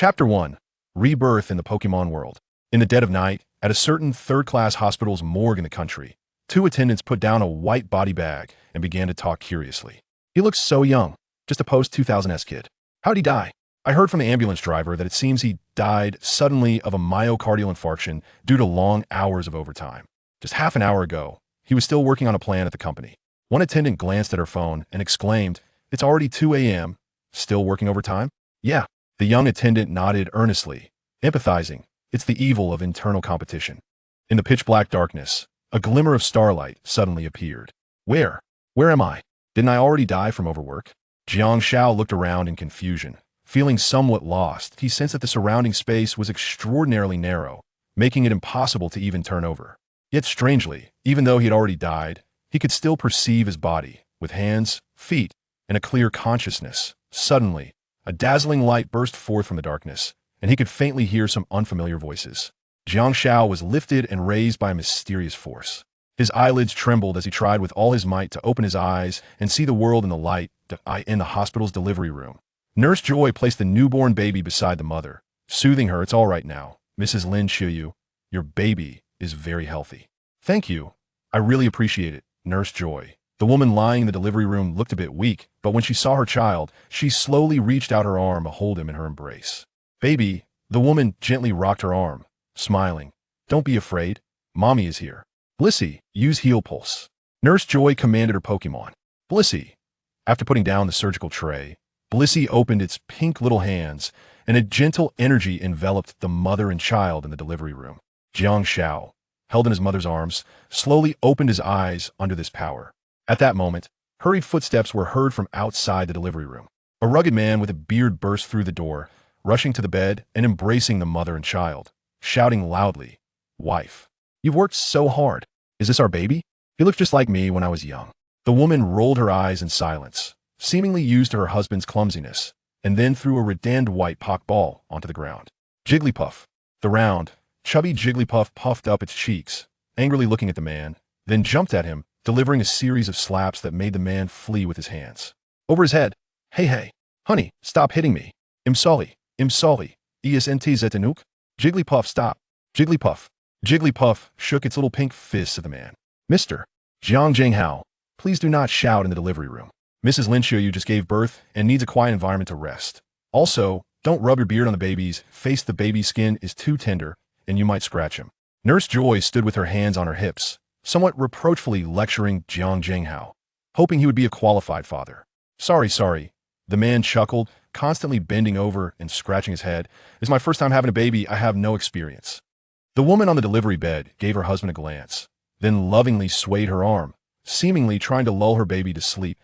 Chapter 1. Rebirth in the Pokémon World. In the dead of night, at a certain third-class hospital's morgue in the country, two attendants put down a white body bag and began to talk curiously. He looks so young, just a post-2000s kid. How'd he die? I heard from the ambulance driver that it seems he died suddenly of a myocardial infarction due to long hours of overtime. Just half an hour ago, he was still working on a plan at the company. One attendant glanced at her phone and exclaimed, "It's already 2 a.m. Still working overtime?" "Yeah." The young attendant nodded earnestly, empathizing. It's the evil of internal competition. In the pitch-black darkness, a glimmer of starlight suddenly appeared. Where am I? Didn't I already die from overwork? Jiang Xiao looked around in confusion. Feeling somewhat lost, he sensed that the surrounding space was extraordinarily narrow, making it impossible to even turn over. Yet strangely, even though he had already died, he could still perceive his body, with hands, feet, and a clear consciousness. Suddenly, a dazzling light burst forth from the darkness, and he could faintly hear some unfamiliar voices. Jiang Xiao was lifted and raised by a mysterious force. His eyelids trembled as he tried with all his might to open his eyes and see the world in the light in the hospital's delivery room. Nurse Joy placed the newborn baby beside the mother, soothing her. "It's all right now, Mrs. Lin Qiyu. Your baby is very healthy." "Thank you. I really appreciate it, Nurse Joy." The woman lying in the delivery room looked a bit weak, but when she saw her child, she slowly reached out her arm to hold him in her embrace. "Baby," the woman gently rocked her arm, smiling. "Don't be afraid. Mommy is here. Blissey, use Heal Pulse." Nurse Joy commanded her Pokémon. Blissey. After putting down the surgical tray, Blissey opened its pink little hands, and a gentle energy enveloped the mother and child in the delivery room. Jiang Xiao, held in his mother's arms, slowly opened his eyes under this power. At that moment, hurried footsteps were heard from outside the delivery room. A rugged man with a beard burst through the door, rushing to the bed and embracing the mother and child, shouting loudly, "Wife, you've worked so hard. Is this our baby? He looked just like me when I was young." The woman rolled her eyes in silence, seemingly used to her husband's clumsiness, and then threw a reddened white pock ball onto the ground. Jigglypuff. The round, chubby Jigglypuff puffed up its cheeks, angrily looking at the man, then jumped at him, delivering a series of slaps that made the man flee with his hands. Over his head. Hey, honey, stop hitting me. I'm sorry, isn't zetanuk? Jigglypuff, stop. Jigglypuff. Jigglypuff shook its little pink fists at the man. "Mr. Jiang Jinghao, please do not shout in the delivery room. Mrs. Lin Qiyu just gave birth and needs a quiet environment to rest. Also, don't rub your beard on the baby's face. The baby's skin is too tender, and you might scratch him." Nurse Joy stood with her hands on her hips, somewhat reproachfully lecturing Jiang Jinghao, hoping he would be a qualified father. Sorry. The man chuckled, constantly bending over and scratching his head. "It's my first time having a baby. I have no experience." The woman on the delivery bed gave her husband a glance, then lovingly swayed her arm, seemingly trying to lull her baby to sleep.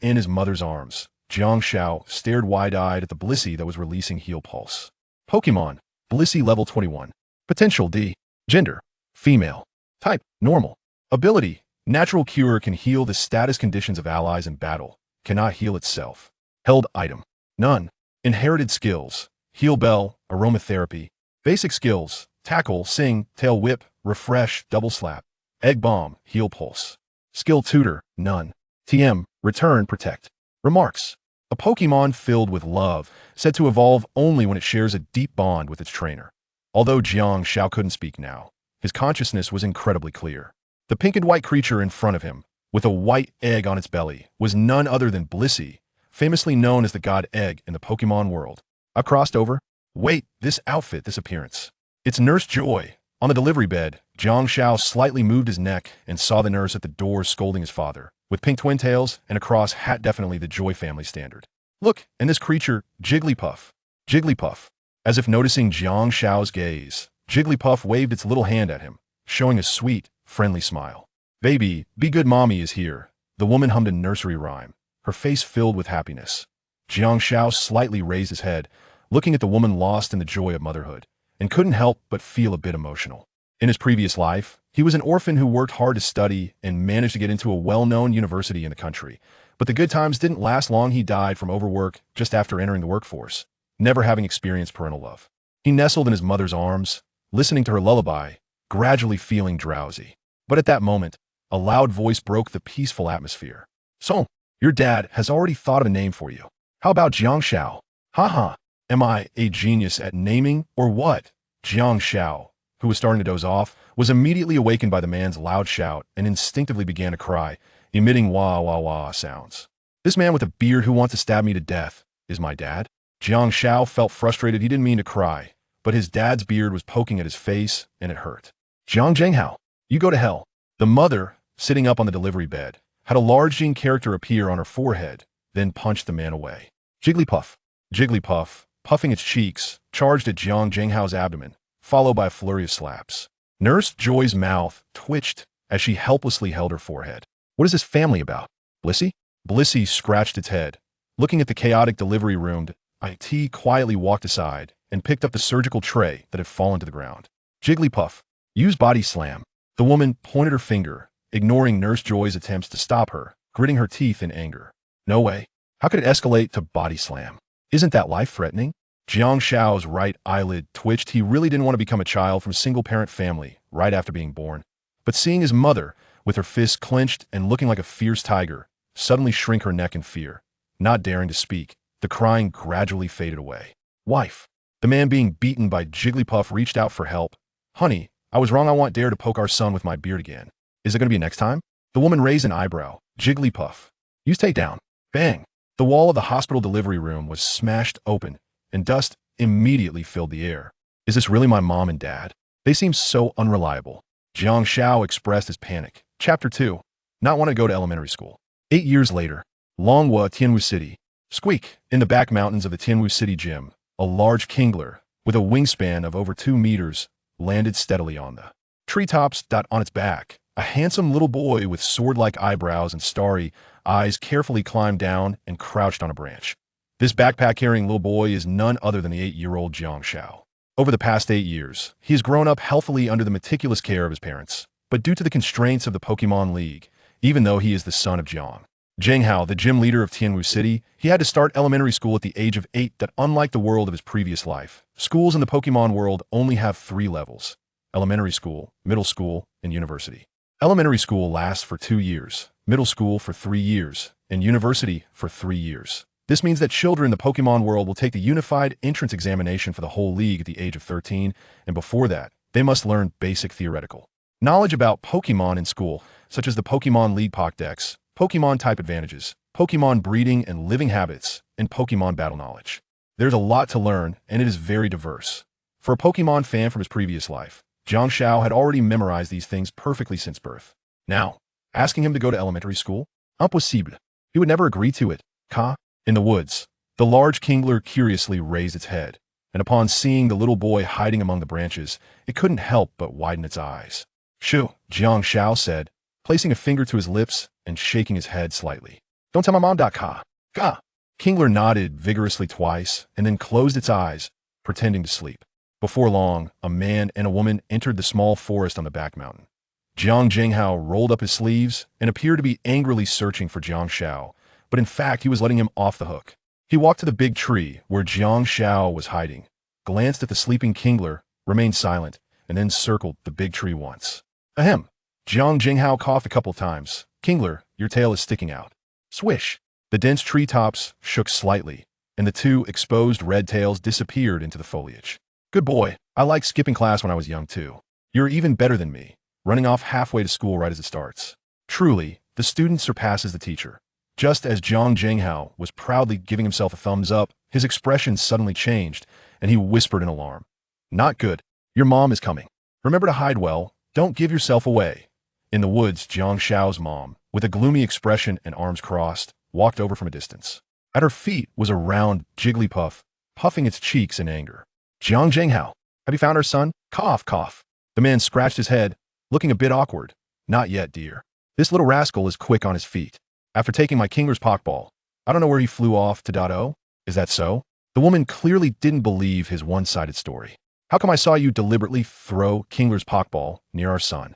In his mother's arms, Jiang Xiao stared wide-eyed at the Blissey that was releasing Heal Pulse. Pokémon, Blissey level 21. Potential D. Gender, female. Type, normal. Ability, natural cure, can heal the status conditions of allies in battle, cannot heal itself. Held item, none. Inherited skills, Heal Bell, Aromatherapy. Basic skills, Tackle, Sing, Tail Whip, Refresh, Double Slap. Egg Bomb, Heal Pulse. Skill Tutor, none. TM, Return, Protect. Remarks. A Pokémon filled with love, said to evolve only when it shares a deep bond with its trainer. Although Jiang Xiao couldn't speak now, his consciousness was incredibly clear. The pink and white creature in front of him, with a white egg on its belly, was none other than Blissey, famously known as the god egg in the Pokémon world. I crossed over. Wait, this outfit, this appearance. It's Nurse Joy. On the delivery bed, Jiang Xiao slightly moved his neck and saw the nurse at the door scolding his father, with pink twin tails and a cross hat, definitely the Joy family standard. "Look, and this creature, Jigglypuff." Jigglypuff. As if noticing Jiang Xiao's gaze, Jigglypuff waved its little hand at him, showing a sweet, friendly smile. "Baby, be good, mommy is here." The woman hummed a nursery rhyme, her face filled with happiness. Jiang Xiao slightly raised his head, looking at the woman lost in the joy of motherhood, and couldn't help but feel a bit emotional. In his previous life, he was an orphan who worked hard to study and managed to get into a well-known university in the country. But the good times didn't last long. He died from overwork just after entering the workforce, never having experienced parental love. He nestled in his mother's arms, listening to her lullaby, gradually feeling drowsy. But at that moment, a loud voice broke the peaceful atmosphere. "So, your dad has already thought of a name for you. How about Jiang Xiao?" "Haha, Am I a genius at naming or what? Jiang Xiao, who was starting to doze off, was immediately awakened by the man's loud shout and instinctively began to cry, emitting wah wah wah sounds. This man with a beard who wants to stab me to death is my dad? Jiang Xiao felt frustrated. He didn't mean to cry, but his dad's beard was poking at his face and it hurt. Jiang Zhenghao, you go to hell. The mother, sitting up on the delivery bed, had a large Jing character appear on her forehead, then punched the man away. Jigglypuff. Jigglypuff, puffing its cheeks, charged at Jiang Zhenghao's abdomen, followed by a flurry of slaps. Nurse Joy's mouth twitched as she helplessly held her forehead. What is this family about? Blissey? Blissey scratched its head. Looking at the chaotic delivery room, IT quietly walked aside and picked up the surgical tray that had fallen to the ground. Jigglypuff, use body slam. The woman pointed her finger, ignoring Nurse Joy's attempts to stop her, gritting her teeth in anger. No way. How could it escalate to body slam? Isn't that life-threatening? Jiang Xiao's right eyelid twitched. He really didn't want to become a child from a single-parent family right after being born. But seeing his mother, with her fists clenched and looking like a fierce tiger, suddenly shrink her neck in fear, not daring to speak, the crying gradually faded away. Wife. The man being beaten by Jigglypuff reached out for help. Honey, I was wrong. I want Dare to poke our son with my beard again. Is it going to be next time? The woman raised an eyebrow. Jigglypuff. Use takedown. Bang. The wall of the hospital delivery room was smashed open, and dust immediately filled the air. Is this really my mom and dad? They seem so unreliable. Jiang Xiao expressed his panic. Chapter 2. Not want to go to elementary school. 8 years later. Longhua, Tianwu City. Squeak. In the back mountains of the Tianwu City gym, a large kingler, with a wingspan of over 2 meters, landed steadily on the treetops. On its back, a handsome little boy with sword-like eyebrows and starry eyes carefully climbed down and crouched on a branch. This backpack-carrying little boy is none other than the 8-year-old Jiang Xiao. Over the past 8 years, he has grown up healthily under the meticulous care of his parents, but due to the constraints of the Pokémon League, even though he is the son of Jiang Zhenghao, the gym leader of Tianwu City, he had to start elementary school at the age of 8. That unlike the world of his previous life, schools in the Pokémon world only have 3 levels: elementary school, middle school, and university. Elementary school lasts for 2 years, middle school for 3 years, and university for 3 years. This means that children in the Pokémon world will take the unified entrance examination for the whole league at the age of 13, and before that, they must learn basic theoretical knowledge about Pokémon in school, such as the Pokémon League Pokédex, Pokémon type advantages, Pokémon breeding and living habits, and Pokémon battle knowledge. There's a lot to learn, and it is very diverse. For a Pokémon fan from his previous life, Jiang Xiao had already memorized these things perfectly since birth. Now, asking him to go to elementary school? Impossible. He would never agree to it. Ka? In the woods, the large kingler curiously raised its head, and upon seeing the little boy hiding among the branches, it couldn't help but widen its eyes. Shoo, Jiang Xiao said, placing a finger to his lips and shaking his head slightly. Don't tell my mom. Ka. Ka. Kingler nodded vigorously twice and then closed its eyes, pretending to sleep. Before long, a man and a woman entered the small forest on the back mountain. Jiang Zhenghao rolled up his sleeves and appeared to be angrily searching for Jiang Xiao, but in fact he was letting him off the hook. He walked to the big tree where Jiang Xiao was hiding, glanced at the sleeping kingler, remained silent, and then circled the big tree once. Ahem. Jiang Zhenghao coughed a couple times. Kingler, your tail is sticking out. Swish. The dense treetops shook slightly, and the 2 exposed red tails disappeared into the foliage. Good boy. I liked skipping class when I was young too. You're even better than me, running off halfway to school right as it starts. Truly, the student surpasses the teacher. Just as Jiang Zhenghao was proudly giving himself a thumbs up, his expression suddenly changed, and he whispered in alarm. Not good. Your mom is coming. Remember to hide well. Don't give yourself away. In the woods, Jiang Xiao's mom, with a gloomy expression and arms crossed, walked over from a distance. At her feet was a round Jigglypuff, puffing its cheeks in anger. Jiang Zhenghao, have you found our son? Cough, cough. The man scratched his head, looking a bit awkward. Not yet, dear. This little rascal is quick on his feet. After taking my Kingler's Pokeball, I don't know where he flew off to. Oh, is that so? The woman clearly didn't believe his one-sided story. How come I saw you deliberately throw Kingler's Pokeball near our son?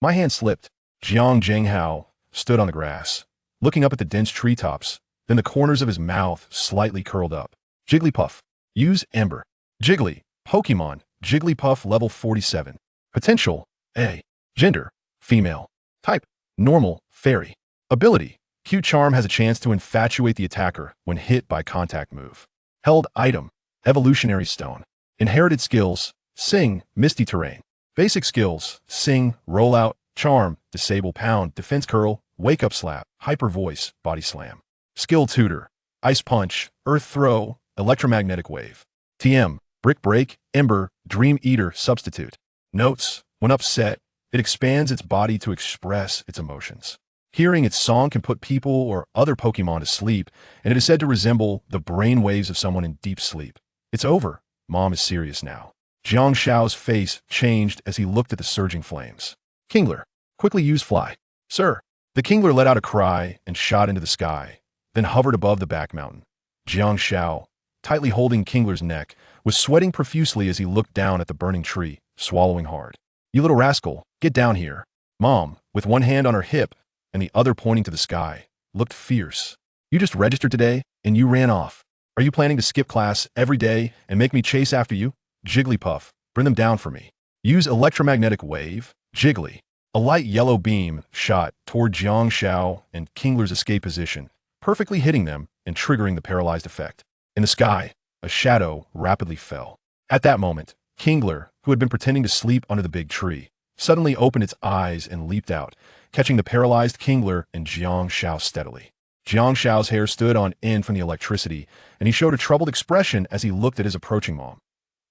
My hand slipped. Jiang Zhenghao stood on the grass, looking up at the dense treetops, then the corners of his mouth slightly curled up. Jigglypuff. Use Ember. Jiggly. Pokemon. Jigglypuff level 47. Potential. A. Gender. Female. Type. Normal. Fairy. Ability. Q-Charm has a chance to infatuate the attacker when hit by contact move. Held item. Evolutionary Stone. Inherited skills. Sing, Misty Terrain. Basic skills. Sing, Roll Out, Charm, Disable Pound, Defense Curl, Wake Up Slap, Hyper Voice, Body Slam. Skill Tutor. Ice Punch, Earth Throw, Electromagnetic Wave. TM. Brick Break, Ember, Dream Eater, Substitute. Notes. When upset, it expands its body to express its emotions. Hearing its song can put people or other Pokemon to sleep, and it is said to resemble the brain waves of someone in deep sleep. It's over. Mom is serious now. Jiang Shao's face changed as he looked at the surging flames. Kingler. Quickly use Fly. Sir. The Kingler let out a cry and shot into the sky, then hovered above the back mountain. Jiang Shao, tightly holding Kingler's neck, was sweating profusely as he looked down at the burning tree, swallowing hard. You little rascal, get down here. Mom, with one hand on her hip and the other pointing to the sky, looked fierce. You just registered today, and you ran off. Are you planning to skip class every day and make me chase after you? Jigglypuff, bring them down for me. Use Electromagnetic Wave, Jiggly. A light yellow beam shot toward Jiang Shao and Kingler's escape position, perfectly hitting them and triggering the paralyzed effect. In the sky, a shadow rapidly fell. At that moment, Kingler, who had been pretending to sleep under the big tree, suddenly opened its eyes and leaped out, catching the paralyzed Kingler and Jiang Shao steadily. Jiang Shao's hair stood on end from the electricity, and he showed a troubled expression as he looked at his approaching mom.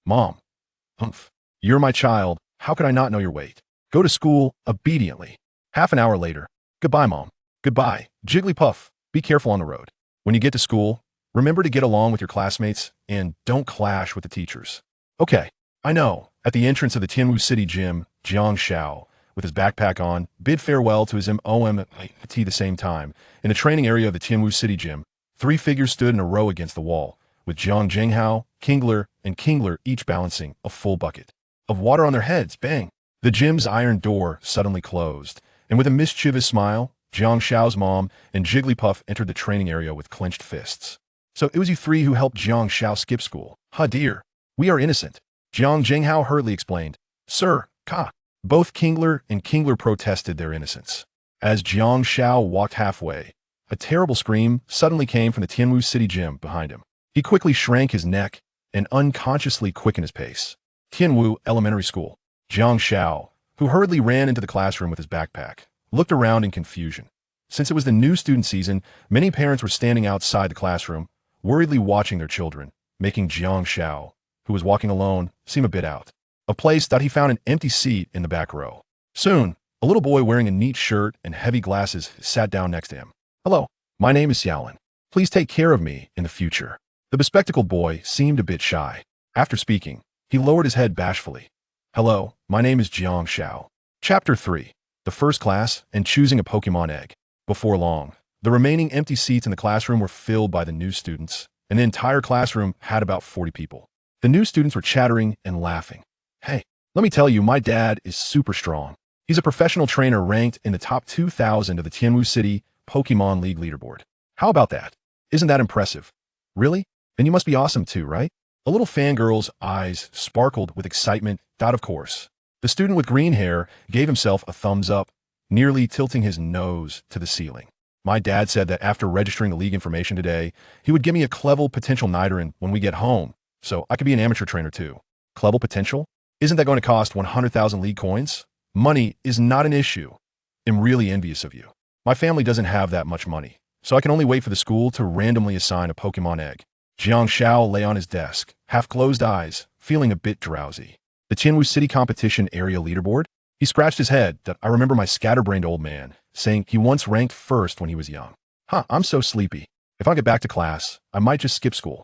Mom. Humph. You're my child. How could I not know your weight? Go to school obediently. Half an hour later. Goodbye, Mom. Goodbye. Jigglypuff, be careful on the road. When you get to school, remember to get along with your classmates and don't clash with the teachers. Okay, I know. At the entrance of the Tianwu City Gym, Jiang Shao, with his backpack on, bid farewell to his MOM at the same time. In the training area of the Tianwu City Gym, 3 figures stood in a row against the wall, with Jiang Jinghao, Kingler, and Kingler each balancing a full bucket of water on their heads. Bang! The gym's iron door suddenly closed, and with a mischievous smile, Jiang Shao's mom and Jigglypuff entered the training area with clenched fists. So it was you 3 who helped Jiang Shao skip school. Huh, dear. We are innocent. Jiang Jinghao hurriedly explained. Sir, Ka. Both Kingler and Kingler protested their innocence. As Jiang Shao walked halfway, a terrible scream suddenly came from the Tianwu City Gym behind him. He quickly shrank his neck and unconsciously quickened his pace. Tianwu Elementary School. Jiang Shao, who hurriedly ran into the classroom with his backpack, looked around in confusion. Since it was the new student season, many parents were standing outside the classroom, worriedly watching their children, making Jiang Shao, who was walking alone, seem a bit out. A place that he found an empty seat in the back row. Soon, a little boy wearing a neat shirt and heavy glasses sat down next to him. Hello, my name is Xiaolin. Please take care of me in the future. The bespectacled boy seemed a bit shy. After speaking, he lowered his head bashfully. Hello, my name is Jiang Shao. Chapter 3. The First Class and Choosing a Pokémon Egg. Before long, the remaining empty seats in the classroom were filled by the new students, and the entire classroom had about 40 people. The new students were chattering and laughing. Hey, let me tell you, my dad is super strong. He's a professional trainer ranked in the top 2,000 of the Tianwu City Pokémon League leaderboard. How about that? Isn't that impressive? Really? Then you must be awesome too, right? A little fangirl's eyes sparkled with excitement. Of course. The student with green hair gave himself a thumbs up, nearly tilting his nose to the ceiling. My dad said that after registering the league information today, he would give me a Clevel Potential Nidoran when we get home, so I could be an amateur trainer too. Clevel Potential? Isn't that going to cost 100,000 league coins? Money is not an issue. I'm really envious of you. My family doesn't have that much money, so I can only wait for the school to randomly assign a Pokemon egg. Jiang Shao lay on his desk, half-closed eyes, feeling a bit drowsy. The Tianwu City Competition Area Leaderboard? He scratched his head. That I remember my scatterbrained old man saying he once ranked first when he was young. Huh, I'm so sleepy. If I get back to class, I might just skip school.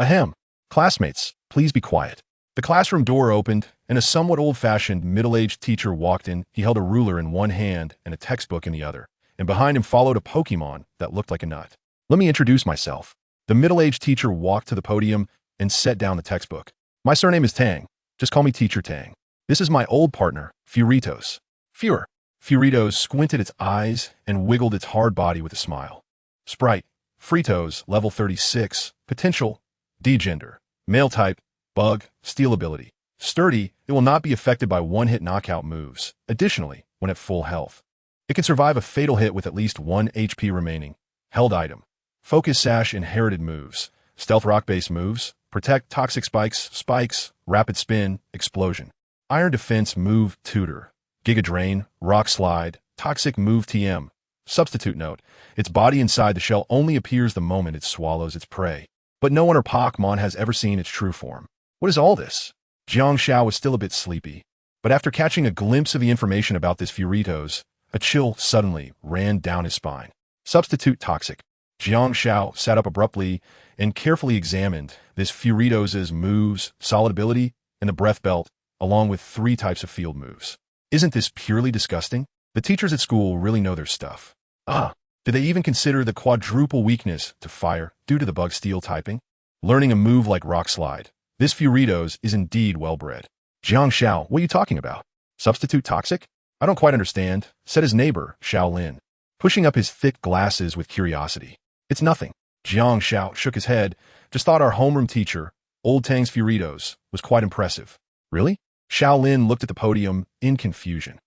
Ahem. Classmates, please be quiet. The classroom door opened, and a somewhat old-fashioned, middle-aged teacher walked in. He held a ruler in one hand and a textbook in the other, and behind him followed a Pokemon that looked like a nut. Let me introduce myself. The middle-aged teacher walked to the podium and set down the textbook. My surname is Tang. Just call me Teacher Tang. This is my old partner, Furitos. Furitos squinted its eyes and wiggled its hard body with a smile. Sprite. Fritos, level 36. Potential. D-Gender. Male type. Bug. Steel ability. Sturdy, it will not be affected by one-hit knockout moves. Additionally, when at full health, it can survive a fatal hit with at least 1 HP remaining. Held item. Focus Sash inherited moves. Stealth Rock-based moves. Protect, toxic spikes, rapid spin, explosion. Iron defense, move, tutor. Giga drain, rock slide, toxic, move, TM. Substitute note, its body inside the shell only appears the moment it swallows its prey. But no one or Pokémon has ever seen its true form. What is all this? Jiang Xiao was still a bit sleepy, but after catching a glimpse of the information about this Furitos, a chill suddenly ran down his spine. Substitute toxic. Jiang Xiao sat up abruptly and carefully examined this Furitos' moves, solid ability, and the breath belt, along with 3 types of field moves. Isn't this purely disgusting? The teachers at school really know their stuff. Did they even consider the quadruple weakness to fire due to the bug steel typing? Learning a move like rock slide. This Furitos is indeed well-bred. Jiang Xiao, what are you talking about? Substitute toxic? I don't quite understand, said his neighbor, Shaolin, pushing up his thick glasses with curiosity. It's nothing. Jiang Xiao shook his head, just thought our homeroom teacher, Old Tang's Furitos, was quite impressive. Really? Shaolin looked at the podium in confusion.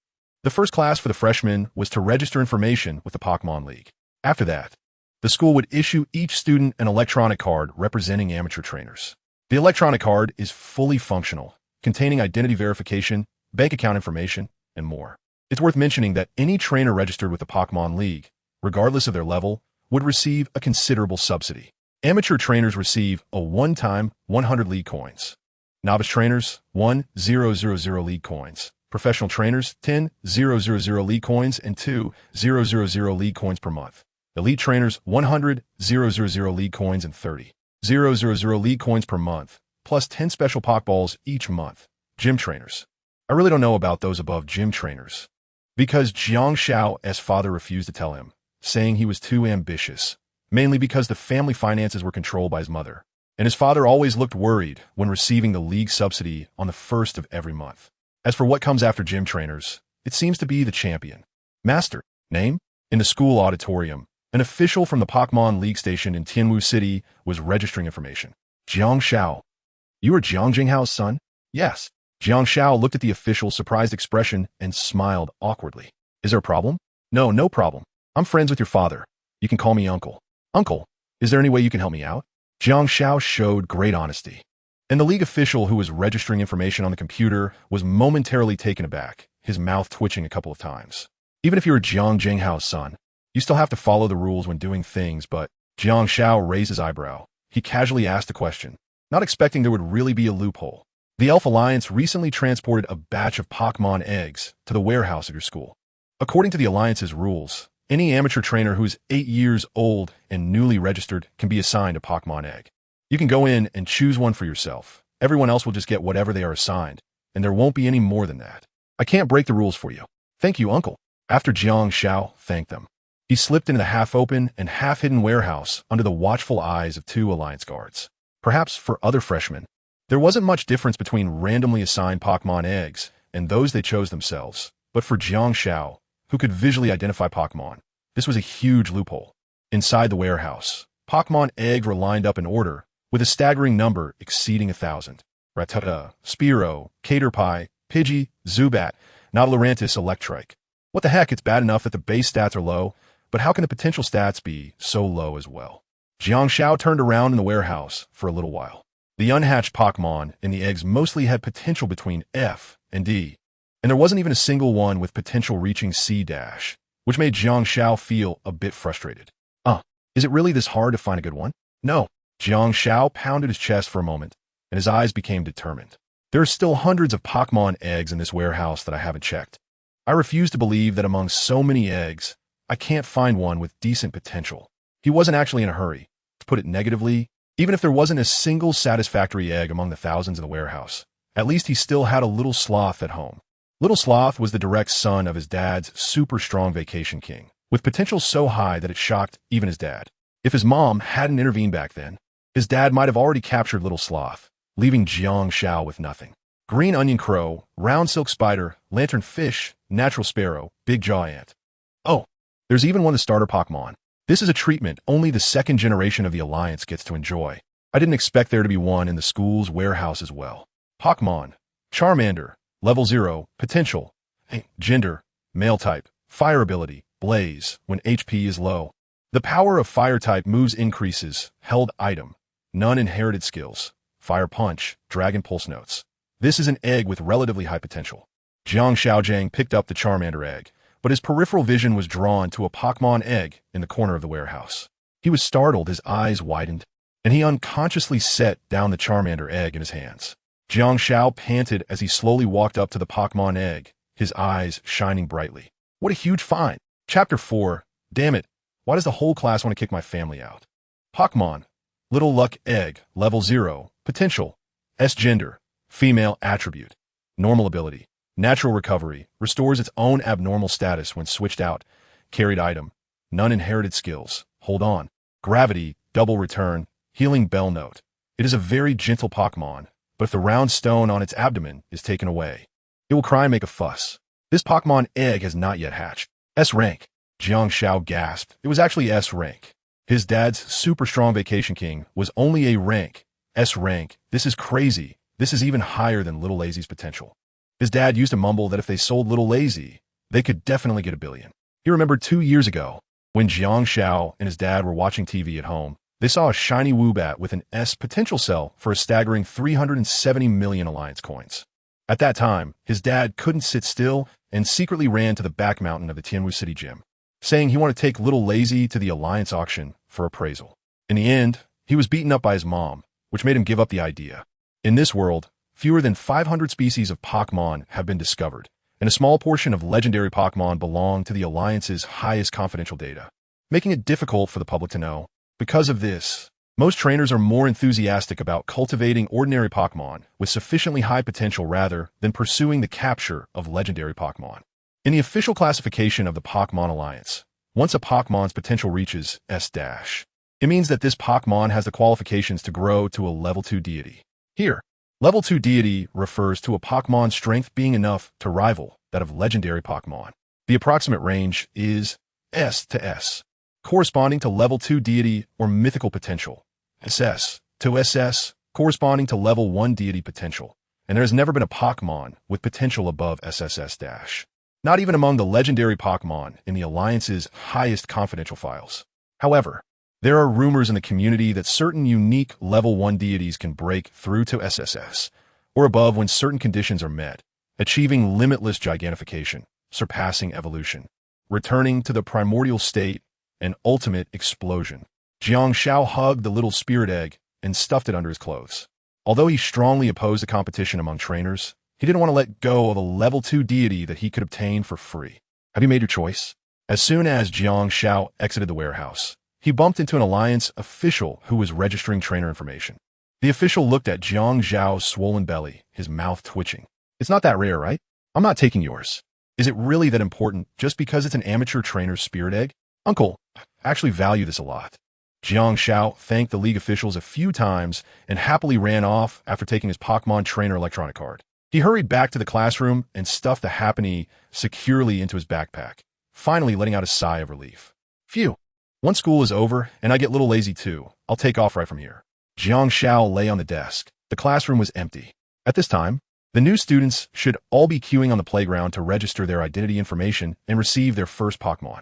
The first class for the freshmen was to register information with the Pokémon League. After that, the school would issue each student an electronic card representing amateur trainers. The electronic card is fully functional, containing identity verification, bank account information, and more. It's worth mentioning that any trainer registered with the Pokémon League, regardless of their level, would receive a considerable subsidy. Amateur trainers receive a one-time 100 league coins. Novice trainers, 1,000 league coins. Professional trainers, 10,000 league coins and 2,000 league coins per month. Elite trainers, 100,000 league coins and 30,000 league coins per month, plus 10 special Pokeballs each month. Gym trainers. I really don't know about those above gym trainers, because Jiang Xiao's father refused to tell him, saying he was too ambitious, mainly because the family finances were controlled by his mother, and his father always looked worried when receiving the league subsidy on the first of every month. As for what comes after gym trainers, it seems to be the champion. Master. Name? In the school auditorium, an official from the Pokémon League station in Tianwu City was registering information. Jiang Xiao. You are Jiang Jinghao's son? Yes. Jiang Xiao looked at the official's surprised expression and smiled awkwardly. Is there a problem? No, no problem. I'm friends with your father. You can call me Uncle. Uncle, is there any way you can help me out? Jiang Xiao showed great honesty. And the league official who was registering information on the computer was momentarily taken aback, his mouth twitching a couple of times. Even if you're Jiang Jinghao's son, you still have to follow the rules when doing things, but Jiang Xiao raised his eyebrow. He casually asked a question, not expecting there would really be a loophole. The Elf Alliance recently transported a batch of Pokémon eggs to the warehouse of your school. According to the Alliance's rules, any amateur trainer who's 8 years old and newly registered can be assigned a Pokémon egg. You can go in and choose one for yourself. Everyone else will just get whatever they are assigned, and there won't be any more than that. I can't break the rules for you. Thank you, Uncle. After Jiang Xiao thanked them, he slipped into the half-open and half-hidden warehouse under the watchful eyes of 2 Alliance guards. Perhaps for other freshmen, there wasn't much difference between randomly assigned Pokémon eggs and those they chose themselves, but for Jiang Xiao, who could visually identify Pokémon, this was a huge loophole. Inside the warehouse, Pokémon eggs were lined up in order, with a staggering number exceeding 1,000. Rattata, Spearow, Caterpie, Pidgey, Zubat, Nautilus, Electrike. What the heck, it's bad enough that the base stats are low, but how can the potential stats be so low as well? Jiang Xiao turned around in the warehouse for a little while. The unhatched Pokémon in the eggs mostly had potential between F and D, and there wasn't even a single one with potential reaching C-, which made Jiang Xiao feel a bit frustrated. Is it really this hard to find a good one? No. Jiang Xiao pounded his chest for a moment, and his eyes became determined. There are still hundreds of Pokémon eggs in this warehouse that I haven't checked. I refuse to believe that among so many eggs, I can't find one with decent potential. He wasn't actually in a hurry. To put it negatively, even if there wasn't a single satisfactory egg among the thousands in the warehouse, at least he still had a Little Sloth at home. Little Sloth was the direct son of his dad's super strong vacation king, with potential so high that it shocked even his dad. If his mom hadn't intervened back then, his dad might have already captured Little Sloth, leaving Jiang Xiao with nothing. Green Onion Crow, Round Silk Spider, Lantern Fish, Natural Sparrow, Big Jaw Ant. Oh, there's even one of the starter Pokémon. This is a treatment only the second generation of the Alliance gets to enjoy. I didn't expect there to be one in the school's warehouse as well. Pokémon. Charmander. Level 0. Potential. Gender. Male type. Fire ability. Blaze. When HP is low. The power of fire type moves increases. Held item. None inherited skills. Fire Punch, Dragon Pulse Notes. This is an egg with relatively high potential. Jiang Xiaojiang picked up the Charmander egg, but his peripheral vision was drawn to a Pokémon egg in the corner of the warehouse. He was startled, his eyes widened, and he unconsciously set down the Charmander egg in his hands. Jiang Xiao panted as he slowly walked up to the Pokémon egg, his eyes shining brightly. What a huge find! Chapter 4. Damn it, why does the whole class want to kick my family out? Pokémon. Little Luck Egg, Level 0, Potential. S Gender, Female Attribute. Normal Ability. Natural Recovery, restores its own abnormal status when switched out. Carried item. None inherited skills. Hold on. Gravity, Double Return, Healing Bell Note. It is a very gentle Pokémon, but if the round stone on its abdomen is taken away, it will cry and make a fuss. This Pokémon egg has not yet hatched. S rank. Jiang Xiao gasped. It was actually S rank. His dad's super strong Vacation King was only a rank. S rank. This is crazy. This is even higher than Little Lazy's potential. His dad used to mumble that if they sold Little Lazy, they could definitely get $1 billion. He remembered 2 years ago, when Jiang Xiao and his dad were watching TV at home, they saw a shiny Woobat with an S potential sell for a staggering 370 million Alliance coins. At that time, his dad couldn't sit still and secretly ran to the back mountain of the Tianwu City gym, saying he wanted to take Little Lazy to the Alliance auction for appraisal. In the end, he was beaten up by his mom, which made him give up the idea. In this world, fewer than 500 species of Pokémon have been discovered, and a small portion of legendary Pokémon belong to the Alliance's highest confidential data, making it difficult for the public to know. Because of this, most trainers are more enthusiastic about cultivating ordinary Pokémon with sufficiently high potential rather than pursuing the capture of legendary Pokémon. In the official classification of the Pokémon Alliance, once a Pokémon's potential reaches S-, it means that this Pokémon has the qualifications to grow to a Level 2 deity. Here, Level 2 deity refers to a Pokémon's strength being enough to rival that of legendary Pokémon. The approximate range is S to S, corresponding to Level 2 deity or mythical potential, SS to SS, corresponding to Level 1 deity potential, and there has never been a Pokémon with potential above SSS-. Not even among the legendary Pokémon in the Alliance's highest confidential files. However, there are rumors in the community that certain unique Level 1 deities can break through to SSS, or above when certain conditions are met, achieving limitless gigantification, surpassing evolution, returning to the primordial state, and ultimate explosion. Jiang Xiao hugged the little spirit egg and stuffed it under his clothes. Although he strongly opposed the competition among trainers, he didn't want to let go of a Level 2 deity that he could obtain for free. Have you made your choice? As soon as Jiang Xiao exited the warehouse, he bumped into an Alliance official who was registering trainer information. The official looked at Jiang Xiao's swollen belly, his mouth twitching. It's not that rare, right? I'm not taking yours. Is it really that important just because it's an amateur trainer's spirit egg? Uncle, I actually value this a lot. Jiang Xiao thanked the league officials a few times and happily ran off after taking his Pokémon trainer electronic card. He hurried back to the classroom and stuffed the Happiny securely into his backpack, finally letting out a sigh of relief. Phew. Once school is over and I get Little Lazy too, I'll take off right from here. Jiang Xiao lay on the desk. The classroom was empty. At this time, the new students should all be queuing on the playground to register their identity information and receive their first Pokémon.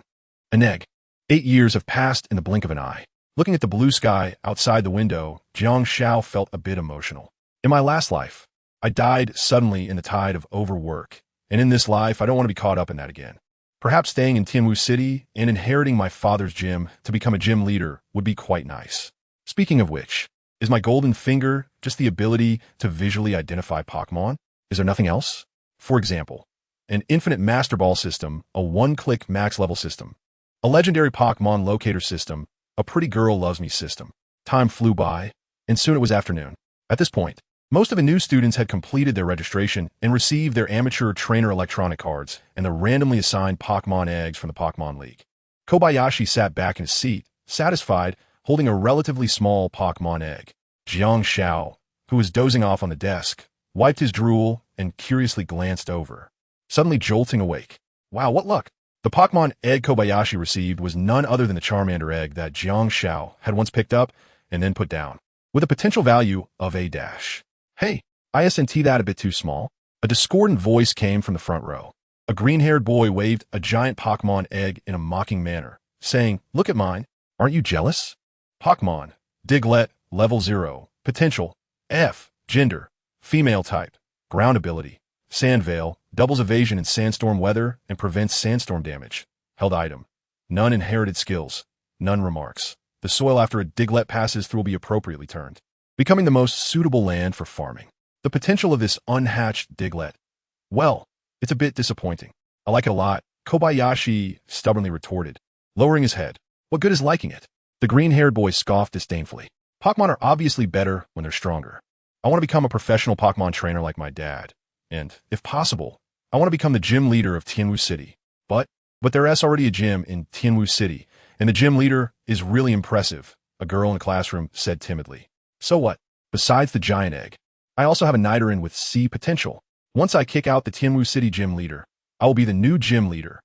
An egg. 8 years have passed in the blink of an eye. Looking at the blue sky outside the window, Jiang Xiao felt a bit emotional. In my last life, I died suddenly in the tide of overwork, and in this life, I don't want to be caught up in that again. Perhaps staying in Tianwu City and inheriting my father's gym to become a gym leader would be quite nice. Speaking of which, is my golden finger just the ability to visually identify Pokémon? Is there nothing else? For example, an infinite Master Ball system, a one-click max level system, a legendary Pokémon locator system, a pretty girl loves me system. Time flew by, and soon it was afternoon. At this point, most of the new students had completed their registration and received their amateur trainer electronic cards and the randomly assigned Pokémon eggs from the Pokémon League. Kobayashi sat back in his seat, satisfied, holding a relatively small Pokémon egg. Jiang Xiao, who was dozing off on the desk, wiped his drool and curiously glanced over, suddenly jolting awake. Wow, what luck! The Pokémon egg Kobayashi received was none other than the Charmander egg that Jiang Xiao had once picked up and then put down, with a potential value of A-. Hey, isn't that a bit too small? A discordant voice came from the front row. A green-haired boy waved a giant Pokémon egg in a mocking manner, saying, "Look at mine. Aren't you jealous?" Pokémon, Diglett, Level 0, Potential, F. Gender. Female type. Ground ability. Sand Veil. Doubles evasion in sandstorm weather and prevents sandstorm damage. Held item. None inherited skills. None remarks. The soil after a Diglett passes through will be appropriately turned, becoming the most suitable land for farming. The potential of this unhatched Diglett. Well, it's a bit disappointing. I like it a lot, Kobayashi stubbornly retorted, lowering his head. What good is liking it? The green-haired boy scoffed disdainfully. Pokémon are obviously better when they're stronger. I want to become a professional Pokémon trainer like my dad. And, if possible, I want to become the gym leader of Tianwu City. But there's already a gym in Tianwu City, and the gym leader is really impressive, a girl in the classroom said timidly. So what? Besides the giant egg, I also have a Nidoran with C potential. Once I kick out the Tianwu City gym leader, I will be the new gym leader.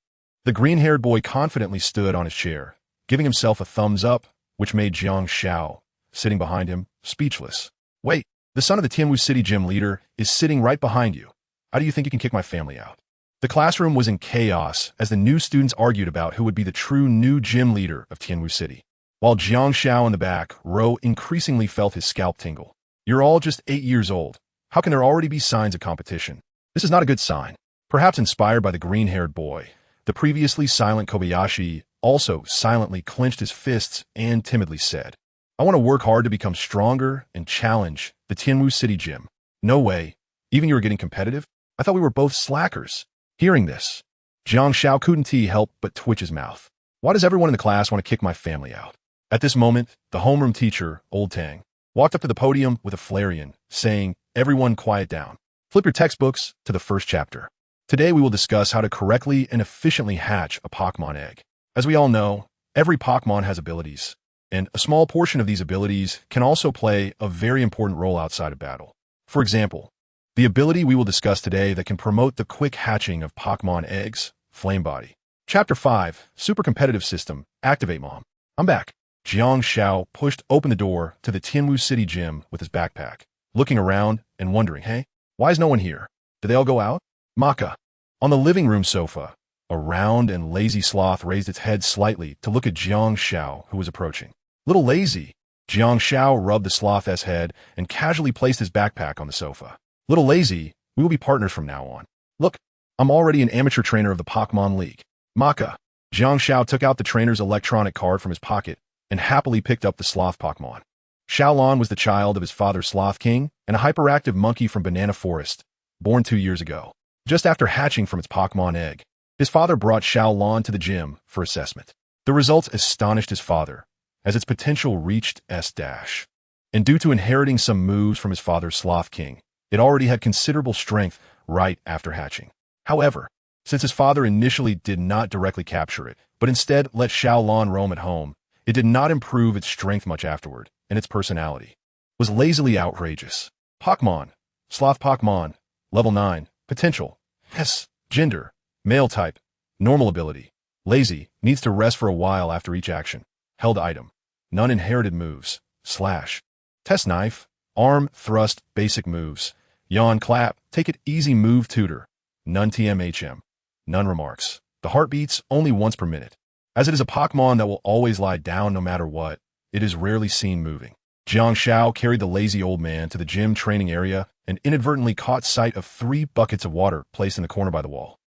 The green-haired boy confidently stood on his chair, giving himself a thumbs up, which made Jiang Xiao, sitting behind him, speechless. Wait, the son of the Tianwu City gym leader is sitting right behind you. How do you think you can kick my family out? The classroom was in chaos as the new students argued about who would be the true new gym leader of Tianwu City. While Jiang Xiao in the back row increasingly felt his scalp tingle. You're all just 8 years old. How can there already be signs of competition? This is not a good sign. Perhaps inspired by the green-haired boy, the previously silent Kobayashi also silently clenched his fists and timidly said, I want to work hard to become stronger and challenge the Tianwu City gym. No way. Even you were getting competitive? I thought we were both slackers. Hearing this, Jiang Xiao couldn't help but twitch his mouth. Why does everyone in the class want to kick my family out? At this moment, the homeroom teacher, Old Tang, walked up to the podium with a Flareon, saying, Everyone quiet down. Flip your textbooks to the first chapter. Today we will discuss how to correctly and efficiently hatch a Pokémon egg. As we all know, every Pokémon has abilities, and a small portion of these abilities can also play a very important role outside of battle. For example, the ability we will discuss today that can promote the quick hatching of Pokémon eggs, Flame Body. Chapter 5, Super Competitive System, Activate Mom. I'm back. Jiang Xiao pushed open the door to the Tianwu City gym with his backpack, looking around and wondering, hey, why is no one here? Did they all go out? Maka. On the living room sofa, a round and lazy sloth raised its head slightly to look at Jiang Xiao, who was approaching. Little lazy. Jiang Xiao rubbed the sloth's head and casually placed his backpack on the sofa. Little lazy, we will be partners from now on. Look, I'm already an amateur trainer of the Pokémon League. Maka. Jiang Xiao took out the trainer's electronic card from his pocket and happily picked up the sloth Pokémon. Xiaolon was the child of his father Sloth King and a hyperactive monkey from Banana Forest, born 2 years ago. Just after hatching from its Pokémon egg, his father brought Xiaolon to the gym for assessment. The results astonished his father, as its potential reached S-. And due to inheriting some moves from his father Sloth King, it already had considerable strength right after hatching. However, since his father initially did not directly capture it, but instead let Xiaolon roam at home, it did not improve its strength much afterward, and its personality was lazily outrageous. Pokémon. Sloth Pokémon. Level 9. Potential. S. Gender. Male type. Normal ability. Lazy. Needs to rest for a while after each action. Held item. None inherited moves. Slash. Test knife. Arm, thrust, basic moves. Yawn, clap, take it easy move tutor. None TMHM. None remarks. The heart beats only once per minute. As it is a Pokémon that will always lie down no matter what, it is rarely seen moving. Jiang Xiao carried the lazy old man to the gym training area and inadvertently caught sight of 3 buckets of water placed in the corner by the wall.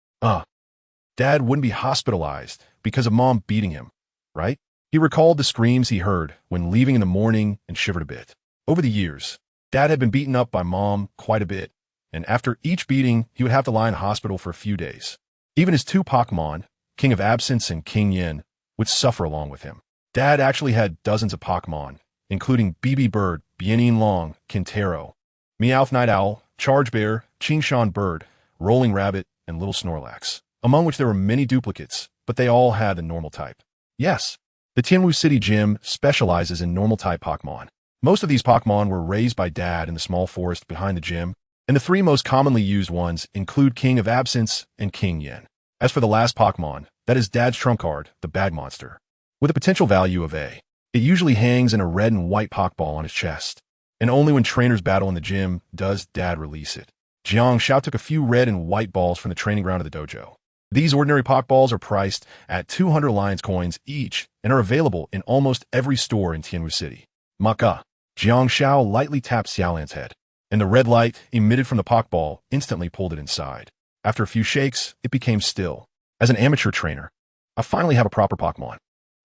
Dad wouldn't be hospitalized because of Mom beating him, right? He recalled the screams he heard when leaving in the morning and shivered a bit. Over the years, Dad had been beaten up by Mom quite a bit, and after each beating, he would have to lie in hospital for a few days. Even his 2 Pokémon, King of Absence and King Yin, would suffer along with him. Dad actually had dozens of Pokémon, including BB Bird, Bienyin Long, Quintero, Meowth Night Owl, Charge Bear, Qingshan Bird, Rolling Rabbit, and Little Snorlax, among which there were many duplicates, but they all had the normal type. Yes, the Tianwu City Gym specializes in normal type Pokémon. Most of these Pokémon were raised by Dad in the small forest behind the gym, and the 3 most commonly used ones include King of Absence and King Yin. As for the last Pokémon, that is Dad's trump card, the Bag Monster. With a potential value of A, it usually hangs in a red and white Pokeball on his chest, and only when trainers battle in the gym does Dad release it. Jiang Xiao took a few red and white balls from the training ground of the dojo. These ordinary Pokeballs are priced at 200 Lions coins each and are available in almost every store in Tianwu City. Maka. Jiang Shao lightly tapped Xiaolan's head, and the red light emitted from the Pokeball instantly pulled it inside. After a few shakes, it became still. As an amateur trainer, I finally have a proper Pokemon.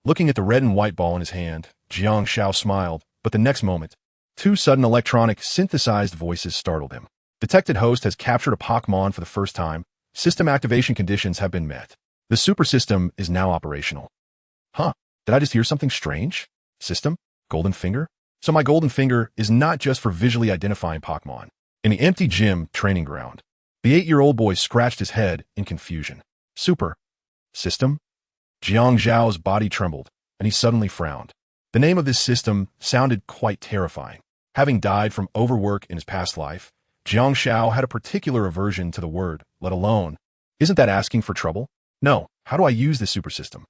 Looking at the red and white ball in his hand, Jiang Shao smiled, but the next moment, two sudden electronic synthesized voices startled him. Detected host has captured a Pokemon for the first time. System activation conditions have been met. The super system is now operational. Huh, did I just hear something strange? System? Golden Finger? So my Golden Finger is not just for visually identifying Pokemon. In the empty gym training ground, the 8-year-old boy scratched his head in confusion. Super system? Jiang Zhao's body trembled, and he suddenly frowned. The name of this system sounded quite terrifying. Having died from overwork in his past life, Jiang Shao had a particular aversion to the word, let alone. Isn't that asking for trouble? No, how do I use this super system?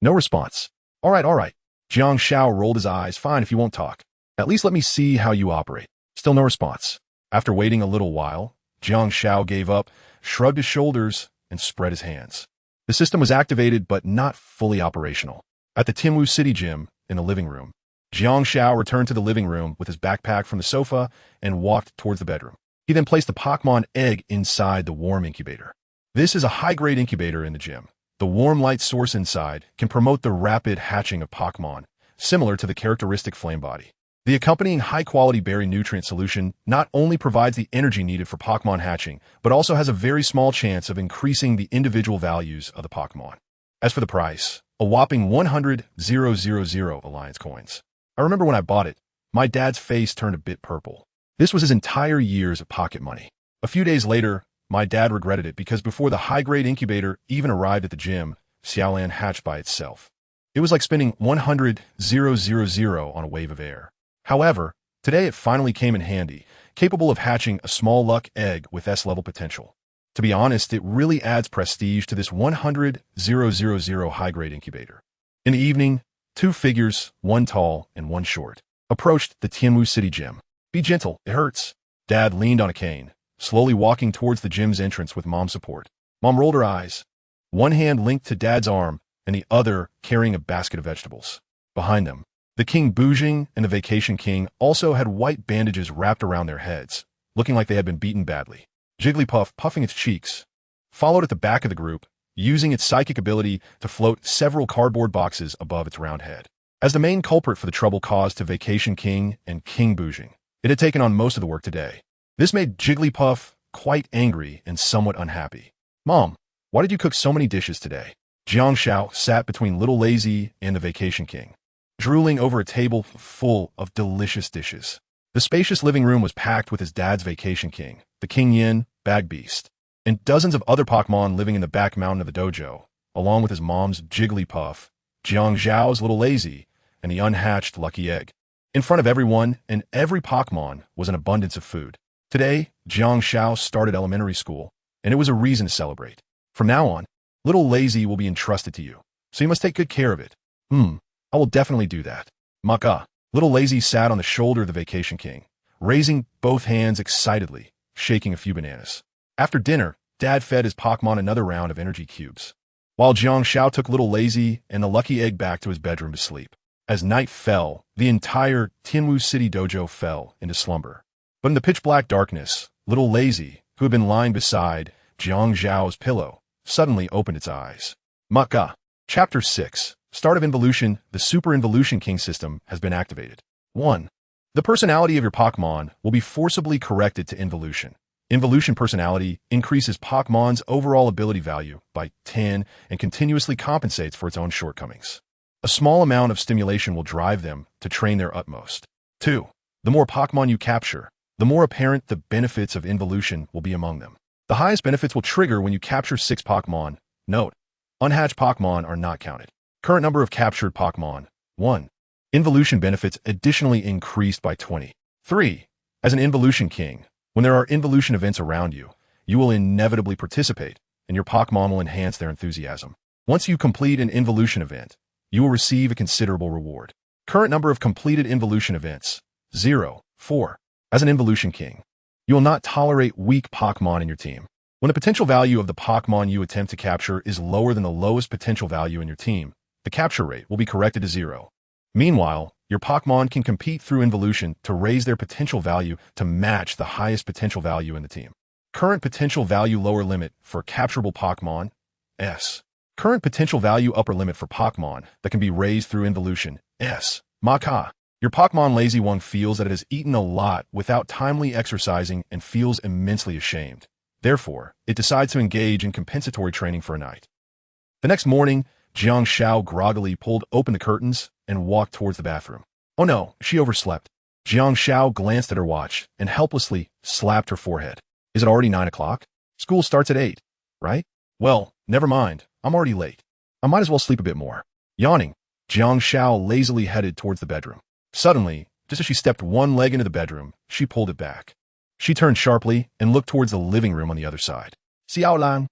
No response. All right. Jiang Shao rolled his eyes. Fine if you won't talk. At least let me see how you operate. Still no response. After waiting a little while, Jiang Shao gave up, shrugged his shoulders, and spread his hands. The system was activated but not fully operational. At the Tianwu City Gym, in the living room, Jiang Shao returned to the living room with his backpack from the sofa and walked towards the bedroom. He then placed the Pokemon egg inside the warm incubator. This is a high-grade incubator in the gym. The warm light source inside can promote the rapid hatching of Pokemon, similar to the characteristic flame body. The accompanying high-quality berry nutrient solution not only provides the energy needed for Pokemon hatching, but also has a very small chance of increasing the individual values of the Pokemon. As for the price, a whopping 100,000 Alliance coins. I remember when I bought it, my dad's face turned a bit purple. This was his entire years of pocket money. A few days later, my dad regretted it because before the high-grade incubator even arrived at the gym, Xiaolan hatched by itself. It was like spending 100,000 on a wave of air. However, today it finally came in handy, capable of hatching a small luck egg with S-level potential. To be honest, it really adds prestige to this 100,000 high-grade incubator. In the evening, two figures, one tall and one short, approached the Tianwu City Gym. Be gentle, it hurts. Dad leaned on a cane, slowly walking towards the gym's entrance with Mom's support. Mom rolled her eyes, one hand linked to Dad's arm and the other carrying a basket of vegetables. Behind them, the King Boojing and the Vacation King also had white bandages wrapped around their heads, looking like they had been beaten badly. Jigglypuff, puffing its cheeks, followed at the back of the group, using its psychic ability to float several cardboard boxes above its round head. As the main culprit for the trouble caused to Vacation King and King Boojing, it had taken on most of the work today. This made Jigglypuff quite angry and somewhat unhappy. Mom, why did you cook so many dishes today? Jiang Shao sat between Little Lazy and the Vacation King, drooling over a table full of delicious dishes. The spacious living room was packed with his dad's Vacation King, the King Yin, Bag Beast, and dozens of other Pokemon living in the back mountain of the dojo, along with his mom's Jigglypuff, Jiang Zhao's Little Lazy, and the unhatched Lucky Egg. In front of everyone and every Pokemon was an abundance of food. Today, Jiang Shao started elementary school, and it was a reason to celebrate. From now on, Little Lazy will be entrusted to you, so you must take good care of it. I will definitely do that. Maka. Little Lazy sat on the shoulder of the Vacation King, raising both hands excitedly, shaking a few bananas. After dinner, Dad fed his Pokemon another round of energy cubes, while Jiang Shao took Little Lazy and the Lucky Egg back to his bedroom to sleep. As night fell, the entire Tianwu City Dojo fell into slumber. But in the pitch-black darkness, Little Lazy, who had been lying beside Jiang Zhao's pillow, suddenly opened its eyes. Maka. Chapter 6. Start of Involution. The Super Involution King system has been activated. 1. The personality of your Pokemon will be forcibly corrected to Involution. Involution personality increases Pokemon's overall ability value by 10 and continuously compensates for its own shortcomings. A small amount of stimulation will drive them to train their utmost. 2. The more Pokemon you capture, the more apparent the benefits of Involution will be among them. The highest benefits will trigger when you capture 6 Pokemon. Note, unhatched Pokemon are not counted. Current number of captured Pokemon, 1. Involution benefits additionally increased by 20. 3. As an Involution King, when there are Involution events around you, you will inevitably participate, and your Pokemon will enhance their enthusiasm. Once you complete an Involution event, you will receive a considerable reward. Current number of completed Involution events, 0. 4. As an Involution King, you will not tolerate weak Pokemon in your team. When the potential value of the Pokemon you attempt to capture is lower than the lowest potential value in your team, the capture rate will be corrected to 0. Meanwhile, Your Pokémon can compete through involution to raise their potential value to match the highest potential value in the team. Current potential value lower limit for capturable Pokémon, S. Current potential value upper limit for Pokémon that can be raised through involution, S. Maka. Your Pokémon Lazy One feels that it has eaten a lot without timely exercising and feels immensely ashamed. Therefore, it decides to engage in compensatory training for a night. The next morning, Jiang Xiao groggily pulled open the curtains and walked towards the bathroom. Oh no, she overslept. Jiang Xiao glanced at her watch and helplessly slapped her forehead. Is it already 9 o'clock? School starts at 8, right? Well, never mind. I'm already late. I might as well sleep a bit more. Yawning, Jiang Xiao lazily headed towards the bedroom. Suddenly, just as she stepped one leg into the bedroom, she pulled it back. She turned sharply and looked towards the living room on the other side. Xiao Lang.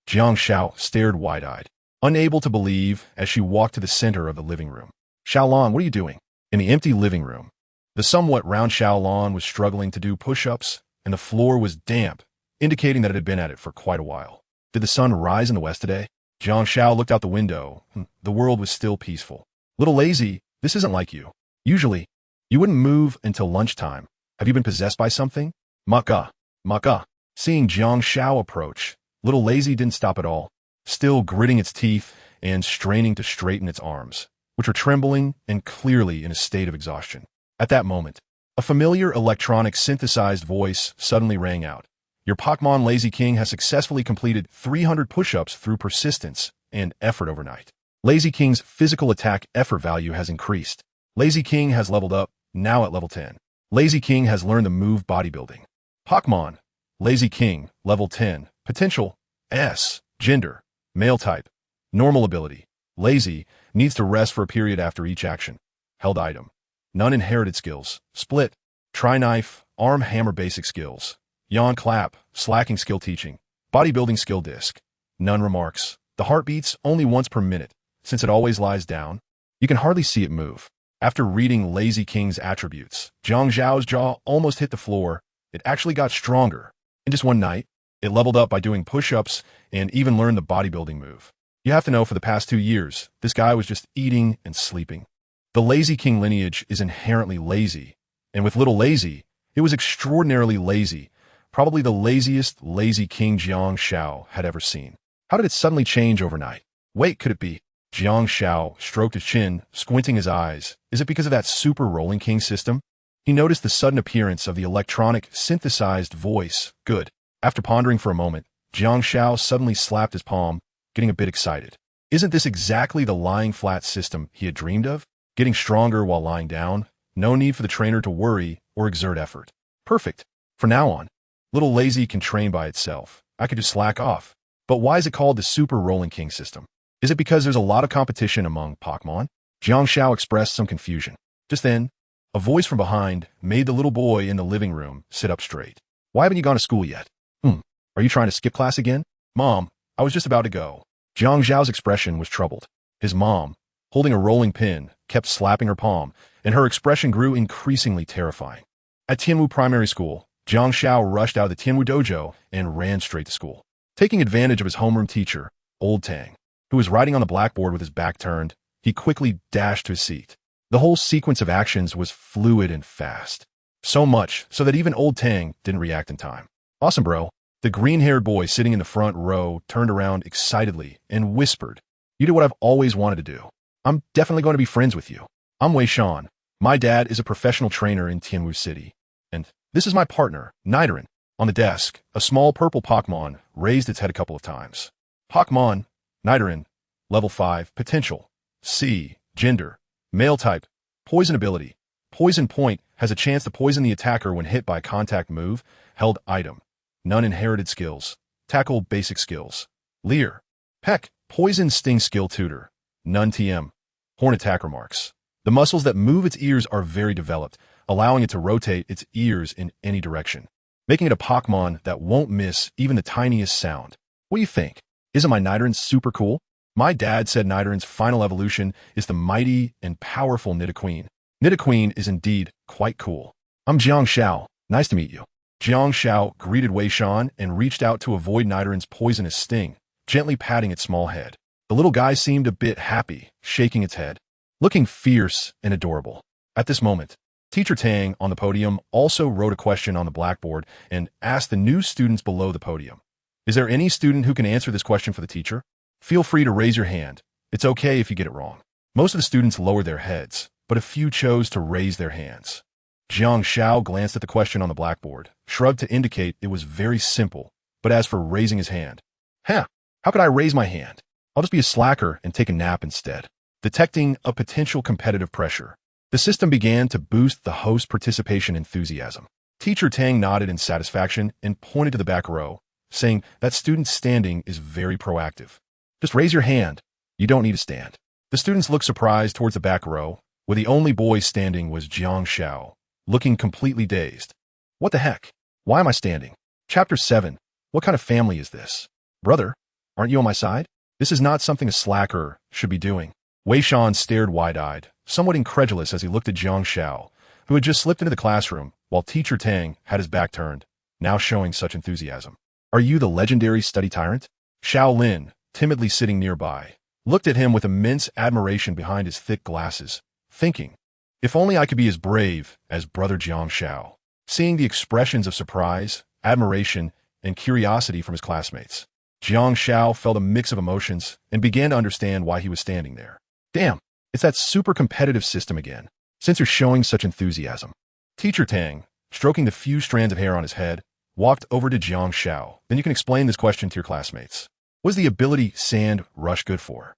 Jiang Xiao stared wide-eyed, unable to believe as she walked to the center of the living room. Xiaolong, what are you doing? In the empty living room, the somewhat round Xiaolong was struggling to do push-ups, and the floor was damp, indicating that it had been at it for quite a while. Did the sun rise in the west today? Jiang Xiao looked out the window. The world was still peaceful. Little lazy, this isn't like you. Usually, you wouldn't move until lunchtime. Have you been possessed by something? Maka. Maka. Seeing Jiang Xiao approach, little lazy didn't stop at all, still gritting its teeth and straining to straighten its arms, which were trembling and clearly in a state of exhaustion. At that moment, a familiar electronic synthesized voice suddenly rang out. Your Pokémon Lazy King has successfully completed 300 push-ups through persistence and effort overnight. Lazy King's physical attack effort value has increased. Lazy King has leveled up, now at level 10. Lazy King has learned the move bodybuilding. Pokémon Lazy King, level 10, potential, S, gender, male type, normal ability, lazy, needs to rest for a period after each action. Held item. None inherited skills, split, tri-knife, arm hammer basic skills, yawn clap, slacking skill teaching, bodybuilding skill disc. None remarks. The heart beats only once per minute, since it always lies down. You can hardly see it move. After reading Lazy King's attributes, Jiang Zhao's jaw almost hit the floor. It actually got stronger. In just one night, it leveled up by doing push-ups and even learned the bodybuilding move. You have to know for the past 2 years, this guy was just eating and sleeping. The Lazy King lineage is inherently lazy, and with little lazy, it was extraordinarily lazy, probably the laziest Lazy King Jiang Xiao had ever seen. How did it suddenly change overnight? Wait, could it be? Jiang Xiao stroked his chin, squinting his eyes. Is it because of that super rolling king system? He noticed the sudden appearance of the electronic, synthesized voice. Good. After pondering for a moment, Jiang Xiao suddenly slapped his palm, getting a bit excited. Isn't this exactly the lying flat system he had dreamed of? Getting stronger while lying down, no need for the trainer to worry or exert effort. Perfect. From now on, little lazy can train by itself. I could just slack off. But why is it called the super rolling king system? Is it because there's a lot of competition among Pokémon? Jiang Xiao expressed some confusion. Just then, a voice from behind made the little boy in the living room sit up straight. Why haven't you gone to school yet? Are you trying to skip class again? Mom, I was just about to go. Jiang Zhao's expression was troubled. His mom, holding a rolling pin, kept slapping her palm, and her expression grew increasingly terrifying. At Tianwu Primary School, Jiang Xiao rushed out of the Tianwu dojo and ran straight to school. Taking advantage of his homeroom teacher, Old Tang, who was writing on the blackboard with his back turned, he quickly dashed to his seat. The whole sequence of actions was fluid and fast. So much so that even Old Tang didn't react in time. Awesome, bro. The green-haired boy sitting in the front row turned around excitedly and whispered, "You did what I've always wanted to do. I'm definitely going to be friends with you. I'm Wei Shan. My dad is a professional trainer in Tianwu City. And this is my partner, Nidoran." On the desk, a small purple Pokémon raised its head a couple of times. Pokémon, Nidoran, level 5, potential, C, gender, male type, poison ability. Poison point has a chance to poison the attacker when hit by a contact move, held item. None inherited skills. Tackle basic skills. Leer. Peck, poison sting skill tutor. None TM. Horn attack remarks. The muscles that move its ears are very developed, allowing it to rotate its ears in any direction, making it a Pokémon that won't miss even the tiniest sound. What do you think? Isn't my Nidoran super cool? My dad said Nidoran's final evolution is the mighty and powerful Nidoqueen. Nidoqueen is indeed quite cool. I'm Jiang Xiao. Nice to meet you. Jiang Xiao greeted Wei Shan and reached out to avoid Nidoran's poisonous sting, gently patting its small head. The little guy seemed a bit happy, shaking its head, looking fierce and adorable. At this moment, Teacher Tang on the podium also wrote a question on the blackboard and asked the new students below the podium. Is there any student who can answer this question for the teacher? Feel free to raise your hand. It's okay if you get it wrong. Most of the students lowered their heads, but a few chose to raise their hands. Jiang Xiao glanced at the question on the blackboard, shrugged to indicate it was very simple, but as for raising his hand, how could I raise my hand? I'll just be a slacker and take a nap instead. Detecting a potential competitive pressure, the system began to boost the host's participation enthusiasm. Teacher Tang nodded in satisfaction and pointed to the back row, saying that student standing is very proactive. Just raise your hand. You don't need to stand. The students looked surprised towards the back row, where the only boy standing was Jiang Xiao, looking completely dazed. What the heck? Why am I standing? Chapter 7. What kind of family is this? Brother, aren't you on my side? This is not something a slacker should be doing. Wei Shan stared wide-eyed, somewhat incredulous as he looked at Jiang Xiao, who had just slipped into the classroom, while Teacher Tang had his back turned, now showing such enthusiasm. Are you the legendary study tyrant? Xiao Lin, timidly sitting nearby, looked at him with immense admiration behind his thick glasses, thinking, if only I could be as brave as Brother Jiang Xiao. Seeing the expressions of surprise, admiration, and curiosity from his classmates, Jiang Xiao felt a mix of emotions and began to understand why he was standing there. Damn, it's that super competitive system again, since you're showing such enthusiasm. Teacher Tang, stroking the few strands of hair on his head, walked over to Jiang Xiao. Then you can explain this question to your classmates. What is the ability Sand Rush good for?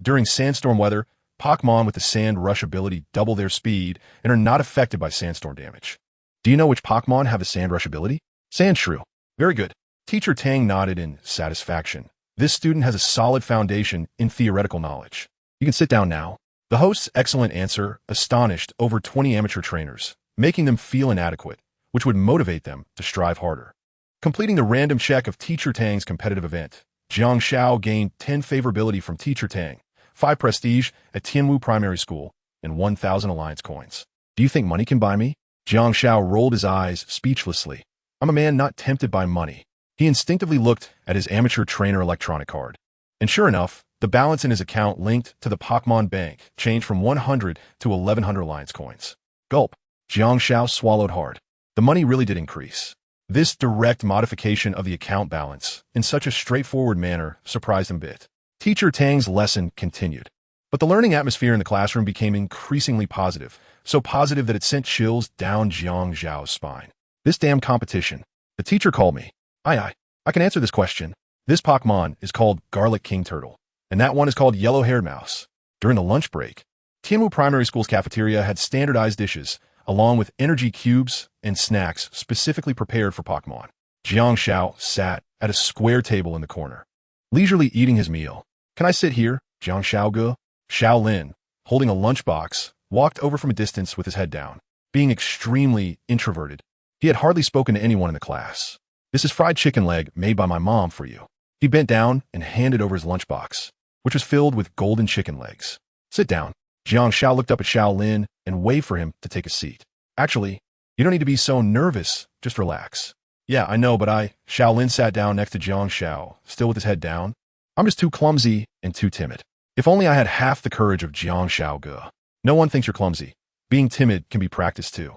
During sandstorm weather, Pokémon with the Sand Rush ability double their speed and are not affected by sandstorm damage. Do you know which Pokémon have the Sand Rush ability? Sandshrew. Very good. Teacher Tang nodded in satisfaction. This student has a solid foundation in theoretical knowledge. You can sit down now. The host's excellent answer astonished over 20 amateur trainers, making them feel inadequate, which would motivate them to strive harder. Completing the random check of Teacher Tang's competitive event, Jiang Xiao gained 10 favorability from Teacher Tang, 5 prestige at Tianwu Primary School, and 1,000 alliance coins. Do you think money can buy me? Jiang Xiao rolled his eyes speechlessly. I'm a man not tempted by money. He instinctively looked at his amateur trainer electronic card. And sure enough, the balance in his account linked to the Pokémon Bank changed from 100 to 1,100 alliance coins. Gulp. Jiang Xiao swallowed hard. The money really did increase. This direct modification of the account balance in such a straightforward manner surprised him a bit. Teacher Tang's lesson continued. But the learning atmosphere in the classroom became increasingly positive, so positive that it sent chills down Jiang Xiao's spine. This damn competition. The teacher called me. I can answer this question. This Pokémon is called Garlic King Turtle, and that one is called Yellow-Haired Mouse. During the lunch break, Tianwu Primary School's cafeteria had standardized dishes, along with energy cubes and snacks specifically prepared for Pokémon. Jiang Xiao sat at a square table in the corner, leisurely eating his meal. Can I sit here, Jiang Xiaoge? Xiao Lin, holding a lunchbox, walked over from a distance with his head down. Being extremely introverted, he had hardly spoken to anyone in the class. This is fried chicken leg made by my mom for you. He bent down and handed over his lunchbox, which was filled with golden chicken legs. Sit down. Jiang Xiao looked up at Xiao Lin and waved for him to take a seat. Actually, you don't need to be so nervous. Just relax. Yeah, I know, but Xiao Lin sat down next to Jiang Xiao, still with his head down. I'm just too clumsy and too timid. If only I had half the courage of Jiang Xiaoge. No one thinks you're clumsy. Being timid can be practiced too.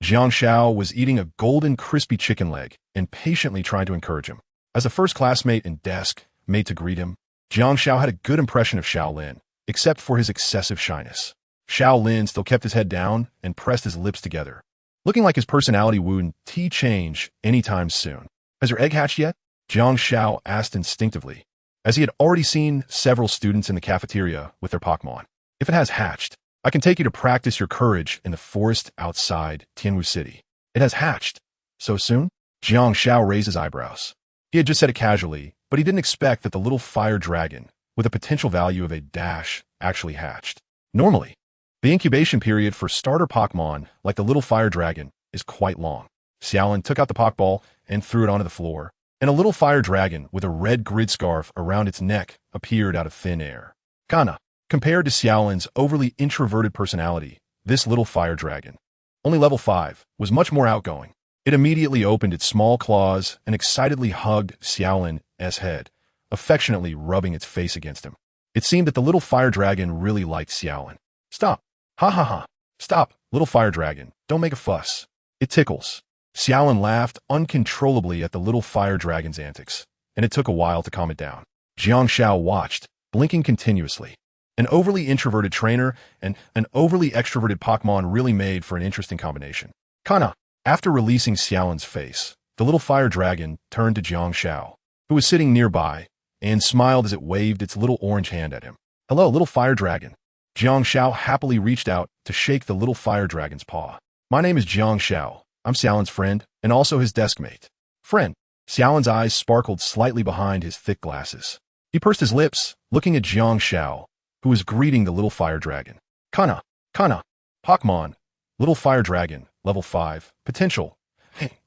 Jiang Xiao was eating a golden crispy chicken leg and patiently trying to encourage him. As the first classmate and desk made to greet him, Jiang Xiao had a good impression of Xiao Lin, except for his excessive shyness. Xiao Lin still kept his head down and pressed his lips together, looking like his personality wouldn't change anytime soon. Has your egg hatched yet? Jiang Xiao asked instinctively, as he had already seen several students in the cafeteria with their Pokémon. If it has hatched, I can take you to practice your courage in the forest outside Tianwu City. It has hatched. So soon? Jiang Xiao raised his eyebrows. He had just said it casually, but he didn't expect that the little fire dragon, with a potential value of a dash, actually hatched. Normally, the incubation period for starter Pokémon, like the little fire dragon, is quite long. Xiaolin took out the Pokeball and threw it onto the floor, and a little fire dragon with a red grid scarf around its neck appeared out of thin air. Kana. Compared to Xiaolin's overly introverted personality, this little fire dragon, only level 5, was much more outgoing. It immediately opened its small claws and excitedly hugged Xiaolin's head, affectionately rubbing its face against him. It seemed that the little fire dragon really liked Xiaolin. Stop. Ha ha ha. Stop, little fire dragon. Don't make a fuss. It tickles. Xiaolin laughed uncontrollably at the little fire dragon's antics, and it took a while to calm it down. Jiang Shao watched, blinking continuously. An overly introverted trainer and an overly extroverted Pokémon really made for an interesting combination. Kana. After releasing Xiaolin's face, the little fire dragon turned to Jiang Shao, who was sitting nearby, and smiled as it waved its little orange hand at him. Hello, little fire dragon. Jiang Shao happily reached out to shake the little fire dragon's paw. My name is Jiang Shao. I'm Xiaolin's friend, and also his desk mate. Friend. Xiaolin's eyes sparkled slightly behind his thick glasses. He pursed his lips, looking at Jiang Shao, who was greeting the little fire dragon. Kana. Pokémon. Little fire dragon, level 5, potential.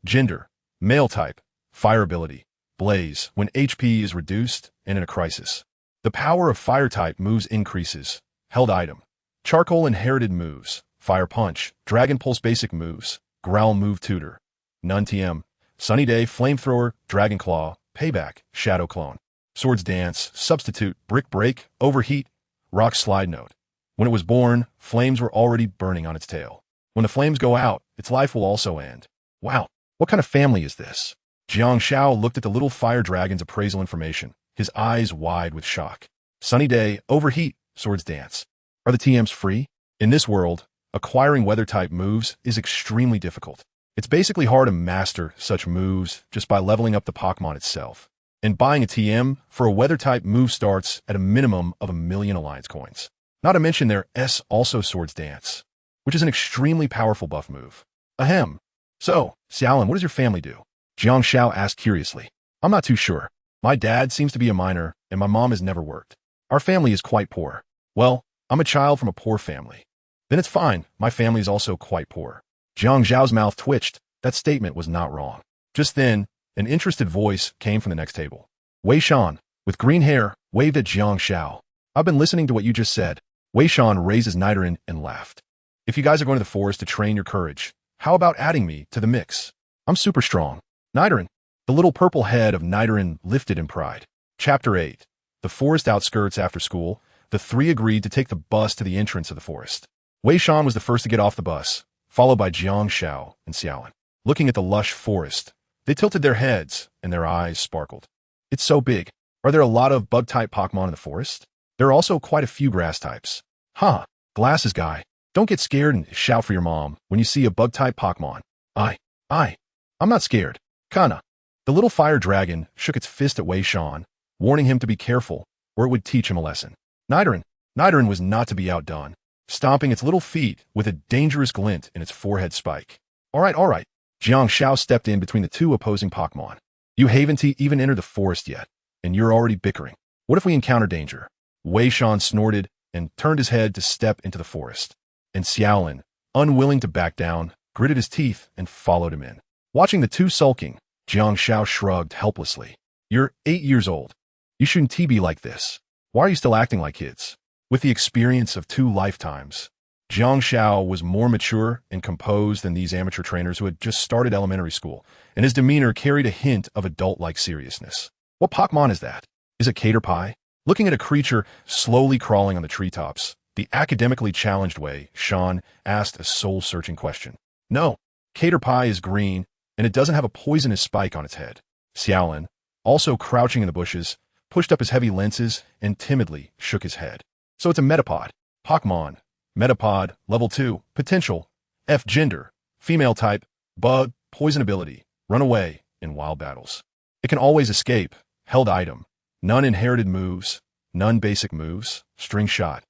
Gender, male type, fire ability, blaze, when HP is reduced and in a crisis. The power of fire type moves increases. Held item. Charcoal inherited moves, fire punch, dragon pulse basic moves, growl move tutor. None TM. Sunny day, flamethrower, dragon claw, payback, shadow clone. Swords dance, substitute, brick break, overheat, rock slide note. When it was born, flames were already burning on its tail. When the flames go out, its life will also end. Wow, what kind of family is this? Jiang Shao looked at the little fire dragon's appraisal information, his eyes wide with shock. Sunny day, overheat, swords dance. Are the TMs free? In this world, acquiring weather-type moves is extremely difficult. It's basically hard to master such moves just by leveling up the Pokémon itself. And buying a TM for a weather-type move starts at a minimum of 1,000,000 Alliance coins. Not to mention their also swords dance, which is an extremely powerful buff move. Ahem. So, Xiaolin, what does your family do? Jiang Shao asked curiously. I'm not too sure. My dad seems to be a miner, and my mom has never worked. Our family is quite poor. Well, I'm a child from a poor family. Then it's fine. My family is also quite poor. Jiang Zhao's mouth twitched. That statement was not wrong. Just then, an interested voice came from the next table. Wei Shan, with green hair, waved at Jiang Shao. I've been listening to what you just said. Wei Shan raised his Nidoran and laughed. If you guys are going to the forest to train your courage, how about adding me to the mix? I'm super strong. Nidoran. The little purple head of Nidoran lifted in pride. Chapter 8. The forest outskirts after school. The three agreed to take the bus to the entrance of the forest. Wei Shan was the first to get off the bus, followed by Jiang Shao and Xiaolin. Looking at the lush forest, they tilted their heads and their eyes sparkled. It's so big. Are there a lot of bug-type Pokémon in the forest? There are also quite a few grass types. Huh, glasses guy. Don't get scared and shout for your mom when you see a bug-type Pokémon. I'm not scared. Kana. The little fire dragon shook its fist at Wei Shan, warning him to be careful, or it would teach him a lesson. Nidoran was not to be outdone, stomping its little feet with a dangerous glint in its forehead spike. All right. Jiang Shao stepped in between the two opposing Pokémon. You haven't even entered the forest yet, and you're already bickering. What if we encounter danger? Wei Shan snorted and turned his head to step into the forest. And Xiaolin, unwilling to back down, gritted his teeth and followed him in. Watching the two sulking, Jiang Shao shrugged helplessly. You're 8 years old. You shouldn't be like this. Why are you still acting like kids? With the experience of 2 lifetimes, Jiang Shao was more mature and composed than these amateur trainers who had just started elementary school, and his demeanor carried a hint of adult-like seriousness. What Pokémon is that? Is it Caterpie? Looking at a creature slowly crawling on the treetops, the academically challenged Wei Shan asked a soul-searching question. No, Caterpie is green, and it doesn't have a poisonous spike on its head. Xiaolin, also crouching in the bushes, pushed up his heavy lenses and timidly shook his head. So it's a Metapod. Pokémon. Metapod, level 2, potential. F gender, female type, bug, poison ability, run away in wild battles. It can always escape, held item, none inherited moves, none basic moves, string shot.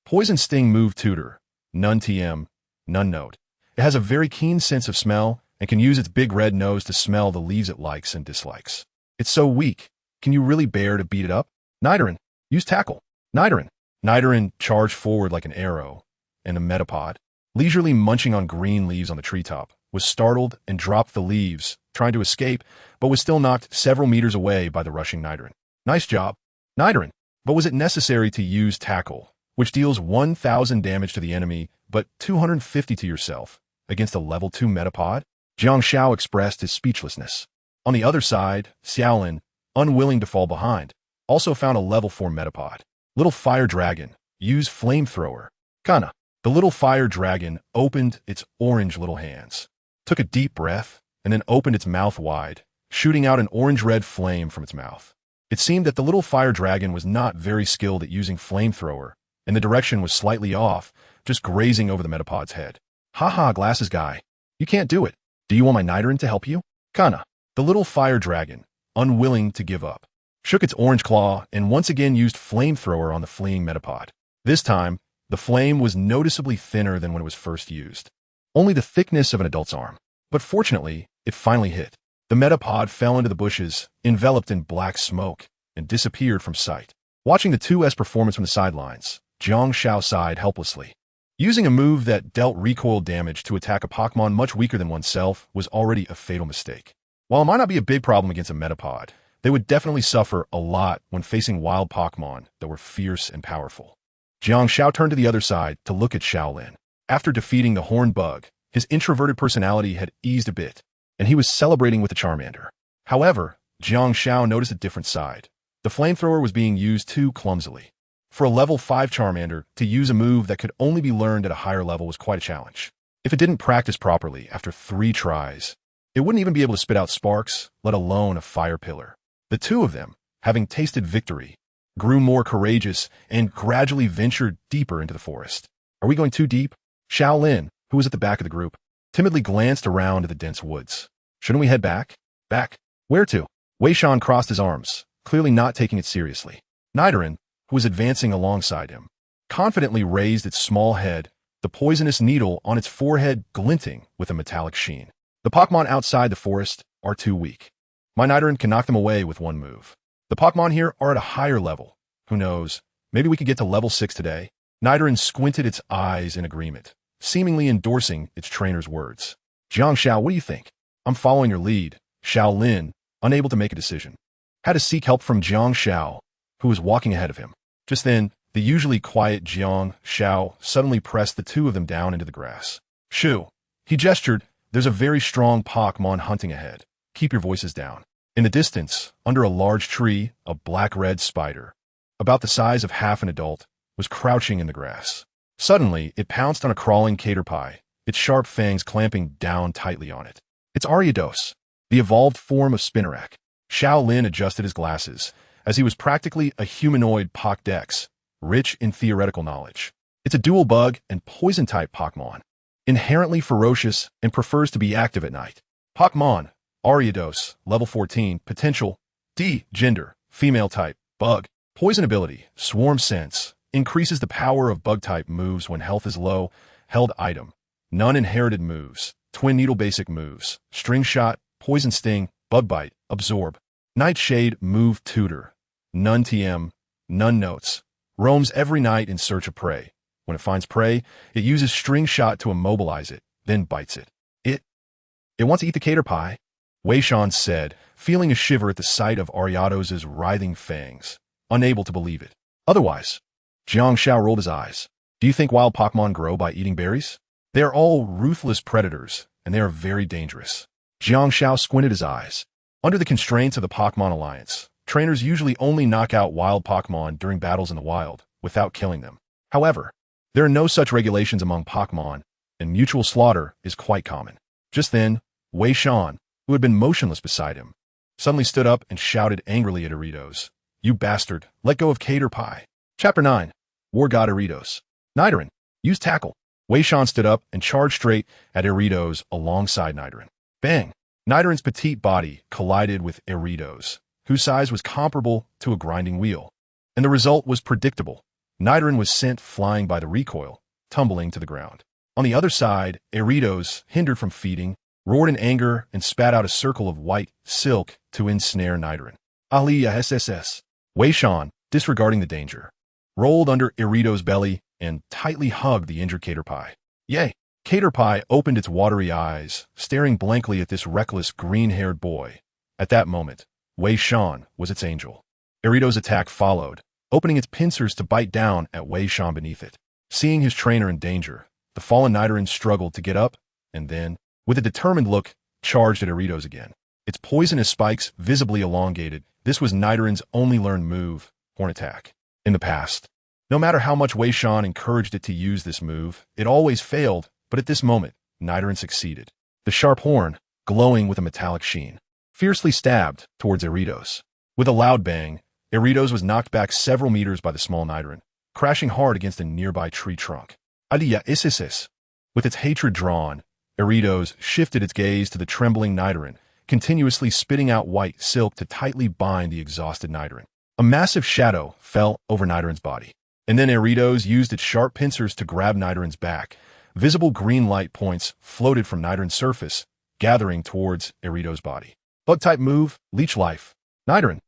Poison sting move tutor, none TM, none note. It has a very keen sense of smell and can use its big red nose to smell the leaves it likes and dislikes. It's so weak. Can you really bear to beat it up? Nidoran, use tackle. Nidoran charged forward like an arrow, and the Metapod, leisurely munching on green leaves on the treetop, was startled and dropped the leaves, trying to escape, but was still knocked several meters away by the rushing Nidoran. Nice job, Nidoran. But was it necessary to use tackle, which deals 1,000 damage to the enemy, but 250 to yourself, against a level 2 Metapod? Jiang Shao expressed his speechlessness. On the other side, Xiaolin, unwilling to fall behind, also found a level 4 Metapod. Little fire dragon, use flamethrower. Kana. The little fire dragon opened its orange little hands, took a deep breath, and then opened its mouth wide, shooting out an orange-red flame from its mouth. It seemed that the little fire dragon was not very skilled at using flamethrower, and the direction was slightly off, just grazing over the Metapod's head. Haha, glasses guy. You can't do it. Do you want my Nidoran to help you? Kana. The little fire dragon, unwilling to give up, shook its orange claw and once again used flamethrower on the fleeing Metapod. This time, the flame was noticeably thinner than when it was first used, only the thickness of an adult's arm. But fortunately, it finally hit. The Metapod fell into the bushes, enveloped in black smoke, and disappeared from sight. Watching the 2's performance from the sidelines, Jiang Shao sighed helplessly. Using a move that dealt recoil damage to attack a Pokémon much weaker than oneself was already a fatal mistake. While it might not be a big problem against a Metapod, they would definitely suffer a lot when facing wild Pokémon that were fierce and powerful. Jiang Shao turned to the other side to look at Shaolin. After defeating the horned bug, his introverted personality had eased a bit, and he was celebrating with the Charmander. However, Jiang Shao noticed a different side. The flamethrower was being used too clumsily. For a level 5 Charmander, to use a move that could only be learned at a higher level was quite a challenge. If it didn't practice properly after 3 tries, it wouldn't even be able to spit out sparks, let alone a fire pillar. The two of them, having tasted victory, grew more courageous and gradually ventured deeper into the forest. Are we going too deep? Shaolin, who was at the back of the group, timidly glanced around at the dense woods. Shouldn't we head back? Back? Where to? Wei Shan crossed his arms, clearly not taking it seriously. Nidoran, who was advancing alongside him, confidently raised its small head, the poisonous needle on its forehead glinting with a metallic sheen. The Pokémon outside the forest are too weak. My Nidoran can knock them away with one move. The Pokémon here are at a higher level. Who knows? Maybe we could get to level 6 today. Nidoran squinted its eyes in agreement, seemingly endorsing its trainer's words. Jiang Shao, what do you think? I'm following your lead. Shaolin, unable to make a decision, had to seek help from Jiang Shao, who was walking ahead of him. Just then, the usually quiet Jiang Shao suddenly pressed the two of them down into the grass. Shoo! He gestured. There's a very strong Pokémon hunting ahead. Keep your voices down. In the distance, under a large tree, a black-red spider, about the size of half an adult, was crouching in the grass. Suddenly, it pounced on a crawling caterpie, its sharp fangs clamping down tightly on it. It's Ariados, the evolved form of Spinarak. Shaolin adjusted his glasses, as he was practically a humanoid Pokédex, rich in theoretical knowledge. It's a dual bug and poison-type Pokémon, inherently ferocious and prefers to be active at night. Pokémon, Ariados, level 14, potential, D, gender, female type, bug, poison ability, swarm sense, increases the power of bug-type moves when health is low, held item, none-inherited moves, twin needle basic moves, string shot, poison sting, bug bite, absorb, nightshade, move tutor, none TM, none notes, roams every night in search of prey. When it finds prey, it uses string shot to immobilize it, then bites it. It wants to eat the caterpie, Wei Shan said, feeling a shiver at the sight of Ariados' writhing fangs, unable to believe it. Otherwise, Jiang Shao rolled his eyes. Do you think wild Pokémon grow by eating berries? They are all ruthless predators, and they are very dangerous. Jiang Shao squinted his eyes. Under the constraints of the Pokémon Alliance, trainers usually only knock out wild Pokémon during battles in the wild, without killing them. However, there are no such regulations among Pokémon, and mutual slaughter is quite common. Just then, Wei Shan, who had been motionless beside him, suddenly stood up and shouted angrily at Ariados. You bastard, let go of Caterpie. Chapter 9. War God Ariados. Nidoran, use tackle. Wei Shan stood up and charged straight at Ariados alongside Nidoran. Bang! Nidoran's petite body collided with Ariados, whose size was comparable to a grinding wheel. And the result was predictable. Nidoran was sent flying by the recoil, tumbling to the ground. On the other side, Ariados, hindered from feeding, roared in anger and spat out a circle of white silk to ensnare Nidoran. Ali SSS. Wei Shan, disregarding the danger, rolled under Ariados' belly and tightly hugged the injured Caterpie. Yay! Caterpie opened its watery eyes, staring blankly at this reckless green-haired boy. At that moment, Wei Shan was its angel. Ariados' attack followed, opening its pincers to bite down at Wei Shan beneath it. Seeing his trainer in danger, the fallen Nidoran struggled to get up, and then, with a determined look, charged at Ariados again. Its poisonous spikes visibly elongated. This was Nidoran's only learned move, Horn Attack. In the past, No matter how much Wei Shan encouraged it to use this move, it always failed, but at this moment, Nidoran succeeded. The sharp horn, glowing with a metallic sheen, fiercely stabbed towards Eridos. With a loud bang, Eridos was knocked back several meters by the small Nidoran, crashing hard against a nearby tree trunk. Adiya isisis. With its hatred drawn, Eridos shifted its gaze to the trembling Nidoran, continuously spitting out white silk to tightly bind the exhausted Nidoran. A massive shadow fell over Nidoran's body, and then Eridos used its sharp pincers to grab Nidoran's back. Visible green light points floated from Nidoran's surface, gathering towards Eridos' body. Bug-type move, Leech Life. Nidoran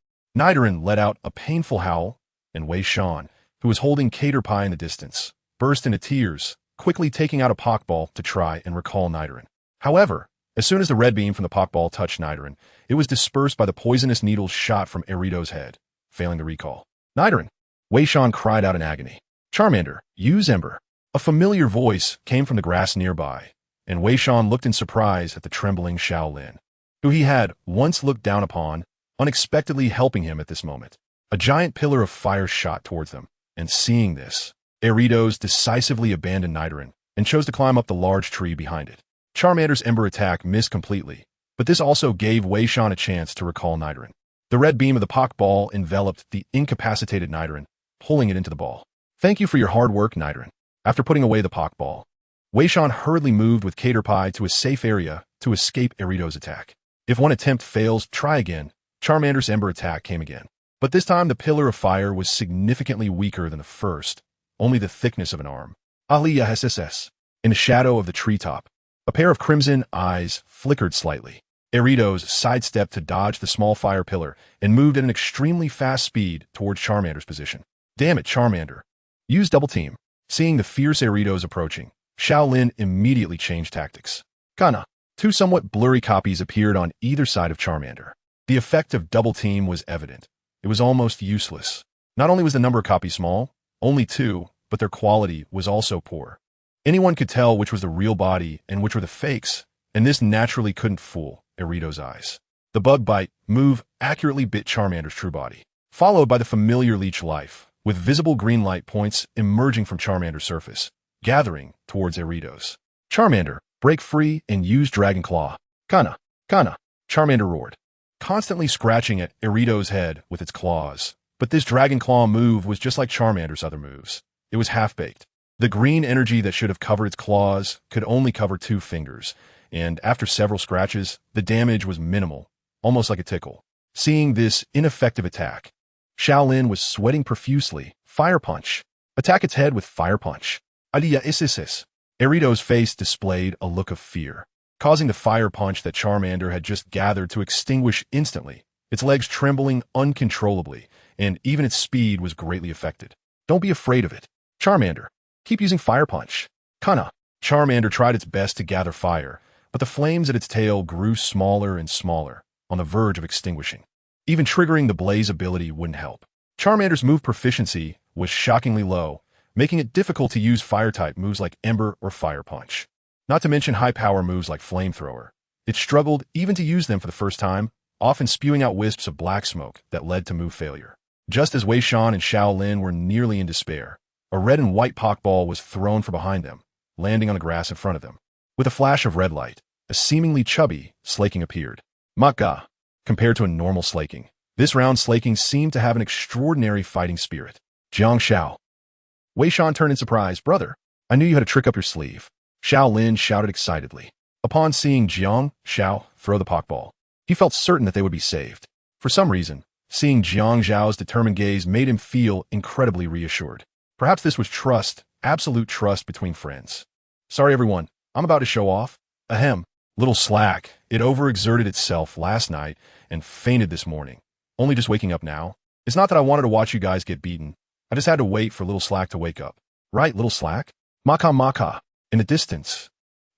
let out a painful howl, and Wei Shan, who was holding Caterpie in the distance, burst into tears, quickly taking out a Pokeball to try and recall Nidoran. However, as soon as the red beam from the Pokeball touched Nidoran, it was dispersed by the poisonous needles shot from Eridos' head, failing the recall. Nidoran! Wei Shan cried out in agony. Charmander, use Ember. A familiar voice came from the grass nearby, and Wei Shan looked in surprise at the trembling Shaolin, who he had once looked down upon, unexpectedly helping him at this moment. A giant pillar of fire shot towards them, and seeing this, Eridos decisively abandoned Nidoran and chose to climb up the large tree behind it. Charmander's Ember attack missed completely, but this also gave Wei Shan a chance to recall Nidoran. The red beam of the Pokeball enveloped the incapacitated Nidoran, pulling it into the ball. Thank you for your hard work, Nidoran. After putting away the Pokeball, Wei Shan hurriedly moved with Caterpie to a safe area to escape Eridos' attack. If one attempt fails, try again. Charmander's Ember attack came again. But this time the pillar of fire was significantly weaker than the first, only the thickness of an arm. Aliyah SSS. In the shadow of the treetop, a pair of crimson eyes flickered slightly. Eridos sidestepped to dodge the small fire pillar and moved at an extremely fast speed towards Charmander's position. Damn it, Charmander. Use Double Team. Seeing the fierce Eridos approaching, Shaolin immediately changed tactics. Kana. Two somewhat blurry copies appeared on either side of Charmander. The effect of Double Team was evident. It was almost useless. Not only was the number of copies small, only two, but their quality was also poor. Anyone could tell which was the real body and which were the fakes, and this naturally couldn't fool Eridos' eyes. The Bug Bite move accurately bit Charmander's true body, followed by the familiar Leech Life, with visible green light points emerging from Charmander's surface, gathering towards Eridos. Charmander, break free and use Dragon Claw. Kana. Charmander roared, constantly scratching at Eridos' head with its claws. But this Dragon Claw move was just like Charmander's other moves. It was half-baked. The green energy that should have covered its claws could only cover 2 fingers, and after several scratches, the damage was minimal, almost like a tickle. Seeing this ineffective attack, Shaolin was sweating profusely. Fire Punch. Attack its head with Fire Punch. Adiya isisis. Eridos' face displayed a look of fear, causing the Fire Punch that Charmander had just gathered to extinguish instantly, its legs trembling uncontrollably, and even its speed was greatly affected. Don't be afraid of it. Charmander, keep using Fire Punch. Kana. Charmander tried its best to gather fire, but the flames at its tail grew smaller and smaller, on the verge of extinguishing. Even triggering the Blaze ability wouldn't help. Charmander's move proficiency was shockingly low, making it difficult to use fire-type moves like Ember or Fire Punch. Not to mention high-power moves like Flamethrower. It struggled even to use them for the first time, often spewing out wisps of black smoke that led to move failure. Just as Wei Shan and Shaolin were nearly in despair, a red and white Pokeball was thrown from behind them, landing on the grass in front of them. With a flash of red light, a seemingly chubby Slaking appeared. Maka. Compared to a normal Slaking, this round Slaking seemed to have an extraordinary fighting spirit. Jiang Xiao. Wei Shan turned in surprise. Brother, I knew you had a trick up your sleeve. Shaolin shouted excitedly. Upon seeing Jiang Xiao throw the Pokeball, he felt certain that they would be saved. For some reason, seeing Jiang Xiao's determined gaze made him feel incredibly reassured. Perhaps this was trust, absolute trust between friends. Sorry everyone, I'm about to show off. Ahem. Little slack. It overexerted itself last night and fainted this morning. Only just waking up now. It's not that I wanted to watch you guys get beaten. I just had to wait for Little Slack to wake up. Right, Little Slack? Maka. In the distance,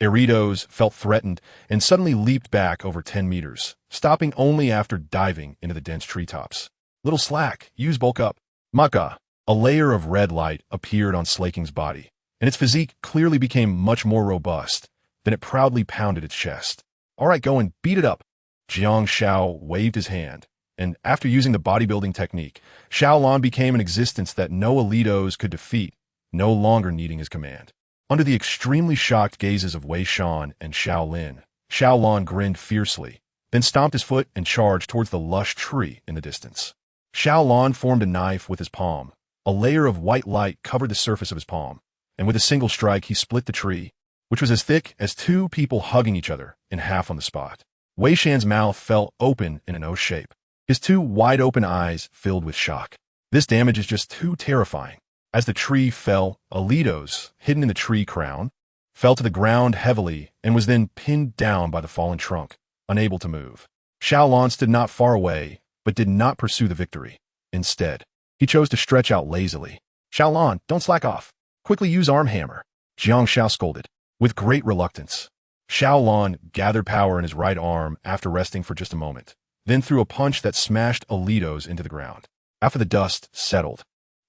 Eridos felt threatened and suddenly leaped back over 10 meters, stopping only after diving into the dense treetops. Little Slack, use Bulk Up. Maka. A layer of red light appeared on Slaking's body, and its physique clearly became much more robust. Then it proudly pounded its chest. All right, go and beat it up. Jiang Xiao waved his hand, and after using the bodybuilding technique, Xiaolon became an existence that no Alitos could defeat, no longer needing his command. Under the extremely shocked gazes of Wei Shan and Xiaolin, Xiaolon grinned fiercely, then stomped his foot and charged towards the lush tree in the distance. Xiaolon formed a knife with his palm. A layer of white light covered the surface of his palm, and with a single strike he split the tree, which was as thick as two people hugging each other, in half on the spot. Wei Shan's mouth fell open in an O shape. His two wide-open eyes filled with shock. This damage is just too terrifying. As the tree fell, Alitos, hidden in the tree crown, fell to the ground heavily and was then pinned down by the fallen trunk, unable to move. Xiaolon stood not far away, but did not pursue the victory. Instead, he chose to stretch out lazily. Xiaolon, don't slack off. Quickly use arm hammer. Jiang Xiao scolded. With great reluctance, Xiaolon gathered power in his right arm after resting for just a moment, then threw a punch that smashed Alitos into the ground. After the dust settled,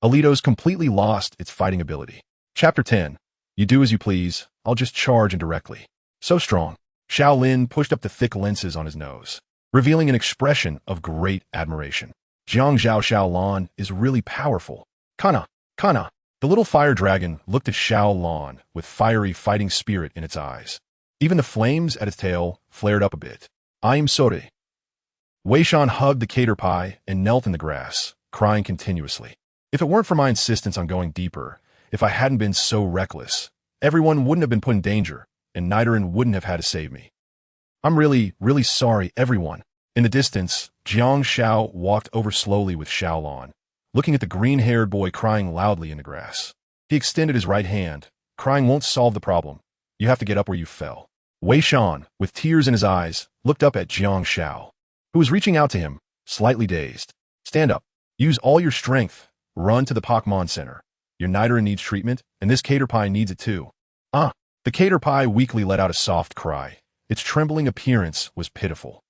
Alitos completely lost its fighting ability. Chapter 10. You do as you please, I'll just charge indirectly. So strong. Xiaolin pushed up the thick lenses on his nose, revealing an expression of great admiration. Jiang Zhao Xiaolon is really powerful. Kana. The little fire dragon looked at Xiaolon with fiery fighting spirit in its eyes. Even the flames at its tail flared up a bit. I am sorry. Wei Shan hugged the cater pie and knelt in the grass, crying continuously. If it weren't for my insistence on going deeper, if I hadn't been so reckless, everyone wouldn't have been put in danger, and Nidoran wouldn't have had to save me. I'm really sorry, everyone. In the distance, Jiang Xiao walked over slowly with Xiaolon, looking at the green-haired boy crying loudly in the grass. He extended his right hand. Crying won't solve the problem. You have to get up where you fell. Wei Shan, with tears in his eyes, looked up at Jiang Xiao, who was reaching out to him, slightly dazed. Stand up. Use all your strength. Run to the Pokémon Center. Your Nidoran needs treatment, and this cater pie needs it too. The cater pie weakly let out a soft cry. Its trembling appearance was pitiful.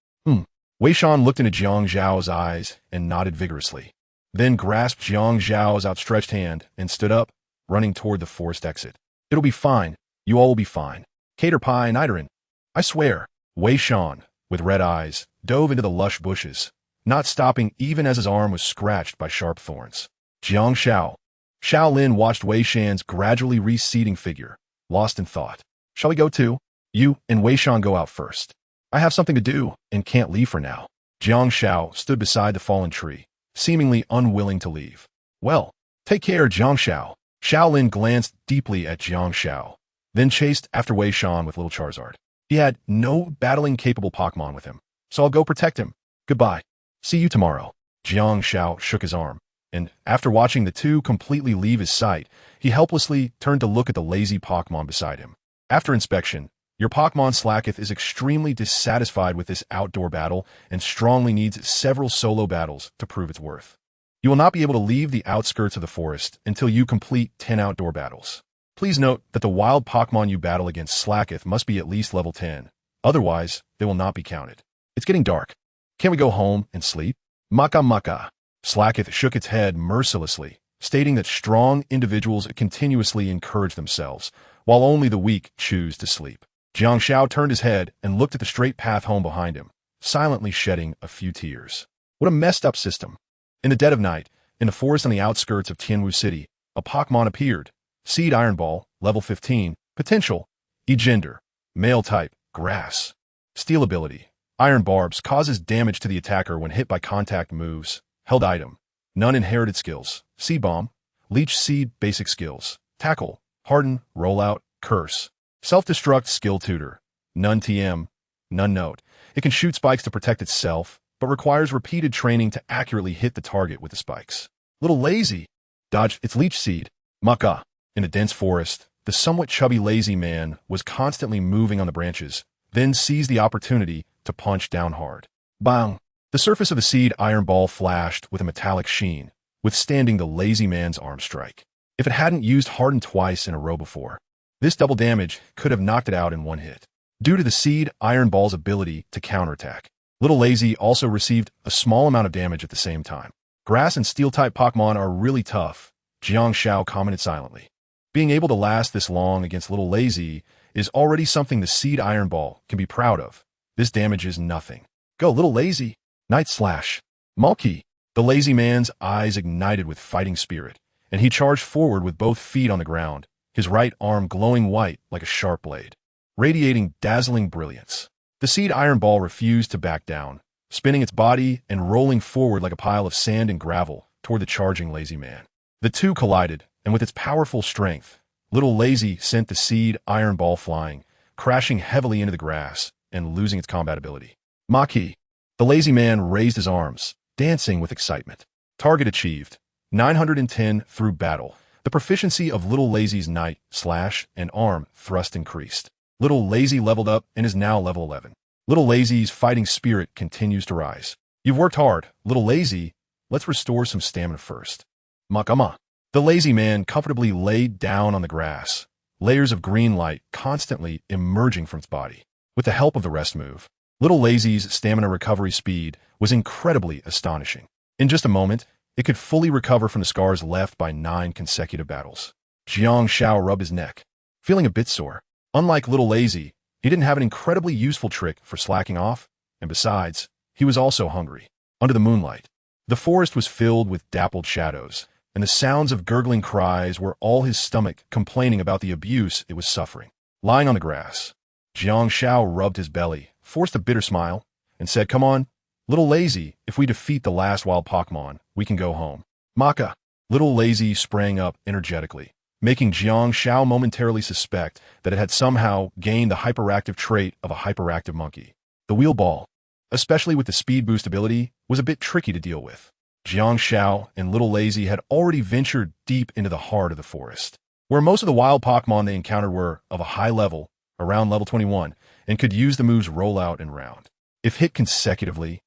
Wei Shan looked into Jiang Zhao's eyes and nodded vigorously, then grasped Jiang Zhao's outstretched hand and stood up, running toward the forest exit. It'll be fine. You all will be fine. Cater pie, Nidoran. I swear. Wei Shan, with red eyes, dove into the lush bushes, not stopping even as his arm was scratched by sharp thorns. Jiang Xiao. Xiaolin watched Wei Shan's gradually receding figure, lost in thought. Shall we go too? You and Wei Shan go out first. I have something to do and can't leave for now. Jiang Xiao stood beside the fallen tree, seemingly unwilling to leave. Well, take care, Jiang Xiao. Xiaolin glanced deeply at Jiang Xiao, then chased after Wei Shan with little Charizard. He had no battling-capable Pokémon with him, so I'll go protect him. Goodbye. See you tomorrow. Jiang Xiao shook his arm, and after watching the two completely leave his sight, he helplessly turned to look at the lazy Pokémon beside him. After inspection, your Pokémon Slacketh is extremely dissatisfied with this outdoor battle and strongly needs several solo battles to prove its worth. You will not be able to leave the outskirts of the forest until you complete 10 outdoor battles. Please note that the wild Pokémon you battle against Slacketh must be at least level 10. Otherwise, they will not be counted. It's getting dark. Can't we go home and sleep? Maka. Slacketh shook its head mercilessly, stating that strong individuals continuously encourage themselves, while only the weak choose to sleep. Jiang Xiao turned his head and looked at the straight path home behind him, silently shedding a few tears. What a messed up system. In the dead of night, in the forest on the outskirts of Tianwu City, a Pokémon appeared. Seed Iron Ball, level 15, potential, E-Gender, male type, grass. Steel ability, Iron Barbs causes damage to the attacker when hit by contact moves. Held item, none inherited skills, Seed Bomb, Leech Seed basic skills, Tackle, Harden, Rollout, Curse. Self-destruct skill tutor, none TM, none note. It can shoot spikes to protect itself, but requires repeated training to accurately hit the target with the spikes. Little lazy. Dodge its leech seed. Maka. In a dense forest, the somewhat chubby lazy man was constantly moving on the branches, then seized the opportunity to punch down hard. Bang! The surface of the seed iron ball flashed with a metallic sheen, withstanding the lazy man's arm strike. If it hadn't used Harden twice in a row before, this double damage could have knocked it out in one hit. Due to the Seed Iron Ball's ability to counterattack, Little Lazy also received a small amount of damage at the same time. Grass and Steel-type Pokémon are really tough, Jiang Xiao commented silently. Being able to last this long against Little Lazy is already something the Seed Iron Ball can be proud of. This damage is nothing. Go, Little Lazy. Night Slash. Malky. The lazy man's eyes ignited with fighting spirit, and he charged forward with both feet on the ground, his right arm glowing white like a sharp blade, radiating dazzling brilliance. The seed iron ball refused to back down, spinning its body and rolling forward like a pile of sand and gravel toward the charging lazy man. The two collided, and with its powerful strength, little lazy sent the seed iron ball flying, crashing heavily into the grass and losing its combat ability. Maki. The lazy man raised his arms, dancing with excitement. Target achieved. 910 through battle. The proficiency of Little Lazy's knight, slash, and arm thrust increased. Little Lazy leveled up and is now level 11. Little Lazy's fighting spirit continues to rise. You've worked hard, Little Lazy. Let's restore some stamina first. Makama. The lazy man comfortably laid down on the grass, layers of green light constantly emerging from its body. With the help of the rest move, Little Lazy's stamina recovery speed was incredibly astonishing. In just a moment, it could fully recover from the scars left by 9 consecutive battles. Jiang Xiao rubbed his neck, feeling a bit sore. Unlike Little Lazy, he didn't have an incredibly useful trick for slacking off, and besides, he was also hungry. Under the moonlight, the forest was filled with dappled shadows, and the sounds of gurgling cries were all his stomach complaining about the abuse it was suffering. Lying on the grass, Jiang Xiao rubbed his belly, forced a bitter smile, and said, "Come on, Little Lazy, if we defeat the last wild Pokémon, we can go home." Maka. Little Lazy sprang up energetically, making Jiang Xiao momentarily suspect that it had somehow gained the hyperactive trait of a hyperactive monkey. The wheel ball, especially with the speed boost ability, was a bit tricky to deal with. Jiang Xiao and Little Lazy had already ventured deep into the heart of the forest, where most of the wild Pokémon they encountered were of a high level, around level 21, and could use the moves Rollout and Round. If hit consecutively,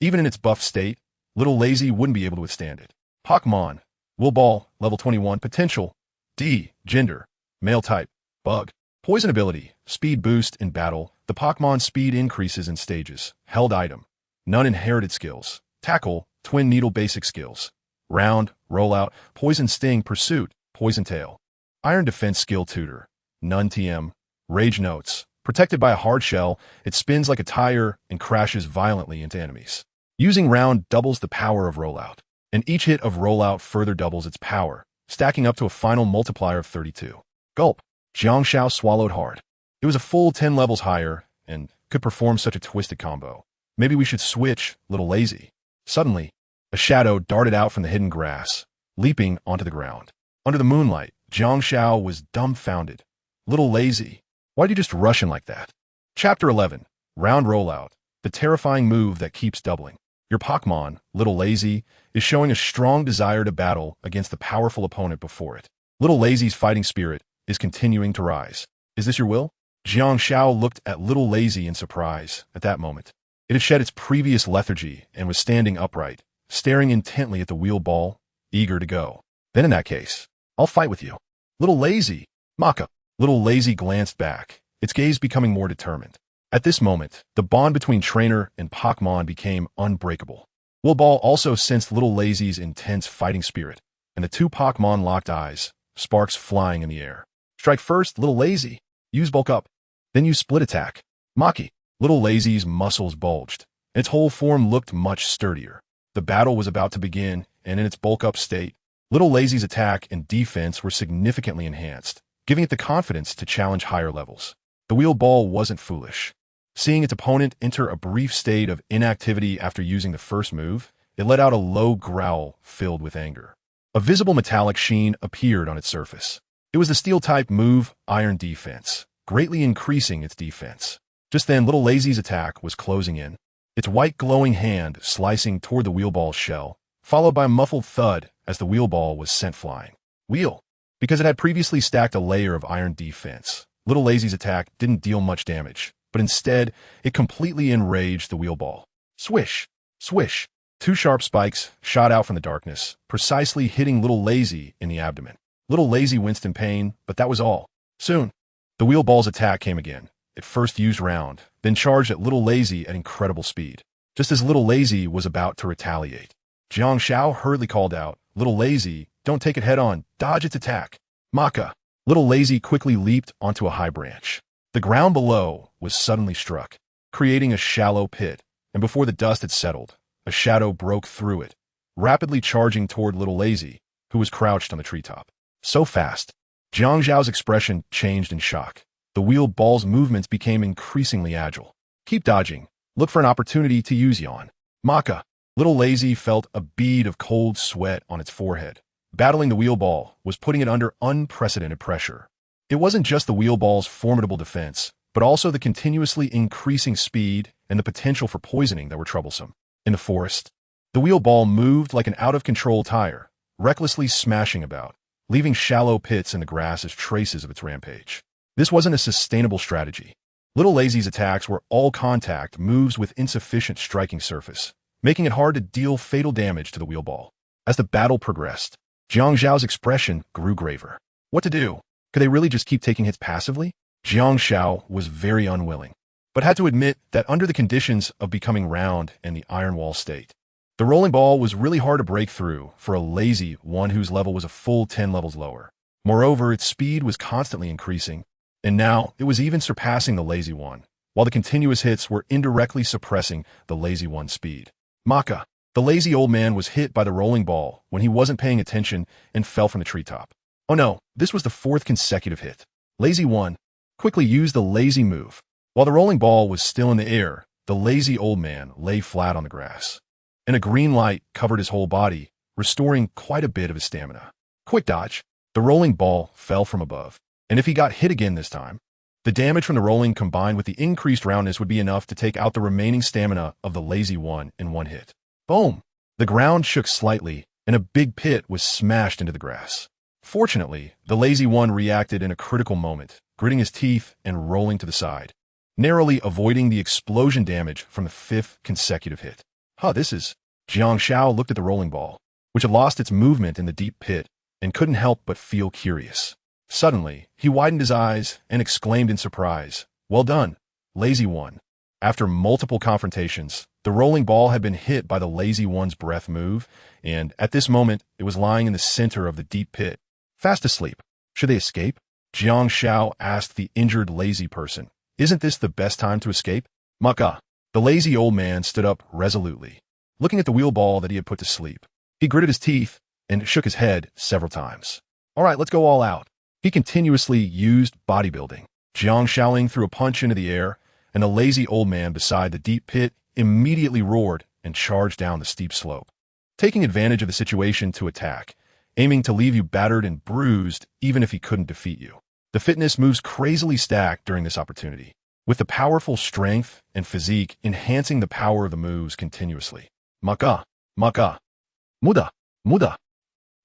even in its buffed state, Little Lazy wouldn't be able to withstand it. Pokémon. Wheel ball, level 21, potential. D. Gender. Male type. Bug. Poison ability. Speed boost in battle. The Pokémon speed increases in stages. Held item. None inherited skills. Tackle. Twin needle basic skills. Round. Rollout. Poison sting. Pursuit. Poison tail. Iron defense skill tutor. None TM. Rage notes. Protected by a hard shell, it spins like a tire and crashes violently into enemies. Using Round doubles the power of Rollout, and each hit of Rollout further doubles its power, stacking up to a final multiplier of 32. Gulp. Jiang Xiao swallowed hard. It was a full 10 levels higher, and could perform such a twisted combo. Maybe we should switch, Little Lazy. Suddenly, a shadow darted out from the hidden grass, leaping onto the ground. Under the moonlight, Jiang Xiao was dumbfounded. Little Lazy, why'd you just rush in like that? Chapter 11. Round Rollout, the terrifying move that keeps doubling. Your Pokémon, Little Lazy, is showing a strong desire to battle against the powerful opponent before it. Little Lazy's fighting spirit is continuing to rise. Is this your will? Jiang Xiao looked at Little Lazy in surprise at that moment. It had shed its previous lethargy and was standing upright, staring intently at the wheel ball, eager to go. Then in that case, I'll fight with you. Little Lazy. Maka. Little Lazy glanced back, its gaze becoming more determined. At this moment, the bond between trainer and Pokémon became unbreakable. Wheel Ball also sensed Little Lazy's intense fighting spirit, and the two Pokémon locked eyes, sparks flying in the air. Strike first, Little Lazy. Use Bulk Up. Then use Split Attack. Maki. Little Lazy's muscles bulged, and its whole form looked much sturdier. The battle was about to begin, and in its Bulk Up state, Little Lazy's attack and defense were significantly enhanced, giving it the confidence to challenge higher levels. The Wheel Ball wasn't foolish. Seeing its opponent enter a brief state of inactivity after using the first move, it let out a low growl filled with anger. A visible metallic sheen appeared on its surface. It was the Steel-type move, Iron Defense, greatly increasing its defense. Just then, Little Lazy's attack was closing in, its white glowing hand slicing toward the Wheel Ball's shell, followed by a muffled thud as the Wheel Ball was sent flying. Wheel. Because it had previously stacked a layer of Iron Defense, Little Lazy's attack didn't deal much damage, but instead, it completely enraged the Wheel Ball. Swish! Swish! 2 sharp spikes shot out from the darkness, precisely hitting Little Lazy in the abdomen. Little Lazy winced in pain, but that was all. Soon, the Wheel Ball's attack came again. It first used Round, then charged at Little Lazy at incredible speed. Just as Little Lazy was about to retaliate, Jiang Xiao hurriedly called out, "Little Lazy, don't take it head-on, dodge its attack." Maka. Little Lazy quickly leaped onto a high branch. The ground below was suddenly struck, creating a shallow pit, and before the dust had settled, a shadow broke through it, rapidly charging toward Little Lazy, who was crouched on the treetop. So fast. Jiang Zhao's expression changed in shock. The wheel ball's movements became increasingly agile. Keep dodging. Look for an opportunity to use yawn. Maka. Little Lazy felt a bead of cold sweat on its forehead. Battling the wheel ball was putting it under unprecedented pressure. It wasn't just the wheel ball's formidable defense, but also the continuously increasing speed and the potential for poisoning that were troublesome. In the forest, the wheel ball moved like an out-of-control tire, recklessly smashing about, leaving shallow pits in the grass as traces of its rampage. This wasn't a sustainable strategy. Little Lazy's attacks were all-contact moves with insufficient striking surface, making it hard to deal fatal damage to the wheel ball. As the battle progressed, Jiang Zhao's expression grew graver. What to do? Could they really just keep taking hits passively? Jiang Zhao was very unwilling, but had to admit that under the conditions of becoming round and the iron wall state, the rolling ball was really hard to break through for a lazy one whose level was a full 10 levels lower. Moreover, its speed was constantly increasing, and now it was even surpassing the lazy one, while the continuous hits were indirectly suppressing the lazy one's speed. Maka. The lazy old man was hit by the rolling ball when he wasn't paying attention and fell from the treetop. Oh no, this was the fourth consecutive hit. Lazy one quickly used the lazy move. While the rolling ball was still in the air, the lazy old man lay flat on the grass, and a green light covered his whole body, restoring quite a bit of his stamina. Quick dodge. The rolling ball fell from above, and if he got hit again this time, the damage from the rolling combined with the increased roundness would be enough to take out the remaining stamina of the lazy one in one hit. Boom! The ground shook slightly, and a big pit was smashed into the grass. Fortunately, the lazy one reacted in a critical moment, gritting his teeth and rolling to the side, narrowly avoiding the explosion damage from the fifth consecutive hit. This is... Jiang Zhao looked at the rolling ball, which had lost its movement in the deep pit, and couldn't help but feel curious. Suddenly, he widened his eyes and exclaimed in surprise, "Well done, lazy one." After multiple confrontations, the rolling ball had been hit by the lazy one's breath move, and at this moment, it was lying in the center of the deep pit, fast asleep. Should they escape? Jiang Zhao asked the injured lazy person. Isn't this the best time to escape? Maka. The lazy old man stood up resolutely, looking at the wheel ball that he had put to sleep. He gritted his teeth and shook his head several times. All right, let's go all out. He continuously used bodybuilding. Jiang Shaoling threw a punch into the air, and the lazy old man beside the deep pit immediately roared and charged down the steep slope, taking advantage of the situation to attack, aiming to leave you battered and bruised even if he couldn't defeat you. The fitness moves crazily stacked during this opportunity, with the powerful strength and physique enhancing the power of the moves continuously. Maka, Maka, Muda, Muda.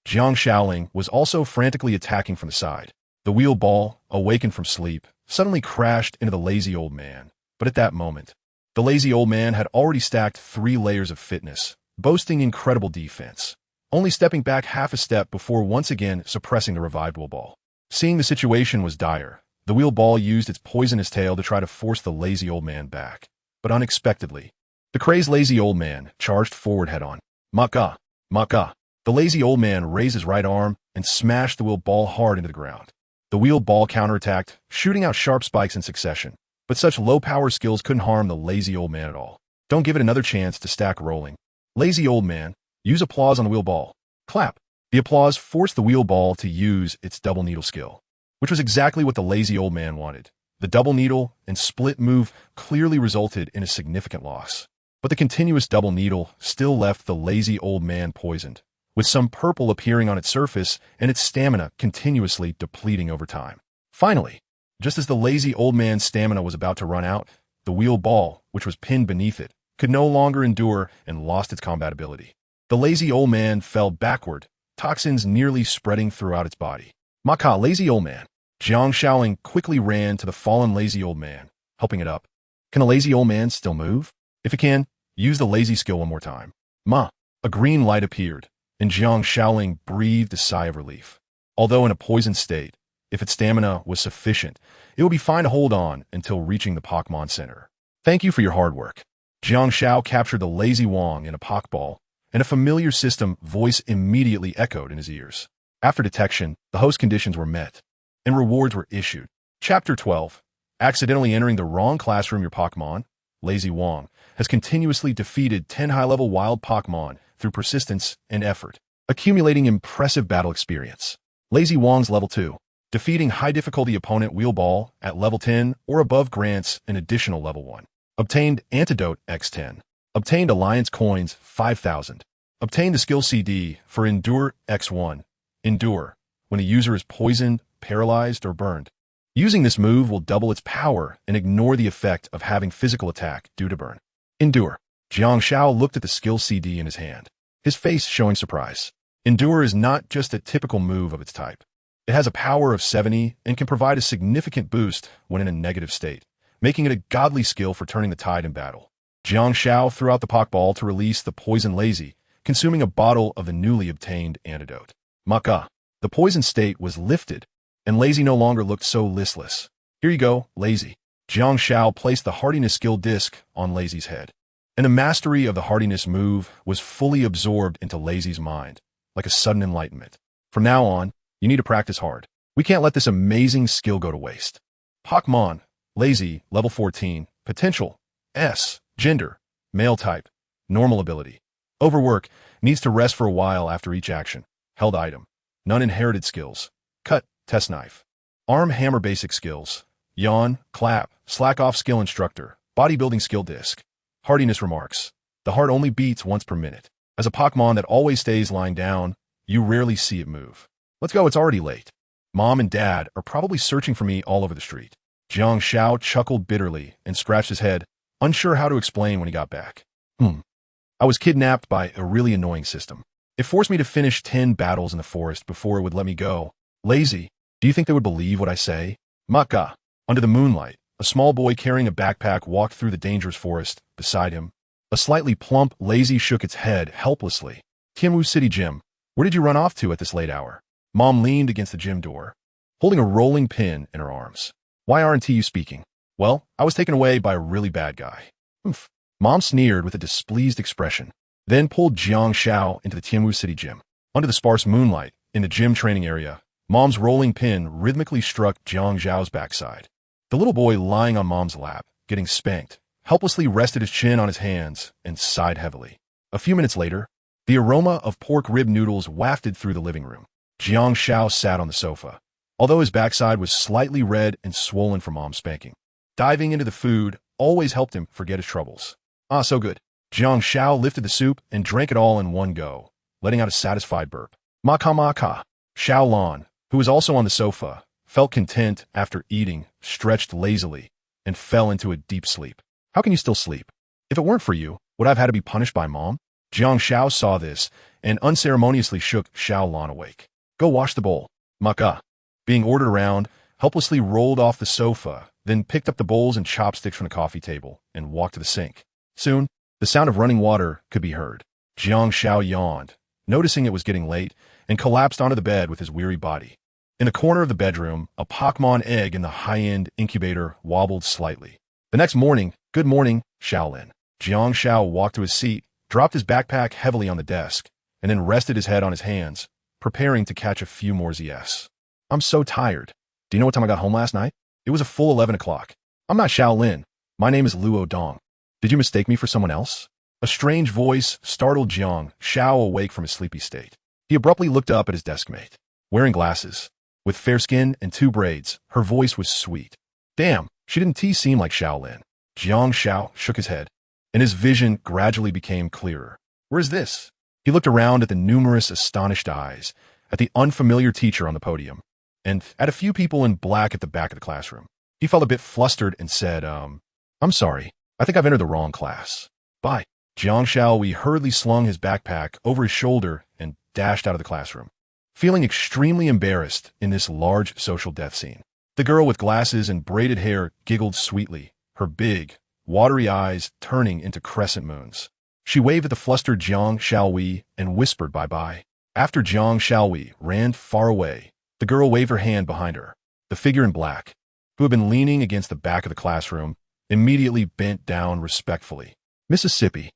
Jiang Shaoling was also frantically attacking from the side. The wheel ball, awakened from sleep, suddenly crashed into the lazy old man. But at that moment, the lazy old man had already stacked 3 layers of fitness, boasting incredible defense, only stepping back half a step before once again suppressing the revived wheel ball. Seeing the situation was dire, the wheel ball used its poisonous tail to try to force the lazy old man back. But unexpectedly, the crazed lazy old man charged forward head-on. Maka, Maka. The lazy old man raised his right arm and smashed the wheel ball hard into the ground. The wheel ball counterattacked, shooting out sharp spikes in succession. But such low-power skills couldn't harm the lazy old man at all. Don't give it another chance to stack rolling. Lazy old man, use applause on the wheel ball. Clap. The applause forced the wheel ball to use its double needle skill, which was exactly what the lazy old man wanted. The double needle and split move clearly resulted in a significant loss. But the continuous double needle still left the lazy old man poisoned, with some purple appearing on its surface and its stamina continuously depleting over time. Finally, just as the lazy old man's stamina was about to run out, the wheel ball, which was pinned beneath it, could no longer endure and lost its combat ability. The lazy old man fell backward, toxins nearly spreading throughout its body. Maka, lazy old man. Jiang Shaoling quickly ran to the fallen lazy old man, helping it up. Can a lazy old man still move? If it can, use the lazy skill one more time. A green light appeared, and Jiang Shaoling breathed a sigh of relief. Although in a poisoned state, if its stamina was sufficient, it would be fine to hold on until reaching the Pokémon Center. Thank you for your hard work. Jiang Shao captured the lazy Wong in a Pokeball, and a familiar system voice immediately echoed in his ears. After detection, the host conditions were met, and rewards were issued. Chapter 12. Accidentally entering the wrong classroom your Pokémon. Lazy Wong, has continuously defeated 10 high-level wild Pokémon through persistence and effort, accumulating impressive battle experience. Lazy Wong's level 2. Defeating high-difficulty opponent Wheel Ball at level 10 or above grants an additional level 1. Obtained Antidote X10. Obtained Alliance Coins 5,000. Obtained the skill CD for Endure X1. Endure, when a user is poisoned, paralyzed, or burned. Using this move will double its power and ignore the effect of having physical attack due to burn. Endure. Jiang Xiao looked at the skill CD in his hand, his face showing surprise. Endure is not just a typical move of its type. It has a power of 70 and can provide a significant boost when in a negative state, making it a godly skill for turning the tide in battle. Jiang Xiao threw out the Pokeball to release the poison Lazy, consuming a bottle of the newly obtained antidote. Maka. The poison state was lifted, and Lazy no longer looked so listless. Here you go, Lazy. Jiang Xiao placed the Hardiness skill disc on Lazy's head, and the mastery of the Hardiness move was fully absorbed into Lazy's mind, like a sudden enlightenment. From now on, you need to practice hard. We can't let this amazing skill go to waste. Pokémon. Lazy, level 14. Potential. S. Gender. Male type. Normal ability. Overwork. Needs to rest for a while after each action. Held item. None inherited skills. Cut. Test knife. Arm hammer basic skills. Yawn. Clap. Slack off skill instructor. Bodybuilding skill disc. Hardiness remarks. The heart only beats once per minute. As a Pokémon that always stays lying down, you rarely see it move. Let's go, it's already late. Mom and Dad are probably searching for me all over the street. Jiang Xiao chuckled bitterly and scratched his head, unsure how to explain when he got back. I was kidnapped by a really annoying system. It forced me to finish 10 battles in the forest before it would let me go. Lazy, do you think they would believe what I say? Maka. Under the moonlight, a small boy carrying a backpack walked through the dangerous forest beside him. A slightly plump Lazy shook its head helplessly. Tianwu City Gym. Where did you run off to at this late hour? Mom leaned against the gym door, holding a rolling pin in her arms. Why aren't you speaking? Well, I was taken away by a really bad guy. Oof. Mom sneered with a displeased expression, then pulled Jiang Xiao into the Tianwu City Gym. Under the sparse moonlight, in the gym training area, Mom's rolling pin rhythmically struck Jiang Xiao's backside. The little boy lying on Mom's lap, getting spanked, helplessly rested his chin on his hands and sighed heavily. A few minutes later, the aroma of pork rib noodles wafted through the living room. Jiang Xiao sat on the sofa, although his backside was slightly red and swollen from Mom's spanking. Diving into the food always helped him forget his troubles. Ah, so good. Jiang Xiao lifted the soup and drank it all in one go, letting out a satisfied burp. Maka maka. Xiao Lan, who was also on the sofa, felt content after eating, stretched lazily, and fell into a deep sleep. How can you still sleep? If it weren't for you, would I have had to be punished by Mom? Jiang Xiao saw this and unceremoniously shook Xiao Lan awake. Go wash the bowl. Maka. Being ordered around, helplessly rolled off the sofa, then picked up the bowls and chopsticks from the coffee table and walked to the sink. Soon, the sound of running water could be heard. Jiang Xiao yawned, noticing it was getting late, and collapsed onto the bed with his weary body. In the corner of the bedroom, a Pokémon egg in the high-end incubator wobbled slightly. The next morning, good morning, Shaolin. Jiang Xiao walked to his seat, dropped his backpack heavily on the desk, and then rested his head on his hands, preparing to catch a few more ZS. I'm so tired. Do you know what time I got home last night? It was a full 11 o'clock. I'm not Shaolin. My name is Luo Dong. Did you mistake me for someone else? A strange voice startled Jiang Xiao awake from his sleepy state. He abruptly looked up at his deskmate. Wearing glasses, with fair skin and 2 braids, her voice was sweet. Damn, she didn't seem like Shaolin. Jiang Xiao shook his head, and his vision gradually became clearer. Where is this? He looked around at the numerous astonished eyes, at the unfamiliar teacher on the podium, and at a few people in black at the back of the classroom. He felt a bit flustered and said, I'm sorry. I think I've entered the wrong class. Bye. Jiang Xiaowei hurriedly slung his backpack over his shoulder and dashed out of the classroom, feeling extremely embarrassed in this large social death scene. The girl with glasses and braided hair giggled sweetly, her big, watery eyes turning into crescent moons. She waved at the flustered Jiang Xiaowei and whispered bye-bye. After Jiang Xiaowei ran far away, the girl waved her hand behind her. The figure in black, who had been leaning against the back of the classroom, immediately bent down respectfully. Mississippi.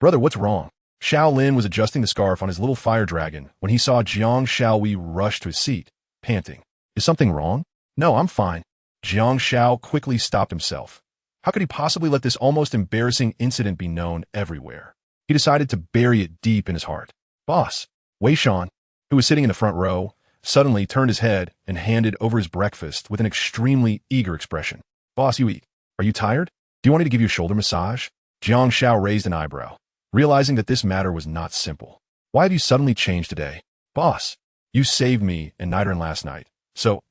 Brother, what's wrong? Xiao Lin was adjusting the scarf on his little fire dragon when he saw Jiang Xiaowei rush to his seat, panting. Is something wrong? No, I'm fine. Jiang Xiao quickly stopped himself, How could he possibly let this almost embarrassing incident be known everywhere? He decided to bury it deep in his heart. Boss, Wei Shan, who was sitting in the front row, suddenly turned his head and handed over his breakfast with an extremely eager expression. Boss, you eat. Are you tired? Do you want me to give you a shoulder massage? Jiang Shao raised an eyebrow, realizing that this matter was not simple. Why have you suddenly changed today? Boss, you saved me and Nidran last night, so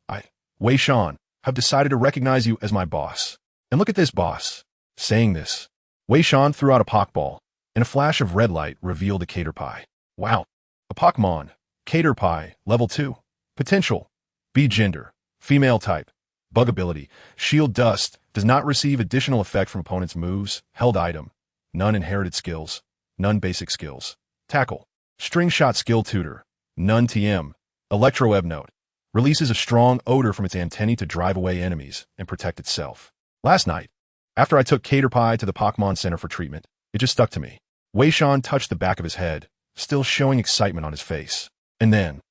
Wei Shan, have decided to recognize you as my boss. And look at this, boss. Saying this, Wei Shan threw out a Pokeball, and a flash of red light revealed a Caterpie. Wow. A Pokémon. Caterpie, level 2. Potential. B gender. Female type. Bug ability. Shield Dust. Does not receive additional effect from opponent's moves. Held item. None inherited skills. None basic skills. Tackle. String Shot skill tutor. None TM. Electro Note. Releases a strong odor from its antennae to drive away enemies and protect itself. Last night, after I took Caterpie to the Pokémon Center for treatment, it just stuck to me. Wei Shan touched the back of his head, still showing excitement on his face. And then,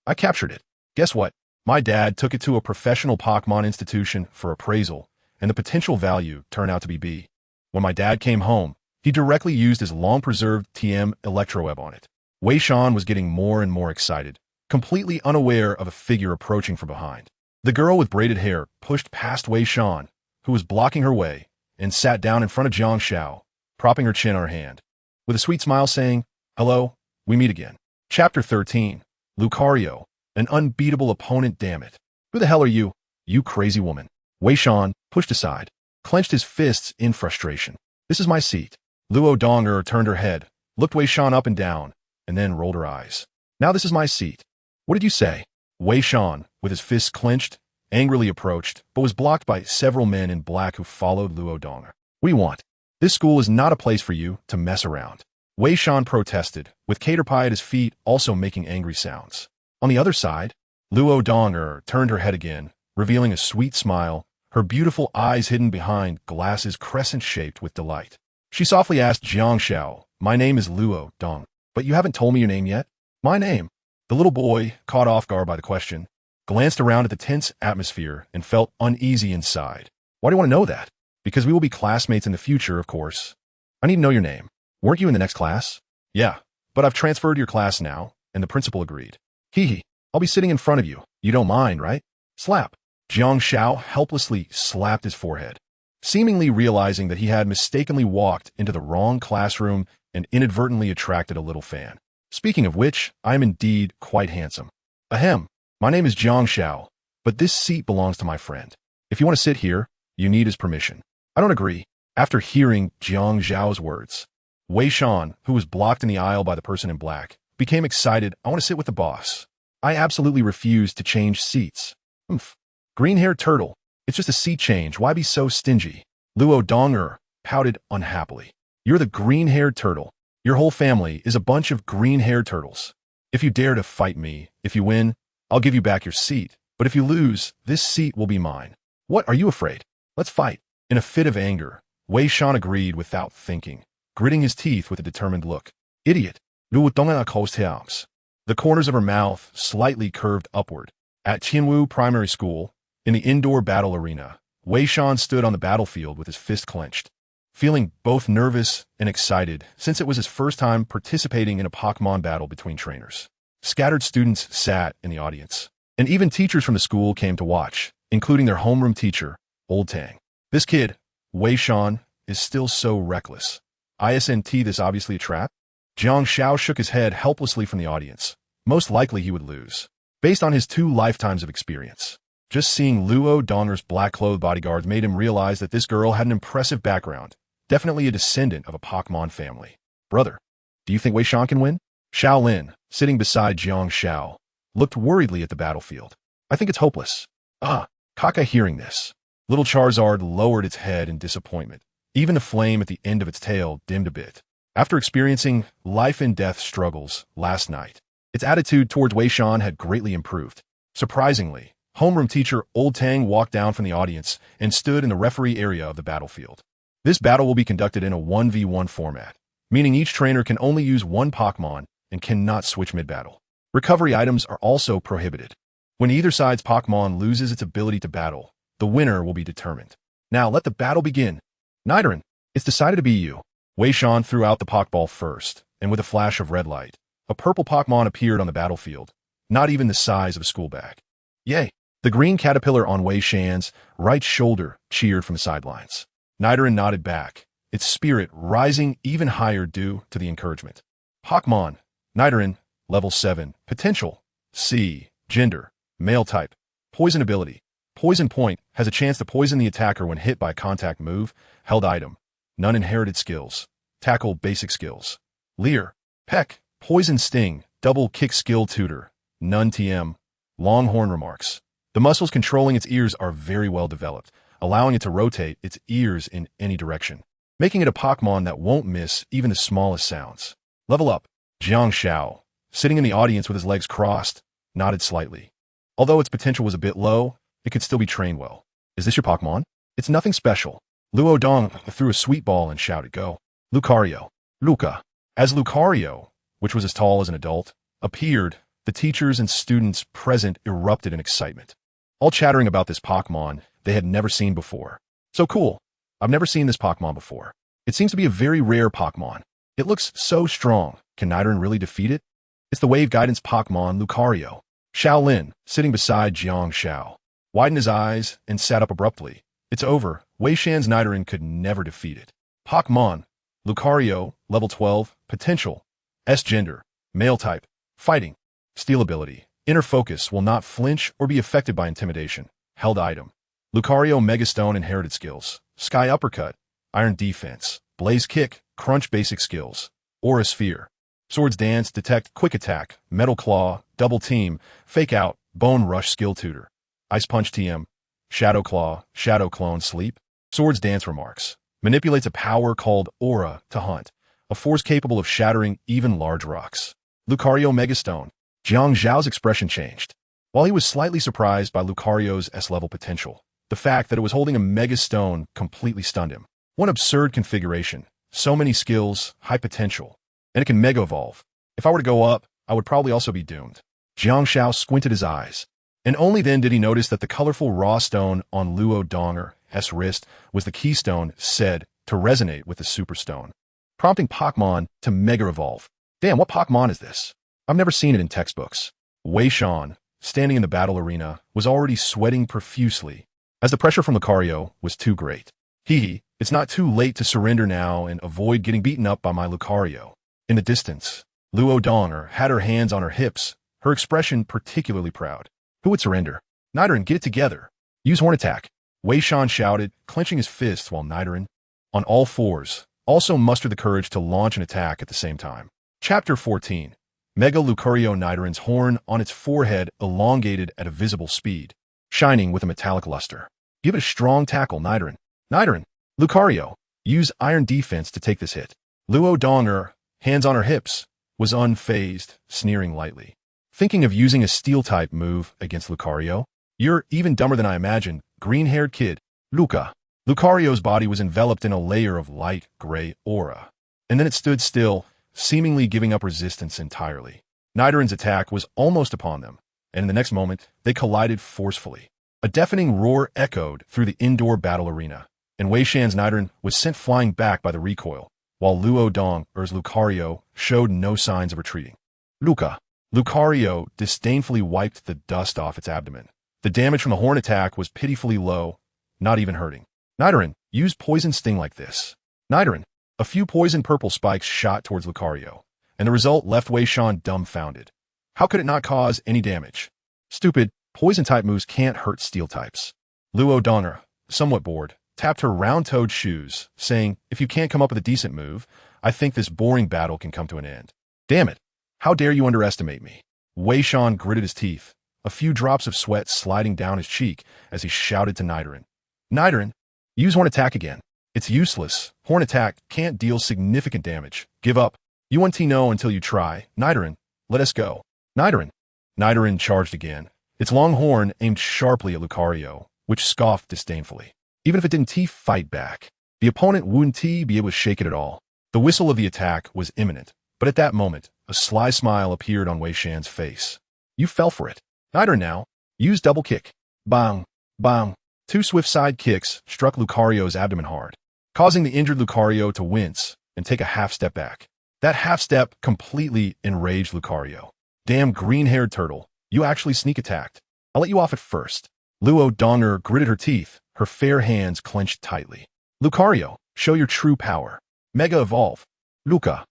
I captured it. Guess what? My dad took it to a professional Pokémon institution for appraisal, and the potential value turned out to be B. When my dad came home, he directly used his long-preserved TM Electroweb on it. Wei Shan was getting more and more excited, completely unaware of a figure approaching from behind. The girl with braided hair pushed past Wei Shan, who was blocking her way, and sat down in front of Jiang Shao, propping her chin on her hand, with a sweet smile saying, "Hello, we meet again." Chapter 13. Lucario, an unbeatable opponent, damn it. Who the hell are you, you crazy woman? Wei Shan pushed aside, clenched his fists in frustration. This is my seat. Luo Donger turned her head, looked Wei Shan up and down, and then rolled her eyes. Now this is my seat. What did you say? Wei Shan, with his fists clenched, angrily approached, but was blocked by several men in black who followed Luo Donger. What do you want? This school is not a place for you to mess around. Wei Shan protested, with Caterpie at his feet also making angry sounds. On the other side, Luo Donger turned her head again, revealing a sweet smile, her beautiful eyes hidden behind glasses crescent-shaped with delight. She softly asked Jiang Shao, "My name is Luo Dong, but you haven't told me your name yet?" "My name." The little boy, caught off guard by the question, glanced around at the tense atmosphere and felt uneasy inside. Why do you want to know that? Because we will be classmates in the future, of course. I need to know your name. Weren't you in the next class? Yeah, but I've transferred to your class now, and the principal agreed. Hee hee, I'll be sitting in front of you. You don't mind, right? Slap. Jiang Shao helplessly slapped his forehead, seemingly realizing that he had mistakenly walked into the wrong classroom and inadvertently attracted a little fan. Speaking of which, I am indeed quite handsome. Ahem. My name is Jiang Shao, but this seat belongs to my friend. If you want to sit here, you need his permission. I don't agree. After hearing Jiang Zhao's words, Wei Shan, who was blocked in the aisle by the person in black, became excited. I want to sit with the boss. I absolutely refuse to change seats. Oomph. Green-haired turtle. It's just a seat change. Why be so stingy? Luo Donger pouted unhappily. You're the green-haired turtle. Your whole family is a bunch of green-haired turtles. If you dare to fight me, if you win, I'll give you back your seat. But if you lose, this seat will be mine. What, are you afraid? Let's fight. In a fit of anger, Wei Shan agreed without thinking, gritting his teeth with a determined look. Idiot. The corners of her mouth slightly curved upward. At Qianwu Primary School, in the indoor battle arena, Wei Shan stood on the battlefield with his fist clenched, feeling both nervous and excited since it was his first time participating in a Pokémon battle between trainers. Scattered students sat in the audience, and even teachers from the school came to watch, including their homeroom teacher, Old Tang. This kid, Wei Shan, is still so reckless. Isn't this obviously a trap? Jiang Shao shook his head helplessly from the audience. Most likely he would lose, based on his 2 lifetimes of experience. Just seeing Luo Donger's black-clothed bodyguards made him realize that this girl had an impressive background, definitely a descendant of a Pokémon family. Brother, do you think Wei Shan can win? Shaolin, sitting beside Jiang Shao, looked worriedly at the battlefield. I think it's hopeless. Kaka hearing this. Little Charizard lowered its head in disappointment. Even the flame at the end of its tail dimmed a bit. After experiencing life-and-death struggles last night, its attitude towards Wei Shan had greatly improved. Surprisingly, homeroom teacher Old Tang walked down from the audience and stood in the referee area of the battlefield. This battle will be conducted in a 1v1 format, meaning each trainer can only use one Pokémon and cannot switch mid-battle. Recovery items are also prohibited. When either side's Pokémon loses its ability to battle, the winner will be determined. Now let the battle begin. Nidoran, it's decided to be you. Wei Shan threw out the Pokeball first, and with a flash of red light, a purple Pokemon appeared on the battlefield, not even the size of a school bag. Yay! The green caterpillar on Wei Shan's right shoulder cheered from the sidelines. Nidoran nodded back, its spirit rising even higher due to the encouragement. Pokemon, Nidoran, level 7, potential, C, gender, male type, poison ability. Poison Point has a chance to poison the attacker when hit by a contact move, held item, none inherited skills, tackle basic skills. Leer, Peck, Poison Sting, double kick skill tutor, none TM, Longhorn remarks. The muscles controlling its ears are very well developed, allowing it to rotate its ears in any direction, making it a Pokemon that won't miss even the smallest sounds. Level up, Jiang Xiao, sitting in the audience with his legs crossed, nodded slightly. Although its potential was a bit low, it could still be trained well. Is this your Pokemon? It's nothing special. Luo Dong threw a sweet ball and shouted, go. Lucario. Luca. As Lucario, which was as tall as an adult, appeared, the teachers and students present erupted in excitement, all chattering about this Pokemon they had never seen before. So cool. I've never seen this Pokemon before. It seems to be a very rare Pokemon. It looks so strong. Can Nidoran really defeat it? It's the Wave Guidance Pokemon Lucario. Shaolin, sitting beside Jiang Xiao, widened his eyes and sat up abruptly. It's over. Wei Shan's Nidoran could never defeat it. Pokemon, Lucario, level 12, potential, S gender, male type, fighting, steel ability, inner focus will not flinch or be affected by intimidation, held item. Lucario Megastone inherited skills, Sky Uppercut, Iron Defense, Blaze Kick, Crunch basic skills, Aura Sphere, Swords Dance, Detect, Quick Attack, Metal Claw, Double Team, Fake Out, Bone Rush Skill Tutor, Ice Punch TM, Shadow Claw, Shadow Clone Sleep, Swords Dance remarks, manipulates a power called Aura to hunt, a force capable of shattering even large rocks. Lucario Megastone. Jiang Zhao's expression changed. While he was slightly surprised by Lucario's S-level potential, the fact that it was holding a Megastone completely stunned him. One absurd configuration, so many skills, high potential, and it can Mega Evolve. If I were to go up, I would probably also be doomed. Jiang Xiao squinted his eyes, and only then did he notice that the colorful raw stone on Luo Donger's wrist was the keystone said to resonate with the Super Stone, prompting Pokemon to Mega Evolve. Damn, what Pokemon is this? I've never seen it in textbooks. Wei Shan, standing in the battle arena, was already sweating profusely, as the pressure from Lucario was too great. It's not too late to surrender now and avoid getting beaten up by my Lucario. In the distance, Luo Donger had her hands on her hips, her expression particularly proud. Who would surrender? Nidoran, get it together. Use Horn Attack. Wei Shan shouted, clenching his fists while Nidoran, on all fours, also mustered the courage to launch an attack at the same time. Chapter 14. Mega Lucario Nidoran's horn on its forehead elongated at a visible speed, shining with a metallic luster. Give it a strong tackle, Nidoran. Nidoran. Lucario. Use Iron Defense to take this hit. Luo Donger, hands on her hips, was unfazed, sneering lightly. Thinking of using a Steel-type move against Lucario? You're even dumber than I imagined, green-haired kid. Luca. Lucario's body was enveloped in a layer of light gray aura, and then it stood still, seemingly giving up resistance entirely. Nidoran's attack was almost upon them, and in the next moment, they collided forcefully. A deafening roar echoed through the indoor battle arena, and Wei Shan's Nidoran was sent flying back by the recoil, while Luo Donger's Lucario showed no signs of retreating. Luca. Lucario disdainfully wiped the dust off its abdomen. The damage from the horn attack was pitifully low, not even hurting. Nidoran, use Poison Sting like this. Nidoran. A few poison purple spikes shot towards Lucario, and the result left Wei Shan dumbfounded. How could it not cause any damage? Stupid, poison-type moves can't hurt steel types. Luo Donger, somewhat bored, tapped her round-toed shoes, saying, if you can't come up with a decent move, I think this boring battle can come to an end. Damn it. How dare you underestimate me? Wei Shan gritted his teeth, a few drops of sweat sliding down his cheek as he shouted to Nidoran. Nidoran, use Horn Attack again. It's useless. Horn Attack can't deal significant damage. Give up. You won't know until you try. Nidoran, let us go. Nidoran. Nidoran charged again, its long horn aimed sharply at Lucario, which scoffed disdainfully. Even if it didn't fight back, the opponent wouldn't be able to shake it at all. The whistle of the attack was imminent, but at that moment, a sly smile appeared on Wei Shan's face. You fell for it. Nidoran now. Use Double Kick. Bang. Bang. Two swift side kicks struck Lucario's abdomen hard, causing the injured Lucario to wince and take a half step back. That half step completely enraged Lucario. Damn green-haired turtle, you actually sneak attacked. I'll let you off at first. Luo Donger gritted her teeth, her fair hands clenched tightly. Lucario, show your true power. Mega Evolve. Luca.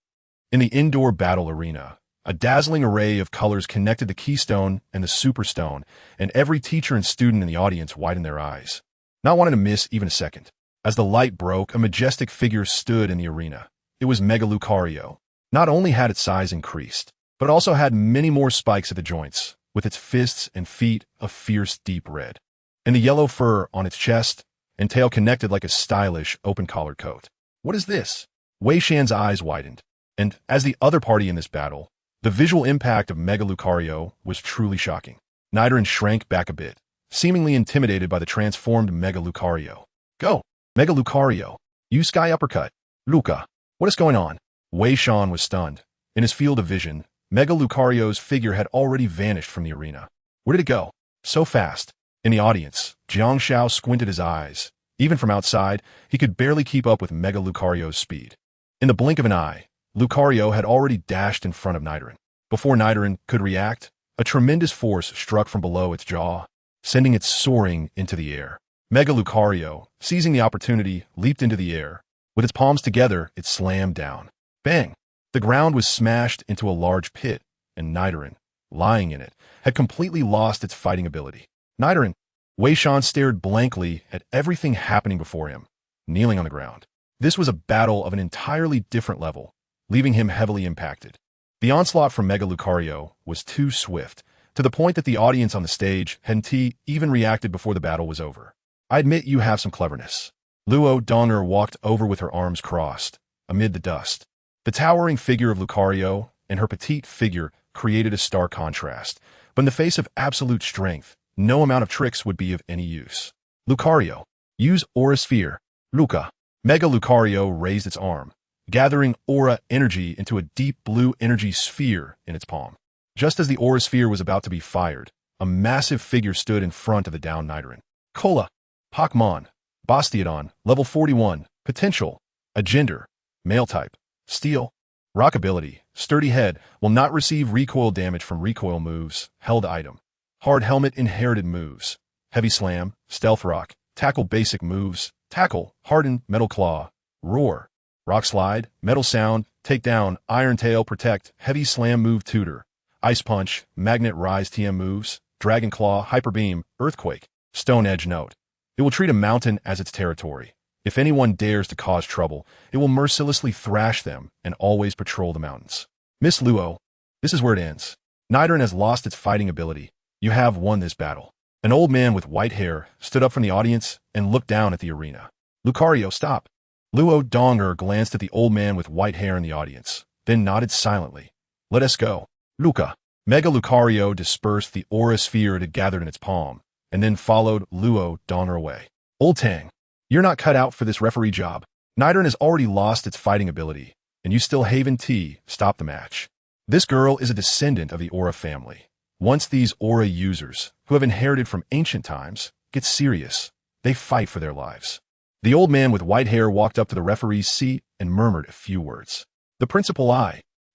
In the indoor battle arena, a dazzling array of colors connected the Keystone and the Superstone, and every teacher and student in the audience widened their eyes, not wanting to miss even a second. As the light broke, a majestic figure stood in the arena. It was Mega Lucario. Not only had its size increased, but it also had many more spikes at the joints, with its fists and feet of fierce deep red, and the yellow fur on its chest and tail connected like a stylish open-collared coat. What is this? Wei Shan's eyes widened, and as the other party in this battle, the visual impact of Mega Lucario was truly shocking. Nidoran shrank back a bit, seemingly intimidated by the transformed Mega Lucario. Go! Mega Lucario! Use Sky Uppercut! Luca! What is going on? Wei Shan was stunned. In his field of vision, Mega Lucario's figure had already vanished from the arena. Where did it go? So fast. In the audience, Jiang Xiao squinted his eyes. Even from outside, he could barely keep up with Mega Lucario's speed. In the blink of an eye, Lucario had already dashed in front of Nidoran. Before Nidoran could react, a tremendous force struck from below its jaw, sending it soaring into the air. Mega Lucario, seizing the opportunity, leaped into the air. With its palms together, it slammed down. Bang! The ground was smashed into a large pit, and Nidoran, lying in it, had completely lost its fighting ability. Nidoran! Wei Shan stared blankly at everything happening before him, kneeling on the ground. This was a battle of an entirely different level, leaving him heavily impacted. The onslaught from Mega Lucario was too swift, to the point that the audience on the stage hadn't even reacted before the battle was over. I admit you have some cleverness. Luo Donger walked over with her arms crossed, amid the dust. The towering figure of Lucario and her petite figure created a stark contrast, but in the face of absolute strength, no amount of tricks would be of any use. Lucario, use Aura Sphere. Luca. Mega Lucario raised its arm, gathering aura energy into a deep blue energy sphere in its palm. Just as the aura sphere was about to be fired, a massive figure stood in front of the downed Nidoran. Cola. Pokémon. Bastiodon. Level 41. Potential. A gender. Male type. Steel. Rock ability. Sturdy head. Will not receive recoil damage from recoil moves. Held item. Hard helmet inherited moves. Heavy slam. Stealth rock. Tackle basic moves. Tackle. Harden. Metal claw. Roar. Rock slide. Metal sound. Takedown. Iron tail. Protect. Heavy slam move tutor. Ice punch. Magnet rise TM moves. Dragon claw. Hyper beam. Earthquake. Stone edge note. It will treat a mountain as its territory. If anyone dares to cause trouble, it will mercilessly thrash them and always patrol the mountains. Miss Luo, this is where it ends. Nidoran has lost its fighting ability. You have won this battle. An old man with white hair stood up from the audience and looked down at the arena. Lucario, stop. Luo Donger glanced at the old man with white hair in the audience, then nodded silently. Let us go. Luca. Mega Lucario dispersed the aura sphere it had gathered in its palm, and then followed Luo Donger away. Old Tang, you're not cut out for this referee job. Nidoran has already lost its fighting ability, and you still Haven T stop the match. This girl is a descendant of the Aura family. Once these Aura users, who have inherited from ancient times, get serious, they fight for their lives. The old man with white hair walked up to the referee's seat and murmured a few words. The principal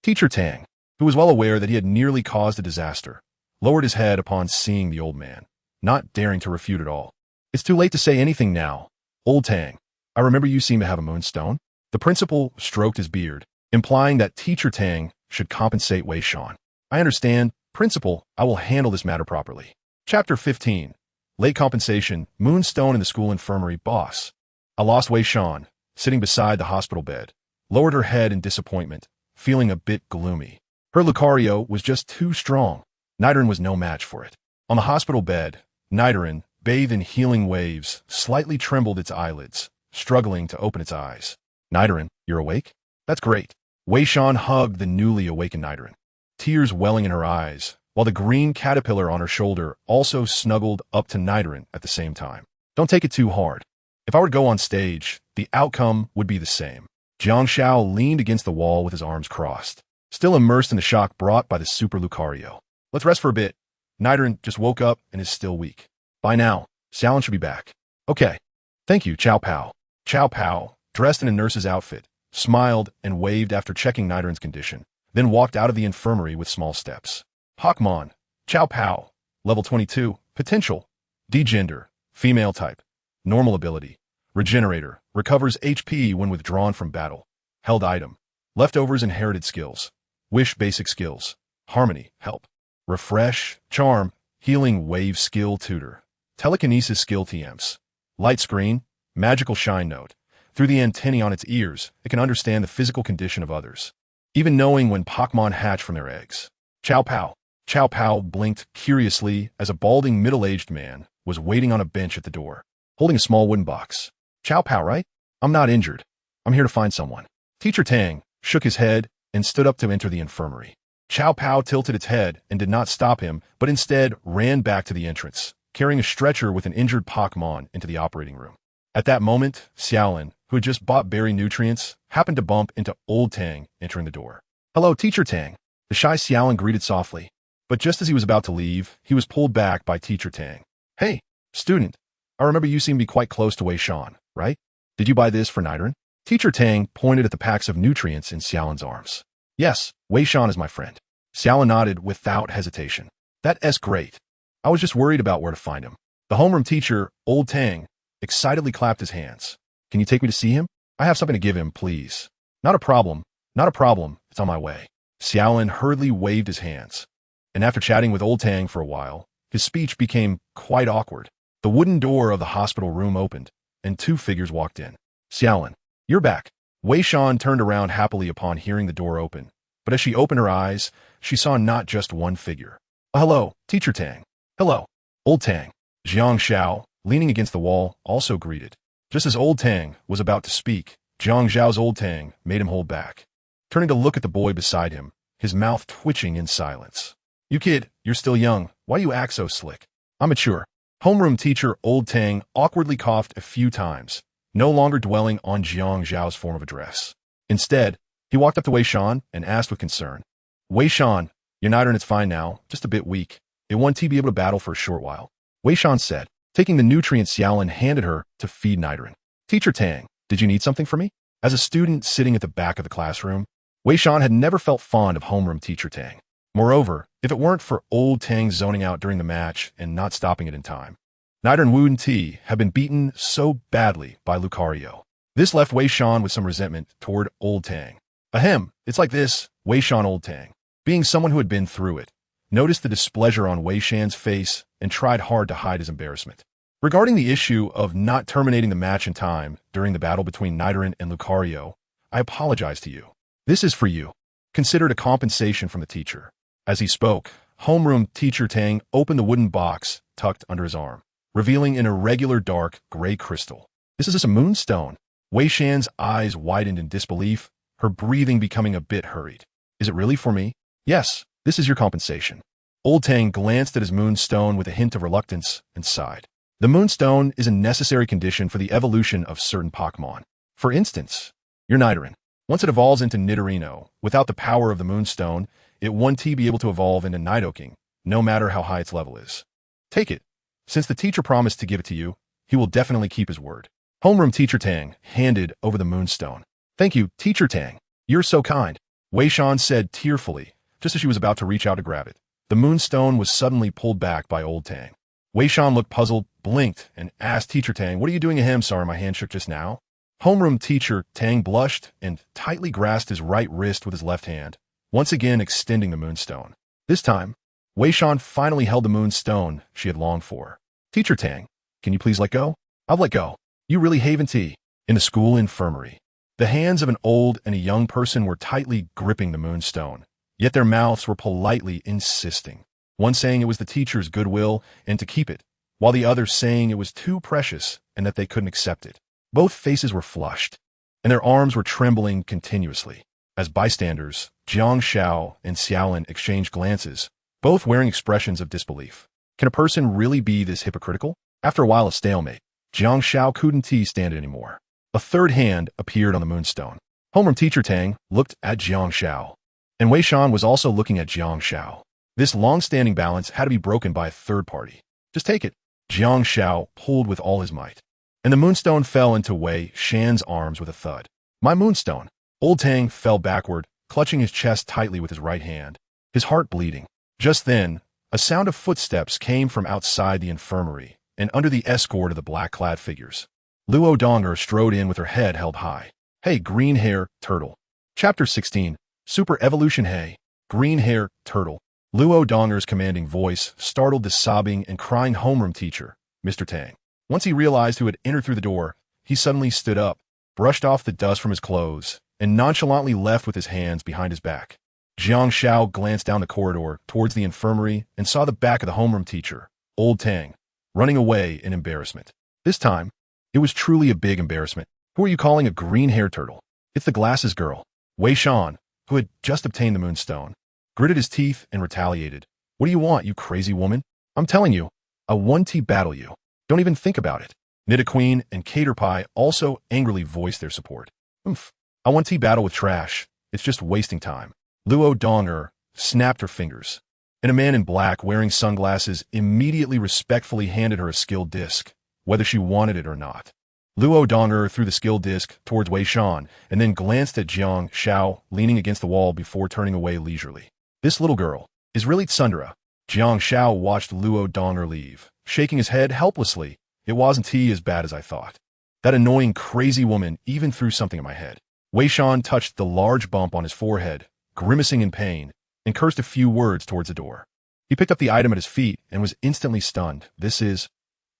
Teacher Tang, who was well aware that he had nearly caused a disaster, lowered his head upon seeing the old man, not daring to refute at all. It's too late to say anything now. Old Tang, I remember you seem to have a moonstone. The principal stroked his beard, implying that Teacher Tang should compensate Wei Shan. I understand. Principal, I will handle this matter properly. Chapter 15. Late compensation, moonstone in the school infirmary boss. I lost Wei Shan, sitting beside the hospital bed, lowered her head in disappointment, feeling a bit gloomy. Her Lucario was just too strong. Nidoran was no match for it. On the hospital bed, Nidoran, bathed in healing waves, slightly trembled its eyelids, struggling to open its eyes. Nidoran, you're awake? That's great. Wei Shan hugged the newly awakened Nidoran, tears welling in her eyes, while the green caterpillar on her shoulder also snuggled up to Nidoran at the same time. Don't take it too hard. If I were to go on stage, the outcome would be the same. Jiang Xiao leaned against the wall with his arms crossed, still immersed in the shock brought by the Super Lucario. Let's rest for a bit. Nidoran just woke up and is still weak. By now, Xiaolin should be back. Okay. Thank you, Chow Pao. Chow Pao, dressed in a nurse's outfit, smiled and waved after checking Nidoran's condition, then walked out of the infirmary with small steps. Pokémon, Chow Pow, level 22, potential, D-gender, female type, normal ability, regenerator, recovers HP when withdrawn from battle, held item, leftovers inherited skills, wish basic skills, harmony, help, refresh, charm, healing wave skill tutor, telekinesis skill TMs, light screen, magical shine note. Through the antennae on its ears, it can understand the physical condition of others, even knowing when Pokémon hatch from their eggs. Chow Pow. Chow Pow blinked curiously as a balding middle-aged man was waiting on a bench at the door, holding a small wooden box. Chow Pow, right? I'm not injured. I'm here to find someone. Teacher Tang shook his head and stood up to enter the infirmary. Chow Pow tilted its head and did not stop him, but instead ran back to the entrance, carrying a stretcher with an injured Pokémon into the operating room. At that moment, Xiaolin, who had just bought berry nutrients, happened to bump into Old Tang entering the door. Hello, Teacher Tang. The shy Xiaolin greeted softly, but just as he was about to leave, he was pulled back by Teacher Tang. Hey, student, I remember you seem to be quite close to Wei Shan, right? Did you buy this for Nidoran? Teacher Tang pointed at the packs of nutrients in Xiaolin's arms. Yes, Wei Shan is my friend. Xiaolin nodded without hesitation. That's great. I was just worried about where to find him. The homeroom teacher, Old Tang, excitedly clapped his hands. Can you take me to see him? I have something to give him, please. Not a problem. Not a problem. It's on my way. Xiaolin hurriedly waved his hands. And after chatting with Old Tang for a while, his speech became quite awkward. The wooden door of the hospital room opened, and two figures walked in. Xiaolin, you're back. Wei Shan turned around happily upon hearing the door open, but as she opened her eyes, she saw not just one figure. Hello, Teacher Tang. Hello, Old Tang. Jiang Xiao, leaning against the wall, also greeted. Just as Old Tang was about to speak, Jiang Zhao's Old Tang made him hold back, turning to look at the boy beside him, his mouth twitching in silence. You kid, you're still young. Why you act so slick? I'm mature. Homeroom teacher Old Tang awkwardly coughed a few times, no longer dwelling on Jiang Zhao's form of address. Instead, he walked up to Wei Shan and asked with concern, Wei Shan, your Nidoran is fine now, just a bit weak. It won't be able to battle for a short while. Wei Shan said, taking the nutrients Xiaolin handed her to feed Nidoran. Teacher Tang, did you need something from me? As a student sitting at the back of the classroom, Wei Shan had never felt fond of homeroom teacher Tang. Moreover, if it weren't for Old Tang zoning out during the match and not stopping it in time, Nidoran Wu and Ti had been beaten so badly by Lucario. This left Wei Shan with some resentment toward Old Tang. Ahem, it's like this, Wei Shan. Old Tang, being someone who had been through it, noticed the displeasure on Wei Shan's face and tried hard to hide his embarrassment. Regarding the issue of not terminating the match in time during the battle between Nidoran and Lucario, I apologize to you. This is for you. Considered a compensation from the teacher. As he spoke, homeroom teacher Tang opened the wooden box tucked under his arm, revealing an irregular dark gray crystal. This is a moonstone. Wei Shan's eyes widened in disbelief, her breathing becoming a bit hurried. Is it really for me? Yes, this is your compensation. Old Tang glanced at his moonstone with a hint of reluctance and sighed. The moonstone is a necessary condition for the evolution of certain Pokémon. For instance, your Nidoran. Once it evolves into Nidorino, without the power of the moonstone, it won't be able to evolve into Nidoking, no matter how high its level is. Take it. Since the teacher promised to give it to you, he will definitely keep his word. Homeroom teacher Tang handed over the moonstone. Thank you, Teacher Tang. You're so kind. Wei Shan said tearfully, just as she was about to reach out to grab it. The moonstone was suddenly pulled back by Old Tang. Wei Shan looked puzzled, blinked, and asked Teacher Tang, what are you doing to him? Sorry, my hand shook just now. Homeroom teacher Tang blushed and tightly grasped his right wrist with his left hand, once again extending the moonstone. This time, Wei Shan finally held the moonstone she had longed for. Teacher Tang, can you please let go? I'll let go. You really haven't tea. In the school infirmary, the hands of an old and a young person were tightly gripping the moonstone, yet their mouths were politely insisting. One saying it was the teacher's goodwill and to keep it, while the other saying it was too precious and that they couldn't accept it. Both faces were flushed, and their arms were trembling continuously. As bystanders, Jiang Xiao and Xiaolin exchanged glances, both wearing expressions of disbelief. Can a person really be this hypocritical? After a while of stalemate, Jiang Xiao couldn't stand it anymore. A third hand appeared on the moonstone. Homeroom teacher Tang looked at Jiang Xiao, and Wei Shan was also looking at Jiang Xiao. This long-standing balance had to be broken by a third party. Just take it. Jiang Xiao pulled with all his might. and the moonstone fell into Wei Shan's arms with a thud. My moonstone! Old Tang fell backward, clutching his chest tightly with his right hand, his heart bleeding. Just then, a sound of footsteps came from outside the infirmary, and under the escort of the black-clad figures. Luo Donger strode in with her head held high. Hey, green hair, turtle. Chapter 16, Super Evolution. Hey, green hair, turtle. Luo Donger's commanding voice startled the sobbing and crying homeroom teacher, Mr. Tang. Once he realized who had entered through the door, he suddenly stood up, brushed off the dust from his clothes, and nonchalantly left with his hands behind his back. Jiang Shao glanced down the corridor towards the infirmary and saw the back of the homeroom teacher, Old Tang, running away in embarrassment. This time, it was truly a big embarrassment. Who are you calling a green-haired turtle? It's the glasses girl. Wei Shan, who had just obtained the moonstone, gritted his teeth and retaliated. What do you want, you crazy woman? I'm telling you, I 1T battle you. Don't even think about it. Nidaqueen and Caterpie also angrily voiced their support. I 1T battle with trash. It's just wasting time. Luo Donger snapped her fingers, and a man in black wearing sunglasses immediately respectfully handed her a skill disc, whether she wanted it or not. Luo Donger threw the skill disc towards Wei Shan and then glanced at Jiang Shao leaning against the wall before turning away leisurely. This little girl is really Tsundere. Jiang Shao watched Luo Donger leave, shaking his head helplessly. It wasn't as bad as I thought. That annoying crazy woman even threw something at my head. Wei Shan touched the large bump on his forehead, grimacing in pain, and cursed a few words towards the door. He picked up the item at his feet and was instantly stunned. This is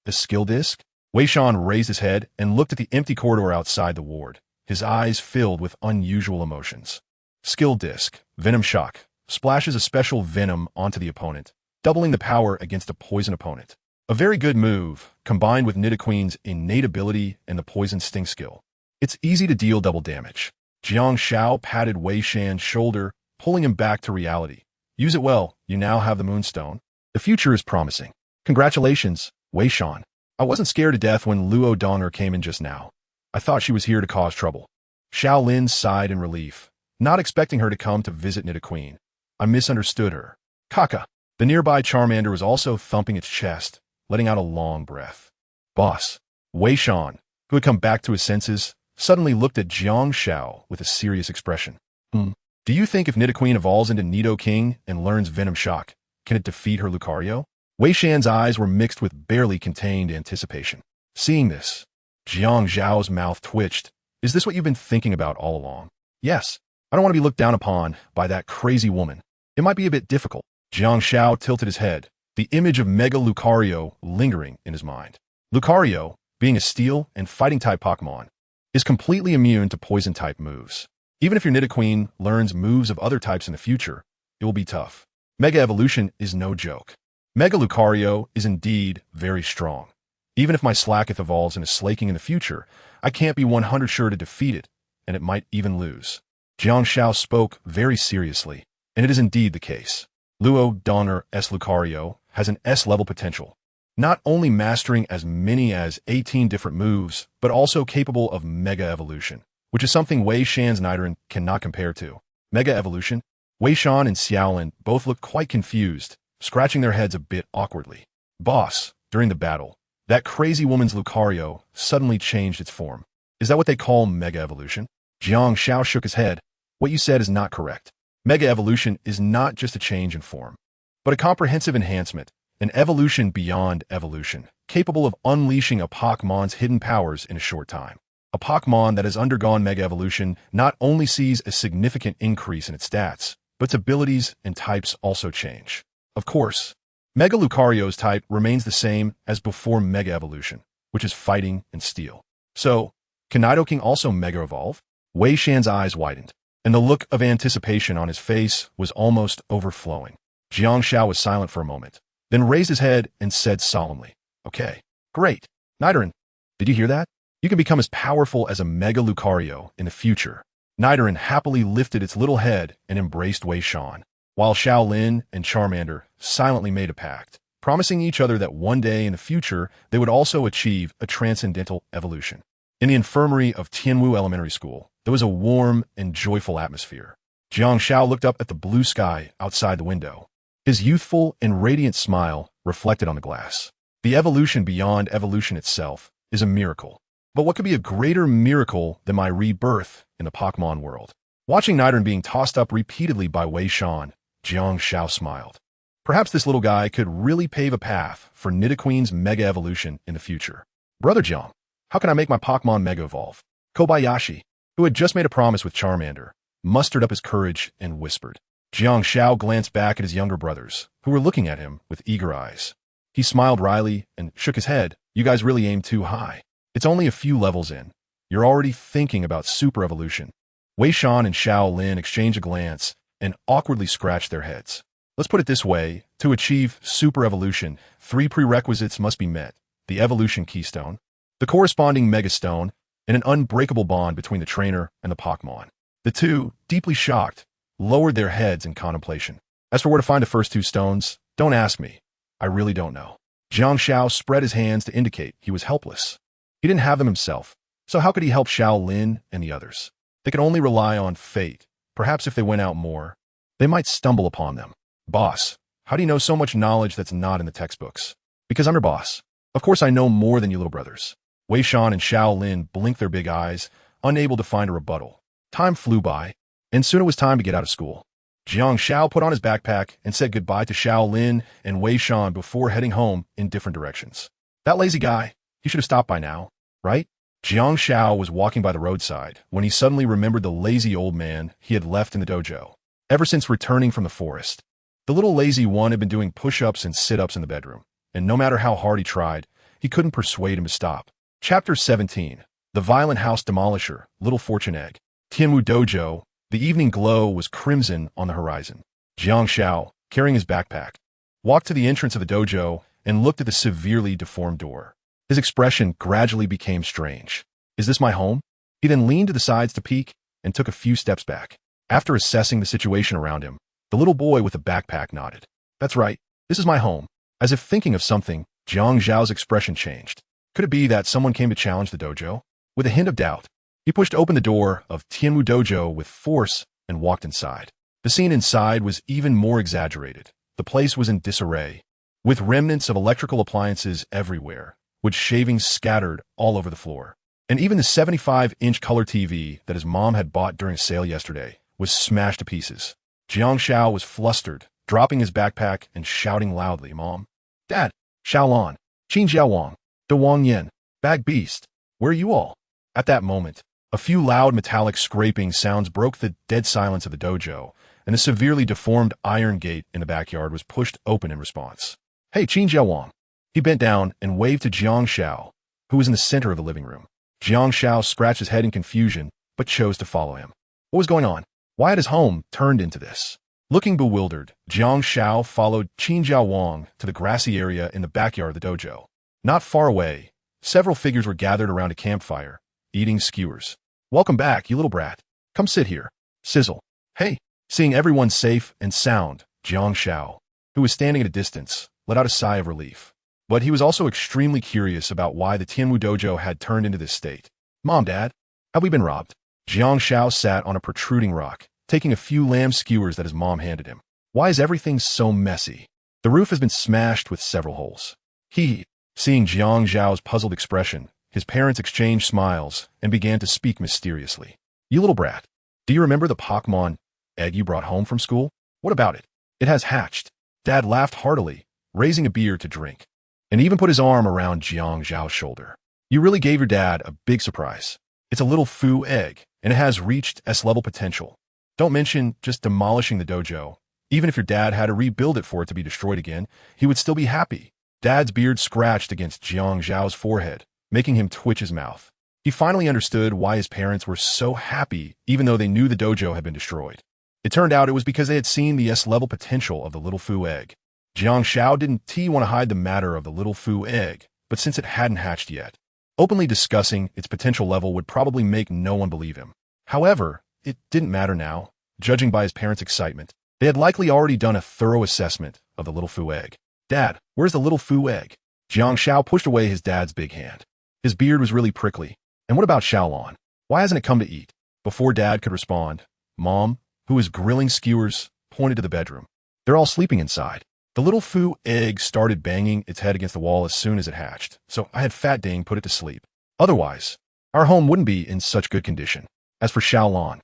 a skill disc? Wei Shan raised his head and looked at the empty corridor outside the ward, his eyes filled with unusual emotions. Skill disc, Venom Shock, splashes a special venom onto the opponent, doubling the power against a poison opponent. A very good move, combined with Nidaqueen's innate ability and the poison sting skill. It's easy to deal double damage. Jiang Shao patted Wei Shan's shoulder, pulling him back to reality. Use it well, you now have the moonstone. The future is promising. Congratulations, Wei Shan. I wasn't scared to death when Luo Donger came in just now. I thought she was here to cause trouble. Shaolin sighed in relief, not expecting her to come to visit Nidaqueen. I misunderstood her. Kaka. The nearby Charmander was also thumping its chest, letting out a long breath. Boss. Wei Shan, who had come back to his senses, suddenly looked at Jiang Shao with a serious expression. Do you think if Nidaqueen evolves into Nidoking and learns Venom Shock, can it defeat her Lucario? Wei Shan's eyes were mixed with barely contained anticipation. Seeing this, Jiang Zhao's mouth twitched. Is this what you've been thinking about all along? Yes. I don't want to be looked down upon by that crazy woman. It might be a bit difficult. Jiang Shao tilted his head, the image of Mega Lucario lingering in his mind. Lucario, being a steel and fighting-type Pokémon, is completely immune to poison-type moves. Even if your Nidaqueen learns moves of other types in the future, it will be tough. Mega Evolution is no joke. Mega Lucario is indeed very strong. Even if my Slacketh evolves into Slaking in the future, I can't be 100% sure to defeat it, and it might even lose. Jiang Shao spoke very seriously, and it is indeed the case. Luo Donger S. Lucario has an S-level potential, not only mastering as many as 18 different moves, but also capable of Mega Evolution, which is something Wei Shan's Nidoran cannot compare to. Mega Evolution? Wei Shan and Xiaolin both looked quite confused, scratching their heads a bit awkwardly. Boss, during the battle, that crazy woman's Lucario suddenly changed its form. Is that what they call Mega Evolution? Jiang Shao shook his head. What you said is not correct. Mega Evolution is not just a change in form, but a comprehensive enhancement, an evolution beyond evolution, capable of unleashing a Pokémon's hidden powers in a short time. A Pokémon that has undergone Mega Evolution not only sees a significant increase in its stats, but its abilities and types also change. Of course, Mega Lucario's type remains the same as before Mega Evolution, which is fighting and steel. So, can Nidoking also Mega Evolve? Wei Shan's eyes widened, and the look of anticipation on his face was almost overflowing. Jiang Shao was silent for a moment, then raised his head and said solemnly, Okay, great. Nidoran, did you hear that? You can become as powerful as a Mega Lucario in the future. Nidoran happily lifted its little head and embraced Wei Shan, while Shaolin and Charmander silently made a pact, promising each other that one day in the future they would also achieve a transcendental evolution. In the infirmary of Tianwu Elementary School, there was a warm and joyful atmosphere. Jiang Shao looked up at the blue sky outside the window. His youthful and radiant smile reflected on the glass. The evolution beyond evolution itself is a miracle. But what could be a greater miracle than my rebirth in the Pokémon world? Watching Nidoran being tossed up repeatedly by Wei Shan, Jiang Xiao smiled. Perhaps this little guy could really pave a path for Nidoqueen's Mega Evolution in the future. Brother Jiang, how can I make my Pokémon Mega Evolve? Kobayashi, who had just made a promise with Charmander, mustered up his courage and whispered. Jiang Xiao glanced back at his younger brothers, who were looking at him with eager eyes. He smiled wryly and shook his head. You guys really aim too high. It's only a few levels in. You're already thinking about super evolution. Wei Shan and Xiao Lin exchanged a glance and awkwardly scratched their heads. Let's put it this way. To achieve super evolution, 3 prerequisites must be met. The evolution keystone, the corresponding megastone, and an unbreakable bond between the trainer and the Pokémon. The two, deeply shocked, lowered their heads in contemplation. As for where to find the first 2 stones, don't ask me. I really don't know. Jiang Xiao spread his hands to indicate he was helpless. He didn't have them himself, so how could he help Xiao Lin and the others? They could only rely on fate. Perhaps if they went out more, they might stumble upon them. Boss, how do you know so much knowledge that's not in the textbooks? Because I'm your boss. Of course I know more than you little brothers. Wei Shan and Xiao Lin blinked their big eyes, unable to find a rebuttal. Time flew by, and soon it was time to get out of school. Jiang Xiao put on his backpack and said goodbye to Xiao Lin and Wei Shan before heading home in different directions. That lazy guy, he should have stopped by now, right? Jiang Xiao was walking by the roadside when he suddenly remembered the lazy old man he had left in the dojo. Ever since returning from the forest, the little lazy one had been doing push-ups and sit-ups in the bedroom, and no matter how hard he tried, he couldn't persuade him to stop. Chapter 17. The Violent House Demolisher, Little Fortune Egg. Tianmu Dojo. The evening glow was crimson on the horizon. Jiang Xiao, carrying his backpack, walked to the entrance of the dojo and looked at the severely deformed door. His expression gradually became strange. Is this my home? He then leaned to the sides to peek and took a few steps back. After assessing the situation around him, the little boy with the backpack nodded. That's right, this is my home. As if thinking of something, Jiang Xiao's expression changed. Could it be that someone came to challenge the dojo? With a hint of doubt, he pushed open the door of Tianmu Dojo with force and walked inside. The scene inside was even more exaggerated. The place was in disarray, with remnants of electrical appliances everywhere, wood shavings scattered all over the floor. And even the 75-inch color TV that his mom had bought during a sale yesterday was smashed to pieces. Jiang Xiao was flustered, dropping his backpack and shouting loudly, Mom, Dad, Xiaolan, Qin Jiaowang, De Wang Yin, Bag Beast, where are you all? At that moment, a few loud metallic scraping sounds broke the dead silence of the dojo, and the severely deformed iron gate in the backyard was pushed open in response. Hey, Qin Jiaowang. He bent down and waved to Jiang Xiao, who was in the center of the living room. Jiang Xiao scratched his head in confusion, but chose to follow him. What was going on? Why had his home turned into this? Looking bewildered, Jiang Xiao followed Qin Jiaowang to the grassy area in the backyard of the dojo. Not far away, several figures were gathered around a campfire, eating skewers. Welcome back, you little brat. Come sit here. Sizzle. Hey. Seeing everyone safe and sound, Jiang Xiao, who was standing at a distance, let out a sigh of relief. But he was also extremely curious about why the Tianmu Dojo had turned into this state. Mom, Dad, have we been robbed? Jiang Xiao sat on a protruding rock, taking a few lamb skewers that his mom handed him. Why is everything so messy? The roof has been smashed with several holes. Seeing Jiang Xiao's puzzled expression, his parents exchanged smiles and began to speak mysteriously. You little brat, do you remember the Pokémon egg you brought home from school? What about it? It has hatched. Dad laughed heartily, raising a beer to drink, and even put his arm around Jiang Zhao's shoulder. You really gave your dad a big surprise. It's a little foo egg, and it has reached S-level potential. Don't mention just demolishing the dojo. Even if your dad had to rebuild it for it to be destroyed again, he would still be happy. Dad's beard scratched against Jiang Zhao's forehead, making him twitch his mouth. He finally understood why his parents were so happy even though they knew the dojo had been destroyed. It turned out it was because they had seen the S-level potential of the little foo egg. Jiang Xiao didn't want to hide the matter of the little foo egg, but since it hadn't hatched yet, openly discussing its potential level would probably make no one believe him. However, it didn't matter now. Judging by his parents' excitement, they had likely already done a thorough assessment of the little foo egg. Dad, where's the little foo egg? Jiang Xiao pushed away his dad's big hand. His beard was really prickly. And what about Xiaolan? Why hasn't it come to eat? Before Dad could respond, Mom, who was grilling skewers, pointed to the bedroom. They're all sleeping inside. The little foo egg started banging its head against the wall as soon as it hatched, so I had Fat Ding put it to sleep. Otherwise, our home wouldn't be in such good condition. As for Xiaolan,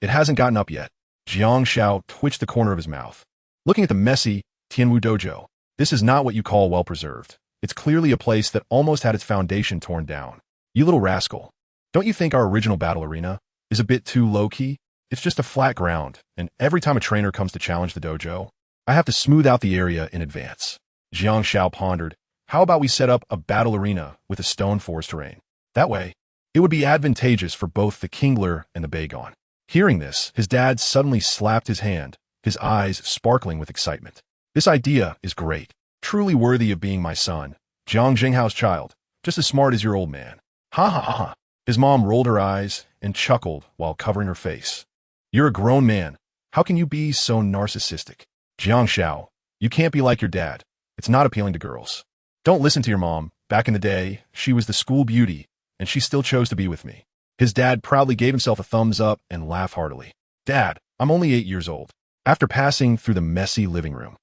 it hasn't gotten up yet. Jiang Xiao twitched the corner of his mouth. Looking at the messy Tianwu dojo, this is not what you call well-preserved. It's clearly a place that almost had its foundation torn down. You little rascal. Don't you think our original battle arena is a bit too low-key? It's just a flat ground, and every time a trainer comes to challenge the dojo, I have to smooth out the area in advance. Jiang Xiao pondered, how about we set up a battle arena with a stone forest terrain? That way, it would be advantageous for both the Kingler and the Bagon. Hearing this, his dad suddenly slapped his hand, his eyes sparkling with excitement. This idea is great, truly worthy of being my son, Jiang Jinghao's child, just as smart as your old man. Ha ha ha ha. His mom rolled her eyes and chuckled while covering her face. You're a grown man. How can you be so narcissistic? Jiang Xiao, you can't be like your dad. It's not appealing to girls. Don't listen to your mom. Back in the day, she was the school beauty, and she still chose to be with me. His dad proudly gave himself a thumbs up and laughed heartily. Dad, I'm only 8 years old. After passing through the messy living room,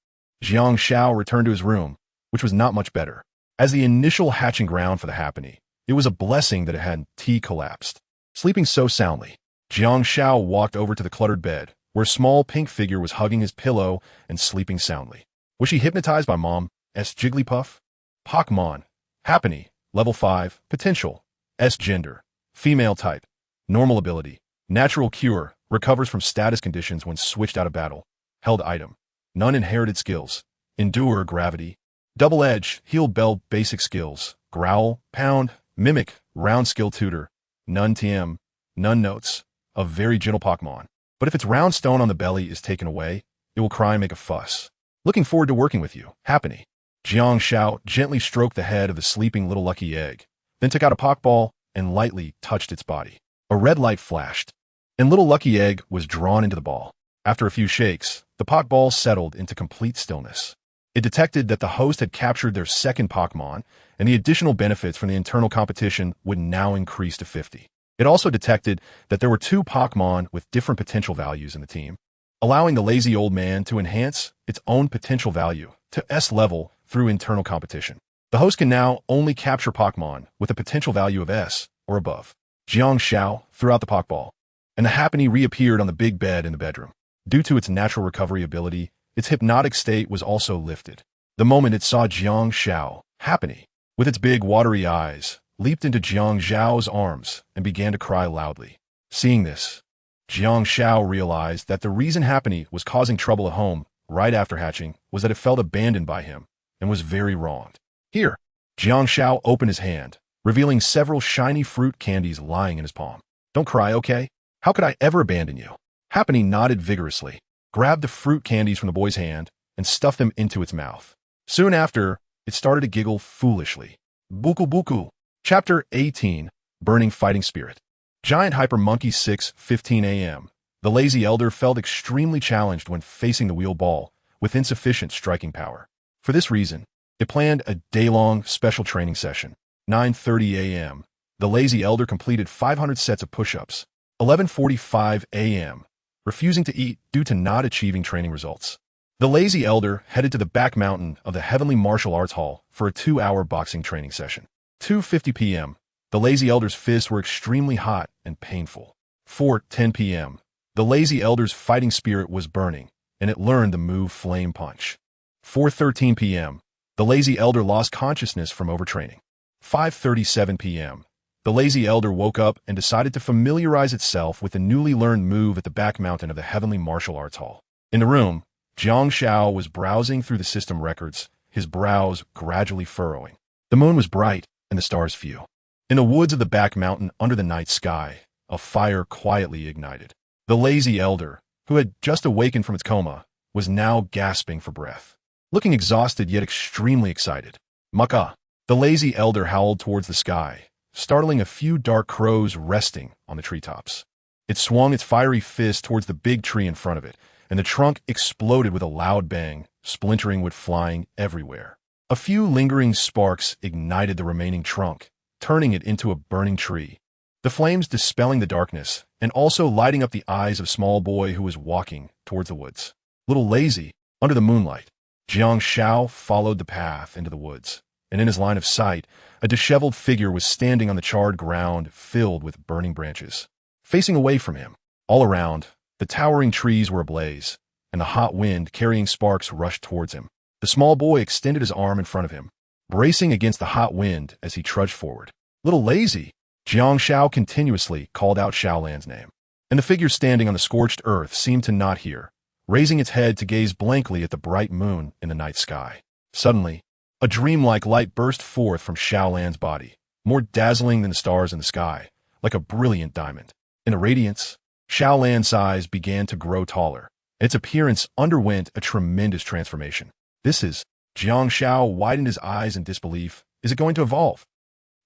Jiang Xiao returned to his room, which was not much better. As the initial hatching ground for the happening, it was a blessing that it hadn't collapsed. Sleeping so soundly, Jiang Xiao walked over to the cluttered bed, where a small pink figure was hugging his pillow and sleeping soundly. Was she hypnotized by Mom's Jigglypuff? Pokémon. Happiny. Level 5. Potential. S gender. Female type. Normal ability. Natural cure. Recovers from status conditions when switched out of battle. Held item. None inherited skills. Endure gravity. Double edge. Heal bell basic skills. Growl. Pound. Mimic. Round skill tutor. None TM. None notes. A very gentle Pokémon. But if its round stone on the belly is taken away, it will cry and make a fuss. Looking forward to working with you. Happiny. Jiang Xiao gently stroked the head of the sleeping little lucky egg, then took out a Pokeball and lightly touched its body. A red light flashed, and little lucky egg was drawn into the ball. After a few shakes, the Pokeball settled into complete stillness. It detected that the host had captured their second Pokemon, and the additional benefits from the internal competition would now increase to 50. It also detected that there were 2 Pokemon with different potential values in the team, allowing the lazy old man to enhance its own potential value to S level through internal competition. The host can now only capture Pokemon with a potential value of S or above. Jiang Xiao threw out the Pokeball, and the Happiny reappeared on the big bed in the bedroom. Due to its natural recovery ability, its hypnotic state was also lifted. The moment it saw Jiang Xiao, Happiny, with its big watery eyes, leaped into Jiang Xiao's arms and began to cry loudly. Seeing this, Jiang Xiao realized that the reason Happiny was causing trouble at home right after hatching was that it felt abandoned by him and was very wronged. Here, Jiang Xiao opened his hand, revealing several shiny fruit candies lying in his palm. Don't cry, okay? How could I ever abandon you? Happiny nodded vigorously, grabbed the fruit candies from the boy's hand, and stuffed them into its mouth. Soon after, it started to giggle foolishly. Buku Buku. Chapter 18. Burning Fighting Spirit. Giant Hyper Monkey 6:15 a.m. The lazy elder felt extremely challenged when facing the wheel ball with insufficient striking power. For this reason, it planned a day-long special training session. 9:30 a.m. The lazy elder completed 500 sets of push-ups. 11:45 a.m. Refusing to eat due to not achieving training results. The lazy elder headed to the back mountain of the Heavenly Martial Arts Hall for a 2-hour boxing training session. 2:50 p.m. The lazy elder's fists were extremely hot and painful. 4:10 p.m. The lazy elder's fighting spirit was burning, and it learned the move Flame Punch. 4:13 p.m. The lazy elder lost consciousness from overtraining. 5:37 p.m. The lazy elder woke up and decided to familiarize itself with the newly learned move at the back mountain of the Heavenly Martial Arts Hall. In the room, Jiang Xiao was browsing through the system records, his brows gradually furrowing. The moon was bright and the stars few. In the woods of the back mountain under the night sky, a fire quietly ignited. The lazy elder, who had just awakened from its coma, was now gasping for breath, looking exhausted yet extremely excited. Maka! The lazy elder howled towards the sky, startling a few dark crows resting on the treetops. It swung its fiery fist towards the big tree in front of it, and the trunk exploded with a loud bang, splintering wood flying everywhere. A few lingering sparks ignited the remaining trunk, turning it into a burning tree, the flames dispelling the darkness and also lighting up the eyes of a small boy who was walking towards the woods. Little lazy, under the moonlight, Jiang Shao followed the path into the woods, and in his line of sight, a disheveled figure was standing on the charred ground filled with burning branches. Facing away from him, all around, the towering trees were ablaze, and the hot wind carrying sparks rushed towards him. The small boy extended his arm in front of him, bracing against the hot wind as he trudged forward. "Little lazy," Jiang Shao continuously called out Xiaolan's name, and the figure standing on the scorched earth seemed to not hear, raising its head to gaze blankly at the bright moon in the night sky. Suddenly, a dreamlike light burst forth from Xiaolan's body, more dazzling than the stars in the sky, like a brilliant diamond. In the radiance, Xiaolan's eyes began to grow taller. Its appearance underwent a tremendous transformation. "This is..." Jiang Shao widened his eyes in disbelief. "Is it going to evolve?"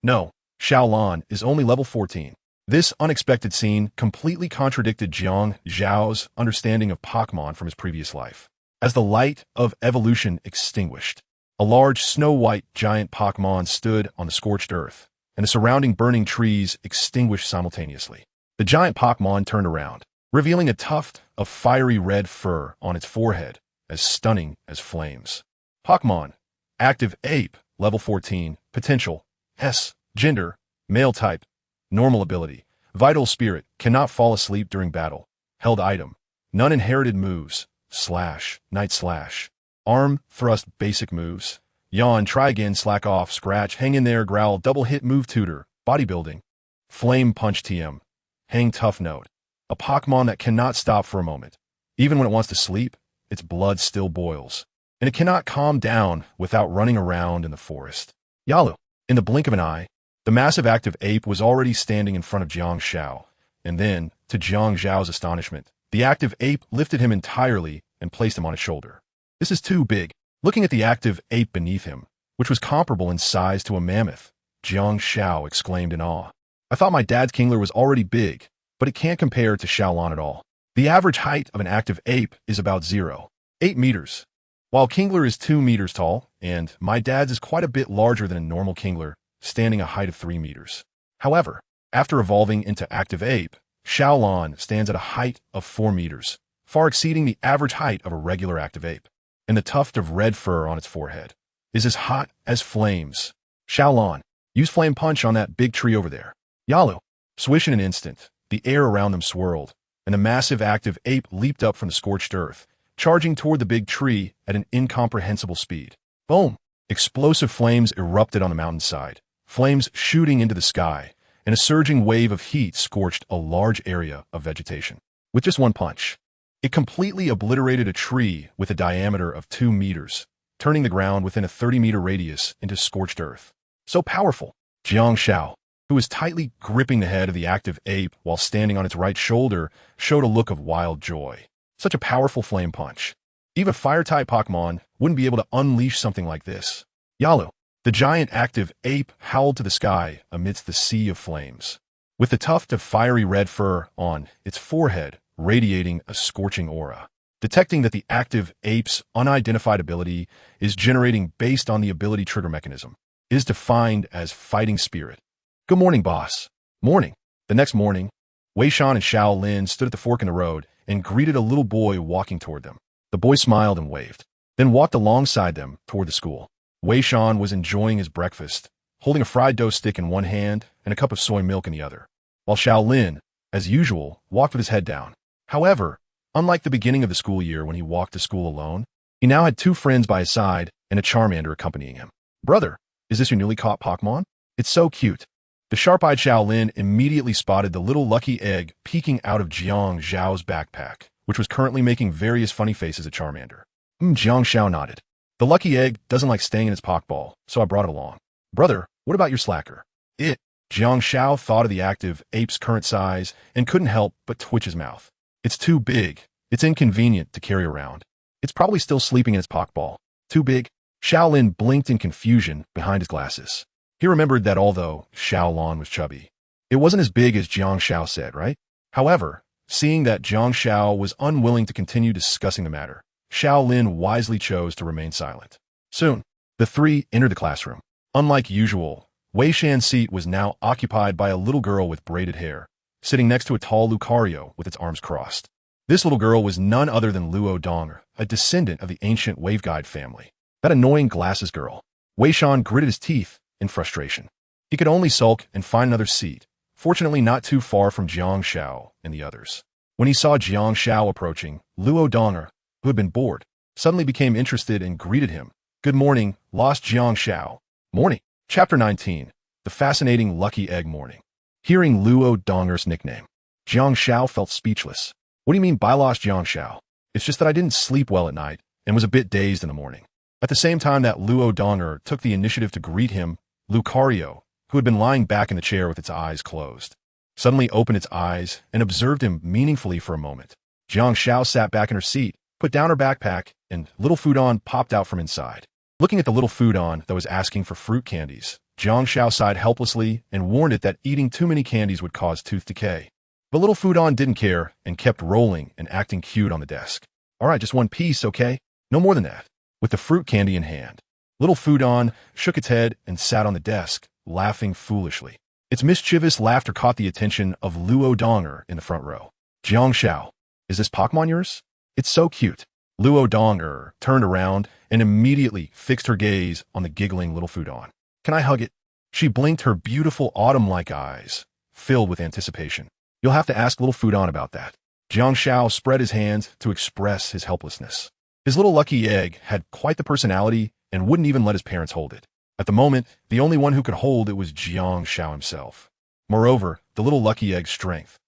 "No, Xiaolan is only level 14. This unexpected scene completely contradicted Jiang Zhao's understanding of Pokémon from his previous life. As the light of evolution extinguished, a large snow-white giant Pokémon stood on the scorched earth, and the surrounding burning trees extinguished simultaneously. The giant Pokémon turned around, revealing a tuft of fiery red fur on its forehead, as stunning as flames. Pokémon. Active Ape, level 14, potential, S, gender, male type, normal ability, vital spirit, cannot fall asleep during battle, held item, none inherited moves, slash, night slash, arm, thrust, basic moves, yawn, try again, slack off, scratch, hang in there, growl, double hit, move, tutor, bodybuilding, flame punch, TM, hang, tough note, a Pokémon that cannot stop for a moment. Even when it wants to sleep, its blood still boils, and it cannot calm down without running around in the forest. Yalu. In the blink of an eye, the massive active ape was already standing in front of Jiang Shao, and then, to Jiang Zhao's astonishment, the active ape lifted him entirely and placed him on his shoulder. "This is too big." Looking at the active ape beneath him, which was comparable in size to a mammoth, Jiang Shao exclaimed in awe. "I thought my dad's Kingler was already big, but it can't compare to Xiaolan at all. The average height of an active ape is about 0.8 meters, while Kingler is 2 meters tall, and my dad's is quite a bit larger than a normal Kingler, standing a height of 3 meters. However, after evolving into active ape, Xiaolan stands at a height of 4 meters, far exceeding the average height of a regular active ape, and the tuft of red fur on its forehead is as hot as flames. Xiaolan, use flame punch on that big tree over there." Yalu. Swish in an instant, the air around them swirled, and the massive active ape leaped up from the scorched earth, charging toward the big tree at an incomprehensible speed. Boom! Explosive flames erupted on the mountainside, flames shooting into the sky, and a surging wave of heat scorched a large area of vegetation. With just one punch, it completely obliterated a tree with a diameter of 2 meters, turning the ground within a 30-meter radius into scorched earth. So powerful, Jiang Shao, who was tightly gripping the head of the active ape while standing on its right shoulder, showed a look of wild joy. Such a powerful flame punch. Even a fire-type Pokémon wouldn't be able to unleash something like this. Yalu. The giant active ape howled to the sky amidst the sea of flames, with the tuft of fiery red fur on its forehead radiating a scorching aura. Detecting that the active ape's unidentified ability is generating based on the ability trigger mechanism, it is defined as fighting spirit. "Good morning, boss." "Morning." The next morning, Wei Shan and Xiao Lin stood at the fork in the road and greeted a little boy walking toward them. The boy smiled and waved, then walked alongside them toward the school. Wei Shan was enjoying his breakfast, holding a fried dough stick in one hand and a cup of soy milk in the other, while Xiao Lin, as usual, walked with his head down. However, unlike the beginning of the school year when he walked to school alone, he now had 2 friends by his side and a Charmander accompanying him. "Brother, is this your newly caught Pokémon? It's so cute." The sharp-eyed Xiao Lin immediately spotted the little lucky egg peeking out of Jiang Zhao's backpack, which was currently making various funny faces at Charmander. Jiang Zhao nodded. "The lucky egg doesn't like staying in its Pokeball, so I brought it along." "Brother, what about your slacker?" Jiang Shao thought of the active ape's current size and couldn't help but twitch his mouth. "It's too big. It's inconvenient to carry around. It's probably still sleeping in its Pokeball." "Too big?" Xiaolin blinked in confusion behind his glasses. He remembered that although Xiaolan was chubby, it wasn't as big as Jiang Shao said, right? However, seeing that Jiang Shao was unwilling to continue discussing the matter, Xiaolin wisely chose to remain silent. Soon, the 3 entered the classroom. Unlike usual, Wei Shan's seat was now occupied by a little girl with braided hair, sitting next to a tall Lucario with its arms crossed. This little girl was none other than Luo Donger, a descendant of the ancient Waveguide family. That annoying glasses girl. Wei Shan gritted his teeth in frustration. He could only sulk and find another seat, fortunately not too far from Jiang Shao and the others. When he saw Jiang Shao approaching, Luo Donger, who had been bored, suddenly became interested and greeted him. Good morning, lost Jiang Shao. Morning. Chapter 19. The Fascinating Lucky Egg Morning. Hearing Luo Donger's nickname, Jiang Shao felt speechless. What do you mean by lost Jiang Shao? It's just that I didn't sleep well at night and was a bit dazed in the morning. At the same time that Luo Donger took the initiative to greet him, Lucario, who had been lying back in the chair with its eyes closed, suddenly opened its eyes and observed him meaningfully for a moment. Jiang Shao sat back in her seat, put down her backpack, and little Fudon popped out from inside. Looking at the little Fudon that was asking for fruit candies, Jiang Shao sighed helplessly and warned it that eating too many candies would cause tooth decay. But little Fudon didn't care and kept rolling and acting cute on the desk. All right, just one piece, okay? No more than that. With the fruit candy in hand, little Fudon shook its head and sat on the desk, laughing foolishly. Its mischievous laughter caught the attention of Luo Donger in the front row. Jiang Shao, is this Pokémon yours? It's so cute. Luo Donger turned around and immediately fixed her gaze on the giggling little Fudon. Can I hug it? She blinked her beautiful autumn-like eyes, filled with anticipation. You'll have to ask little Fudon about that. Jiang Shao spread his hands to express his helplessness. His little lucky egg had quite the personality and wouldn't even let his parents hold it. At the moment, the only one who could hold it was Jiang Shao himself. Moreover, the little lucky egg's strength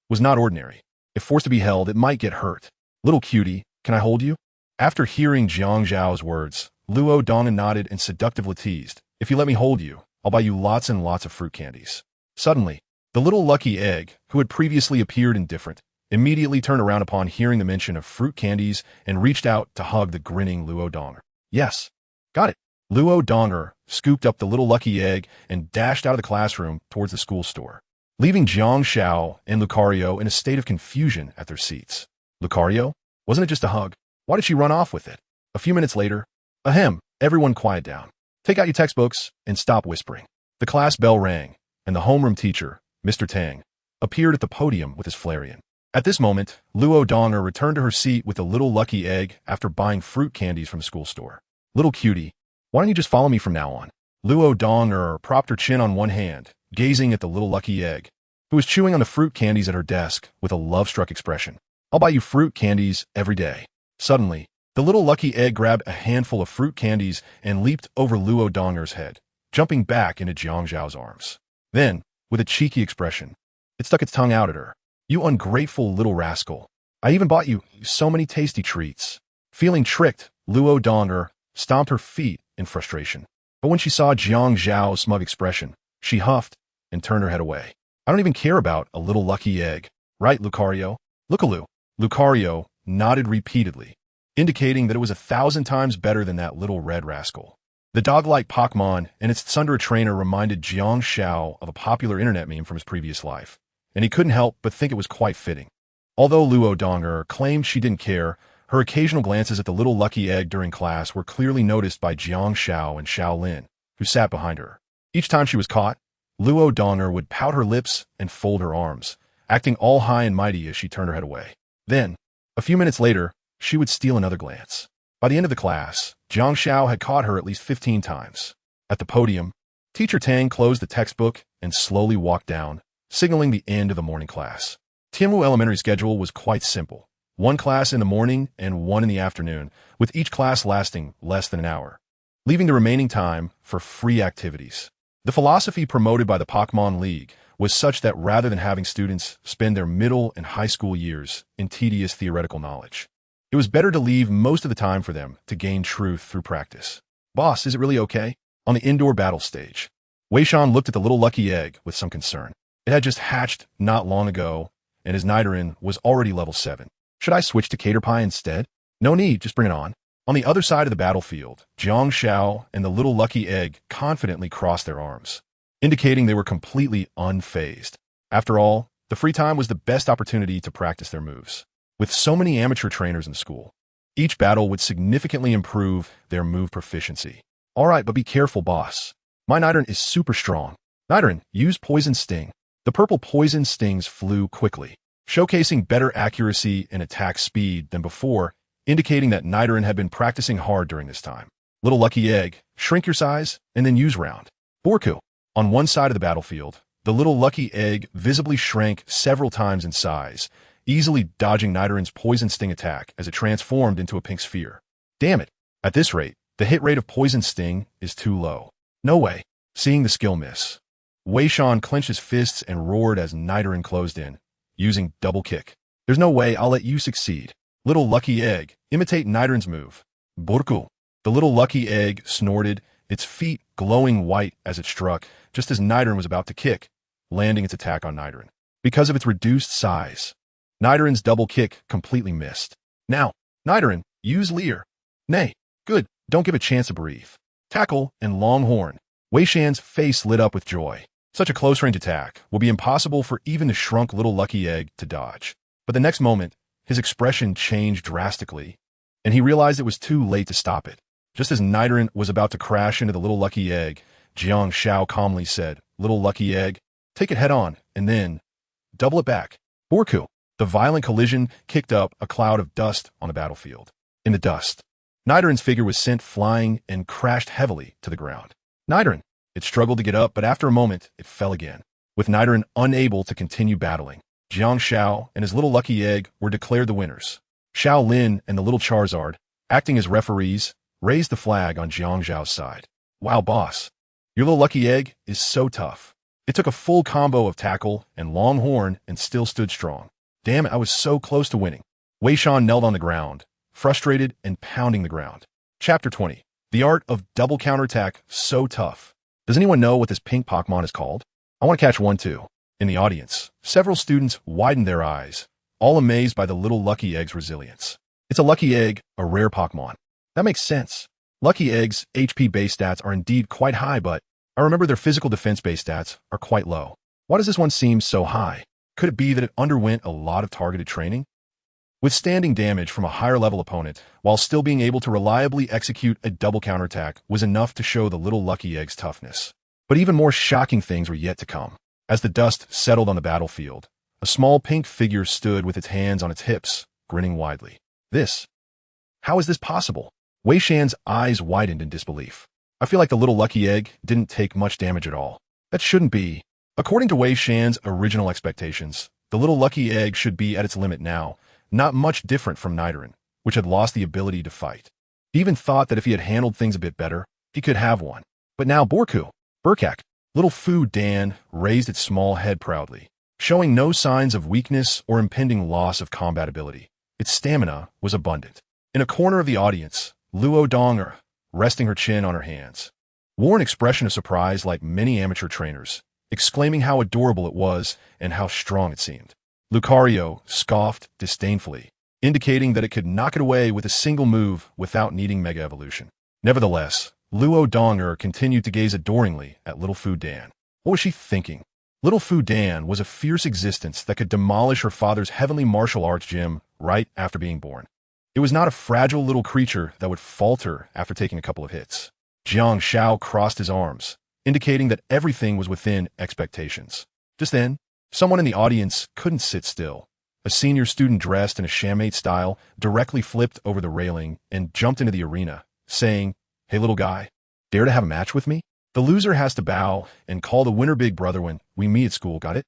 was not ordinary. If forced to be held, it might get hurt. Little cutie, can I hold you? After hearing Jiang Zhao's words, Luo Donger nodded and seductively teased. If you let me hold you, I'll buy you lots and lots of fruit candies. Suddenly, the little lucky egg, who had previously appeared indifferent, immediately turned around upon hearing the mention of fruit candies and reached out to hug the grinning Luo Donger. Yes, got it. Luo Donger scooped up the little lucky egg and dashed out of the classroom towards the school store, leaving Jiang Shao and Lucario in a state of confusion at their seats. Lucario? Wasn't it just a hug? Why did she run off with it? A few minutes later, ahem, everyone quiet down. Take out your textbooks and stop whispering. The class bell rang, and the homeroom teacher, Mr. Tang, appeared at the podium with his Flareon. At this moment, Luo Donger returned to her seat with a little lucky egg after buying fruit candies from the school store. Little cutie, why don't you just follow me from now on? Luo Donger propped her chin on one hand, gazing at the little lucky egg, who was chewing on the fruit candies at her desk with a love-struck expression. I'll buy you fruit candies every day. Suddenly, the little lucky egg grabbed a handful of fruit candies and leaped over Luo Donger's head, jumping back into Jiang Zhao's arms. Then, with a cheeky expression, it stuck its tongue out at her. You ungrateful little rascal. I even bought you so many tasty treats. Feeling tricked, Luo Donger stomped her feet in frustration. But when she saw Jiang Zhao's smug expression, she huffed and turned her head away. I don't even care about a little lucky egg. Right, Lucario? Lookaloo. Lucario nodded repeatedly, indicating that it was 1,000 times better than that little red rascal. The dog-like Pokémon and its Thunder trainer reminded Jiang Shao of a popular internet meme from his previous life, and he couldn't help but think it was quite fitting. Although Luo Donger claimed she didn't care, her occasional glances at the little lucky egg during class were clearly noticed by Jiang Shao and Xiao Lin, who sat behind her. Each time she was caught, Luo Donger would pout her lips and fold her arms, acting all high and mighty as she turned her head away. Then, a few minutes later, she would steal another glance. By the end of the class, Jiang Shao had caught her at least 15 times. At the podium, Teacher Tang closed the textbook and slowly walked down, signaling the end of the morning class. Tianwu Elementary schedule was quite simple. One class in the morning and one in the afternoon, with each class lasting less than an hour, leaving the remaining time for free activities. The philosophy promoted by the Pokémon League was such that rather than having students spend their middle and high school years in tedious theoretical knowledge, it was better to leave most of the time for them to gain truth through practice. Boss, is it really okay? On the indoor battle stage, Wei Shan looked at the little lucky egg with some concern. It had just hatched not long ago, and his Nidoran was already level 7. Should I switch to Caterpie instead? No need, just bring it on. On the other side of the battlefield, Jiang Shao and the little lucky egg confidently crossed their arms, indicating they were completely unfazed. After all, the free time was the best opportunity to practice their moves. With so many amateur trainers in school, each battle would significantly improve their move proficiency. All right, but be careful, boss. My Nidoran is super strong. Nidoran, use Poison Sting. The purple poison stings flew quickly, showcasing better accuracy and attack speed than before, indicating that Nidoran had been practicing hard during this time. Little Lucky Egg, shrink your size, and then use round. Borku. On one side of the battlefield, the Little Lucky Egg visibly shrank several times in size, easily dodging Nidoran's Poison Sting attack as it transformed into a pink sphere. Damn it. At this rate, the hit rate of Poison Sting is too low. No way. Seeing the skill miss, Wei Shan clenched his fists and roared as Nidoran closed in, using double kick. There's no way I'll let you succeed. Little Lucky Egg, imitate Nidoran's move. Borku. The Little Lucky Egg snorted, its feet glowing white as it struck, just as Nidoran was about to kick, landing its attack on Nidoran. Because of its reduced size, Nidoran's double kick completely missed. Now, Nidoran, use Leer. Nay, good, don't give a chance to breathe. Tackle and Longhorn. Wei Shan's face lit up with joy. Such a close-range attack will be impossible for even the shrunk Little Lucky Egg to dodge. But the next moment, his expression changed drastically, and he realized it was too late to stop it. Just as Nidoran was about to crash into the Little Lucky Egg, Jiang Shao calmly said, Little Lucky Egg, take it head-on, and then double it back. Borku. The violent collision kicked up a cloud of dust on the battlefield. In the dust, Nidoran's figure was sent flying and crashed heavily to the ground. Nidoran. It struggled to get up, but after a moment, it fell again. With Nidoran unable to continue battling, Jiang Shao and his Little Lucky Egg were declared the winners. Xiao Lin and the Little Charizard, acting as referees, raised the flag on Jiang Zhao's side. Wow, boss. Your Little Lucky Egg is so tough. It took a full combo of tackle and Longhorn and still stood strong. Damn it, I was so close to winning. Wei Shan knelt on the ground, frustrated and pounding the ground. Chapter 20. The Art of Double Counterattack So Tough. Does anyone know what this pink Pokémon is called? I want to catch one too. In the audience, several students widened their eyes, all amazed by the Little Lucky Egg's resilience. It's a Lucky Egg, a rare Pokémon. That makes sense. Lucky Eggs' HP base stats are indeed quite high, but I remember their physical defense base stats are quite low. Why does this one seem so high? Could it be that it underwent a lot of targeted training? Withstanding damage from a higher level opponent while still being able to reliably execute a double counterattack was enough to show the Little Lucky Egg's toughness. But even more shocking things were yet to come. As the dust settled on the battlefield, a small pink figure stood with its hands on its hips, grinning widely. How is this possible? Wei Shan's eyes widened in disbelief. I feel like the Little Lucky Egg didn't take much damage at all. That shouldn't be. According to Wei Shan's original expectations, the Little Lucky Egg should be at its limit now, not much different from Nidoran, which had lost the ability to fight. He even thought that if he had handled things a bit better, he could have one. But now Burkak, Little Fu Dan raised its small head proudly, showing no signs of weakness or impending loss of combat ability. Its stamina was abundant. In a corner of the audience, Luo Donger, resting her chin on her hands, wore an expression of surprise like many amateur trainers, exclaiming how adorable it was and how strong it seemed. Lucario scoffed disdainfully, indicating that it could knock it away with a single move without needing Mega Evolution. Nevertheless, Luo Donger continued to gaze adoringly at Little Fu Dan. What was she thinking? Little Fu Dan was a fierce existence that could demolish her father's heavenly martial arts gym right after being born. It was not a fragile little creature that would falter after taking a couple of hits. Jiang Shao crossed his arms, indicating that everything was within expectations. Just then, someone in the audience couldn't sit still. A senior student dressed in a chamois style directly flipped over the railing and jumped into the arena, saying, "Hey little guy, dare to have a match with me? The loser has to bow and call the winner big brother when we meet at school, got it?"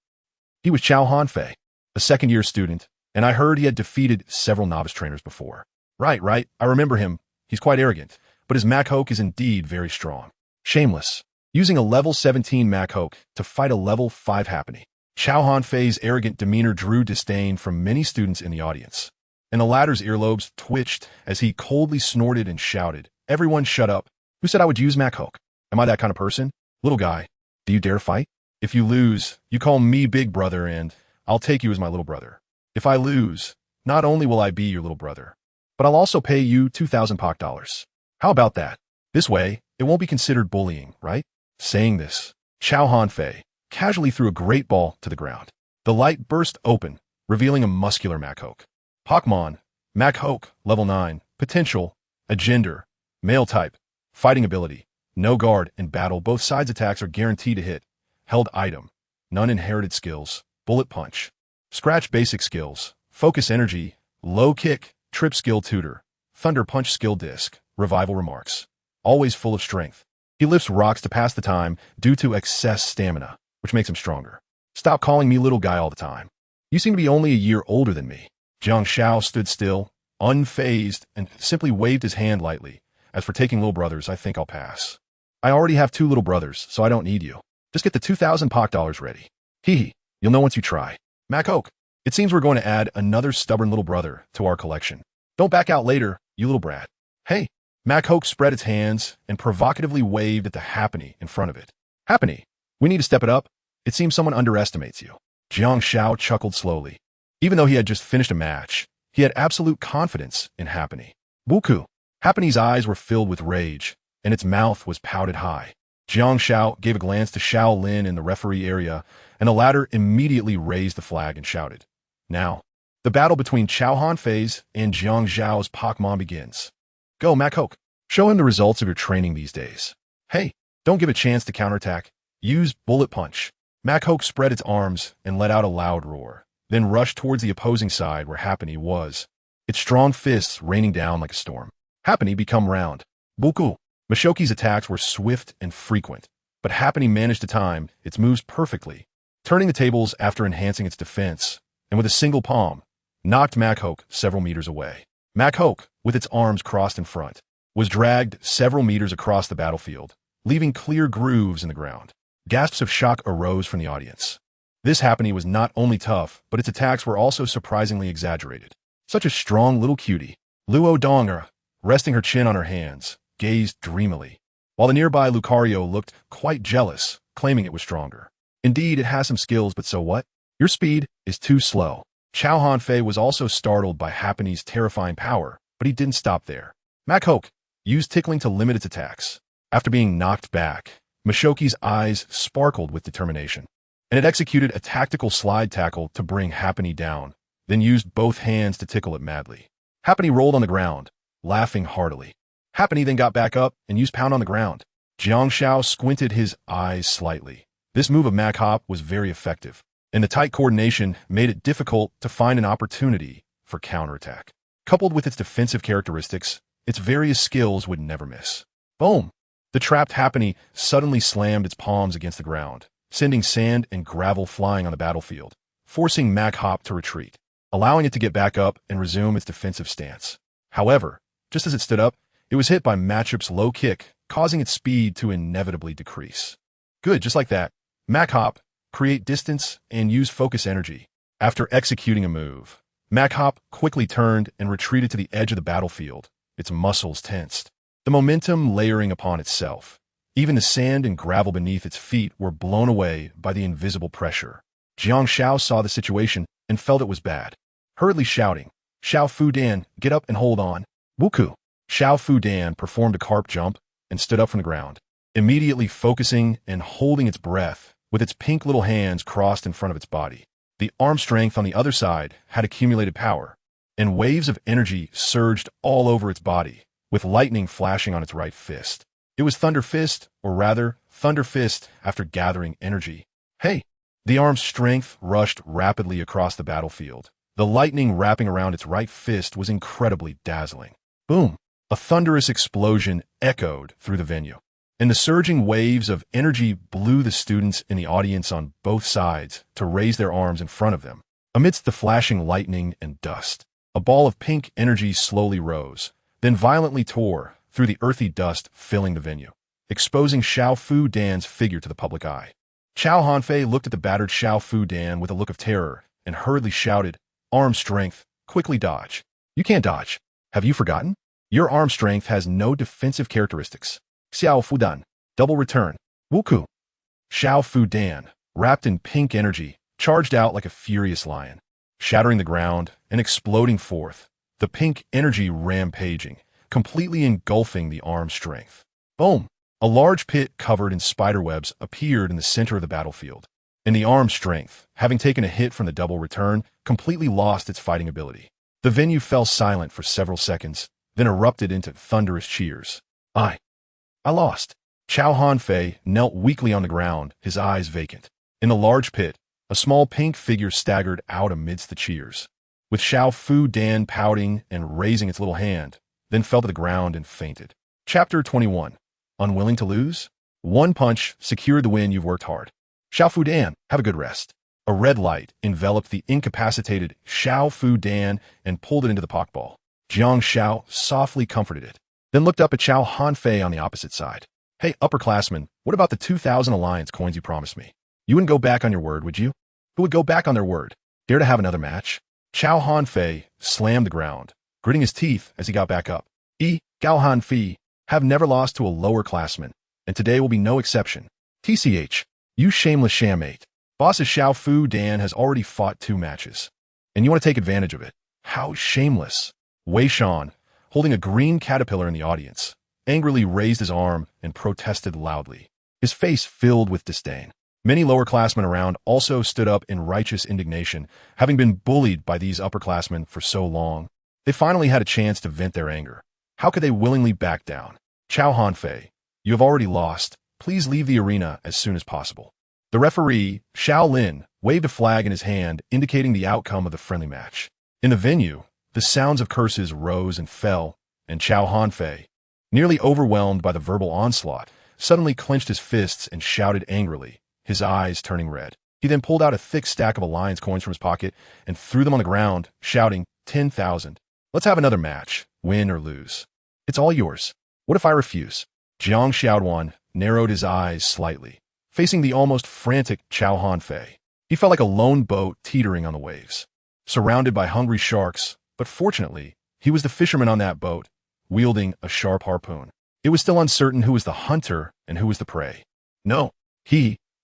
He was Chao Hanfei, a second-year student, and I heard he had defeated several novice trainers before. Right, I remember him. He's quite arrogant, but his Machoke is indeed very strong. Shameless, using a level 17 Machoke to fight a level 5 Happiny. Chao Hanfei's arrogant demeanor drew disdain from many students in the audience, and the latter's earlobes twitched as he coldly snorted and shouted, "Everyone shut up. Who said I would use Machoke? Am I that kind of person? Little guy, do you dare fight? If you lose, you call me big brother and I'll take you as my little brother. If I lose, not only will I be your little brother, but I'll also pay you 2,000 Poc dollars. How about that? This way, it won't be considered bullying, right?" Saying this, Chao Hanfei casually threw a great ball to the ground. The light burst open, revealing a muscular Machoke. Pokémon, Machoke, level 9, potential, a gender, male type, fighting ability, no guard in battle, both sides attacks are guaranteed to hit, held item, none inherited skills, bullet punch. Scratch basic skills, focus energy, low kick, trip skill tutor, thunder punch skill disc, revival remarks. Always full of strength. He lifts rocks to pass the time due to excess stamina, which makes him stronger. Stop calling me little guy all the time. You seem to be only a year older than me. Jiang Shao stood still, unfazed, and simply waved his hand lightly. As for taking little brothers, I think I'll pass. I already have 2 little brothers, so I don't need you. Just get the 2,000 Poc dollars ready. Hee. You'll know once you try. Mac Oak, it seems we're going to add another stubborn little brother to our collection. Don't back out later, you little brat. Hey. Mac Oak spread its hands and provocatively waved at the Happiny in front of it. Happiny, we need to step it up. It seems someone underestimates you. Jiang Shao chuckled slowly. Even though he had just finished a match, he had absolute confidence in Happiny. Buku. Happiny's eyes were filled with rage, and its mouth was pouted high. Jiang Shao gave a glance to Xiao Lin in the referee area, and the latter immediately raised the flag and shouted. Now, the battle between Chao Hanfei's and Jiang Zhao's Pokémon begins. Go, Mac Oak. Show him the results of your training these days. Hey, don't give a chance to counterattack. Use Bullet Punch. Mac Oak spread its arms and let out a loud roar, then rushed towards the opposing side where Happiny was, its strong fists raining down like a storm. Happiny become round. Buku. Mashoki's attacks were swift and frequent, but Happiny managed to time its moves perfectly, turning the tables after enhancing its defense, and with a single palm, knocked Mac Oak several meters away. Mac Oak, with its arms crossed in front, was dragged several meters across the battlefield, leaving clear grooves in the ground. Gasps of shock arose from the audience. This Happiny was not only tough, but its attacks were also surprisingly exaggerated. Such a strong little cutie. Luo Donga, resting her chin on her hands, gazed dreamily, while the nearby Lucario looked quite jealous, claiming it was stronger. Indeed, it has some skills, but so what? Your speed is too slow. Chao Hanfei was also startled by Happiny's terrifying power, but he didn't stop there. Mac Oak used tickling to limit its attacks. After being knocked back, Mashoki's eyes sparkled with determination, and it executed a tactical slide tackle to bring Happiny down, then used both hands to tickle it madly. Happiny rolled on the ground, laughing heartily. Happiny then got back up and used Pound on the ground. Jiang Shao squinted his eyes slightly. This move of Mac Hop was very effective, and the tight coordination made it difficult to find an opportunity for counterattack. Coupled with its defensive characteristics, its various skills would never miss. Boom! The trapped Happiny suddenly slammed its palms against the ground, sending sand and gravel flying on the battlefield, forcing Mac Hop to retreat, allowing it to get back up and resume its defensive stance. However, just as it stood up, it was hit by Machop's low kick, causing its speed to inevitably decrease. Good, just like that. Mac Hop, create distance and use focus energy. After executing a move, Mac Hop quickly turned and retreated to the edge of the battlefield, its muscles tensed, the momentum layering upon itself. Even the sand and gravel beneath its feet were blown away by the invisible pressure. Jiang Shao saw the situation and felt it was bad, hurriedly shouting, Xiao Fu Dan, get up and hold on. Wuku. Xiao Fu Dan performed a carp jump and stood up from the ground, immediately focusing and holding its breath with its pink little hands crossed in front of its body. The arm strength on the other side had accumulated power, and waves of energy surged all over its body, with lightning flashing on its right fist. It was Thunder Fist, or rather, Thunder Fist after gathering energy. Hey! The arm's strength rushed rapidly across the battlefield. The lightning wrapping around its right fist was incredibly dazzling. Boom! A thunderous explosion echoed through the venue, and the surging waves of energy blew the students in the audience on both sides to raise their arms in front of them. Amidst the flashing lightning and dust, a ball of pink energy slowly rose, then violently tore through the earthy dust filling the venue, exposing Xiao Fu Dan's figure to the public eye. Chao Hanfei looked at the battered Xiao Fu Dan with a look of terror and hurriedly shouted, Arm strength, quickly dodge. You can't dodge. Have you forgotten? Your arm strength has no defensive characteristics. Xiao Fu Dan, double return. Wuku. Xiao Fu Dan, wrapped in pink energy, charged out like a furious lion, shattering the ground and exploding forth, the pink energy rampaging, completely engulfing the arm strength. Boom! A large pit covered in spiderwebs appeared in the center of the battlefield, and the arm strength, having taken a hit from the double return, completely lost its fighting ability. The venue fell silent for several seconds, then erupted into thunderous cheers. I lost. Chao Hanfei knelt weakly on the ground, his eyes vacant. In the large pit, a A small pink figure staggered out amidst the cheers, with Xiao Fu Dan pouting and raising its little hand, then fell to the ground and fainted. Chapter 21. Unwilling to lose? One punch secured the win. You've worked hard. Xiao Fu Dan, have a good rest. A red light enveloped the incapacitated Xiao Fu Dan and pulled it into the Pokeball. Jiang Xiao softly comforted it, then looked up at Xiao Hanfei on the opposite side. Hey, upperclassmen, what about the 2,000 Alliance coins you promised me? You wouldn't go back on your word, would you? Who would go back on their word? Dare to have another match? Xiao Hanfei slammed the ground, gritting his teeth as he got back up. Gao Hanfei have never lost to a lower classman, and today will be no exception. TCH, you shameless shammate. Boss's Xiao Fu Dan has already fought 2 matches, and you want to take advantage of it. How shameless. Wei Shan, holding a green caterpillar in the audience, angrily raised his arm and protested loudly, his face filled with disdain. Many lower-classmen around also stood up in righteous indignation, having been bullied by these upperclassmen for so long. They finally had a chance to vent their anger. How could they willingly back down? Xiao Hanfei, you have already lost. Please leave the arena as soon as possible. The referee, Xiao Lin, waved a flag in his hand indicating the outcome of the friendly match. In the venue, the sounds of curses rose and fell, and Xiao Hanfei, nearly overwhelmed by the verbal onslaught, suddenly clenched his fists and shouted angrily, his eyes turning red. He then pulled out a thick stack of Alliance coins from his pocket and threw them on the ground, shouting, 10,000. Let's have another match, win or lose. It's all yours. What if I refuse? Jiang Xiaoduan narrowed his eyes slightly, facing the almost frantic Xiao Hanfei. He felt like a lone boat teetering on the waves, surrounded by hungry sharks, but fortunately, he was the fisherman on that boat, wielding a sharp harpoon. It was still uncertain who was the hunter and who was the prey. No,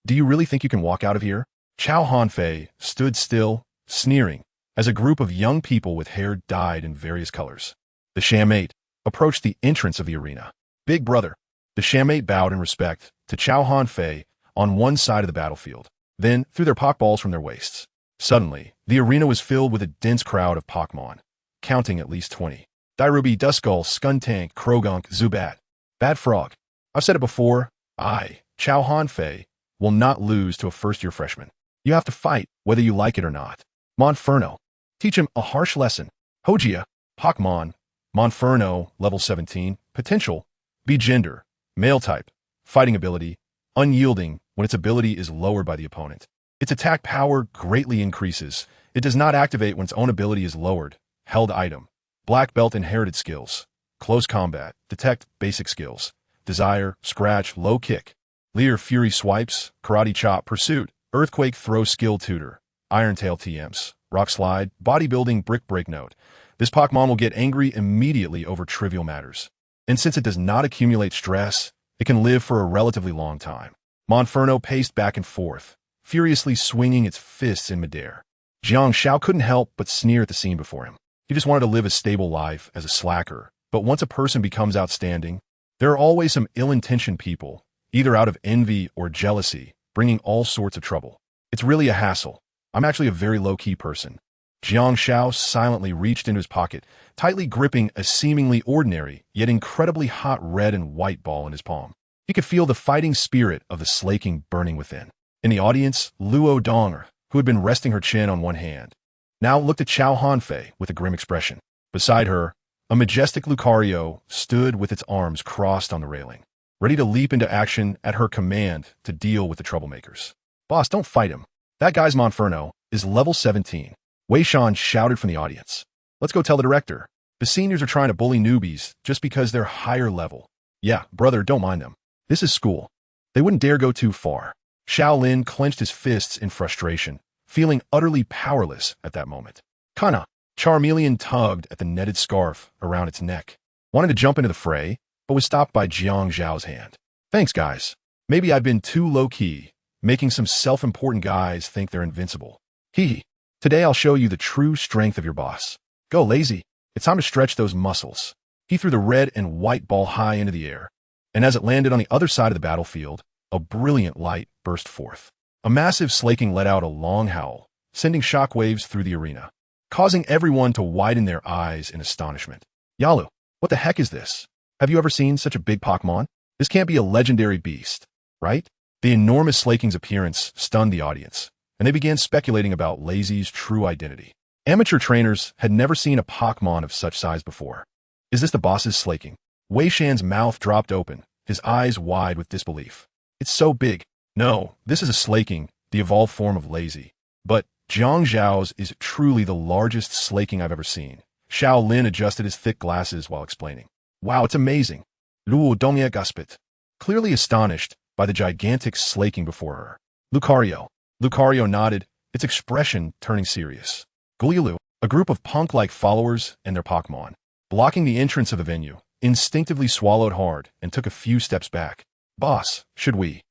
do you really think you can walk out of here? Xiao Hanfei stood still, sneering, as a group of young people with hair dyed in various colors. The shammate approached the entrance of the arena. Big brother. The shammate bowed in respect to Xiao Hanfei on one side of the battlefield, then threw their Pokeballs from their waists. Suddenly, the arena was filled with a dense crowd of Pokémon, counting at least 20. Dairubi, Duskull, Skuntank, Krogunk, Zubat. Bad Frog. I've said it before, I, Xiao Hanfei, will not lose to a first-year freshman. You have to fight, whether you like it or not. Monferno. Teach him a harsh lesson. Hojia. Pokémon. Monferno, level 17. Potential. Be gender. Male type. Fighting ability. Unyielding when its ability is lowered by the opponent. Its attack power greatly increases. It does not activate when its own ability is lowered. Held item. Black belt inherited skills. Close combat. Detect basic skills. Desire. Scratch. Low kick. Leer Fury Swipes, Karate Chop Pursuit, Earthquake Throw Skill Tutor, Iron Tail TMs, Rock Slide, Bodybuilding Brick Break Note. This Pokémon will get angry immediately over trivial matters. And since it does not accumulate stress, it can live for a relatively long time. Monferno paced back and forth, furiously swinging its fists in midair. Jiang Xiao couldn't help but sneer at the scene before him. He just wanted to live a stable life as a slacker. But once a person becomes outstanding, there are always some ill-intentioned people, either out of envy or jealousy, bringing all sorts of trouble. It's really a hassle. I'm actually a very low-key person. Jiang Xiao silently reached into his pocket, tightly gripping a seemingly ordinary, yet incredibly hot red and white ball in his palm. He could feel the fighting spirit of the slaking burning within. In the audience, Luo Dong, who had been resting her chin on one hand, now looked at Xiao Hanfei with a grim expression. Beside her, a majestic Lucario stood with its arms crossed on the railing, ready to leap into action at her command to deal with the troublemakers. Boss, don't fight him. That guy's Monferno is level 17. Wei Shan shouted from the audience. Let's go tell the director. The seniors are trying to bully newbies just because they're higher level. Yeah, brother, don't mind them. This is school. They wouldn't dare go too far. Xiao Lin clenched his fists in frustration, feeling utterly powerless at that moment. Kana. Charmeleon tugged at the netted scarf around its neck, wanted to jump into the fray, but was stopped by Jiang Zhao's hand. Thanks, guys. Maybe I've been too low-key, making some self-important guys think they're invincible. Today I'll show you the true strength of your boss. Go, lazy. It's time to stretch those muscles. He threw the red and white ball high into the air, and as it landed on the other side of the battlefield, a brilliant light burst forth. A massive slaking let out a long howl, sending shockwaves through the arena, causing everyone to widen their eyes in astonishment. Yalu, what the heck is this? Have you ever seen such a big Pokémon? This can't be a legendary beast, right? The enormous slaking's appearance stunned the audience, and they began speculating about Lazy's true identity. Amateur trainers had never seen a Pokémon of such size before. Is this the boss's slaking? Wei Shan's mouth dropped open, his eyes wide with disbelief. It's so big. No, this is a slaking, the evolved form of Lazy. But Jiang Zhao's is truly the largest slaking I've ever seen. Xiao Lin adjusted his thick glasses while explaining. Wow, it's amazing. Luo Dongye Guspit. Clearly astonished by the gigantic slaking before her. Lucario. Lucario nodded, its expression turning serious. Gulielu, a group of punk-like followers and their Pokémon, blocking the entrance of the venue, instinctively swallowed hard and took a few steps back. Boss, should we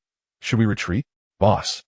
retreat? Boss.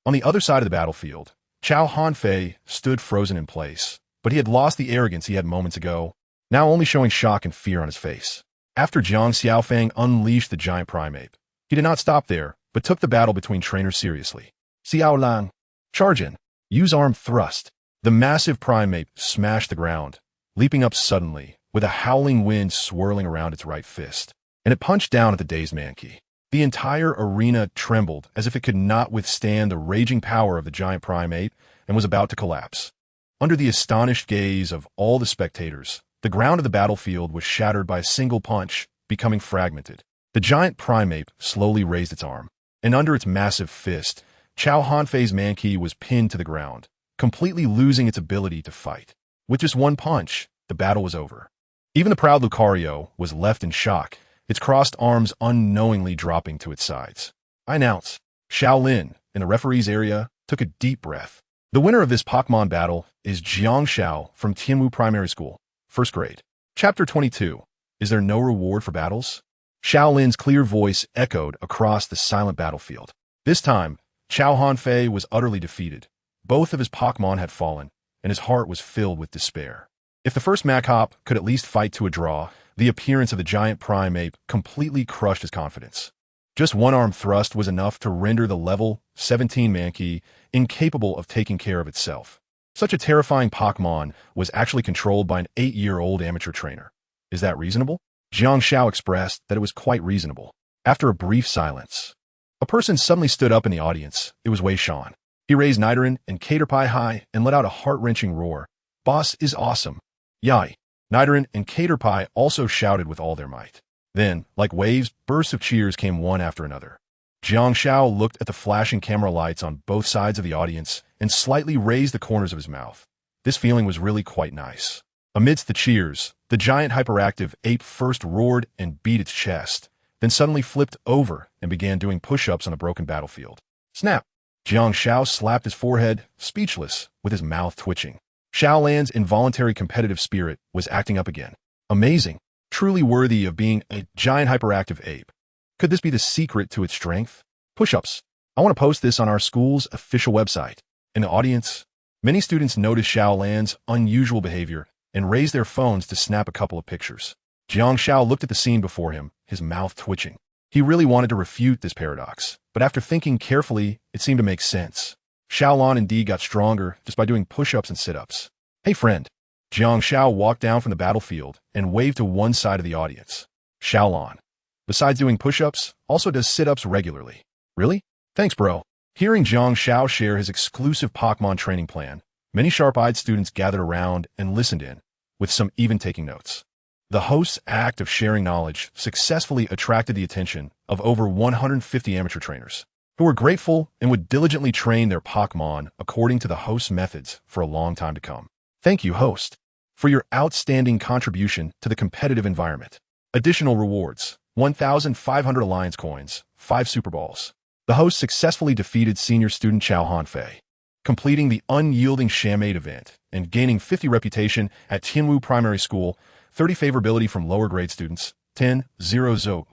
On the other side of the battlefield, Chao Hanfei stood frozen in place, but he had lost the arrogance he had moments ago, now only showing shock and fear on his face. After Jiang Xiaofang unleashed the giant primate, he did not stop there, but took the battle between trainers seriously. Xiao Lang, charge in, use arm thrust. The massive primate smashed the ground, leaping up suddenly, with a howling wind swirling around its right fist, and it punched down at the dazed Mankey. The entire arena trembled as if it could not withstand the raging power of the giant primate and was about to collapse. Under the astonished gaze of all the spectators, the ground of the battlefield was shattered by a single punch, becoming fragmented. The giant primate slowly raised its arm, and under its massive fist, Chao Hanfei's Mankey was pinned to the ground, completely losing its ability to fight. With just one punch, the battle was over. Even the proud Lucario was left in shock, its crossed arms unknowingly dropping to its sides. I announce, Xiao Lin, in the referee's area, took a deep breath. The winner of this Pokémon battle is Jiang Xiao from Tianwu Primary School, 1st grade. Chapter 22. Is there no reward for battles? Xiao Lin's clear voice echoed across the silent battlefield. This time, Chao Hanfei was utterly defeated. Both of his Pokémon had fallen, and his heart was filled with despair. If the first Machop could at least fight to a draw, the appearance of the giant primate completely crushed his confidence. Just one arm thrust was enough to render the level 17 Mankey incapable of taking care of itself. Such a terrifying Pokémon was actually controlled by an 8-year-old amateur trainer. Is that reasonable? Jiang Xiao expressed that it was quite reasonable. After a brief silence, a person suddenly stood up in the audience. It was Wei Shan. He raised Nidoran and Caterpie high and let out a heart-wrenching roar. Boss is awesome. Yai. Nidoran and Caterpie also shouted with all their might. Then, like waves, bursts of cheers came one after another. Jiang Xiao looked at the flashing camera lights on both sides of the audience and slightly raised the corners of his mouth. This feeling was really quite nice. Amidst the cheers, the giant hyperactive ape first roared and beat its chest, then suddenly flipped over and began doing push-ups on the broken battlefield. Snap! Jiang Xiao slapped his forehead, speechless, with his mouth twitching. Xiao Lan's involuntary competitive spirit was acting up again. Amazing. Truly worthy of being a giant hyperactive ape. Could this be the secret to its strength? Push-ups. I want to post this on our school's official website. In the audience, many students noticed Xiao Lan's unusual behavior and raised their phones to snap a couple of pictures. Jiang Xiao looked at the scene before him, his mouth twitching. He really wanted to refute this paradox, but after thinking carefully, it seemed to make sense. Xiao Lan indeed got stronger just by doing push-ups and sit-ups. Hey friend. Jiang Xiao walked down from the battlefield and waved to one side of the audience. Xiao Lan, besides doing push-ups, also does sit-ups regularly. Really? Thanks, bro. Hearing Jiang Xiao share his exclusive Pokémon training plan, many sharp-eyed students gathered around and listened in, with some even taking notes. The host's act of sharing knowledge successfully attracted the attention of over 150 amateur trainers, who were grateful and would diligently train their Pokémon according to the host's methods for a long time to come. Thank you, host, for your outstanding contribution to the competitive environment. Additional rewards: 1,500 Alliance coins, 5 Super Balls. The host successfully defeated senior student Chao Hanfei, completing the unyielding Shamade event and gaining 50 reputation at Tianwu Primary School, 30 favorability from lower grade students, 10,000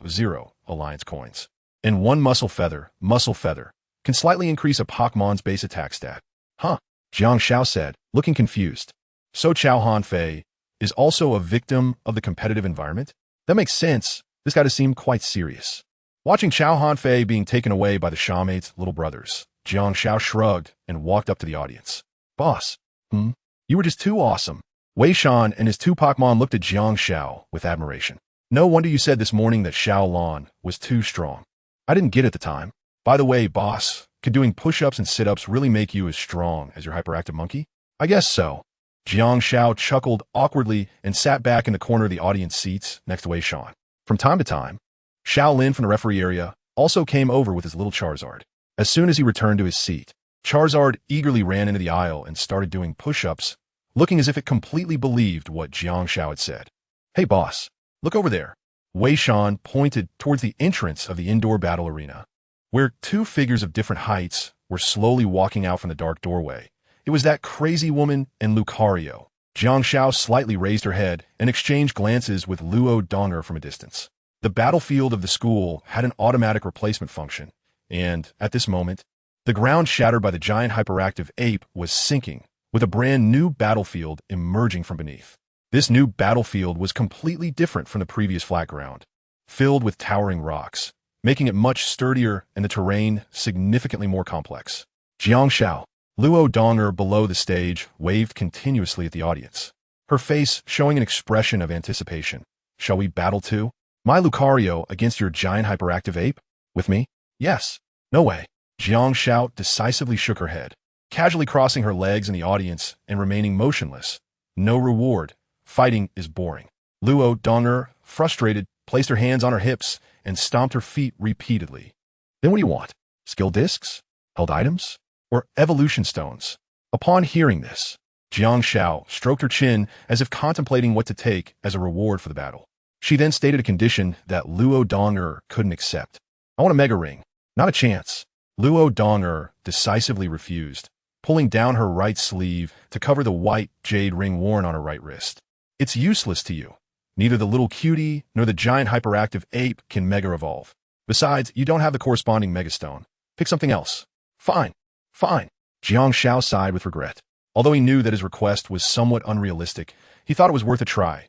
Alliance coins, and 1 Muscle Feather. Muscle Feather can slightly increase a Pokemon's base attack stat. Huh? Jiang Xiao said, looking confused. So Chao Hanfei is also a victim of the competitive environment? That makes sense. This guy seemed quite serious. Watching Chao Hanfei being taken away by the Shamade's little brothers, Jiang Xiao shrugged and walked up to the audience. Boss, you were just too awesome. Wei Shan and his 2 Pokémon looked at Jiang Xiao with admiration. No wonder you said this morning that Xiao Lan was too strong. I didn't get it at the time. By the way, boss, Could doing push-ups and sit-ups really make you as strong as your hyperactive monkey? I guess so. Jiang Xiao chuckled awkwardly and sat back in the corner of the audience seats next to Wei Shan. From time to time, Xiao Lin from the referee area also came over with his little Charizard. As soon as he returned to his seat, Charizard eagerly ran into the aisle and started doing push-ups, looking as if it completely believed what Jiang Xiao had said. Hey boss, look over there. Wei Shan pointed towards the entrance of the indoor battle arena, where two figures of different heights were slowly walking out from the dark doorway. It was that crazy woman and Lucario. Jiang Xiao slightly raised her head and exchanged glances with Luo Donger from a distance. The battlefield of the school had an automatic replacement function, and, at this moment, the ground shattered by the giant hyperactive ape was sinking, with a brand new battlefield emerging from beneath. This new battlefield was completely different from the previous flat ground, filled with towering rocks, making it much sturdier and the terrain significantly more complex. Jiang Xiao, Luo Donger below the stage, waved continuously at the audience, her face showing an expression of anticipation. Shall we battle too? My Lucario against your giant hyperactive ape? With me? Yes. No way. Jiang Xiao decisively shook her head, casually crossing her legs in the audience and remaining motionless. No reward. Fighting is boring. Luo Donger, frustrated, placed her hands on her hips and stomped her feet repeatedly. Then what do you want? Skill discs? Held items? Or evolution stones? Upon hearing this, Jiang Xiao stroked her chin as if contemplating what to take as a reward for the battle. She then stated a condition that Luo Donger couldn't accept. I want a mega ring. Not a chance. Luo Donger decisively refused, pulling down her right sleeve to cover the white jade ring worn on her right wrist. It's useless to you. Neither the little cutie nor the giant hyperactive ape can mega evolve. Besides, you don't have the corresponding megastone. Pick something else. Fine. Fine. Jiang Xiao sighed with regret. Although he knew that his request was somewhat unrealistic, he thought it was worth a try.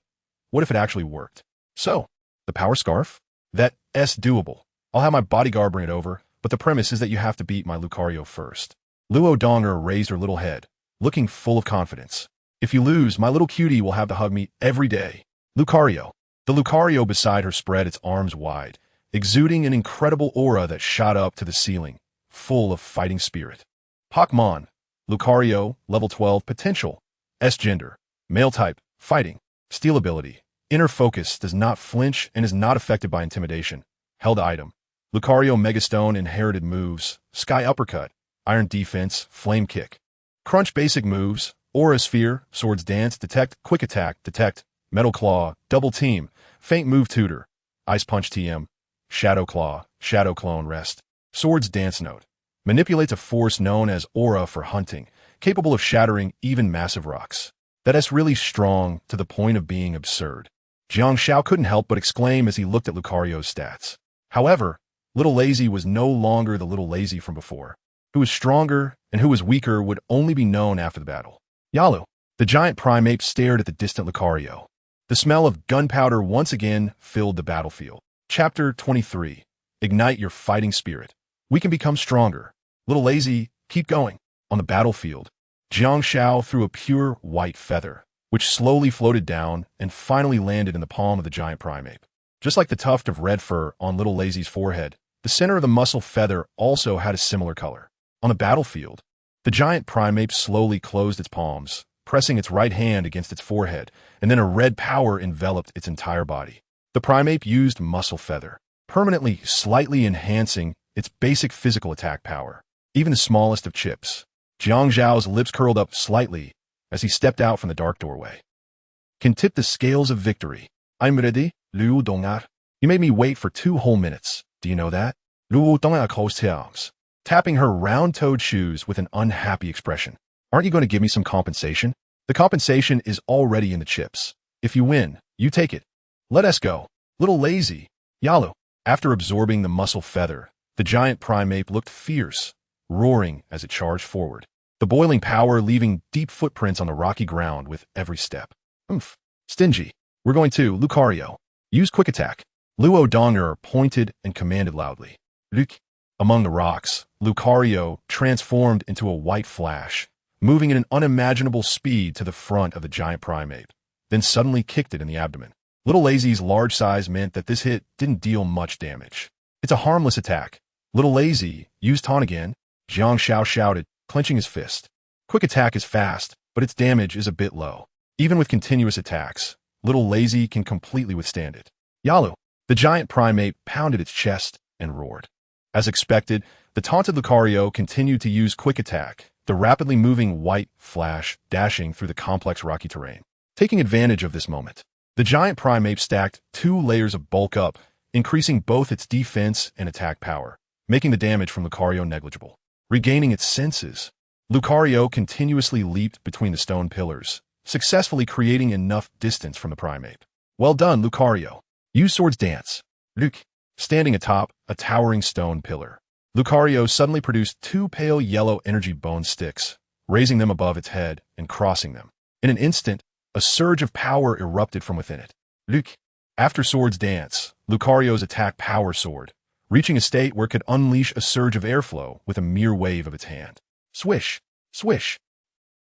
What if it actually worked? So, the power scarf? That's doable. I'll have my bodyguard bring it over, but the premise is that you have to beat my Lucario first. Luo Donger raised her little head, looking full of confidence. If you lose, my little cutie will have to hug me every day. Lucario. The Lucario beside her spread its arms wide, exuding an incredible aura that shot up to the ceiling, full of fighting spirit. Pokémon. Lucario, level 12, potential. S-gender. Male type, fighting. Steel ability. Inner focus, does not flinch and is not affected by intimidation. Held item. Lucario Megastone inherited moves. Sky Uppercut. Iron Defense. Flame Kick. Crunch basic moves. Aura Sphere. Swords Dance. Detect. Quick Attack. Detect. Metal Claw. Double Team. Faint Move Tutor. Ice Punch TM. Shadow Claw. Shadow Clone Rest. Swords Dance Note. Manipulates a force known as Aura for hunting, capable of shattering even massive rocks. That's really strong to the point of being absurd. Jiang Xiao couldn't help but exclaim as he looked at Lucario's stats. However, Little Lazy was no longer the Little Lazy from before. Who was stronger and who was weaker would only be known after the battle. Yalu, the giant primate, stared at the distant Lucario. The smell of gunpowder once again filled the battlefield. Chapter 23. Ignite your fighting spirit. We can become stronger. Little Lazy, keep going. On the battlefield, Jiang Xiao threw a pure white feather, which slowly floated down and finally landed in the palm of the giant primate. Just like the tuft of red fur on Little Lazy's forehead, the center of the muscle feather also had a similar color. On the battlefield, the giant primate slowly closed its palms, pressing its right hand against its forehead, and then a red power enveloped its entire body. The primate used muscle feather, permanently slightly enhancing its basic physical attack power. Even the smallest of chips. Jiang Zhao's lips curled up slightly as he stepped out from the dark doorway. Can tip the scales of victory. I'm ready, Luo Donger. You made me wait for 2 whole minutes. Do you know that? Luo Donger closed her arms, tapping her round-toed shoes with an unhappy expression. Aren't you going to give me some compensation? The compensation is already in the chips. If you win, you take it. Let us go. Little Lazy. Yalu. After absorbing the muscle feather, the giant primate looked fierce, roaring as it charged forward. The boiling power leaving deep footprints on the rocky ground with every step. Oomph. Stingy. We're going to, Lucario. Use Quick Attack. Luo Donger pointed and commanded loudly. Luke. Among the rocks, Lucario transformed into a white flash, moving at an unimaginable speed to the front of the giant primate, then suddenly kicked it in the abdomen. Little Lazy's large size meant that this hit didn't deal much damage. It's a harmless attack. Little Lazy, use taunt again. Jiang Shao shouted, clenching his fist. Quick attack is fast, but its damage is a bit low. Even with continuous attacks, little Lazy can completely withstand it. Yalu, the giant primate, pounded its chest and roared. As expected, the taunted Lucario continued to use quick attack, the rapidly moving white flash dashing through the complex rocky terrain. Taking advantage of this moment, the giant primate stacked 2 layers of bulk up, increasing both its defense and attack power, making the damage from Lucario negligible. Regaining its senses, Lucario continuously leaped between the stone pillars, successfully creating enough distance from the primate. Well done, Lucario. Use Sword's Dance. Luke, standing atop a towering stone pillar. Lucario suddenly produced 2 pale yellow energy bone sticks, raising them above its head and crossing them. In an instant, a surge of power erupted from within it. Luke, after Sword's Dance, Lucario's attack power soared, reaching a state where it could unleash a surge of airflow with a mere wave of its hand. Swish! Swish!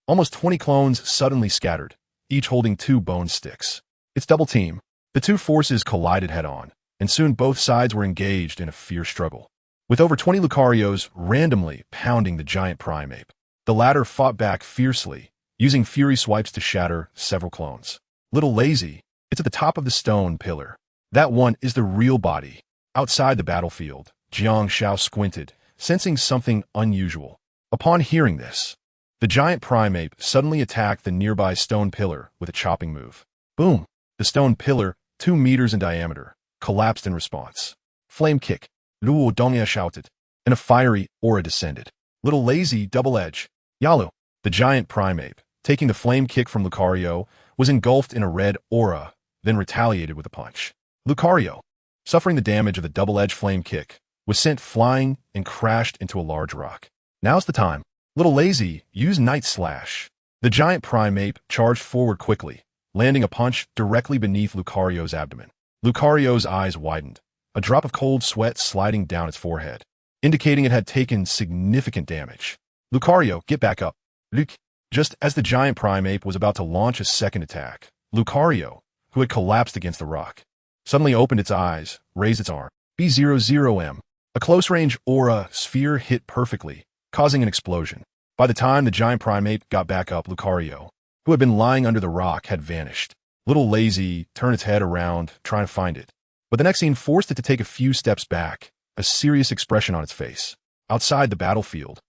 Almost 20 clones suddenly scattered, each holding 2 bone sticks. It's double team. The 2 forces collided head-on, and soon both sides were engaged in a fierce struggle. With over 20 Lucarios randomly pounding the giant primate, the latter fought back fiercely, using fury swipes to shatter several clones. Little Lazy, it's at the top of the stone pillar. That one is the real body. Outside the battlefield, Jiang Shao squinted, sensing something unusual. Upon hearing this, the giant primate suddenly attacked the nearby stone pillar with a chopping move. Boom! The stone pillar, 2 meters in diameter, collapsed in response. Flame kick, Luo Dongyue shouted, and a fiery aura descended. Little Lazy double-edge. Yalu, the giant primate, taking the flame kick from Lucario, was engulfed in a red aura, then retaliated with a punch. Lucario, suffering the damage of the double-edged flame kick, was sent flying and crashed into a large rock. Now's the time. Little Lazy, use Night Slash. The giant primate charged forward quickly, landing a punch directly beneath Lucario's abdomen. Lucario's eyes widened, a drop of cold sweat sliding down its forehead, indicating it had taken significant damage. Lucario, get back up. Luke, just as the giant primate was about to launch a second attack, Lucario, who had collapsed against the rock, suddenly opened its eyes, raised its arm. B00M. A close-range aura sphere hit perfectly, causing an explosion. By the time the giant primate got back up, Lucario, who had been lying under the rock, had vanished. Little Lazy turned its head around, trying to find it. But the next scene forced it to take a few steps back, a serious expression on its face. Outside the battlefield,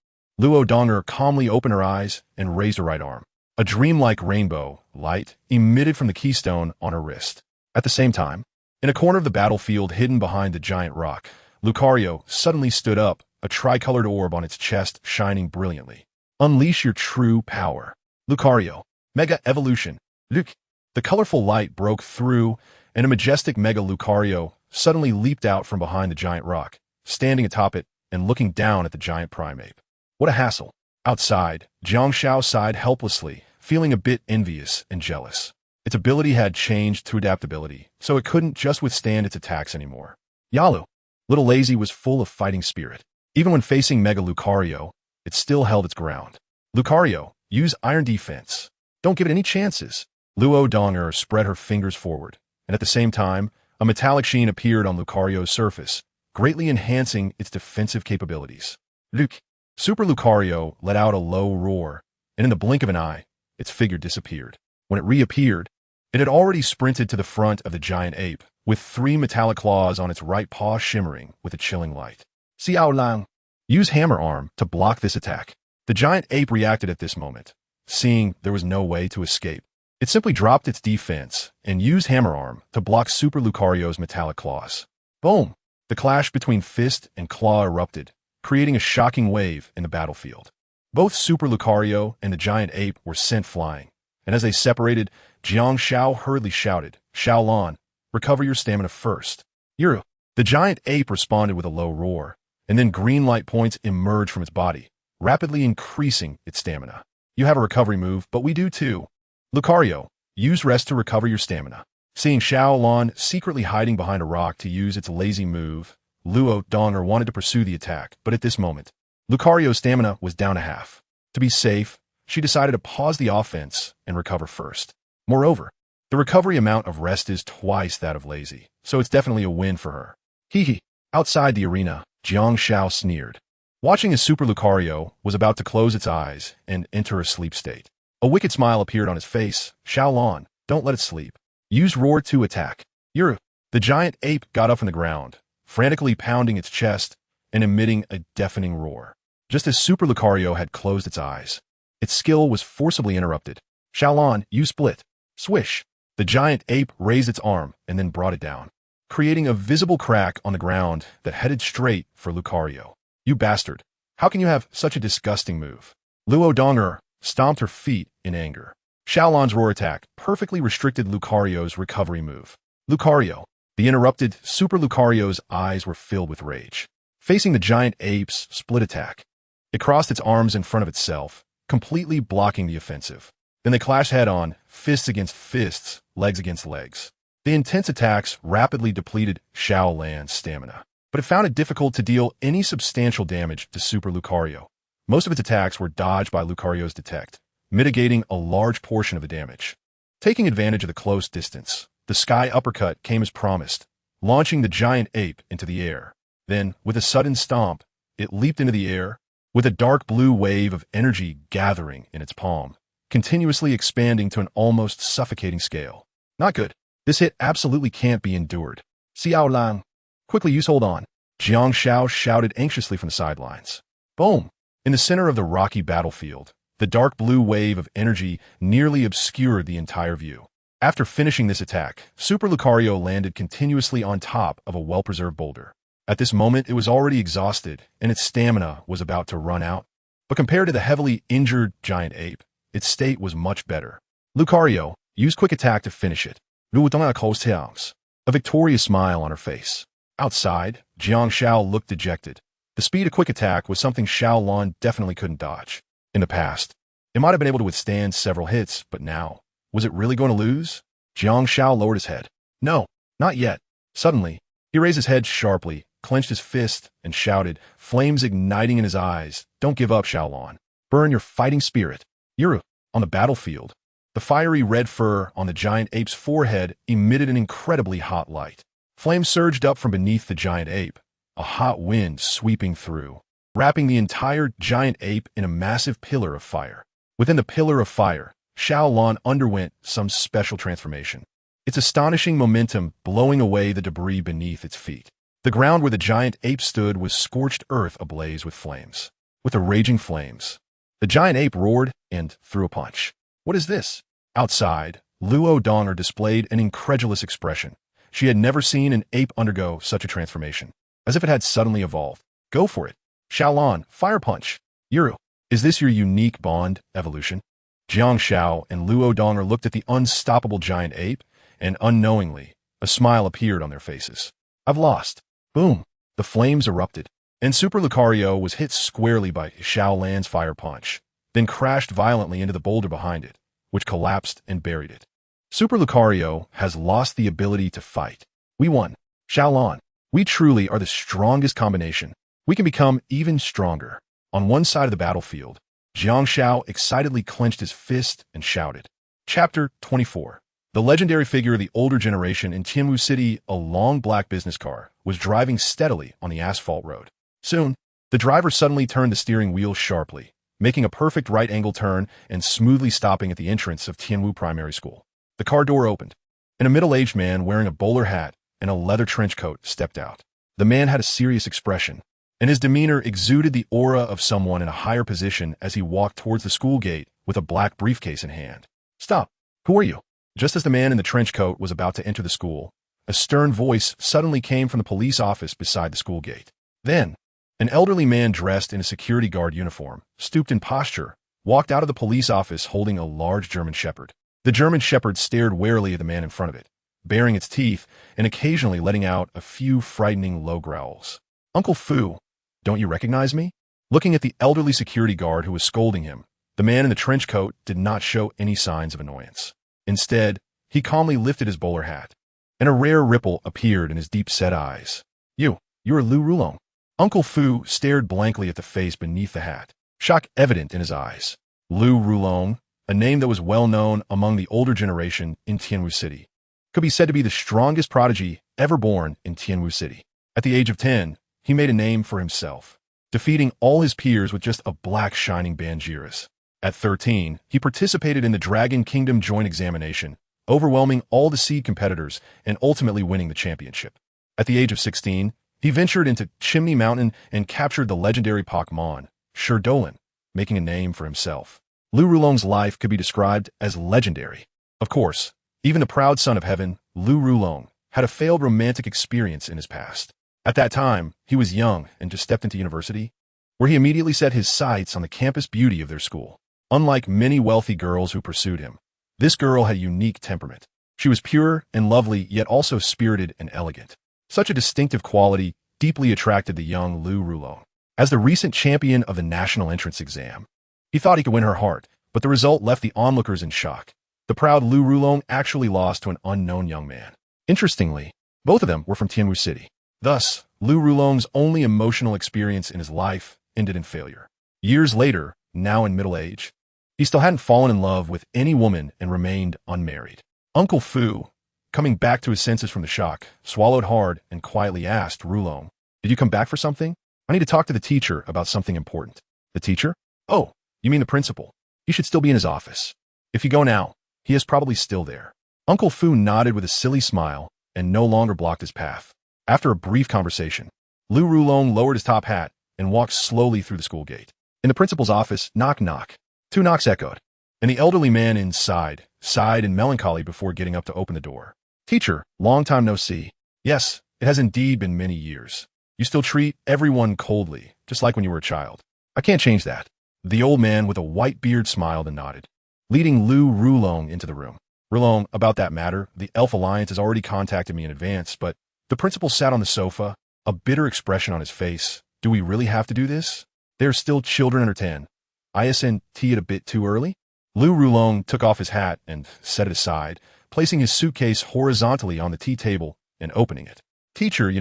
Luo Donger calmly opened her eyes and raised her right arm. A dreamlike rainbow light emitted from the keystone on her wrist. At the same time, in a corner of the battlefield hidden behind the giant rock, Lucario suddenly stood up, a tricolored orb on its chest shining brilliantly. Unleash your true power. Lucario. Mega Evolution. Luke. The colorful light broke through, and a majestic Mega Lucario suddenly leaped out from behind the giant rock, standing atop it and looking down at the giant primate. What a hassle. Outside, Jiang Shao sighed helplessly, feeling a bit envious and jealous. Its ability had changed to adaptability, so it couldn't just withstand its attacks anymore. Yalu. Little Lazy was full of fighting spirit. Even when facing Mega Lucario, it still held its ground. Lucario, use Iron Defense. Don't give it any chances. Luo Donger spread her fingers forward, and at the same time, a metallic sheen appeared on Lucario's surface, greatly enhancing its defensive capabilities. Luke. Super Lucario let out a low roar, and in the blink of an eye, its figure disappeared. When it reappeared, it had already sprinted to the front of the giant ape, with 3 metallic claws on its right paw shimmering with a chilling light. Xiao Lang. Use Hammer Arm to block this attack. The giant ape reacted at this moment, seeing there was no way to escape. It simply dropped its defense and used Hammer Arm to block Super Lucario's metallic claws. Boom! The clash between fist and claw erupted, creating a shocking wave in the battlefield. Both Super Lucario and the giant ape were sent flying, and as they separated, Jiang Shao hurriedly shouted, Shaolan, recover your stamina first. Yuru. The giant ape responded with a low roar, and then green light points emerged from its body, rapidly increasing its stamina. You have a recovery move, but we do too. Lucario, use rest to recover your stamina. Seeing Shaolan secretly hiding behind a rock to use its lazy move, Luo Donger wanted to pursue the attack, but at this moment, Lucario's stamina was down to half. To be safe, she decided to pause the offense and recover first. Moreover, the recovery amount of rest is twice that of lazy, so it's definitely a win for her. Hee hee. Outside the arena, Jiang Shao sneered. watching as Super Lucario was about to close its eyes and enter a sleep state. A wicked smile appeared on his face. Xiaolon, don't let it sleep. Use Roar to attack. Yuru. The giant ape got up from the ground, frantically pounding its chest and emitting a deafening roar. Just as Super Lucario had closed its eyes, its skill was forcibly interrupted. Xiaolon, you split. Swish. The giant ape raised its arm and then brought it down, creating a visible crack on the ground that headed straight for Lucario. You bastard. How can you have such a disgusting move? Luo Donger stomped her feet in anger. Xiaolon's roar attack perfectly restricted Lucario's recovery move. Lucario. The interrupted Super Lucario's eyes were filled with rage. Facing the giant ape's split attack, it crossed its arms in front of itself, completely blocking the offensive. Then they clashed head-on, fists against fists, legs against legs. The intense attacks rapidly depleted Xiaolan's stamina, but it found it difficult to deal any substantial damage to Super Lucario. Most of its attacks were dodged by Lucario's detect, mitigating a large portion of the damage. Taking advantage of the close distance, the sky uppercut came as promised, launching the giant ape into the air. Then, with a sudden stomp, it leaped into the air, with a dark blue wave of energy gathering in its palm, continuously expanding to an almost suffocating scale. Not good. This hit absolutely can't be endured. Xiao Lang, quickly use hold on. Jiang Xiao shouted anxiously from the sidelines. Boom! In the center of the rocky battlefield, the dark blue wave of energy nearly obscured the entire view. After finishing this attack, Super Lucario landed continuously on top of a well-preserved boulder. At this moment, it was already exhausted, and its stamina was about to run out. But compared to the heavily injured giant ape, its state was much better. Lucario, use quick attack to finish it. A victorious smile on her face. Outside, Jiang Xiao looked dejected. The speed of quick attack was something Xiaolon definitely couldn't dodge. In the past, it might have been able to withstand several hits, but now, was it really going to lose? Jiang Xiao lowered his head. No, not yet. Suddenly, he raised his head sharply, clenched his fist, and shouted, flames igniting in his eyes, don't give up, Xiaolon. Burn your fighting spirit. Yuru. On the battlefield, the fiery red fur on the giant ape's forehead emitted an incredibly hot light. Flames surged up from beneath the giant ape, a hot wind sweeping through, wrapping the entire giant ape in a massive pillar of fire. Within the pillar of fire, Xiaolon underwent some special transformation, its astonishing momentum blowing away the debris beneath its feet. The ground where the giant ape stood was scorched earth ablaze with flames. With the raging flames, the giant ape roared and threw a punch. What is this? Outside, Luo Donger displayed an incredulous expression. She had never seen an ape undergo such a transformation, as if it had suddenly evolved. Go for it. Xiaolon, fire punch. Yuru, is this your unique bond evolution? Jiang Xiao and Luo Donger looked at the unstoppable giant ape, and unknowingly, a smile appeared on their faces. I've lost. Boom. The flames erupted, and Super Lucario was hit squarely by Xiaolan's fire punch, then crashed violently into the boulder behind it, which collapsed and buried it. Super Lucario has lost the ability to fight. We won. Xiaolon, we truly are the strongest combination. We can become even stronger. On one side of the battlefield, Jiang Xiao excitedly clenched his fist and shouted. Chapter 24. The legendary figure of the older generation in Tianwu City, a long black business car, was driving steadily on the asphalt road. Soon, the driver suddenly turned the steering wheel sharply, making a perfect right-angle turn and smoothly stopping at the entrance of Tianwu Primary School. The car door opened, and a middle-aged man wearing a bowler hat and a leather trench coat stepped out. The man had a serious expression, and his demeanor exuded the aura of someone in a higher position as he walked towards the school gate with a black briefcase in hand. Stop! Who are you? Just as the man in the trench coat was about to enter the school, a stern voice suddenly came from the police office beside the school gate. Then, an elderly man dressed in a security guard uniform, stooped in posture, walked out of the police office holding a large German shepherd. The German shepherd stared warily at the man in front of it, baring its teeth and occasionally letting out a few frightening low growls. Uncle Fu, don't you recognize me? Looking at the elderly security guard who was scolding him, the man in the trench coat did not show any signs of annoyance. Instead, he calmly lifted his bowler hat, and a rare ripple appeared in his deep-set eyes. You're Lu Rulong. Uncle Fu stared blankly at the face beneath the hat, shock evident in his eyes. Lu Rulong, a name that was well known among the older generation in Tianwu City, could be said to be the strongest prodigy ever born in Tianwu City. At the age of 10, he made a name for himself, defeating all his peers with just a black shining Banjiras. At 13, he participated in the Dragon Kingdom Joint Examination, overwhelming all the seed competitors and ultimately winning the championship. At the age of 16, he ventured into Chimney Mountain and captured the legendary Pokémon, Shurdolin, making a name for himself. Lu Rulong's life could be described as legendary. Of course, even the proud son of heaven, Lu Rulong, had a failed romantic experience in his past. At that time, he was young and just stepped into university, where he immediately set his sights on the campus beauty of their school. Unlike many wealthy girls who pursued him, this girl had a unique temperament. She was pure and lovely, yet also spirited and elegant. Such a distinctive quality deeply attracted the young Lu Rulong. As the recent champion of the national entrance exam, he thought he could win her heart, but the result left the onlookers in shock. The proud Lu Rulong actually lost to an unknown young man. Interestingly, both of them were from Tianwu City. Thus, Lu Rulong's only emotional experience in his life ended in failure. Years later, now in middle age, he still hadn't fallen in love with any woman and remained unmarried. Uncle Fu, coming back to his senses from the shock, swallowed hard and quietly asked Rulong, "Did you come back for something? I need to talk to the teacher about something important." "The teacher? Oh, you mean the principal. He should still be in his office. If you go now, he is probably still there." Uncle Fu nodded with a silly smile and no longer blocked his path. After a brief conversation, Lu Rulong lowered his top hat and walked slowly through the school gate. In the principal's office, knock knock. 2 knocks echoed, and the elderly man inside sighed in melancholy before getting up to open the door. "Teacher, long time no see." "Yes, it has indeed been many years. You still treat everyone coldly, just like when you were a child." "I can't change that." The old man with a white beard smiled and nodded, leading Lu Rulong into the room. "Rulong, about that matter, the Elf Alliance has already contacted me in advance, but..." The principal sat on the sofa, a bitter expression on his face. "Do we really have to do this? They're still children under 10. Isn't it a bit too early?" Lu Rulong took off his hat and set it aside, placing his suitcase horizontally on the tea table and opening it. "Teacher,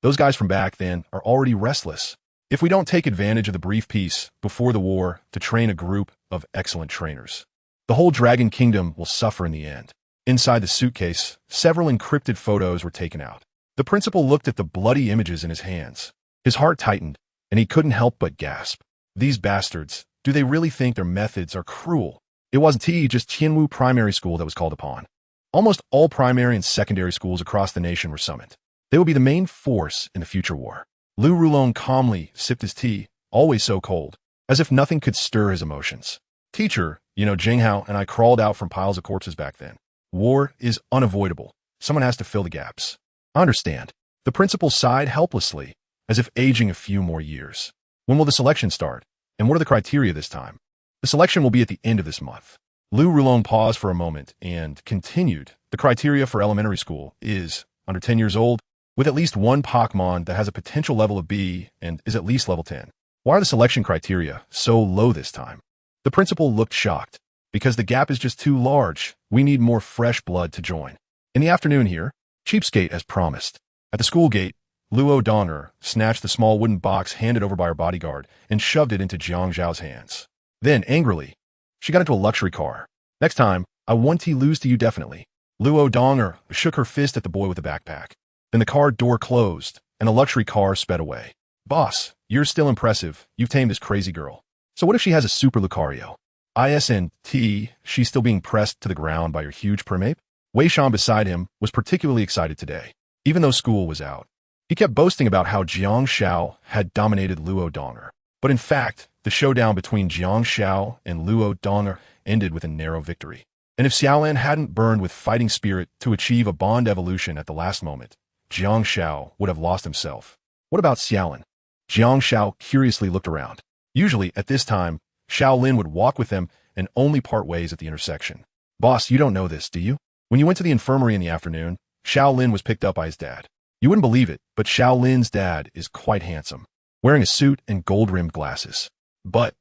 those guys from back then are already restless. If we don't take advantage of the brief peace before the war to train a group of excellent trainers, the whole Dragon Kingdom will suffer in the end." Inside the suitcase, several encrypted photos were taken out. The principal looked at the bloody images in his hands. His heart tightened, and he couldn't help but gasp. These bastards, do they really think their methods are cruel? It wasn't just Tianwu Primary School that was called upon. Almost all primary and secondary schools across the nation were summoned. They would be the main force in the future war. Lu Rulong calmly sipped his tea, always so cold, as if nothing could stir his emotions. "Teacher, Jinghao and I crawled out from piles of corpses back then. War is unavoidable. Someone has to fill the gaps." "I understand." The principal sighed helplessly, as if aging a few more years. "When will the selection start? And what are the criteria this time?" "The selection will be at the end of this month." Lu Rulong paused for a moment and continued. "The criteria for elementary school is under 10 years old, with at least one Pokémon that has a potential level of B and is at least level 10. Why are the selection criteria so low this time?" The principal looked shocked. "Because the gap is just too large. We need more fresh blood to join." In the afternoon here, Cheapskate as promised. At the school gate, Luo Donger snatched the small wooden box handed over by her bodyguard and shoved it into Jiang Zhao's hands. Then, angrily, she got into a luxury car. "Next time, I want to lose to you definitely." Luo Donger shook her fist at the boy with the backpack. Then the car door closed, and the luxury car sped away. "Boss, you're still impressive. You've tamed this crazy girl. So what if she has a Super Lucario?" She's still being pressed to the ground by her huge primate? Wei Shan beside him was particularly excited today, even though school was out. He kept boasting about how Jiang Xiao had dominated Luo Donger. But in fact, the showdown between Jiang Xiao and Luo Donger ended with a narrow victory. And if Xiaolin hadn't burned with fighting spirit to achieve a bond evolution at the last moment, Jiang Xiao would have lost himself. What about Xiaolin? Jiang Xiao curiously looked around. Usually, at this time, Xiaolin would walk with them and only part ways at the intersection. "Boss, you don't know this, do you? When you went to the infirmary in the afternoon, Xiaolin was picked up by his dad. You wouldn't believe it, but Xiaolin's dad is quite handsome, wearing a suit and gold-rimmed glasses." "But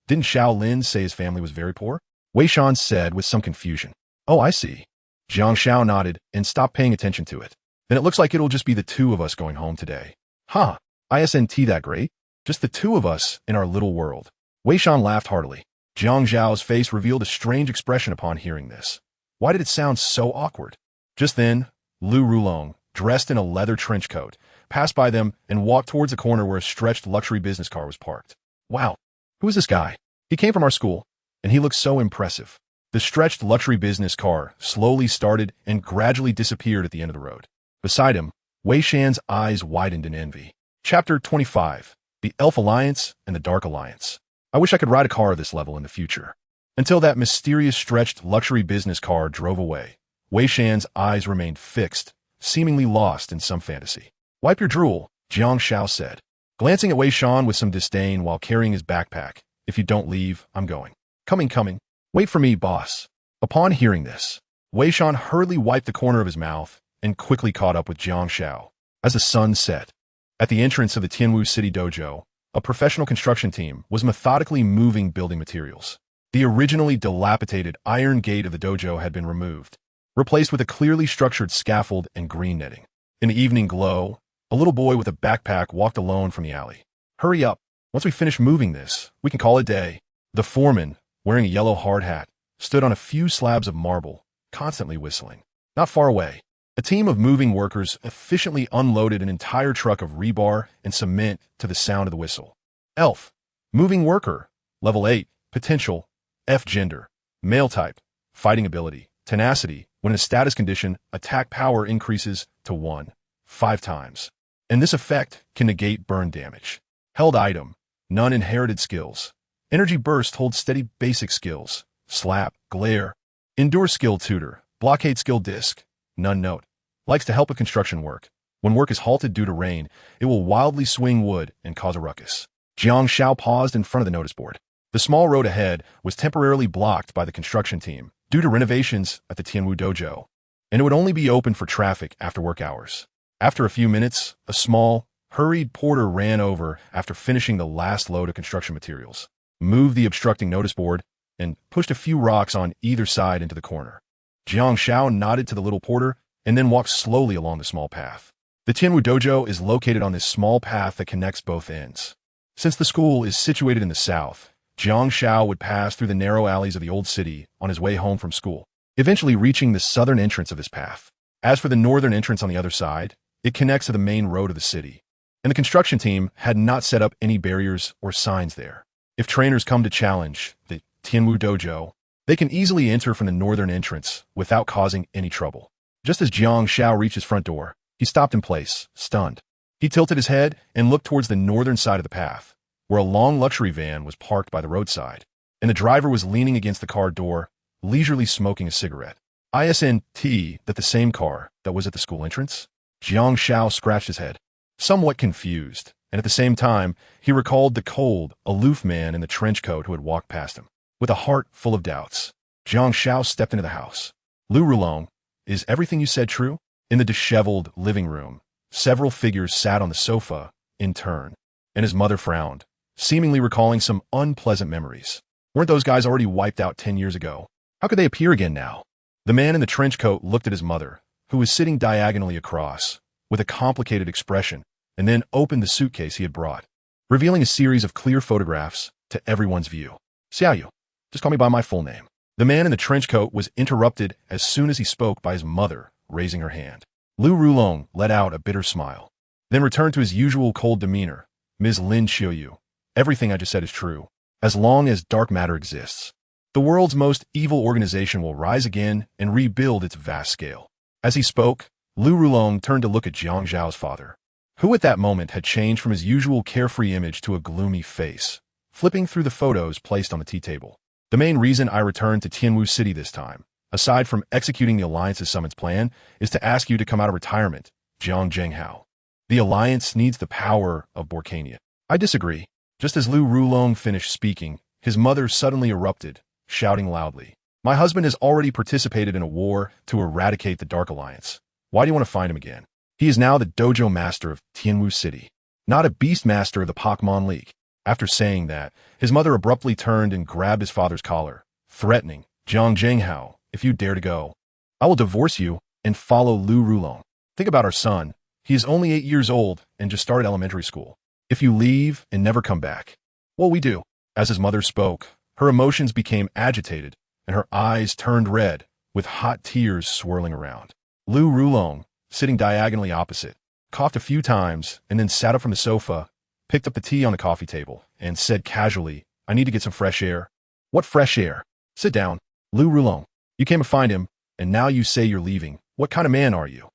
didn't Xiaolin say his family was very poor?" Wei Shan said with some confusion. "Oh, I see." Jiang Xiao nodded and stopped paying attention to it. "Then it looks like it'll just be the two of us going home today." "Huh, isn't that great? Just the two of us in our little world." Wei Shan laughed heartily. Jiang Zhao's face revealed a strange expression upon hearing this. Why did it sound so awkward? Just then, Lu Rulong, dressed in a leather trench coat, passed by them, and walked towards the corner where a stretched luxury business car was parked. Wow, who is this guy? He came from our school, and he looks so impressive. The stretched luxury business car slowly started and gradually disappeared at the end of the road. Beside him, Wei Shan's eyes widened in envy. Chapter 25. The Elf Alliance and the Dark Alliance. I wish I could ride a car of this level in the future. Until that mysterious stretched luxury business car drove away, Wei Shan's eyes remained fixed, seemingly lost in some fantasy. Wipe your drool, Jiang Shao said, glancing at Wei Shan with some disdain while carrying his backpack. If you don't leave, I'm going. Coming. Wait for me, boss. Upon hearing this, Wei Shan hurriedly wiped the corner of his mouth and quickly caught up with Jiang Shao. As the sun set, at the entrance of the Tianwu City Dojo, a professional construction team was methodically moving building materials. The originally dilapidated iron gate of the dojo had been removed, replaced with a clearly structured scaffold and green netting. In the evening glow, a little boy with a backpack walked alone from the alley. Hurry up. Once we finish moving this, we can call it a day. The foreman, wearing a yellow hard hat, stood on a few slabs of marble, constantly whistling. Not far away, a team of moving workers efficiently unloaded an entire truck of rebar and cement to the sound of the whistle. Elf. Moving worker. Level 8. Potential. F gender. Male type. Fighting ability. Tenacity. When in a status condition, attack power increases to 1. 5 times. And this effect can negate burn damage. Held item. None inherited skills. Energy burst holds steady basic skills. Slap. Glare. Endure skill tutor. Blockade skill disc. None note. Likes to help with construction work. When work is halted due to rain, it will wildly swing wood and cause a ruckus. Jiang Shao paused in front of the notice board. The small road ahead was temporarily blocked by the construction team due to renovations at the Tianwu Dojo, and it would only be open for traffic after work hours. After a few minutes, a small, hurried porter ran over after finishing the last load of construction materials, moved the obstructing notice board, and pushed a few rocks on either side into the corner. Jiang Shao nodded to the little porter and then walked slowly along the small path. The Tianwu Dojo is located on this small path that connects both ends. Since the school is situated in the south, Jiang Shao would pass through the narrow alleys of the old city on his way home from school, eventually reaching the southern entrance of this path. As for the northern entrance on the other side, it connects to the main road of the city, and the construction team had not set up any barriers or signs there. If trainers come to challenge the Tianwu Dojo, they can easily enter from the northern entrance without causing any trouble. Just as Jiang Shao reached his front door, he stopped in place, stunned. He tilted his head and looked towards the northern side of the path, where a long luxury van was parked by the roadside, and the driver was leaning against the car door, leisurely smoking a cigarette. Isn't that the same car that was at the school entrance? Jiang Shao scratched his head, somewhat confused, and at the same time, he recalled the cold, aloof man in the trench coat who had walked past him. With a heart full of doubts, Jiang Shao stepped into the house. Lu Rulong, is everything you said true? In the disheveled living room, several figures sat on the sofa, in turn, and his mother frowned, seemingly recalling some unpleasant memories. Weren't those guys already wiped out 10 years ago? How could they appear again now? The man in the trench coat looked at his mother, who was sitting diagonally across, with a complicated expression, and then opened the suitcase he had brought, revealing a series of clear photographs to everyone's view. Xiaoyu, just call me by my full name. The man in the trench coat was interrupted as soon as he spoke by his mother, raising her hand. Lu Rulong let out a bitter smile, then returned to his usual cold demeanor. Ms. Lin Xiaoyu, everything I just said is true. As long as dark matter exists, the world's most evil organization will rise again and rebuild its vast scale. As he spoke, Lu Rulong turned to look at Jiang Zhao's father, who at that moment had changed from his usual carefree image to a gloomy face, flipping through the photos placed on the tea table. The main reason I returned to Tianwu City this time, aside from executing the Alliance's summons plan, is to ask you to come out of retirement, Jiang Zhenghao. The Alliance needs the power of Borkania. I disagree. Just as Lu Rulong finished speaking, his mother suddenly erupted, shouting loudly. My husband has already participated in a war to eradicate the Dark Alliance. Why do you want to find him again? He is now the dojo master of Tianwu City, not a beast master of the Pokémon League. After saying that, his mother abruptly turned and grabbed his father's collar, threatening, Jiang Zhenghao, if you dare to go, I will divorce you and follow Lu Rulong. Think about our son. He is only 8 years old and just started elementary school. If you leave and never come back, what will we do? As his mother spoke, her emotions became agitated and her eyes turned red, with hot tears swirling around. Lu Rulong, sitting diagonally opposite, coughed a few times, and then sat up from the sofa, picked up the tea on the coffee table, and said casually, I need to get some fresh air. What fresh air? Sit down. Lou Rouleau. You came to find him, and now you say you're leaving. What kind of man are you?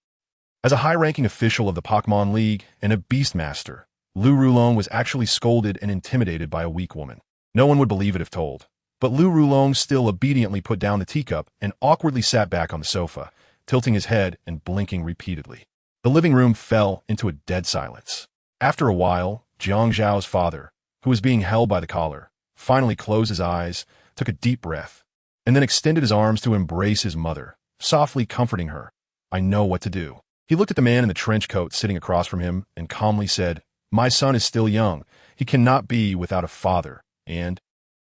As a high-ranking official of the Pokémon League and a beastmaster, Lou Rouleau was actually scolded and intimidated by a weak woman. No one would believe it if told. But Lou Rouleau still obediently put down the teacup and awkwardly sat back on the sofa, tilting his head and blinking repeatedly. The living room fell into a dead silence. After a while, Jiang Zhao's father, who was being held by the collar, finally closed his eyes, took a deep breath, and then extended his arms to embrace his mother, softly comforting her. I know what to do. He looked at the man in the trench coat sitting across from him and calmly said, My son is still young. He cannot be without a father. And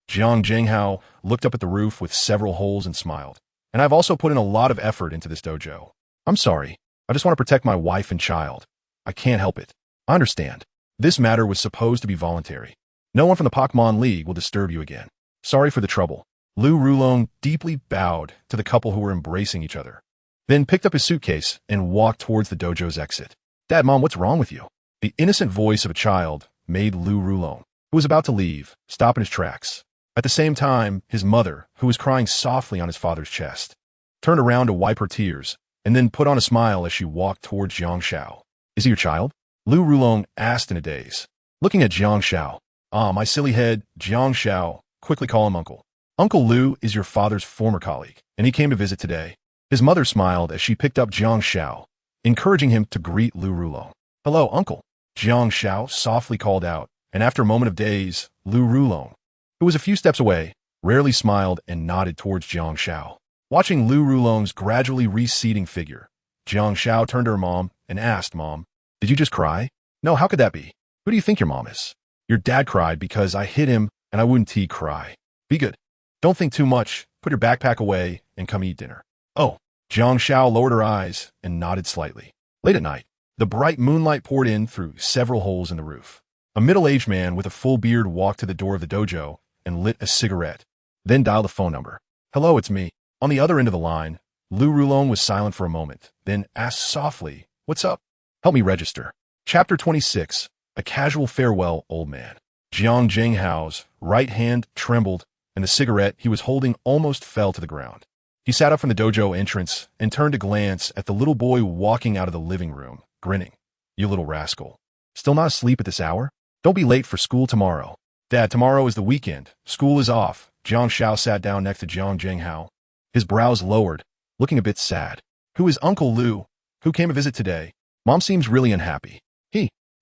Jiang Zhenghao looked up at the roof with several holes and smiled. And I've also put in a lot of effort into this dojo. I'm sorry. I just want to protect my wife and child. I can't help it. I understand. This matter was supposed to be voluntary. No one from the Pokémon League will disturb you again. Sorry for the trouble. Lou Rouleau deeply bowed to the couple who were embracing each other, then picked up his suitcase and walked towards the dojo's exit. Dad, Mom, what's wrong with you? The innocent voice of a child made Lou Rouleau, who was about to leave, stop in his tracks. At the same time, his mother, who was crying softly on his father's chest, turned around to wipe her tears and then put on a smile as she walked towards Jiang Xiao. Is he your child? Lou Rouleau asked in a daze, looking at Jiang Xiao. Ah, my silly head, Jiang Xiao. Quickly call him Uncle. Uncle Lou is your father's former colleague, and he came to visit today. His mother smiled as she picked up Jiang Xiao, encouraging him to greet Lou Rouleau. Hello, Uncle. Jiang Xiao softly called out, and after a moment of daze, Lou Rouleau, who was a few steps away, rarely smiled and nodded towards Jiang Xiao. Watching Lou Rouleau's gradually receding figure, Jiang Xiao turned to her mom and asked, Mom, did you just cry? No, how could that be? Who do you think your mom is? Your dad cried because I hit him and I wouldn't cry. Be good. Don't think too much. Put your backpack away and come eat dinner. Oh, Jiang Xiao lowered her eyes and nodded slightly. Late at night, the bright moonlight poured in through several holes in the roof. A middle-aged man with a full beard walked to the door of the dojo and lit a cigarette, then dialed a phone number. Hello, it's me. On the other end of the line, Lou Rouleau was silent for a moment, then asked softly, What's up? Help me register. Chapter 26, A Casual Farewell, Old Man. Jiang Zhenghao's right hand trembled, and the cigarette he was holding almost fell to the ground. He sat up from the dojo entrance and turned to glance at the little boy walking out of the living room, grinning. You little rascal. Still not asleep at this hour? Don't be late for school tomorrow. Dad, tomorrow is the weekend. School is off. Jiang Xiao sat down next to Jiang Zhenghao, his brows lowered, looking a bit sad. Who is Uncle Lou, who came to visit today? Mom seems really unhappy.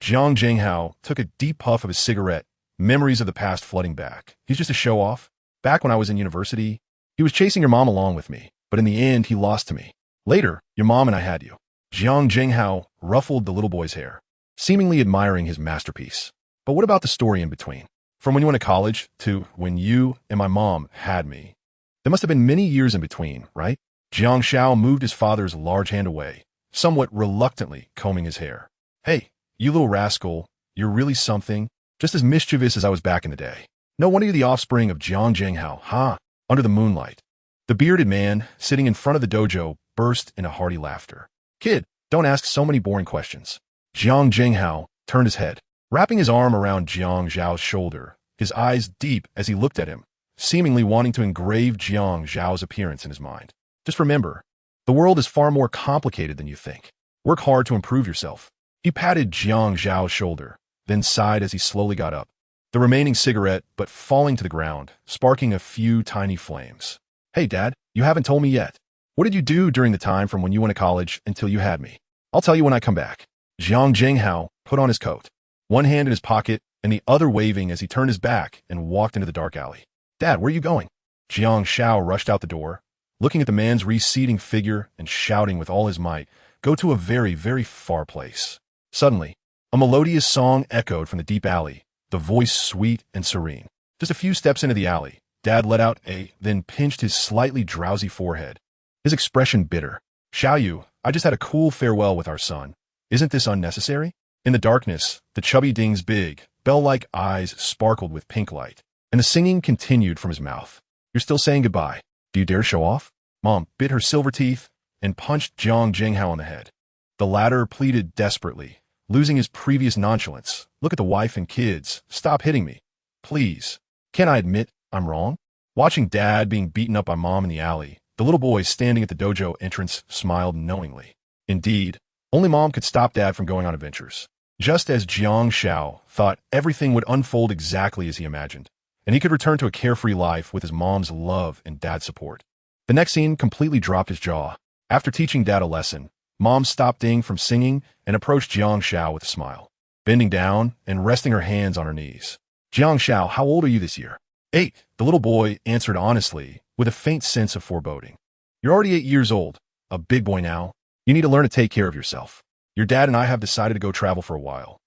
Jiang Zhenghao took a deep puff of his cigarette, memories of the past flooding back. He's just a show-off. Back when I was in university, he was chasing your mom along with me, but in the end, he lost to me. Later, your mom and I had you. Jiang Zhenghao ruffled the little boy's hair, seemingly admiring his masterpiece. But what about the story in between? From when you went to college to when you and my mom had me. There must have been many years in between, right? Jiang Xiao moved his father's large hand away, somewhat reluctantly combing his hair. Hey, you little rascal, you're really something, just as mischievous as I was back in the day. No wonder you're the offspring of Jiang Zhenghao, huh? Under the moonlight. The bearded man, sitting in front of the dojo, burst into hearty laughter. Kid, don't ask so many boring questions. Jiang Zhenghao turned his head, wrapping his arm around Jiang Zhao's shoulder, his eyes deep as he looked at him, seemingly wanting to engrave Jiang Zhao's appearance in his mind. Just remember, the world is far more complicated than you think. Work hard to improve yourself. He patted Jiang Zhao's shoulder, then sighed as he slowly got up, the remaining cigarette but falling to the ground, sparking a few tiny flames. Hey, Dad, you haven't told me yet. What did you do during the time from when you went to college until you had me? I'll tell you when I come back. Jiang Zhenghao put on his coat, one hand in his pocket and the other waving as he turned his back and walked into the dark alley. Dad, where are you going? Jiang Xiao rushed out the door, looking at the man's receding figure and shouting with all his might, Go to a very, very far place. Suddenly, a melodious song echoed from the deep alley, the voice sweet and serene. Just a few steps into the alley, Dad let out then pinched his slightly drowsy forehead, his expression bitter. Xiaoyu, I just had a cool farewell with our son. Isn't this unnecessary? In the darkness, the chubby Ding's big, bell-like eyes sparkled with pink light, and the singing continued from his mouth. You're still saying goodbye. Do you dare show off? Mom bit her silver teeth and punched Jiang Zhenghao on the head. The latter pleaded desperately, losing his previous nonchalance. Look at the wife and kids. Stop hitting me. Please. Can I admit I'm wrong? Watching Dad being beaten up by Mom in the alley, the little boy standing at the dojo entrance smiled knowingly. Indeed, only Mom could stop Dad from going on adventures. Just as Jiang Xiao thought everything would unfold exactly as he imagined, and he could return to a carefree life with his mom's love and Dad's support. The next scene completely dropped his jaw. After teaching Dad a lesson, Mom stopped Ding from singing and approached Jiang Xiao with a smile, bending down and resting her hands on her knees. Jiang Xiao, how old are you this year? 8, the little boy answered honestly, with a faint sense of foreboding. You're already 8 years old, a big boy now. You need to learn to take care of yourself. Your dad and I have decided to go travel for a while.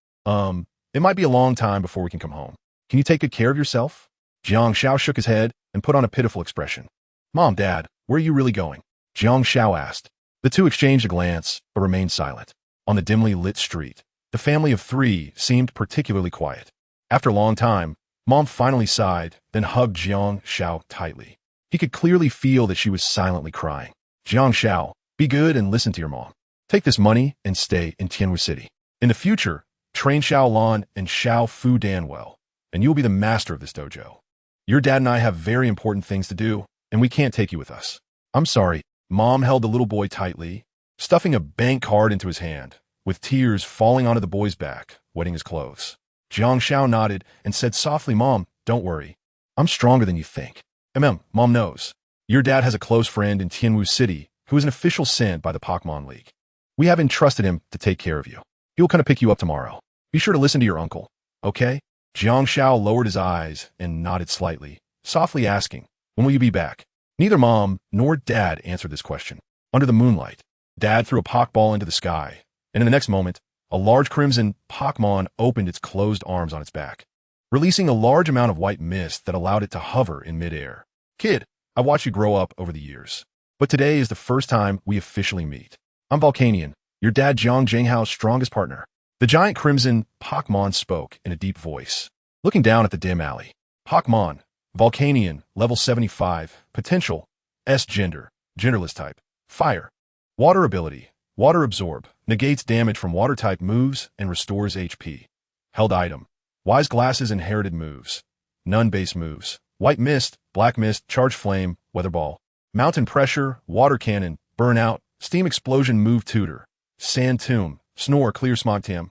It might be a long time before we can come home. Can you take good care of yourself? Jiang Xiao shook his head and put on a pitiful expression. Mom, Dad, where are you really going? Jiang Xiao asked. The two exchanged a glance, but remained silent. On the dimly lit street, the family of 3 seemed particularly quiet. After a long time, Mom finally sighed, then hugged Jiang Xiao tightly. He could clearly feel that she was silently crying. Jiang Xiao, be good and listen to your mom. Take this money and stay in Tianwu City. In the future, train Xiao Lan and Xiao Fu Dan well, and you will be the master of this dojo. Your dad and I have very important things to do, and we can't take you with us. I'm sorry. Mom held the little boy tightly, stuffing a bank card into his hand, with tears falling onto the boy's back, wetting his clothes. Jiang Xiao nodded and said softly, Mom, don't worry. I'm stronger than you think. Mom knows. Your dad has a close friend in Tianwu City who is an official sent by the Pokémon League. We have entrusted him to take care of you. He will come to pick you up tomorrow. Be sure to listen to your uncle, okay? Jiang Xiao lowered his eyes and nodded slightly, softly asking, when will you be back? Neither Mom nor Dad answered this question. Under the moonlight, Dad threw a Pokeball into the sky, and in the next moment, a large crimson Pokémon opened its closed arms on its back, releasing a large amount of white mist that allowed it to hover in midair. Kid, I've watched you grow up over the years, but today is the first time we officially meet. I'm Volcanion, your dad Jiang Zhenghao's strongest partner. The giant crimson Pokémon spoke in a deep voice, looking down at the dim alley. Pokémon, Volcanion, level 75, potential, S gender, genderless type, fire. Water ability, water absorb, negates damage from water type moves and restores HP. Held item, wise glasses inherited moves, none base moves, white mist, black mist, charge flame, weather ball, mountain pressure, water cannon, burnout, steam explosion move tutor, sand tomb, snore, clear smog tam,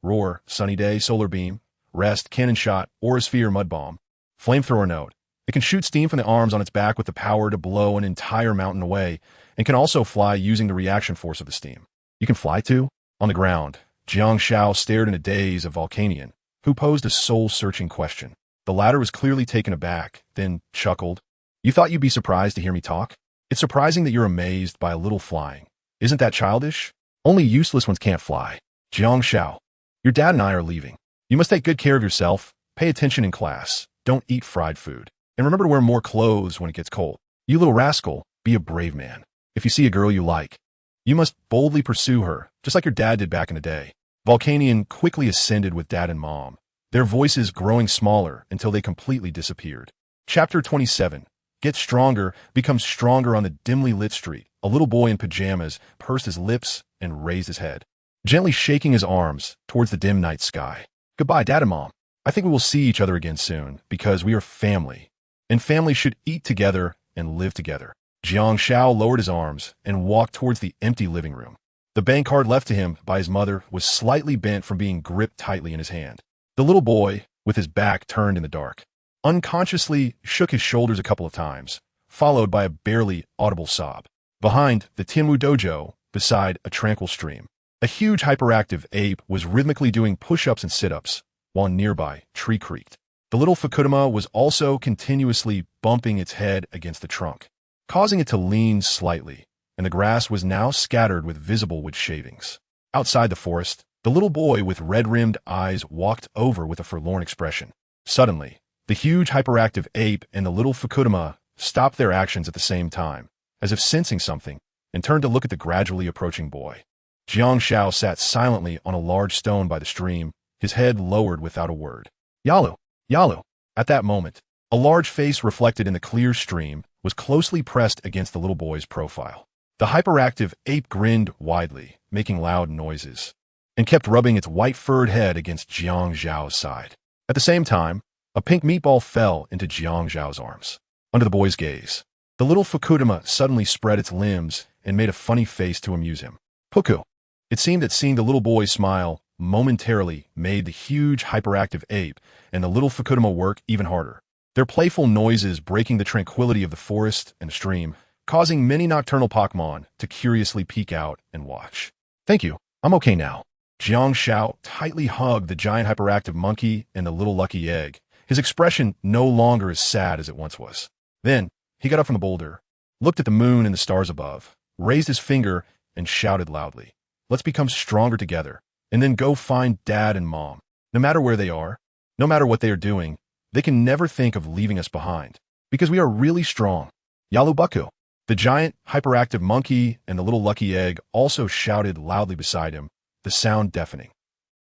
roar, sunny day, solar beam, rest, cannon shot, aura sphere, mud bomb, flamethrower node. It can shoot steam from the arms on its back with the power to blow an entire mountain away, and can also fly using the reaction force of the steam. You can fly too? On the ground, Jiang Xiao stared in a daze at Volcanion, who posed a soul-searching question. The latter was clearly taken aback, then chuckled. You thought you'd be surprised to hear me talk? It's surprising that you're amazed by a little flying. Isn't that childish? Only useless ones can't fly. Jiang Xiao, your dad and I are leaving. You must take good care of yourself, pay attention in class, don't eat fried food, and remember to wear more clothes when it gets cold. You little rascal, be a brave man. If you see a girl you like, you must boldly pursue her, just like your dad did back in the day. Volcanion quickly ascended with Dad and Mom, their voices growing smaller until they completely disappeared. Chapter 27. Get stronger, becomes stronger on the dimly lit street. A little boy in pajamas pursed his lips and raised his head, gently shaking his arms towards the dim night sky. Goodbye, Dad and Mom. I think we will see each other again soon, because we are family, and family should eat together and live together. Jiang Xiao lowered his arms and walked towards the empty living room. The bank card left to him by his mother was slightly bent from being gripped tightly in his hand. The little boy, with his back turned in the dark, unconsciously shook his shoulders a couple of times, followed by a barely audible sob. Behind the Tianwu dojo, beside a tranquil stream, a huge hyperactive ape was rhythmically doing push-ups and sit-ups, while a nearby tree creaked. The little Fukudama was also continuously bumping its head against the trunk, causing it to lean slightly, and the grass was now scattered with visible wood shavings. Outside the forest, the little boy with red-rimmed eyes walked over with a forlorn expression. Suddenly, the huge hyperactive ape and the little Fukudama stopped their actions at the same time, as if sensing something, and turned to look at the gradually approaching boy. Jiang Xiao sat silently on a large stone by the stream, his head lowered without a word. Yalu! Yalu! At that moment, a large face reflected in the clear stream was closely pressed against the little boy's profile. The hyperactive ape grinned widely, making loud noises. and kept rubbing its white furred head against Jiang Zhao's side. At the same time, a pink meatball fell into Jiang Zhao's arms. Under the boy's gaze, the little Fukudama suddenly spread its limbs and made a funny face to amuse him. Puku. It seemed that seeing the little boy smile momentarily made the huge hyperactive ape and the little Fukudama work even harder. Their playful noises breaking the tranquility of the forest and stream, causing many nocturnal Pokémon to curiously peek out and watch. Thank you, I'm okay now. Jiang Xiao tightly hugged the giant hyperactive monkey and the little lucky egg, his expression no longer as sad as it once was. Then, he got up from the boulder, looked at the moon and the stars above, raised his finger, and shouted loudly, "Let's become stronger together, and then go find Dad and Mom. No matter where they are, no matter what they are doing, they can never think of leaving us behind, because we are really strong." Yalubuku. The giant, hyperactive monkey and the little lucky egg also shouted loudly beside him, the sound deafening.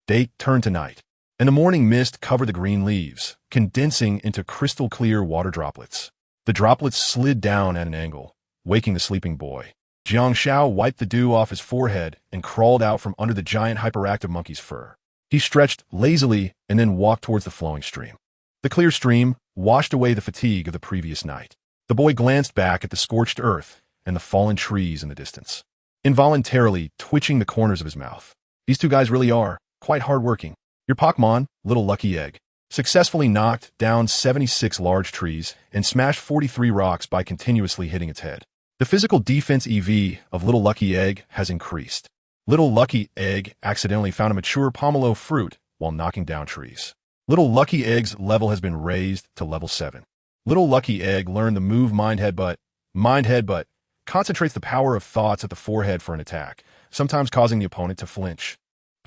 Day turned to night, and the morning mist covered the green leaves, condensing into crystal-clear water droplets. The droplets slid down at an angle, waking the sleeping boy. Jiang Xiao wiped the dew off his forehead and crawled out from under the giant hyperactive monkey's fur. He stretched lazily and then walked towards the flowing stream. The clear stream washed away the fatigue of the previous night. The boy glanced back at the scorched earth and the fallen trees in the distance, involuntarily twitching the corners of his mouth. These two guys really are quite hardworking. Your Pokémon, little lucky egg, successfully knocked down 76 large trees and smashed 43 rocks by continuously hitting its head. The physical defense EV of little lucky egg has increased. Little lucky egg accidentally found a mature pomelo fruit while knocking down trees. Little lucky egg's level has been raised to level 7. Little lucky egg learned the move Mind Headbutt. Mind Headbutt concentrates the power of thoughts at the forehead for an attack, sometimes causing the opponent to flinch.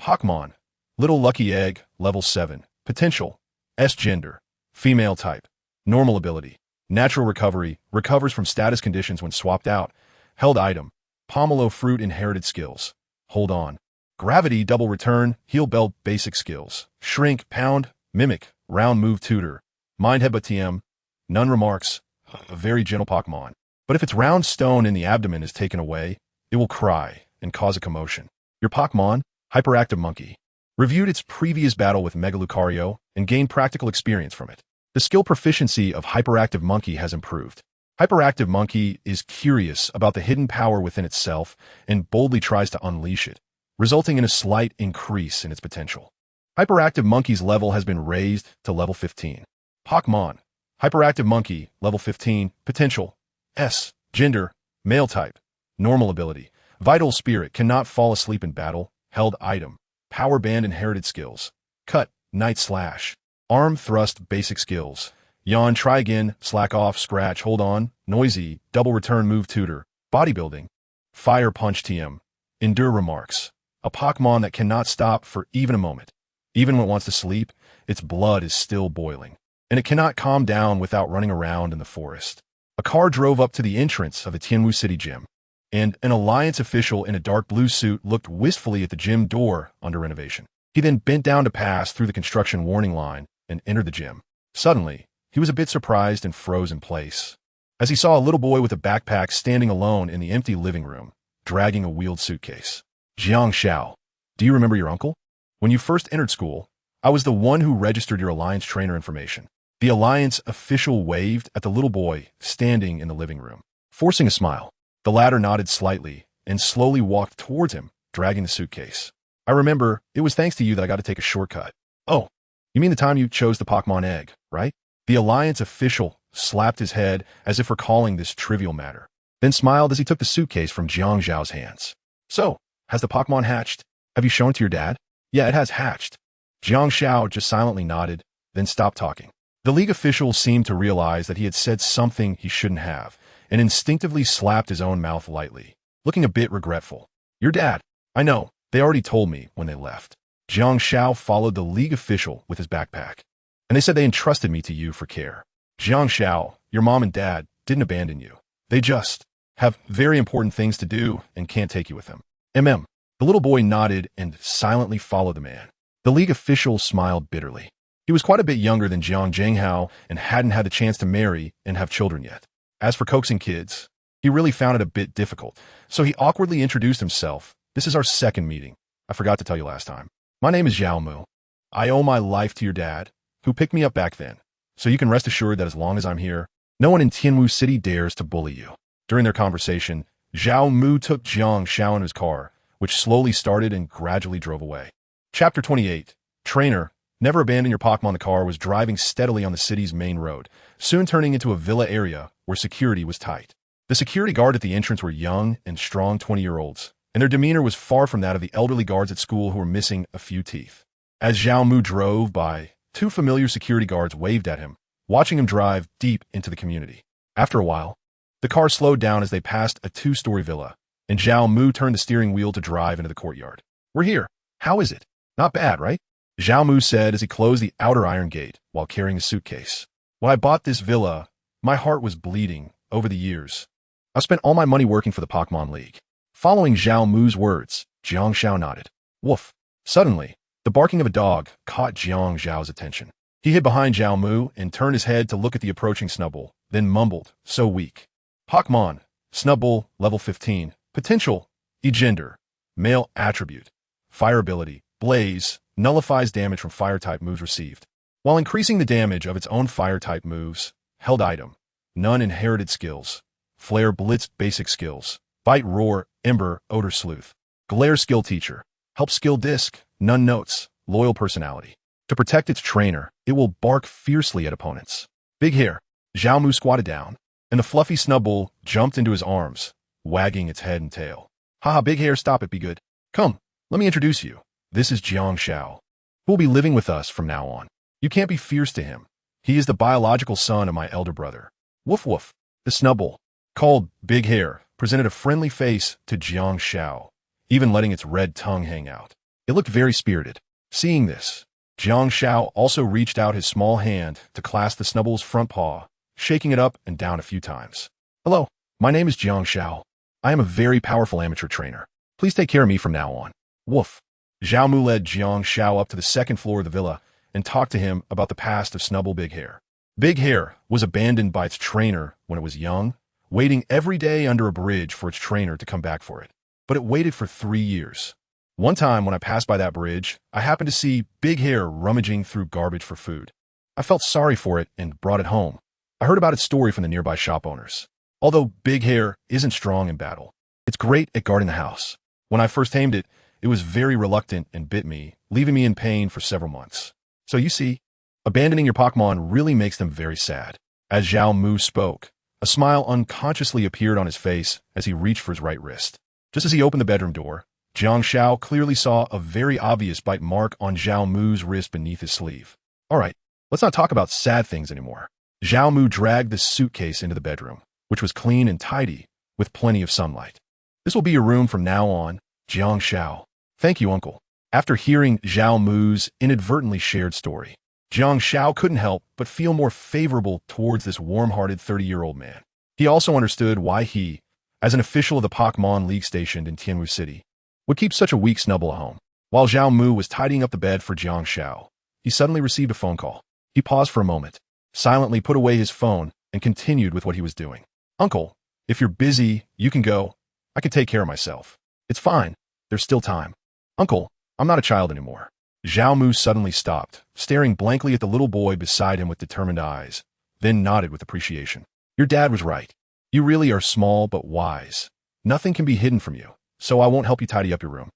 Pokémon, little lucky egg, level 7. Potential, S gender, female type. Normal ability, natural recovery, recovers from status conditions when swapped out. Held item, pomelo fruit inherited skills. Hold on. Gravity double return, heal belt basic skills. Shrink, pound, mimic, round move tutor. Mind Headbutt TM. None remarks, a very gentle Pokémon. But if its round stone in the abdomen is taken away, it will cry and cause a commotion. Your Pokémon, Hyperactive Monkey, reviewed its previous battle with Mega Lucario and gained practical experience from it. The skill proficiency of Hyperactive Monkey has improved. Hyperactive Monkey is curious about the hidden power within itself and boldly tries to unleash it, resulting in a slight increase in its potential. Hyperactive Monkey's level has been raised to level 15. Pokémon, Hyperactive Monkey, level 15, potential, S, gender, male type, normal ability, vital spirit, cannot fall asleep in battle, held item, power band inherited skills, cut, night slash, arm thrust basic skills, yawn, try again, slack off, scratch, hold on, noisy, double return move tutor, bodybuilding, fire punch TM, endure remarks, a Pokémon that cannot stop for even a moment. Even when it wants to sleep, its blood is still boiling, and it cannot calm down without running around in the forest. A car drove up to the entrance of the Tianwu City gym, and an Alliance official in a dark blue suit looked wistfully at the gym door under renovation. He then bent down to pass through the construction warning line and entered the gym. Suddenly, he was a bit surprised and froze in place, as he saw a little boy with a backpack standing alone in the empty living room, dragging a wheeled suitcase. Jiang Xiao, do you remember your uncle? When you first entered school, I was the one who registered your Alliance trainer information. The Alliance official waved at the little boy standing in the living room, forcing a smile. The latter nodded slightly and slowly walked towards him, dragging the suitcase. I remember, it was thanks to you that I got to take a shortcut. Oh, you mean the time you chose the Pokémon egg, right? The Alliance official slapped his head as if recalling this trivial matter, then smiled as he took the suitcase from Jiang Zhao's hands. So, has the Pokémon hatched? Have you shown it to your dad? Yeah, it has hatched. Jiang Xiao just silently nodded, then stopped talking. The league official seemed to realize that he had said something he shouldn't have, and instinctively slapped his own mouth lightly, looking a bit regretful. Your dad. I know, they already told me when they left. Jiang Xiao followed the league official with his backpack, and they said they entrusted me to you for care. Jiang Xiao, your mom and dad didn't abandon you. They just have very important things to do and can't take you with them. The little boy nodded and silently followed the man. The league official smiled bitterly. He was quite a bit younger than Jiang Zhenghao and hadn't had the chance to marry and have children yet. As for coaxing kids, he really found it a bit difficult, so he awkwardly introduced himself. This is our second meeting. I forgot to tell you last time. My name is Zhao Mu. I owe my life to your dad, who picked me up back then. So you can rest assured that as long as I'm here, no one in Tianwu City dares to bully you. During their conversation, Zhao Mu took Jiang Xiao in his car, which slowly started and gradually drove away. Chapter 28. Trainer, never abandon your Pokémon. The car was driving steadily on the city's main road, soon turning into a villa area where security was tight. The security guard at the entrance were young and strong 20-year-olds, and their demeanor was far from that of the elderly guards at school who were missing a few teeth. As Zhao Mu drove by, two familiar security guards waved at him, watching him drive deep into the community. After a while, the car slowed down as they passed a two-story villa, and Zhao Mu turned the steering wheel to drive into the courtyard. We're here. How is it? Not bad, right? Zhao Mu said as he closed the outer iron gate while carrying a suitcase. When I bought this villa, my heart was bleeding over the years. I spent all my money working for the Pokémon League. Following Zhao Mu's words, Jiang Xiao nodded. Woof. Suddenly, the barking of a dog caught Jiang Xiao's attention. He hid behind Zhao Mu and turned his head to look at the approaching Snubbull, then mumbled, so weak. Pokémon, Snubbull, level 15. Potential, E-Gender. Male attribute. Fire ability, Blaze, nullifies damage from fire-type moves received, while increasing the damage of its own fire-type moves. Held item. None inherited skills. Flare Blitz basic skills. Bite Roar, Ember, Odor Sleuth. Glare skill teacher. Help skill disc, none notes, loyal personality. To protect its trainer, it will bark fiercely at opponents. Big hair. Zhao Mu squatted down, and the fluffy Snubbull jumped into his arms, wagging its head and tail. Haha, Big Hair, stop it, be good. Come, let me introduce you. This is Jiang Xiao, who will be living with us from now on. You can't be fierce to him. He is the biological son of my elder brother. Woof woof. The Snubbull, called Big Hair, presented a friendly face to Jiang Xiao, even letting its red tongue hang out. It looked very spirited. Seeing this, Jiang Xiao also reached out his small hand to clasp the Snubbull's front paw, shaking it up and down a few times. Hello, my name is Jiang Xiao. I am a very powerful amateur trainer. Please take care of me from now on. Woof. Zhao Mu led Jiang Xiao up to the second floor of the villa and talked to him about the past of Snubbull Big Hair. Big Hair was abandoned by its trainer when it was young, waiting every day under a bridge for its trainer to come back for it. But it waited for 3 years. One time when I passed by that bridge, I happened to see Big Hair rummaging through garbage for food. I felt sorry for it and brought it home. I heard about its story from the nearby shop owners. Although Big Hair isn't strong in battle, it's great at guarding the house. When I first tamed it, it was very reluctant and bit me, leaving me in pain for several months. So you see, abandoning your Pokémon really makes them very sad. As Zhao Mu spoke, a smile unconsciously appeared on his face as he reached for his right wrist. Just as he opened the bedroom door, Jiang Xiao clearly saw a very obvious bite mark on Zhao Mu's wrist beneath his sleeve. All right, let's not talk about sad things anymore. Zhao Mu dragged the suitcase into the bedroom, which was clean and tidy, with plenty of sunlight. This will be your room from now on, Jiang Xiao. Thank you, uncle. After hearing Zhao Mu's inadvertently shared story, Jiang Xiao couldn't help but feel more favorable towards this warm-hearted 30-year-old man. He also understood why he, as an official of the Pokémon League stationed in Tianwu City, would keep such a weak Snubbull at home. While Zhao Mu was tidying up the bed for Jiang Xiao, he suddenly received a phone call. He paused for a moment, silently put away his phone, and continued with what he was doing. Uncle, if you're busy, you can go. I can take care of myself. It's fine. There's still time. Uncle, I'm not a child anymore. Zhao Mu suddenly stopped, staring blankly at the little boy beside him with determined eyes, then nodded with appreciation. Your dad was right. You really are small but wise. Nothing can be hidden from you, so I won't help you tidy up your room.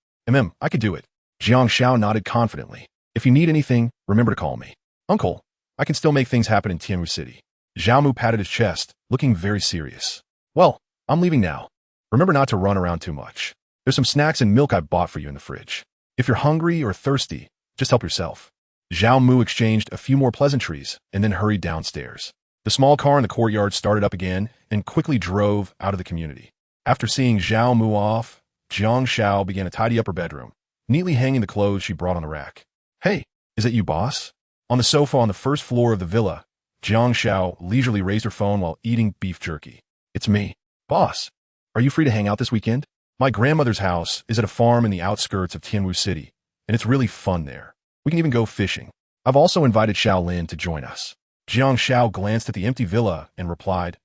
I could do it. Jiang Xiao nodded confidently. If you need anything, remember to call me. Uncle, I can still make things happen in Tianwu City. Zhao Mu patted his chest, looking very serious. Well, I'm leaving now. Remember not to run around too much. There's some snacks and milk I bought for you in the fridge. If you're hungry or thirsty, just help yourself. Zhao Mu exchanged a few more pleasantries and then hurried downstairs. The small car in the courtyard started up again and quickly drove out of the community. After seeing Zhao Mu off, Jiang Xiao began to tidy up her bedroom, neatly hanging the clothes she brought on the rack. Hey, is that you, boss? On the sofa on the first floor of the villa, Jiang Xiao leisurely raised her phone while eating beef jerky. It's me. Boss, are you free to hang out this weekend? My grandmother's house is at a farm in the outskirts of Tianwu City, and it's really fun there. We can even go fishing. I've also invited Shaolin to join us. Jiang Xiao glanced at the empty villa and replied,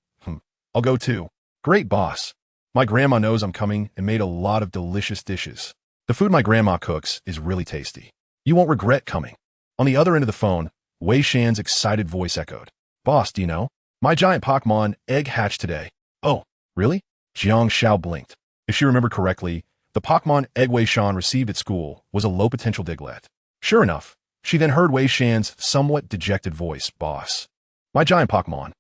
I'll go too. Great, boss. My grandma knows I'm coming and made a lot of delicious dishes. The food my grandma cooks is really tasty. You won't regret coming. On the other end of the phone, Wei Shan's excited voice echoed. Boss, do you know? My giant Pokémon egg hatched today. Oh, really? Jiang Xiao blinked. If she remembered correctly, the Pokémon egg Wei Shan received at school was a low-potential Diglett. Sure enough, she then heard Wei Shan's somewhat dejected voice. Boss, my giant Pokémon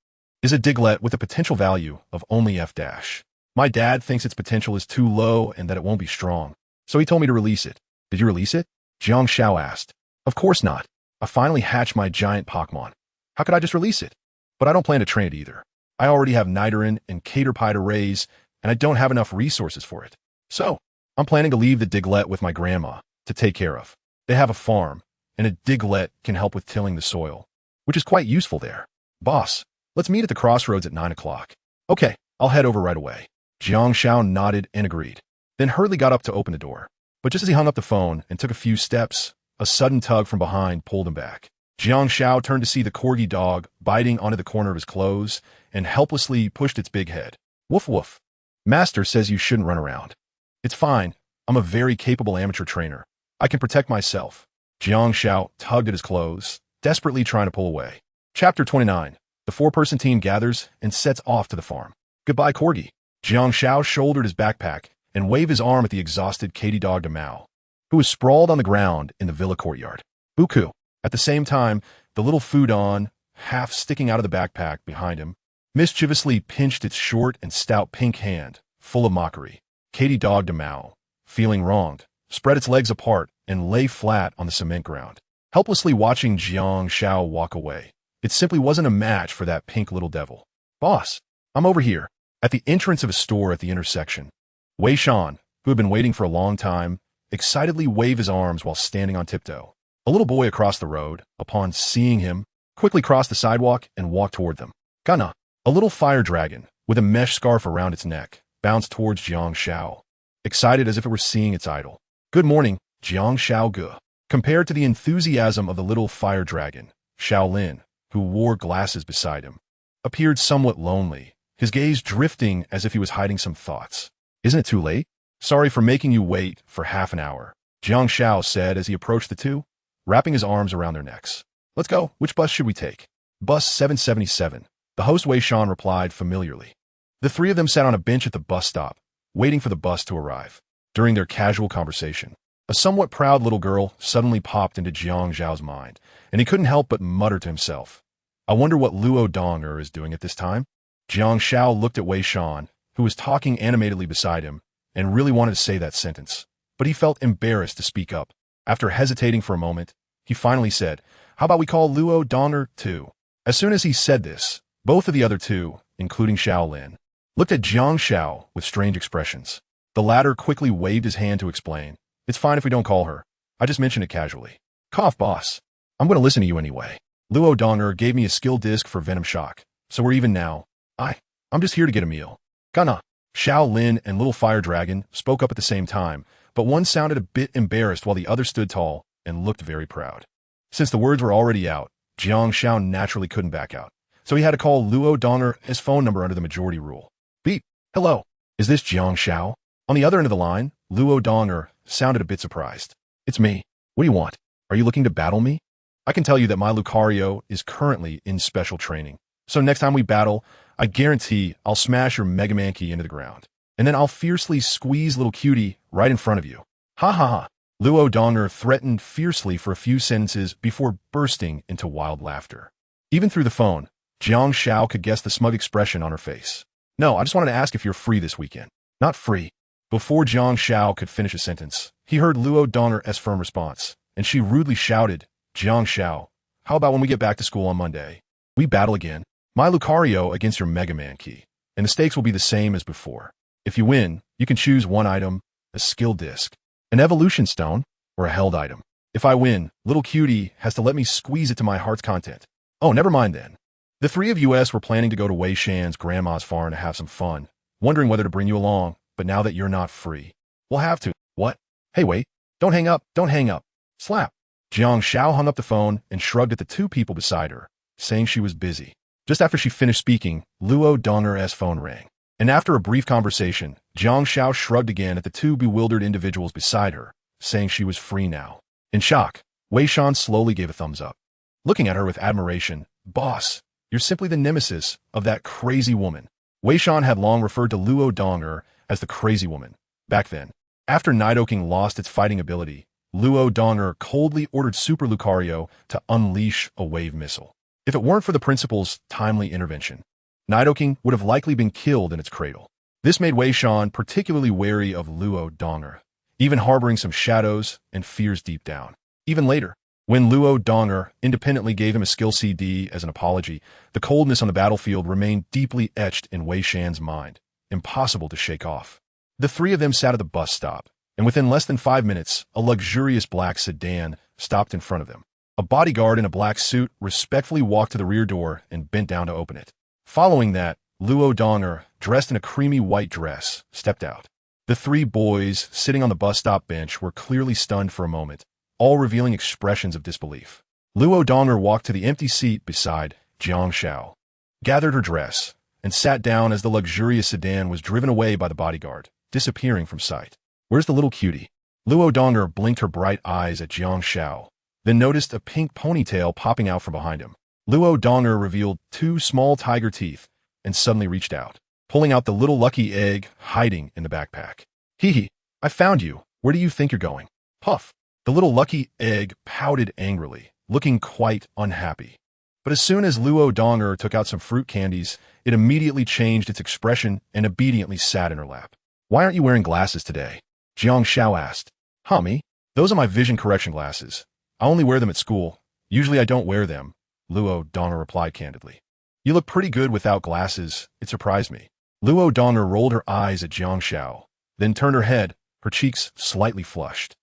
is a Diglett with a potential value of only F-. My dad thinks its potential is too low and that it won't be strong, so he told me to release it. Did you release it? Jiang Xiao asked. Of course not. I finally hatched my giant Pokémon. How could I just release it? But I don't plan to train it either. I already have Nidoran and Caterpie to raise, and I don't have enough resources for it. So, I'm planning to leave the Diglett with my grandma to take care of. They have a farm, and a Diglett can help with tilling the soil, which is quite useful there. Boss, let's meet at the crossroads at 9 o'clock. Okay, I'll head over right away. Jiang Xiao nodded and agreed, then hurriedly got up to open the door. But just as he hung up the phone and took a few steps, a sudden tug from behind pulled him back. Jiang Xiao turned to see the corgi dog biting onto the corner of his clothes and helplessly pushed its big head. Woof woof. Master says you shouldn't run around. It's fine. I'm a very capable amateur trainer. I can protect myself. Jiang Xiao tugged at his clothes, desperately trying to pull away. Chapter 29. The four-person team gathers and sets off to the farm. Goodbye, corgi. Jiang Xiao shouldered his backpack and waved his arm at the exhausted Katy dog to Mao, who was sprawled on the ground in the villa courtyard. Buku. At the same time, the little Fudon, half sticking out of the backpack behind him, mischievously pinched its short and stout pink hand, full of mockery. Katy dog to Mao, feeling wronged, spread its legs apart and lay flat on the cement ground, helplessly watching Jiang Xiao walk away. It simply wasn't a match for that pink little devil. Boss, I'm over here. At the entrance of a store at the intersection, Wei Shan, who had been waiting for a long time, excitedly waved his arms while standing on tiptoe. A little boy across the road, upon seeing him, quickly crossed the sidewalk and walked toward them. Gana, a little fire dragon, with a mesh scarf around its neck, bounced towards Jiang Xiao, excited as if it were seeing its idol. Good morning, Jiang Xiao Ge. Compared to the enthusiasm of the little fire dragon, Shaolin, who wore glasses beside him, appeared somewhat lonely, his gaze drifting as if he was hiding some thoughts. Isn't it too late? Sorry for making you wait for half an hour, Jiang Xiao said as he approached the two, wrapping his arms around their necks. Let's go. Which bus should we take? Bus 777. The host Wei Shan replied familiarly. The three of them sat on a bench at the bus stop, waiting for the bus to arrive. During their casual conversation, a somewhat proud little girl suddenly popped into Jiang Xiao's mind, and he couldn't help but mutter to himself, I wonder what Luo Donger is doing at this time? Jiang Xiao looked at Wei Shan, who was talking animatedly beside him, and really wanted to say that sentence, but he felt embarrassed to speak up. After hesitating for a moment, he finally said, How about we call Luo Donger too? As soon as he said this, both of the other two, including Shaolin, looked at Jiang Xiao with strange expressions. The latter quickly waved his hand to explain, It's fine if we don't call her. I just mentioned it casually. Cough, boss. I'm going to listen to you anyway. Luo Donger gave me a skill disc for Venom Shock, so we're even now. I'm just here to get a meal. Gana. Shaolin and Little Fire Dragon spoke up at the same time, but one sounded a bit embarrassed while the other stood tall and looked very proud. Since the words were already out, Jiang Xiao naturally couldn't back out, so he had to call Luo Donger his phone number under the majority rule. Beep. Hello. Is this Jiang Xiao? On the other end of the line, Luo Donger sounded a bit surprised. It's me. What do you want? Are you looking to battle me? I can tell you that my Lucario is currently in special training, so next time we battle, I guarantee I'll smash your Mega Man key into the ground, and then I'll fiercely squeeze little cutie right in front of you. Ha ha ha. Luo Donger threatened fiercely for a few sentences before bursting into wild laughter. Even through the phone, Jiang Xiao could guess the smug expression on her face. No, I just wanted to ask if you're free this weekend. Not free. Before Jiang Xiao could finish a sentence, he heard Luo Donger's firm response, and she rudely shouted, Jiang Xiao, how about when we get back to school on Monday? We battle again. My Lucario against your Mega Man key, and the stakes will be the same as before. If you win, you can choose one item, a skill disc, an evolution stone, or a held item. If I win, little cutie has to let me squeeze it to my heart's content. Oh, never mind then. The three of us were planning to go to Wei Shan's grandma's farm to have some fun, wondering whether to bring you along, but now that you're not free, we'll have to. What? Hey, wait. Don't hang up. Don't hang up. Slap. Jiang Xiao hung up the phone and shrugged at the two people beside her, saying she was busy. Just after she finished speaking, Luo Donger's phone rang, and after a brief conversation, Jiang Xiao shrugged again at the two bewildered individuals beside her, saying she was free now. In shock, Wei Shan slowly gave a thumbs up. Looking at her with admiration, "Boss, you're simply the nemesis of that crazy woman." Wei Shan had long referred to Luo Donger as the crazy woman. Back then, after Nidoking lost its fighting ability, Luo Donger coldly ordered Super Lucario to unleash a wave missile. If it weren't for the principal's timely intervention, Nidoking would have likely been killed in its cradle. This made Wei Shan particularly wary of Luo Donger, even harboring some shadows and fears deep down. Even later, when Luo Donger independently gave him a skill CD as an apology, the coldness on the battlefield remained deeply etched in Wei Shan's mind, impossible to shake off. The three of them sat at the bus stop, and within less than 5 minutes, a luxurious black sedan stopped in front of them. A bodyguard in a black suit respectfully walked to the rear door and bent down to open it. Following that, Luo Donger, dressed in a creamy white dress, stepped out. The three boys sitting on the bus stop bench were clearly stunned for a moment, all revealing expressions of disbelief. Luo Donger walked to the empty seat beside Jiang Xiao, gathered her dress, and sat down as the luxurious sedan was driven away by the bodyguard, disappearing from sight. "Where's the little cutie?" Luo Donger blinked her bright eyes at Jiang Xiao, then noticed a pink ponytail popping out from behind him. Luo Donger revealed 2 small tiger teeth and suddenly reached out, pulling out the little lucky egg hiding in the backpack. "Hee hee, I found you. Where do you think you're going?" Puff. The little lucky egg pouted angrily, looking quite unhappy. But as soon as Luo Donger took out some fruit candies, it immediately changed its expression and obediently sat in her lap. "Why aren't you wearing glasses today?" Jiang Xiao asked. "Me? Those are my vision correction glasses. I only wear them at school. Usually I don't wear them," Luo Donger replied candidly. "You look pretty good without glasses. It surprised me." Luo Donger rolled her eyes at Jiang Xiao, then turned her head, her cheeks slightly flushed.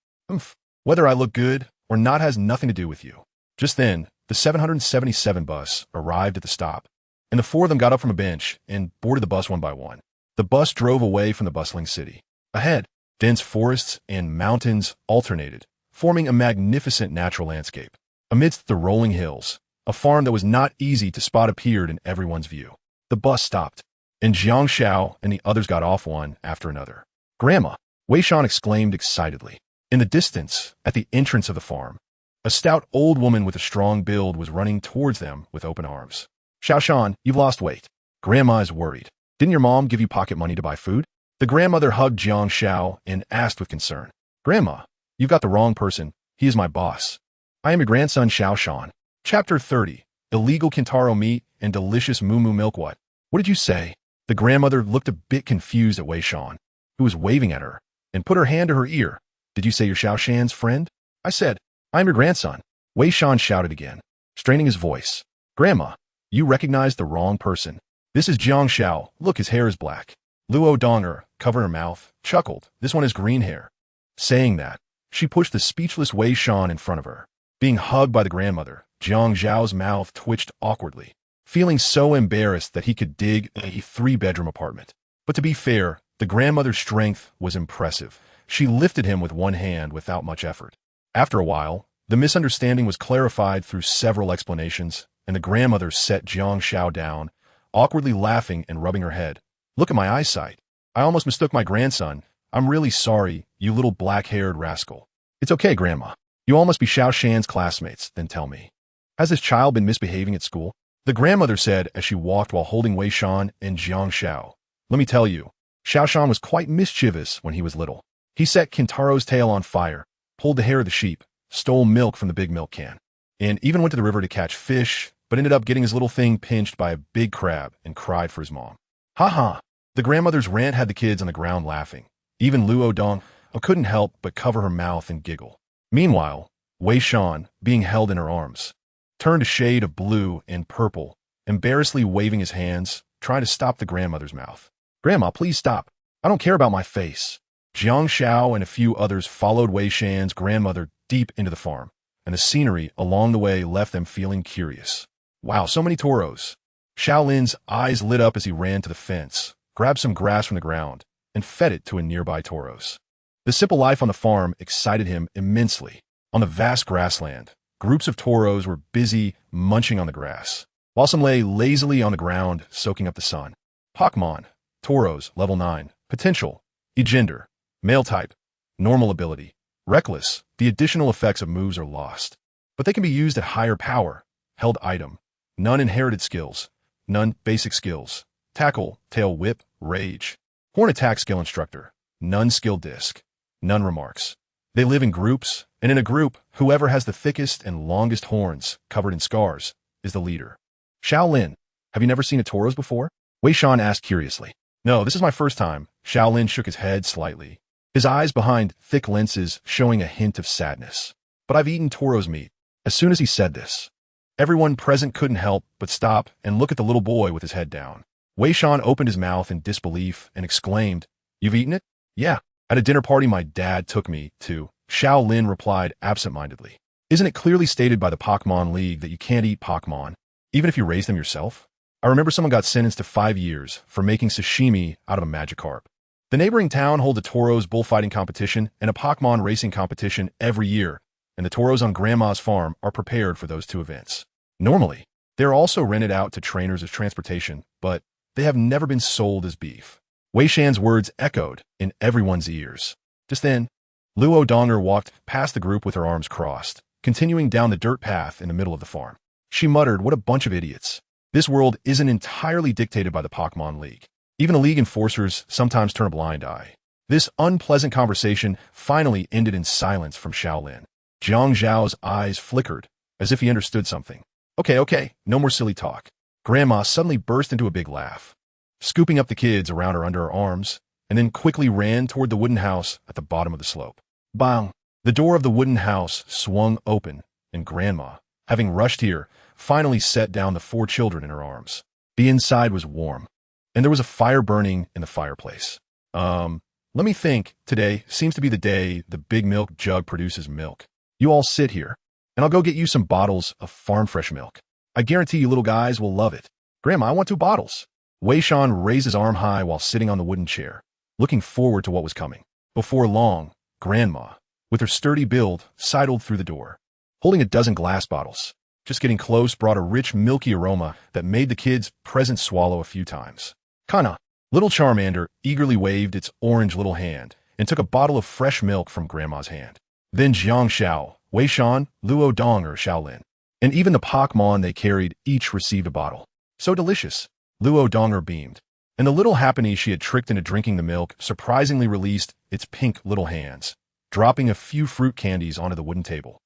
Whether I look good or not has nothing to do with you." Just then, the 777 bus arrived at the stop, and the 4 of them got up from a bench and boarded the bus one by one. The bus drove away from the bustling city. Ahead, dense forests and mountains alternated, forming a magnificent natural landscape. Amidst the rolling hills, a farm that was not easy to spot appeared in everyone's view. The bus stopped, and Jiang Xiao and the others got off one after another. "Grandma!" Wei Shan exclaimed excitedly. In the distance, at the entrance of the farm, a stout old woman with a strong build was running towards them with open arms. "Xiao Shan, you've lost weight. Grandma is worried. Didn't your mom give you pocket money to buy food?" The grandmother hugged Jiang Xiao and asked with concern. "Grandma, you've got the wrong person. He is my boss. I am your grandson Xiao Shan." Chapter 30. Illegal Kintaro meat and delicious moo milk. What did you say? The grandmother looked a bit confused at Wei Shan, who was waving at her, and put her hand to her ear. "Did you say you're Xiao Shan's friend?" "I said, I'm your grandson." Wei Shan shouted again, straining his voice. "Grandma, you recognized the wrong person. This is Jiang Xiao. Look, his hair is black." Luo Donger, covering her mouth, chuckled. "This one has green hair." Saying that, she pushed the speechless Wei Shan in front of her. Being hugged by the grandmother, Jiang Xiao's mouth twitched awkwardly, feeling so embarrassed that he could dig a 3-bedroom apartment. But to be fair, the grandmother's strength was impressive. She lifted him with one hand without much effort. After a while, the misunderstanding was clarified through several explanations, and the grandmother set Jiang Xiao down, awkwardly laughing and rubbing her head. "Look at my eyesight. I almost mistook my grandson. I'm really sorry, you little black-haired rascal." "It's okay, Grandma. You all must be Xiao Shan's classmates, then tell me. Has this child been misbehaving at school?" The grandmother said as she walked while holding Wei Shan and Jiang Xiao. "Let me tell you, Xiao Shan was quite mischievous when he was little. He set Kintaro's tail on fire, pulled the hair of the sheep, stole milk from the big milk can, and even went to the river to catch fish, but ended up getting his little thing pinched by a big crab and cried for his mom." "Ha ha!" The grandmother's rant had the kids on the ground laughing. Even Luo Dong couldn't help but cover her mouth and giggle. Meanwhile, Wei Shan, being held in her arms, turned a shade of blue and purple, embarrassedly waving his hands, trying to stop the grandmother's mouth. "Grandma, please stop. I don't care about my face." Jiang Xiao and a few others followed Wei Shan's grandmother deep into the farm, and the scenery along the way left them feeling curious. "Wow, so many toros." Shaolin's eyes lit up as he ran to the fence, grabbed some grass from the ground, and fed it to a nearby toros. The simple life on the farm excited him immensely. On the vast grassland, groups of toros were busy munching on the grass, while some lay lazily on the ground, soaking up the sun. Pokémon, toros, level 9, potential, gender, male type, normal ability, Reckless, the additional effects of moves are lost. But they can be used at higher power. Held item. None inherited skills. None basic skills. Tackle, tail whip, rage. Horn attack skill instructor. None skill disc. None remarks. They live in groups, and in a group, whoever has the thickest and longest horns, covered in scars, is the leader. Shaolin, have you never seen a Tauros before? Wei Shan asked curiously. No, this is my first time. Shaolin shook his head slightly, his eyes behind thick lenses showing a hint of sadness. But I've eaten Tauros meat. As soon as he said this, everyone present couldn't help but stop and look at the little boy with his head down. Wei Shan opened his mouth in disbelief and exclaimed, "You've eaten it?" "Yeah, at a dinner party my dad took me to," Shaolin replied absent-mindedly. "Isn't it clearly stated by the Pokémon League that you can't eat Pokémon, even if you raise them yourself? I remember someone got sentenced to 5 years for making sashimi out of a Magikarp. The neighboring town holds a Tauros bullfighting competition and a Pokémon racing competition every year, and the Tauros on Grandma's farm are prepared for those two events. Normally, they are also rented out to trainers as transportation, but they have never been sold as beef." Wei Shan's words echoed in everyone's ears. Just then, Luo Donger walked past the group with her arms crossed, continuing down the dirt path in the middle of the farm. She muttered, "What a bunch of idiots. This world isn't entirely dictated by the Pokémon League. Even the League enforcers sometimes turn a blind eye." This unpleasant conversation finally ended in silence from Shaolin. Jiang Zhao's eyes flickered, as if he understood something. Okay, no more silly talk." Grandma suddenly burst into a big laugh, scooping up the kids around her under her arms, and then quickly ran toward the wooden house at the bottom of the slope. Bang! The door of the wooden house swung open, and Grandma, having rushed here, finally set down the 4 children in her arms. The inside was warm, and there was a fire burning in the fireplace. Let me think. Today seems to be the day the big milk jug produces milk. You all sit here, and I'll go get you some bottles of farm-fresh milk. I guarantee you little guys will love it. Grandma, I want 2 bottles. Wei Shan raised his arm high while sitting on the wooden chair, looking forward to what was coming. Before long, Grandma, with her sturdy build, sidled through the door, holding a dozen glass bottles. Just getting close brought a rich, milky aroma that made the kids present swallow a few times. "Kana." Little Charmander eagerly waved its orange little hand and took a bottle of fresh milk from Grandma's hand. Then Jiang Xiao, Wei Shan, Luo Dong or Shaolin, and even the Pokémon they carried each received a bottle. "So delicious." Luo Donger beamed, and the little happiny she had tricked into drinking the milk surprisingly released its pink little hands, dropping a few fruit candies onto the wooden table.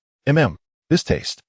This taste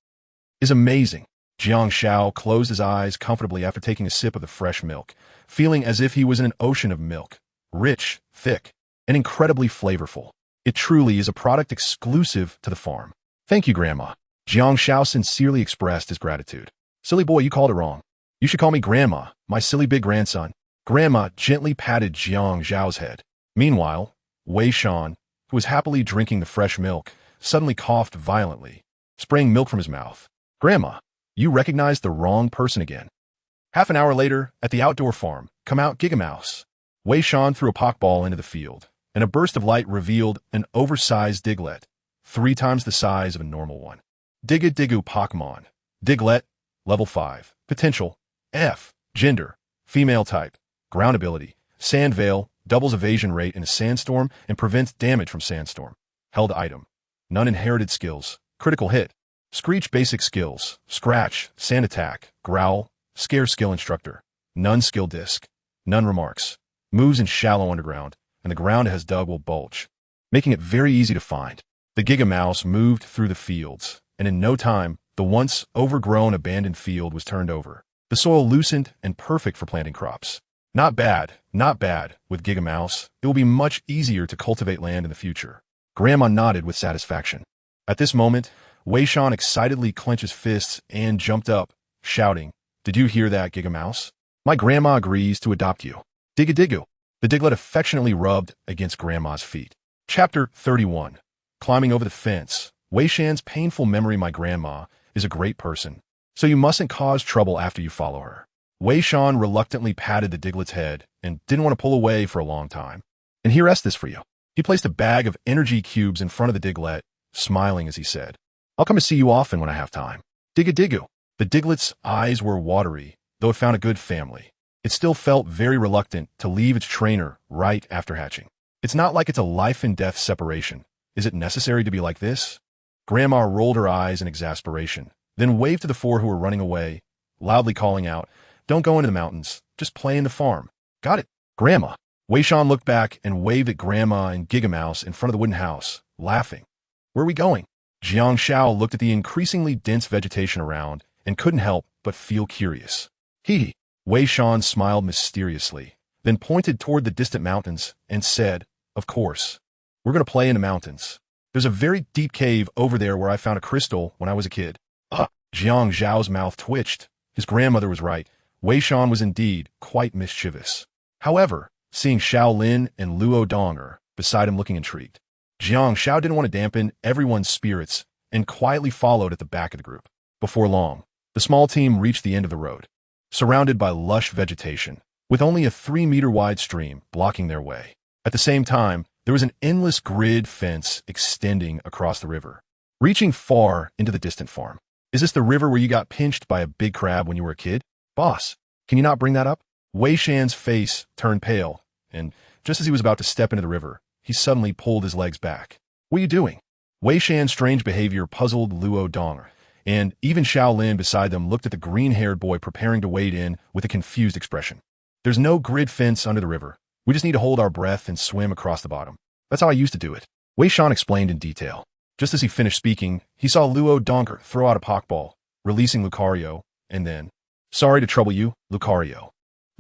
is amazing." Jiang Xiao closed his eyes comfortably after taking a sip of the fresh milk, feeling as if he was in an ocean of milk, rich, thick, and incredibly flavorful. It truly is a product exclusive to the farm. "Thank you, Grandma." Jiang Xiao sincerely expressed his gratitude. "Silly boy, you called it wrong. You should call me Grandma, my silly big grandson." Grandma gently patted Jiang Zhao's head. Meanwhile, Wei Shan, who was happily drinking the fresh milk, suddenly coughed violently, spraying milk from his mouth. "Grandma, you recognized the wrong person again." Half an hour later, at the outdoor farm, come out Gigamouse. Wei Shan threw a Pokeball into the field, and a burst of light revealed an oversized Diglett, 3 times the size of a normal one. Digu Pokemon. Diglett, level 5. Potential, F. Gender, female type. Ground ability, Sand Veil, doubles evasion rate in a sandstorm and prevents damage from sandstorm. Held item, none inherited skills. Critical hit. Screech basic skills, Scratch, Sand Attack, Growl, Scare skill instructor. None skill disc. None remarks. Moves in shallow underground, and the ground it has dug will bulge, making it very easy to find. The Gigamouse moved through the fields, and in no time, the once overgrown abandoned field was turned over. The soil loosened and perfect for planting crops. Not bad. With Gigamouse, it will be much easier to cultivate land in the future. Grandma nodded with satisfaction. At this moment, Wei Shan excitedly clenched his fists and jumped up, shouting, "Did you hear that, Gigamouse? My grandma agrees to adopt you." Digu. The Diglett affectionately rubbed against Grandma's feet. Chapter 31. Climbing over the fence. Wei Shan's painful memory. My grandma is a great person, so you mustn't cause trouble after you follow her. Wei Shan reluctantly patted the Diglett's head and didn't want to pull away for a long time. "And here's this for you." He placed a bag of energy cubes in front of the Diglett, smiling as he said, "I'll come to see you often when I have time." Digu. The Diglett's eyes were watery, though it found a good family. It still felt very reluctant to leave its trainer right after hatching. It's not like it's a life-and-death separation, Is it necessary to be like this? Grandma rolled her eyes in exasperation, then waved to the four who were running away, loudly calling out, "Don't go into the mountains. Just play in the farm." "Got it, Grandma." Wei Shan looked back and waved at Grandma and Gigamouse in front of the wooden house, laughing. "Where are we going?" Jiang Shao looked at the increasingly dense vegetation around and couldn't help but feel curious. Hee. Wei Shan smiled mysteriously, then pointed toward the distant mountains and said, "Of course. We're going to play in the mountains. There's a very deep cave over there where I found a crystal when I was a kid." Jiang Zhao's mouth twitched. His grandmother was right. Wei Shan was indeed quite mischievous. However, seeing Xiao Lin and Luo Donger beside him looking intrigued, Jiang Shao didn't want to dampen everyone's spirits and quietly followed at the back of the group. Before long, the small team reached the end of the road, surrounded by lush vegetation, with only a 3-meter-wide stream blocking their way. At the same time, there was an endless grid fence extending across the river, reaching far into the distant farm. "Is this the river where you got pinched by a big crab when you were a kid? Boss, can you not bring that up?" Wei Shan's face turned pale, and just as he was about to step into the river, he suddenly pulled his legs back. "What are you doing?" Wei Shan's strange behavior puzzled Luo Donger, and even Xiao Lin beside them looked at the green-haired boy preparing to wade in with a confused expression. "There's no grid fence under the river. We just need to hold our breath and swim across the bottom. That's how I used to do it." Wei Shan explained in detail. Just as he finished speaking, he saw Luo Donger throw out a Pokeball, releasing Lucario, and then, "Sorry to trouble you, Lucario."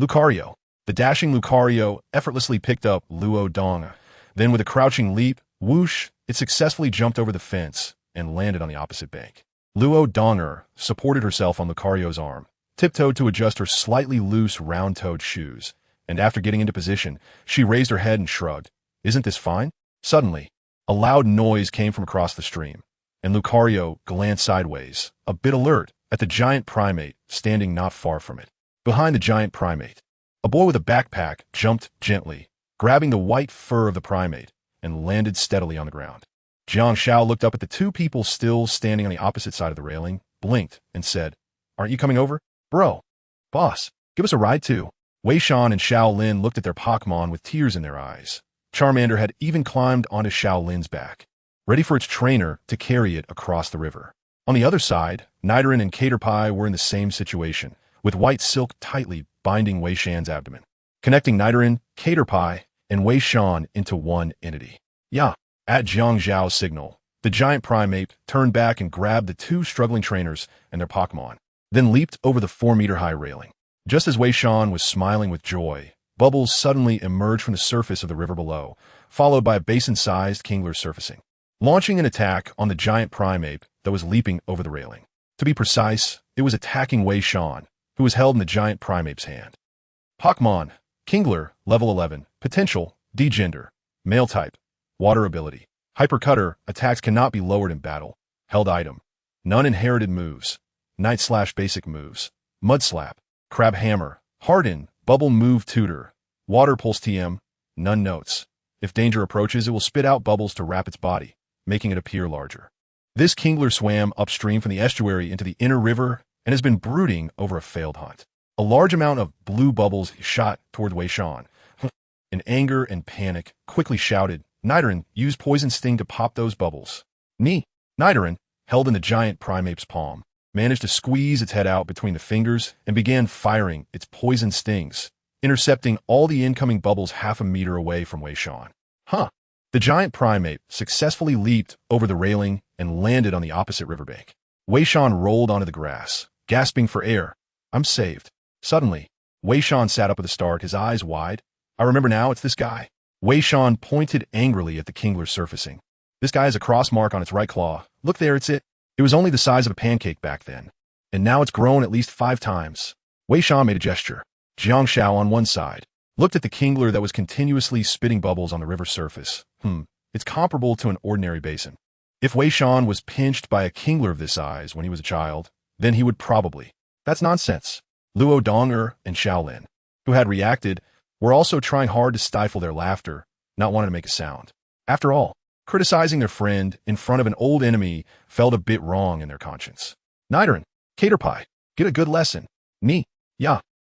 Lucario. The dashing Lucario effortlessly picked up Luo Donger. Then with a crouching leap, whoosh, it successfully jumped over the fence and landed on the opposite bank. Luo Donger supported herself on Lucario's arm, tiptoed to adjust her slightly loose round-toed shoes, and after getting into position, she raised her head and shrugged. "Isn't this fine?" Suddenly, a loud noise came from across the stream, and Lucario glanced sideways, a bit alert, at the giant primate standing not far from it. Behind the giant primate, a boy with a backpack jumped gently, grabbing the white fur of the primate, and landed steadily on the ground. Jiang Shao looked up at the two people still standing on the opposite side of the railing, blinked, and said, "Aren't you coming over? Bro, boss, give us a ride too." Wei Shan and Xiao Lin looked at their Pokémon with tears in their eyes. Charmander had even climbed onto Xiao Lin's back, ready for its trainer to carry it across the river. On the other side, Nidoran and Caterpie were in the same situation, with white silk tightly binding Wei Shan's abdomen, connecting Nidoran, Caterpie, and Wei Shan into one entity. "Yeah." At Jiang Zhao's signal, the giant primate turned back and grabbed the two struggling trainers and their Pokémon, then leaped over the 4-meter-high railing. Just as Wei Shan was smiling with joy, bubbles suddenly emerged from the surface of the river below, followed by a basin-sized Kingler surfacing, launching an attack on the giant primate that was leaping over the railing. To be precise, it was attacking Wei Shan, who was held in the giant primate's hand. Pokémon, Kingler, level 11, potential, Degender, male type, water ability. Hypercutter, attacks cannot be lowered in battle. Held item, none inherited moves. Night/basic moves, Mud Slap, Crab Hammer, Harden, Bubble Move Tutor, Water Pulse TM, none notes. If danger approaches, it will spit out bubbles to wrap its body, making it appear larger. This Kingler swam upstream from the estuary into the inner river and has been brooding over a failed hunt. A large amount of blue bubbles shot toward Wei Shan. In anger and panic, quickly shouted, "Nidoran, use Poison Sting to pop those bubbles." Nidoran, held in the giant primate's palm, managed to squeeze its head out between the fingers and began firing its poison stings, intercepting all the incoming bubbles half a meter away from Wei Shan. The giant primate successfully leaped over the railing and landed on the opposite riverbank. Wei Shan rolled onto the grass, gasping for air. "I'm saved." Suddenly, Wei Shan sat up with a start, his eyes wide. "I remember now, it's this guy." Wei Shan pointed angrily at the Kingler surfacing. "This guy has a cross mark on its right claw. Look there, it's it. It was only the size of a pancake back then, and now it's grown at least 5 times. Wei Shan made a gesture. Jiang Shao on one side looked at the Kingler that was continuously spitting bubbles on the river surface. It's comparable to an ordinary basin. If Wei Shan was pinched by a Kingler of this size when he was a child, then he would probably. That's nonsense. Luo Donger and Xiao Lin, who had reacted, were also trying hard to stifle their laughter, not wanting to make a sound. After all, criticizing their friend in front of an old enemy felt a bit wrong in their conscience. Nidoran, Caterpie, get a good lesson.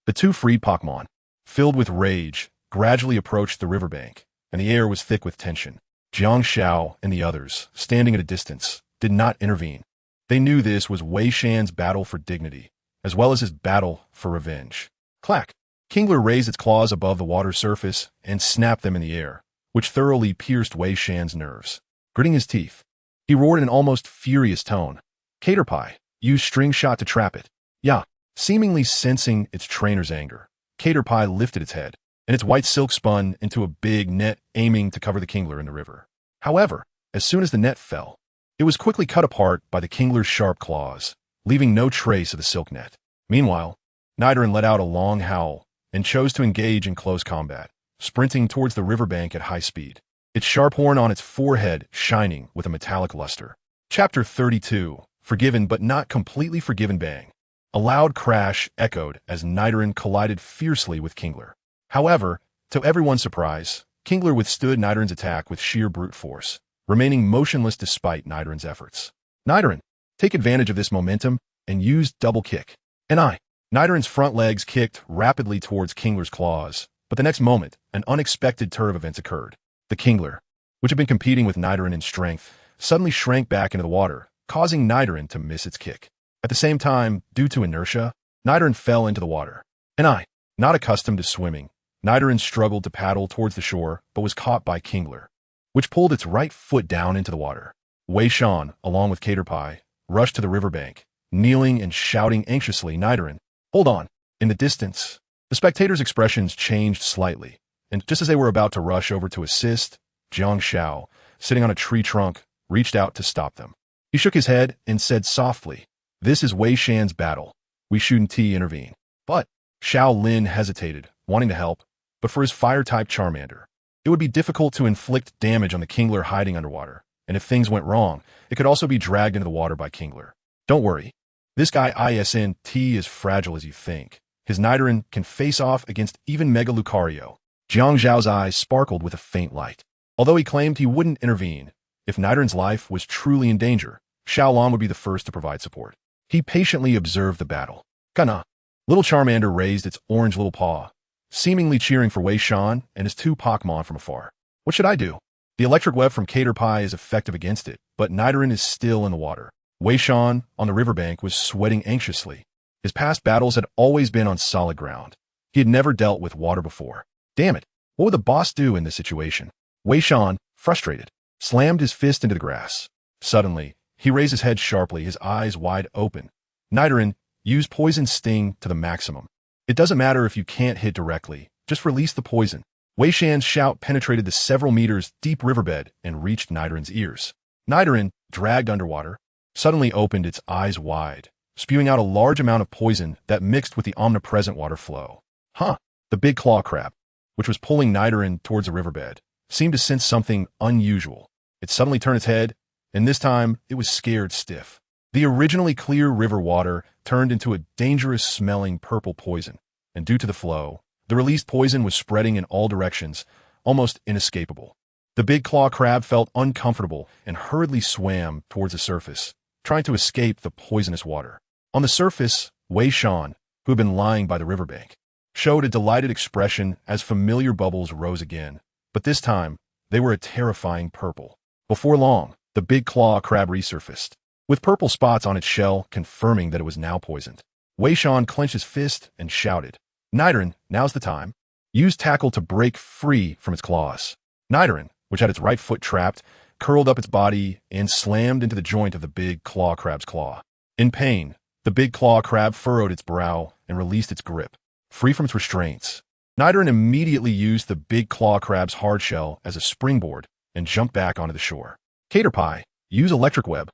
The two freed Pokémon, filled with rage, gradually approached the riverbank, and the air was thick with tension. Jiang Xiao and the others, standing at a distance, did not intervene. They knew this was Wei Shan's battle for dignity, as well as his battle for revenge. Clack! Kingler raised its claws above the water's surface and snapped them in the air, which thoroughly pierced Wei Shan's nerves. Gritting his teeth, he roared in an almost furious tone. Caterpie, use string shot to trap it. Yeah. Seemingly sensing its trainer's anger, Caterpie lifted its head, and its white silk spun into a big net aiming to cover the Kingler in the river. However, as soon as the net fell, it was quickly cut apart by the Kingler's sharp claws, leaving no trace of the silk net. Meanwhile, Nidoran let out a long howl and chose to engage in close combat, sprinting towards the riverbank at high speed, its sharp horn on its forehead shining with a metallic luster. Chapter 32, Forgiven but Not Completely Forgiven. Bang! A loud crash echoed as Nidoran collided fiercely with Kingler. However, to everyone's surprise, Kingler withstood Nidoran's attack with sheer brute force, remaining motionless despite Nidoran's efforts. Nidoran, take advantage of this momentum and use double kick. Nidoran's front legs kicked rapidly towards Kingler's claws, but the next moment, an unexpected turn of events occurred. The Kingler, which had been competing with Nidoran in strength, suddenly shrank back into the water, causing Nidoran to miss its kick. At the same time, due to inertia, Nidoran fell into the water. Not accustomed to swimming, Nidoran struggled to paddle towards the shore, but was caught by Kingler, which pulled its right foot down into the water. Wei Shan, along with Caterpie, rushed to the riverbank, kneeling and shouting anxiously, Nidoran, hold on. In the distance, the spectators' expressions changed slightly, and just as they were about to rush over to assist, Jiang Xiao, sitting on a tree trunk, reached out to stop them. He shook his head and said softly, this is Wei Shan's battle. We shouldn't intervene. But Xiao Lin hesitated, wanting to help, but for his fire-type Charmander, it would be difficult to inflict damage on the Kingler hiding underwater, and if things went wrong, it could also be dragged into the water by Kingler. Don't worry. This guy isn't as fragile as you think. His Nidoran can face off against even Mega Lucario. Jiang Zhao's eyes sparkled with a faint light. Although he claimed he wouldn't intervene, if Nidoran's life was truly in danger, Xiaolon would be the first to provide support. He patiently observed the battle. Kana. Little Charmander raised its orange little paw, seemingly cheering for Wei Shan and his two Pokémon from afar. What should I do? The electric web from Caterpie is effective against it, but Nidoran is still in the water. Wei Shan, on the riverbank, was sweating anxiously. His past battles had always been on solid ground. He had never dealt with water before. Damn it, what would the boss do in this situation? Wei Shan, frustrated, slammed his fist into the grass. Suddenly, he raised his head sharply, his eyes wide open. Nidoran, use Poison Sting to the maximum. It doesn't matter if you can't hit directly, just release the poison. Wei Shan's shout penetrated the several meters deep riverbed and reached Nidoran's ears. Nidoran, dragged underwater, suddenly opened its eyes wide, spewing out a large amount of poison that mixed with the omnipresent water flow. The big claw crab, which was pulling Nidoran towards the riverbed, seemed to sense something unusual. It suddenly turned its head, and this time it was scared stiff. The originally clear river water turned into a dangerous-smelling purple poison, and due to the flow, the released poison was spreading in all directions, almost inescapable. The big claw crab felt uncomfortable and hurriedly swam towards the surface, trying to escape the poisonous water. On the surface, Wei Shan, who had been lying by the riverbank, showed a delighted expression as familiar bubbles rose again, but this time, they were a terrifying purple. Before long, the big claw crab resurfaced, with purple spots on its shell confirming that it was now poisoned. Wei Shan clenched his fist and shouted, Nidoran, now's the time. Use tackle to break free from its claws. Nidoran, which had its right foot trapped, curled up its body and slammed into the joint of the big claw crab's claw. In pain, the big claw crab furrowed its brow and released its grip, free from its restraints. Nidoran immediately used the big claw crab's hard shell as a springboard and jumped back onto the shore. Caterpie, use electric web.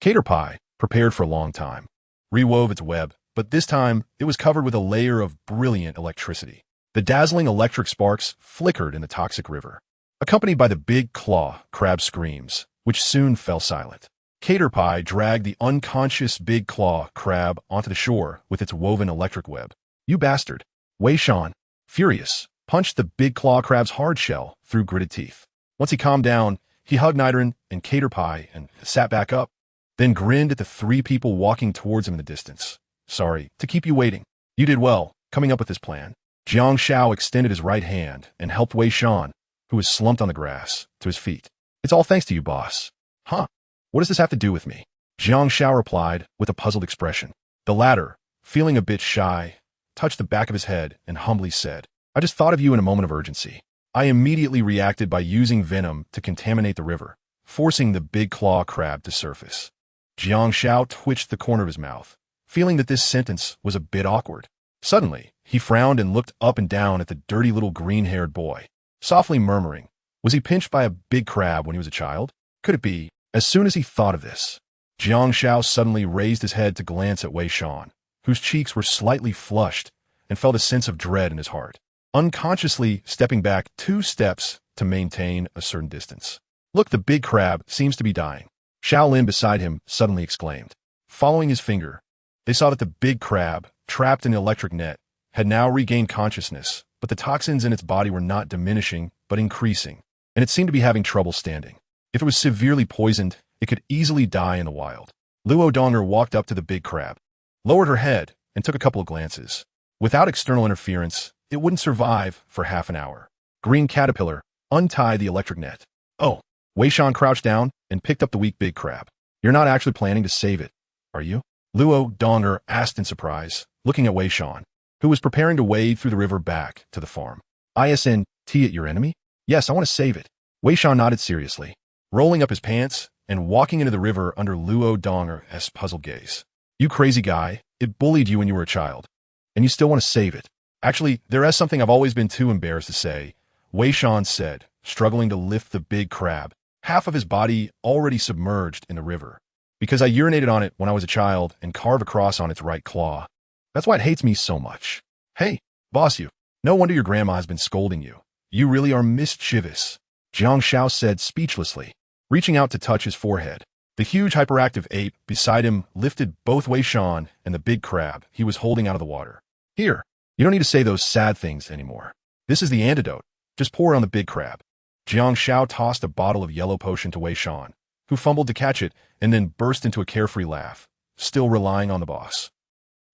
Caterpie, prepared for a long time, rewove its web, but this time it was covered with a layer of brilliant electricity. The dazzling electric sparks flickered in the toxic river, accompanied by the big claw crab screams, which soon fell silent. Caterpie dragged the unconscious big claw crab onto the shore with its woven electric web. You bastard! Wei Shan, furious, punched the big claw crab's hard shell through gritted teeth. Once he calmed down, he hugged Nidoran and Caterpie and sat back up, then grinned at the three people walking towards him in the distance. Sorry to keep you waiting. You did well, coming up with this plan. Jiang Xiao extended his right hand and helped Wei Shan, who was slumped on the grass, to his feet. It's all thanks to you, boss. Huh? What does this have to do with me? Jiang Shao replied with a puzzled expression. The latter, feeling a bit shy, touched the back of his head and humbly said, I just thought of you in a moment of urgency. I immediately reacted by using venom to contaminate the river, forcing the big claw crab to surface. Jiang Shao twitched the corner of his mouth, feeling that this sentence was a bit awkward. Suddenly, he frowned and looked up and down at the dirty little green-haired boy, softly murmuring, was he pinched by a big crab when he was a child? Could it be? As soon as he thought of this, Jiang Shao suddenly raised his head to glance at Wei Shan, whose cheeks were slightly flushed, and felt a sense of dread in his heart, unconsciously stepping back 2 steps to maintain a certain distance. Look, the big crab seems to be dying. Shaolin beside him suddenly exclaimed. Following his finger, they saw that the big crab, trapped in the electric net, had now regained consciousness, but the toxins in its body were not diminishing, but increasing, and it seemed to be having trouble standing. If it was severely poisoned, it could easily die in the wild. Luo Donger walked up to the big crab, lowered her head, and took a couple of glances. Without external interference, it wouldn't survive for half an hour. Green caterpillar, untie the electric net. Oh, Wei Shan crouched down and picked up the weak big crab. You're not actually planning to save it, are you? Luo Donger asked in surprise, looking at Wei Shan, who was preparing to wade through the river back to the farm. ISNT at your enemy? Yes, I want to save it. Wei Shan nodded seriously, rolling up his pants and walking into the river under Luo Donger's puzzled gaze. You crazy guy, it bullied you when you were a child, and you still want to save it. Actually, there is something I've always been too embarrassed to say, Wei Shan said, struggling to lift the big crab, half of his body already submerged in the river. Because I urinated on it when I was a child and carved a cross on its right claw. That's why it hates me so much. Hey, boss you. No wonder your grandma has been scolding you. You really are mischievous, Jiang Shao said speechlessly, reaching out to touch his forehead. The huge hyperactive ape beside him lifted both Wei Shan and the big crab he was holding out of the water. Here, you don't need to say those sad things anymore. This is the antidote. Just pour it on the big crab. Jiang Shao tossed a bottle of yellow potion to Wei Shan, who fumbled to catch it and then burst into a carefree laugh, still relying on the boss.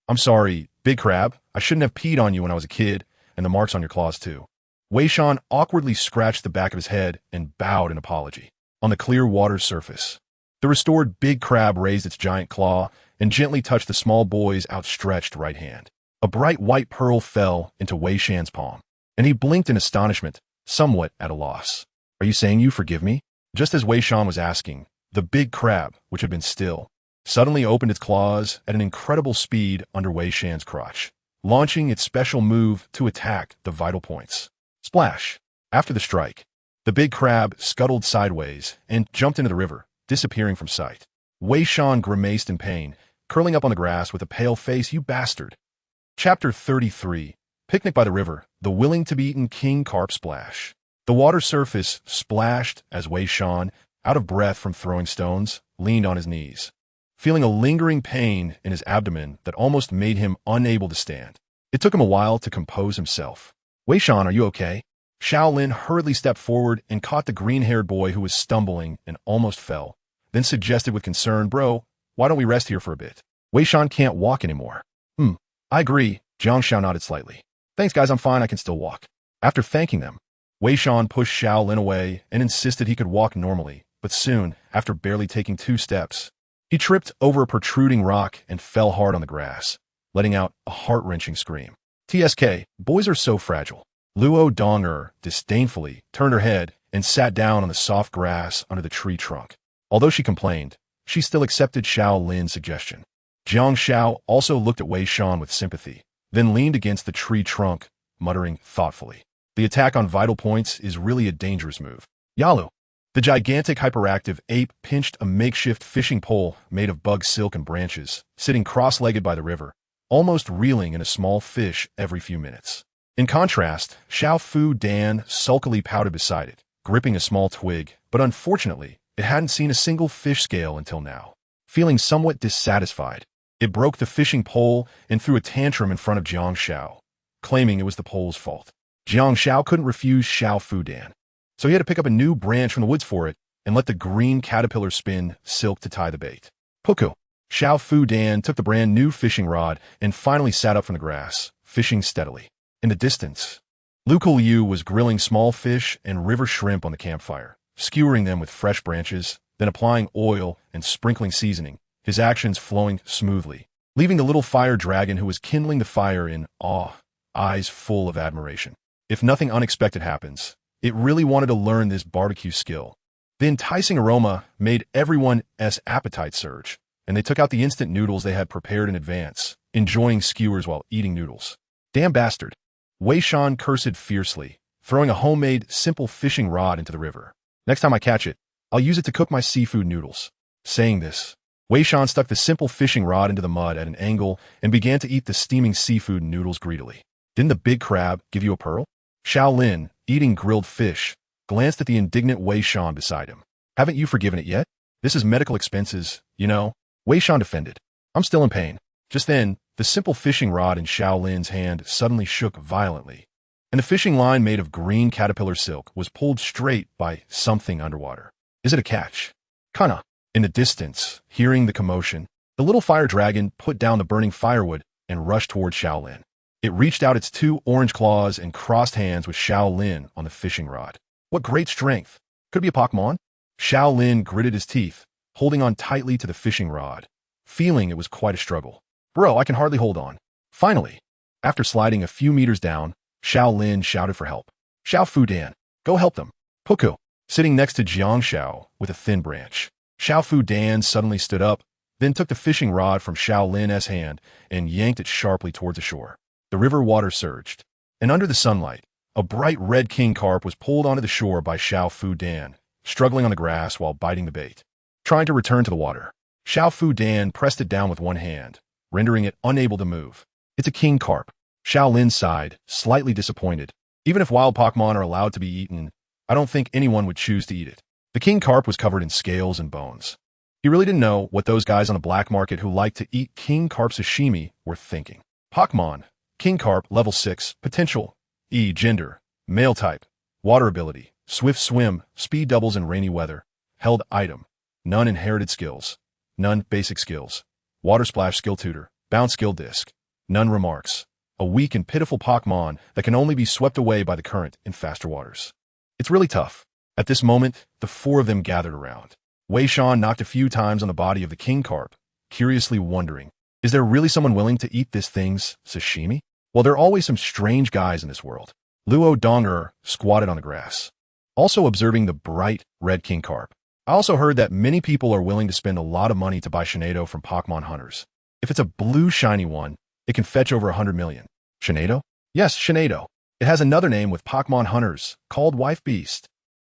I'm sorry, big crab. I shouldn't have peed on you when I was a kid, and the marks on your claws too. Wei Shan awkwardly scratched the back of his head and bowed in apology. On the clear water's surface, the restored big crab raised its giant claw and gently touched the small boy's outstretched right hand. A bright white pearl fell into Wei Shan's palm, and he blinked in astonishment, somewhat at a loss. Are you saying you forgive me? Just as Wei Shan was asking, the big crab, which had been still, suddenly opened its claws at an incredible speed under Wei Shan's crotch, launching its special move to attack the vital points. Splash! After the strike, the big crab scuttled sideways and jumped into the river, disappearing from sight. Wei Shan grimaced in pain, curling up on the grass with a pale face. You bastard! Chapter 33. Picnic by the river, the willing-to-be-eaten king carp splash. The water surface splashed as Wei Shan, out of breath from throwing stones, leaned on his knees, feeling a lingering pain in his abdomen that almost made him unable to stand. It took him a while to compose himself. Wei Shan, are you okay? Shaolin hurriedly stepped forward and caught the green-haired boy who was stumbling and almost fell, then suggested with concern, Bro, why don't we rest here for a bit? Wei Shan can't walk anymore. I agree, Jiang Shao nodded slightly. Thanks guys, I'm fine, I can still walk. After thanking them, Wei Shan pushed Shaolin away and insisted he could walk normally, but soon, after barely taking 2 steps, he tripped over a protruding rock and fell hard on the grass, letting out a heart-wrenching scream. TSK, boys are so fragile. Luo Donger disdainfully turned her head and sat down on the soft grass under the tree trunk. Although she complained, she still accepted Xiao Lin's suggestion. Jiang Shao also looked at Wei Shan with sympathy, then leaned against the tree trunk, muttering thoughtfully. The attack on vital points is really a dangerous move. Yalu. The gigantic hyperactive ape pinched a makeshift fishing pole made of bug silk and branches, sitting cross-legged by the river, almost reeling in a small fish every few minutes. In contrast, Xiao Fu Dan sulkily pouted beside it, gripping a small twig, but unfortunately, it hadn't seen a single fish scale until now. Feeling somewhat dissatisfied, it broke the fishing pole and threw a tantrum in front of Jiang Shao, claiming it was the pole's fault. Jiang Shao couldn't refuse Xiao Fu Dan, so he had to pick up a new branch from the woods for it and let the green caterpillar spin silk to tie the bait. Puku. Xiao Fu Dan took the brand new fishing rod and finally sat up from the grass, fishing steadily. In the distance, Luke Liu was grilling small fish and river shrimp on the campfire, skewering them with fresh branches, then applying oil and sprinkling seasoning, his actions flowing smoothly, leaving the little fire dragon who was kindling the fire in awe, eyes full of admiration. If nothing unexpected happens, it really wanted to learn this barbecue skill. The enticing aroma made everyone's appetite surge, and they took out the instant noodles they had prepared in advance, enjoying skewers while eating noodles. Damn bastard! Wei Shan cursed fiercely, throwing a homemade, simple fishing rod into the river. Next time I catch it, I'll use it to cook my seafood noodles. Saying this, Wei Shan stuck the simple fishing rod into the mud at an angle and began to eat the steaming seafood noodles greedily. Didn't the big crab give you a pearl? Xiao Lin, eating grilled fish, glanced at the indignant Wei Shan beside him. Haven't you forgiven it yet? This is medical expenses, you know. Wei Shan defended. I'm still in pain. Just then, the simple fishing rod in Xiao Lin's hand suddenly shook violently, and the fishing line made of green caterpillar silk was pulled straight by something underwater. Is it a catch? Kana. In the distance, hearing the commotion, the little fire dragon put down the burning firewood and rushed toward Xiao Lin. It reached out its two orange claws and crossed hands with Xiao Lin on the fishing rod. What great strength! Could it be a Pokémon? Xiao Lin gritted his teeth, holding on tightly to the fishing rod, feeling it was quite a struggle. Bro, I can hardly hold on. Finally, after sliding a few meters down, Xiao Lin shouted for help. Xiao Fudan, go help them. Puku, sitting next to Jiang Xiao with a thin branch. Xiao Fudan suddenly stood up, then took the fishing rod from Xiao Lin's hand and yanked it sharply towards the shore. The river water surged, and under the sunlight, a bright red king carp was pulled onto the shore by Xiao Fudan, struggling on the grass while biting the bait. Trying to return to the water, Xiao Fudan pressed it down with one hand, rendering it unable to move. It's a king carp. Xiao Lin sighed, slightly disappointed. Even if wild Pokémon are allowed to be eaten, I don't think anyone would choose to eat it. The king carp was covered in scales and bones. He really didn't know what those guys on the black market who liked to eat king carp sashimi were thinking. Pokémon, king carp, level 6, potential, E, gender, male type, water ability, swift swim, speed doubles in rainy weather, held item, none inherited skills, none basic skills, water splash skill tutor, bounce skill disc, none remarks, a weak and pitiful Pokémon that can only be swept away by the current in faster waters. It's really tough. At this moment, the four of them gathered around. Wei Shan knocked a few times on the body of the king carp, curiously wondering, is there really someone willing to eat this thing's sashimi? Well, there are always some strange guys in this world. Luo Donger squatted on the grass, also observing the bright red king carp. I also heard that many people are willing to spend a lot of money to buy Shinado from Pokémon hunters. If it's a blue shiny one, it can fetch over 100 million. Shinado? Yes, Shinado. It has another name with Pokémon hunters, called wife beast.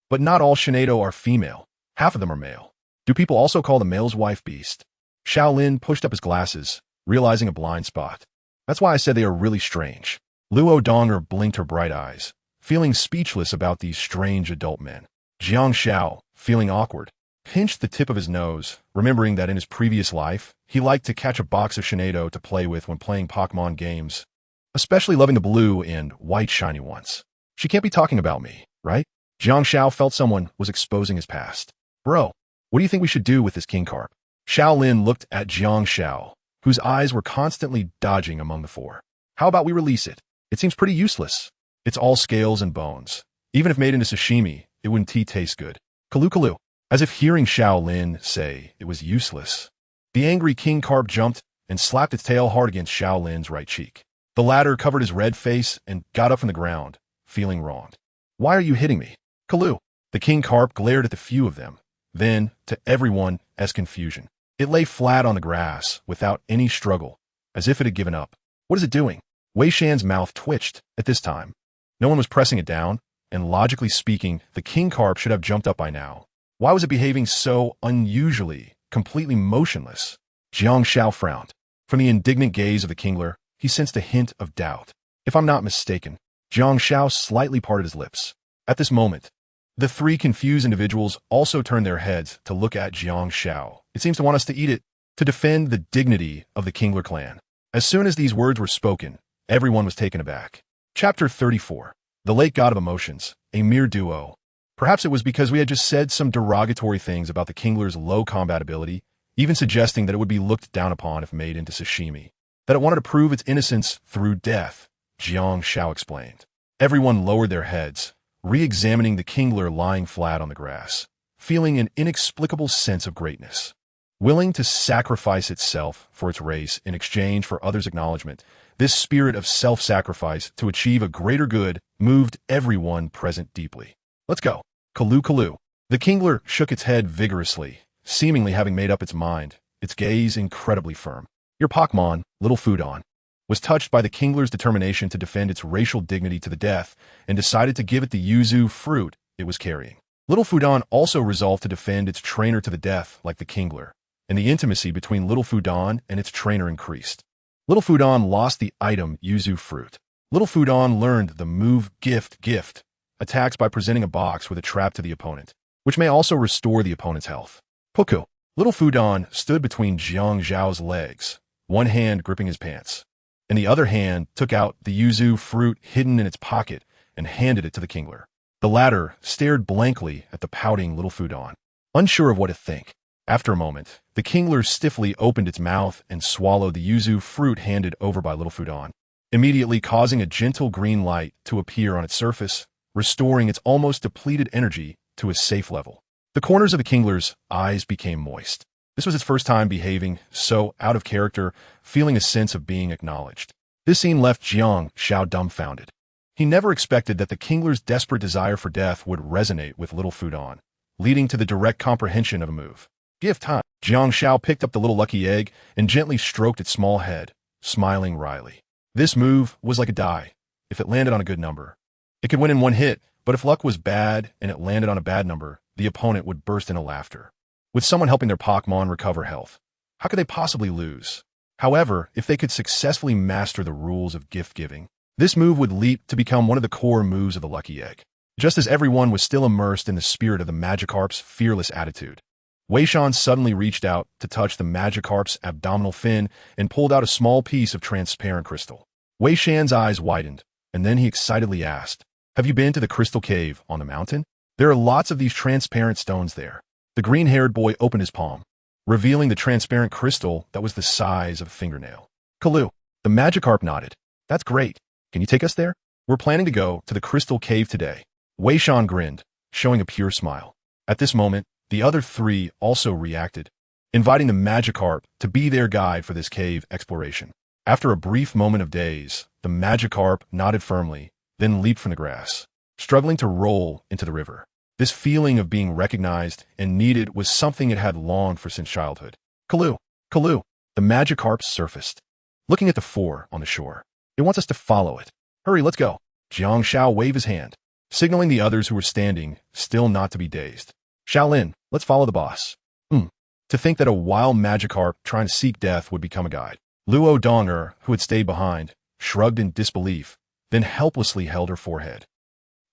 But not all Shinado are female. Half of them are male. Do people also call the male's wife beast? Xiao Lin pushed up his glasses, realizing a blind spot. That's why I said they are really strange. Luo Donger blinked her bright eyes, feeling speechless about these strange adult men. Jiang Xiao, feeling awkward, pinched the tip of his nose, remembering that in his previous life, he liked to catch a box of Shinado to play with when playing Pokémon games, especially loving the blue and white shiny ones. She can't be talking about me, right? Jiang Xiao felt someone was exposing his past. Bro, what do you think we should do with this king carp? Xiao Lin looked at Jiang Xiao, whose eyes were constantly dodging among the four. How about we release it? It seems pretty useless. It's all scales and bones. Even if made into sashimi, it wouldn't taste good. Kalu. As if hearing Xiao Lin say it was useless, the angry king carp jumped and slapped its tail hard against Xiao Lin's right cheek. The latter covered his red face and got up from the ground, feeling wronged. Why are you hitting me? Kalu. The king carp glared at the few of them, then to everyone as confusion. It lay flat on the grass without any struggle, as if it had given up. What is it doing? Wei Shan's mouth twitched at this time. No one was pressing it down, and logically speaking, the king carp should have jumped up by now. Why was it behaving so unusually, completely motionless? Jiang Xiao frowned. From the indignant gaze of the kingler, he sensed a hint of doubt. If I'm not mistaken, Jiang Xiao slightly parted his lips. At this moment, the three confused individuals also turned their heads to look at Jiang Xiao. It seems to want us to eat it, to defend the dignity of the Kingler clan. As soon as these words were spoken, everyone was taken aback. Chapter 34. The Late God of Emotions, a mere duo. Perhaps it was because we had just said some derogatory things about the Kingler's low combat ability, even suggesting that it would be looked down upon if made into sashimi, that it wanted to prove its innocence through death, Jiang Xiao explained. Everyone lowered their heads, re-examining the kingler lying flat on the grass, feeling an inexplicable sense of greatness. Willing to sacrifice itself for its race in exchange for others' acknowledgement, this spirit of self-sacrifice to achieve a greater good moved everyone present deeply. Let's go. Kalu Kalu. The kingler shook its head vigorously, seemingly having made up its mind, its gaze incredibly firm. Your Pokémon, Little Fudon, was touched by the kingler's determination to defend its racial dignity to the death and decided to give it the yuzu fruit it was carrying. Little Fudon also resolved to defend its trainer to the death like the kingler, and the intimacy between Little Fudon and its trainer increased. Little Fudon lost the item yuzu fruit. Little Fudon learned the move gift, attacks by presenting a box with a trap to the opponent, which may also restore the opponent's health. Puku. Little Fudon stood between Jiang Zhao's legs, one hand gripping his pants, and the other hand took out the yuzu fruit hidden in its pocket and handed it to the kingler. The latter stared blankly at the pouting Little Fudon, unsure of what to think. After a moment, the kingler stiffly opened its mouth and swallowed the yuzu fruit handed over by Little Fudon, immediately causing a gentle green light to appear on its surface, restoring its almost depleted energy to a safe level. The corners of the kingler's eyes became moist. This was its first time behaving so out of character, feeling a sense of being acknowledged. This scene left Jiang Xiao dumbfounded. He never expected that the kingler's desperate desire for death would resonate with Little Fudon, leading to the direct comprehension of a move. Gift time. Jiang Xiao picked up the little lucky egg and gently stroked its small head, smiling wryly. This move was like a die. If it landed on a good number, it could win in one hit, but if luck was bad and it landed on a bad number, the opponent would burst into laughter. With someone helping their Pokémon recover health, how could they possibly lose? However, if they could successfully master the rules of gift-giving, this move would leap to become one of the core moves of the lucky egg. Just as everyone was still immersed in the spirit of the Magikarp's fearless attitude, Wei Shan suddenly reached out to touch the Magikarp's abdominal fin and pulled out a small piece of transparent crystal. Wei Shan's eyes widened, and then he excitedly asked, "Have you been to the crystal cave on the mountain? There are lots of these transparent stones there." The green-haired boy opened his palm, revealing the transparent crystal that was the size of a fingernail. Kalu. The Magikarp nodded. "That's great. Can you take us there? We're planning to go to the crystal cave today." Wei Shan grinned, showing a pure smile. At this moment, the other three also reacted, inviting the Magikarp to be their guide for this cave exploration. After a brief moment of daze, the Magikarp nodded firmly, then leaped from the grass, struggling to roll into the river. This feeling of being recognized and needed was something it had longed for since childhood. Kalu. Kalu. The Magikarp surfaced, looking at the four on the shore. "It wants us to follow it. Hurry, let's go." Jiang Xiao waved his hand, signaling the others who were standing, still not to be dazed. "Shaolin, let's follow the boss." To think that a wild Magikarp trying to seek death would become a guide. Luo Donger, who had stayed behind, shrugged in disbelief, then helplessly held her forehead.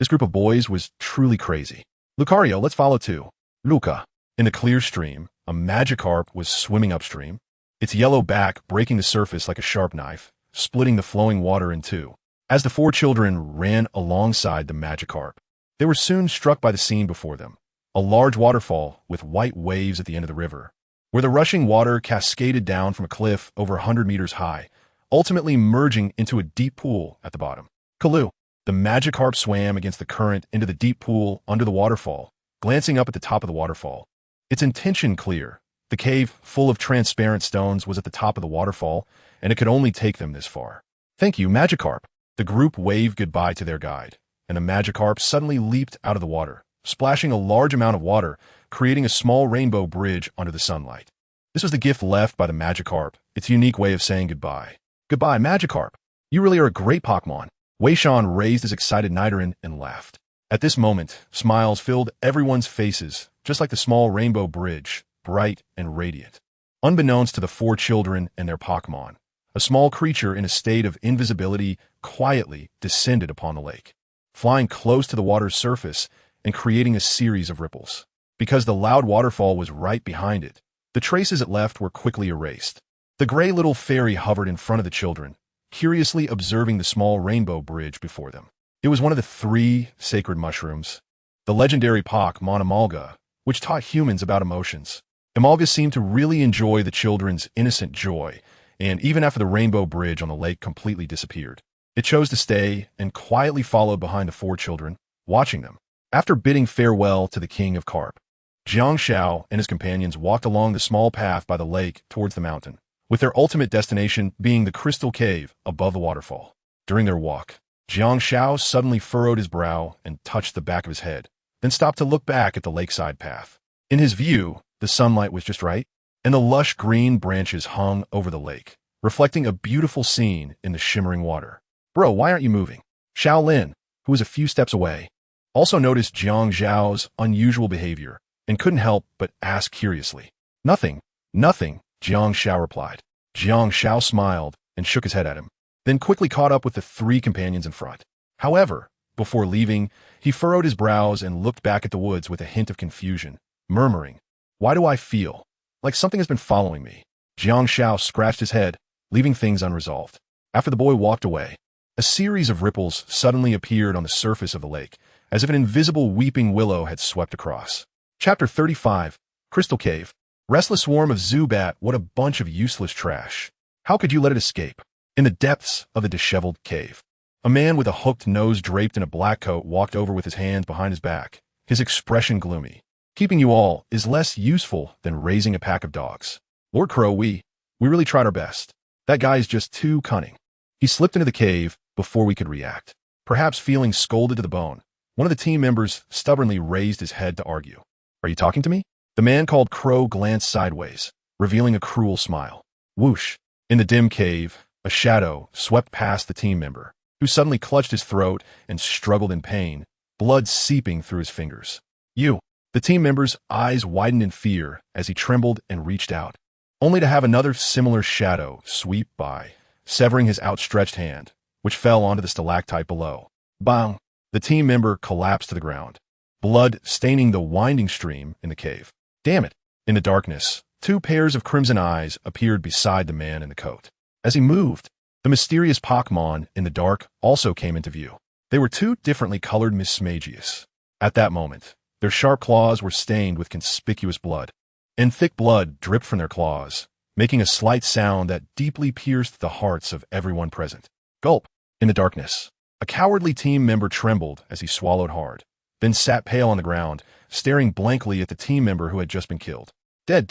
This group of boys was truly crazy. "Lucario, let's follow too." Luca. In the clear stream, a Magikarp was swimming upstream, its yellow back breaking the surface like a sharp knife, splitting the flowing water in two. As the four children ran alongside the Magikarp, they were soon struck by the scene before them. A large waterfall with white waves at the end of the river, where the rushing water cascaded down from a cliff over 100 meters high, ultimately merging into a deep pool at the bottom. Kalu. The Magikarp swam against the current into the deep pool under the waterfall, glancing up at the top of the waterfall. Its intention clear. The cave, full of transparent stones, was at the top of the waterfall, and it could only take them this far. "Thank you, Magikarp." The group waved goodbye to their guide, and the Magikarp suddenly leaped out of the water, splashing a large amount of water, creating a small rainbow bridge under the sunlight. This was the gift left by the Magikarp, its unique way of saying goodbye. "Goodbye, Magikarp. You really are a great Pokémon." Wei Shan raised his excited Nidoran and laughed. At this moment, smiles filled everyone's faces, just like the small rainbow bridge, bright and radiant. Unbeknownst to the four children and their Pokémon, a small creature in a state of invisibility quietly descended upon the lake, flying close to the water's surface and creating a series of ripples. Because the loud waterfall was right behind it, the traces it left were quickly erased. The gray little fairy hovered in front of the children, curiously observing the small rainbow bridge before them. It was one of the 3 sacred mushrooms, the legendary Pokémon Amalga, which taught humans about emotions. Amalga seemed to really enjoy the children's innocent joy, and even after the rainbow bridge on the lake completely disappeared, It chose to stay and quietly followed behind the four children, watching them. After bidding farewell to the king of carp, Jiang Shao and his companions walked along the small path by the lake towards the mountain, with their ultimate destination being the crystal cave above the waterfall. During their walk, Jiang Shao suddenly furrowed his brow and touched the back of his head, then stopped to look back at the lakeside path. In his view, the sunlight was just right, and the lush green branches hung over the lake, reflecting a beautiful scene in the shimmering water. Bro, why aren't you moving? Xiao Lin, who was a few steps away, also noticed Jiang Zhao's unusual behavior and couldn't help but ask curiously. Nothing, Jiang Shao replied. Jiang Shao smiled and shook his head at him, then quickly caught up with the three companions in front. However, before leaving, he furrowed his brows and looked back at the woods with a hint of confusion, murmuring, "Why do I feel like something has been following me?" Jiang Shao scratched his head, leaving things unresolved. After the boy walked away, a series of ripples suddenly appeared on the surface of the lake, as if an invisible weeping willow had swept across. Chapter 35, Crystal Cave. Restless swarm of Zubat, what a bunch of useless trash. How could you let it escape? In the depths of the disheveled cave, a man with a hooked nose draped in a black coat walked over with his hands behind his back, his expression gloomy. Keeping you all is less useful than raising a pack of dogs. Lord Crow, we really tried our best. That guy is just too cunning. He slipped into the cave before we could react. Perhaps feeling scolded to the bone, one of the team members stubbornly raised his head to argue. Are you talking to me? The man called Crow glanced sideways, revealing a cruel smile. Whoosh! In the dim cave, a shadow swept past the team member, who suddenly clutched his throat and struggled in pain, blood seeping through his fingers. You! The team member's eyes widened in fear as he trembled and reached out, only to have another similar shadow sweep by, severing his outstretched hand, which fell onto the stalactite below. Bang! The team member collapsed to the ground, blood staining the winding stream in the cave. Damn it! In the darkness, two pairs of crimson eyes appeared beside the man in the coat. As he moved, the mysterious Pokémon in the dark also came into view. They were two differently colored Mismagius. At that moment, their sharp claws were stained with conspicuous blood, and thick blood dripped from their claws, making a slight sound that deeply pierced the hearts of everyone present. Gulp! In the darkness, a cowardly team member trembled as he swallowed hard, then sat pale on the ground, staring blankly at the team member who had just been killed. Dead.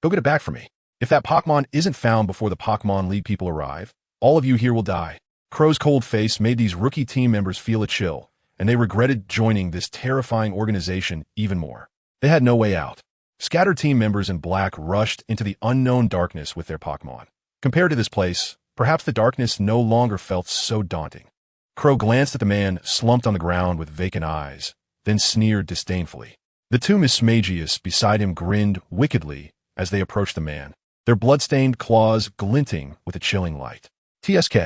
Go get it back for me. If that Pokémon isn't found before the Pokémon League people arrive, all of you here will die. Crow's cold face made these rookie team members feel a chill, and they regretted joining this terrifying organization even more. They had no way out. Scattered team members in black rushed into the unknown darkness with their Pokémon. Compared to this place, perhaps the darkness no longer felt so daunting. Crow glanced at the man slumped on the ground with vacant eyes, then sneered disdainfully. The two Mismagius beside him grinned wickedly as they approached the man, their blood-stained claws glinting with a chilling light. TSK.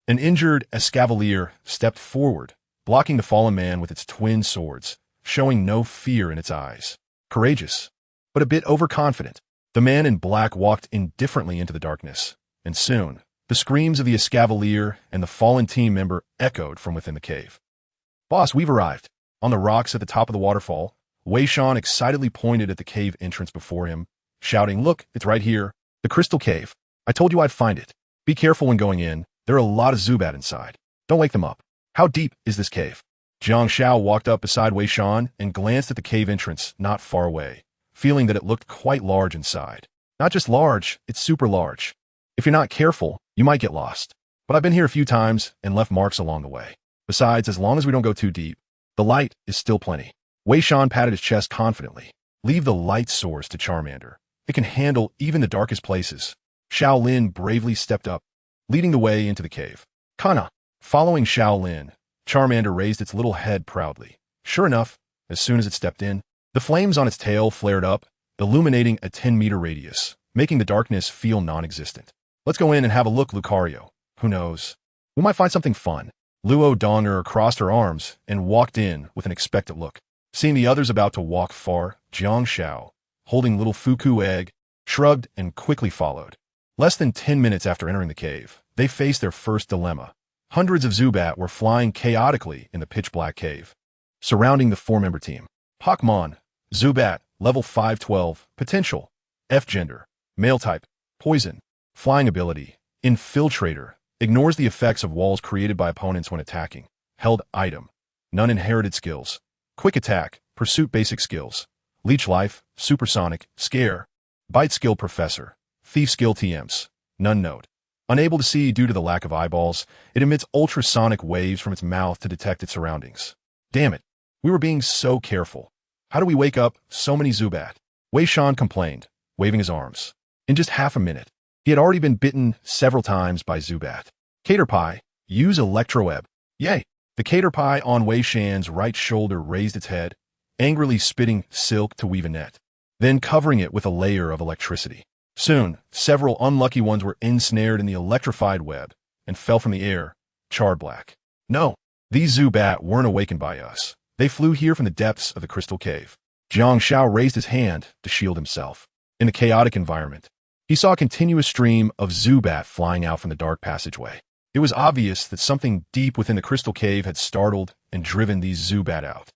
An injured Escavalier stepped forward, blocking the fallen man with its twin swords, showing no fear in its eyes. Courageous, but a bit overconfident. The man in black walked indifferently into the darkness, and soon, the screams of the Escavalier and the fallen team member echoed from within the cave. Boss, we've arrived. On the rocks at the top of the waterfall, Wei Shan excitedly pointed at the cave entrance before him, shouting, "Look, it's right here. The crystal cave. I told you I'd find it. Be careful when going in. There are a lot of Zubat inside. Don't wake them up." How deep is this cave? Jiang Shao walked up beside Wei Shan and glanced at the cave entrance not far away, feeling that it looked quite large inside. Not just large, it's super large. If you're not careful, you might get lost. But I've been here a few times and left marks along the way. Besides, as long as we don't go too deep, the light is still plenty. Wei Shan patted his chest confidently. Leave the light source to Charmander. It can handle even the darkest places. Xiao Lin bravely stepped up, leading the way into the cave. Kana. Following Xiao Lin, Charmander raised its little head proudly. Sure enough, as soon as it stepped in, the flames on its tail flared up, illuminating a 10-meter radius, making the darkness feel non-existent. Let's go in and have a look, Lucario. Who knows? We might find something fun. Luo Donger crossed her arms and walked in with an expectant look. Seeing the others about to walk far, Jiang Shao, holding little Fuku egg, shrugged and quickly followed. Less than 10 minutes after entering the cave, they faced their first dilemma. Hundreds of Zubat were flying chaotically in the pitch-black cave, surrounding the four-member team. Pokémon, Zubat, level 512, potential, F gender, male type, poison, flying ability, infiltrator, Ignores the effects of walls created by opponents when attacking. Held item. None inherited skills. Quick attack, pursuit basic skills. Leech life, supersonic, scare. Bite skill professor. Thief skill TMs. None note. Unable to see due to the lack of eyeballs, it emits ultrasonic waves from its mouth to detect its surroundings. Damn it. We were being so careful. How do we wake up so many Zubat? Wei Shan complained, waving his arms. In just half a minute, he had already been bitten several times by Zubat. Caterpie, use Electroweb. Yay! The Caterpie on Wei Shan's right shoulder raised its head, angrily spitting silk to weave a net, then covering it with a layer of electricity. Soon, several unlucky ones were ensnared in the electrified web and fell from the air, charred black. No, these Zubat weren't awakened by us. They flew here from the depths of the crystal cave. Jiang Xiao raised his hand to shield himself. In the chaotic environment, he saw a continuous stream of Zubat flying out from the dark passageway. It was obvious that something deep within the crystal cave had startled and driven these Zubat out.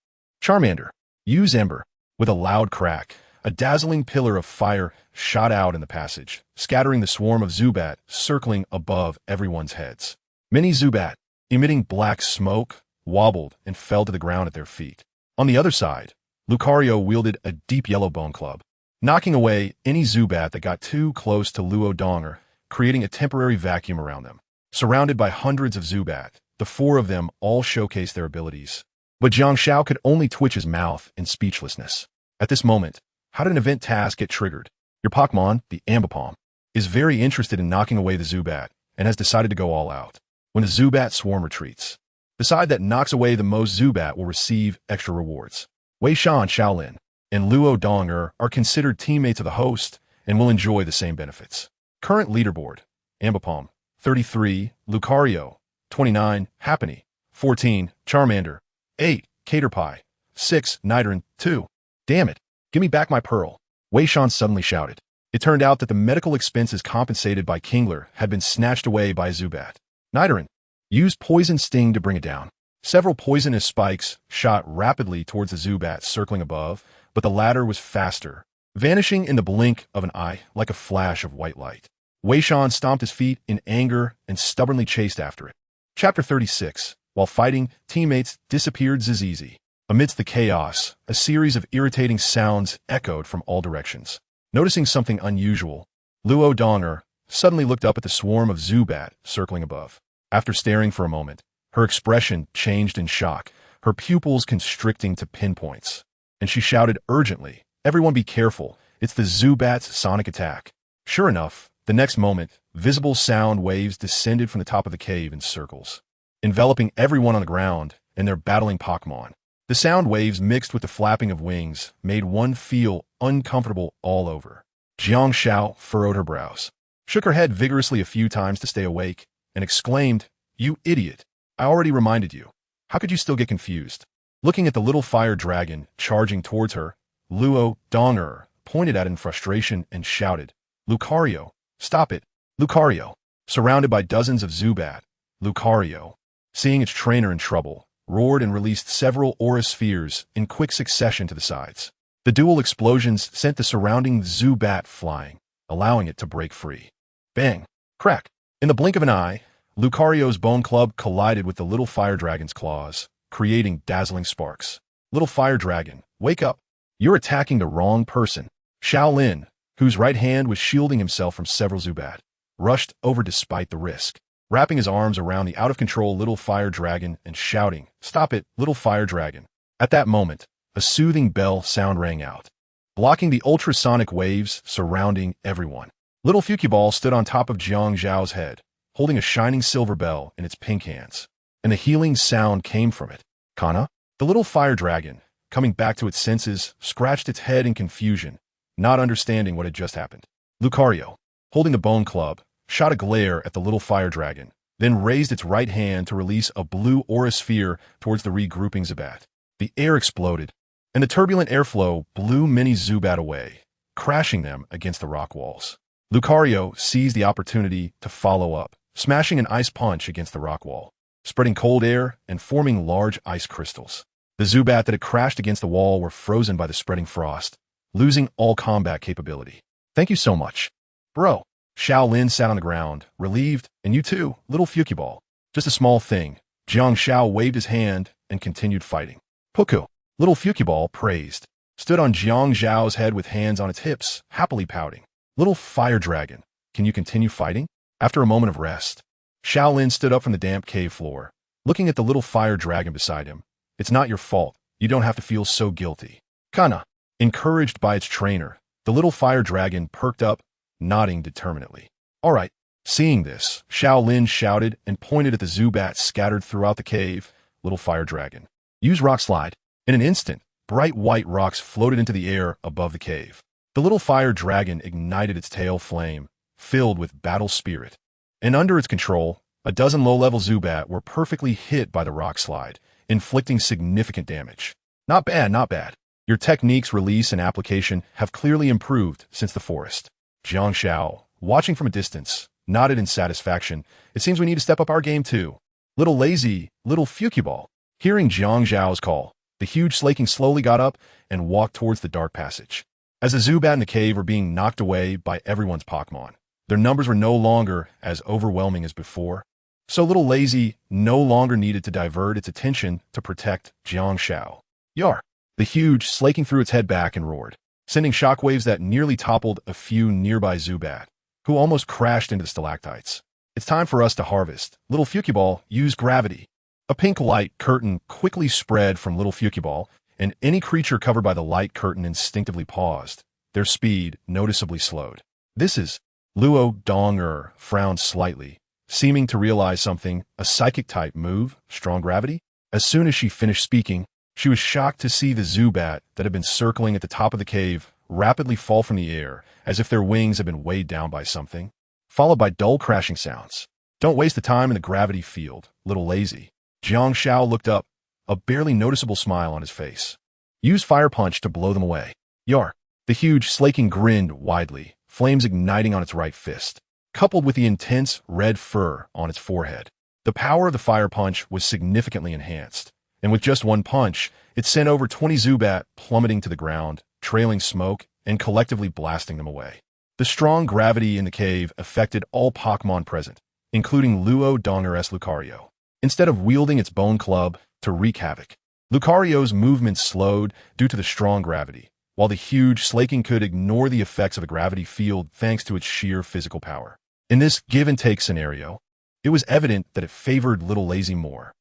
Charmander, use Ember. With a loud crack, a dazzling pillar of fire shot out in the passage, scattering the swarm of Zubat circling above everyone's heads. Many Zubat, emitting black smoke, wobbled and fell to the ground at their feet. On the other side, Lucario wielded a deep yellow bone club, knocking away any Zubat that got too close to Luo Donger, creating a temporary vacuum around them. Surrounded by hundreds of Zubat, the four of them all showcased their abilities. But Jiang Xiao could only twitch his mouth in speechlessness. At this moment, how did an event task get triggered? Your Pokémon, the Ambipom, is very interested in knocking away the Zubat and has decided to go all out. When the Zubat swarm retreats, the side that knocks away the most Zubat will receive extra rewards. Wei Shan, Shaolin, and Luo Donger are considered teammates of the host and will enjoy the same benefits. Current leaderboard: Ambipom, 33, Lucario, 29, Happiny, 14, Charmander, 8, Caterpie, 6, Nidoran, 2. Damn it, give me back my pearl. Wei Shan suddenly shouted. It turned out that the medical expenses compensated by Kingler had been snatched away by Zubat. Nidoran, use Poison Sting to bring it down. Several poisonous spikes shot rapidly towards the Zubat circling above, but the latter was faster, vanishing in the blink of an eye like a flash of white light. Wei Shan stomped his feet in anger and stubbornly chased after it. Chapter 36. While fighting, teammates disappeared Zizizi. Amidst the chaos, a series of irritating sounds echoed from all directions. Noticing something unusual, Luo Donger suddenly looked up at the swarm of Zubat circling above. After staring for a moment, her expression changed in shock, her pupils constricting to pinpoints. And she shouted urgently, "Everyone be careful, it's the Zubat's sonic attack." Sure enough, the next moment, visible sound waves descended from the top of the cave in circles, enveloping everyone on the ground and their battling Pokémon. The sound waves mixed with the flapping of wings made one feel uncomfortable all over. Jiang Xiao furrowed her brows, shook her head vigorously a few times to stay awake, and exclaimed, "You idiot! I already reminded you. How could you still get confused?" Looking at the little fire dragon charging towards her, Luo Donger pointed at it in frustration and shouted, "Lucario, stop it, Lucario!" Surrounded by dozens of Zubat, Lucario, seeing its trainer in trouble, roared and released several aura spheres in quick succession to the sides. The dual explosions sent the surrounding Zubat flying, allowing it to break free. Bang! Crack! In the blink of an eye, Lucario's bone club collided with the little fire dragon's claws, creating dazzling sparks. Little fire dragon, wake up! You're attacking the wrong person. Shaolin, whose right hand was shielding himself from several Zubat, rushed over despite the risk, wrapping his arms around the out-of-control little fire dragon and shouting, "Stop it, little fire dragon." At that moment, a soothing bell sound rang out, blocking the ultrasonic waves surrounding everyone. Little Fukiball stood on top of Jiang Zhao's head, holding a shining silver bell in its pink hands, and a healing sound came from it. Kana? The little fire dragon, coming back to its senses, scratched its head in confusion, not understanding what had just happened. Lucario, holding the bone club, shot a glare at the little fire dragon, then raised its right hand to release a blue aura sphere towards the regrouping Zubat. The air exploded, and the turbulent airflow blew many Zubat away, crashing them against the rock walls. Lucario seized the opportunity to follow up, smashing an ice punch against the rock wall, spreading cold air and forming large ice crystals. The Zubat that had crashed against the wall were frozen by the spreading frost, losing all combat capability. "Thank you so much, bro." Shaolin sat on the ground, relieved, and you too, little Fukiball. Just a small thing. Jiang Shao waved his hand and continued fighting. Puku, little Fukiball, praised, stood on Jiang Zhao's head with hands on its hips, happily pouting. Little fire dragon, can you continue fighting? After a moment of rest, Shaolin stood up from the damp cave floor, looking at the little fire dragon beside him. It's not your fault. You don't have to feel so guilty. Kana, encouraged by its trainer, the little fire dragon perked up, nodding determinedly. All right. Seeing this, Shaolin shouted and pointed at the Zubat scattered throughout the cave. Little fire dragon, use rock slide. In an instant, bright white rocks floated into the air above the cave. The little fire dragon ignited its tail flame, filled with battle spirit. And under its control, a dozen low-level Zubat were perfectly hit by the rock slide, inflicting significant damage. Not bad, not bad. Your techniques, release, and application have clearly improved since the forest. Jiang Shao, watching from a distance, nodded in satisfaction. It seems we need to step up our game too. Little lazy, little Fukiball. Hearing Jiang Zhao's call, the huge slaking slowly got up and walked towards the dark passage. As the Zubat in the cave were being knocked away by everyone's Pokémon, their numbers were no longer as overwhelming as before. So little lazy no longer needed to divert its attention to protect Jiang Shao. Yar! The huge slaking threw its head back and roared, sending shockwaves that nearly toppled a few nearby Zubat, who almost crashed into the stalactites. It's time for us to harvest. Little Fukiball, use gravity. A pink light curtain quickly spread from Little Fukiball, and any creature covered by the light curtain instinctively paused, their speed noticeably slowed. This is... Luo Dong frowned slightly, seeming to realize something. A psychic-type move, strong gravity? As soon as she finished speaking, she was shocked to see the Zubat that had been circling at the top of the cave rapidly fall from the air, as if their wings had been weighed down by something, followed by dull crashing sounds. Don't waste the time in the gravity field, little lazy. Jiang Shao looked up, a barely noticeable smile on his face. Use Fire Punch to blow them away. Yar! The huge slaking grinned widely, flames igniting on its right fist, coupled with the intense red fur on its forehead. The power of the Fire Punch was significantly enhanced, and with just one punch, it sent over 20 Zubat plummeting to the ground, trailing smoke and collectively blasting them away. The strong gravity in the cave affected all Pokémon present, including Luo Donger's Lucario. Instead of wielding its bone club to wreak havoc, Lucario's movements slowed due to the strong gravity, while the huge slaking could ignore the effects of a gravity field thanks to its sheer physical power. In this give-and-take scenario, it was evident that it favored Little Lazy more.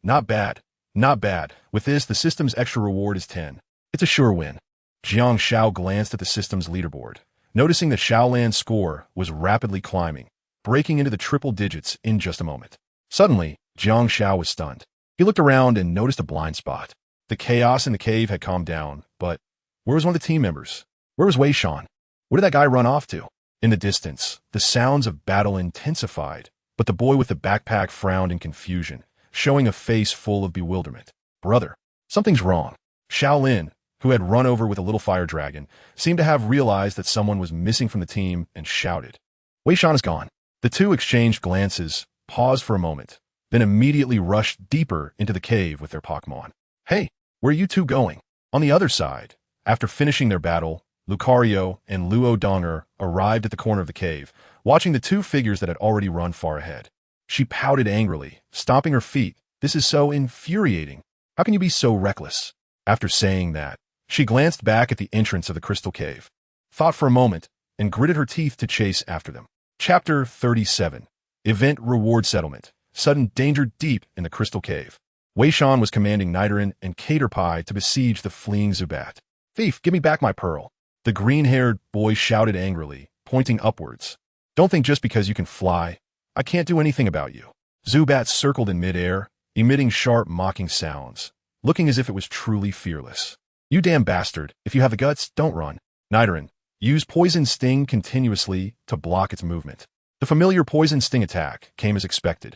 Not bad. Not bad. With this, the system's extra reward is 10. It's a sure win. Jiang Shao glanced at the system's leaderboard, noticing that Shaolan's score was rapidly climbing, breaking into the triple digits in just a moment. Suddenly, Jiang Shao was stunned. He looked around and noticed a blind spot. The chaos in the cave had calmed down, but where was one of the team members? Where was Wei Shan? Where did that guy run off to? In the distance, the sounds of battle intensified, but the boy with the backpack frowned in confusion, showing a face full of bewilderment. Brother, something's wrong. Shaolin, who had run over with a little fire dragon, seemed to have realized that someone was missing from the team and shouted. Wei Shan is gone. The two exchanged glances, paused for a moment, then immediately rushed deeper into the cave with their Pokémon. Hey, where are you two going? On the other side, after finishing their battle, Lucario and Luo Donger arrived at the corner of the cave, watching the two figures that had already run far ahead. She pouted angrily, stomping her feet. This is so infuriating. How can you be so reckless? After saying that, she glanced back at the entrance of the crystal cave, thought for a moment, and gritted her teeth to chase after them. Chapter 37. Event Reward Settlement. Sudden danger deep in the crystal cave. Wei Shan was commanding Nidoran and Caterpie to besiege the fleeing Zubat. Thief, give me back my pearl. The green-haired boy shouted angrily, pointing upwards. Don't think just because you can fly, I can't do anything about you. Zubat circled in midair, emitting sharp mocking sounds, looking as if it was truly fearless. You damn bastard, if you have the guts, don't run. Nidoran, use Poison Sting continuously to block its movement. The familiar Poison Sting attack came as expected,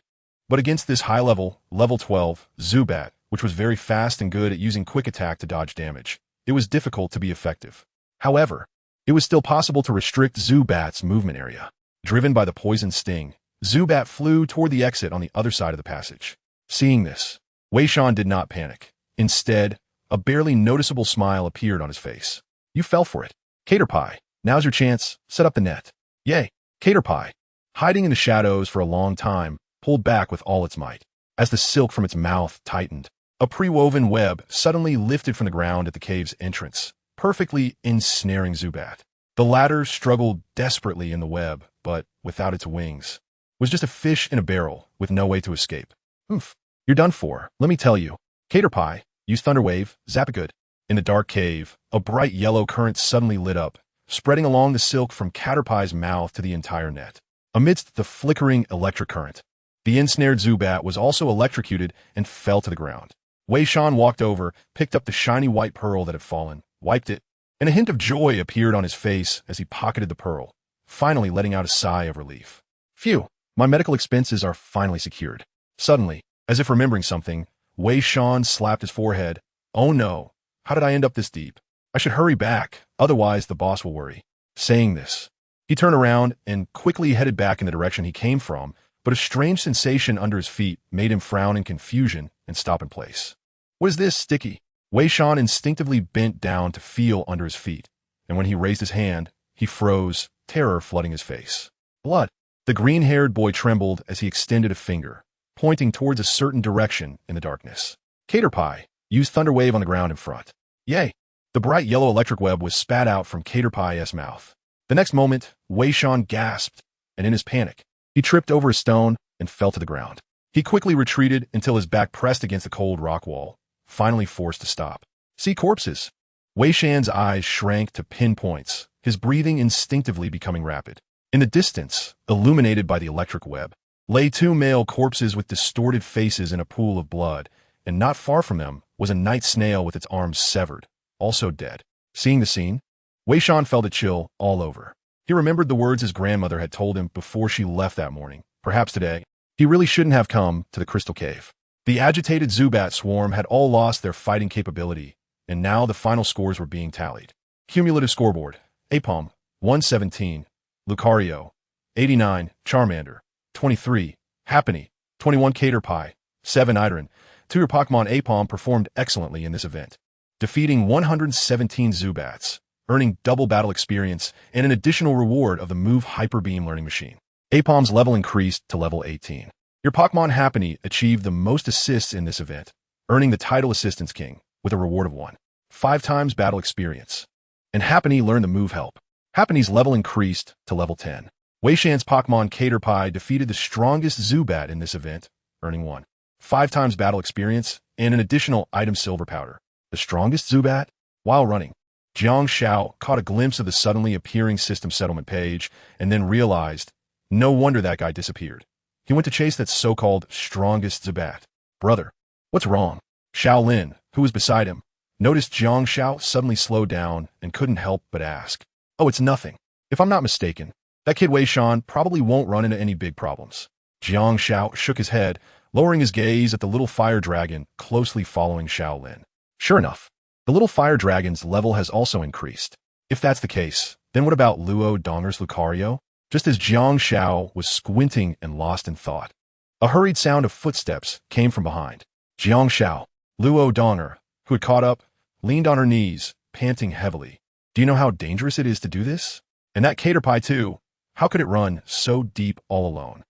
but against this high-level, level 12, Zubat, which was very fast and good at using quick attack to dodge damage, it was difficult to be effective. However, it was still possible to restrict Zubat's movement area. Driven by the Poison Sting, Zubat flew toward the exit on the other side of the passage. Seeing this, Wei Shan did not panic. Instead, a barely noticeable smile appeared on his face. You fell for it. Caterpie, now's your chance. Set up the net. Yay! Caterpie, hiding in the shadows for a long time, pulled back with all its might. As the silk from its mouth tightened, a pre-woven web suddenly lifted from the ground at the cave's entrance, perfectly ensnaring Zubat. The latter struggled desperately in the web, but without its wings, was just a fish in a barrel with no way to escape. Oof. You're done for, let me tell you. Caterpie, use Thunder Wave, zap it good. In the dark cave, a bright yellow current suddenly lit up, spreading along the silk from Caterpie's mouth to the entire net. Amidst the flickering electric current, the ensnared Zubat was also electrocuted and fell to the ground. Wei Shan walked over, picked up the shiny white pearl that had fallen, wiped it, and a hint of joy appeared on his face as he pocketed the pearl, finally letting out a sigh of relief. Phew, my medical expenses are finally secured. Suddenly, as if remembering something, Wei Shan slapped his forehead. Oh no, how did I end up this deep? I should hurry back, otherwise the boss will worry. Saying this, he turned around and quickly headed back in the direction he came from, but a strange sensation under his feet made him frown in confusion and stop in place. What is this, sticky? Wei Shan instinctively bent down to feel under his feet, and when he raised his hand, he froze, terror flooding his face. Blood. The green-haired boy trembled as he extended a finger, pointing towards a certain direction in the darkness. Caterpie, use Thunder Wave on the ground in front. Yay! The bright yellow electric web was spat out from Caterpie's mouth. The next moment, Wei Shan gasped, and in his panic, he tripped over a stone and fell to the ground. He quickly retreated until his back pressed against the cold rock wall, finally forced to stop. See corpses. Wei Shan's eyes shrank to pinpoints, his breathing instinctively becoming rapid. In the distance, illuminated by the electric web, lay two male corpses with distorted faces in a pool of blood, and not far from them was a night snail with its arms severed, also dead. Seeing the scene, Wei Shan felt a chill all over. He remembered the words his grandmother had told him before she left that morning. Perhaps today, he really shouldn't have come to the Crystal Cave. The agitated Zubat swarm had all lost their fighting capability, and now the final scores were being tallied. Cumulative scoreboard: Aipom, 117, Lucario, 89, Charmander, 23, Happiny, 21, Caterpie, 7, Idrin. 2. Your Pokémon Aipom performed excellently in this event, defeating 117 Zubats, earning double battle experience and an additional reward of the Move Hyper Beam learning machine. Aipom's level increased to level 18. Your Pokémon Happiny achieved the most assists in this event, earning the title Assistance King with a reward of 1. 5 times battle experience. And Happiny learned the move Help. Happiny's level increased to level 10. Wei Shan's Pokémon Caterpie defeated the strongest Zubat in this event, earning 1. 5 times battle experience and an additional item Silver Powder. The strongest Zubat? While running, Jiang Xiao caught a glimpse of the suddenly appearing system settlement page and then realized, no wonder that guy disappeared. He went to chase that so-called strongest Zubat. Brother, what's wrong? Xiao Lin, who was beside him, noticed Jiang Xiao suddenly slow down and couldn't help but ask. Oh, it's nothing. If I'm not mistaken, that kid Wei Shan probably won't run into any big problems. Jiang Xiao shook his head, lowering his gaze at the little fire dragon closely following Xiao Lin. Sure enough, the little fire dragon's level has also increased. If that's the case, then what about Luo Donger's Lucario? Just as Jiang Xiao was squinting and lost in thought, a hurried sound of footsteps came from behind. Jiang Xiao, Luo Donger, who had caught up, leaned on her knees, panting heavily. Do you know how dangerous it is to do this? And that Caterpie too. How could it run so deep all alone?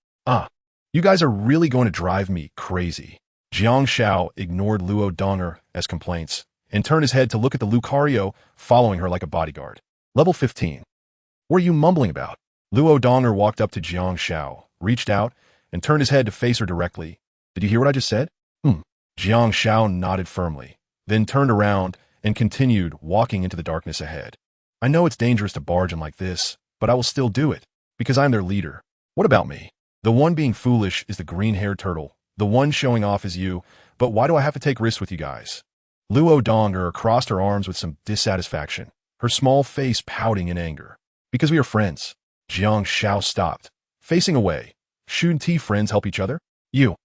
You guys are really going to drive me crazy. Jiang Xiao ignored Luo Donger as complaints and turned his head to look at the Lucario following her like a bodyguard. Level 15. What are you mumbling about? Luo Donger walked up to Jiang Xiao, reached out, and turned his head to face her directly. Did you hear what I just said? Jiang Xiao nodded firmly, then turned around and continued walking into the darkness ahead. I know it's dangerous to barge in like this, but I will still do it, because I'm their leader. What about me? The one being foolish is the green-haired turtle. The one showing off is you, but why do I have to take risks with you guys? Luo Donger crossed her arms with some dissatisfaction, her small face pouting in anger. Because we are friends. Jiang Xiao stopped, facing away. Shouldn't friends help each other? You.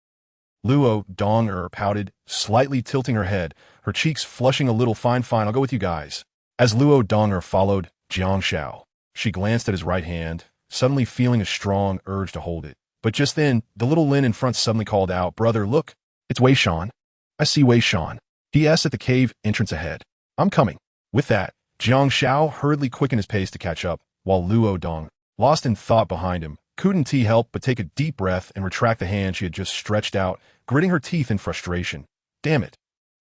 Luo Donger pouted, slightly tilting her head, her cheeks flushing a little. Fine, I'll go with you guys. As Luo Donger followed Jiang Xiao, she glanced at his right hand, suddenly feeling a strong urge to hold it. But just then, the little Lin in front suddenly called out, Brother, look, it's Wei Shan. I see Wei Shan. He asked at the cave entrance ahead. I'm coming. With that, Jiang Xiao hurriedly quickened his pace to catch up, while Luo Dong lost in thought behind him, couldn't T help but take a deep breath and retract the hand she had just stretched out, gritting her teeth in frustration. Damn it.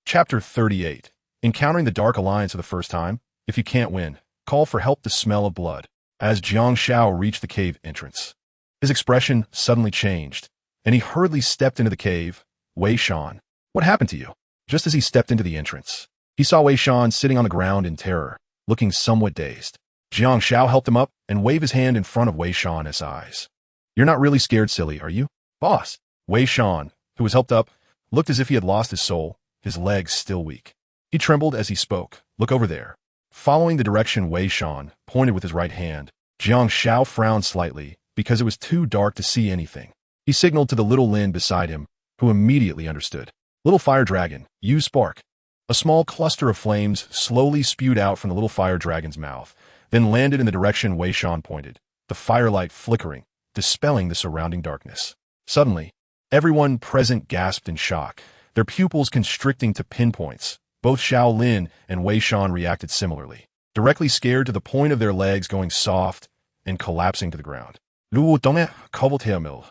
Chapter 38. Encountering the Dark Alliance for the first time. If you can't win, call for help. The smell of blood. As Jiang Xiao reached the cave entrance, his expression suddenly changed, and he hurriedly stepped into the cave. Wei Shan, what happened to you? Just as he stepped into the entrance, he saw Wei Shan sitting on the ground in terror, looking somewhat dazed. Jiang Xiao helped him up and waved his hand in front of Wei Shan's eyes. You're not really scared, silly, are you? Boss. Wei Shan, who was helped up, looked as if he had lost his soul, his legs still weak. He trembled as he spoke. Look over there. Following the direction Wei Shan pointed with his right hand, Jiang Xiao frowned slightly because it was too dark to see anything. He signaled to the little Lin beside him, who immediately understood. Little fire dragon, use spark. A small cluster of flames slowly spewed out from the little fire dragon's mouth, then landed in the direction Wei Shan pointed, the firelight flickering, dispelling the surrounding darkness. Suddenly, everyone present gasped in shock, their pupils constricting to pinpoints. Both Xiao Lin and Wei Shan reacted similarly, directly scared to the point of their legs going soft and collapsing to the ground. Luo Dongme Kovalteamil,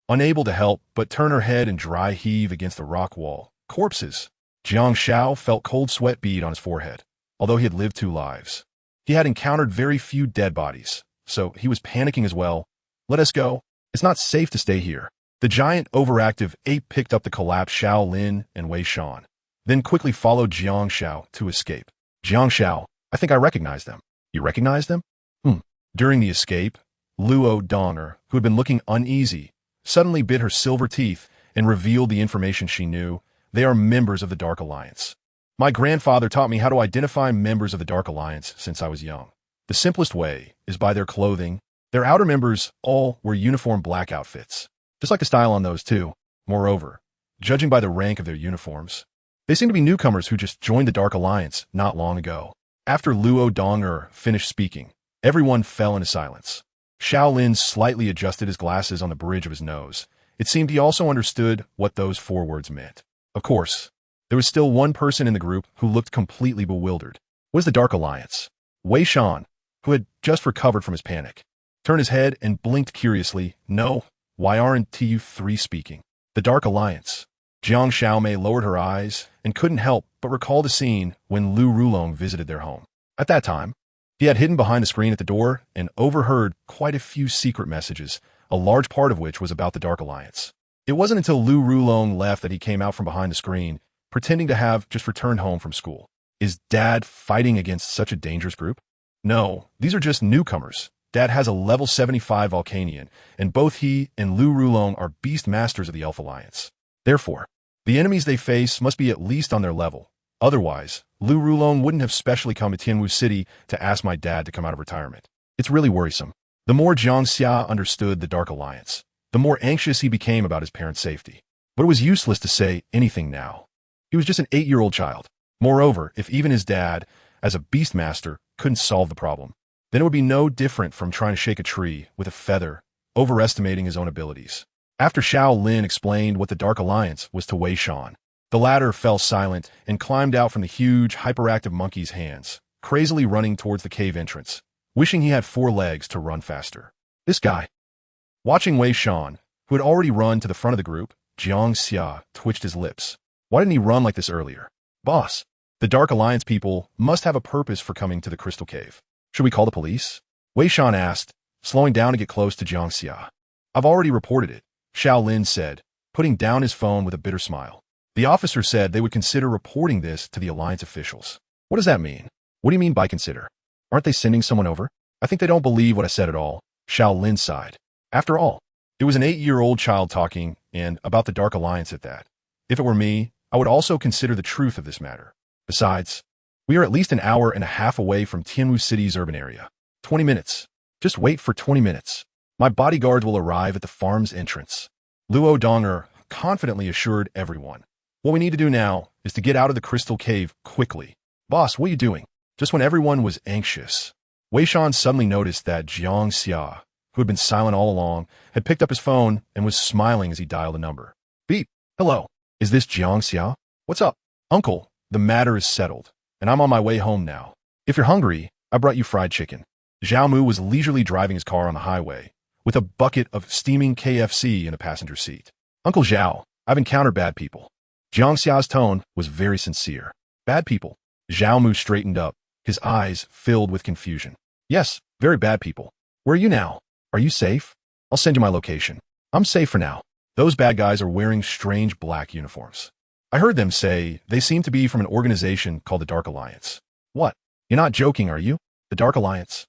unable to help but turn her head and dry heave against the rock wall. Corpses. Jiang Xiao felt cold sweat bead on his forehead. Although he had lived 2 lives, he had encountered very few dead bodies, so he was panicking as well. Let us go. It's not safe to stay here. The giant overactive ape picked up the collapsed Xiao Lin and Wei Shan, then quickly followed Jiang Xiao to escape. Jiang Xiao, I think I recognize them. You recognize them? During the escape, Luo Donger, who had been looking uneasy, suddenly bit her silver teeth and revealed the information she knew. They are members of the Dark Alliance. My grandfather taught me how to identify members of the Dark Alliance since I was young. The simplest way is by their clothing. Their outer members all wear uniform black outfits, just like the style on those too. Moreover, judging by the rank of their uniforms, they seem to be newcomers who just joined the Dark Alliance not long ago. After Luo Donger finished speaking, everyone fell into silence. Xiao Lin slightly adjusted his glasses on the bridge of his nose. It seemed he also understood what those 4 words meant. Of course, there was still one person in the group who looked completely bewildered. It was the Dark Alliance. Wei Shan, who had just recovered from his panic, turned his head and blinked curiously. No, why aren't you 3 speaking? The Dark Alliance. Jiang Xiaomei lowered her eyes and couldn't help but recall the scene when Lu Rulong visited their home. At that time, he had hidden behind the screen at the door and overheard quite a few secret messages, a large part of which was about the Dark Alliance. It wasn't until Lu Rulong left that he came out from behind the screen, pretending to have just returned home from school. Is Dad fighting against such a dangerous group? No, these are just newcomers. Dad has a level 75 Volcanian, and both he and Lu Rulong are beast masters of the Elf Alliance. Therefore, the enemies they face must be at least on their level. Otherwise, Lu Rulong wouldn't have specially come to Tianwu City to ask my dad to come out of retirement. It's really worrisome. The more Jiang Xia understood the Dark Alliance, the more anxious he became about his parents' safety. But it was useless to say anything now. He was just an 8-year-old child. Moreover, if even his dad, as a beastmaster, couldn't solve the problem, then it would be no different from trying to shake a tree with a feather, overestimating his own abilities. After Xiao Lin explained what the Dark Alliance was to Wei Shan, the latter fell silent and climbed out from the huge, hyperactive monkey's hands, crazily running towards the cave entrance, wishing he had 4 legs to run faster. This guy. Watching Wei Shan, who had already run to the front of the group, Jiang Xia twitched his lips. Why didn't he run like this earlier? Boss, the Dark Alliance people must have a purpose for coming to the Crystal Cave. Should we call the police? Wei Shan asked, slowing down to get close to Jiang Xia. I've already reported it, Xiao Lin said, putting down his phone with a bitter smile. The officer said they would consider reporting this to the Alliance officials. What does that mean? What do you mean by consider? Aren't they sending someone over? I think they don't believe what I said at all, Xiao Lin sighed. After all, it was an 8-year-old child talking, and about the Dark Alliance at that. If it were me, I would also consider the truth of this matter. Besides, we are at least an hour and a half away from Tianwu City's urban area. 20 minutes. Just wait for 20 minutes. My bodyguards will arrive at the farm's entrance. Luo Donger confidently assured everyone. What we need to do now is to get out of the Crystal Cave quickly. Boss, what are you doing? Just when everyone was anxious, Wei Shan suddenly noticed that Jiang Xia, who had been silent all along, had picked up his phone and was smiling as he dialed a number. Beep. Hello. Is this Jiang Xia? What's up? Uncle, the matter is settled, and I'm on my way home now. If you're hungry, I brought you fried chicken. Zhao Mu was leisurely driving his car on the highway, with a bucket of steaming KFC in the passenger seat. Uncle Zhao, I've encountered bad people. Jiang Xia's tone was very sincere. Bad people. Zhao Mu straightened up, his eyes filled with confusion. Yes, very bad people. Where are you now? Are you safe? I'll send you my location. I'm safe for now. Those bad guys are wearing strange black uniforms. I heard them say they seem to be from an organization called the Dark Alliance. What? You're not joking, are you? The Dark Alliance?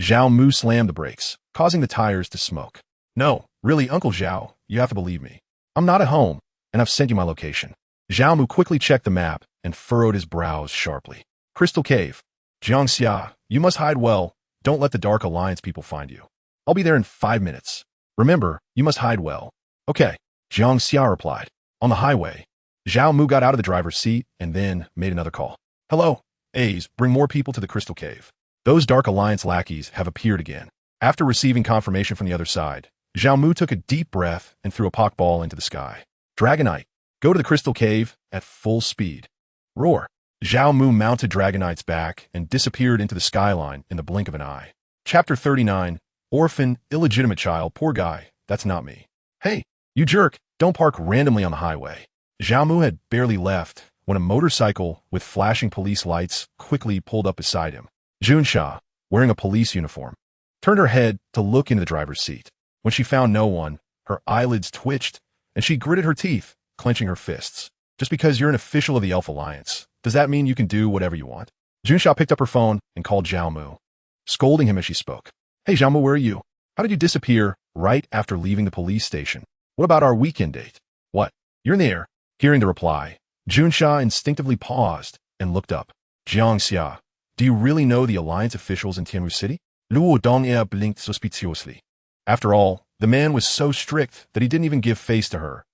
Zhao Mu slammed the brakes, causing the tires to smoke. No, really, Uncle Zhao, you have to believe me. I'm not at home, and I've sent you my location. Zhao Mu quickly checked the map and furrowed his brows sharply. Crystal Cave. Jiang Xia, you must hide well. Don't let the Dark Alliance people find you. I'll be there in 5 minutes. Remember, you must hide well. Okay, Jiang Xia replied. On the highway, Zhao Mu got out of the driver's seat and then made another call. Hello, A's, bring more people to the Crystal Cave. Those Dark Alliance lackeys have appeared again. After receiving confirmation from the other side, Zhao Mu took a deep breath and threw a Pokeball into the sky. Dragonite, go to the Crystal Cave at full speed. Roar. Zhao Mu mounted Dragonite's back and disappeared into the skyline in the blink of an eye. Chapter 39, Orphan, Illegitimate Child, Poor Guy, That's Not Me. Hey, you jerk, don't park randomly on the highway. Zhao Mu had barely left when a motorcycle with flashing police lights quickly pulled up beside him. Junsha, wearing a police uniform, turned her head to look into the driver's seat. When she found no one, her eyelids twitched, and she gritted her teeth, clenching her fists. Just because you're an official of the Elf Alliance, does that mean you can do whatever you want? Junsha picked up her phone and called Zhao Mu, scolding him as she spoke. Hey Zhao Mu, where are you? How did you disappear right after leaving the police station? What about our weekend date? What? You're in the air. Hearing the reply, Junsha instinctively paused and looked up. Jiang Xia, do you really know the Alliance officials in Tianwu City? Luo Dongyue blinked suspiciously. After all, the man was so strict that he didn't even give face to her,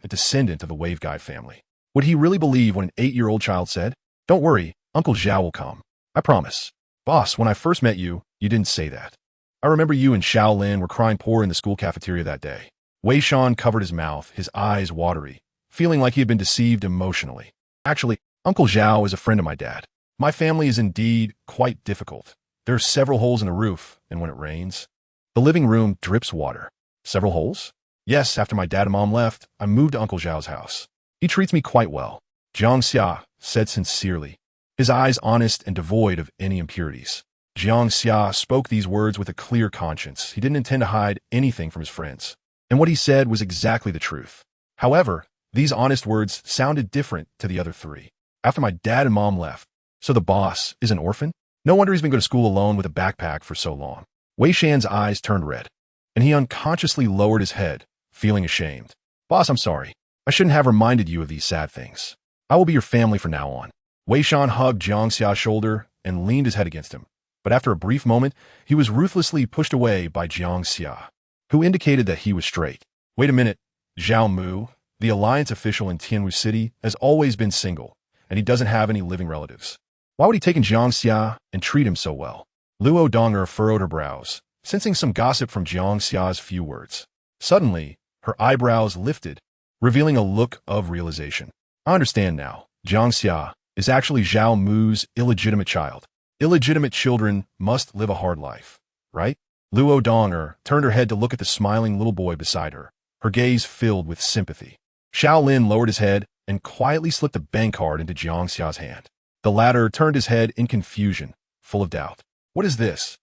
a descendant of the Wave Guy family. Would he really believe when an 8-year-old child said, Don't worry, Uncle Zhao will come. I promise. Boss, when I first met you, you didn't say that. I remember you and Shaolin were crying poor in the school cafeteria that day. Wei Shan covered his mouth, his eyes watery, feeling like he had been deceived emotionally. Actually, Uncle Zhao is a friend of my dad. My family is indeed quite difficult. There are several holes in the roof, and when it rains, the living room drips water. Several holes? Yes, after my dad and mom left, I moved to Uncle Zhao's house. He treats me quite well, Jiang Xia said sincerely, his eyes honest and devoid of any impurities. Jiang Xia spoke these words with a clear conscience. He didn't intend to hide anything from his friends, and what he said was exactly the truth. However, these honest words sounded different to the other three. After my dad and mom left, so the boss is an orphan? No wonder he's been going to school alone with a backpack for so long. Wei Shan's eyes turned red, and he unconsciously lowered his head, feeling ashamed. Boss, I'm sorry. I shouldn't have reminded you of these sad things. I will be your family from now on. Wei Shan hugged Jiang Xia's shoulder and leaned his head against him. But after a brief moment, he was ruthlessly pushed away by Jiang Xia, who indicated that he was straight. Wait a minute. Zhao Mu, the Alliance official in Tianwu City, has always been single, and he doesn't have any living relatives. Why would he take in Jiang Xia and treat him so well? Luo Donger furrowed her brows, sensing some gossip from Jiang Xia's few words. Suddenly, her eyebrows lifted, revealing a look of realization. I understand now. Jiang Xia is actually Zhao Mu's illegitimate child. Illegitimate children must live a hard life, right? Luo Donger turned her head to look at the smiling little boy beside her, her gaze filled with sympathy. Shaolin lowered his head and quietly slipped a bank card into Jiang Xia's hand. The latter turned his head in confusion, full of doubt. What is this?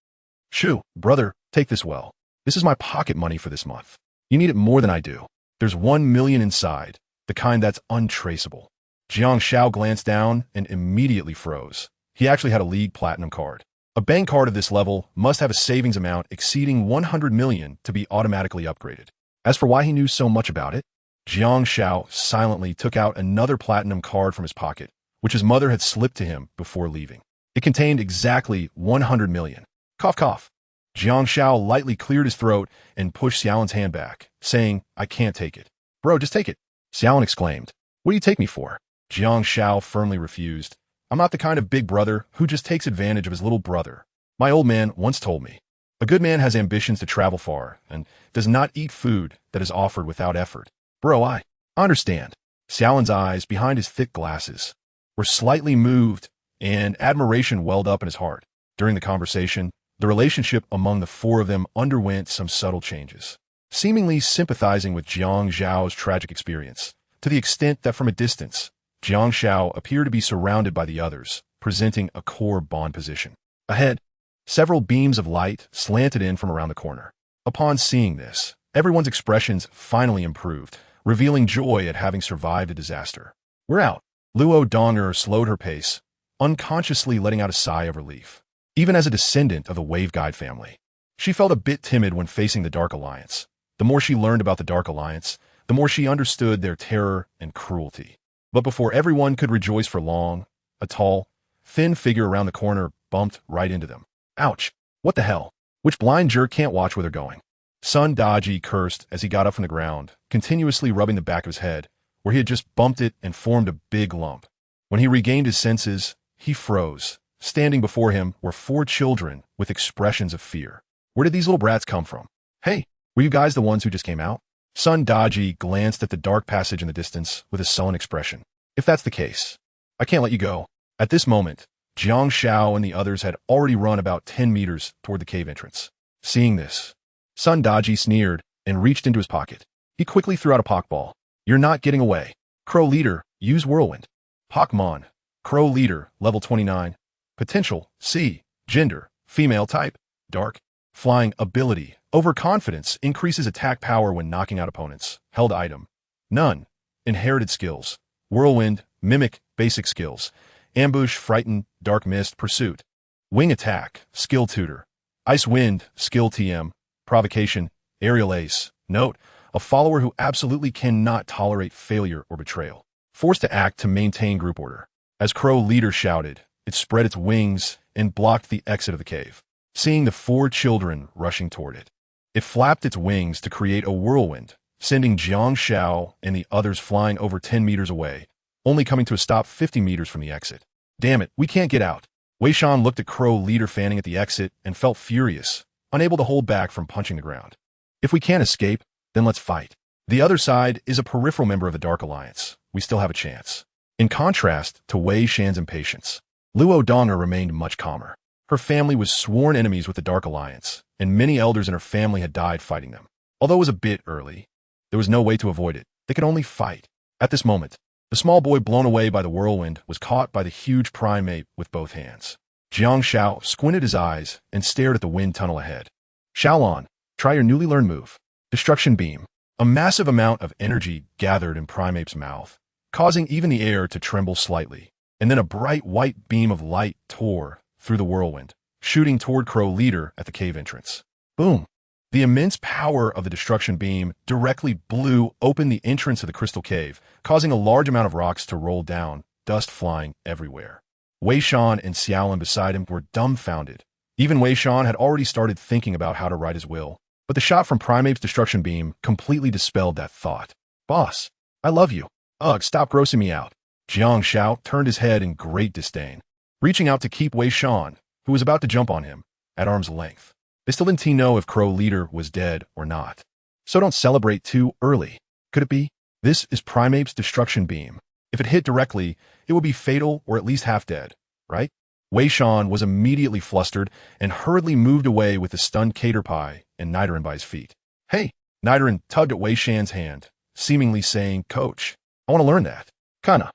Shoo, brother, take this well. This is my pocket money for this month. You need it more than I do. There's 1 million inside, the kind that's untraceable. Jiang Xiao glanced down and immediately froze. He actually had a League Platinum card. A bank card of this level must have a savings amount exceeding 100 million to be automatically upgraded. As for why he knew so much about it, Jiang Xiao silently took out another platinum card from his pocket, which his mother had slipped to him before leaving. It contained exactly 100 million. Cough, cough. Jiang Xiao lightly cleared his throat and pushed Xiaolin's hand back, saying, I can't take it. Bro, just take it. Xiaolin exclaimed. What do you take me for? Jiang Xiao firmly refused. I'm not the kind of big brother who just takes advantage of his little brother. My old man once told me, a good man has ambitions to travel far and does not eat food that is offered without effort. Bro, I understand. Xiaolin's eyes, behind his thick glasses, were slightly moved, and admiration welled up in his heart. During the conversation, The relationship among the four of them underwent some subtle changes, seemingly sympathizing with Jiang Zhao's tragic experience, to the extent that from a distance, Jiang Zhao appeared to be surrounded by the others, presenting a core bond position. Ahead, several beams of light slanted in from around the corner. Upon seeing this, everyone's expressions finally improved, revealing joy at having survived a disaster. "We're out." Luo Donger slowed her pace, unconsciously letting out a sigh of relief. Even as a descendant of the Wave Guide family, she felt a bit timid when facing the Dark Alliance. The more she learned about the Dark Alliance, the more she understood their terror and cruelty. But before everyone could rejoice for long, a tall, thin figure around the corner bumped right into them. "Ouch! What the hell? Which blind jerk can't watch where they're going?" Sun Daji cursed as he got up from the ground, continuously rubbing the back of his head, where he had just bumped it and formed a big lump. When he regained his senses, he froze. Standing before him were four children with expressions of fear. Where did these little brats come from? "Hey, were you guys the ones who just came out?" Sun Daji glanced at the dark passage in the distance with a sullen expression. "If that's the case, I can't let you go." At this moment, Jiang Xiao and the others had already run about 10 meters toward the cave entrance. Seeing this, Sun Daji sneered and reached into his pocket. He quickly threw out a Pokeball. "You're not getting away. Crow Leader, use Whirlwind." Pokémon, Crow Leader, level 29. Potential, C. Gender, female type. Dark. Flying ability, Overconfidence, increases attack power when knocking out opponents. Held item, none. Inherited skills, Whirlwind, Mimic, basic skills. Ambush, Frighten, Dark Mist, Pursuit. Wing Attack, Skill Tutor. Ice Wind, Skill TM. Provocation, Aerial Ace. Note, a follower who absolutely cannot tolerate failure or betrayal. Forced to act to maintain group order. As Crow Leader shouted, it spread its wings and blocked the exit of the cave. Seeing the four children rushing toward it, it flapped its wings to create a whirlwind, sending Jiang Xiao and the others flying over 10 meters away, only coming to a stop 50 meters from the exit. "Damn it, we can't get out." Wei Shan looked at Crow Leader fanning at the exit and felt furious, unable to hold back from punching the ground. "If we can't escape, then let's fight. The other side is a peripheral member of the Dark Alliance. We still have a chance." In contrast to Wei Shan's impatience, Luo Donger remained much calmer. Her family was sworn enemies with the Dark Alliance, and many elders in her family had died fighting them. Although it was a bit early, there was no way to avoid it. They could only fight. At this moment, the small boy blown away by the whirlwind was caught by the huge primate with both hands. Jiang Xiao squinted his eyes and stared at the wind tunnel ahead. "Xiaolon, try your newly learned move. Destruction Beam." A massive amount of energy gathered in Primape's mouth, causing even the air to tremble slightly, and then a bright white beam of light tore through the whirlwind, shooting toward Crow Leader at the cave entrance. Boom! The immense power of the destruction beam directly blew open the entrance of the crystal cave, causing a large amount of rocks to roll down, dust flying everywhere. Wei Shan and Xiaolin beside him were dumbfounded. Even Wei Shan had already started thinking about how to right his will, but the shot from Primape's destruction beam completely dispelled that thought. "Boss, I love you. Ugh, stop grossing me out." Jiang Xiao turned his head in great disdain, reaching out to keep Wei Shan, who was about to jump on him, at arm's length. They still didn't know if Crow Leader was dead or not. So don't celebrate too early. Could it be? This is Primape's destruction beam. If it hit directly, it would be fatal or at least half dead, right? Wei Shan was immediately flustered and hurriedly moved away with the stunned Caterpie and Nidoran by his feet. "Hey!" Nidoran tugged at Wei Shan's hand, seemingly saying, "Coach, I want to learn that." Kana.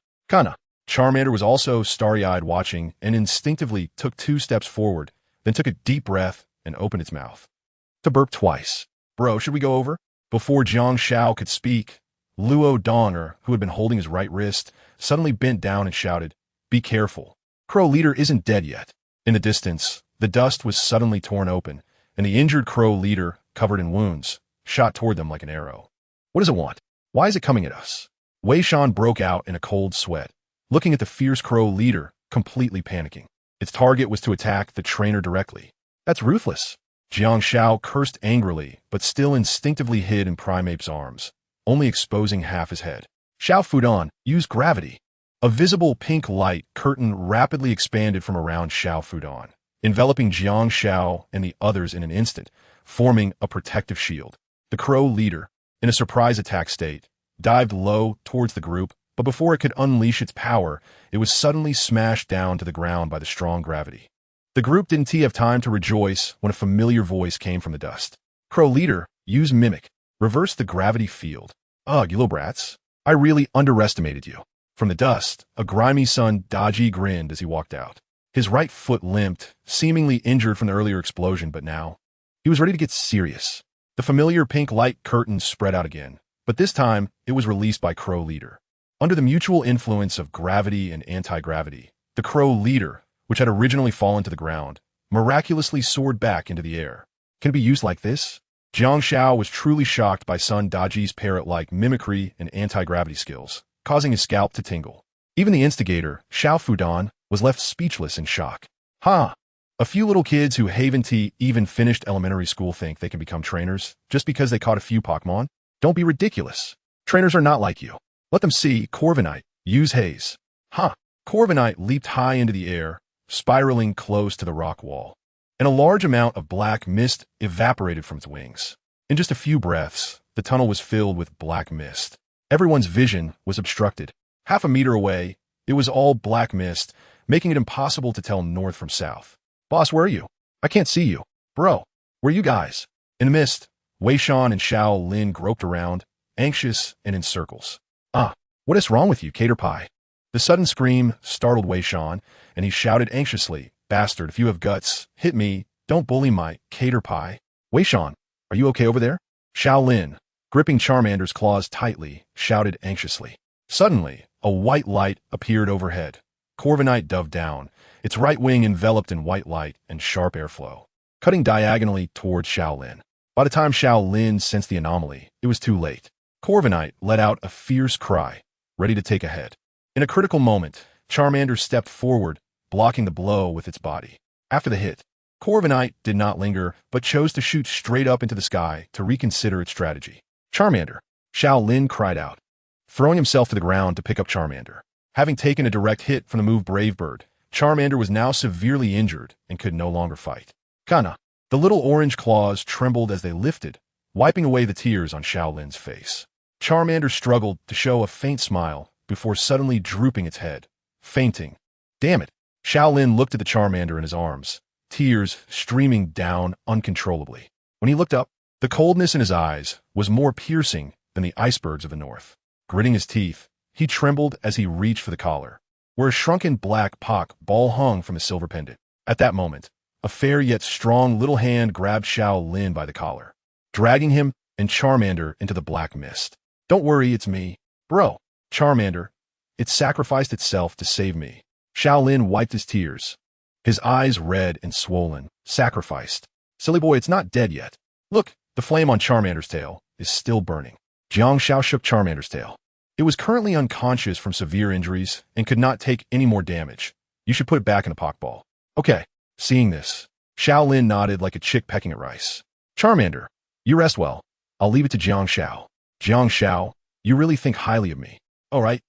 Charmander was also starry-eyed watching and instinctively took 2 steps forward, then took a deep breath and opened its mouth to burp twice. "Bro, should we go over?" Before Jiang Xiao could speak, Luo Donger, who had been holding his right wrist, suddenly bent down and shouted, "Be careful. Crow Leader isn't dead yet." In the distance, the dust was suddenly torn open, and the injured Crow Leader, covered in wounds, shot toward them like an arrow. "What does it want? Why is it coming at us?" Wei Shan broke out in a cold sweat, looking at the fierce Crow Leader, completely panicking. Its target was to attack the trainer directly. "That's ruthless." Jiang Xiao cursed angrily, but still instinctively hid in Primape's arms, only exposing half his head. "Xiao Fudan, use gravity." A visible pink light curtain rapidly expanded from around Xiao Fudan, enveloping Jiang Xiao and the others in an instant, forming a protective shield. The Crow Leader, in a surprise attack state, dived low towards the group, but before it could unleash its power, it was suddenly smashed down to the ground by the strong gravity. The group didn't have time to rejoice when a familiar voice came from the dust. Crow leader, use mimic. Reverse the gravity field. Ugh, you little brats. I really underestimated you. From the dust, a grimy son Dodgy grinned as he walked out. His right foot limped, seemingly injured from the earlier explosion, but now he was ready to get serious. The familiar pink light curtain spread out again, but this time it was released by Crow leader. Under the mutual influence of gravity and anti-gravity, the Crow leader, which had originally fallen to the ground, miraculously soared back into the air. Can it be used like this? Jiang Xiao was truly shocked by Sun Daji's parrot-like mimicry and anti-gravity skills, causing his scalp to tingle. Even the instigator, Xiao Fudan, was left speechless in shock. Ha! A few little kids who haven't even finished elementary school think they can become trainers just because they caught a few Pokémon? Don't be ridiculous. Trainers are not like you. Let them see Corviknight. Use haze. Ha! Corviknight leaped high into the air, spiraling close to the rock wall, and a large amount of black mist evaporated from its wings. In just a few breaths, the tunnel was filled with black mist. Everyone's vision was obstructed. Half a meter away, it was all black mist, making it impossible to tell north from south. Boss, where are you? I can't see you. Bro, where are you guys? In the mist, Wei Shan and Xiao Lin groped around, anxious and in circles. Ah, what is wrong with you, Cater Pie? The sudden scream startled Wei Shan, and he shouted anxiously, Bastard, if you have guts, hit me, don't bully my Cater Pie. Wei Shan, are you okay over there? Xiao Lin, gripping Charmander's claws tightly, shouted anxiously. Suddenly, a white light appeared overhead. Corviknight dove down, its right wing enveloped in white light and sharp airflow, cutting diagonally towards Xiao Lin. By the time Xiao Lin sensed the anomaly, it was too late. Corviknight let out a fierce cry, ready to take a head. In a critical moment, Charmander stepped forward, blocking the blow with its body. After the hit, Corviknight did not linger, but chose to shoot straight up into the sky to reconsider its strategy. Charmander! Xiao Lin cried out, throwing himself to the ground to pick up Charmander. Having taken a direct hit from the move Brave Bird, Charmander was now severely injured and could no longer fight. Kana! The little orange claws trembled as they lifted, wiping away the tears on Xiao Lin's face. Charmander struggled to show a faint smile before suddenly drooping its head, fainting. Damn it! Xiao Lin looked at the Charmander in his arms, tears streaming down uncontrollably. When he looked up, the coldness in his eyes was more piercing than the icebergs of the north. Gritting his teeth, he trembled as he reached for the collar, where a shrunken black Pock ball hung from a silver pendant. At that moment, a fair yet strong little hand grabbed Xiao Lin by the collar, dragging him and Charmander into the black mist. Don't worry, it's me. Bro, Charmander, it sacrificed itself to save me. Xiao Lin wiped his tears, his eyes red and swollen. Sacrificed. Silly boy, it's not dead yet. Look, the flame on Charmander's tail is still burning. Jiang Xiao shook Charmander's tail. It was currently unconscious from severe injuries and could not take any more damage. You should put it back in a Pokeball. Okay. Seeing this, Xiao Lin nodded like a chick pecking at rice. Charmander, you rest well. I'll leave it to Jiang Xiao. Jiang Xiao, you really think highly of me. All right.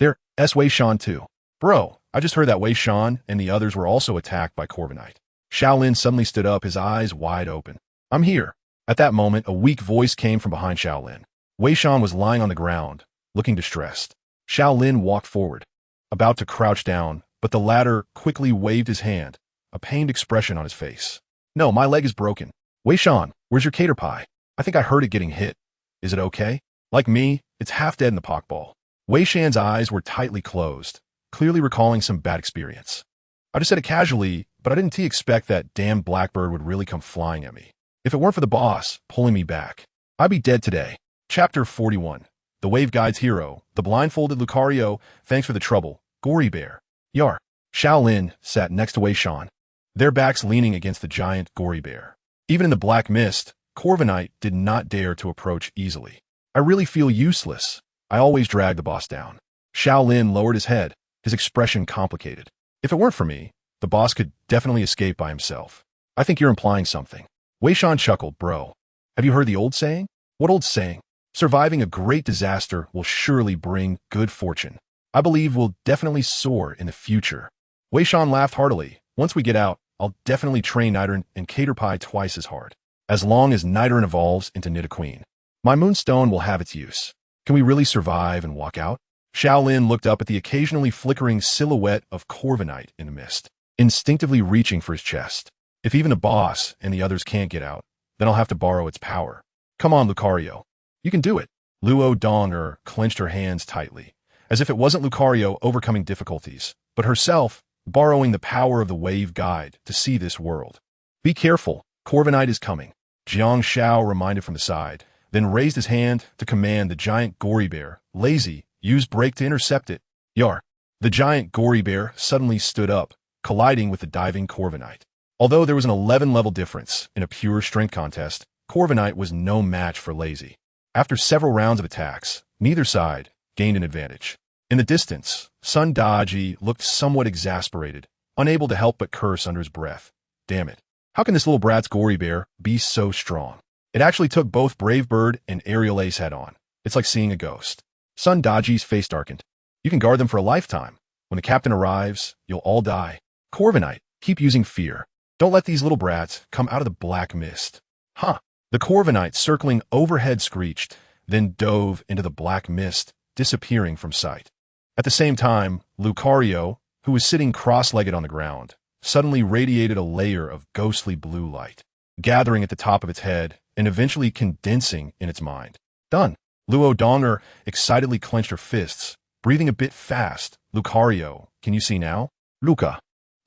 There, Wei Shan too. Bro, I just heard that Wei Shan and the others were also attacked by Corviknight. Xiao Lin suddenly stood up, his eyes wide open. I'm here. At that moment, a weak voice came from behind Xiao Lin. Wei Shan was lying on the ground, looking distressed. Xiao Lin walked forward, about to crouch down, but the latter quickly waved his hand, a pained expression on his face. No, my leg is broken. Wei Shan, where's your Cater Pie? I think I heard it getting hit. Is it okay? Like me, it's half dead in the Pokeball. Wei Shan's eyes were tightly closed, clearly recalling some bad experience. I just said it casually, but I didn't expect that damn blackbird would really come flying at me. If it weren't for the boss pulling me back, I'd be dead today. Chapter 41. The Wave Guide's Hero, the blindfolded Lucario, thanks for the trouble, Gory Bear. Yar. Xiao Lin sat next to Wei Shan, their backs leaning against the giant Gory Bear. Even in the black mist, Corviknight did not dare to approach easily. I really feel useless. I always drag the boss down. Xiao Lin lowered his head, his expression complicated. If it weren't for me, the boss could definitely escape by himself. I think you're implying something. Wei Shan chuckled, bro. Have you heard the old saying? What old saying? Surviving a great disaster will surely bring good fortune. I believe we'll definitely soar in the future. Wei Shan laughed heartily. Once we get out, I'll definitely train Nidoran and Cater Pie twice as hard. As long as Nidoran evolves into Nidoqueen, my Moonstone will have its use. Can we really survive and walk out? Xiao Lin looked up at the occasionally flickering silhouette of Corviknight in the mist. instinctively reaching for his chest. If even the boss and the others can't get out, then I'll have to borrow its power. Come on, Lucario. You can do it. Luo Donger clenched her hands tightly, as if it wasn't Lucario overcoming difficulties, but herself borrowing the power of the wave guide to see this world. Be careful, Corviknight is coming. Jiang Shao reminded from the side, then raised his hand to command the giant gory bear, Lazy, use break to intercept it. Yar. The giant gory bear suddenly stood up, colliding with the diving Corviknight. Although there was an 11-level difference in a pure strength contest, Corviknight was no match for Lazy. After several rounds of attacks, neither side gained an advantage. In the distance, Sun Daji looked somewhat exasperated, unable to help but curse under his breath. Damn it. How can this little brat's gory bear be so strong? It actually took both Brave Bird and Aerial Ace head-on. It's like seeing a ghost. Sun Daji's face darkened. You can guard them for a lifetime. When the captain arrives, you'll all die. Corviknight, keep using fear. Don't let these little brats come out of the black mist. Huh. The Corviknight circling overhead screeched, then dove into the black mist, disappearing from sight. At the same time, Lucario, who was sitting cross-legged on the ground, suddenly radiated a layer of ghostly blue light, gathering at the top of its head and eventually condensing in its mind. Done. Luo Donger excitedly clenched her fists, breathing a bit fast. Lucario, can you see now? Luca.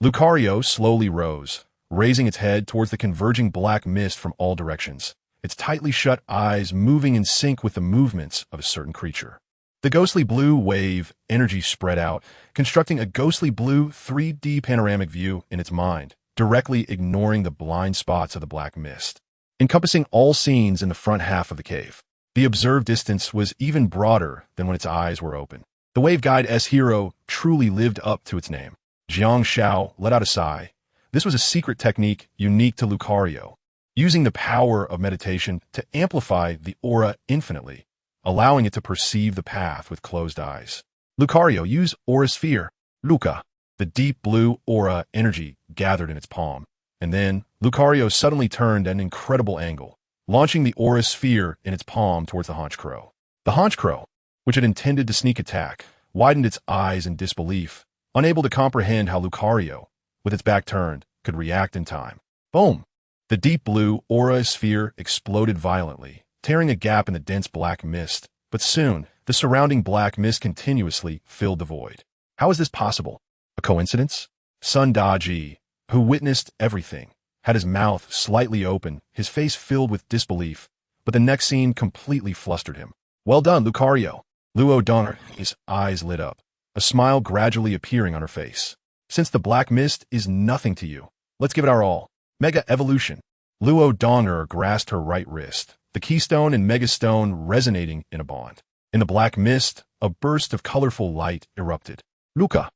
Lucario slowly rose, raising its head towards the converging black mist from all directions, its tightly shut eyes moving in sync with the movements of a certain creature. The ghostly blue wave energy spread out, constructing a ghostly blue 3D panoramic view in its mind, directly ignoring the blind spots of the black mist, encompassing all scenes in the front half of the cave. The observed distance was even broader than when its eyes were open. The Wave Guide S hero truly lived up to its name. Jiang Shao let out a sigh. This was a secret technique unique to Lucario, using the power of meditation to amplify the aura infinitely, allowing it to perceive the path with closed eyes. Lucario, use Aura Sphere. Luca. The deep blue aura energy gathered in its palm, and then Lucario suddenly turned at an incredible angle, launching the Aura Sphere in its palm towards the Haunch Crow. The Haunch Crow, which had intended to sneak attack, widened its eyes in disbelief, unable to comprehend how Lucario, with its back turned, could react in time. Boom! The deep blue aura sphere exploded violently, tearing a gap in the dense black mist, but soon, the surrounding black mist continuously filled the void. How is this possible? A coincidence? Sun Daji, who witnessed everything, had his mouth slightly open, his face filled with disbelief, but the next scene completely flustered him. Well done, Lucario. Luo Donger, his eyes lit up, a smile gradually appearing on her face. Since the black mist is nothing to you, let's give it our all. Mega Evolution. Luo Donger grasped her right wrist, the keystone and megastone resonating in a bond. In the black mist, a burst of colorful light erupted. Luca.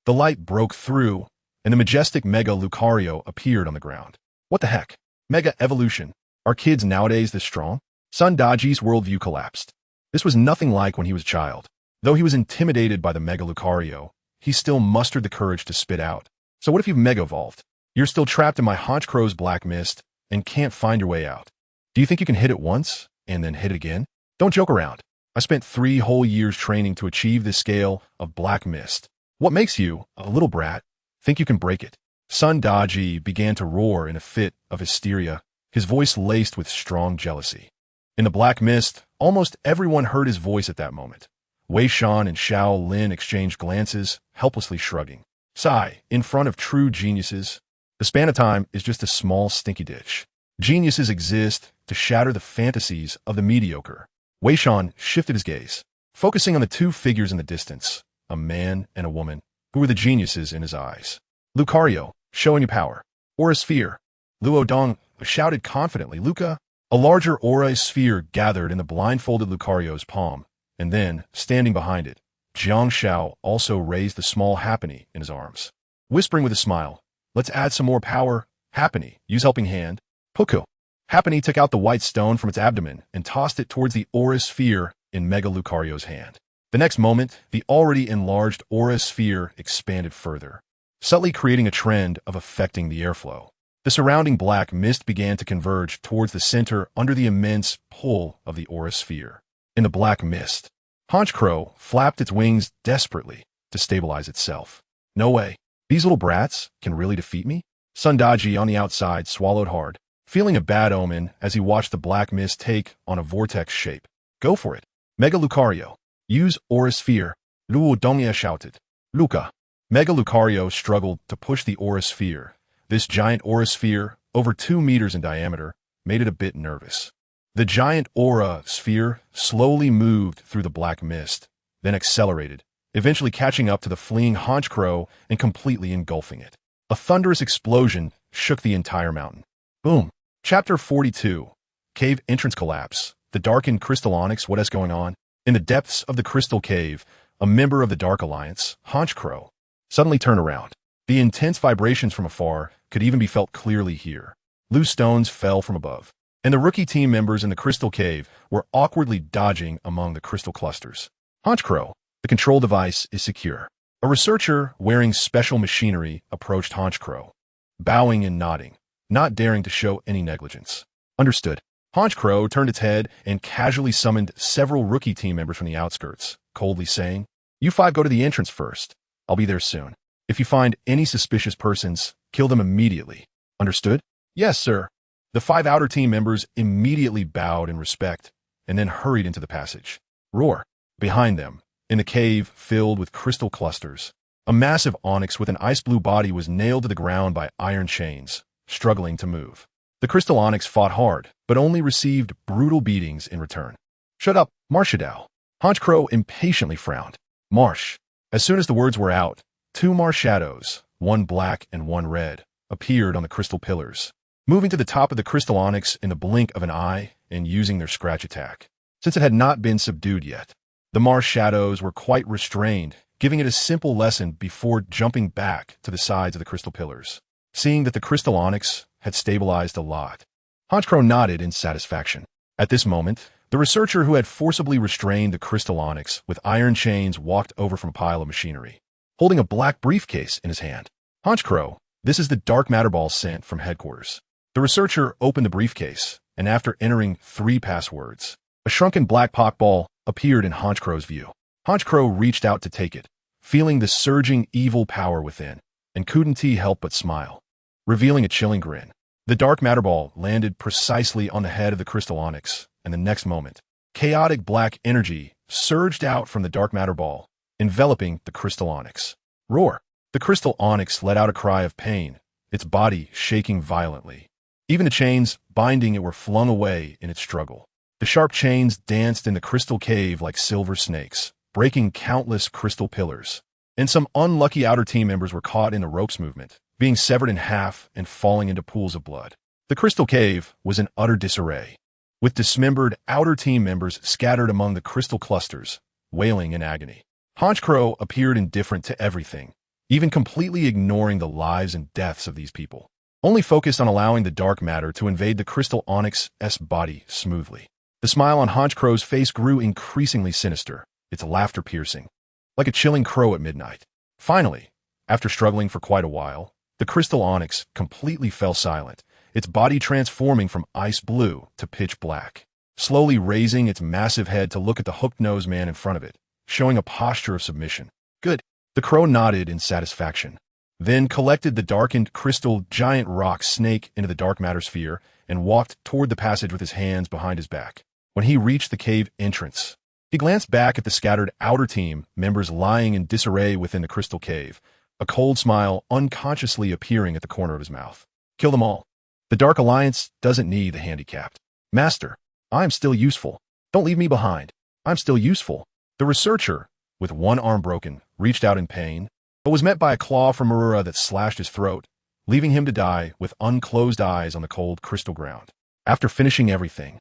The light broke through, and the majestic Mega Lucario appeared on the ground. What the heck? Mega Evolution. Are kids nowadays this strong? Sun Daji's worldview collapsed. This was nothing like when he was a child. Though he was intimidated by the Mega Lucario, he still mustered the courage to spit out. So what if you've Mega Evolved? You're still trapped in my Haunch Crow's black mist and can't find your way out. Do you think you can hit it once and then hit it again? Don't joke around. I spent 3 whole years training to achieve this scale of black mist. What makes you, a little brat, think you can break it? Sun Daji began to roar in a fit of hysteria, his voice laced with strong jealousy. In the black mist, almost everyone heard his voice at that moment. Wei Shan and Xiao Lin exchanged glances, helplessly shrugging. Sigh, in front of true geniuses, the span of time is just a small stinky ditch. Geniuses exist to shatter the fantasies of the mediocre. Wei Shan shifted his gaze, focusing on the 2 figures in the distance, a man and a woman, who were the geniuses in his eyes. Lucario, showing you power. Aura Sphere. Luo Dong shouted confidently, Luca. A larger aura sphere gathered in the blindfolded Lucario's palm, and then, standing behind it, Jiang Shao also raised the small Happiny in his arms. Whispering with a smile, let's add some more power. Happiny, use helping hand. Puku. Happiny took out the white stone from its abdomen and tossed it towards the aura sphere in Mega Lucario's hand. The next moment, the already enlarged aura sphere expanded further, subtly creating a trend of affecting the airflow. The surrounding black mist began to converge towards the center under the immense pull of the aura sphere. In the black mist, Haunch Crow flapped its wings desperately to stabilize itself. No way. These little brats can really defeat me? Sundaji on the outside swallowed hard, feeling a bad omen as he watched the black mist take on a vortex shape. Go for it. Mega Lucario. Use Aura Sphere. Luo Dongya shouted. Luca. Mega Lucario struggled to push the Aura Sphere. This giant Aura Sphere, over 2 meters in diameter, made it a bit nervous. The giant Aura Sphere slowly moved through the black mist, then accelerated, eventually catching up to the fleeing Honchkrow and completely engulfing it. A thunderous explosion shook the entire mountain. Boom. Chapter 42. Cave Entrance Collapse. The darkened Crystal Onyx. What is going on? In the depths of the Crystal Cave, a member of the Dark Alliance, Honchkrow, suddenly turned around. The intense vibrations from afar could even be felt clearly here. Loose stones fell from above, and the rookie team members in the Crystal Cave were awkwardly dodging among the crystal clusters. Honchkrow, the control device is secure. A researcher wearing special machinery approached Honchkrow, bowing and nodding, not daring to show any negligence. Understood. Honchkrow turned its head and casually summoned several rookie team members from the outskirts, coldly saying, "You 5 go to the entrance first. I'll be there soon. If you find any suspicious persons, kill them immediately. Understood?" "Yes, sir." The 5 outer team members immediately bowed in respect and then hurried into the passage. Roar. Behind them, in the cave filled with crystal clusters, a massive onyx with an ice-blue body was nailed to the ground by iron chains, struggling to move. The crystal onyx fought hard, but only received brutal beatings in return. "Shut up, Marshadao." Honchkrow impatiently frowned. Marsh. As soon as the words were out, 2 Marsh shadows, one black and one red, appeared on the crystal pillars, moving to the top of the crystal onyx in the blink of an eye and using their scratch attack. Since it had not been subdued yet, the Marsh shadows were quite restrained, giving it a simple lesson before jumping back to the sides of the crystal pillars. Seeing that the crystal onyx had stabilized a lot, Honchkrow nodded in satisfaction. At this moment, the researcher who had forcibly restrained the crystal onyx with iron chains walked over from a pile of machinery, holding a black briefcase in his hand. "Honchkrow, this is the dark matter ball sent from headquarters." The researcher opened the briefcase, and after entering 3 passwords, a shrunken black Pokeball appeared in Honchkrow's view. Honchkrow reached out to take it, feeling the surging evil power within, and couldn't he help but smile, revealing a chilling grin. The dark matter ball landed precisely on the head of the crystal onyx, and the next moment, chaotic black energy surged out from the dark matter ball, enveloping the crystal onyx. Roar! The crystal onyx let out a cry of pain, its body shaking violently. Even the chains binding it were flung away in its struggle. The sharp chains danced in the crystal cave like silver snakes, breaking countless crystal pillars. And some unlucky outer team members were caught in the ropes movement, being severed in half and falling into pools of blood. The crystal cave was in utter disarray, with dismembered outer team members scattered among the crystal clusters, wailing in agony. Honchkrow appeared indifferent to everything, even completely ignoring the lives and deaths of these people, only focused on allowing the dark matter to invade the crystal onyx's body smoothly. The smile on Honchkrow's face grew increasingly sinister, its laughter piercing, like a chilling crow at midnight. Finally, after struggling for quite a while, the crystal onyx completely fell silent, its body transforming from ice blue to pitch black, slowly raising its massive head to look at the hooked-nosed man in front of it, showing a posture of submission. "Good." The crow nodded in satisfaction, then collected the darkened crystal giant rock snake into the dark matter sphere and walked toward the passage with his hands behind his back. When he reached the cave entrance, he glanced back at the scattered outer team members lying in disarray within the crystal cave, a cold smile unconsciously appearing at the corner of his mouth. "Kill them all. The Dark Alliance doesn't need the handicapped." "Master, I'm still useful. Don't leave me behind. I'm still useful." The researcher, with one arm broken, reached out in pain, but was met by a claw from Marura that slashed his throat, leaving him to die with unclosed eyes on the cold crystal ground. After finishing everything,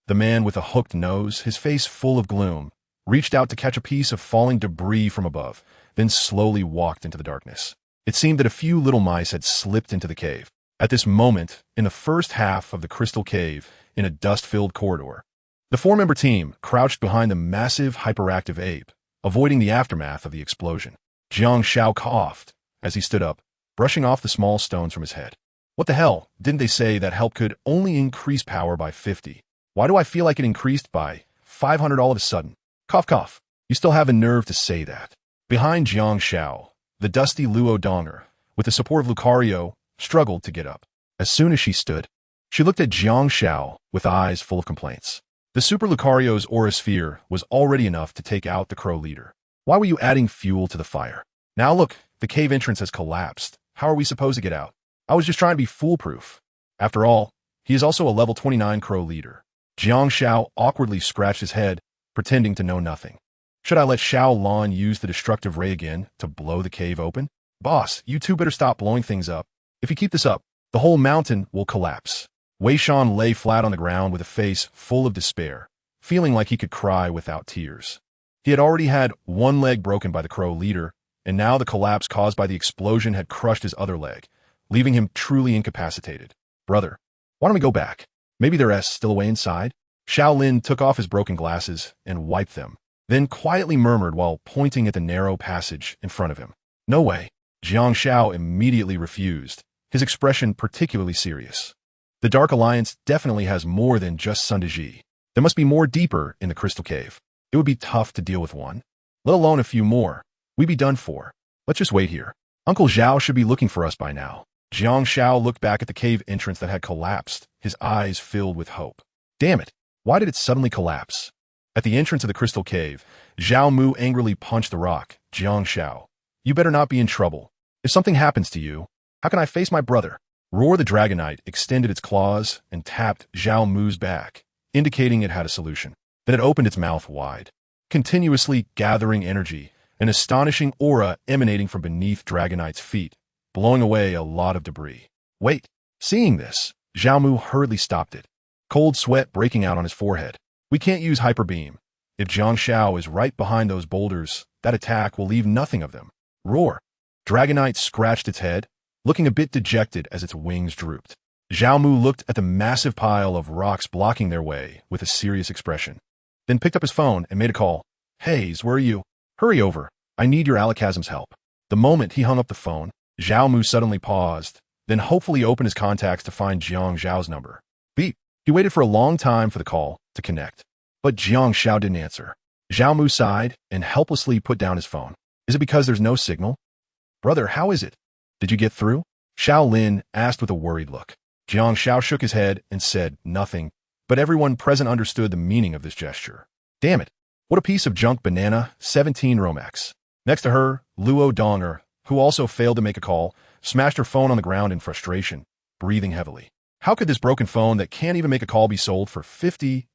the man with a hooked nose, his face full of gloom, reached out to catch a piece of falling debris from above, then slowly walked into the darkness. It seemed that a few little mice had slipped into the cave. At this moment, in the first half of the crystal cave, in a dust-filled corridor, the 4-member team crouched behind the massive hyperactive ape, avoiding the aftermath of the explosion. Jiang Xiao coughed as he stood up, brushing off the small stones from his head. "What the hell? Didn't they say that help could only increase power by 50? Why do I feel like it increased by 500 all of a sudden?" Cough, cough. "You still have a nerve to say that." Behind Jiang Xiao, the dusty Luo Donger, with the support of Lucario, struggled to get up. As soon as she stood, she looked at Jiang Xiao with eyes full of complaints. The Super Lucario's aura sphere was already enough to take out the crow leader. Why were you adding fuel to the fire? Now look, the cave entrance has collapsed. How are we supposed to get out? I was just trying to be foolproof. After all, he is also a level 29 crow leader. Jiang Xiao awkwardly scratched his head, pretending to know nothing. Should I let Xiao Lan use the destructive ray again to blow the cave open? Boss, you two better stop blowing things up. If you keep this up, the whole mountain will collapse. Wei Shan lay flat on the ground with a face full of despair, feeling like he could cry without tears. He had already had one leg broken by the crow leader, and now the collapse caused by the explosion had crushed his other leg, leaving him truly incapacitated. Brother, why don't we go back? Maybe they're still away inside? Xiao Lin took off his broken glasses and wiped them, then quietly murmured while pointing at the narrow passage in front of him. No way. Jiang Xiao immediately refused, his expression particularly serious. The Dark Alliance definitely has more than just Sun Ji. There must be more deeper in the Crystal Cave. It would be tough to deal with one, let alone a few more. We'd be done for. Let's just wait here. Uncle Zhao should be looking for us by now. Jiang Xiao looked back at the cave entrance that had collapsed, his eyes filled with hope. Damn it, why did it suddenly collapse? At the entrance of the Crystal Cave, Zhao Mu angrily punched the rock. Jiang Xiao, you better not be in trouble. If something happens to you, how can I face my brother? Roar the Dragonite extended its claws and tapped Zhao Mu's back, indicating it had a solution. Then it opened its mouth wide, continuously gathering energy, an astonishing aura emanating from beneath Dragonite's feet, blowing away a lot of debris. Wait, seeing this, Zhao Mu hurriedly stopped it, cold sweat breaking out on his forehead. We can't use Hyper Beam. If Jiang Xiao is right behind those boulders, that attack will leave nothing of them. Roar. Dragonite scratched its head, looking a bit dejected as its wings drooped. Zhao Mu looked at the massive pile of rocks blocking their way with a serious expression, then picked up his phone and made a call. Hayes, where are you? Hurry over. I need your Alakazam's help. The moment he hung up the phone, Zhao Mu suddenly paused, then hopefully opened his contacts to find Jiang Zhao's number. Beep. He waited for a long time for the call to connect, but Jiang Xiao didn't answer. Zhao Mu sighed and helplessly put down his phone. Is it because there's no signal? Brother, how is it? Did you get through? Xiao Lin asked with a worried look. Jiang Xiao shook his head and said nothing, but everyone present understood the meaning of this gesture. Damn it. What a piece of junk banana, 17 Romax. Next to her, Luo Donger, who also failed to make a call, smashed her phone on the ground in frustration, breathing heavily. How could this broken phone that can't even make a call be sold for 50,000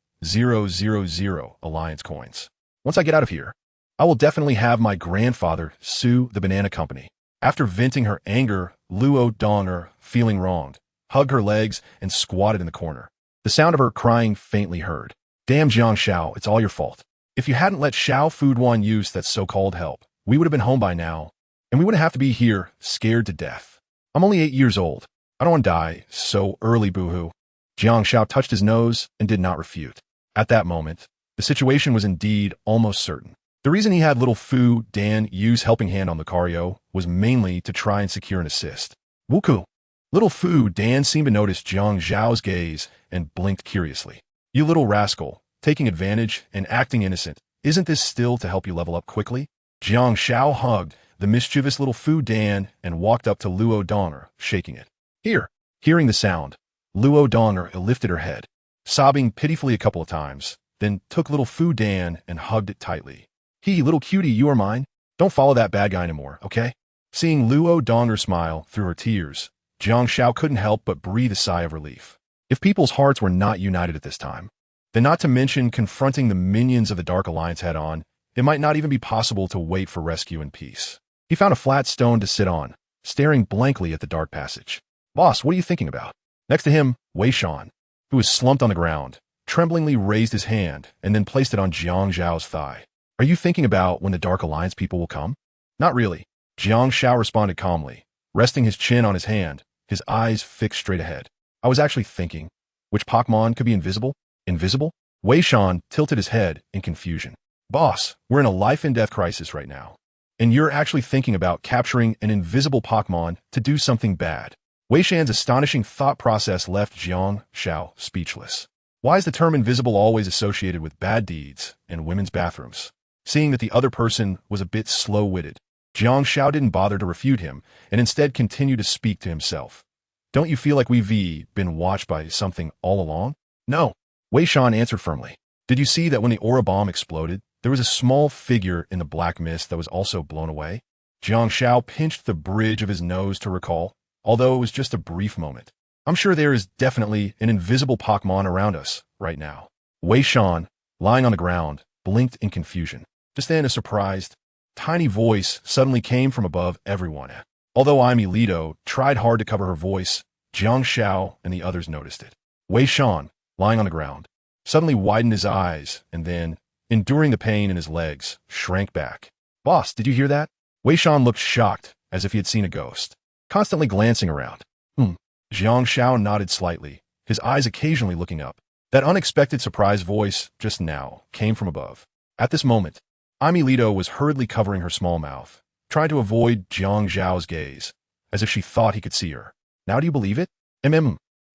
Alliance coins? Once I get out of here, I will definitely have my grandfather sue the banana company. After venting her anger, Luo Donger, feeling wronged, hugged her legs and squatted in the corner. The sound of her crying faintly heard. Damn Jiang Xiao, it's all your fault. If you hadn't let Xiao Fuduan use that so-called help, we would have been home by now, and we wouldn't have to be here, scared to death. I'm only 8 years old. I don't want to die so early, boohoo. Jiang Xiao touched his nose and did not refute. At that moment, the situation was indeed almost certain. The reason he had little Fu Dan use Helping Hand on Lucario was mainly to try and secure an assist. Wuku. Little Fu Dan seemed to notice Jiang Zhao's gaze and blinked curiously. You little rascal, taking advantage and acting innocent. Isn't this still to help you level up quickly? Jiang Xiao hugged the mischievous little Fu Dan and walked up to Luo Donger, shaking it. Here. Hearing the sound, Luo Donger lifted her head, sobbing pitifully a couple of times, then took little Fu Dan and hugged it tightly. He, little cutie, you are mine. Don't follow that bad guy anymore, okay? Seeing Luo Donger smile through her tears, Jiang Xiao couldn't help but breathe a sigh of relief. If people's hearts were not united at this time, then not to mention confronting the minions of the Dark Alliance head-on, it might not even be possible to wait for rescue in peace. He found a flat stone to sit on, staring blankly at the dark passage. Boss, what are you thinking about? Next to him, Wei Shan, who was slumped on the ground, tremblingly raised his hand and then placed it on Jiang Zhao's thigh. Are you thinking about when the Dark Alliance people will come? Not really. Jiang Xiao responded calmly, resting his chin on his hand, his eyes fixed straight ahead. I was actually thinking, which Pokémon could be invisible? Invisible? Wei Shan tilted his head in confusion. Boss, we're in a life-and-death crisis right now, and you're actually thinking about capturing an invisible Pokémon to do something bad. Wei Shan's astonishing thought process left Jiang Xiao speechless. Why is the term invisible always associated with bad deeds and women's bathrooms? Seeing that the other person was a bit slow-witted, Jiang Shao didn't bother to refute him, and instead continued to speak to himself. Don't you feel like we've been watched by something all along? No. Wei Shan answered firmly. Did you see that when the aura bomb exploded, there was a small figure in the black mist that was also blown away? Jiang Shao pinched the bridge of his nose to recall, although it was just a brief moment. I'm sure there is definitely an invisible Pokémon around us right now. Wei Shan, lying on the ground, blinked in confusion. Just then a surprised, tiny voice suddenly came from above everyone. Although Amy Lito tried hard to cover her voice, Jiang Shao and the others noticed it. Wei Shan, lying on the ground, suddenly widened his eyes and then, enduring the pain in his legs, shrank back. Boss, did you hear that? Wei Shan looked shocked, as if he had seen a ghost, constantly glancing around. Jiang Shao nodded slightly, his eyes occasionally looking up. That unexpected surprise voice, just now, came from above. At this moment, Amy Lito was hurriedly covering her small mouth, trying to avoid Jiang Zhao's gaze, as if she thought he could see her. Now do you believe it?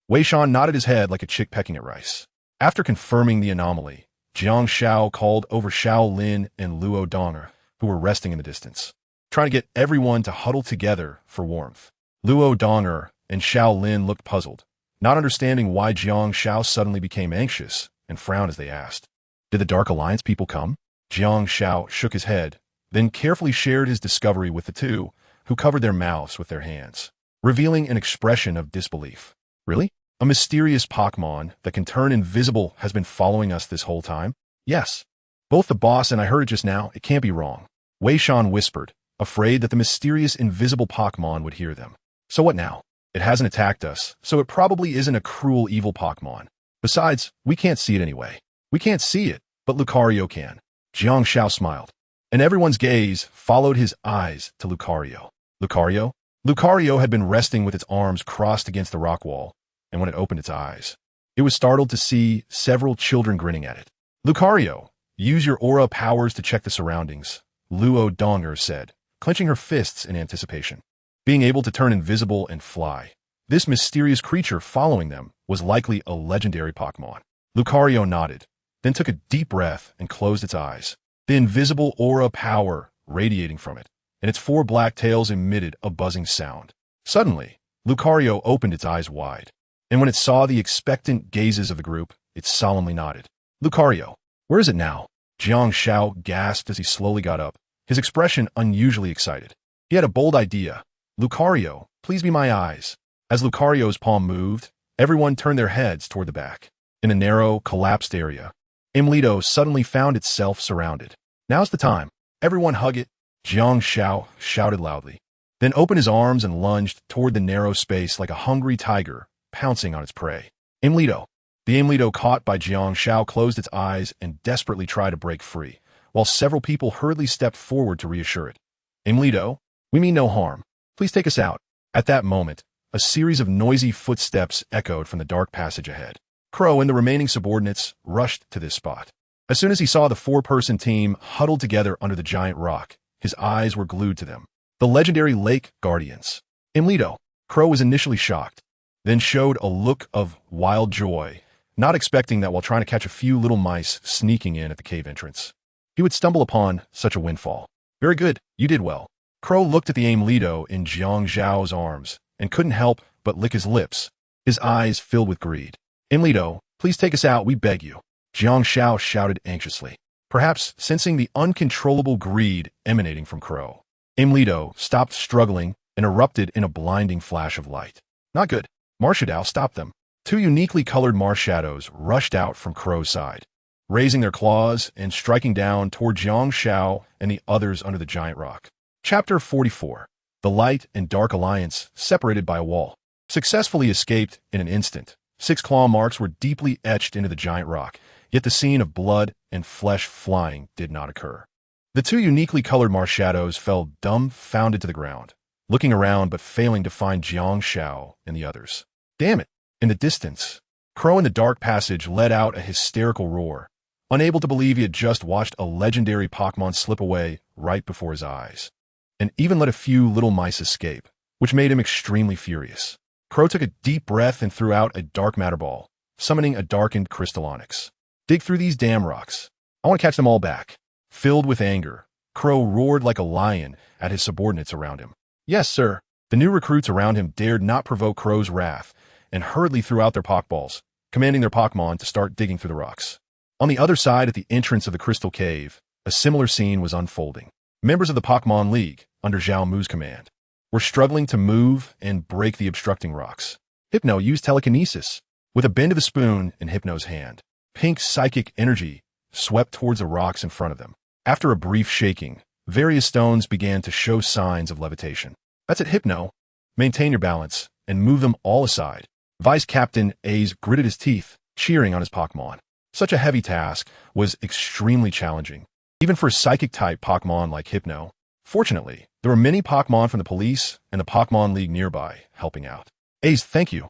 Wei Shan nodded his head like a chick pecking at rice. After confirming the anomaly, Jiang Shao called over Xiao Lin and Luo Donger, who were resting in the distance, trying to get everyone to huddle together for warmth. Luo Donger and Xiao Lin looked puzzled, not understanding why Jiang Shao suddenly became anxious, and frowned as they asked, "Did the Dark Alliance people come?" Jiang Shao shook his head, then carefully shared his discovery with the two, who covered their mouths with their hands, revealing an expression of disbelief. Really? A mysterious Pokémon that can turn invisible has been following us this whole time? Yes. Both the boss and I heard it just now. It can't be wrong. Wei Shan whispered, afraid that the mysterious invisible Pokémon would hear them. So what now? It hasn't attacked us, so it probably isn't a cruel evil Pokémon. Besides, we can't see it anyway. We can't see it, but Lucario can. Jiang Shao smiled, and everyone's gaze followed his eyes to Lucario. Lucario? Lucario had been resting with its arms crossed against the rock wall, and when it opened its eyes, it was startled to see several children grinning at it. Lucario, use your aura powers to check the surroundings, Luo Donger said, clenching her fists in anticipation. Being able to turn invisible and fly, this mysterious creature following them was likely a legendary Pokémon. Lucario nodded, then took a deep breath and closed its eyes. The invisible aura power radiating from it, and its four black tails emitted a buzzing sound. Suddenly, Lucario opened its eyes wide, and when it saw the expectant gazes of the group, it solemnly nodded. Lucario, where is it now? Jiang Shao gasped as he slowly got up, his expression unusually excited. He had a bold idea. Lucario, please be my eyes. As Lucario's palm moved, everyone turned their heads toward the back. In a narrow, collapsed area, Imlito suddenly found itself surrounded. Now's the time. Everyone hug it, Jiang Shao shouted loudly, then opened his arms and lunged toward the narrow space like a hungry tiger, pouncing on its prey. Imlito. The Imlito caught by Jiang Shao closed its eyes and desperately tried to break free, while several people hurriedly stepped forward to reassure it. Imlito, we mean no harm. Please take us out. At that moment, a series of noisy footsteps echoed from the dark passage ahead. Crow and the remaining subordinates rushed to this spot. As soon as he saw the four-person team huddled together under the giant rock, his eyes were glued to them. The legendary Lake Guardians. Imlito. Crow was initially shocked, then showed a look of wild joy, not expecting that while trying to catch a few little mice sneaking in at the cave entrance, he would stumble upon such a windfall. Very good, you did well. Crow looked at the Imlito in Jiang Zhao's arms and couldn't help but lick his lips, his eyes filled with greed. Imlito, please take us out, we beg you. Jiang Shao shouted anxiously, perhaps sensing the uncontrollable greed emanating from Crow. Imlito stopped struggling and erupted in a blinding flash of light. Not good. Marshadow stopped them. Two uniquely colored Marshadows rushed out from Crow's side, raising their claws and striking down toward Jiang Shao and the others under the giant rock. Chapter 44. The Light and Dark Alliance, separated by a wall, successfully escaped in an instant. 6 claw marks were deeply etched into the giant rock, yet the scene of blood and flesh flying did not occur. The two uniquely colored Marshadows fell dumbfounded to the ground, looking around but failing to find Jiang Shao and the others. Damn it! In the distance, Crow in the dark passage let out a hysterical roar, unable to believe he had just watched a legendary Pokémon slip away right before his eyes, and even let a few little mice escape, which made him extremely furious. Crow took a deep breath and threw out a dark matter ball, summoning a darkened crystal onyx. Dig through these damn rocks. I want to catch them all back. Filled with anger, Crow roared like a lion at his subordinates around him. Yes, sir. The new recruits around him dared not provoke Crow's wrath and hurriedly threw out their Pokeballs, commanding their Pokémon to start digging through the rocks. On the other side, at the entrance of the Crystal Cave, a similar scene was unfolding. Members of the Pokémon League, under Zhao Mu's command, were struggling to move and break the obstructing rocks. Hypno used telekinesis. With a bend of the spoon in Hypno's hand, pink psychic energy swept towards the rocks in front of them. After a brief shaking, various stones began to show signs of levitation. That's it, Hypno. Maintain your balance and move them all aside. Vice Captain Ace gritted his teeth, cheering on his Pokémon. Such a heavy task was extremely challenging, even for a psychic-type Pokémon like Hypno. Fortunately, there were many Pokémon from the police and the Pokémon League nearby helping out. Ace, thank you,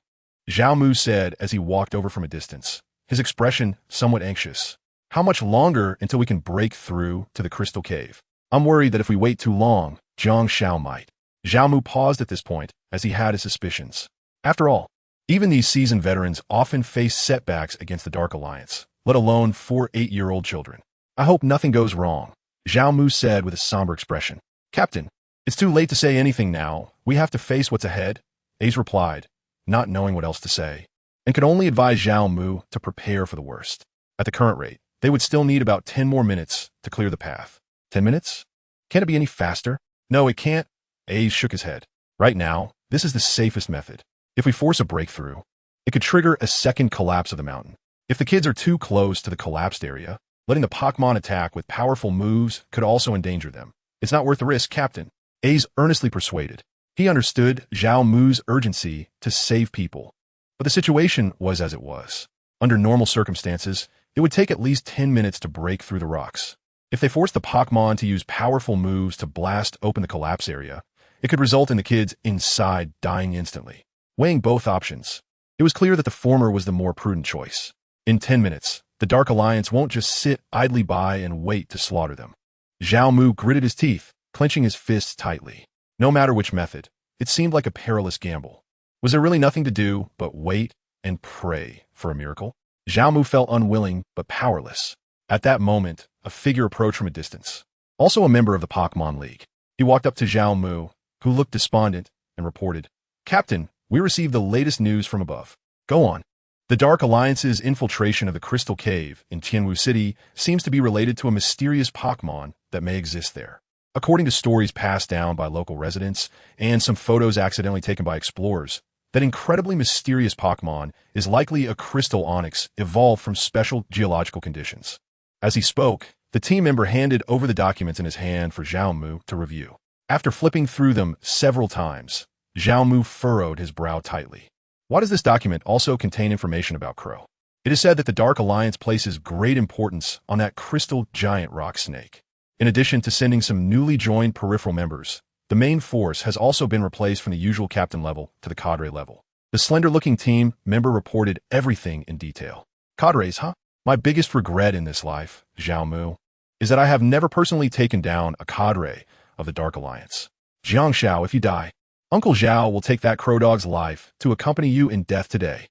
Zhao Mu said as he walked over from a distance, his expression somewhat anxious. How much longer until we can break through to the Crystal Cave? I'm worried that if we wait too long, Jiang Shao might. Zhao Mu paused at this point as he had his suspicions. After all, even these seasoned veterans often face setbacks against the Dark Alliance, let alone 4 8-year-old children. I hope nothing goes wrong, Zhao Mu said with a somber expression. Captain, it's too late to say anything now. We have to face what's ahead, Ace replied, not knowing what else to say, and could only advise Zhao Mu to prepare for the worst. At the current rate, they would still need about 10 more minutes to clear the path. 10 minutes? Can't it be any faster? No, it can't. Ace shook his head. Right now, this is the safest method. If we force a breakthrough, it could trigger a second collapse of the mountain. If the kids are too close to the collapsed area, letting the Pokémon attack with powerful moves could also endanger them. It's not worth the risk, Captain, Ace earnestly persuaded. He understood Zhao Mu's urgency to save people, but the situation was as it was. Under normal circumstances, it would take at least 10 minutes to break through the rocks. If they forced the Pokémon to use powerful moves to blast open the collapse area, it could result in the kids inside dying instantly. Weighing both options, it was clear that the former was the more prudent choice. In 10 minutes, the Dark Alliance won't just sit idly by and wait to slaughter them. Zhao Mu gritted his teeth, clenching his fists tightly. No matter which method, it seemed like a perilous gamble. Was there really nothing to do but wait and pray for a miracle? Zhao Mu felt unwilling but powerless. At that moment, a figure approached from a distance, also a member of the Pokémon League. He walked up to Zhao Mu, who looked despondent, and reported, Captain, we received the latest news from above. Go on. The Dark Alliance's infiltration of the Crystal Cave in Tianwu City seems to be related to a mysterious Pokémon that may exist there. According to stories passed down by local residents and some photos accidentally taken by explorers, that incredibly mysterious Pokémon is likely a crystal onyx evolved from special geological conditions. As he spoke, the team member handed over the documents in his hand for Zhao Mu to review. After flipping through them several times, Zhao Mu furrowed his brow tightly. Why does this document also contain information about Crow? It is said that the Dark Alliance places great importance on that crystal giant rock snake. In addition to sending some newly joined peripheral members, the main force has also been replaced from the usual captain level to the cadre level. The slender-looking team member reported everything in detail. Cadres, huh? My biggest regret in this life, Zhao Mu, is that I have never personally taken down a cadre of the Dark Alliance. Jiang Shao, if you die, Uncle Zhao will take that crow dog's life to accompany you in death today.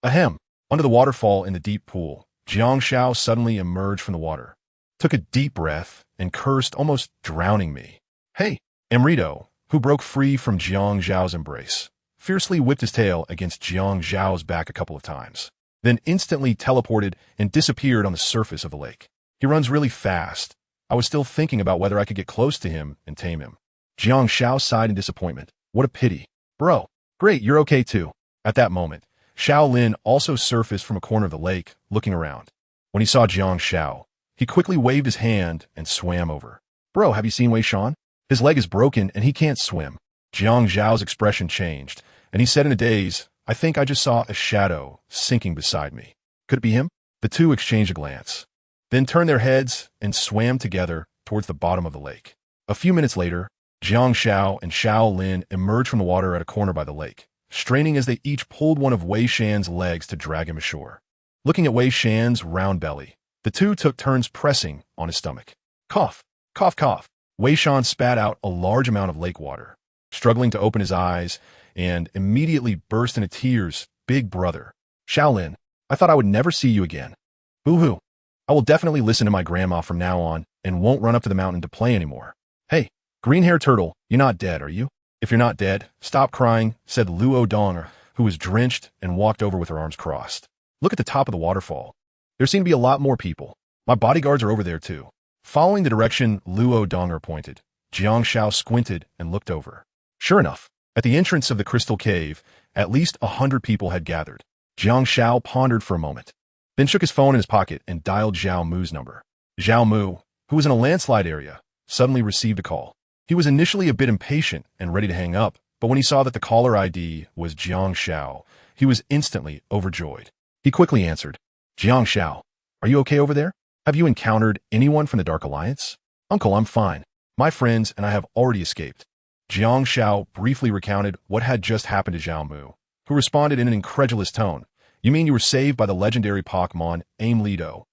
Ahem. Under the waterfall in the deep pool, Jiang Shao suddenly emerged from the water, took a deep breath, and cursed, almost drowning me. Hey, Amrito, who broke free from Jiang Zhao's embrace, fiercely whipped his tail against Jiang Zhao's back a couple of times, then instantly teleported and disappeared on the surface of the lake. He runs really fast. I was still thinking about whether I could get close to him and tame him. Jiang Shao sighed in disappointment. What a pity. Bro, great, you're okay too. At that moment, Xiao Lin also surfaced from a corner of the lake, looking around. When he saw Jiang Shao, he quickly waved his hand and swam over. Bro, have you seen Wei Shan? His leg is broken and he can't swim. Jiang Zhao's expression changed, and he said in a daze, I think I just saw a shadow sinking beside me. Could it be him? The two exchanged a glance, then turned their heads and swam together towards the bottom of the lake. A few minutes later, Jiang Shao and Xiao Lin emerged from the water at a corner by the lake, straining as they each pulled one of Wei Shan's legs to drag him ashore. Looking at Wei Shan's round belly, the two took turns pressing on his stomach. Cough, cough, cough. Wei Shan spat out a large amount of lake water, struggling to open his eyes, and immediately burst into tears. Big brother. Xiao Lin, I thought I would never see you again. Boo-hoo. I will definitely listen to my grandma from now on and won't run up to the mountain to play anymore. Hey, green-haired turtle, you're not dead, are you? If you're not dead, stop crying, said Luo Dong, who was drenched and walked over with her arms crossed. Look at the top of the waterfall. There seem to be a lot more people. My bodyguards are over there too. Following the direction Luo Donger pointed, Jiang Shao squinted and looked over. Sure enough, at the entrance of the crystal cave, at least 100 people had gathered. Jiang Shao pondered for a moment, then shook his phone in his pocket and dialed Zhao Mu's number. Zhao Mu, who was in a landslide area, suddenly received a call. He was initially a bit impatient and ready to hang up, but when he saw that the caller ID was Jiang Shao, he was instantly overjoyed. He quickly answered, Jiang Shao, are you okay over there? Have you encountered anyone from the Dark Alliance? Uncle, I'm fine. My friends and I have already escaped. Jiang Shao briefly recounted what had just happened to Zhao Mu, who responded in an incredulous tone. You mean you were saved by the legendary Pokémon Aimlido?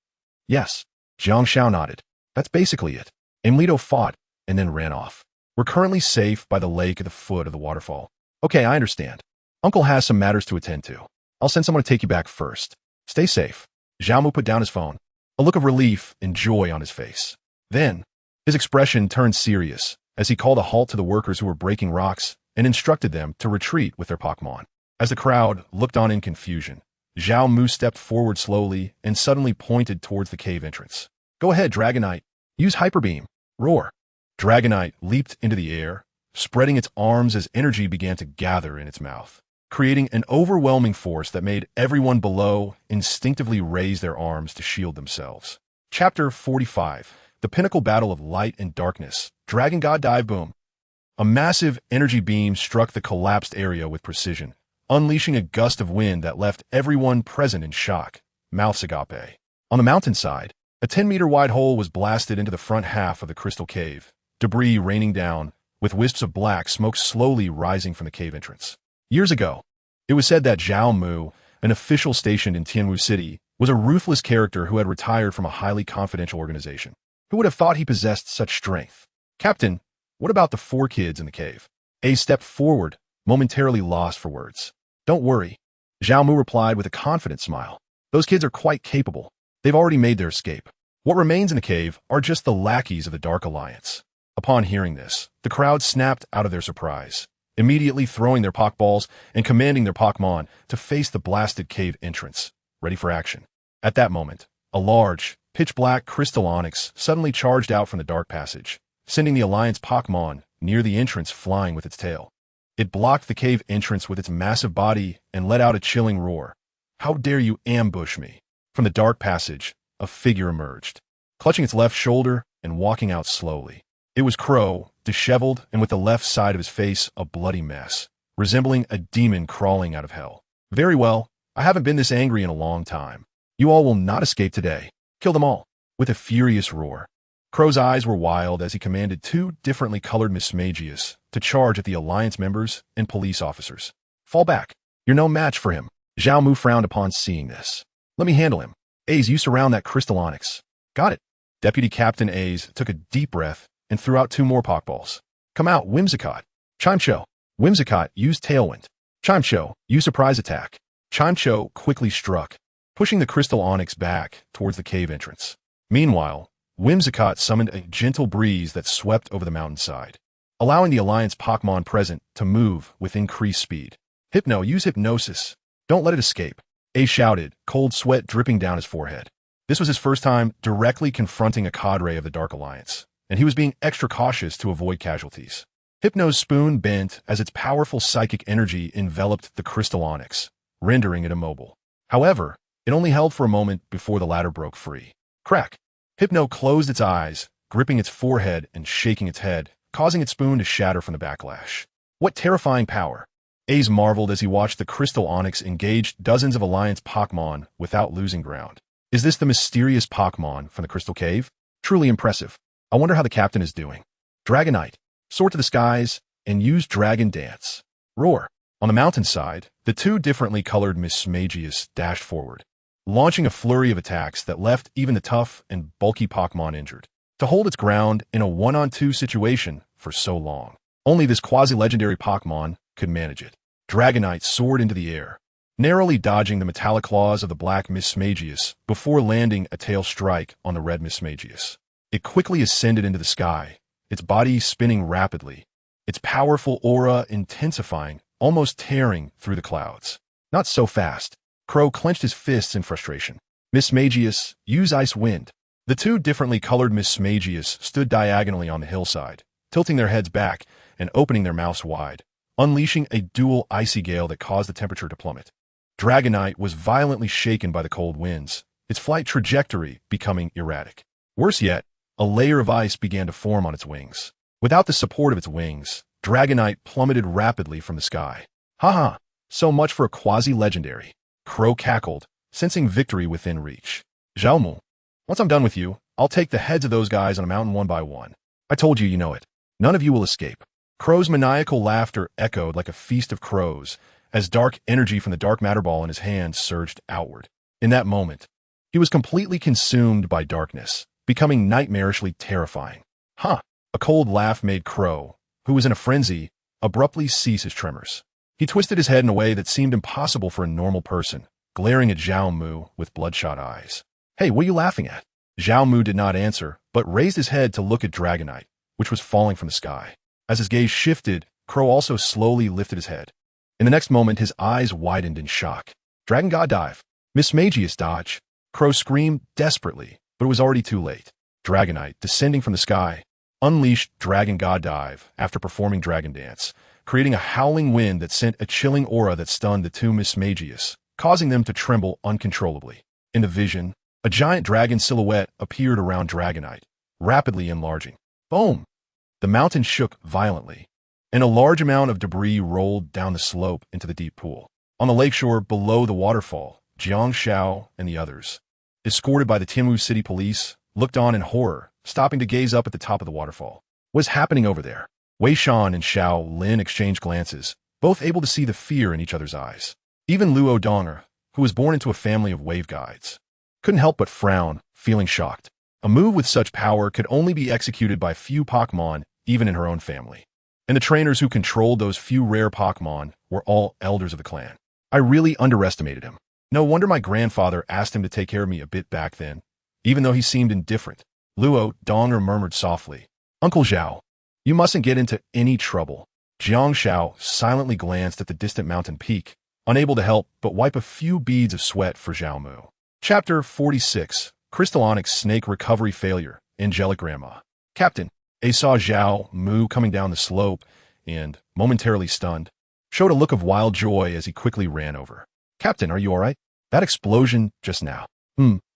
Yes. Jiang Shao nodded. That's basically it. Aimlido fought and then ran off. We're currently safe by the lake at the foot of the waterfall. Okay, I understand. Uncle has some matters to attend to. I'll send someone to take you back first. Stay safe. Zhao Mu put down his phone, a look of relief and joy on his face. Then, his expression turned serious as he called a halt to the workers who were breaking rocks and instructed them to retreat with their Pokémon. As the crowd looked on in confusion, Zhao Mu stepped forward slowly and suddenly pointed towards the cave entrance. Go ahead, Dragonite. Use Hyper Beam. Roar. Dragonite leaped into the air, spreading its arms as energy began to gather in its mouth, creating an overwhelming force that made everyone below instinctively raise their arms to shield themselves. Chapter 45. The Pinnacle Battle of Light and Darkness. Dragon God Dive Boom. A massive energy beam struck the collapsed area with precision, unleashing a gust of wind that left everyone present in shock. Mouths agape. On the mountainside, a 10-meter-wide hole was blasted into the front half of the crystal cave, debris raining down, with wisps of black smoke slowly rising from the cave entrance. Years ago, it was said that Zhao Mu, an official stationed in Tianwu City, was a ruthless character who had retired from a highly confidential organization. Who would have thought he possessed such strength? Captain, what about the 4 kids in the cave? A stepped forward, momentarily lost for words. Don't worry, Zhao Mu replied with a confident smile. Those kids are quite capable. They've already made their escape. What remains in the cave are just the lackeys of the Dark Alliance. Upon hearing this, the crowd snapped out of their surprise, immediately throwing their Pokeballs and commanding their Pokémon to face the blasted cave entrance, ready for action. At that moment, a large, pitch-black crystal onyx suddenly charged out from the dark passage, sending the Alliance Pokémon near the entrance flying with its tail. It blocked the cave entrance with its massive body and let out a chilling roar. How dare you ambush me? From the dark passage, a figure emerged, clutching its left shoulder and walking out slowly. It was Crow, disheveled and with the left side of his face a bloody mess, resembling a demon crawling out of hell. Very well, I haven't been this angry in a long time. You all will not escape today. Kill them all. With a furious roar, Crow's eyes were wild as he commanded 2 differently colored Mismagius to charge at the Alliance members and police officers. Fall back. You're no match for him. Zhao Mu frowned upon seeing this. Let me handle him. Aze, you surround that crystal onyx. Got it. Deputy Captain Aze took a deep breath and threw out 2 more Pokeballs. Come out, Whimsicott. Chimecho. Whimsicott, use Tailwind. Chimecho, use Surprise Attack. Chimecho quickly struck, pushing the crystal onyx back towards the cave entrance. Meanwhile, Whimsicott summoned a gentle breeze that swept over the mountainside, allowing the Alliance Pokémon present to move with increased speed. Hypno, use Hypnosis. Don't let it escape. A shouted, cold sweat dripping down his forehead. This was his first time directly confronting a cadre of the Dark Alliance, and he was being extra cautious to avoid casualties. Hypno's spoon bent as its powerful psychic energy enveloped the crystal onyx, rendering it immobile. However, it only held for a moment before the latter broke free. Crack! Hypno closed its eyes, gripping its forehead and shaking its head, causing its spoon to shatter from the backlash. What terrifying power! Aze marveled as he watched the crystal onyx engage dozens of Alliance Pokémon without losing ground. Is this the mysterious Pokémon from the Crystal Cave? Truly impressive. I wonder how the captain is doing. Dragonite, soar to the skies and use Dragon Dance. Roar. On the mountainside, the 2 differently colored Mismagius dashed forward, launching a flurry of attacks that left even the tough and bulky Pokémon injured. To hold its ground in a 1-on-2 situation for so long, only this quasi-legendary Pokémon could manage it. Dragonite soared into the air, narrowly dodging the metallic claws of the black Mismagius before landing a tail strike on the red Mismagius. It quickly ascended into the sky, its body spinning rapidly, its powerful aura intensifying, almost tearing through the clouds. Not so fast. Crow clenched his fists in frustration. Mismagius, use Ice Wind. The two differently colored Mismagius stood diagonally on the hillside, tilting their heads back and opening their mouths wide, unleashing a dual icy gale that caused the temperature to plummet. Dragonite was violently shaken by the cold winds, its flight trajectory becoming erratic. Worse yet, a layer of ice began to form on its wings. Without the support of its wings, Dragonite plummeted rapidly from the sky. Haha, so much for a quasi-legendary. Crow cackled, sensing victory within reach. Xiaomu, once I'm done with you, I'll take the heads of those guys on a mountain one by one. I told you, you know it. None of you will escape. Crow's maniacal laughter echoed like a feast of crows as dark energy from the dark matter ball in his hand surged outward. In that moment, he was completely consumed by darkness, becoming nightmarishly terrifying. Huh! A cold laugh made Crow, who was in a frenzy, abruptly cease his tremors. He twisted his head in a way that seemed impossible for a normal person, glaring at Zhao Mu with bloodshot eyes. Hey, what are you laughing at? Zhao Mu did not answer, but raised his head to look at Dragonite, which was falling from the sky. As his gaze shifted, Crow also slowly lifted his head. In the next moment, his eyes widened in shock. Dragon God Dive. Mismagius dodge. Crow screamed desperately, but it was already too late. Dragonite, descending from the sky, unleashed Dragon God Dive after performing Dragon Dance, creating a howling wind that sent a chilling aura that stunned the two Mismagius, causing them to tremble uncontrollably. In the vision, a giant dragon silhouette appeared around Dragonite, rapidly enlarging. Boom! The mountain shook violently, and a large amount of debris rolled down the slope into the deep pool. On the lakeshore below the waterfall, Jiang Xiao and the others, escorted by the Tianwu City police, looked on in horror, stopping to gaze up at the top of the waterfall. What is happening over there? Wei Shan and Xiao Lin exchanged glances, both able to see the fear in each other's eyes. Even Luo Donger, who was born into a family of wave guides, couldn't help but frown, feeling shocked. A move with such power could only be executed by few Pokémon, even in her own family. And the trainers who controlled those few rare Pokémon were all elders of the clan. I really underestimated him. No wonder my grandfather asked him to take care of me a bit back then, even though he seemed indifferent. Luo Donger murmured softly, Uncle Zhao, you mustn't get into any trouble. Jiang Xiao silently glanced at the distant mountain peak, unable to help but wipe a few beads of sweat for Zhao Mu. Chapter 46, Crystallonic Snake Recovery Failure, Angelic Grandma. Captain, A saw Zhao Mu coming down the slope and, momentarily stunned, showed a look of wild joy as he quickly ran over. Captain, are you all right? That explosion just now.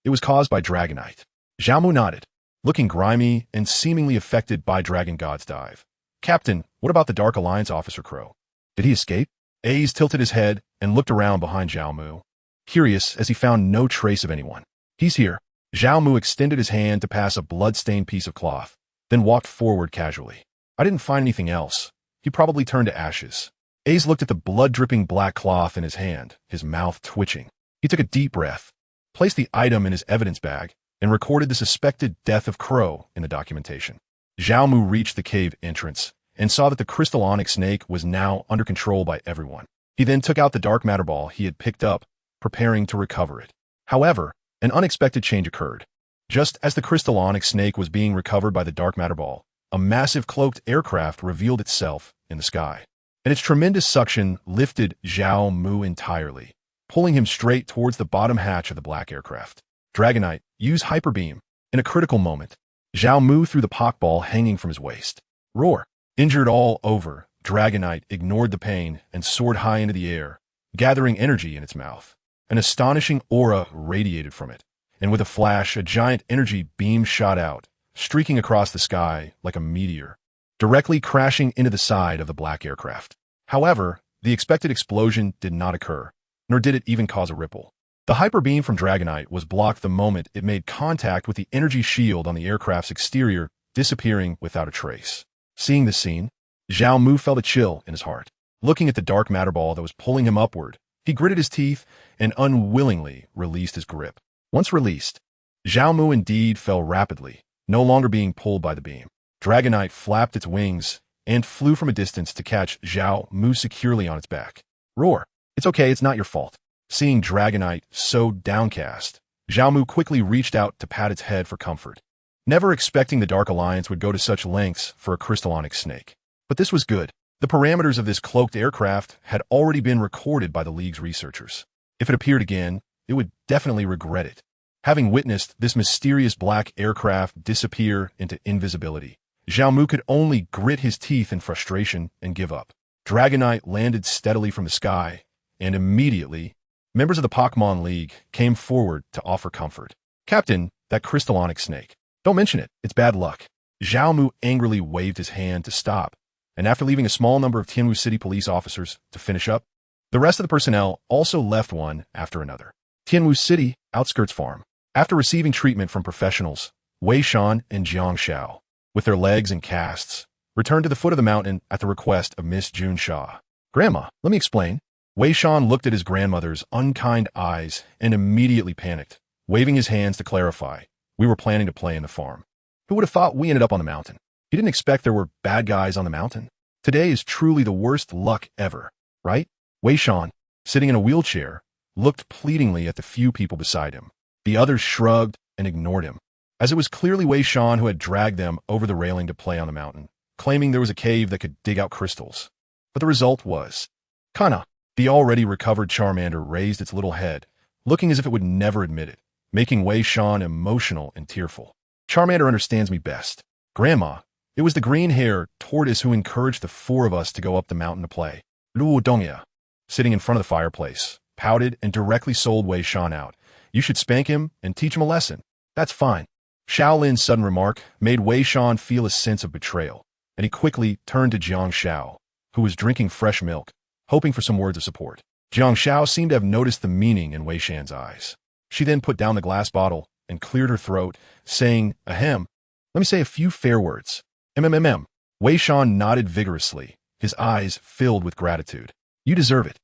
It was caused by Dragonite. Zhao Mu nodded, looking grimy and seemingly affected by Dragon God's dive. Captain, what about the Dark Alliance officer Crow? Did he escape? Ace tilted his head and looked around behind Zhao Mu, curious as he found no trace of anyone. He's here. Zhao Mu extended his hand to pass a blood-stained piece of cloth, then walked forward casually. I didn't find anything else. He probably turned to ashes. Ace looked at the blood-dripping black cloth in his hand, his mouth twitching. He took a deep breath, placed the item in his evidence bag, and recorded the suspected death of Crow in the documentation. Zhao Mu reached the cave entrance and saw that the crystallonic snake was now under control by everyone. He then took out the dark matter ball he had picked up, preparing to recover it. However, an unexpected change occurred. Just as the crystallonic snake was being recovered by the dark matter ball, a massive cloaked aircraft revealed itself in the sky, and its tremendous suction lifted Zhao Mu entirely, pulling him straight towards the bottom hatch of the black aircraft. Dragonite, use Hyper Beam. In a critical moment, Zhao Mu threw the Pokeball hanging from his waist. Roar! Injured all over, Dragonite ignored the pain and soared high into the air, gathering energy in its mouth. An astonishing aura radiated from it, and with a flash, a giant energy beam shot out, streaking across the sky like a meteor, directly crashing into the side of the black aircraft. However, the expected explosion did not occur, nor did it even cause a ripple. The hyper beam from Dragonite was blocked the moment it made contact with the energy shield on the aircraft's exterior, disappearing without a trace. Seeing this scene, Zhao Mu felt a chill in his heart. Looking at the dark matter ball that was pulling him upward, he gritted his teeth and unwillingly released his grip. Once released, Zhao Mu indeed fell rapidly, no longer being pulled by the beam. Dragonite flapped its wings and flew from a distance to catch Zhao Mu securely on its back. Roar! It's okay, it's not your fault. Seeing Dragonite so downcast, Xiaomu quickly reached out to pat its head for comfort, never expecting the Dark Alliance would go to such lengths for a crystallonic snake. But this was good. The parameters of this cloaked aircraft had already been recorded by the League's researchers. If it appeared again, it would definitely regret it. Having witnessed this mysterious black aircraft disappear into invisibility, Xiaomu could only grit his teeth in frustration and give up. Dragonite landed steadily from the sky, and immediately, members of the Pokémon League came forward to offer comfort. Captain, that crystallonic snake. Don't mention it, it's bad luck. Xiaomu angrily waved his hand to stop, and after leaving a small number of Tianwu City police officers to finish up, the rest of the personnel also left one after another. Tianwu City, outskirts farm. After receiving treatment from professionals, Wei Shan and Jiang Xiao, with their legs in casts, returned to the foot of the mountain at the request of Miss Jun Sha. Grandma, let me explain. Wei Shan looked at his grandmother's unkind eyes and immediately panicked, waving his hands to clarify. We were planning to play in the farm. Who would have thought we ended up on the mountain? He didn't expect there were bad guys on the mountain. Today is truly the worst luck ever, right? Wei Shan, sitting in a wheelchair, looked pleadingly at the few people beside him. The others shrugged and ignored him, as it was clearly Wei Shan who had dragged them over the railing to play on the mountain, claiming there was a cave that could dig out crystals. But the result was, Kana, the already recovered Charmander, raised its little head, looking as if it would never admit it, making Wei Shan emotional and tearful. Charmander understands me best. Grandma, it was the green-haired tortoise who encouraged the four of us to go up the mountain to play. Luo Dongya, sitting in front of the fireplace, pouted and directly sold Wei Shan out. You should spank him and teach him a lesson. That's fine. Shaolin's sudden remark made Wei Shan feel a sense of betrayal, and he quickly turned to Jiang Xiao, who was drinking fresh milk, hoping for some words of support. Jiang Xiao seemed to have noticed the meaning in Wei Shan's eyes. She then put down the glass bottle and cleared her throat, saying, Ahem, let me say a few fair words. MMMM. Wei Shan nodded vigorously, his eyes filled with gratitude. You deserve it.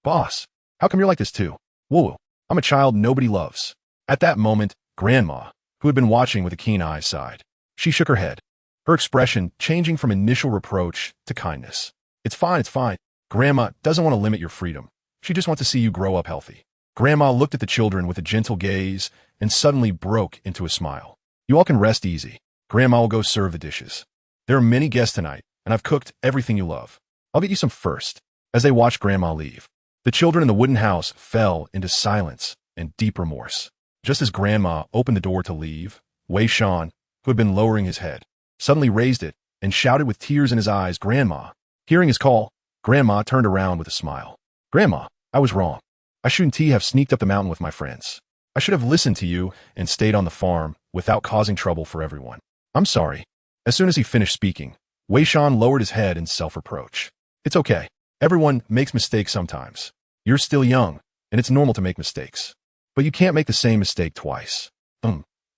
Boss, how come you're like this too? Whoa, I'm a child nobody loves. At that moment, Grandma, who had been watching with a keen eye, sighed. She shook her head, her expression changing from initial reproach to kindness. It's fine, it's fine. Grandma doesn't want to limit your freedom. She just wants to see you grow up healthy. Grandma looked at the children with a gentle gaze and suddenly broke into a smile. You all can rest easy. Grandma will go serve the dishes. There are many guests tonight, and I've cooked everything you love. I'll get you some first. As they watched Grandma leave, the children in the wooden house fell into silence and deep remorse. Just as Grandma opened the door to leave, Wei Shan, who had been lowering his head, suddenly raised it and shouted with tears in his eyes, Grandma. Hearing his call, Grandma turned around with a smile. Grandma, I was wrong. I shouldn't have sneaked up the mountain with my friends. I should have listened to you and stayed on the farm without causing trouble for everyone. I'm sorry. As soon as he finished speaking, Wei Shan lowered his head in self-reproach. It's okay. Everyone makes mistakes sometimes. You're still young, and it's normal to make mistakes. But you can't make the same mistake twice.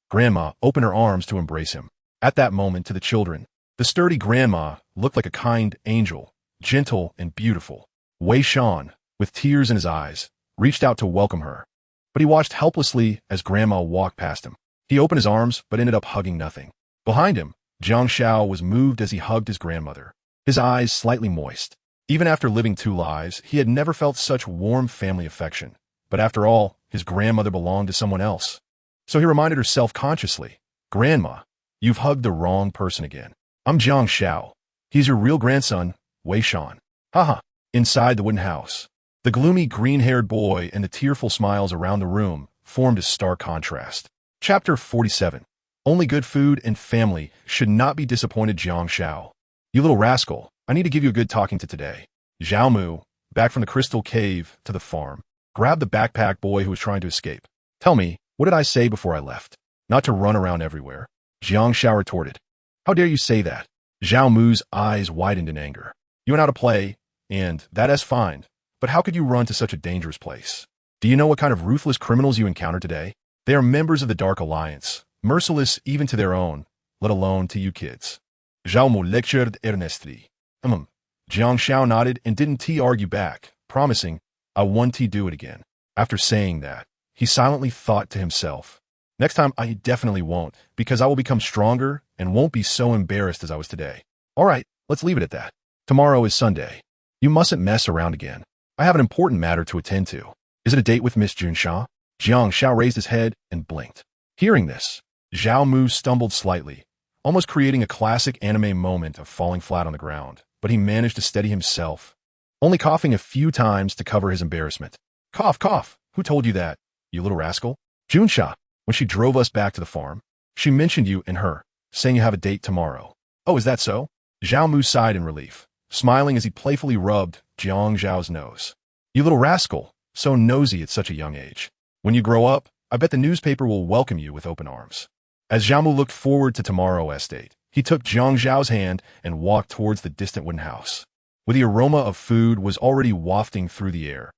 Grandma opened her arms to embrace him. At that moment, to the children, the sturdy Grandma looked like a kind angel, gentle and beautiful. Wei Shan, with tears in his eyes, reached out to welcome her. But he watched helplessly as Grandma walked past him. He opened his arms, but ended up hugging nothing. Behind him, Jiang Xiao was moved as he hugged his grandmother, his eyes slightly moist. Even after living 2 lives, he had never felt such warm family affection. But after all, his grandmother belonged to someone else. So he reminded her self-consciously, Grandma, you've hugged the wrong person again. I'm Jiang Xiao. He's your real grandson, Wei Shan. Haha. Inside the wooden house, the gloomy green-haired boy and the tearful smiles around the room formed a stark contrast. Chapter 47. Only good food and family should not be disappointed. Jiang Xiao. You little rascal, I need to give you a good talking to today. Zhao Mu, back from the crystal cave to the farm, grabbed the backpack boy who was trying to escape. Tell me, what did I say before I left? Not to run around everywhere. Jiang Xiao retorted. How dare you say that? Zhao Mu's eyes widened in anger. You went out to play, and that is fine, but how could you run to such a dangerous place? Do you know what kind of ruthless criminals you encountered today? They are members of the Dark Alliance, merciless even to their own, let alone to you kids. Zhao Mu lectured earnestly. Jiang Xiao nodded and didn't argue back, promising, I won't do it again. After saying that, he silently thought to himself, next time I definitely won't, because I will become stronger and won't be so embarrassed as I was today. All right, let's leave it at that. Tomorrow is Sunday. You mustn't mess around again. I have an important matter to attend to. Is it a date with Miss Junsha? Jiang Xiao raised his head and blinked. Hearing this, Zhao Mu stumbled slightly, almost creating a classic anime moment of falling flat on the ground, but he managed to steady himself, only coughing a few times to cover his embarrassment. Cough, cough. Who told you that, you little rascal? Junsha, when she drove us back to the farm, she mentioned you and her, saying you have a date tomorrow. Oh, is that so? Zhao Mu sighed in relief, smiling as he playfully rubbed Jiang Zhao's nose. You little rascal, so nosy at such a young age. When you grow up, I bet the newspaper will welcome you with open arms. As Zhao Mu looked forward to tomorrow's date, he took Jiang Zhao's hand and walked towards the distant wooden house, where the aroma of food was already wafting through the air.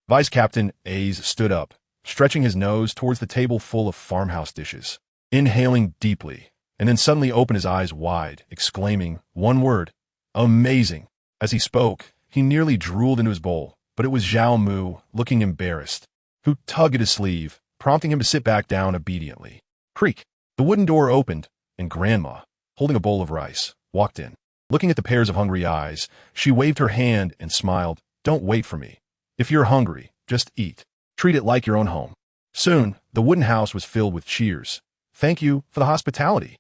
Vice Captain A's stood up, stretching his nose towards the table full of farmhouse dishes, inhaling deeply, and then suddenly opened his eyes wide, exclaiming one word, amazing. As he spoke, he nearly drooled into his bowl, but it was Zhao Mu, looking embarrassed, who tugged at his sleeve, prompting him to sit back down obediently. Creak! The wooden door opened, and Grandma, holding a bowl of rice, walked in. Looking at the pairs of hungry eyes, she waved her hand and smiled. Don't wait for me. If you're hungry, just eat. Treat it like your own home. Soon, the wooden house was filled with cheers. Thank you for the hospitality.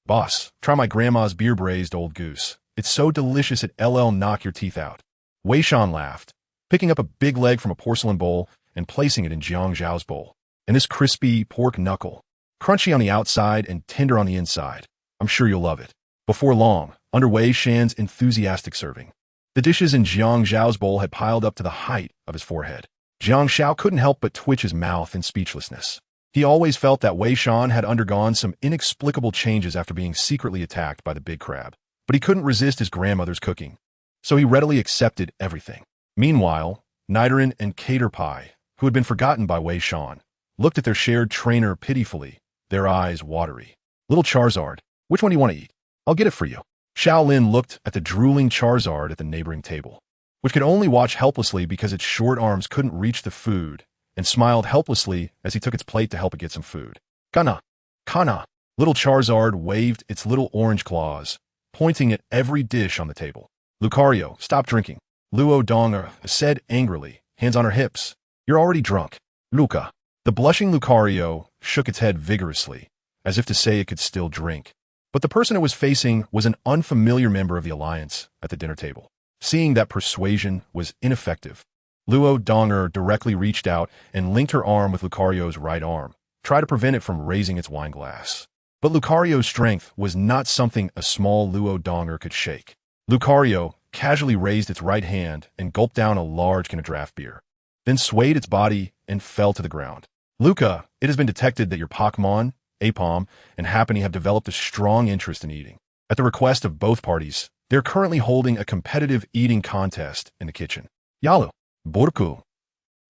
Boss, try my grandma's beer-braised old goose. It's so delicious it'll knock your teeth out. Wei Shan laughed, picking up a big leg from a porcelain bowl and placing it in Jiang Zhao's bowl. And this crispy pork knuckle, crunchy on the outside and tender on the inside. I'm sure you'll love it. Before long, under Wei Shan's enthusiastic serving, the dishes in Jiang Zhao's bowl had piled up to the height of his forehead. Jiang Xiao couldn't help but twitch his mouth in speechlessness. He always felt that Wei Shan had undergone some inexplicable changes after being secretly attacked by the big crab, but he couldn't resist his grandmother's cooking, so he readily accepted everything. Meanwhile, Nidoran and Cater Pie, who had been forgotten by Wei Shan, looked at their shared trainer pitifully, their eyes watery. Little Charizard, which one do you want to eat? I'll get it for you. Shaolin looked at the drooling Charizard at the neighboring table, which could only watch helplessly because its short arms couldn't reach the food, and smiled helplessly as he took its plate to help it get some food. Kana! Kana! Little Charizard waved its little orange claws, pointing at every dish on the table. Lucario, stop drinking. Luo Donga said angrily, hands on her hips. You're already drunk. Luca. The blushing Lucario shook its head vigorously, as if to say it could still drink. But the person it was facing was an unfamiliar member of the Alliance at the dinner table. Seeing that persuasion was ineffective, Luo Donger directly reached out and linked her arm with Lucario's right arm, trying to prevent it from raising its wine glass. But Lucario's strength was not something a small Luo Donger could shake. Lucario casually raised its right hand and gulped down a large can of draft beer, then swayed its body and fell to the ground. Luca, it has been detected that your Pokémon, Apom, and Happiny have developed a strong interest in eating. At the request of both parties, they're currently holding a competitive eating contest in the kitchen. Yalu. Burku.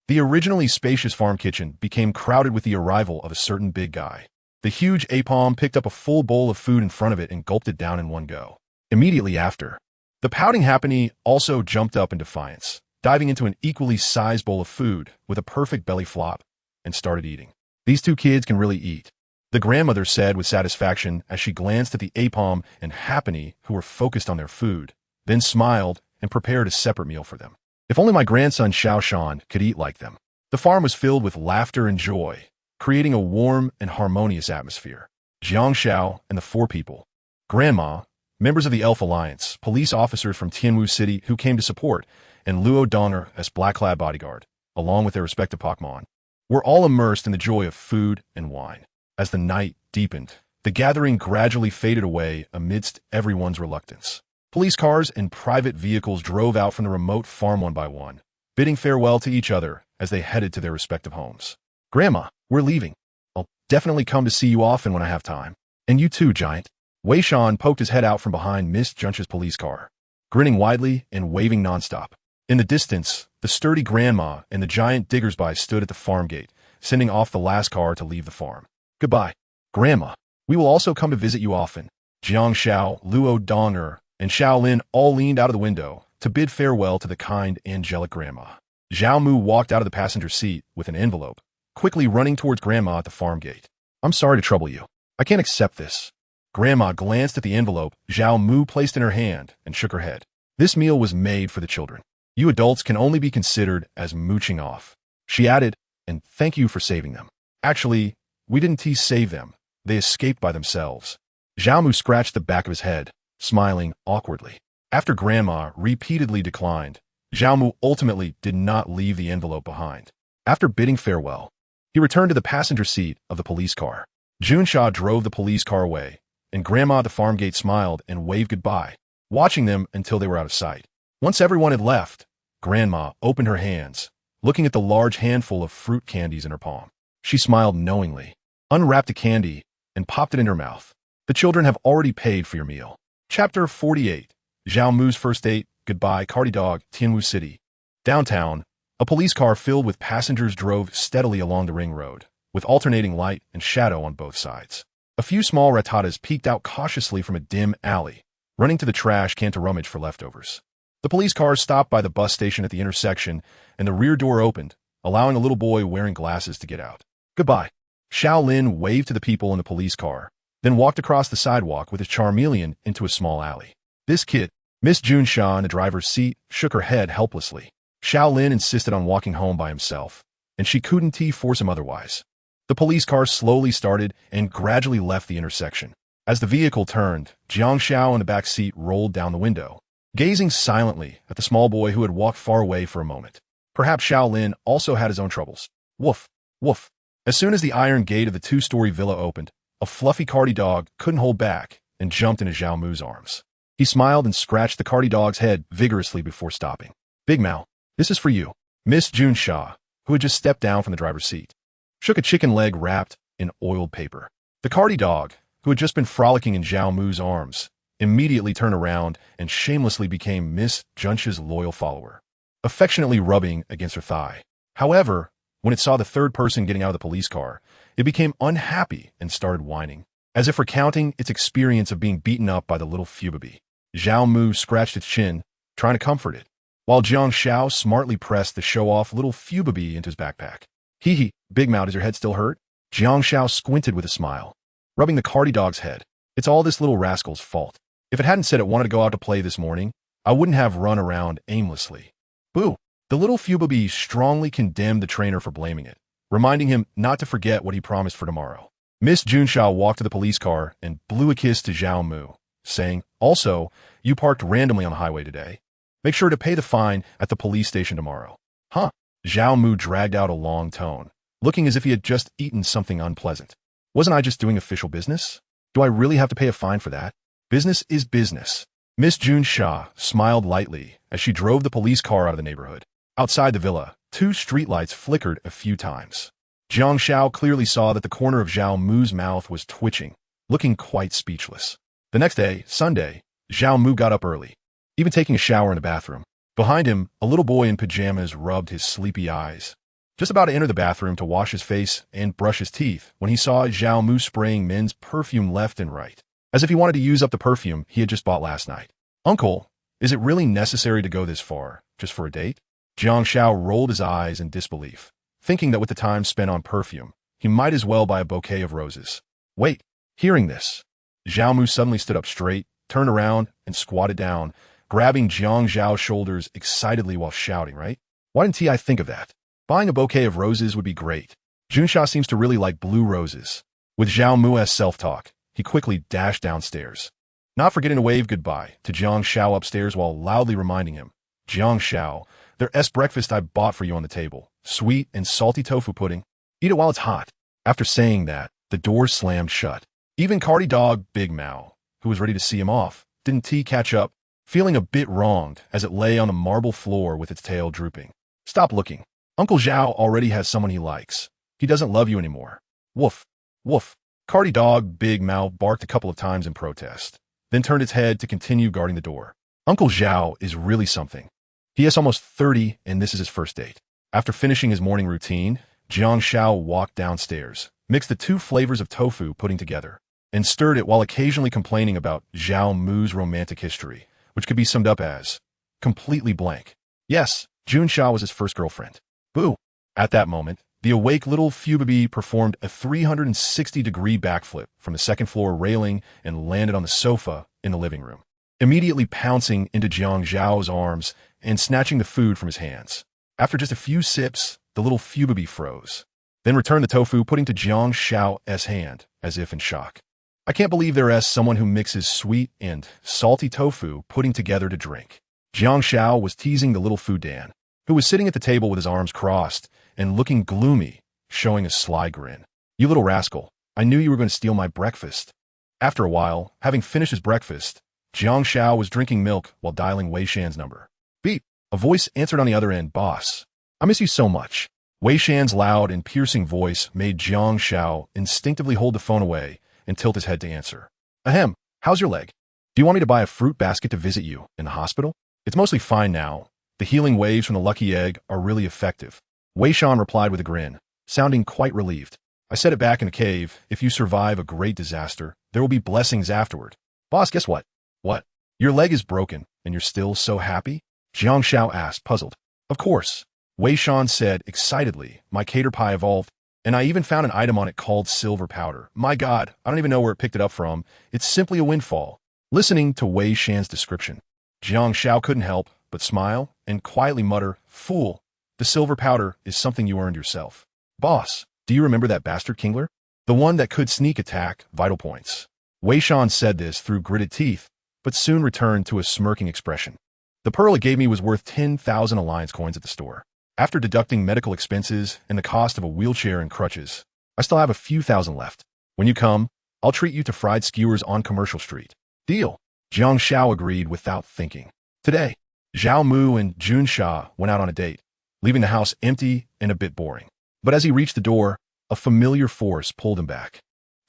The originally spacious farm kitchen became crowded with the arrival of a certain big guy. The huge Apom picked up a full bowl of food in front of it and gulped it down in one go. Immediately after, the pouting Happiny also jumped up in defiance, diving into an equally sized bowl of food with a perfect belly flop, and started eating. These two kids can really eat, the grandmother said with satisfaction as she glanced at the Apom and Happiny who were focused on their food, then smiled and prepared a separate meal for them. If only my grandson Xiao Shan could eat like them. The farm was filled with laughter and joy, creating a warm and harmonious atmosphere. Jiang Xiao and the four people, Grandma, members of the Elf Alliance, police officers from Tianwu City who came to support, and Luo Donner as Black Lab bodyguard, along with their respective Pokémon, were all immersed in the joy of food and wine. As the night deepened, the gathering gradually faded away amidst everyone's reluctance. Police cars and private vehicles drove out from the remote farm one by one, bidding farewell to each other as they headed to their respective homes. Grandma, we're leaving. I'll definitely come to see you often when I have time. And you too, Giant. Wei Shan poked his head out from behind Miss Junch's police car, grinning widely and waving nonstop. In the distance, the sturdy Grandma and the giant Diggersby stood at the farm gate, sending off the last car to leave the farm. Goodbye, Grandma. We will also come to visit you often. Jiang Xiao, Luo Donger, and Shaolin all leaned out of the window to bid farewell to the kind, angelic Grandma. Zhao Mu walked out of the passenger seat with an envelope, quickly running towards Grandma at the farm gate. I'm sorry to trouble you. I can't accept this. Grandma glanced at the envelope Zhao Mu placed in her hand and shook her head. This meal was made for the children. You adults can only be considered as mooching off. She added, "And thank you for saving them. Actually, we didn't save them. They escaped by themselves." Zhao Mu scratched the back of his head, smiling awkwardly. After Grandma repeatedly declined, Zhao Mu ultimately did not leave the envelope behind. After bidding farewell, he returned to the passenger seat of the police car. Junsha drove the police car away, and Grandma at the farm gate smiled and waved goodbye, watching them until they were out of sight. Once everyone had left, Grandma opened her hands, looking at the large handful of fruit candies in her palm. She smiled knowingly, unwrapped a candy, and popped it in her mouth. "The children have already paid for your meal." Chapter 48. Zhao Mu's First Date, Goodbye, Cardi Dog, Tianwu City. Downtown, a police car filled with passengers drove steadily along the ring road, with alternating light and shadow on both sides. A few small rattatas peeked out cautiously from a dim alley, running to the trash can to rummage for leftovers. The police car stopped by the bus station at the intersection, and the rear door opened, allowing a little boy wearing glasses to get out. "Goodbye." Xiao Lin waved to the people in the police car, then walked across the sidewalk with his Charmeleon into a small alley. This kid, Miss Junsha in the driver's seat, shook her head helplessly. Xiao Lin insisted on walking home by himself, and she couldn't force him otherwise. The police car slowly started and gradually left the intersection. As the vehicle turned, Jiang Xiao in the back seat rolled down the window, gazing silently at the small boy who had walked far away for a moment. Perhaps Xiao Lin also had his own troubles. Woof, woof. As soon as the iron gate of the two-story villa opened, a fluffy Cardi dog couldn't hold back and jumped into Zhao Mu's arms. He smiled and scratched the Cardi dog's head vigorously before stopping. "Big Mao, this is for you." Miss Junsha, who had just stepped down from the driver's seat, shook a chicken leg wrapped in oiled paper. The Cardi dog, who had just been frolicking in Zhao Mu's arms, immediately turned around and shamelessly became Miss Junsha's loyal follower, affectionately rubbing against her thigh. However, when it saw the third person getting out of the police car, it became unhappy and started whining, as if recounting its experience of being beaten up by the little Fubaby. Zhao Mu scratched its chin, trying to comfort it, while Jiang Xiao smartly pressed the show-off little Fubaby into his backpack. "Hee hee, Big Mouth, does your head still hurt?" Jiang Xiao squinted with a smile, rubbing the Cardi dog's head. "It's all this little rascal's fault. If it hadn't said it wanted to go out to play this morning, I wouldn't have run around aimlessly." Boo! The little Fubaby strongly condemned the trainer for blaming it, reminding him not to forget what he promised for tomorrow. Miss Junsha walked to the police car and blew a kiss to Zhao Mu, saying, "Also, you parked randomly on the highway today. Make sure to pay the fine at the police station tomorrow." "Huh?" Zhao Mu dragged out a long tone, looking as if he had just eaten something unpleasant. "Wasn't I just doing official business? Do I really have to pay a fine for that? Business is business." Miss Junsha smiled lightly as she drove the police car out of the neighborhood. Outside the villa, 2 streetlights flickered a few times. Jiang Xiao clearly saw that the corner of Zhao Mu's mouth was twitching, looking quite speechless. The next day, Sunday, Zhao Mu got up early, even taking a shower in the bathroom. Behind him, a little boy in pajamas rubbed his sleepy eyes, just about to enter the bathroom to wash his face and brush his teeth when he saw Zhao Mu spraying men's perfume left and right, as if he wanted to use up the perfume he had just bought last night. "Uncle, is it really necessary to go this far, just for a date?" Jiang Xiao rolled his eyes in disbelief, thinking that with the time spent on perfume, he might as well buy a bouquet of roses. Wait, hearing this, Zhao Mu suddenly stood up straight, turned around, and squatted down, grabbing Jiang Zhao's shoulders excitedly while shouting, "Right? Why didn't I think of that? Buying a bouquet of roses would be great. Junsha seems to really like blue roses." With Zhao Mu's self-talk, he quickly dashed downstairs, not forgetting to wave goodbye to Jiang Xiao upstairs while loudly reminding him, "Jiang Xiao, there's breakfast I bought for you on the table. Sweet and salty tofu pudding. Eat it while it's hot." After saying that, the door slammed shut. Even Cardi Dog Big Mao, who was ready to see him off, didn't catch up, feeling a bit wronged as it lay on the marble floor with its tail drooping. "Stop looking. Uncle Zhao already has someone he likes. He doesn't love you anymore." Woof, woof. Cardi Dog Big Mao barked a couple of times in protest, then turned its head to continue guarding the door. Uncle Zhao is really something. He is almost 30, and this is his first date. After finishing his morning routine, Jiang Xiao walked downstairs, mixed the 2 flavors of tofu pudding together, and stirred it while occasionally complaining about Zhao Mu's romantic history, which could be summed up as completely blank. Yes, Junsha was his first girlfriend. Boo! At that moment, the awake little Fubaby performed a 360-degree backflip from the second-floor railing and landed on the sofa in the living room, immediately pouncing into Jiang Zhao's arms and snatching the food from his hands. After just a few sips, the little Fubaby froze, then returned the tofu, putting to Jiang Shao's hand, as if in shock. I can't believe there is someone who mixes sweet and salty tofu pudding together to drink. Jiang Shao was teasing the little Fu Dan, who was sitting at the table with his arms crossed and looking gloomy, showing a sly grin. You little rascal, I knew you were going to steal my breakfast. After a while, having finished his breakfast, Jiang Shao was drinking milk while dialing Wei Shan's number. Beep. A voice answered on the other end. Boss, I miss you so much. Wei Shan's loud and piercing voice made Jiang Shao instinctively hold the phone away and tilt his head to answer. Ahem, how's your leg? Do you want me to buy a fruit basket to visit you in the hospital? It's mostly fine now. The healing waves from the lucky egg are really effective. Wei Shan replied with a grin, sounding quite relieved. I said it back in the cave, if you survive a great disaster, there will be blessings afterward. Boss, guess what? What? Your leg is broken, and you're still so happy? Jiang Shao asked, puzzled. Of course. Wei Shan said excitedly, my cater pie evolved, and I even found an item on it called silver powder. My God, I don't even know where it picked it up from. It's simply a windfall. Listening to Wei Shan's description, Jiang Shao couldn't help but smile and quietly mutter, Fool, the silver powder is something you earned yourself. Boss, do you remember that bastard Kingler? The one that could sneak attack vital points. Wei Shan said this through gritted teeth, but soon returned to a smirking expression. The pearl it gave me was worth 10,000 alliance coins at the store. After deducting medical expenses and the cost of a wheelchair and crutches, I still have a few thousand left. When you come, I'll treat you to fried skewers on Commercial Street. Deal. Jiang Shao agreed without thinking. Today, Zhao Mu and Jun Sha went out on a date, leaving the house empty and a bit boring. But as he reached the door, a familiar force pulled him back.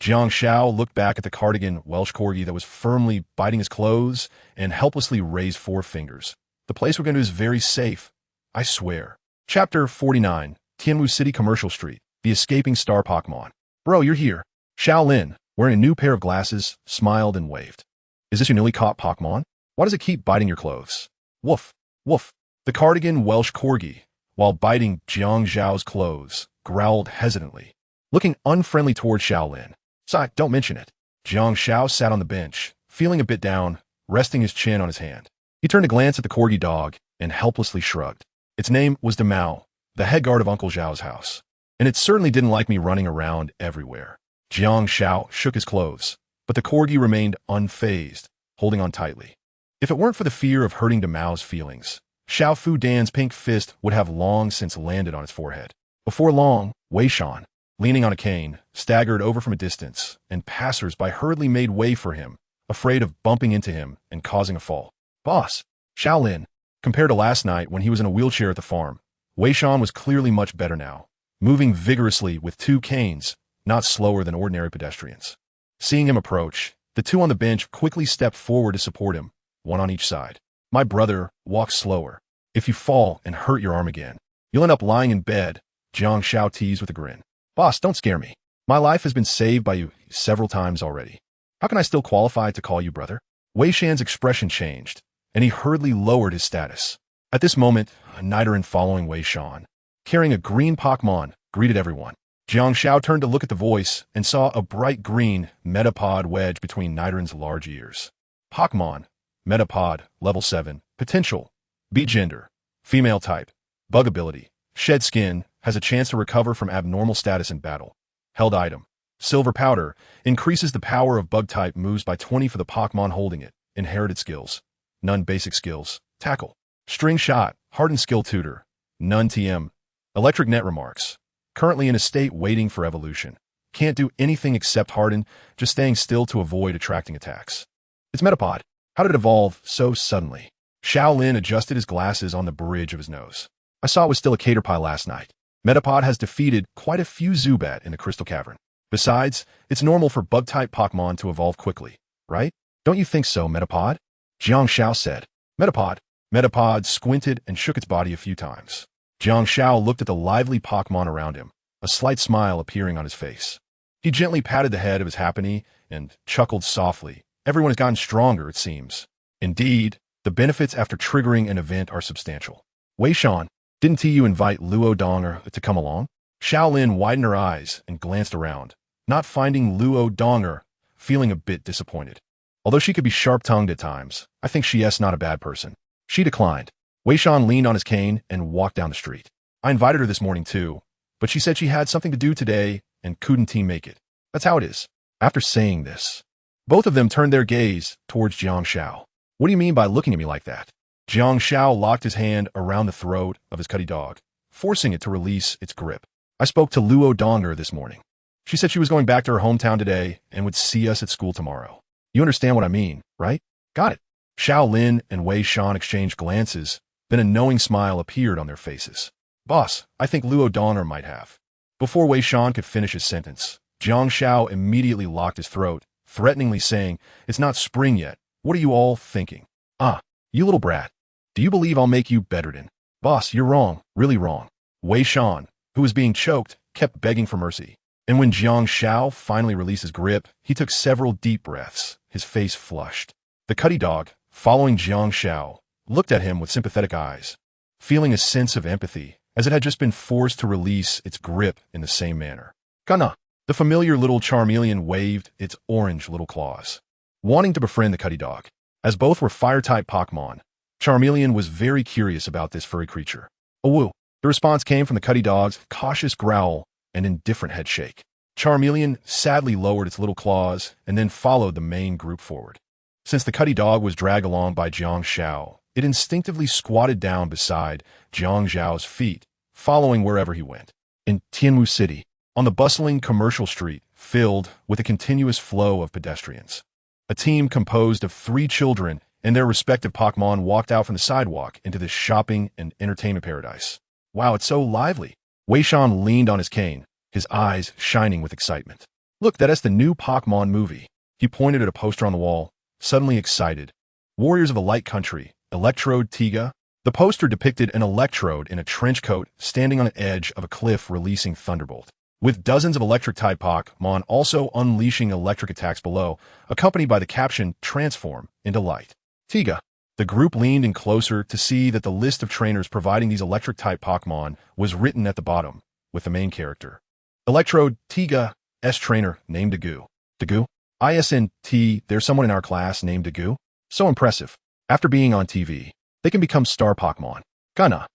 Jiang Shao looked back at the cardigan Welsh corgi that was firmly biting his clothes and helplessly raised 4 fingers. The place we're going to is very safe, I swear. Chapter 49, Tianwu City Commercial Street, The Escaping Star Pokémon. Bro, you're here. Shaolin, wearing a new pair of glasses, smiled and waved. Is this your newly caught Pokémon? Why does it keep biting your clothes? Woof, woof. The cardigan Welsh corgi, while biting Jiang Zhao's clothes, growled hesitantly, looking unfriendly toward Shaolin. Sigh, don't mention it. Jiang Shao sat on the bench, feeling a bit down, resting his chin on his hand. He turned to glance at the corgi dog and helplessly shrugged. Its name was Demao, the head guard of Uncle Zhao's house, and it certainly didn't like me running around everywhere. Jiang Shao shook his clothes, but the corgi remained unfazed, holding on tightly. If it weren't for the fear of hurting Demao's feelings, Xiao Fu Dan's pink fist would have long since landed on its forehead. Before long, Wei Shan, leaning on a cane, staggered over from a distance, and passers-by hurriedly made way for him, afraid of bumping into him and causing a fall. Boss, Shaolin. Compared to last night when he was in a wheelchair at the farm, Wei Shan was clearly much better now, moving vigorously with 2 canes, not slower than ordinary pedestrians. Seeing him approach, the 2 on the bench quickly stepped forward to support him, 1 on each side. My brother, walk slower. If you fall and hurt your arm again, you'll end up lying in bed, Jiang Shao teased with a grin. Boss, don't scare me. My life has been saved by you several times already. How can I still qualify to call you brother? Wei Shan's expression changed, and he hurriedly lowered his status. At this moment, a Nidoran following Wei Shan, carrying a green Pokémon, greeted everyone. Jiang Shao turned to look at the voice and saw a bright green Metapod wedged between Nidoran's large ears. Pokémon, Metapod, level 7, potential, B gender, female type, bug ability, shed skin, has a chance to recover from abnormal status in battle. Held item, silver powder, increases the power of bug type moves by 20 for the Pokémon holding it. Inherited skills, none basic skills, tackle, string shot, hardened skill tutor, none TM, electric net remarks, currently in a state waiting for evolution, can't do anything except harden, just staying still to avoid attracting attacks. It's Metapod. How did it evolve so suddenly? Shaolin adjusted his glasses on the bridge of his nose. I saw it was still a cater pie last night. Metapod has defeated quite a few Zubat in the Crystal Cavern. Besides, it's normal for bug-type Pokémon to evolve quickly, right? Don't you think so, Metapod? Jiang Shao said. Metapod. Metapod squinted and shook its body a few times. Jiang Shao looked at the lively Pokémon around him, a slight smile appearing on his face. He gently patted the head of his Happiny and chuckled softly. Everyone has gotten stronger, it seems. Indeed, the benefits after triggering an event are substantial. Wei Shan, didn't you invite Luo Donger to come along? Shaolin widened her eyes and glanced around, not finding Luo Donger, feeling a bit disappointed. Although she could be sharp-tongued at times, I think she is not a bad person. She declined. Wei Shan leaned on his cane and walked down the street. I invited her this morning too, but she said she had something to do today and couldn't make it. That's how it is. After saying this, both of them turned their gaze towards Jiang Shao. What do you mean by looking at me like that? Jiang Shao locked his hand around the throat of his cutty dog, forcing it to release its grip. I spoke to Luo Donger this morning. She said she was going back to her hometown today and would see us at school tomorrow. You understand what I mean, right? Got it. Xiao Lin and Wei Shan exchanged glances, then a knowing smile appeared on their faces. Boss, I think Luo Donger might have. Before Wei Shan could finish his sentence, Jiang Shao immediately locked his throat, threateningly saying, "It's not spring yet. What are you all thinking? Ah, you little brat. Do you believe I'll make you bedridden?" Boss, you're wrong, really wrong. Wei Shan, who was being choked, kept begging for mercy. And when Jiang Shao finally released his grip, he took several deep breaths, his face flushed. The cutty dog, following Jiang Shao, looked at him with sympathetic eyes, feeling a sense of empathy, as it had just been forced to release its grip in the same manner. Kana! The familiar little Charmeleon waved its orange little claws, wanting to befriend the cutty dog. As both were fire-type Pokémon, Charmeleon was very curious about this furry creature. A woo! The response came from the cutty dog's cautious growl and indifferent head shake. Charmeleon sadly lowered its little claws and then followed the main group forward. Since the cutty dog was dragged along by Jiang Shao, it instinctively squatted down beside Jiang Zhao's feet, following wherever he went. In Tianwu City, on the bustling commercial street filled with a continuous flow of pedestrians, a team composed of 3 children and their respective Pokémon walked out from the sidewalk into this shopping and entertainment paradise. Wow, it's so lively. Wei Shan leaned on his cane, his eyes shining with excitement. Look, that's the new Pokémon movie. He pointed at a poster on the wall, suddenly excited. Warriors of the Light Country, Electrode Tiga. The poster depicted an Electrode in a trench coat standing on the edge of a cliff releasing Thunderbolt, with dozens of electric-type Pokémon also unleashing electric attacks below, accompanied by the caption, "Transform into Light." Tiga. The group leaned in closer to see that the list of trainers providing these electric-type Pokémon was written at the bottom, with the main character. Electrode Tiga S trainer named Dagu. Dagu? ISNT, there's someone in our class named Dagu? So impressive. After being on TV, they can become star Pokémon. Kana.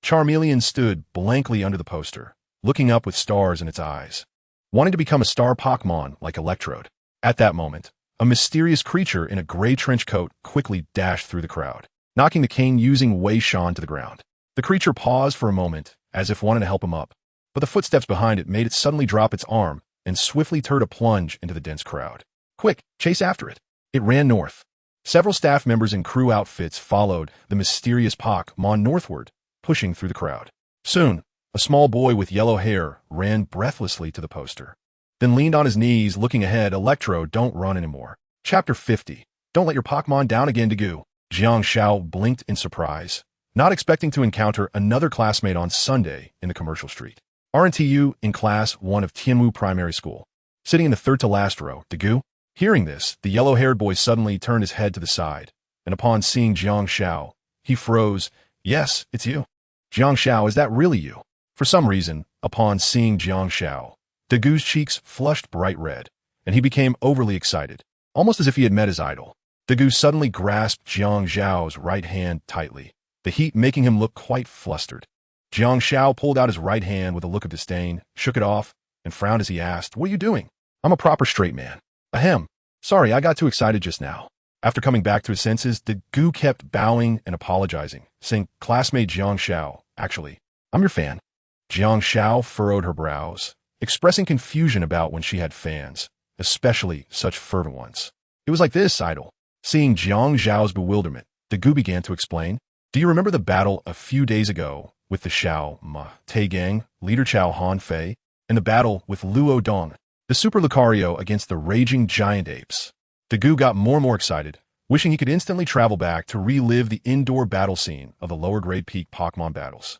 Charmeleon stood blankly under the poster, looking up with stars in its eyes, wanting to become a star Pokémon like Electrode. At that moment, a mysterious creature in a gray trench coat quickly dashed through the crowd, knocking the cane using Wei Shan to the ground. The creature paused for a moment, as if wanting to help him up, but the footsteps behind it made it suddenly drop its arm and swiftly turn a plunge into the dense crowd. Quick, chase after it. It ran north. Several staff members in crew outfits followed the mysterious Pokémon northward, pushing through the crowd. Soon, a small boy with yellow hair ran breathlessly to the poster, then leaned on his knees looking ahead. Electro, don't run anymore. Chapter 50. Don't let your Pokémon down again, Dagu. Jiang Shao blinked in surprise, not expecting to encounter another classmate on Sunday in the commercial street. RNTU in Class 1 of Tianwu Primary School. Sitting in the third-to-last row, Dagu. Hearing this, the yellow-haired boy suddenly turned his head to the side, and upon seeing Jiang Shao, he froze. Yes, it's you. Jiang Shao, is that really you? For some reason, upon seeing Jiang Shao, Dagu's cheeks flushed bright red, and he became overly excited, almost as if he had met his idol. Dagu suddenly grasped Jiang Zhao's right hand tightly, the heat making him look quite flustered. Jiang Shao pulled out his right hand with a look of disdain, shook it off, and frowned as he asked, "What are you doing? I'm a proper straight man." Ahem. Sorry, I got too excited just now. After coming back to his senses, Dagu kept bowing and apologizing, saying, "Classmate Jiang Shao, actually, I'm your fan." Jiang Shao furrowed her brows, expressing confusion about when she had fans, especially such fervent ones. It was like this, idol. Seeing Jiang Zhao's bewilderment, Dagu began to explain. Do you remember the battle a few days ago with the Xiao Ma Te Gang, leader Chao Han Fei, and the battle with Luo Dong, the Super Lucario against the raging giant apes? Dagu got more and more excited, wishing he could instantly travel back to relive the indoor battle scene of the lower-grade peak Pokémon battles.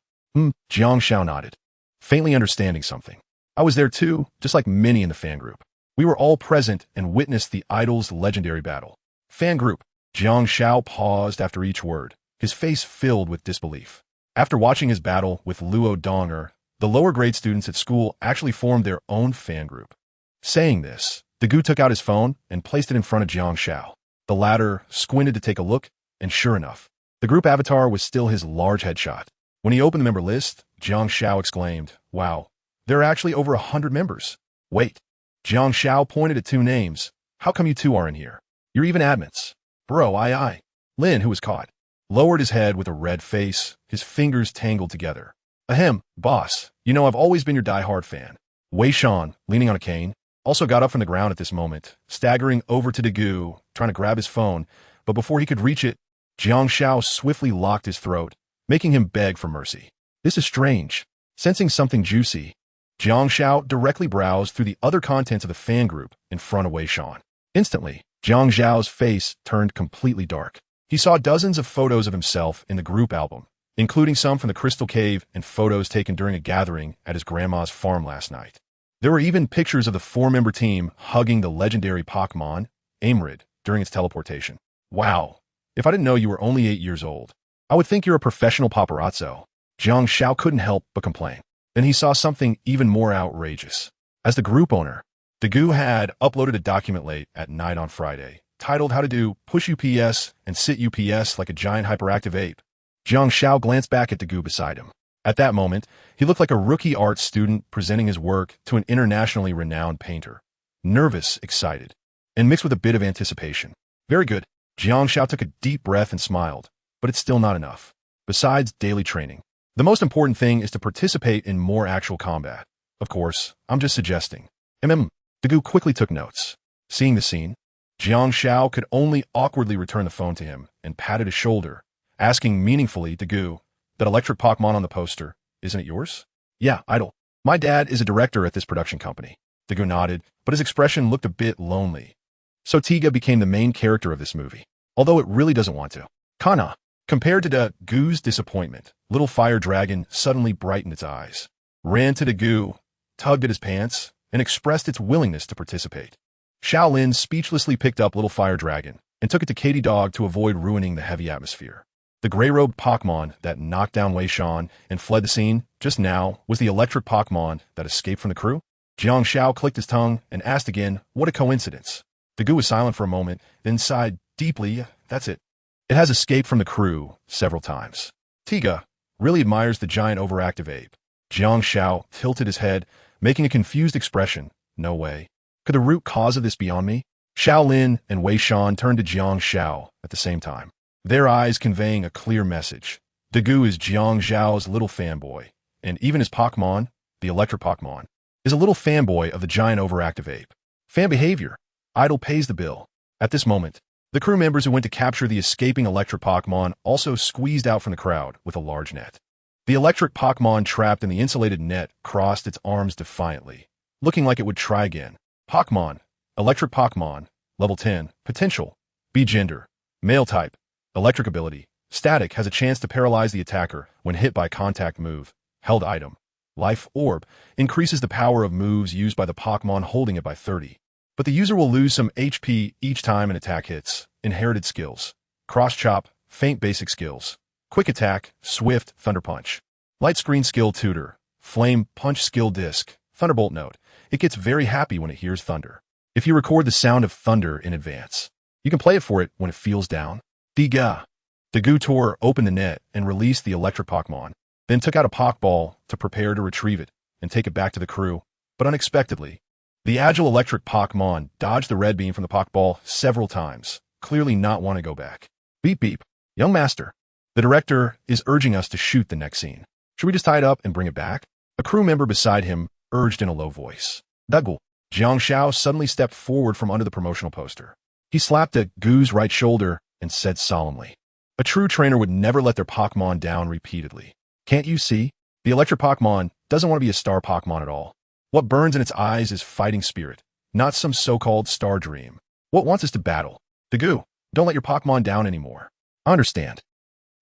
Jiang Shao nodded, faintly understanding something. I was there too, just like many in the fan group. We were all present and witnessed the idol's legendary battle. Fan group. Jiang Shao paused after each word, his face filled with disbelief. After watching his battle with Luo Donger, the lower-grade students at school actually formed their own fan group. Saying this, Dagu took out his phone and placed it in front of Jiang Shao. The latter squinted to take a look, and sure enough, the group avatar was still his large headshot. When he opened the member list, Jiang Shao exclaimed, "Wow, there are actually over 100 members. Wait." Jiang Shao pointed at two names. "How come you two are in here? You're even admins." "Bro, I." Lin, who was caught, lowered his head with a red face, his fingers tangled together. "Ahem, boss, you know I've always been your die-hard fan." Wei Shan, leaning on a cane, also got up from the ground at this moment, staggering over to Dagu, trying to grab his phone, but before he could reach it, Jiang Shao swiftly locked his throat, making him beg for mercy. This is strange. Sensing something juicy, Jiang Shao directly browsed through the other contents of the fan group in front of Wei Shan. Instantly, Jiang Zhao's face turned completely dark. He saw dozens of photos of himself in the group album, including some from the Crystal Cave and photos taken during a gathering at his grandma's farm last night. There were even pictures of the four-member team hugging the legendary Pokémon, Amrid, during its teleportation. Wow, if I didn't know you were only 8 years old, I would think you're a professional paparazzo. Jiang Shao couldn't help but complain. Then he saw something even more outrageous. As the group owner, Dagu had uploaded a document late at night on Friday, titled How to Do Push UPS and Sit UPS Like a Giant Hyperactive Ape. Jiang Shao glanced back at Dagu beside him. At that moment, he looked like a rookie art student presenting his work to an internationally renowned painter. Nervous, excited, and mixed with a bit of anticipation. Very good. Jiang Shao took a deep breath and smiled, but it's still not enough. Besides daily training, the most important thing is to participate in more actual combat. Of course, I'm just suggesting. Dagu quickly took notes. Seeing the scene, Jiang Shao could only awkwardly return the phone to him and patted his shoulder, asking meaningfully, "Dagu, that electric Pokémon on the poster, isn't it yours?" "Yeah, idol. My dad is a director at this production company." Dagu nodded, but his expression looked a bit lonely. So Tiga became the main character of this movie, although it really doesn't want to. Kana. Compared to Dagu's disappointment, Little Fire Dragon suddenly brightened its eyes, ran to Dagu, tugged at his pants, and expressed its willingness to participate. Shaolin speechlessly picked up Little Fire Dragon and took it to Katy Dog to avoid ruining the heavy atmosphere. The gray-robed Pokémon that knocked down Wei Shan and fled the scene just now was the electric Pokémon that escaped from the crew. Jiang Shao clicked his tongue and asked again, "What a coincidence." Dagu was silent for a moment, then sighed deeply. "That's it. It has escaped from the crew several times." Tiga really admires the giant overactive ape. Jiang Shao tilted his head, making a confused expression. "No way. Could the root cause of this be on me?" Shaolin and Wei Shan turned to Jiang Shao at the same time, their eyes conveying a clear message. Dagu is Jiang Zhao's little fanboy, and even his Pokémon, the electric Pokémon, is a little fanboy of the giant overactive ape. Fan behavior. Idol pays the bill. At this moment, the crew members who went to capture the escaping electric Pokémon also squeezed out from the crowd with a large net. The electric Pokémon trapped in the insulated net crossed its arms defiantly, looking like it would try again. Pokémon. Electric Pokémon. Level 10. Potential. B gender. Male type. Electric ability. Static has a chance to paralyze the attacker when hit by contact move. Held item. Life Orb increases the power of moves used by the Pokémon holding it by 30. But the user will lose some HP each time an attack hits. Inherited skills. Cross Chop. Feint basic skills. Quick Attack. Swift. Thunder Punch. Light Screen skill tutor. Flame Punch skill disc. Thunderbolt note. It gets very happy when it hears thunder. If you record the sound of thunder in advance, you can play it for it when it feels down. Diga. Dagu tore opened the net and released the electric Pokémon, then took out a Pokeball to prepare to retrieve it and take it back to the crew. But unexpectedly, the agile electric Pokémon dodged the red beam from the Pokeball several times, clearly not want to go back. Beep beep. Young master, the director is urging us to shoot the next scene. Should we just tie it up and bring it back? A crew member beside him urged in a low voice. Dagu. Jiang Shao suddenly stepped forward from under the promotional poster. He slapped Dagu's right shoulder and said solemnly, "A true trainer would never let their Pokémon down repeatedly. Can't you see? The electric Pokémon doesn't want to be a star Pokémon at all. What burns in its eyes is fighting spirit, not some so-called star dream. What wants us to battle? Dagu, don't let your Pokémon down anymore." "I understand."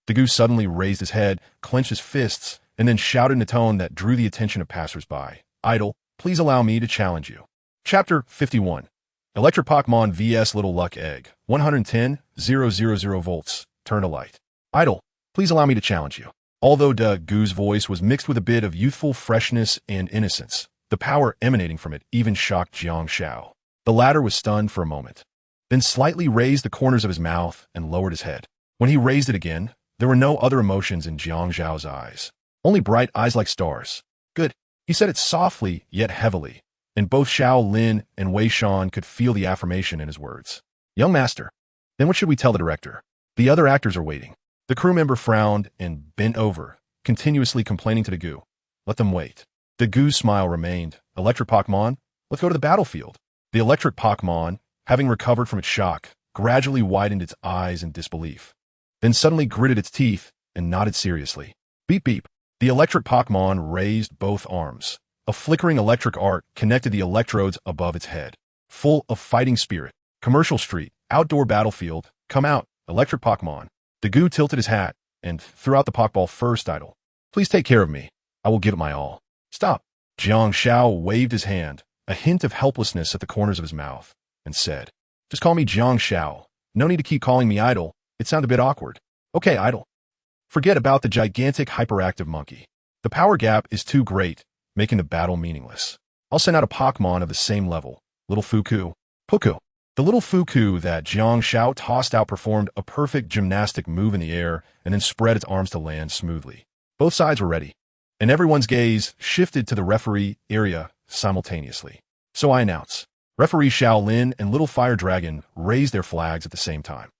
Dagu suddenly raised his head, clenched his fists, and then shouted in a tone that drew the attention of passersby. "Idol, please allow me to challenge you." Chapter 51. Electric Pokémon vs Little Luck Egg. 110,000 volts. Turn to light. "Idol, please allow me to challenge you." Although Dagu's voice was mixed with a bit of youthful freshness and innocence, the power emanating from it even shocked Jiang Shao. The latter was stunned for a moment, then slightly raised the corners of his mouth and lowered his head. When he raised it again, There were no other emotions in Jiang Zhao's eyes. Only bright eyes like stars. Good. He said it softly, yet heavily, and both Xiao Lin and Wei Shan could feel the affirmation in his words. Young master. Then what should we tell the director? The other actors are waiting. The crew member frowned and bent over, continuously complaining to the Gu. Let them wait. The Gu's smile remained. Electric Pokémon, let's go to the battlefield. The electric Pokémon, having recovered from its shock, gradually widened its eyes in disbelief. Then suddenly gritted its teeth and nodded seriously. Beep beep. The electric Pokémon raised both arms. A flickering electric arc connected the electrodes above its head. Full of fighting spirit. Commercial street, outdoor battlefield, come out, electric Pokémon. The Gu tilted his hat and threw out the Pokeball first idol. Please take care of me. I will give it my all. Stop. Jiang Xiao waved his hand, a hint of helplessness at the corners of his mouth, and said, Just call me Jiang Xiao. No need to keep calling me idol. It sounded a bit awkward. Okay, idol. Forget about the gigantic hyperactive monkey. The power gap is too great, making the battle meaningless. I'll send out a Pokémon of the same level, Little Fuku. Puku. The little Fuku that Jiang Xiao tossed out performed a perfect gymnastic move in the air and then spread its arms to land smoothly. Both sides were ready, and everyone's gaze shifted to the referee area simultaneously. So I announce, referee Xiao Lin and Little Fire Dragon raised their flags at the same time.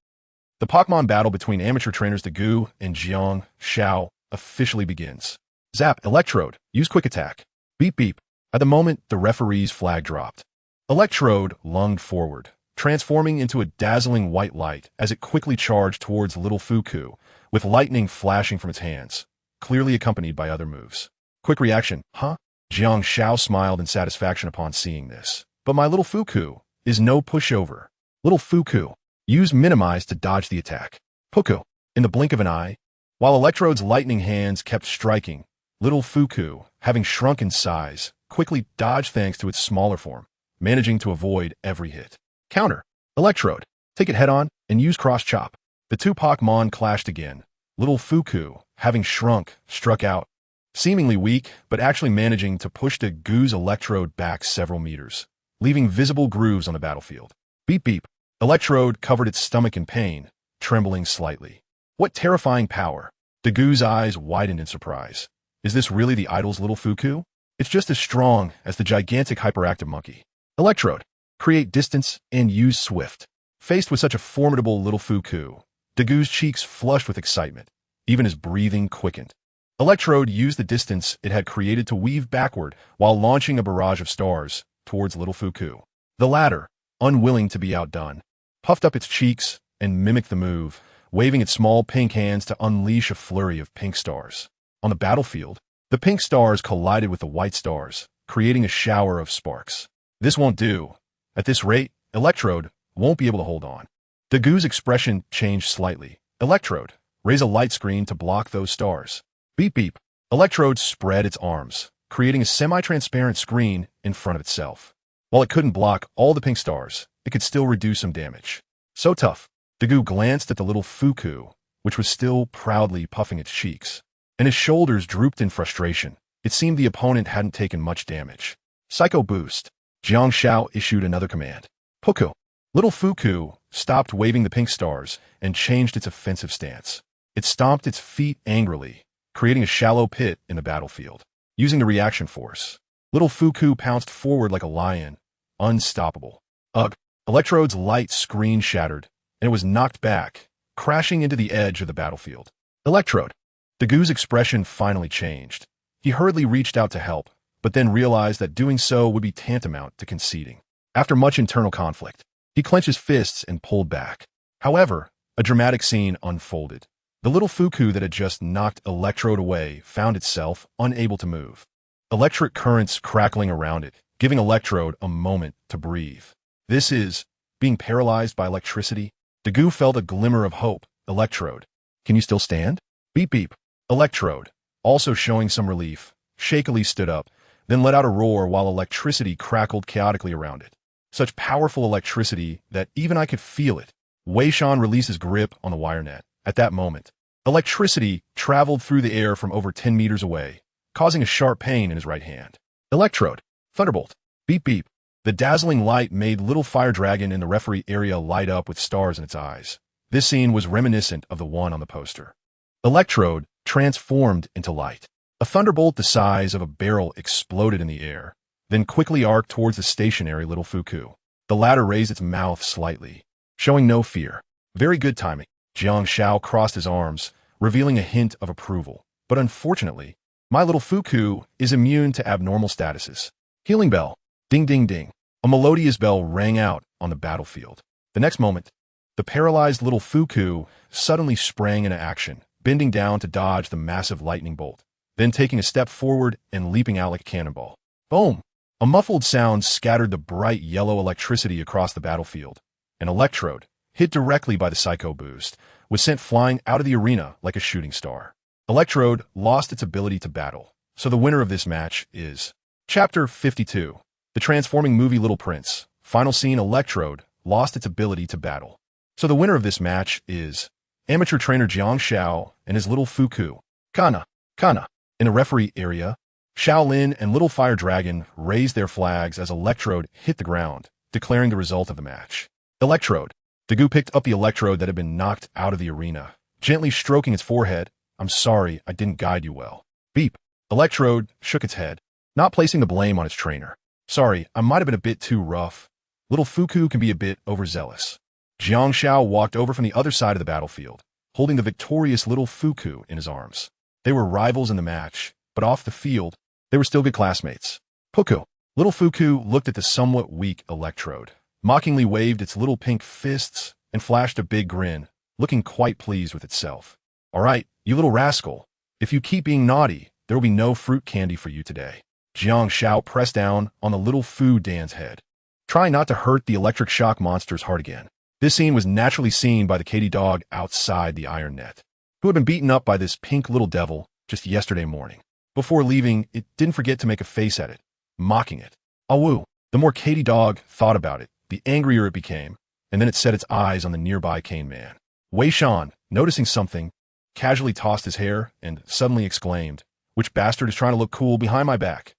The Pokémon battle between amateur trainers Gu and Jiang Xiao officially begins. Zap, Electrode, use Quick Attack. Beep beep. At the moment, the referee's flag dropped. Electrode lunged forward, transforming into a dazzling white light as it quickly charged towards Little Fuku, with lightning flashing from its hands, clearly accompanied by other moves. Quick reaction, huh? Jiang Xiao smiled in satisfaction upon seeing this. But my Little Fuku is no pushover. Little Fuku, use Minimize to dodge the attack. Puku, in the blink of an eye, while Electrode's lightning hands kept striking, Little Fuku, having shrunk in size, quickly dodged thanks to its smaller form, managing to avoid every hit. Counter. Electrode. Take it head-on and use Cross Chop. The two Pokémon clashed again. Little Fuku, having shrunk, struck out, seemingly weak, but actually managing to push the Gu's Electrode back several meters, leaving visible grooves on the battlefield. Beep beep. Electrode covered its stomach in pain, trembling slightly. What terrifying power. The Gu's eyes widened in surprise. Is this really the idol's Little Fuku? It's just as strong as the gigantic hyperactive monkey. Electrode. Create distance and use Swift. Faced with such a formidable Little Fuku, Dagu's cheeks flushed with excitement. Even his breathing quickened. Electrode used the distance it had created to weave backward while launching a barrage of stars towards Little Fuku. The latter, unwilling to be outdone, puffed up its cheeks and mimicked the move, waving its small pink hands to unleash a flurry of pink stars. On the battlefield, the pink stars collided with the white stars, creating a shower of sparks. This won't do. At this rate, Electrode won't be able to hold on. Dagu's expression changed slightly. Electrode, raise a light screen to block those stars. Beep beep. Electrode spread its arms, creating a semi-transparent screen in front of itself. While it couldn't block all the pink stars, it could still reduce some damage. So tough. Dagu glanced at the Little Fuku, which was still proudly puffing its cheeks, and his shoulders drooped in frustration. It seemed the opponent hadn't taken much damage. Psycho Boost. Jiang Xiao issued another command. Puku. Little Fuku stopped waving the pink stars and changed its offensive stance. It stomped its feet angrily, creating a shallow pit in the battlefield. Using the reaction force, Little Fuku pounced forward like a lion, unstoppable. Ugh! Electrode's light screen shattered, and it was knocked back, crashing into the edge of the battlefield. Electrode. Dagu's expression finally changed. He hurriedly reached out to help, but then realized that doing so would be tantamount to conceding. After much internal conflict, he clenched his fists and pulled back. However, a dramatic scene unfolded. The Little Fuku that had just knocked Electrode away found itself unable to move. Electric currents crackling around it, giving Electrode a moment to breathe. This is being paralyzed by electricity. Dagu felt a glimmer of hope. Electrode, can you still stand? Beep beep. Electrode, also showing some relief, shakily stood up, then let out a roar while electricity crackled chaotically around it. Such powerful electricity that even I could feel it. Wei Shan released his grip on the wire net. At that moment, electricity traveled through the air from over 10 meters away, causing a sharp pain in his right hand. Electrode. Thunderbolt. Beep beep. The dazzling light made Little Fire Dragon in the referee area light up with stars in its eyes. This scene was reminiscent of the one on the poster. Electrode transformed into light. A thunderbolt the size of a barrel exploded in the air, then quickly arced towards the stationary little Fuku. The latter raised its mouth slightly, showing no fear. Very good timing. Jiang Shao crossed his arms, revealing a hint of approval. But unfortunately, my little Fuku is immune to abnormal statuses. Healing bell. Ding ding ding. A melodious bell rang out on the battlefield. The next moment, the paralyzed little Fuku suddenly sprang into action, bending down to dodge the massive lightning bolt, then taking a step forward and leaping out like a cannonball. Boom! A muffled sound scattered the bright yellow electricity across the battlefield. An Electrode, hit directly by the Psycho Boost, was sent flying out of the arena like a shooting star. Electrode lost its ability to battle, so the winner of this match is Chapter 52. The Transforming Movie Little Prince. Final scene. Electrode lost its ability to battle. So the winner of this match is amateur trainer Jiang Shao and his little Fuku. Kana. In a referee area, Shaolin and Little Fire Dragon raised their flags as Electrode hit the ground, declaring the result of the match. Electrode. Dagu picked up the Electrode that had been knocked out of the arena, gently stroking its forehead. I'm sorry, I didn't guide you well. Beep. Electrode shook its head, not placing the blame on its trainer. Sorry, I might have been a bit too rough. Little Fuku can be a bit overzealous. Jiang Shao walked over from the other side of the battlefield, holding the victorious little Fuku in his arms. They were rivals in the match, but off the field, they were still good classmates. Puku. Little Fuku looked at the somewhat weak Electrode, mockingly waved its little pink fists, and flashed a big grin, looking quite pleased with itself. All right, you little rascal. If you keep being naughty, there will be no fruit candy for you today. Jiang Shao pressed down on the little Fu Dan's head, trying not to hurt the electric shock monster's heart again. This scene was naturally seen by the Katy dog outside the iron net, who had been beaten up by this pink little devil just yesterday morning. Before leaving, it didn't forget to make a face at it, mocking it. Awoo. The more Katy dog thought about it, the angrier it became, and then it set its eyes on the nearby cane man. Wei Shan, noticing something, casually tossed his hair and suddenly exclaimed, "Which bastard is trying to look cool behind my back?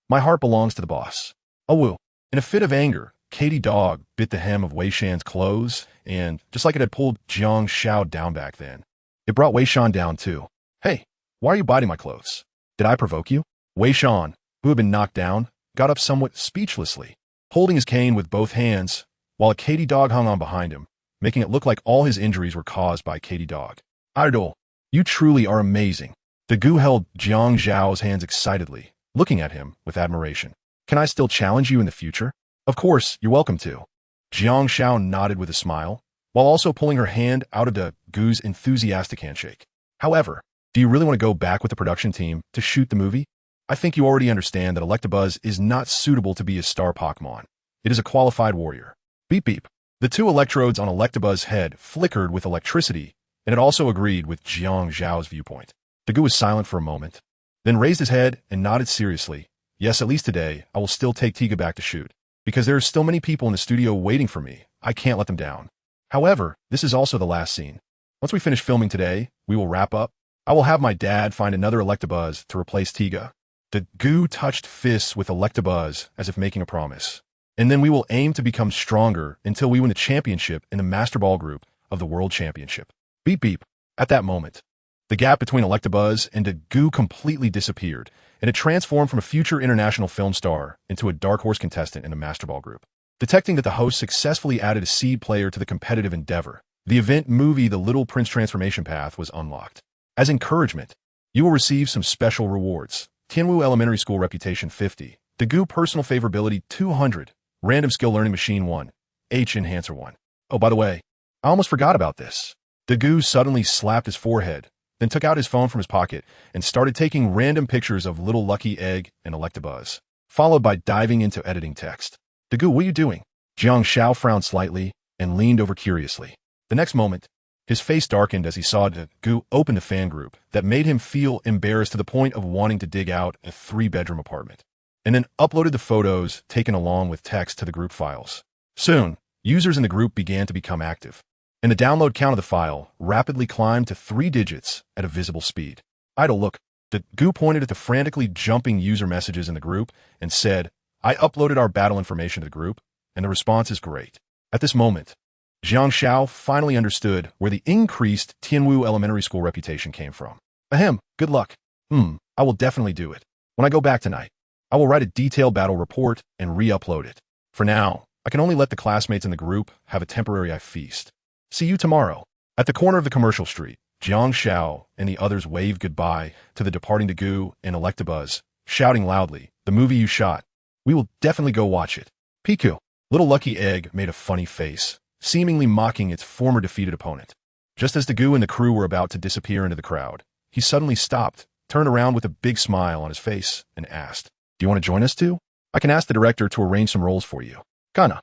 My heart belongs to the boss." Awoo. In a fit of anger, Katy dog bit the hem of Wei Shan's clothes, and, just like it had pulled Jiang Shao down back then, it brought Wei Shan down too. Hey, why are you biting my clothes? Did I provoke you? Wei Shan, who had been knocked down, got up somewhat speechlessly, holding his cane with both hands, while a Katy dog hung on behind him, making it look like all his injuries were caused by Katy dog. Idol, you truly are amazing. The Gu held Jiang Zhao's hands excitedly, looking at him with admiration. Can I still challenge you in the future? Of course, you're welcome to. Jiang Shao nodded with a smile, while also pulling her hand out of the Gu's enthusiastic handshake. However, do you really want to go back with the production team to shoot the movie? I think you already understand that Electabuzz is not suitable to be a star Pokémon. It is a qualified warrior. Beep beep. The two electrodes on Electabuzz's head flickered with electricity, and it also agreed with Jiang Zhao's viewpoint. The Gu was silent for a moment, then raised his head and nodded seriously. Yes, at least today, I will still take Tiga back to shoot. Because there are still many people in the studio waiting for me, I can't let them down. However, this is also the last scene. Once we finish filming today, we will wrap up. I will have my dad find another Electabuzz to replace Tiga. The Gu touched fists with Electabuzz as if making a promise. And then we will aim to become stronger until we win the championship in the Master Ball group of the World Championship. Beep beep. At that moment, the gap between Electabuzz and the Gu completely disappeared, and it transformed from a future international film star into a Dark Horse contestant in the Master Ball group. Detecting that the host successfully added a seed player to the competitive endeavor, the event movie The Little Prince Transformation Path was unlocked. As encouragement, you will receive some special rewards. Tianwu Elementary School Reputation 50, the Gu Personal Favorability 200, Random Skill Learning Machine 1, H Enhancer 1. Oh, by the way, I almost forgot about this. The Gu suddenly slapped his forehead, then took out his phone from his pocket and started taking random pictures of Little Lucky Egg and Electabuzz, followed by diving into editing text. The Gu, what are you doing? Jiang Shao frowned slightly and leaned over curiously. The next moment, his face darkened as he saw the Gu open a fan group that made him feel embarrassed to the point of wanting to dig out a 3-bedroom apartment, and then uploaded the photos taken along with text to the group files. Soon, users in the group began to become active, and the download count of the file rapidly climbed to 3 digits at a visible speed. Idle, look. The Gu pointed at the frantically jumping user messages in the group and said, I uploaded our battle information to the group, and the response is great. At this moment, Jiang Xiao finally understood where the increased Tianwu Elementary School reputation came from. Ahem, good luck. I will definitely do it. When I go back tonight, I will write a detailed battle report and re-upload it. For now, I can only let the classmates in the group have a temporary feast. See you tomorrow. At the corner of the commercial street, Jiang Xiao and the others waved goodbye to the departing Dagu and Electabuzz, shouting loudly, "The movie you shot. We will definitely go watch it." Piku. Little Lucky Egg made a funny face, seemingly mocking its former defeated opponent. Just as Dagu and the crew were about to disappear into the crowd, he suddenly stopped, turned around with a big smile on his face, and asked, "Do you want to join us too? I can ask the director to arrange some roles for you." Kana.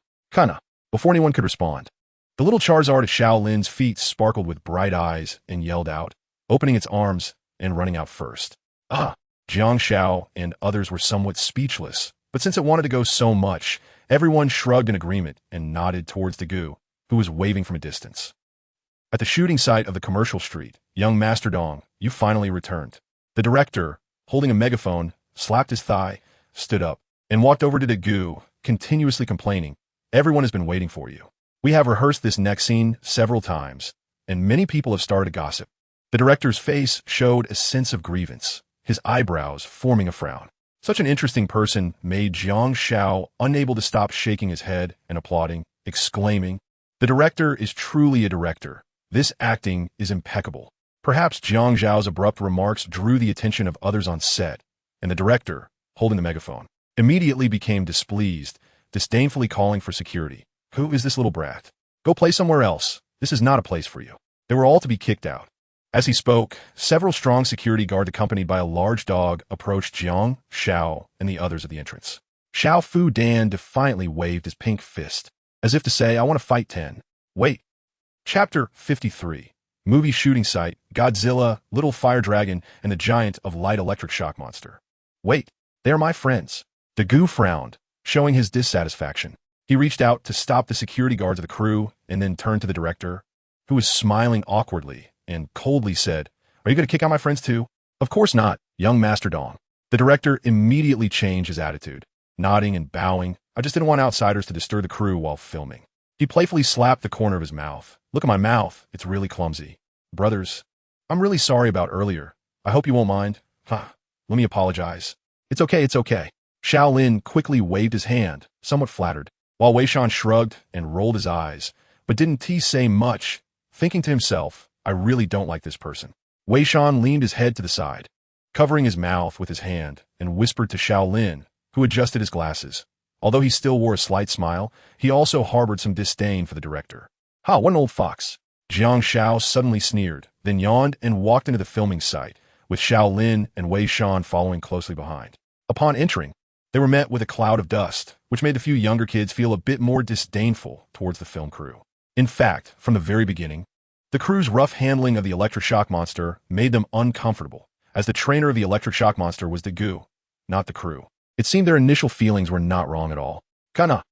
Before anyone could respond, the little Charizard at Shaolin's feet sparkled with bright eyes and yelled out, opening its arms and running out first. Jiang Xiao and others were somewhat speechless, but since it wanted to go so much, everyone shrugged in agreement and nodded towards Dagu, who was waving from a distance. At the shooting site of the commercial street, young Master Dong, you finally returned. The director, holding a megaphone, slapped his thigh, stood up, and walked over to Dagu, continuously complaining, "Everyone has been waiting for you. We have rehearsed this next scene several times, and many people have started to gossip." The director's face showed a sense of grievance, his eyebrows forming a frown. Such an interesting person made Jiang Xiao unable to stop shaking his head and applauding, exclaiming, "The director is truly a director. This acting is impeccable." Perhaps Jiang Xiao's abrupt remarks drew the attention of others on set, and the director, holding the megaphone, immediately became displeased, disdainfully calling for security. "Who is this little brat? Go play somewhere else. This is not a place for you." They were all to be kicked out. As he spoke, several strong security guards accompanied by a large dog approached Jiang Xiao and the others at the entrance. Xiao Fu Dan defiantly waved his pink fist, as if to say, "I want to fight 10. Wait. Chapter 53. Movie shooting site, Godzilla, Little Fire Dragon, and the Giant of Light Electric Shock Monster. Wait, they are my friends." Dagu frowned, showing his dissatisfaction. He reached out to stop the security guards of the crew and then turned to the director, who was smiling awkwardly, and coldly said, "Are you going to kick out my friends too?" "Of course not, young Master Dong." The director immediately changed his attitude, nodding and bowing. "I just didn't want outsiders to disturb the crew while filming." He playfully slapped the corner of his mouth. "Look at my mouth, it's really clumsy. Brothers, I'm really sorry about earlier. I hope you won't mind." Let me apologize." It's okay. Shaolin quickly waved his hand, somewhat flattered, while Wei Shan shrugged and rolled his eyes, but didn't say much, thinking to himself, "I really don't like this person." Wei Shan leaned his head to the side, covering his mouth with his hand, and whispered to Shaolin, who adjusted his glasses. Although he still wore a slight smile, he also harbored some disdain for the director. What an old fox." Jiang Xiao suddenly sneered, then yawned and walked into the filming site, with Shaolin and Wei Shan following closely behind. Upon entering, they were met with a cloud of dust, which made the few younger kids feel a bit more disdainful towards the film crew. In fact, from the very beginning, the crew's rough handling of the electric shock monster made them uncomfortable, as the trainer of the electric shock monster was Dagu, not the crew. It seemed their initial feelings were not wrong at all. Kana.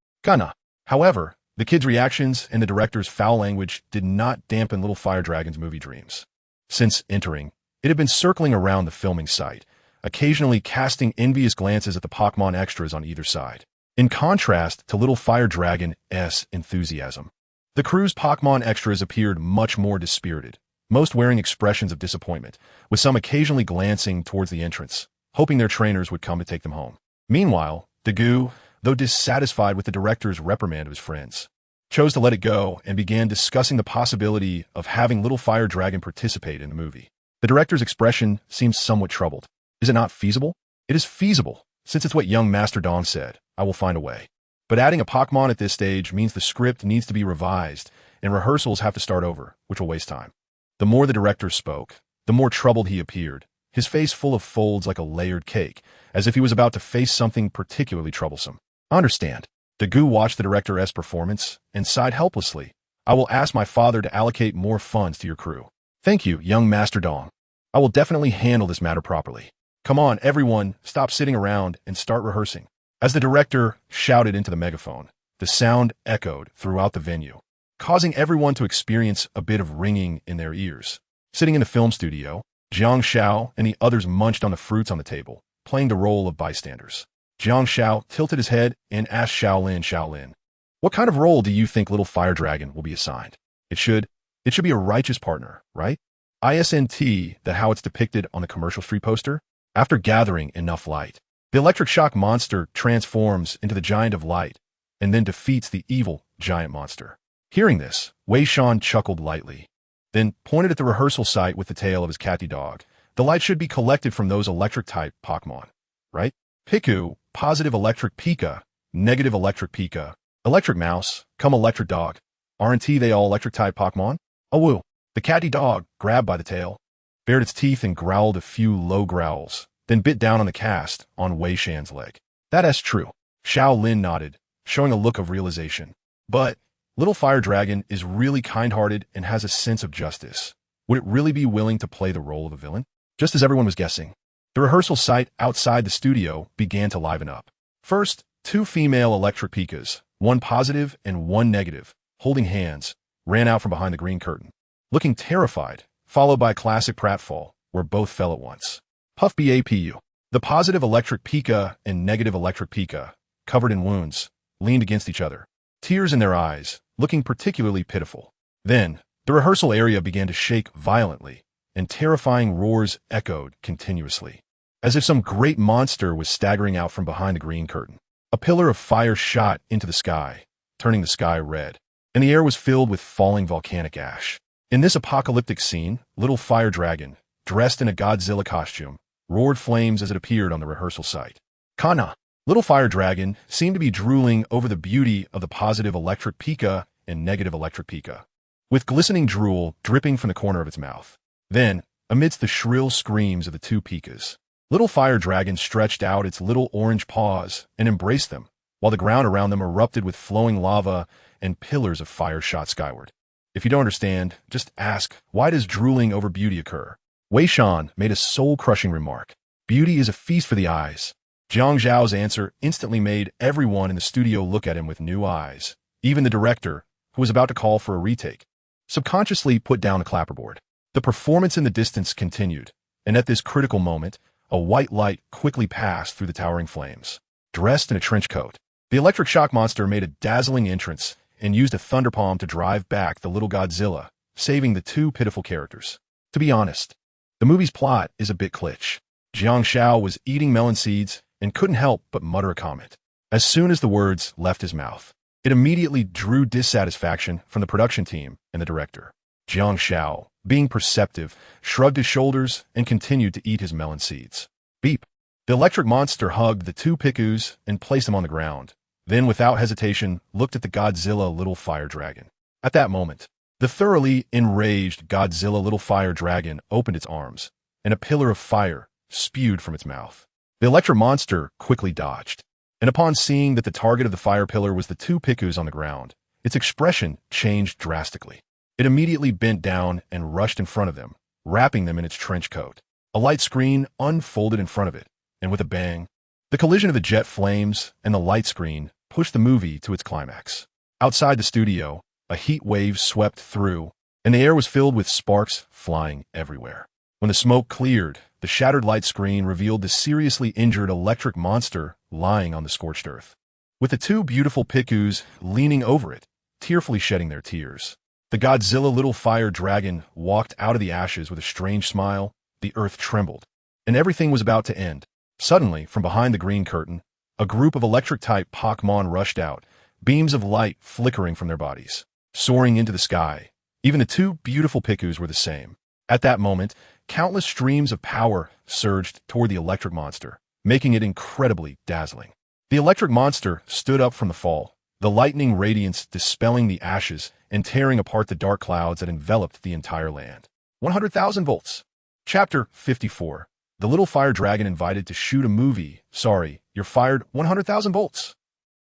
However, the kids' reactions and the director's foul language did not dampen Little Fire Dragon's movie dreams. Since entering, it had been circling around the filming site, occasionally casting envious glances at the Pokémon extras on either side. In contrast to Little Fire Dragon's enthusiasm, the crew's Pokémon extras appeared much more dispirited, most wearing expressions of disappointment, with some occasionally glancing towards the entrance, hoping their trainers would come to take them home. Meanwhile, Dagu, though dissatisfied with the director's reprimand of his friends, chose to let it go and began discussing the possibility of having Little Fire Dragon participate in the movie. The director's expression seemed somewhat troubled. "Is it not feasible?" "It is feasible, since it's what young Master Dong said. I will find a way. But adding a Pokémon at this stage means the script needs to be revised, and rehearsals have to start over, which will waste time." The more the director spoke, the more troubled he appeared, his face full of folds like a layered cake, as if he was about to face something particularly troublesome. "I understand." Dagu watched the director's performance and sighed helplessly. "I will ask my father to allocate more funds to your crew." "Thank you, young Master Dong. I will definitely handle this matter properly. Come on, everyone, stop sitting around and start rehearsing." As the director shouted into the megaphone, the sound echoed throughout the venue, causing everyone to experience a bit of ringing in their ears. Sitting in the film studio, Jiang Xiao and the others munched on the fruits on the table, playing the role of bystanders. Jiang Xiao tilted his head and asked Shaolin, What kind of role do you think Little Fire Dragon will be assigned? It should, it should be a righteous partner, right? ISNT, that how it's depicted on the commercial street poster? After gathering enough light, the electric shock monster transforms into the giant of light and then defeats the evil giant monster. Hearing this, Wei Shan chuckled lightly, then pointed at the rehearsal site with the tail of his catty dog. The light should be collected from those electric-type Pokémon, right? Piku, positive electric Pika, negative electric Pika, electric mouse, come electric dog. Aren't they all electric-type Pokémon? Oh woo. The catty dog, grabbed by the tail, bared its teeth and growled a few low growls, then bit down on the cast on Wei Shan's leg. That's true. Xiao Lin nodded, showing a look of realization. But Little Fire Dragon is really kind-hearted and has a sense of justice. Would it really be willing to play the role of a villain? Just as everyone was guessing, the rehearsal site outside the studio began to liven up. First, two female electric Pikas, one positive and one negative, holding hands, ran out from behind the green curtain, looking terrified, followed by a classic pratfall, where both fell at once. Puff BAPU. The positive electric Pika and negative electric Pika, covered in wounds, leaned against each other, tears in their eyes, looking particularly pitiful. Then, the rehearsal area began to shake violently, and terrifying roars echoed continuously, as if some great monster was staggering out from behind the green curtain. A pillar of fire shot into the sky, turning the sky red, and the air was filled with falling volcanic ash. In this apocalyptic scene, Little Fire Dragon, dressed in a Godzilla costume, roared flames as it appeared on the rehearsal site. Kana. Little Fire Dragon seemed to be drooling over the beauty of the positive electric Pika and negative electric Pika, with glistening drool dripping from the corner of its mouth. Then, amidst the shrill screams of the two Pikas, Little Fire Dragon stretched out its little orange paws and embraced them, while the ground around them erupted with flowing lava and pillars of fire shot skyward. If you don't understand, just ask, why does drooling over beauty occur? Wei Shan made a soul-crushing remark. Beauty is a feast for the eyes. Jiang Zhao's answer instantly made everyone in the studio look at him with new eyes. Even the director, who was about to call for a retake, subconsciously put down the clapperboard. The performance in the distance continued, and at this critical moment, a white light quickly passed through the towering flames. Dressed in a trench coat, the electric shock monster made a dazzling entrance and used a thunder palm to drive back the little Godzilla, saving the two pitiful characters. To be honest, the movie's plot is a bit glitch. Jiang Xiao was eating melon seeds and couldn't help but mutter a comment. As soon as the words left his mouth, it immediately drew dissatisfaction from the production team and the director. Jiang Xiao, being perceptive, shrugged his shoulders and continued to eat his melon seeds. Beep. The electric monster hugged the two Pikus and placed them on the ground, then without hesitation looked at the Godzilla Little Fire Dragon. At that moment, the thoroughly enraged Godzilla Little Fire Dragon opened its arms, and a pillar of fire spewed from its mouth. The electric monster quickly dodged, and upon seeing that the target of the fire pillar was the two Pikus on the ground, its expression changed drastically. It immediately bent down and rushed in front of them, wrapping them in its trench coat. A light screen unfolded in front of it, and with a bang, the collision of the jet flames and the light screen pushed the movie to its climax. Outside the studio, a heat wave swept through, and the air was filled with sparks flying everywhere. When the smoke cleared, the shattered light screen revealed the seriously injured electric monster lying on the scorched earth, with the two beautiful Pikus leaning over it, tearfully shedding their tears. The Godzilla Little Fire Dragon walked out of the ashes with a strange smile. The earth trembled, and everything was about to end. Suddenly, from behind the green curtain, a group of electric-type Pokémon rushed out, beams of light flickering from their bodies, soaring into the sky. Even the two beautiful Pikus were the same. At that moment, countless streams of power surged toward the electric monster, making it incredibly dazzling. The electric monster stood up from the fall, the lightning radiance dispelling the ashes and tearing apart the dark clouds that enveloped the entire land. 100,000 volts. Chapter 54. The Little Fire Dragon invited to shoot a movie. Sorry, you're fired. 100,000 volts.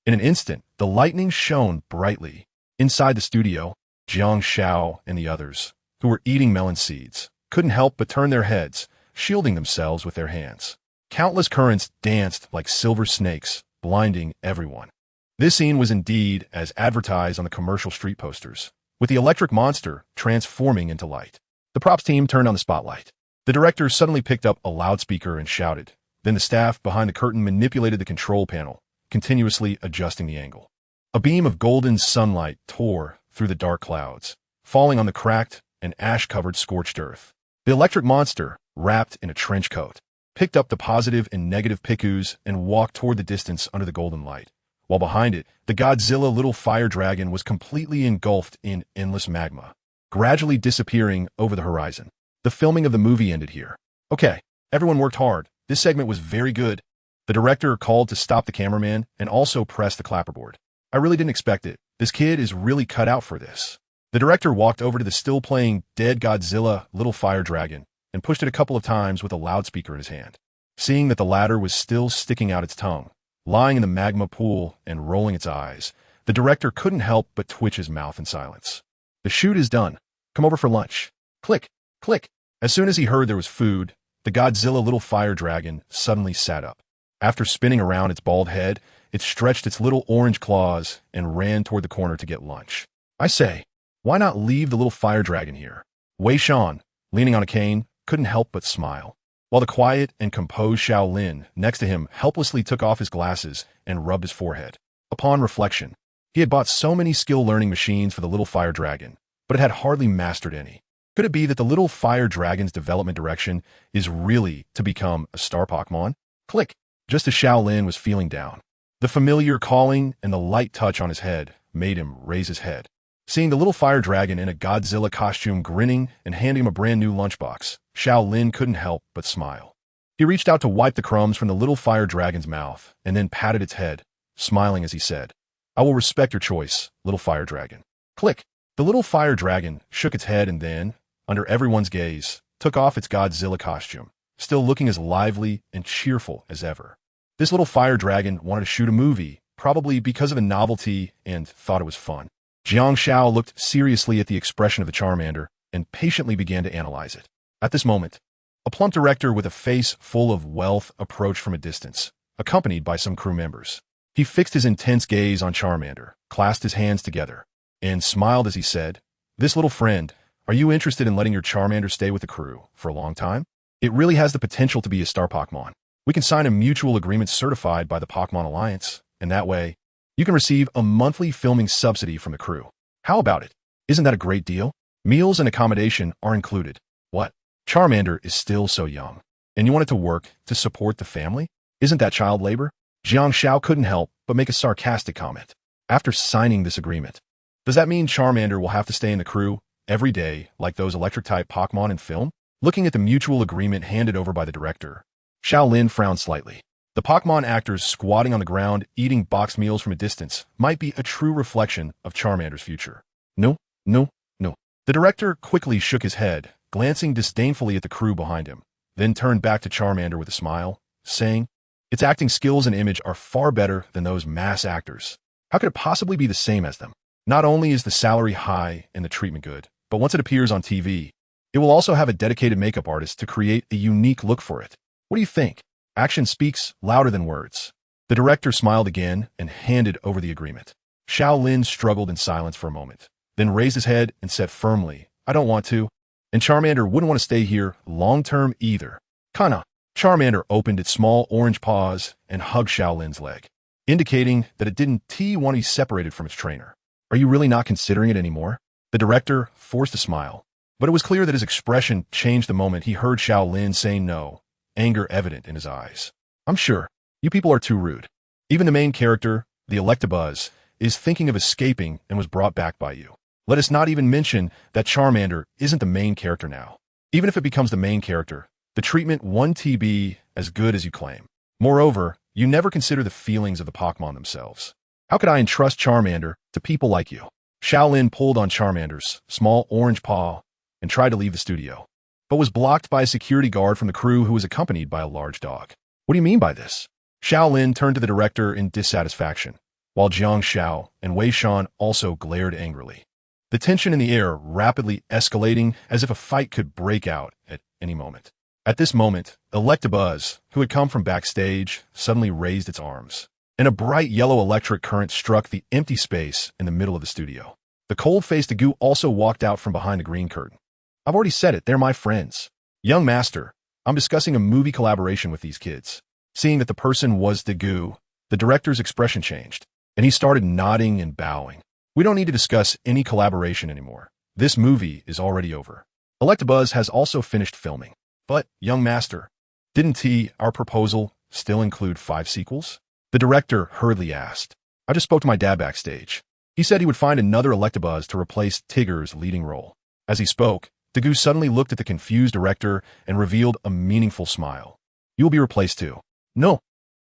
In an instant, the lightning shone brightly. Inside the studio, Jiang Xiao and the others, who were eating melon seeds, couldn't help but turn their heads, shielding themselves with their hands. Countless currents danced like silver snakes, blinding everyone. This scene was indeed as advertised on the commercial street posters, with the electric monster transforming into light. The props team turned on the spotlight. The director suddenly picked up a loudspeaker and shouted. Then the staff behind the curtain manipulated the control panel, continuously adjusting the angle. A beam of golden sunlight tore through the dark clouds, falling on the cracked and ash-covered scorched earth. The electric monster, wrapped in a trench coat, picked up the positive and negative Picus and walked toward the distance under the golden light, while behind it, the Godzilla little fire dragon was completely engulfed in endless magma, gradually disappearing over the horizon. The filming of the movie ended here. Okay, everyone worked hard. This segment was very good. The director called to stop the cameraman and also pressed the clapperboard. I really didn't expect it. This kid is really cut out for this. The director walked over to the still-playing dead Godzilla little fire dragon and pushed it a couple of times with a loudspeaker in his hand. Seeing that the latter was still sticking out its tongue, lying in the magma pool and rolling its eyes, the director couldn't help but twitch his mouth in silence. The shoot is done. Come over for lunch. Click, click. As soon as he heard there was food, the Godzilla little fire dragon suddenly sat up. After spinning around its bald head, it stretched its little orange claws and ran toward the corner to get lunch. I say, why not leave the little fire dragon here? Wei Shan, leaning on a cane, couldn't help but smile, while the quiet and composed Xiao Lin next to him helplessly took off his glasses and rubbed his forehead. Upon reflection, he had bought so many skill-learning machines for the little fire dragon, but it had hardly mastered any. Could it be that the little fire dragon's development direction is really to become a star Pokémon? Click! Just as Xiao Lin was feeling down, the familiar calling and the light touch on his head made him raise his head. Seeing the little fire dragon in a Godzilla costume grinning and handing him a brand new lunchbox, Xiao Lin couldn't help but smile. He reached out to wipe the crumbs from the little fire dragon's mouth and then patted its head, smiling as he said, I will respect your choice, little fire dragon. Click! The little fire dragon shook its head and then, under everyone's gaze, took off its Godzilla costume, still looking as lively and cheerful as ever. This little fire dragon wanted to shoot a movie, probably because of the novelty and thought it was fun. Jiang Xiao looked seriously at the expression of the Charmander and patiently began to analyze it. At this moment, a plump director with a face full of wealth approached from a distance, accompanied by some crew members. He fixed his intense gaze on Charmander, clasped his hands together, and smiled as he said, This little friend, are you interested in letting your Charmander stay with the crew for a long time? It really has the potential to be a star Pokémon. We can sign a mutual agreement certified by the Pokémon Alliance, and that way, you can receive a monthly filming subsidy from the crew. How about it? Isn't that a great deal? Meals and accommodation are included. What? Charmander is still so young. And you want it to work to support the family? Isn't that child labor? Jiang Xiao couldn't help but make a sarcastic comment. After signing this agreement, does that mean Charmander will have to stay in the crew every day like those electric-type Pokémon in film? Looking at the mutual agreement handed over by the director, Xiao Lin frowned slightly. The Pokémon actors squatting on the ground eating boxed meals from a distance might be a true reflection of Charmander's future. No, no, no. The director quickly shook his head, glancing disdainfully at the crew behind him, then turned back to Charmander with a smile, saying, Its acting skills and image are far better than those mass actors. How could it possibly be the same as them? Not only is the salary high and the treatment good, but once it appears on TV, it will also have a dedicated makeup artist to create a unique look for it. What do you think? Action speaks louder than words. The director smiled again and handed over the agreement. Xiao Lin struggled in silence for a moment, then raised his head and said firmly, I don't want to. And Charmander wouldn't want to stay here long-term either. Kana. Charmander opened its small orange paws and hugged Xiao Lin's leg, indicating that it didn't want to be separated from its trainer. Are you really not considering it anymore? The director forced a smile, but it was clear that his expression changed the moment he heard Xiao Lin saying no, anger evident in his eyes. I'm sure. You people are too rude. Even the main character, the Electabuzz, is thinking of escaping and was brought back by you. Let us not even mention that Charmander isn't the main character now. Even if it becomes the main character, the treatment won't be as good as you claim. Moreover, you never consider the feelings of the Pokémon themselves. How could I entrust Charmander to people like you? Xiao Lin pulled on Charmander's small orange paw and tried to leave the studio, but was blocked by a security guard from the crew who was accompanied by a large dog. What do you mean by this? Xiao Lin turned to the director in dissatisfaction, while Jiang Xiao and Wei Shan also glared angrily. The tension in the air rapidly escalating as if a fight could break out at any moment. At this moment, Electabuzz, who had come from backstage, suddenly raised its arms, and a bright yellow electric current struck the empty space in the middle of the studio. The cold-faced Dagu also walked out from behind the green curtain. I've already said it, they're my friends. Young master, I'm discussing a movie collaboration with these kids. Seeing that the person was Dagu, the director's expression changed. and he started nodding and bowing. We don't need to discuss any collaboration anymore. This movie is already over. Electabuzz has also finished filming. But, young master, didn't our proposal still include 5 sequels? The director hurriedly asked. I just spoke to my dad backstage. He said he would find another Electabuzz to replace Tigger's leading role. As he spoke, Dagu suddenly looked at the confused director and revealed a meaningful smile. You will be replaced too. No.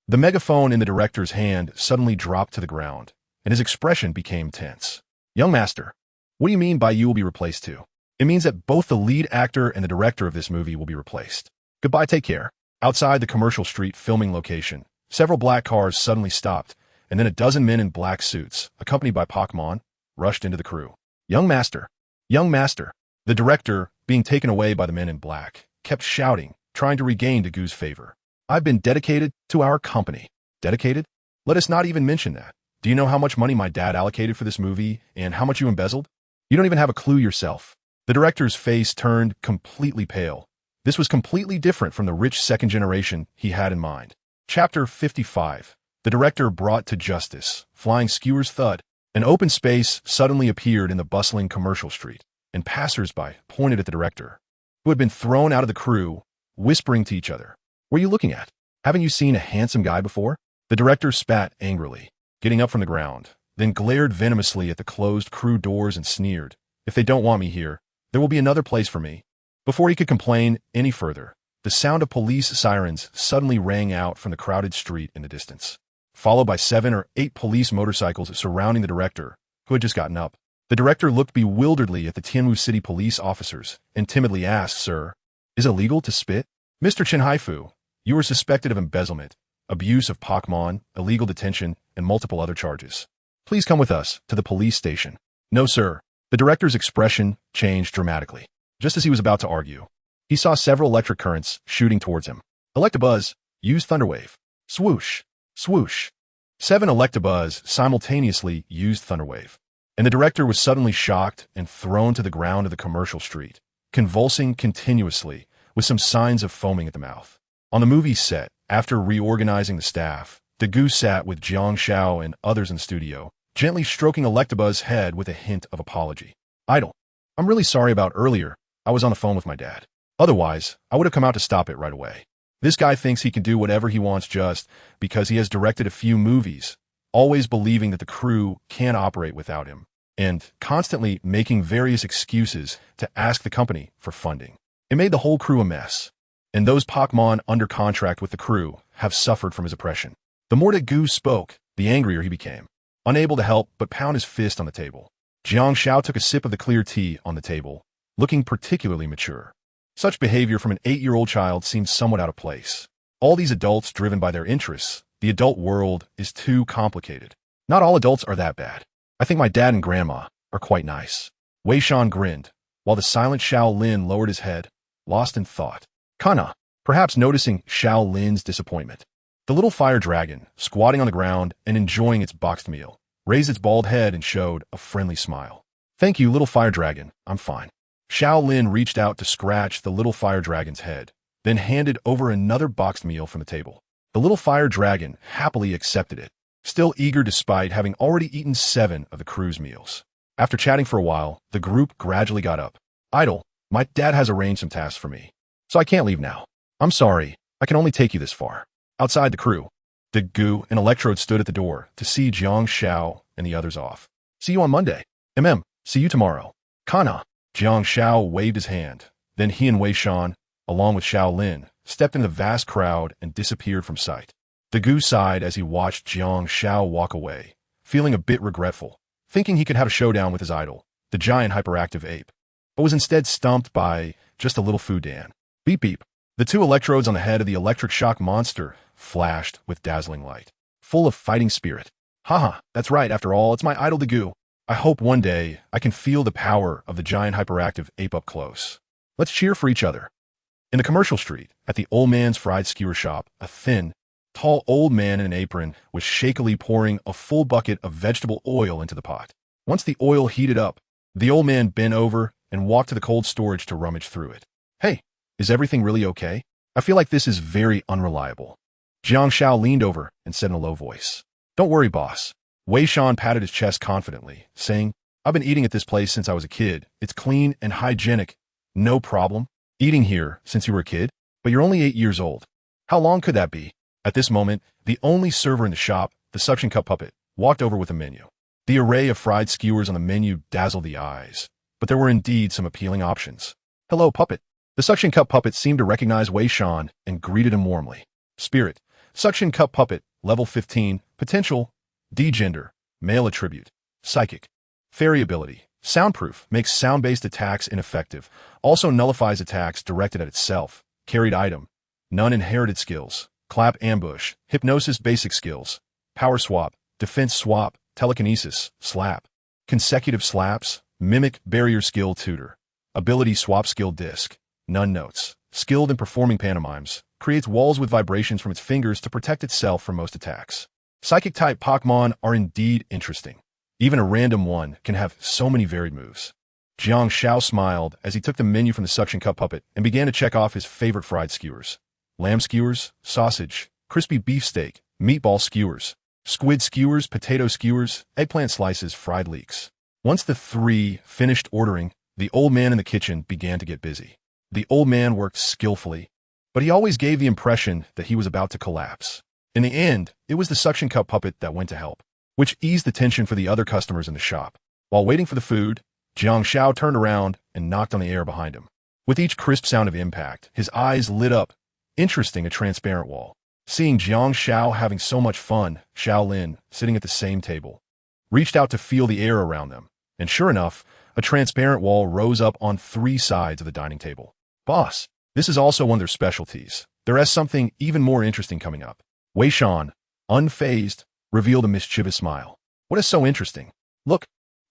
The megaphone in the director's hand suddenly dropped to the ground, and his expression became tense. Young master, what do you mean by you will be replaced too? It means that both the lead actor and the director of this movie will be replaced. Goodbye, take care. Outside the commercial street filming location, several black cars suddenly stopped, and then a dozen men in black suits, accompanied by Pokémon, rushed into the crew. Young master! Young master! The director, being taken away by the men in black, kept shouting, trying to regain Dagu's favor. I've been dedicated to our company. Dedicated? Let us not even mention that. Do you know how much money my dad allocated for this movie and how much you embezzled? You don't even have a clue yourself. The director's face turned completely pale. This was completely different from the rich second generation he had in mind. Chapter 55. The director brought to justice. Flying skewers thud. An open space suddenly appeared in the bustling commercial street, and passers-by pointed at the director, who had been thrown out of the crew, whispering to each other. What are you looking at? Haven't you seen a handsome guy before? The director spat angrily, getting up from the ground, then glared venomously at the closed crew doors and sneered. If they don't want me here, there will be another place for me. Before he could complain any further, the sound of police sirens suddenly rang out from the crowded street in the distance, followed by 7 or 8 police motorcycles surrounding the director, who had just gotten up. The director looked bewilderedly at the Tianwu City police officers and timidly asked, Sir, is it legal to spit? Mr. Chen Haifu, you are suspected of embezzlement, abuse of Pokémon, illegal detention, and multiple other charges. Please come with us to the police station. No, sir. The director's expression changed dramatically. Just as he was about to argue, he saw several electric currents shooting towards him. Electabuzz, use Thunderwave. Swoosh, swoosh. 7 Electabuzz simultaneously used Thunderwave, and the director was suddenly shocked and thrown to the ground of the commercial street, convulsing continuously with some signs of foaming at the mouth. On the movie set, after reorganizing the staff, Dagu sat with Jiang Xiao and others in the studio, gently stroking Electabuzz's head with a hint of apology. Idol, I'm really sorry about earlier. I was on the phone with my dad. Otherwise, I would have come out to stop it right away. This guy thinks he can do whatever he wants just because he has directed a few movies, always believing that the crew can't operate without him, and constantly making various excuses to ask the company for funding. It made the whole crew a mess, and those Pokémon under contract with the crew have suffered from his oppression. The more that Gu spoke, the angrier he became, unable to help but pound his fist on the table. Jiang Xiao took a sip of the clear tea on the table, looking particularly mature. Such behavior from an 8-year-old child seemed somewhat out of place. All these adults driven by their interests, the adult world is too complicated. Not all adults are that bad. I think my dad and grandma are quite nice. Wei Shan grinned, while the silent Xiao Lin lowered his head, lost in thought. Kana, perhaps noticing Xiao Lin's disappointment. The little fire dragon, squatting on the ground and enjoying its boxed meal, raised its bald head and showed a friendly smile. Thank you, little fire dragon, I'm fine. Xiao Lin reached out to scratch the little fire dragon's head, then handed over another boxed meal from the table. The little fire dragon happily accepted it, still eager despite having already eaten 7 of the crew's meals. After chatting for a while, the group gradually got up. Idol, my dad has arranged some tasks for me, so I can't leave now. I'm sorry, I can only take you this far. Outside the crew, Dagu and Electrode stood at the door to see Jiang Xiao and the others off. See you on Monday. See you tomorrow. Kana. Jiang Xiao waved his hand. Then he and Wei Shan, along with Xiao Lin, stepped into the vast crowd and disappeared from sight. Dagu sighed as he watched Jiang Xiao walk away, feeling a bit regretful, thinking he could have a showdown with his idol, the giant hyperactive ape, but was instead stumped by just a little Fudan. Beep beep. The 2 electrodes on the head of the electric shock monster flashed with dazzling light, full of fighting spirit. Haha, that's right, after all, it's my idol Dagu. I hope one day I can feel the power of the giant hyperactive ape up close. Let's cheer for each other. In the commercial street, at the old man's fried skewer shop, a thin, tall old man in an apron was shakily pouring a full bucket of vegetable oil into the pot. Once the oil heated up, the old man bent over and walked to the cold storage to rummage through it. Hey, is everything really okay? I feel like this is very unreliable. Jiang Xiao leaned over and said in a low voice, Don't worry, boss. Wei Shan patted his chest confidently, saying, I've been eating at this place since I was a kid. It's clean and hygienic. No problem. Eating here since you were a kid? But you're only 8 years old. How long could that be? At this moment, the only server in the shop, the suction cup puppet, walked over with a menu. The array of fried skewers on the menu dazzled the eyes, but there were indeed some appealing options. Hello, puppet. The suction cup puppet seemed to recognize Wei Shan and greeted him warmly. Spirit, suction cup puppet, level 15, potential, D-gender, male attribute, psychic, fairy ability, soundproof, makes sound-based attacks ineffective, also nullifies attacks directed at itself, carried item, none inherited skills, clap ambush, hypnosis basic skills, power swap, defense swap, telekinesis, slap, consecutive slaps, mimic barrier skill tutor, ability swap skill disc, none notes, skilled in performing pantomimes, creates walls with vibrations from its fingers to protect itself from most attacks. Psychic-type Pokémon are indeed interesting. Even a random one can have so many varied moves. Jiang Xiao smiled as he took the menu from the suction cup puppet and began to check off his favorite fried skewers. Lamb skewers, sausage, crispy beefsteak, meatball skewers, squid skewers, potato skewers, eggplant slices, fried leeks. Once the three finished ordering, the old man in the kitchen began to get busy. The old man worked skillfully, but he always gave the impression that he was about to collapse. In the end, it was the suction cup puppet that went to help, which eased the tension for the other customers in the shop. While waiting for the food, Jiang Xiao turned around and knocked on the air behind him. With each crisp sound of impact, his eyes lit up, interesting a transparent wall. Seeing Jiang Xiao having so much fun, Xiao Lin, sitting at the same table, reached out to feel the air around them, and sure enough, a transparent wall rose up on 3 sides of the dining table. Boss, this is also one of their specialties. There is something even more interesting coming up. Wei Shan, unfazed, revealed a mischievous smile. What is so interesting? Look,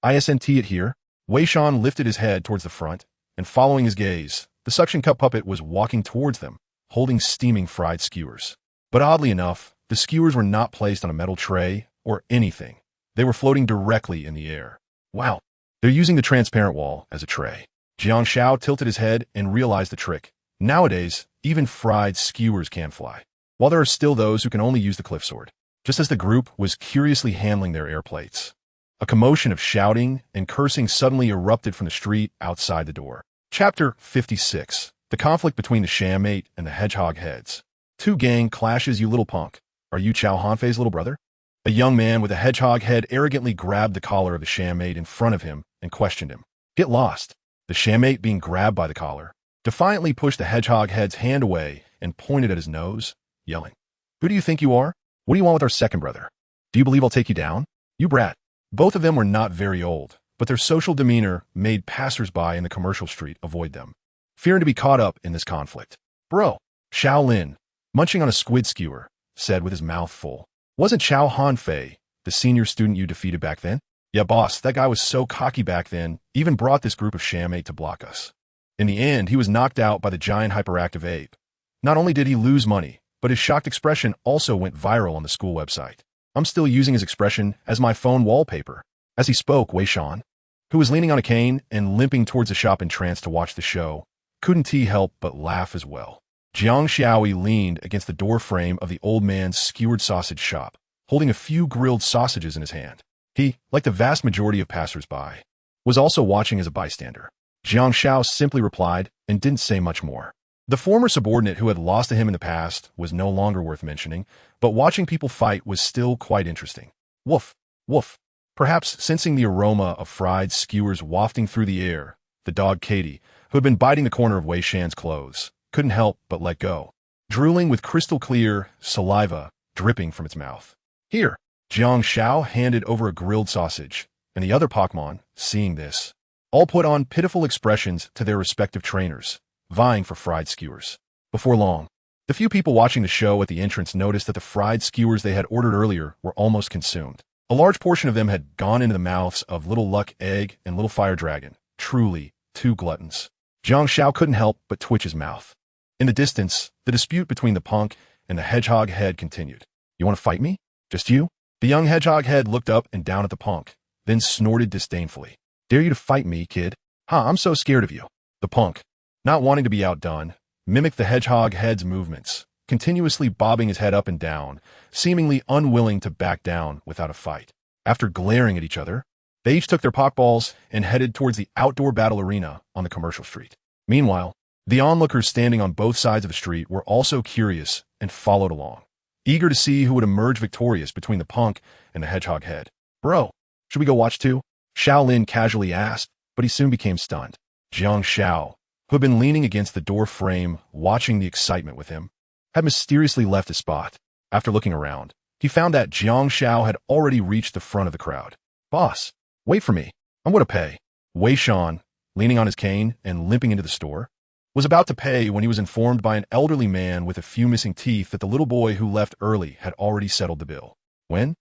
isn't it here? Wei Shan lifted his head towards the front, and following his gaze, the suction cup puppet was walking towards them, holding steaming fried skewers. But oddly enough, the skewers were not placed on a metal tray or anything. They were floating directly in the air. Wow, they're using the transparent wall as a tray. Jiang Xiao tilted his head and realized the trick. Nowadays, even fried skewers can fly, while there are still those who can only use the cliff sword. Just as the group was curiously handling their air plates, a commotion of shouting and cursing suddenly erupted from the street outside the door. Chapter 56. The conflict between the Shammate and the Hedgehog heads. 2 gang clashes, you little punk. Are you Chao Hanfei's little brother? A young man with a hedgehog head arrogantly grabbed the collar of the Shammate in front of him and questioned him. Get lost. The Shammate, being grabbed by the collar, defiantly pushed the hedgehog head's hand away and pointed at his nose, yelling, Who do you think you are? What do you want with our second brother? Do you believe I'll take you down? You brat. Both of them were not very old, but their social demeanor made passers-by in the commercial street avoid them, fearing to be caught up in this conflict. Bro, Xiao Lin, munching on a squid skewer, said with his mouth full. Wasn't Chao Hanfei the senior student you defeated back then? Yeah, boss, that guy was so cocky back then, even brought this group of Shammate to block us. In the end, he was knocked out by the giant hyperactive ape. Not only did he lose money, but his shocked expression also went viral on the school website. I'm still using his expression as my phone wallpaper. As he spoke, Wei Shan, who was leaning on a cane and limping towards the shop entranced to watch the show, couldn't he help but laugh as well. Jiang Xiaoi leaned against the door frame of the old man's skewered sausage shop, holding a few grilled sausages in his hand. He, like the vast majority of passers-by, was also watching as a bystander. Jiang Xiao simply replied and didn't say much more. The former subordinate who had lost to him in the past was no longer worth mentioning, but watching people fight was still quite interesting. Woof, woof. Perhaps sensing the aroma of fried skewers wafting through the air, the dog Katie, who had been biting the corner of Wei Shan's clothes, couldn't help but let go, drooling with crystal-clear saliva dripping from its mouth. Here, Jiang Xiao handed over a grilled sausage, and the other Pokémon, seeing this, all put on pitiful expressions to their respective trainers, vying for fried skewers. Before long, the few people watching the show at the entrance noticed that the fried skewers they had ordered earlier were almost consumed. A large portion of them had gone into the mouths of Little Luck Egg and Little Fire Dragon, truly 2 gluttons. Jiang Xiao couldn't help but twitch his mouth. In the distance, the dispute between the punk and the hedgehog head continued. You want to fight me? Just you? The young hedgehog head looked up and down at the punk, then snorted disdainfully. Dare you to fight me, kid? I'm so scared of you. The punk, not wanting to be outdone, mimicked the hedgehog head's movements, continuously bobbing his head up and down, seemingly unwilling to back down without a fight. After glaring at each other, they each took their Pokeballs and headed towards the outdoor battle arena on the commercial street. Meanwhile, the onlookers standing on both sides of the street were also curious and followed along, eager to see who would emerge victorious between the punk and the hedgehog head. Bro, should we go watch too? Shaolin casually asked, but he soon became stunned. Jiang Xiao, who had been leaning against the door frame watching the excitement with him, had mysteriously left his spot. After looking around, he found that Jiang Xiao had already reached the front of the crowd. Boss, wait for me. I'm going to pay. Wei Shan, leaning on his cane and limping into the store, was about to pay when he was informed by an elderly man with a few missing teeth that the little boy who left early had already settled the bill. When?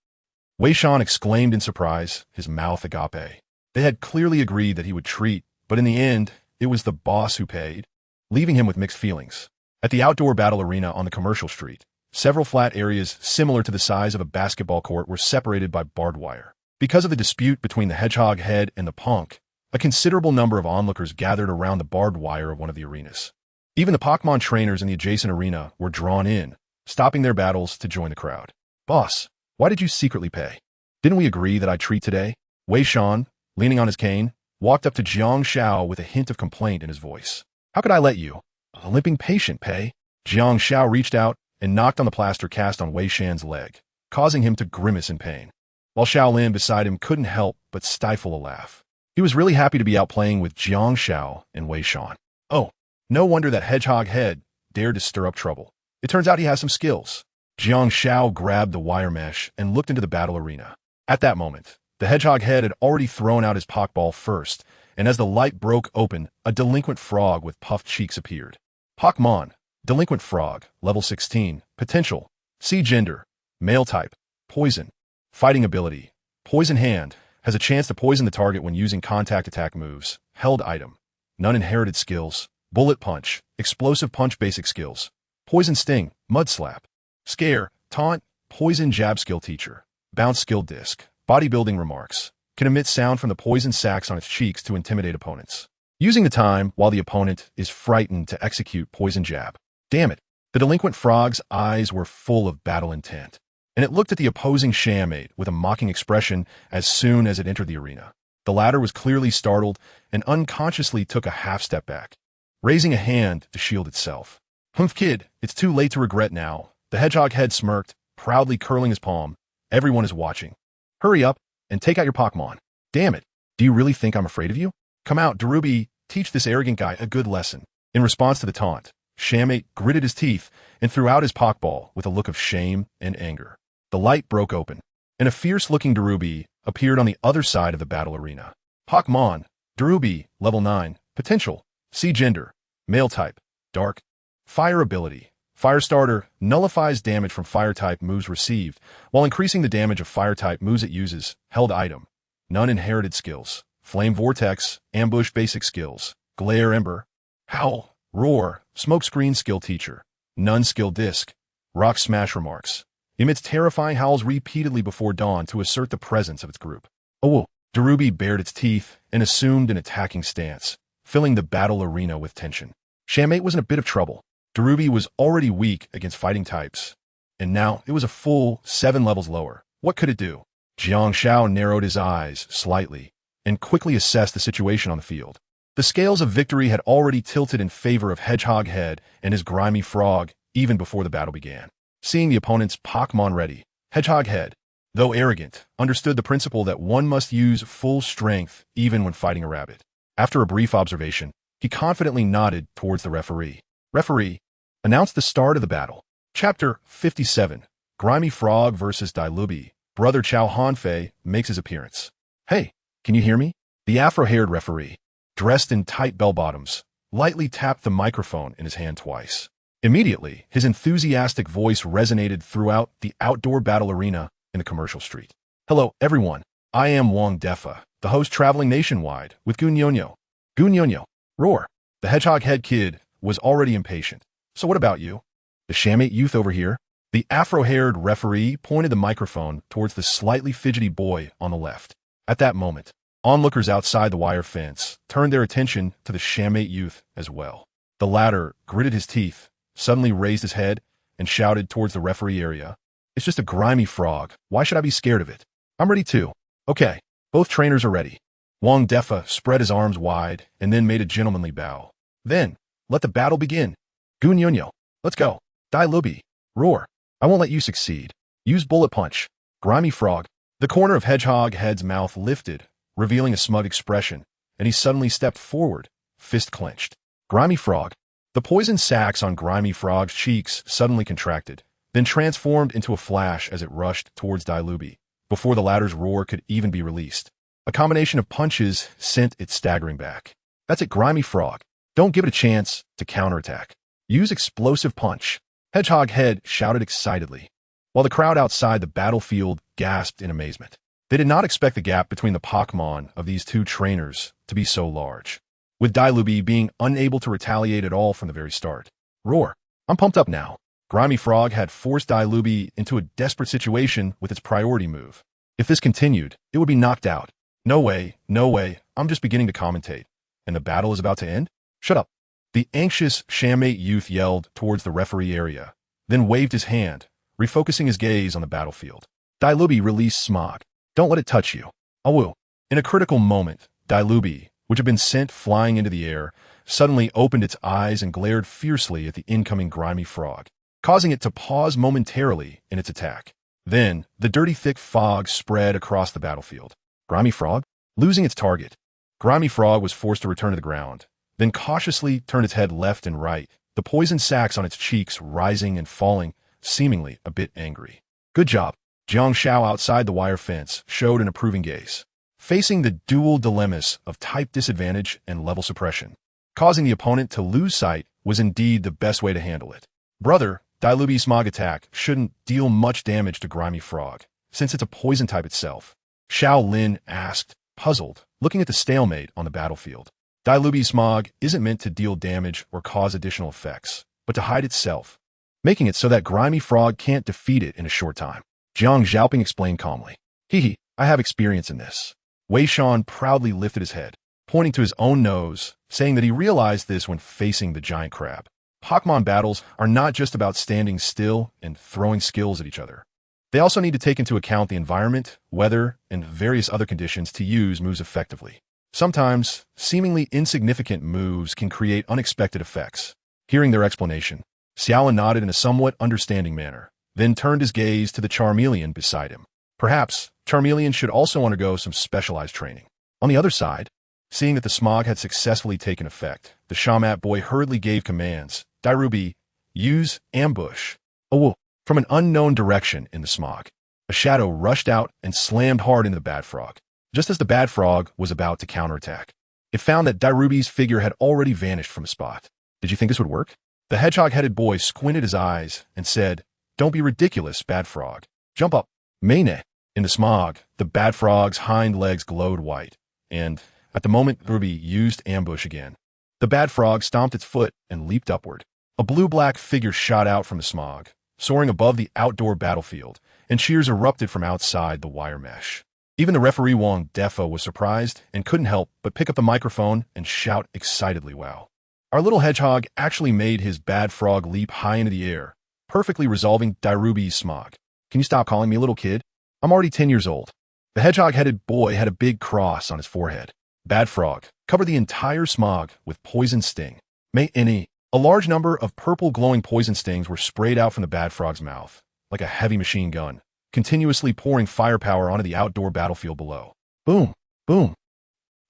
Wei Shan exclaimed in surprise, his mouth agape. They had clearly agreed that he would treat, but in the end, it was the boss who paid, leaving him with mixed feelings. At the outdoor battle arena on the commercial street, several flat areas similar to the size of a basketball court were separated by barbed wire. Because of the dispute between the hedgehog head and the punk, a considerable number of onlookers gathered around the barbed wire of one of the arenas. Even the Pokémon trainers in the adjacent arena were drawn in, stopping their battles to join the crowd. Boss, why did you secretly pay? Didn't we agree that I'd treat today? Wei Shan, leaning on his cane, walked up to Jiang Xiao with a hint of complaint in his voice. How could I let you, a limping patient, pay? Jiang Xiao reached out and knocked on the plaster cast on Wei Shan's leg, causing him to grimace in pain, while Shaolin beside him couldn't help but stifle a laugh. He was really happy to be out playing with Jiang Xiao and Wei Shan. Oh, no wonder that hedgehog head dared to stir up trouble. It turns out he has some skills. Jiang Xiao grabbed the wire mesh and looked into the battle arena. At that moment, the hedgehog head had already thrown out his Pokeball first, and as the light broke open, a delinquent frog with puffed cheeks appeared. Pokémon, Delinquent Frog, level 16, Potential, See Gender, Male Type, Poison, Fighting Ability, Poison Hand, has a chance to poison the target when using contact attack moves, Held Item, None Inherited Skills, Bullet Punch, Explosive Punch Basic Skills, Poison Sting, Mud Slap, Scare, Taunt, Poison Jab Skill Teacher, Bounce Skill Disc, Bodybuilding Remarks, can emit sound from the poison sacs on its cheeks to intimidate opponents, using the time while the opponent is frightened to execute Poison Jab. Damn it, the delinquent frog's eyes were full of battle intent, and it looked at the opposing Shamate with a mocking expression as soon as it entered the arena. The latter was clearly startled and unconsciously took a half step back, raising a hand to shield itself. Humph kid, it's too late to regret now. The hedgehog head smirked, proudly curling his palm. Everyone is watching. Hurry up and take out your Pokémon. Damn it, do you really think I'm afraid of you? Come out, Darubi, teach this arrogant guy a good lesson. In response to the taunt, Shamate gritted his teeth and threw out his Pokeball with a look of shame and anger. The light broke open, and a fierce-looking Darubi appeared on the other side of the battle arena. Pokémon, Darubi, level 9, Potential, See Gender, Male Type, Dark, Fire Ability, Firestarter, nullifies damage from Fire-type moves received, while increasing the damage of Fire-type moves it uses, Held Item, None Inherited Skills, Flame Vortex, Ambush Basic Skills, Glare Ember, Howl, Roar, Smokescreen Skill Teacher, None Skill Disc, Rock Smash Remarks, emits terrifying howls repeatedly before dawn to assert the presence of its group. Oh, Darubi bared its teeth and assumed an attacking stance, filling the battle arena with tension. Shamate was in a bit of trouble. Darubi was already weak against fighting types, and now it was a full 7 levels lower. What could it do? Jiang Xiao narrowed his eyes slightly and quickly assessed the situation on the field. The scales of victory had already tilted in favor of Hedgehog Head and his grimy frog even before the battle began. Seeing the opponent's Pokémon ready, Hedgehog Head, though arrogant, understood the principle that one must use full strength even when fighting a rabbit. After a brief observation, he confidently nodded towards the referee. Referee, announce the start of the battle. Chapter 57, Grimy Frog vs. Dilubi. Brother Chow Hanfei makes his appearance. Hey, can you hear me? The afro-haired referee, dressed in tight bell-bottoms, lightly tapped the microphone in his hand twice. Immediately, his enthusiastic voice resonated throughout the outdoor battle arena in the commercial street. Hello, everyone. I am Wang Defa, the host traveling nationwide with Gunyonyo. Gunyonyo, roar. The Hedgehog Head kid was already impatient. So what about you? The Shamate youth over here? The afro-haired referee pointed the microphone towards the slightly fidgety boy on the left. At that moment, onlookers outside the wire fence turned their attention to the Shamate youth as well. The latter gritted his teeth, suddenly raised his head, and shouted towards the referee area. It's just a grimy frog. Why should I be scared of it? I'm ready too. Okay, both trainers are ready. Wang Defa spread his arms wide and then made a gentlemanly bow. Then, let the battle begin. Gun Yunyo, let's go. Dai Lubi, roar. I won't let you succeed. Use bullet punch. Grimy frog. The corner of Hedgehog Head's mouth lifted, revealing a smug expression, and he suddenly stepped forward, fist clenched. Grimy frog. The poison sacs on Grimy Frog's cheeks suddenly contracted, then transformed into a flash as it rushed towards Dai Lubi, before the latter's roar could even be released. A combination of punches sent it staggering back. That's it, Grimy Frog. Don't give it a chance to counterattack. Use explosive punch. Hedgehog Head shouted excitedly, while the crowd outside the battlefield gasped in amazement. They did not expect the gap between the Pokémon of these two trainers to be so large, with Dai Lubi being unable to retaliate at all from the very start. Roar. I'm pumped up now. Grimy Frog had forced Dai Lubi into a desperate situation with its priority move. If this continued, it would be knocked out. No way, no way, I'm just beginning to commentate. And the battle is about to end? Shut up. The anxious Shamate youth yelled towards the referee area, then waved his hand, refocusing his gaze on the battlefield. Dai Lubi released Smog. Don't let it touch you. Awu. In a critical moment, Dai Lubi, which had been sent flying into the air, suddenly opened its eyes and glared fiercely at the incoming Grimy Frog, causing it to pause momentarily in its attack. Then, the dirty thick fog spread across the battlefield. Grimy Frog? Losing its target. Grimy Frog was forced to return to the ground, then cautiously turned its head left and right, the poison sacs on its cheeks rising and falling, seemingly a bit angry. Good job. Jiang Shao outside the wire fence showed an approving gaze. Facing the dual dilemmas of type disadvantage and level suppression, causing the opponent to lose sight was indeed the best way to handle it. Brother, Dai Lubi's Smog attack shouldn't deal much damage to Grimy Frog, since it's a poison type itself. Xiao Lin asked, puzzled, looking at the stalemate on the battlefield. Dai Lubi's Smog isn't meant to deal damage or cause additional effects, but to hide itself, making it so that Grimy Frog can't defeat it in a short time. Jiang Xiaoping explained calmly. Hee, I have experience in this. Wei Shan proudly lifted his head, pointing to his own nose, saying that he realized this when facing the giant crab. Pokémon battles are not just about standing still and throwing skills at each other. They also need to take into account the environment, weather, and various other conditions to use moves effectively. Sometimes, seemingly insignificant moves can create unexpected effects. Hearing their explanation, Xiaolin nodded in a somewhat understanding manner, then turned his gaze to the Charmeleon beside him. Perhaps, Charmeleon should also undergo some specialized training. On the other side, seeing that the Smog had successfully taken effect, the Shamat boy hurriedly gave commands. Dai Lubi, use ambush. Oh, from an unknown direction in the Smog, a shadow rushed out and slammed hard into the Bad Frog, just as the Bad Frog was about to counterattack. It found that Dai Lubi's figure had already vanished from the spot. Did you think this would work? The hedgehog-headed boy squinted his eyes and said, Don't be ridiculous, Bad Frog. Jump up. Mene. In the Smog, the Bad Frog's hind legs glowed white, and, at the moment Ruby used ambush again, the Bad Frog stomped its foot and leaped upward. A blue-black figure shot out from the Smog, soaring above the outdoor battlefield, and cheers erupted from outside the wire mesh. Even the referee Wang Defa was surprised and couldn't help but pick up the microphone and shout excitedly, wow. Our little hedgehog actually made his Bad Frog leap high into the air, perfectly resolving Dai Lubi's Smog. Can you stop calling me a little kid? I'm already 10 years old. The hedgehog-headed boy had a big cross on his forehead. Bad Frog covered the entire Smog with poison sting. A large number of purple glowing poison stings were sprayed out from the Bad Frog's mouth, like a heavy machine gun, continuously pouring firepower onto the outdoor battlefield below. Boom, boom.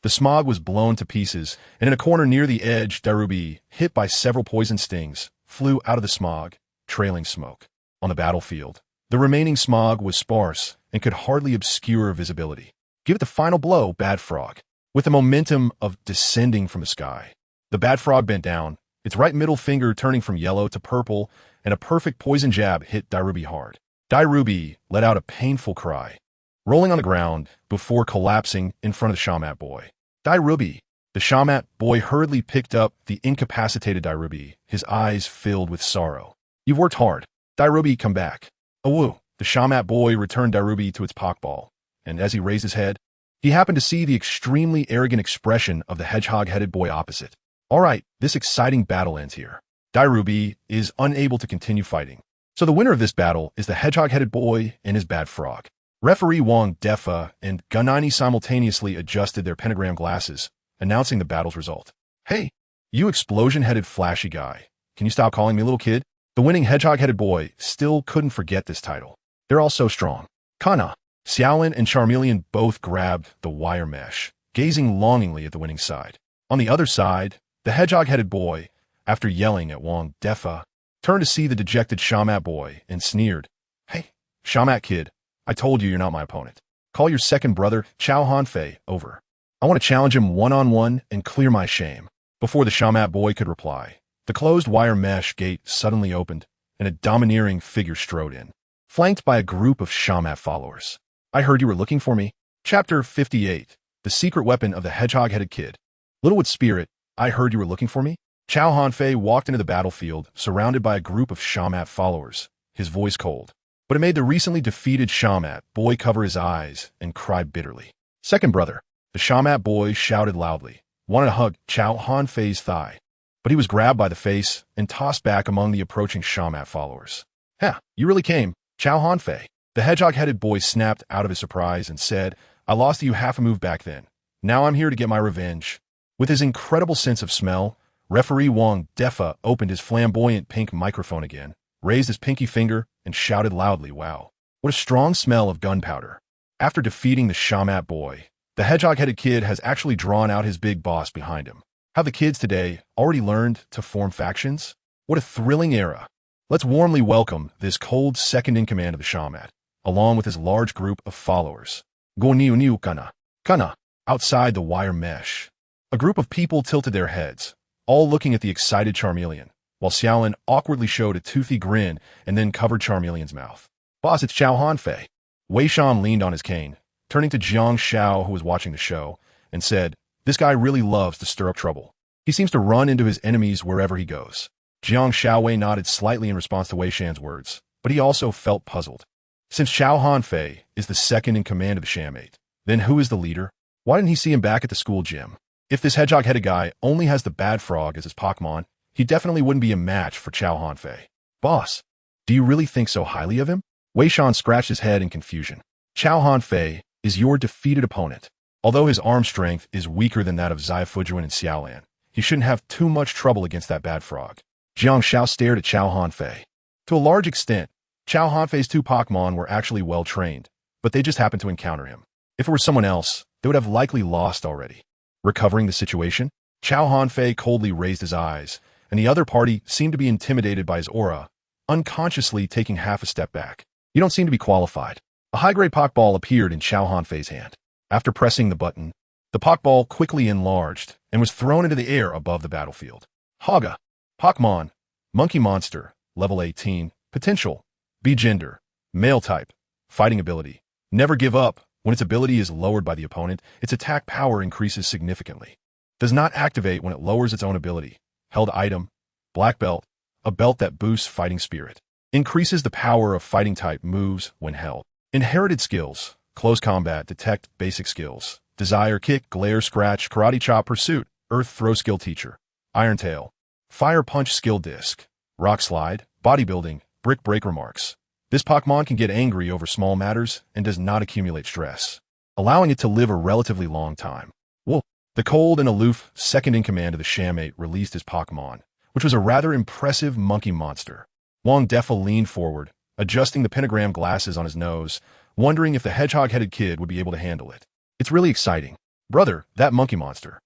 The Smog was blown to pieces, and in a corner near the edge, Dai Lubi, hit by several poison stings, flew out of the Smog, trailing smoke. On the battlefield, the remaining Smog was sparse and could hardly obscure visibility. Give it the final blow, Bad Frog. With the momentum of descending from the sky, the Bad Frog bent down, its right middle finger turning from yellow to purple, and a perfect poison jab hit Dai Lubi hard. Dai Lubi let out a painful cry, rolling on the ground before collapsing in front of the Shamat boy. Dai Lubi. The Shamat boy hurriedly picked up the incapacitated Dai Lubi, his eyes filled with sorrow. You've worked hard. Dai Lubi, come back. Awoo. The Shamat boy returned Dai Lubi to its Pokeball, and as he raised his head, he happened to see the extremely arrogant expression of the hedgehog-headed boy opposite. All right, this exciting battle ends here. Dai Lubi is unable to continue fighting, so the winner of this battle is the hedgehog-headed boy and his Bad Frog. Referee Wang Defa and Gunini simultaneously adjusted their pentagram glasses, announcing the battle's result. Hey, you explosion-headed flashy guy. Can you stop calling me little kid? The winning hedgehog-headed boy still couldn't forget this title. They're all so strong. Kana, Xiaolin, and Charmeleon both grabbed the wire mesh, gazing longingly at the winning side. On the other side, the hedgehog-headed boy, after yelling at Wang Defa, turned to see the dejected Shamat boy and sneered. Hey, Shamat kid, I told you you're not my opponent. Call your second brother, Chao Hanfei, over. I want to challenge him one-on-one and clear my shame. Before the Shamat boy could reply, the closed wire mesh gate suddenly opened, and a domineering figure strode in, flanked by a group of Shamat followers. I heard you were looking for me. Chapter 58, The Secret Weapon of the Hedgehog-Headed Kid. Littlewood Spirit, I heard you were looking for me? Chao Hanfei walked into the battlefield, surrounded by a group of Shamat followers, his voice cold. But it made the recently defeated Shamat boy cover his eyes and cry bitterly. Second brother, the Shamat boy shouted loudly, wanted to hug Chao Hanfei's thigh, but he was grabbed by the face and tossed back among the approaching Shamat followers. Huh, you really came, Chao Hanfei. The hedgehog-headed boy snapped out of his surprise and said, I lost to you half a move back then. Now I'm here to get my revenge. With his incredible sense of smell, Referee Wang Defa opened his flamboyant pink microphone again, raised his pinky finger, and shouted loudly, wow, what a strong smell of gunpowder. After defeating the Shamat boy, the hedgehog-headed kid has actually drawn out his big boss behind him. Have the kids today already learned to form factions? What a thrilling era. Let's warmly welcome this cold second-in-command of the Shamat, along with his large group of followers. Go niu kana. Kana, outside the wire mesh. A group of people tilted their heads, all looking at the excited Charmeleon, while Xiaolin awkwardly showed a toothy grin and then covered Charmeleon's mouth. Boss, it's Chao Hanfei. Wei Shan leaned on his cane, turning to Jiang Xiao, who was watching the show, and said, this guy really loves to stir up trouble. He seems to run into his enemies wherever he goes. Jiang Xiaowei nodded slightly in response to Wei Shan's words, but he also felt puzzled. Since Chao Hanfei is the second in command of the Shamate, then who is the leader? Why didn't he see him back at the school gym? If this hedgehog-headed guy only has the bad frog as his Pokémon, he definitely wouldn't be a match for Chao Hanfei. Boss, do you really think so highly of him? Wei Shan scratched his head in confusion. Chao Hanfei is your defeated opponent. Although his arm strength is weaker than that of Xia Fujuan and Xiaolan, he shouldn't have too much trouble against that bad frog. Jiang Xiao stared at Chao Hanfei. To a large extent, Chao Hanfei's two Pokémon were actually well-trained, but they just happened to encounter him. If it were someone else, they would have likely lost already. Recovering the situation, Chao Hanfei coldly raised his eyes, and the other party seemed to be intimidated by his aura, unconsciously taking half a step back. You don't seem to be qualified. A high-grade Pokeball appeared in Chao Hanfei's hand. After pressing the button, the Pokeball quickly enlarged and was thrown into the air above the battlefield. Haga, Pokémon, Monkey Monster, level 18, potential, B gender, male type, fighting ability. Never give up. When its ability is lowered by the opponent, its attack power increases significantly. Does not activate when it lowers its own ability. Held item, black belt, a belt that boosts fighting spirit. Increases the power of fighting type moves when held. Inherited skills, close combat, detect, basic skills. Desire, kick, glare, scratch, karate chop, pursuit, earth throw skill teacher. Iron tail, fire punch skill disc. Rock slide, bodybuilding, brick break remarks. This Pokémon can get angry over small matters and does not accumulate stress, allowing it to live a relatively long time. Wolf, the cold and aloof second-in-command of the Shamate released his Pokémon, which was a rather impressive monkey monster. Wang Defa leaned forward, adjusting the pentagram glasses on his nose, wondering if the hedgehog-headed kid would be able to handle it. It's really exciting. Brother, that monkey monster.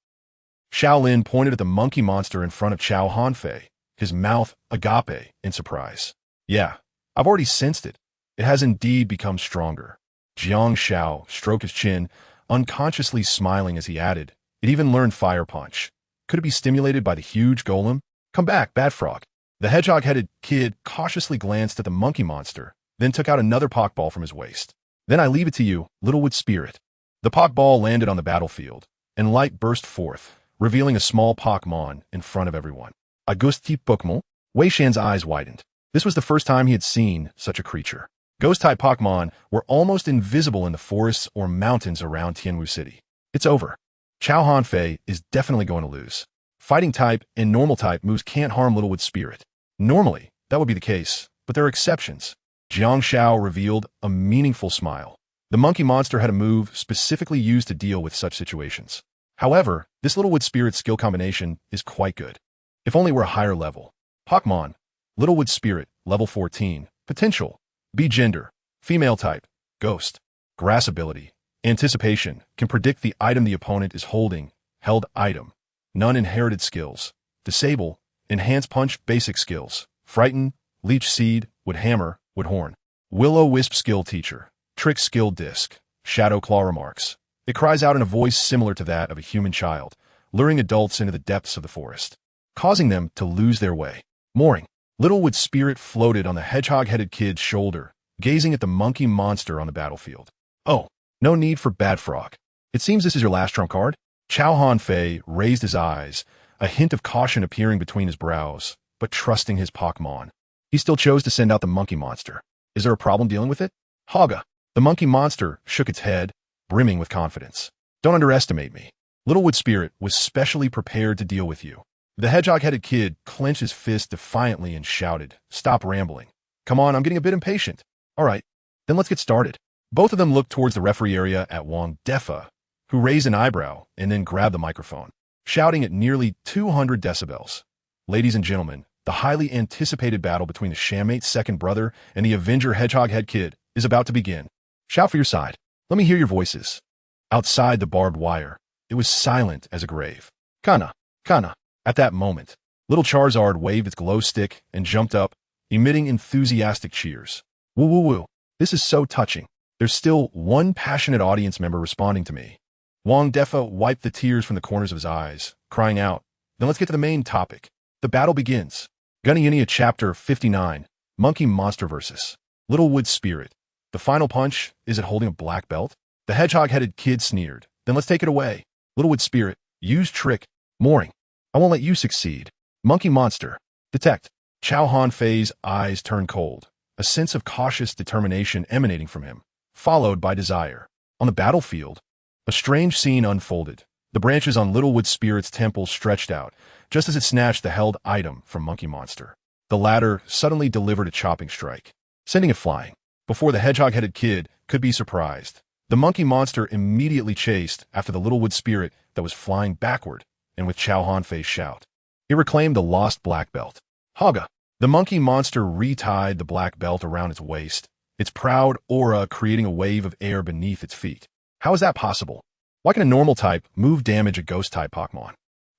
Shaolin pointed at the monkey monster in front of Chao Hanfei, his mouth agape in surprise. Yeah, I've already sensed it. It has indeed become stronger. Jiang Xiao stroked his chin, unconsciously smiling as he added, it even learned Fire Punch. Could it be stimulated by the huge golem? Come back, Bad Frog. The hedgehog-headed kid cautiously glanced at the monkey monster, then took out another Pokeball from his waist. Then I leave it to you, Littlewood Spirit. The Pokeball landed on the battlefield, and light burst forth, revealing a small Pokémon in front of everyone. Ghost-type Pokémon? Wei Shan's eyes widened. This was the first time he had seen such a creature. Ghost-type Pokémon were almost invisible in the forests or mountains around Tianwu City. It's over. Chao Hanfei is definitely going to lose. Fighting type and normal type moves can't harm Littlewood's spirit. Normally, that would be the case, but there are exceptions. Jiang Xiao revealed a meaningful smile. The monkey monster had a move specifically used to deal with such situations. However, this Littlewood Spirit skill combination is quite good. If only we're a higher level. Pokémon, Littlewood Spirit, level 14, potential, B gender, female type, ghost, grass ability, anticipation, can predict the item the opponent is holding, held item, none inherited skills, disable, enhance punch basic skills, frighten, leech seed, wood hammer, wood horn, will-o-wisp skill teacher, trick skill disc, shadow claw remarks. It cries out in a voice similar to that of a human child, luring adults into the depths of the forest, causing them to lose their way. Mooring. Littlewood Spirit floated on the hedgehog-headed kid's shoulder, gazing at the monkey monster on the battlefield. Oh, no need for Bad Frog. It seems this is your last trump card? Chow Han Fei raised his eyes, a hint of caution appearing between his brows, but trusting his Pokémon. He still chose to send out the monkey monster. Is there a problem dealing with it? Haga. The monkey monster shook its head, brimming with confidence. Don't underestimate me. Littlewood Spirit was specially prepared to deal with you. The hedgehog-headed kid clenched his fist defiantly and shouted, "Stop rambling. Come on, I'm getting a bit impatient." All right, then let's get started. Both of them looked towards the referee area at Wang Defa, who raised an eyebrow and then grabbed the microphone, shouting at nearly 200 decibels. Ladies and gentlemen, the highly anticipated battle between the Shammate's second brother and the Avenger Hedgehog-head kid is about to begin. Shout for your side. Let me hear your voices. Outside the barbed wire, it was silent as a grave. Kana, Kana. At that moment, little Charizard waved its glow stick and jumped up, emitting enthusiastic cheers. Woo woo woo. This is so touching. There's still one passionate audience member responding to me. Wang Defa wiped the tears from the corners of his eyes, crying out, "Then let's get to the main topic. The battle begins." Gunnyunia Chapter 59, Monkey Monster vs. Littlewood Spirit. The final punch, is it holding a black belt? The hedgehog-headed kid sneered. Then let's take it away. Littlewood Spirit, use trick. Mooring. I won't let you succeed. Monkey Monster. Detect. Chow Han Fei's eyes turned cold, a sense of cautious determination emanating from him, followed by desire. On the battlefield, a strange scene unfolded. The branches on Littlewood Spirit's temple stretched out, just as it snatched the held item from Monkey Monster. The latter suddenly delivered a chopping strike, sending it flying. Before the hedgehog-headed kid could be surprised, the Monkey Monster immediately chased after the Littlewood Spirit that was flying backward, and with Chow Han Fei's shout, it reclaimed the lost black belt. Haga. The Monkey Monster retied the black belt around its waist, its proud aura creating a wave of air beneath its feet. How is that possible? Why can a normal type move damage a ghost-type Pokémon?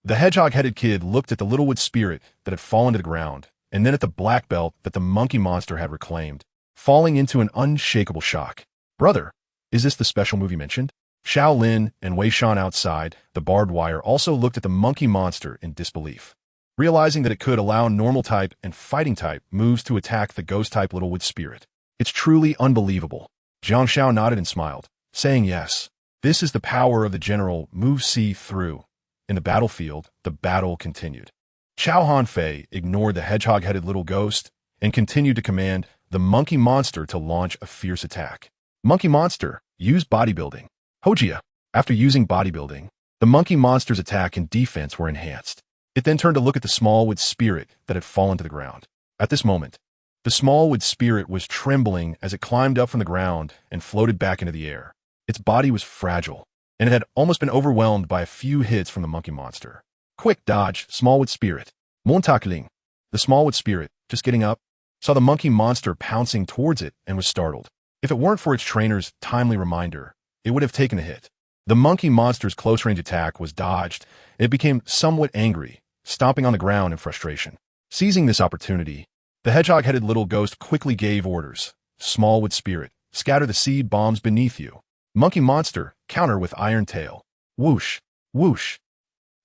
The hedgehog-headed kid looked at the Littlewood Spirit that had fallen to the ground, and then at the black belt that the Monkey Monster had reclaimed, falling into an unshakable shock. Brother, is this the special move you mentioned? Xiao Lin and Wei Shan outside the barbed wire also looked at the Monkey Monster in disbelief, realizing that it could allow normal-type and fighting-type moves to attack the ghost-type Littlewood Spirit. It's truly unbelievable. Jiang Xiao nodded and smiled, saying yes. This is the power of the general move see-through. In the battlefield, the battle continued. Chow Han Fei ignored the hedgehog-headed little ghost and continued to command the Monkey Monster to launch a fierce attack. Monkey Monster, use bodybuilding. Hojia. After using bodybuilding, the Monkey Monster's attack and defense were enhanced. It then turned to look at the Smallwood Spirit that had fallen to the ground. At this moment, the Smallwood Spirit was trembling as it climbed up from the ground and floated back into the air. Its body was fragile, and it had almost been overwhelmed by a few hits from the Monkey Monster. Quick dodge, Smallwood Spirit. Montakling. The Smallwood Spirit, just getting up, saw the Monkey Monster pouncing towards it and was startled. If it weren't for its trainer's timely reminder, it would have taken a hit. The Monkey Monster's close-range attack was dodged, and it became somewhat angry, stomping on the ground in frustration. Seizing this opportunity, the hedgehog-headed little ghost quickly gave orders. Smallwood Spirit, scatter the seed bombs beneath you. Monkey Monster, counter with Iron Tail. Whoosh, whoosh.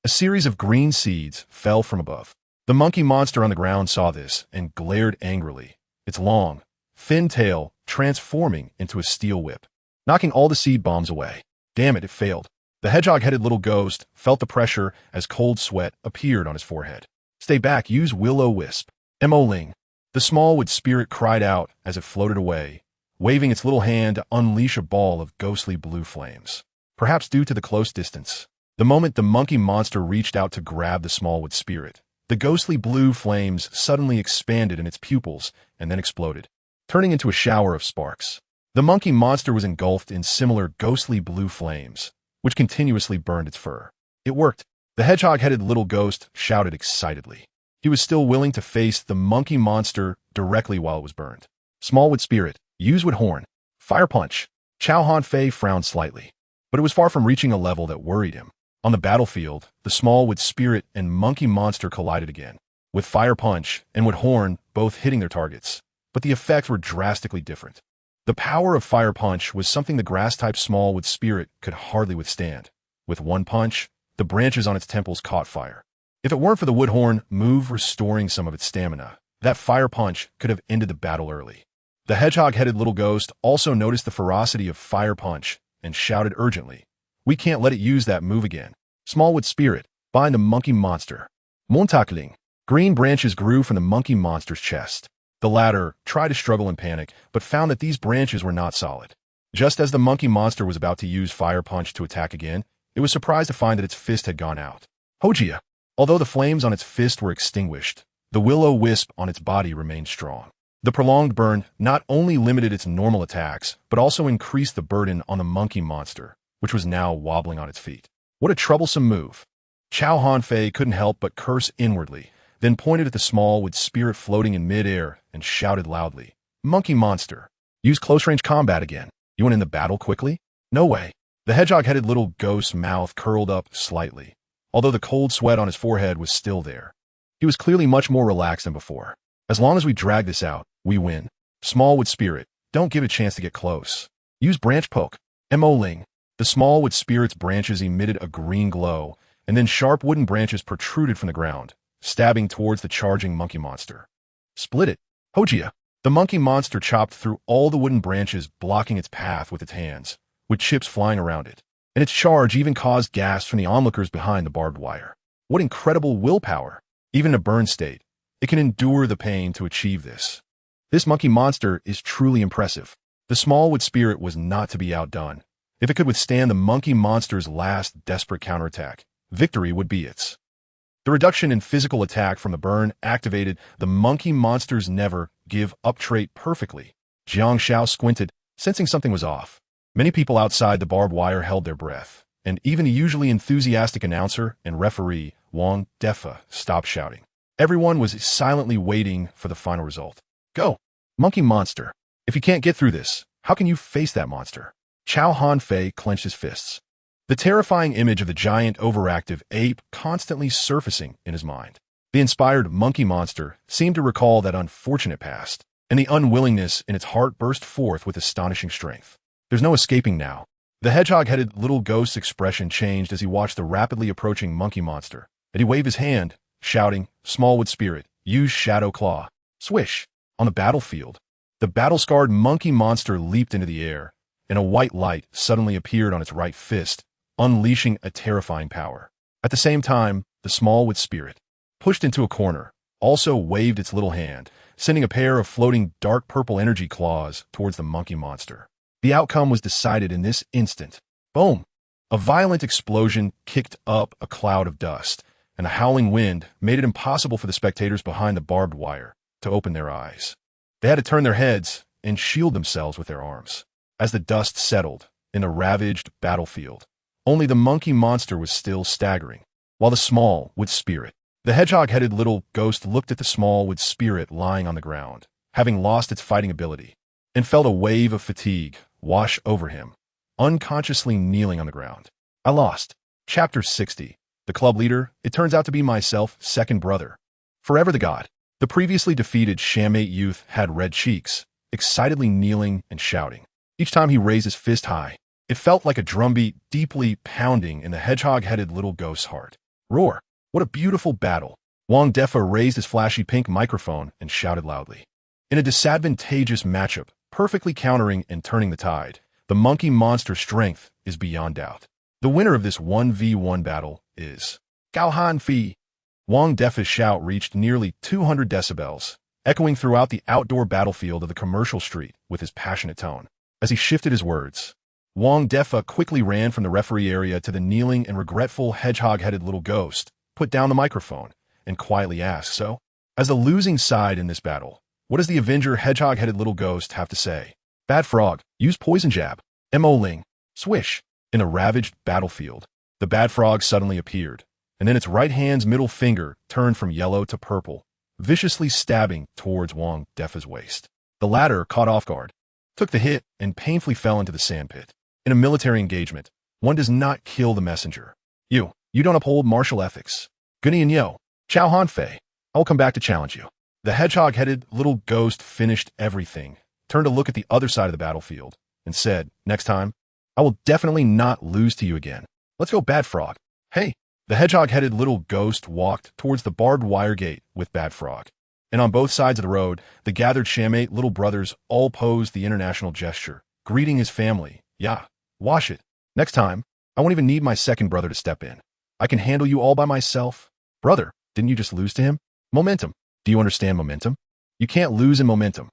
A series of green seeds fell from above. The Monkey Monster on the ground saw this and glared angrily, its long, thin tail transforming into a steel whip, knocking all the seed bombs away. Damn it, it failed. The hedgehog-headed little ghost felt the pressure as cold sweat appeared on his forehead. Stay back, use Will-O-Wisp. Mo-Ling. The Smallwood Spirit cried out as it floated away, waving its little hand to unleash a ball of ghostly blue flames. Perhaps due to the close distance, the moment the Monkey Monster reached out to grab the Smallwood Spirit, the ghostly blue flames suddenly expanded in its pupils and then exploded, turning into a shower of sparks. The monkey monster was engulfed in similar ghostly blue flames, which continuously burned its fur. It worked. The hedgehog-headed little ghost shouted excitedly. He was still willing to face the monkey monster directly while it was burned. Smallwood Spirit, use wood horn. Fire punch. Chow Han Fei frowned slightly, but it was far from reaching a level that worried him. On the battlefield, the Smallwood Spirit and monkey monster collided again, with Fire Punch and Wood Horn both hitting their targets, but the effects were drastically different. The power of Fire Punch was something the grass-type Smallwood Spirit could hardly withstand. With one punch, the branches on its temples caught fire. If it weren't for the Wood Horn move restoring some of its stamina, that Fire Punch could have ended the battle early. The hedgehog-headed little ghost also noticed the ferocity of Fire Punch and shouted urgently, "We can't let it use that move again. Smallwood Spirit, bind the monkey monster." Montakling. Green branches grew from the monkey monster's chest. The latter tried to struggle in panic, but found that these branches were not solid. Just as the monkey monster was about to use Fire Punch to attack again, it was surprised to find that its fist had gone out. Hojia. Although the flames on its fist were extinguished, the will-o-wisp on its body remained strong. The prolonged burn not only limited its normal attacks, but also increased the burden on the monkey monster, which was now wobbling on its feet. What a troublesome move. Chow Han Fei couldn't help but curse inwardly, then pointed at the Smallwood Spirit floating in midair and shouted loudly, "Monkey monster, use close-range combat again. You want to end the battle quickly?" "No way." The hedgehog-headed little ghost's mouth curled up slightly, although the cold sweat on his forehead was still there. He was clearly much more relaxed than before. "As long as we drag this out, we win. Smallwood Spirit, don't give it a chance to get close. Use branch poke. Mo-ling." The Smallwood Spirit's branches emitted a green glow, and then sharp wooden branches protruded from the ground, stabbing towards the charging monkey monster. "Split it." Hojia. The monkey monster chopped through all the wooden branches, blocking its path with its hands, with chips flying around it, and its charge even caused gasps from the onlookers behind the barbed wire. What incredible willpower! Even in a burn state, it can endure the pain to achieve this. This monkey monster is truly impressive. The Smallwood Spirit was not to be outdone. If it could withstand the monkey monster's last desperate counterattack, victory would be its. The reduction in physical attack from the burn activated the monkey monster's never-give-up trait perfectly. Jiang Xiao squinted, sensing something was off. Many people outside the barbed wire held their breath, and even the usually enthusiastic announcer and referee, Wang Defa, stopped shouting. Everyone was silently waiting for the final result. "Go, monkey monster. If you can't get through this, how can you face that monster?" Chow Han Fei clenched his fists. The terrifying image of the giant overactive ape constantly surfacing in his mind. The inspired monkey monster seemed to recall that unfortunate past, and the unwillingness in its heart burst forth with astonishing strength. There's no escaping now. The hedgehog-headed little ghost's expression changed as he watched the rapidly approaching monkey monster, and he waved his hand, shouting, "Smallwood Spirit, use Shadow Claw." Swish! On the battlefield, the battle-scarred monkey monster leaped into the air, and a white light suddenly appeared on its right fist, unleashing a terrifying power. At the same time, the Smallwood Spirit, pushed into a corner, also waved its little hand, sending a pair of floating dark purple energy claws towards the monkey monster. The outcome was decided in this instant. Boom! A violent explosion kicked up a cloud of dust, and a howling wind made it impossible for the spectators behind the barbed wire to open their eyes. They had to turn their heads and shield themselves with their arms. As the dust settled in the ravaged battlefield, only the monkey monster was still staggering, while the Smallwood Spirit, the hedgehog-headed little ghost, looked at the Smallwood Spirit lying on the ground, having lost its fighting ability, and felt a wave of fatigue wash over him, unconsciously kneeling on the ground. I lost. Chapter 60. The club leader, it turns out to be myself, second brother. Forever the god. The previously defeated Shamate youth had red cheeks, excitedly kneeling and shouting. Each time he raised his fist high, it felt like a drumbeat deeply pounding in the hedgehog-headed little ghost's heart. Roar! What a beautiful battle! Wang Defa raised his flashy pink microphone and shouted loudly. In a disadvantageous matchup, perfectly countering and turning the tide, the monkey monster's strength is beyond doubt. The winner of this 1v1 battle is Gao Han Fi. Wang Defa's shout reached nearly 200 decibels, echoing throughout the outdoor battlefield of the commercial street with his passionate tone. As he shifted his words, Wang Defa quickly ran from the referee area to the kneeling and regretful hedgehog-headed little ghost, put down the microphone, and quietly asked, "So, as the losing side in this battle, what does the Avenger hedgehog-headed little ghost have to say?" Bad Frog, use poison jab. Mo Ling, swish. In a ravaged battlefield, the Bad Frog suddenly appeared, and then its right hand's middle finger turned from yellow to purple, viciously stabbing towards Wang Defa's waist. The latter, caught off guard, took the hit and painfully fell into the sandpit. In a military engagement, one does not kill the messenger. You don't uphold martial ethics. Gunny and Yo, Chow Hanfei, I will come back to challenge you. The hedgehog-headed little ghost finished everything, turned to look at the other side of the battlefield, and said, next time, I will definitely not lose to you again. Let's go, Bad Frog. Hey, the hedgehog-headed little ghost walked towards the barbed wire gate with Bad Frog. And on both sides of the road, the gathered Shamate little brothers all posed the international gesture, greeting his family. Yeah, wash it. Next time, I won't even need my second brother to step in. I can handle you all by myself. Brother, didn't you just lose to him? Momentum. Do you understand momentum? You can't lose in momentum.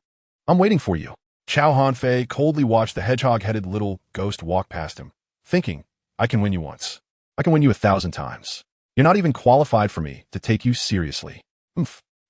I'm waiting for you. Chow Hanfei coldly watched the hedgehog-headed little ghost walk past him, thinking, I can win you once. I can win you 1,000 times. You're not even qualified for me to take you seriously.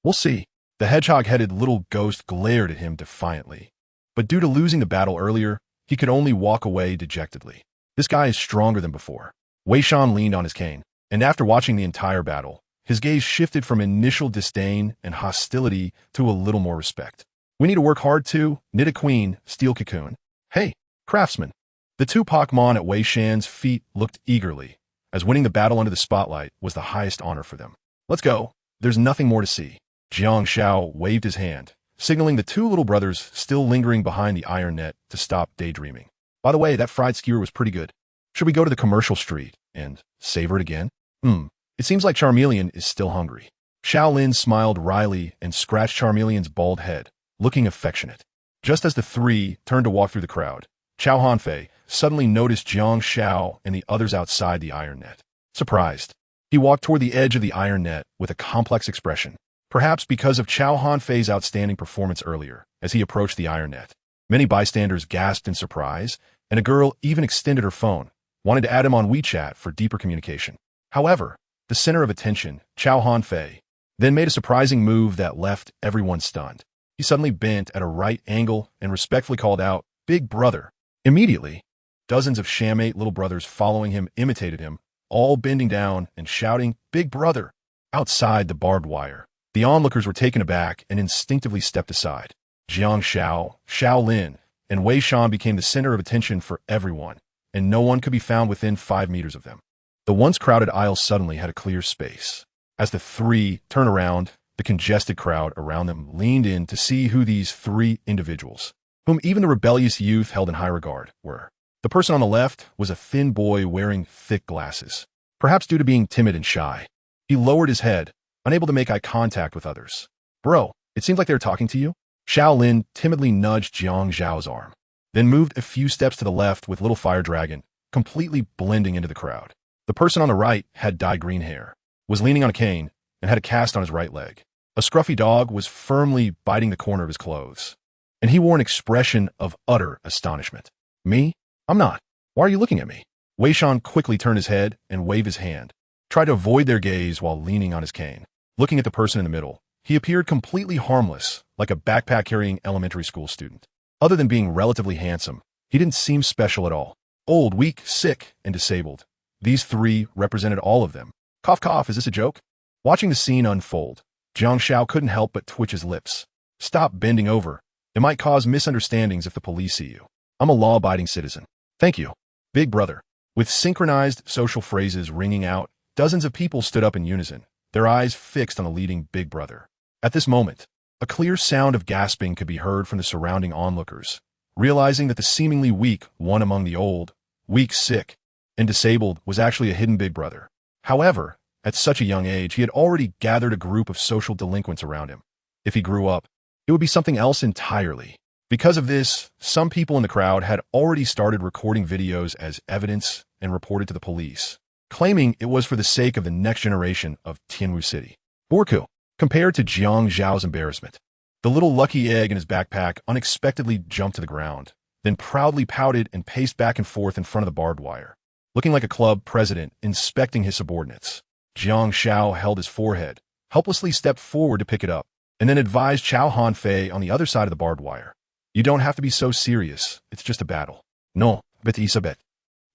We'll see. The hedgehog-headed little ghost glared at him defiantly. But due to losing the battle earlier, he could only walk away dejectedly. This guy is stronger than before. Wei Shan leaned on his cane, and after watching the entire battle, his gaze shifted from initial disdain and hostility to a little more respect. We need to work hard too, knit a queen, steel cocoon. Hey, craftsman. The two Pokémon at Wei Shan's feet looked eagerly, as winning the battle under the spotlight was the highest honor for them. Let's go. There's nothing more to see. Jiang Xiao waved his hand, signaling the two little brothers still lingering behind the iron net to stop daydreaming. By the way, that fried skewer was pretty good. Should we go to the commercial street and savor it again? It seems like Charmeleon is still hungry. Shaolin smiled wryly and scratched Charmeleon's bald head, looking affectionate. Just as the three turned to walk through the crowd, Chow Hanfei suddenly noticed Jiang Xiao and the others outside the iron net. Surprised, he walked toward the edge of the iron net with a complex expression, perhaps because of Chow Hanfei's outstanding performance earlier as he approached the iron net. Many bystanders gasped in surprise, and a girl even extended her phone, wanted to add him on WeChat for deeper communication. However, the center of attention, Chow Hanfei, then made a surprising move that left everyone stunned. He suddenly bent at a right angle and respectfully called out, Big Brother. Immediately, dozens of Shamate little brothers following him imitated him, all bending down and shouting, Big Brother. Outside the barbed wire, the onlookers were taken aback and instinctively stepped aside. Jiang Xiao, Shaolin, and Wei Shan became the center of attention for everyone, and no one could be found within 5 meters of them. The once crowded aisle suddenly had a clear space. As the three turned around, the congested crowd around them leaned in to see who these three individuals, whom even the rebellious youth held in high regard, were. The person on the left was a thin boy wearing thick glasses, perhaps due to being timid and shy. He lowered his head, unable to make eye contact with others. Bro, it seems like they're talking to you. Shaolin timidly nudged Jiang Zhao's arm, then moved a few steps to the left with Little Fire Dragon, completely blending into the crowd. The person on the right had dyed green hair, was leaning on a cane, and had a cast on his right leg. A scruffy dog was firmly biting the corner of his clothes, and he wore an expression of utter astonishment. Me? I'm not. Why are you looking at me? Wei Shan quickly turned his head and waved his hand, tried to avoid their gaze while leaning on his cane. Looking at the person in the middle, he appeared completely harmless, like a backpack-carrying elementary school student. Other than being relatively handsome, he didn't seem special at all. Old, weak, sick, and disabled. These three represented all of them. Cough, cough, is this a joke? Watching the scene unfold, Jiang Xiao couldn't help but twitch his lips. Stop bending over. It might cause misunderstandings if the police see you. I'm a law-abiding citizen. Thank you, Big Brother. With synchronized social phrases ringing out, dozens of people stood up in unison, their eyes fixed on the leading Big Brother. At this moment, a clear sound of gasping could be heard from the surrounding onlookers, realizing that the seemingly weak one among the old, weak, sick, and disabled was actually a hidden Big Brother. However, at such a young age, he had already gathered a group of social delinquents around him. If he grew up, it would be something else entirely. Because of this, some people in the crowd had already started recording videos as evidence and reported to the police, claiming it was for the sake of the next generation of Tianwu City. Borku, compared to Jiang Zhao's embarrassment, the little lucky egg in his backpack unexpectedly jumped to the ground, then proudly pouted and paced back and forth in front of the barbed wire, looking like a club president inspecting his subordinates. Jiang Xiao held his forehead, helplessly stepped forward to pick it up, and then advised Chow Hanfei on the other side of the barbed wire. You don't have to be so serious. It's just a battle. No, but Isabet.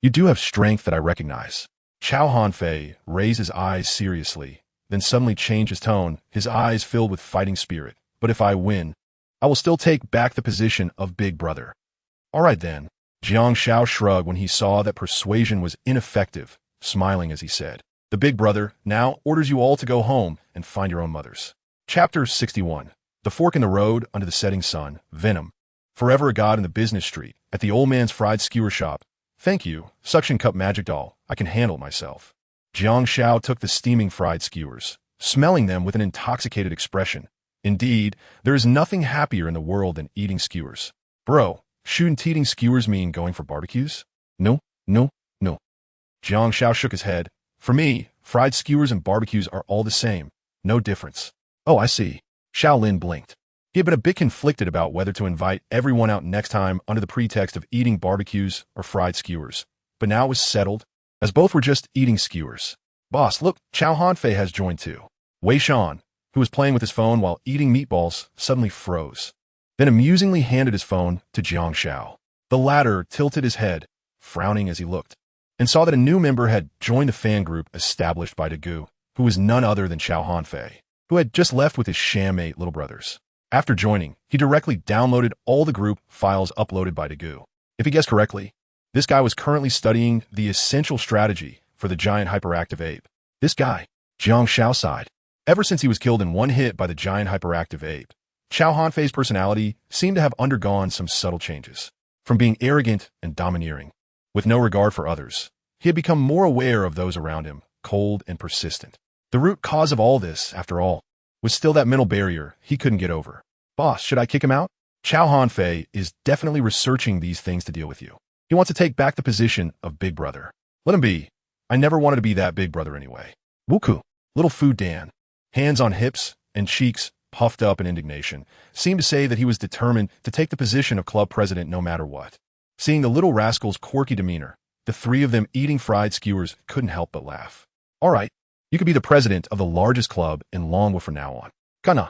You do have strength that I recognize. Chao Hanfei raised his eyes seriously, then suddenly changed his tone, his eyes filled with fighting spirit. But if I win, I will still take back the position of big brother. All right then. Jiang Shao shrugged when he saw that persuasion was ineffective, smiling as he said, the big brother now orders you all to go home and find your own mothers. Chapter 61. The Fork in the Road Under the Setting Sun, Venom. Forever a god in the business street, at the old man's fried skewer shop. Thank you, suction cup magic doll, I can handle it myself. Jiang Shao took the steaming fried skewers, smelling them with an intoxicated expression. Indeed, there is nothing happier in the world than eating skewers. Bro, shouldn't eating skewers mean going for barbecues? No, no, no. Jiang Shao shook his head. For me, fried skewers and barbecues are all the same. No difference. Oh, I see. Shaolin blinked. He had been a bit conflicted about whether to invite everyone out next time under the pretext of eating barbecues or fried skewers. But now it was settled, as both were just eating skewers. Boss, look, Chao Hanfei has joined too. Wei Shan, who was playing with his phone while eating meatballs, suddenly froze. Then amusingly handed his phone to Jiang Shao. The latter tilted his head, frowning as he looked, and saw that a new member had joined the fan group established by Dagu, who was none other than Chao Hanfei, who had just left with his sham-mate little brothers. After joining, he directly downloaded all the group files uploaded by Dagu. If he guessed correctly, this guy was currently studying the essential strategy for the giant hyperactive ape. This guy, Jiang Shao sighed. Ever since he was killed in one hit by the giant hyperactive ape, Chao Hanfei's personality seemed to have undergone some subtle changes. From being arrogant and domineering, with no regard for others, he had become more aware of those around him, cold and persistent. The root cause of all this, after all, was still that mental barrier he couldn't get over. Boss, should I kick him out? Chao Hanfei is definitely researching these things to deal with you. He wants to take back the position of big brother. Let him be. I never wanted to be that big brother anyway. Wuku, little Fu Dan, hands on hips and cheeks puffed up in indignation, seemed to say that he was determined to take the position of club president no matter what. Seeing the little rascal's quirky demeanor, the three of them eating fried skewers couldn't help but laugh. All right, you could be the president of the largest club in Longwood from now on. Kana.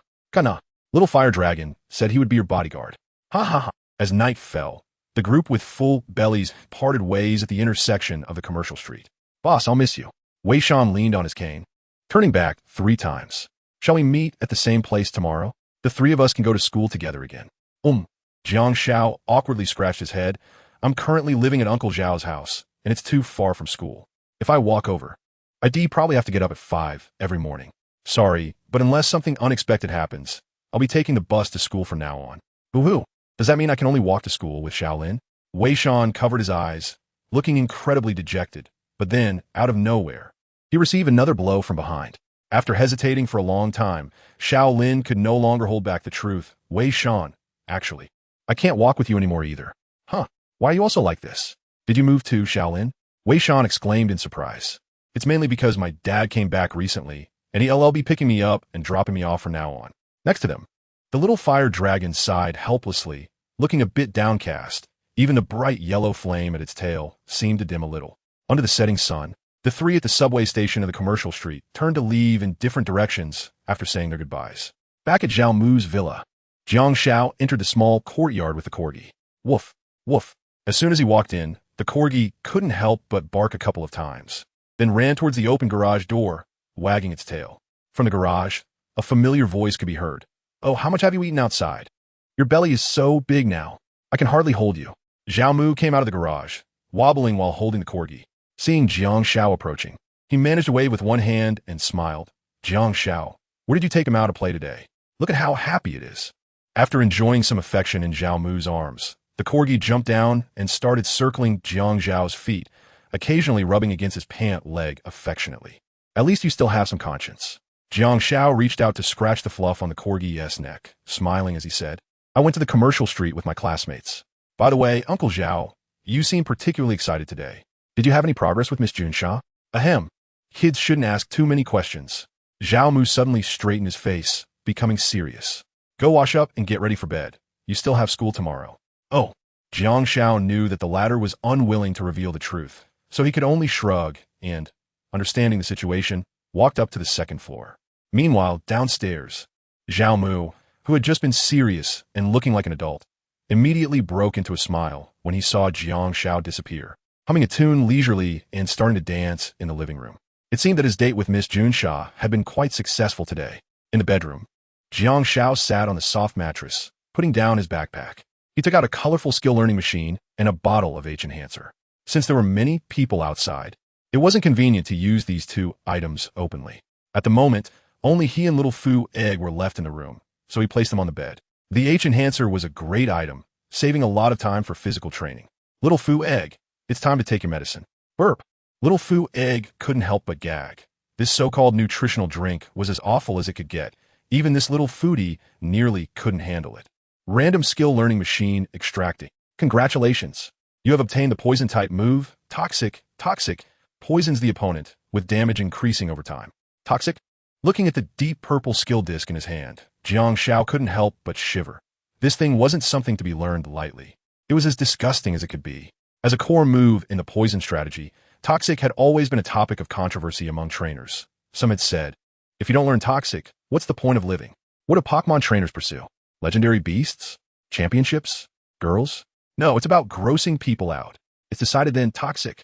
Little Fire Dragon said he would be your bodyguard. Ha ha ha. As night fell, the group with full bellies parted ways at the intersection of the commercial street. Boss, I'll miss you. Wei Shan leaned on his cane, turning back 3 times. Shall we meet at the same place tomorrow? The 3 of us can go to school together again. Jiang Shao awkwardly scratched his head. I'm currently living at Uncle Zhao's house, and it's too far from school. If I walk over, I'd probably have to get up at 5 every morning. Sorry, but unless something unexpected happens, I'll be taking the bus to school from now on. Boo-hoo. Does that mean I can only walk to school with Shaolin? Wei Shan covered his eyes, looking incredibly dejected, but then, out of nowhere, he received another blow from behind. After hesitating for a long time, Shaolin could no longer hold back the truth. Wei Shan, actually, I can't walk with you anymore either. Huh, why are you also like this? Did you move too, Shaolin? Wei Shan exclaimed in surprise. It's mainly because my dad came back recently, and he'll be picking me up and dropping me off from now on. Next to them, the little fire dragon sighed helplessly, looking a bit downcast. Even the bright yellow flame at its tail seemed to dim a little. Under the setting sun, the 3 at the subway station of the commercial street turned to leave in different directions after saying their goodbyes. Back at Zhao Mu's villa, Jiang Shao entered the small courtyard with the corgi. Woof, woof. As soon as he walked in, the corgi couldn't help but bark a couple of times, then ran towards the open garage door, wagging its tail. From the garage, a familiar voice could be heard. Oh, how much have you eaten outside? Your belly is so big now, I can hardly hold you. Zhao Mu came out of the garage, wobbling while holding the corgi. Seeing Jiang Shao approaching, he managed to wave with one hand and smiled. Jiang Shao, where did you take him out to play today? Look at how happy it is. After enjoying some affection in Zhao Mu's arms, the corgi jumped down and started circling Jiang Zhao's feet, occasionally rubbing against his pant leg affectionately. At least you still have some conscience. Jiang Shao reached out to scratch the fluff on the corgi's neck, smiling as he said, I went to the commercial street with my classmates. By the way, Uncle Zhao, you seem particularly excited today. Did you have any progress with Miss Junsha? Ahem. Kids shouldn't ask too many questions. Zhao Mu suddenly straightened his face, becoming serious. Go wash up and get ready for bed. You still have school tomorrow. Oh. Jiang Shao knew that the latter was unwilling to reveal the truth, so he could only shrug and, understanding the situation, walked up to the 2nd floor. Meanwhile, downstairs, Zhao Mu, who had just been serious and looking like an adult, immediately broke into a smile when he saw Jiang Shao disappear, humming a tune leisurely and starting to dance in the living room. It seemed that his date with Miss Junsha had been quite successful today. In the bedroom, Jiang Shao sat on the soft mattress, putting down his backpack. He took out a colorful skill learning machine and a bottle of H-Enhancer. Since there were many people outside, it wasn't convenient to use these two items openly. At the moment, only he and Little Fu Egg were left in the room, so he placed them on the bed. The H-Enhancer was a great item, saving a lot of time for physical training. Little Fu Egg, it's time to take your medicine. Burp. Little Fu Egg couldn't help but gag. This so-called nutritional drink was as awful as it could get. Even this little foodie nearly couldn't handle it. Random skill learning machine extracting. Congratulations. You have obtained the poison-type move. Toxic. Toxic poisons the opponent, with damage increasing over time. Toxic? Looking at the deep purple skill disc in his hand, Jiang Shao couldn't help but shiver. This thing wasn't something to be learned lightly. It was as disgusting as it could be. As a core move in the poison strategy, Toxic had always been a topic of controversy among trainers. Some had said, if you don't learn Toxic, what's the point of living? What do Pokémon trainers pursue? Legendary beasts? Championships? Girls? No, it's about grossing people out. It's decided then Toxic.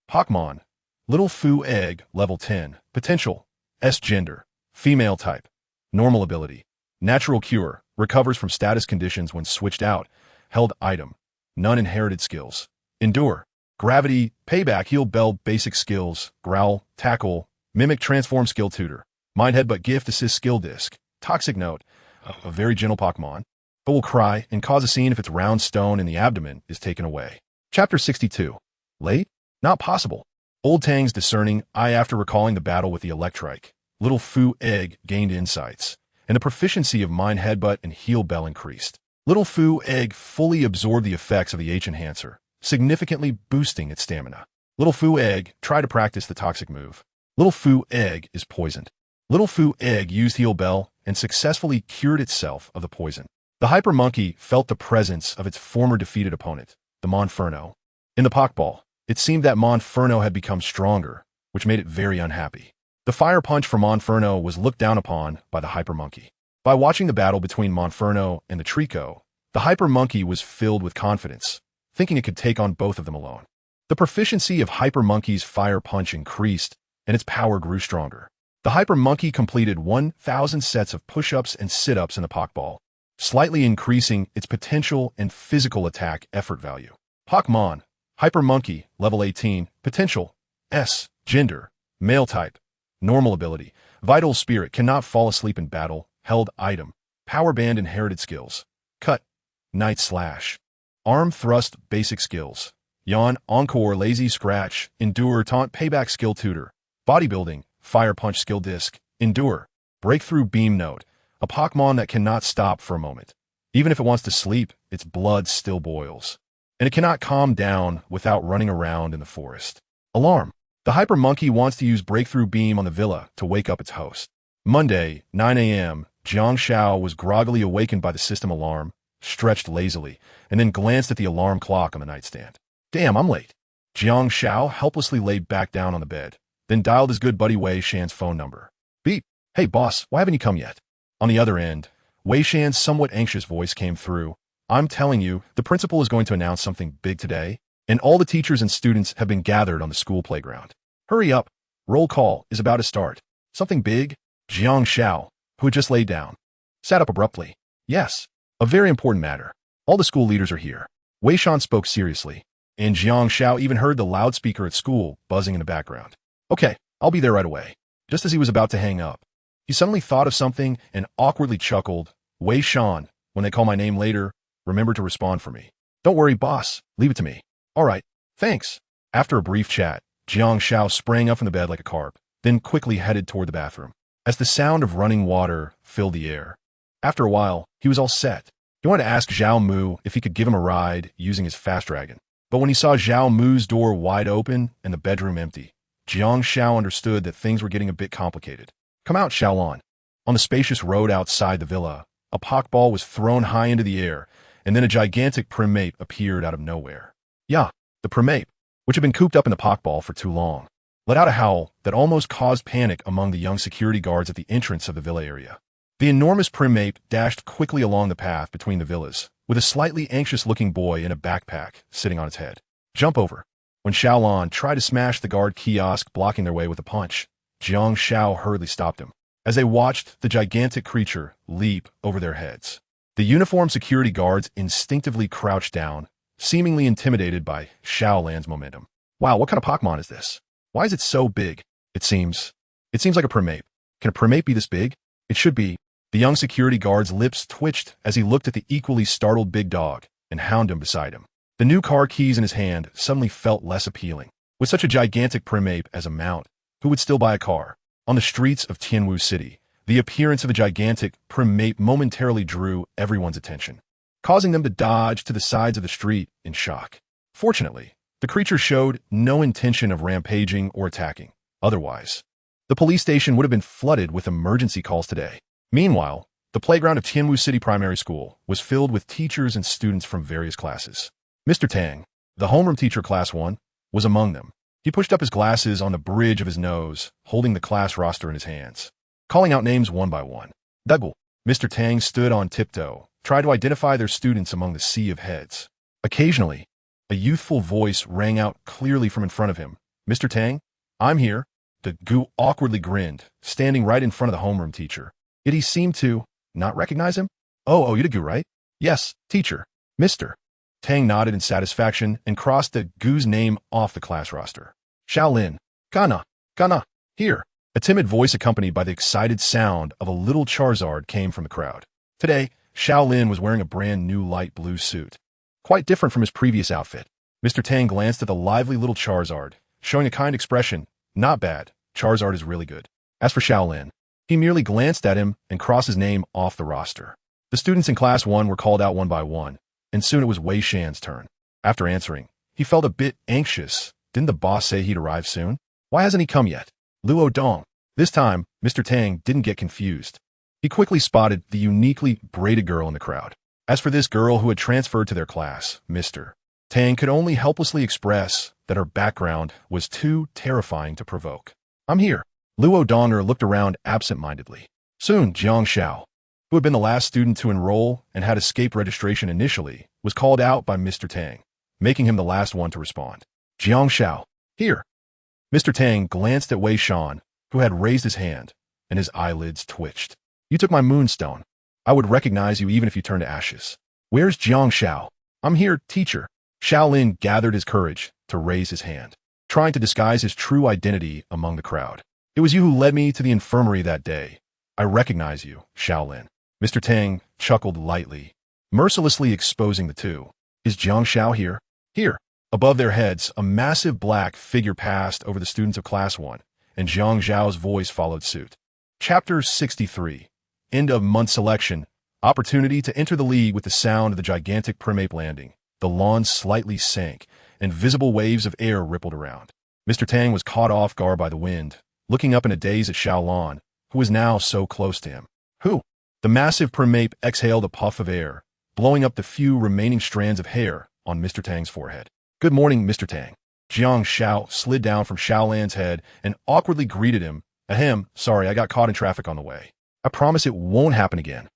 Pokémon. Little Fu Egg, level 10. Potential. S gender. Female type. Normal ability. Natural cure. Recovers from status conditions when switched out. Held item. None inherited skills. Endure. Gravity. Payback. Heal bell. Basic skills. Growl. Tackle. Mimic. Transform skill tutor. Mind headbutt. Gift assist skill disc. Toxic note. A very gentle Pokémon, but will cry and cause a scene if its round stone in the abdomen is taken away. Chapter 62. Late? Not possible. Old Tang's discerning eye after recalling the battle with the Electrike. Little Fu Egg gained insights, and the proficiency of Mind Headbutt and Heal Bell increased. Little Fu Egg fully absorbed the effects of the H-Enhancer, significantly boosting its stamina. Little Fu Egg tried to practice the Toxic move. Little Fu Egg is poisoned. Little Fu Egg used Heal Bell and successfully cured itself of the poison. The Hyper Monkey felt the presence of its former defeated opponent, the Monferno. In the Pokeball, it seemed that Monferno had become stronger, which made it very unhappy. The Fire Punch for Monferno was looked down upon by the Hyper Monkey. By watching the battle between Monferno and the Trico, the Hyper Monkey was filled with confidence, thinking it could take on both of them alone. The proficiency of Hyper Monkey's Fire Punch increased, and its power grew stronger. The Hyper Monkey completed 1,000 sets of push-ups and sit-ups in the Pokeball, slightly increasing its potential and physical attack effort value. Pokémon. Hyper Monkey, level 18, potential, S, gender, male type, normal ability, vital spirit, cannot fall asleep in battle, held item, power band, inherited skills, cut, night slash, arm thrust, basic skills, yawn, encore, lazy scratch, endure, taunt, payback, skill tutor, bodybuilding, Fire Punch skill disc, endure, breakthrough beam note, a Pokémon that cannot stop for a moment. Even if it wants to sleep, its blood still boils. And it cannot calm down without running around in the forest. Alarm. The Hyper Monkey wants to use Breakthrough Beam on the villa to wake up its host. Monday, 9 a.m., Jiang Shao was groggily awakened by the system alarm, stretched lazily, and then glanced at the alarm clock on the nightstand. Damn, I'm late. Jiang Shao helplessly laid back down on the bed, then dialed his good buddy Wei Shan's phone number. Beep. Hey, boss, why haven't you come yet? On the other end, Wei Shan's somewhat anxious voice came through. I'm telling you, the principal is going to announce something big today, and all the teachers and students have been gathered on the school playground. Hurry up. Roll call is about to start. Something big? Jiang Shao, who had just laid down, sat up abruptly. Yes, a very important matter. All the school leaders are here. Wei Shan spoke seriously, and Jiang Shao even heard the loudspeaker at school buzzing in the background. Okay, I'll be there right away. Just as he was about to hang up, he suddenly thought of something and awkwardly chuckled. Wei Shan, when they call my name later, remember to respond for me. Don't worry, boss. Leave it to me. All right, thanks. After a brief chat, Jiang Shao sprang up from the bed like a carp, then quickly headed toward the bathroom. As the sound of running water filled the air, after a while, he was all set. He wanted to ask Zhao Mu if he could give him a ride using his fast dragon. But when he saw Zhao Mu's door wide open and the bedroom empty, Jiang Shao understood that things were getting a bit complicated. Come out, Xiaolon. On the spacious road outside the villa, a Pokeball was thrown high into the air, and then a gigantic Primeape appeared out of nowhere. Yeah, the Primeape, which had been cooped up in the Pokeball for too long, let out a howl that almost caused panic among the young security guards at the entrance of the villa area. The enormous Primeape dashed quickly along the path between the villas, with a slightly anxious-looking boy in a backpack sitting on its head. Jump over. When Xiaolin tried to smash the guard kiosk blocking their way with a punch, Jiang Xiao hurriedly stopped him, as they watched the gigantic creature leap over their heads. The uniformed security guards instinctively crouched down, seemingly intimidated by Xiaolin's momentum. Wow, what kind of Pokémon is this? Why is it so big? It seems like a primeape. Can a primeape be this big? It should be. The young security guard's lips twitched as he looked at the equally startled big dog and Houndoom beside him. The new car keys in his hand suddenly felt less appealing. With such a gigantic primeape as a mount, who would still buy a car? On the streets of Tianwu City, the appearance of a gigantic primeape momentarily drew everyone's attention, causing them to dodge to the sides of the street in shock. Fortunately, the creature showed no intention of rampaging or attacking. Otherwise, the police station would have been flooded with emergency calls today. Meanwhile, the playground of Tianwu City Primary School was filled with teachers and students from various classes. Mr. Tang, the homeroom teacher class 1, was among them. He pushed up his glasses on the bridge of his nose, holding the class roster in his hands, calling out names one by one. Dougal. Mr. Tang stood on tiptoe, tried to identify their students among the sea of heads. Occasionally, a youthful voice rang out clearly from in front of him. Mr. Tang, I'm here. The Gu awkwardly grinned, standing right in front of the homeroom teacher. Did he seem to not recognize him? Oh, you're the Gu, right? Yes, teacher. Mr. Tang nodded in satisfaction and crossed the Gu's name off the class roster. Shaolin. Kana. Here. A timid voice accompanied by the excited sound of a little Charizard came from the crowd. Today, Shaolin was wearing a brand new light blue suit, quite different from his previous outfit. Mr. Tang glanced at the lively little Charizard, showing a kind expression. Not bad. Charizard is really good. As for Shaolin, he merely glanced at him and crossed his name off the roster. The students in Class 1 were called out one by one, and soon it was Wei Shan's turn. After answering, he felt a bit anxious. Didn't the boss say he'd arrive soon? Why hasn't he come yet? Luo Dong. This time, Mr. Tang didn't get confused. He quickly spotted the uniquely braided girl in the crowd. As for this girl who had transferred to their class, Mr. Tang could only helplessly express that her background was too terrifying to provoke. I'm here. Luo Donger looked around absent-mindedly. Soon, Jiang Xiao, who had been the last student to enroll and had escaped registration initially, was called out by Mr. Tang, making him the last one to respond. Jiang Xiao, here. Mr. Tang glanced at Wei Shan, who had raised his hand, and his eyelids twitched. You took my moonstone. I would recognize you even if you turned to ashes. Where's Jiang Xiao? I'm here, teacher. Shaolin gathered his courage to raise his hand, trying to disguise his true identity among the crowd. It was you who led me to the infirmary that day. I recognize you, Shaolin. Mr. Tang chuckled lightly, mercilessly exposing the two. Is Jiang Xiao here? Here. Above their heads, a massive black figure passed over the students of Class 1, and Jiang Xiao's voice followed suit. Chapter 63. End of month selection. Opportunity to enter the league with the sound of the gigantic primeape landing. The lawn slightly sank, and visible waves of air rippled around. Mr. Tang was caught off guard by the wind, looking up in a daze at Xiaolin, who was now so close to him. Who? The massive primeape exhaled a puff of air, blowing up the few remaining strands of hair on Mr. Tang's forehead. Good morning, Mr. Tang. Jiang Xiao slid down from Xiaolin's head and awkwardly greeted him. Ahem, sorry, I got caught in traffic on the way. I promise it won't happen again.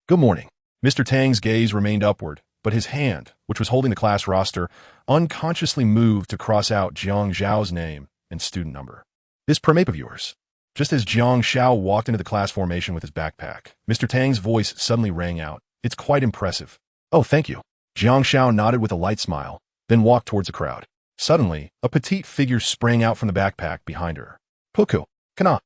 Good morning. Mr. Tang's gaze remained upward, but his hand, which was holding the class roster, unconsciously moved to cross out Jiang Xiao's name and student number. This primeape of yours. Just as Jiang Xiao walked into the class formation with his backpack, Mr. Tang's voice suddenly rang out. It's quite impressive. Oh, thank you. Jiang Xiao nodded with a light smile, then walked towards the crowd. Suddenly, a petite figure sprang out from the backpack behind her. Puku. Kana.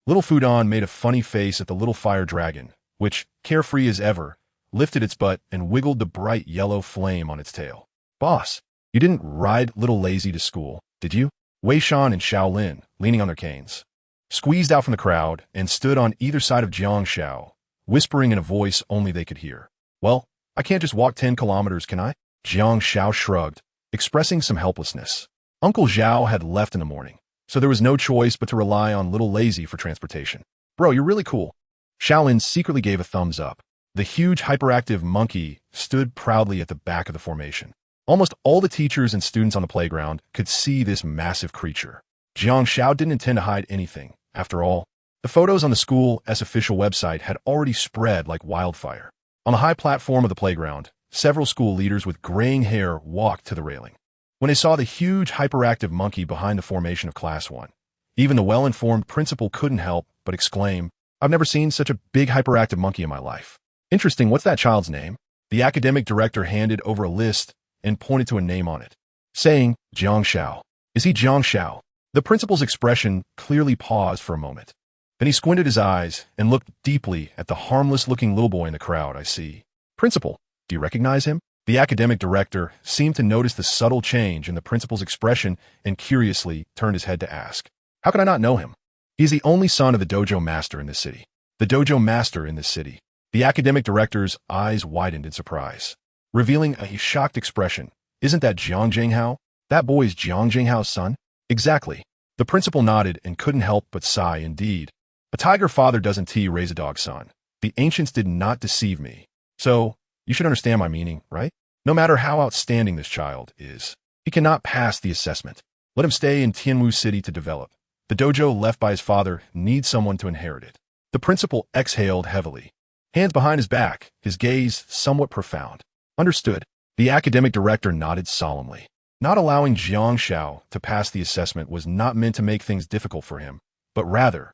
Little Fudan made a funny face at the little fire dragon, which, carefree as ever, lifted its butt and wiggled the bright yellow flame on its tail. Boss, you didn't ride Little Lazy to school, did you? Wei Shan and Shaolin, leaning on their canes, squeezed out from the crowd and stood on either side of Jiang Xiao, whispering in a voice only they could hear. Well, I can't just walk 10 kilometers, can I? Jiang Xiao shrugged, expressing some helplessness. Uncle Zhao had left in the morning, so there was no choice but to rely on Little Lazy for transportation. Bro, you're really cool. Shaolin secretly gave a thumbs up. The huge hyperactive monkey stood proudly at the back of the formation. Almost all the teachers and students on the playground could see this massive creature. Jiang Xiao didn't intend to hide anything. After all, the photos on the school's official website had already spread like wildfire. On the high platform of the playground, several school leaders with graying hair walked to the railing. When they saw the huge hyperactive monkey behind the formation of Class 1, even the well-informed principal couldn't help but exclaim, "I've never seen such a big hyperactive monkey in my life." Interesting, what's that child's name? The academic director handed over a list and pointed to a name on it, saying, Jiang Xiao. Is he Jiang Xiao? The principal's expression clearly paused for a moment. Then he squinted his eyes and looked deeply at the harmless-looking little boy in the crowd. I see. Principal, do you recognize him? The academic director seemed to notice the subtle change in the principal's expression and curiously turned his head to ask, "How could I not know him? He is the only son of the dojo master in this city." The dojo master in this city. The academic director's eyes widened in surprise, revealing a shocked expression. Isn't that Jiang Jinghao? That boy is Jiang Jinghao's son? Exactly. The principal nodded and couldn't help but sigh. Indeed. A tiger father doesn't raise a dog son. The ancients did not deceive me. So, you should understand my meaning, right? No matter how outstanding this child is, he cannot pass the assessment. Let him stay in Tianwu City to develop. The dojo left by his father needs someone to inherit it. The principal exhaled heavily, hands behind his back, his gaze somewhat profound. Understood. The academic director nodded solemnly. Not allowing Jiang Xiao to pass the assessment was not meant to make things difficult for him, but rather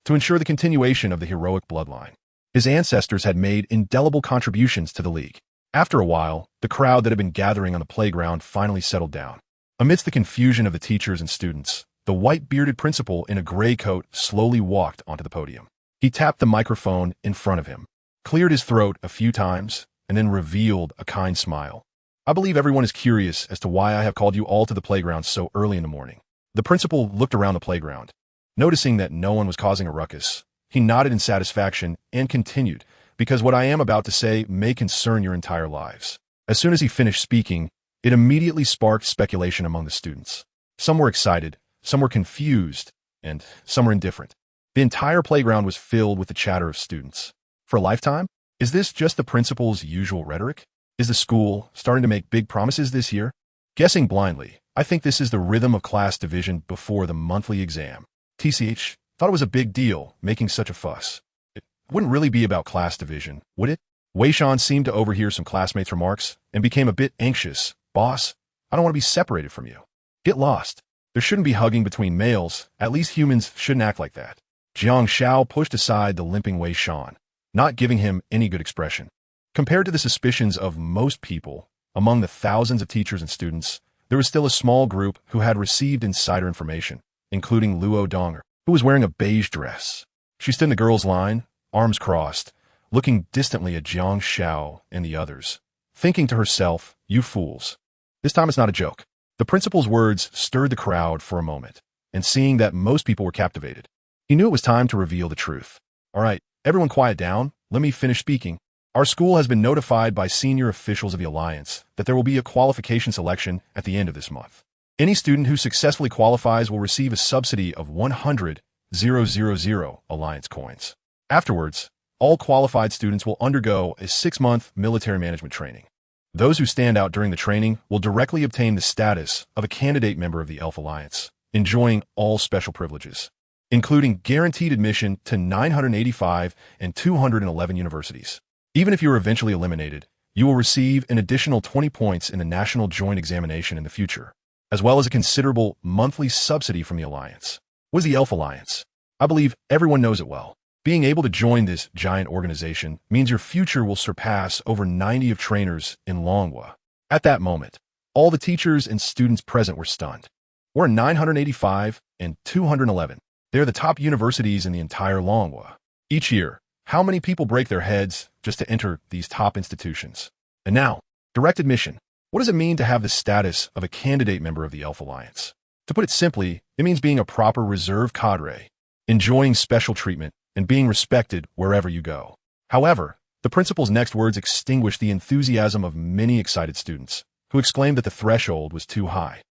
to ensure the continuation of the heroic bloodline. His ancestors had made indelible contributions to the league. After a while, the crowd that had been gathering on the playground finally settled down. Amidst the confusion of the teachers and students, the white-bearded principal in a gray coat slowly walked onto the podium. He tapped the microphone in front of him, cleared his throat a few times, and then revealed a kind smile. "I believe everyone is curious as to why I have called you all to the playground so early in the morning." The principal looked around the playground. Noticing that no one was causing a ruckus, he nodded in satisfaction and continued, "Because what I am about to say may concern your entire lives." As soon as he finished speaking, it immediately sparked speculation among the students. Some were excited, some were confused, and some were indifferent. The entire playground was filled with the chatter of students. For a lifetime? Is this just the principal's usual rhetoric? Is the school starting to make big promises this year? Guessing blindly, I think this is the rhythm of class division before the monthly exam. TCH, thought it was a big deal, making such a fuss. It wouldn't really be about class division, would it? Wei Shan seemed to overhear some classmates' remarks and became a bit anxious. "Boss, I don't want to be separated from you. Get lost. There shouldn't be hugging between males. At least humans shouldn't act like that." Jiang Xiao pushed aside the limping Wei Shan, not giving him any good expression. Compared to the suspicions of most people, among the thousands of teachers and students, there was still a small group who had received insider information, including Luo Donger, who was wearing a beige dress. She stood in the girls' line, arms crossed, looking distantly at Jiang Xiao and the others, thinking to herself, "You fools. This time it's not a joke." The principal's words stirred the crowd for a moment, and seeing that most people were captivated, he knew it was time to reveal the truth. "All right, everyone quiet down. Let me finish speaking. Our school has been notified by senior officials of the Alliance that there will be a qualification selection at the end of this month. Any student who successfully qualifies will receive a subsidy of 100,000 Alliance coins. Afterwards, all qualified students will undergo a 6-month military management training. Those who stand out during the training will directly obtain the status of a candidate member of the Elf Alliance, enjoying all special privileges, including guaranteed admission to 985 and 211 universities. Even if you are eventually eliminated, you will receive an additional 20 points in the National Joint Examination in the future, as well as a considerable monthly subsidy from the Alliance. What is the Elf Alliance? I believe everyone knows it well. Being able to join this giant organization means your future will surpass over 90 of trainers in Longhua. At that moment, all the teachers and students present were stunned. We're 985 and 211. They're the top universities in the entire Longhua. Each year, how many people break their heads just to enter these top institutions? And now, direct admission. What does it mean to have the status of a candidate member of the Elf Alliance? To put it simply, it means being a proper reserve cadre, enjoying special treatment, and being respected wherever you go. However, the principal's next words extinguished the enthusiasm of many excited students, who exclaimed that the threshold was too high.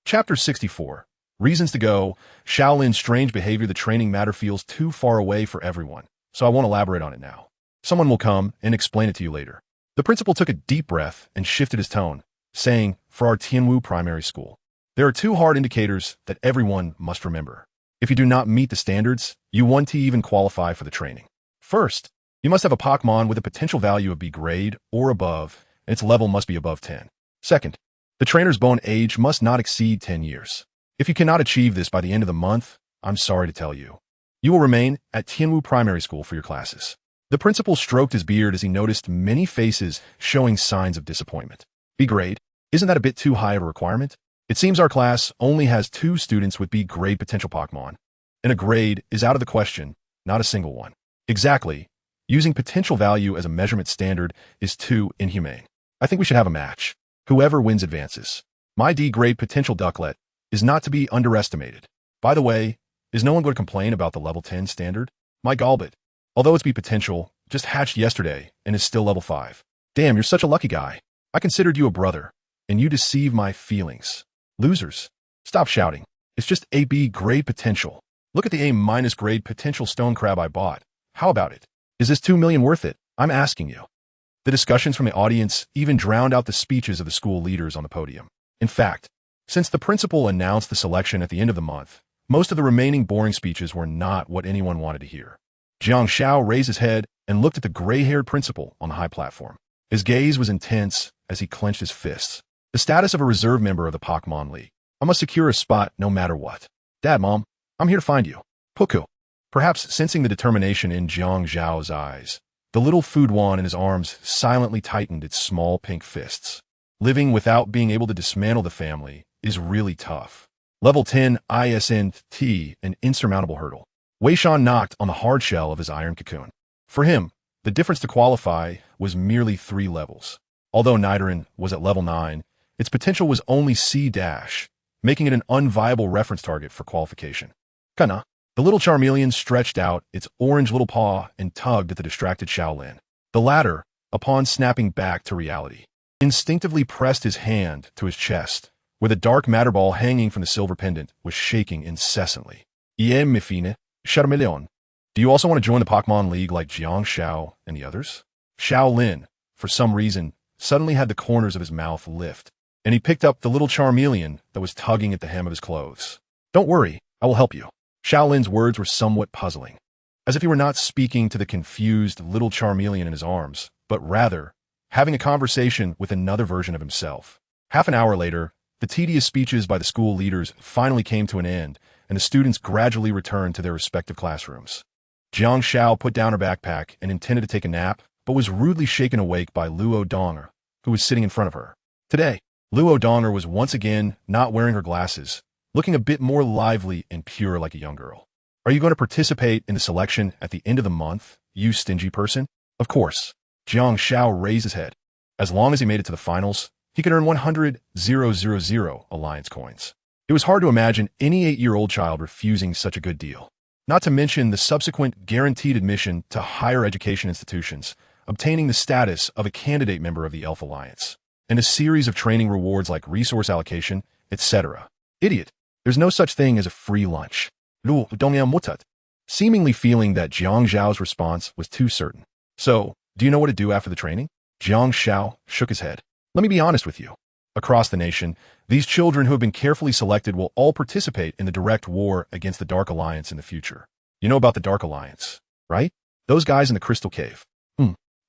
Chapter 64. Reasons to go. Shaolin's strange behavior. The training matter feels too far away for everyone, so I won't elaborate on it now. Someone will come and explain it to you later. The principal took a deep breath and shifted his tone, saying, "For our Tianwu primary school, there are 2 hard indicators that everyone must remember. If you do not meet the standards, you won't even qualify for the training. First, You must have a Pokémon with a potential value of B grade or above, and its level must be above 10. Second, the trainer's bone age must not exceed 10 years. If you cannot achieve this by the end of the month, I'm sorry to tell you. You will remain at Tianwu Primary School for your classes. The principal stroked his beard as he noticed many faces showing signs of disappointment. B grade? Isn't that a bit too high of a requirement? It seems our class only has 2 students with B grade potential Pokémon, and a grade is out of the question, not a single one. Exactly. Using potential value as a measurement standard is too inhumane. I think we should have a match. Whoever wins advances. My D grade potential Ducklet is not to be underestimated. By the way, is no one going to complain about the level 10 standard? My Galbit, although it's B potential, just hatched yesterday and is still level 5. Damn, you're such a lucky guy. I considered you a brother, and you deceive my feelings. Losers. Stop shouting. It's just a B grade potential. Look at the A- grade potential stone crab I bought. How about it? Is this 2 million worth it? I'm asking you. The discussions from the audience even drowned out the speeches of the school leaders on the podium. In fact, since the principal announced the selection at the end of the month, most of the remaining boring speeches were not what anyone wanted to hear. Jiang Xiao raised his head and looked at the gray-haired principal on the high platform. His gaze was intense as he clenched his fists. The status of a reserve member of the Pokémon League. I must secure a spot no matter what. Dad, Mom, I'm here to find you. Puku. Perhaps sensing the determination in Jiang Xiao's eyes, the little food wand in his arms silently tightened its small pink fists. Living without being able to dismantle the family is really tough. Level 10 ISNT, an insurmountable hurdle. Wei Shan knocked on the hard shell of his iron cocoon. For him, the difference to qualify was merely 3 levels. Although Nidoran was at level 9, its potential was only C-, making it an unviable reference target for qualification. Kana. The little Charmeleon stretched out its orange little paw and tugged at the distracted Shaolin. The latter, upon snapping back to reality, instinctively pressed his hand to his chest, where the dark matter ball hanging from the silver pendant was shaking incessantly. Mifine, Charmeleon. Do you also want to join the Pokémon League like Jiang Xiao and the others? Shaolin, for some reason, suddenly had the corners of his mouth lift, and he picked up the little Charmeleon that was tugging at the hem of his clothes. Don't worry, I will help you. Shaolin's words were somewhat puzzling, as if he were not speaking to the confused little Charmeleon in his arms, but rather having a conversation with another version of himself. Half an hour later, the tedious speeches by the school leaders finally came to an end, and the students gradually returned to their respective classrooms. Jiang Xiao put down her backpack and intended to take a nap, but was rudely shaken awake by Luo Donger, who was sitting in front of her. Today, Luo Donger was once again not wearing her glasses, looking a bit more lively and pure like a young girl. Are you going to participate in the selection at the end of the month, you stingy person? Of course. Jiang Xiao raised his head. As long as he made it to the finals, he could earn 100,000 alliance coins. It was hard to imagine any 8-year-old child refusing such a good deal. Not to mention the subsequent guaranteed admission to higher education institutions, obtaining the status of a candidate member of the Elf Alliance, and a series of training rewards like resource allocation, etc. Idiot. There's no such thing as a free lunch. Seemingly feeling that Jiang Xiao's response was too certain. So, do you know what to do after the training? Jiang Xiao shook his head. Let me be honest with you. Across the nation, these children who have been carefully selected will all participate in the direct war against the Dark Alliance in the future. You know about the Dark Alliance, right? Those guys in the Crystal Cave.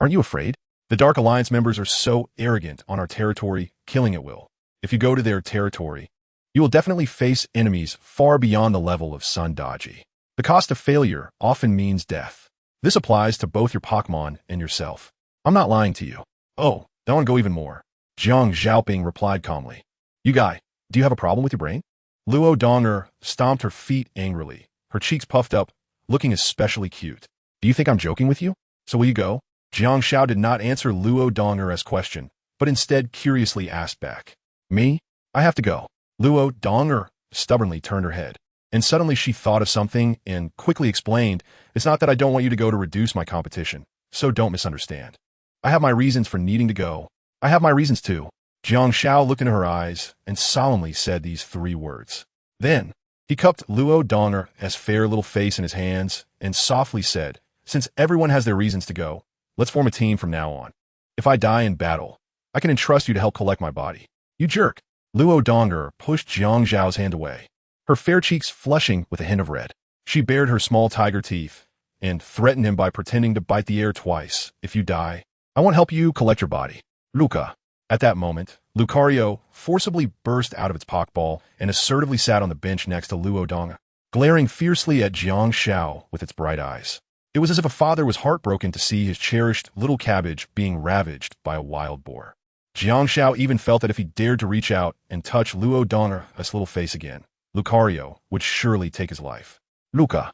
Aren't you afraid? The Dark Alliance members are so arrogant on our territory, killing at will. If you go to their territory, you will definitely face enemies far beyond the level of Sun Daji. The cost of failure often means death. This applies to both your Pokémon and yourself. I'm not lying to you. Oh, I want to go even more. Jiang Xiaoping replied calmly. You guy, do you have a problem with your brain? Luo Donger stomped her feet angrily, her cheeks puffed up, looking especially cute. Do you think I'm joking with you? So will you go? Jiang Xiao did not answer Luo Donger's question, but instead curiously asked back. Me? I have to go. Luo Donger stubbornly turned her head, and suddenly she thought of something and quickly explained, it's not that I don't want you to go to reduce my competition, so don't misunderstand. I have my reasons for needing to go. I have my reasons too. Jiang Xiao looked into her eyes and solemnly said these 3 words. Then, he cupped Luo Donger's fair little face in his hands and softly said, since everyone has their reasons to go, let's form a team from now on. If I die in battle, I can entrust you to help collect my body. You jerk. Luo Donger pushed Jiang Xiao's hand away, her fair cheeks flushing with a hint of red. She bared her small tiger teeth and threatened him by pretending to bite the air twice. If you die, I won't help you collect your body. Luca. At that moment, Lucario forcibly burst out of its Pokeball and assertively sat on the bench next to Luo Dong, glaring fiercely at Jiang Xiao with its bright eyes. It was as if a father was heartbroken to see his cherished little cabbage being ravaged by a wild boar. Jiang Xiao even felt that if he dared to reach out and touch Luo Donger's little face again, Lucario would surely take his life. Luca.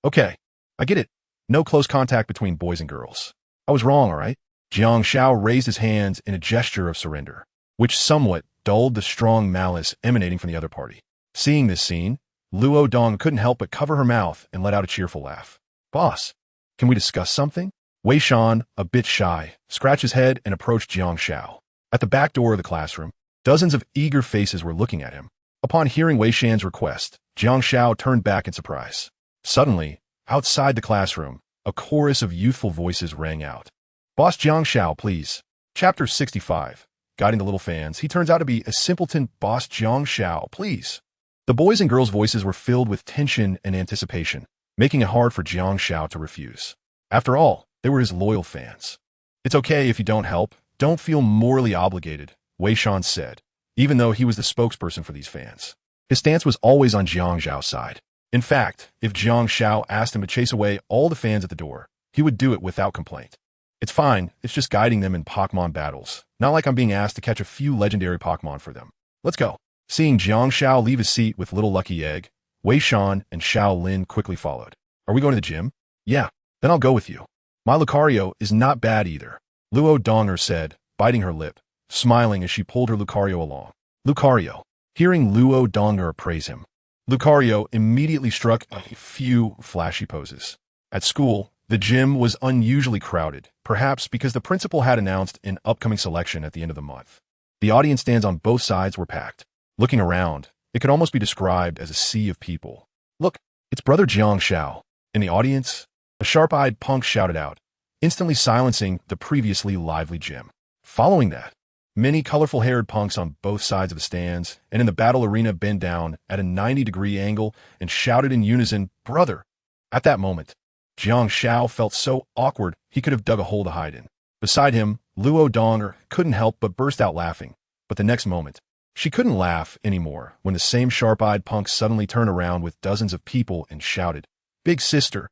Okay, I get it. No close contact between boys and girls. I was wrong, all right? Jiang Xiao raised his hands in a gesture of surrender, which somewhat dulled the strong malice emanating from the other party. Seeing this scene, Luo Dong couldn't help but cover her mouth and let out a cheerful laugh. Boss, can we discuss something? Wei Shan, a bit shy, scratched his head and approached Jiang Xiao. At the back door of the classroom, dozens of eager faces were looking at him. Upon hearing Wei Shan's request, Jiang Xiao turned back in surprise. Suddenly, outside the classroom, a chorus of youthful voices rang out. Boss Jiang Xiao, please. Chapter 65. Guiding the little fans, he turns out to be a simpleton. Boss Jiang Xiao, please. The boys' and girls' voices were filled with tension and anticipation, making it hard for Jiang Xiao to refuse. After all, they were his loyal fans. It's okay if you don't help. Don't feel morally obligated, Wei Shan said, even though he was the spokesperson for these fans. His stance was always on Jiang Xiao's side. In fact, if Jiang Xiao asked him to chase away all the fans at the door, he would do it without complaint. It's fine, it's just guiding them in Pokémon battles. Not like I'm being asked to catch a few legendary Pokémon for them. Let's go. Seeing Jiang Xiao leave his seat with Little Lucky Egg, Wei Shan and Xiao Lin quickly followed. Are we going to the gym? Yeah, then I'll go with you. My Lucario is not bad either, Luo Donger said, biting her lip, smiling as she pulled her Lucario along. Lucario. Hearing Luo Donger praise him, Lucario immediately struck a few flashy poses. At school, the gym was unusually crowded, perhaps because the principal had announced an upcoming selection at the end of the month. The audience stands on both sides were packed. Looking around, it could almost be described as a sea of people. Look, it's Brother Jiang Xiao. In the audience, a sharp-eyed punk shouted out, instantly silencing the previously lively gym. Following that, many colorful-haired punks on both sides of the stands and in the battle arena bent down at a 90-degree angle and shouted in unison, Brother! At that moment, Jiang Xiao felt so awkward he could have dug a hole to hide in. Beside him, Luo Donger couldn't help but burst out laughing, but the next moment, she couldn't laugh anymore when the same sharp-eyed punk suddenly turned around with dozens of people and shouted, Big sister!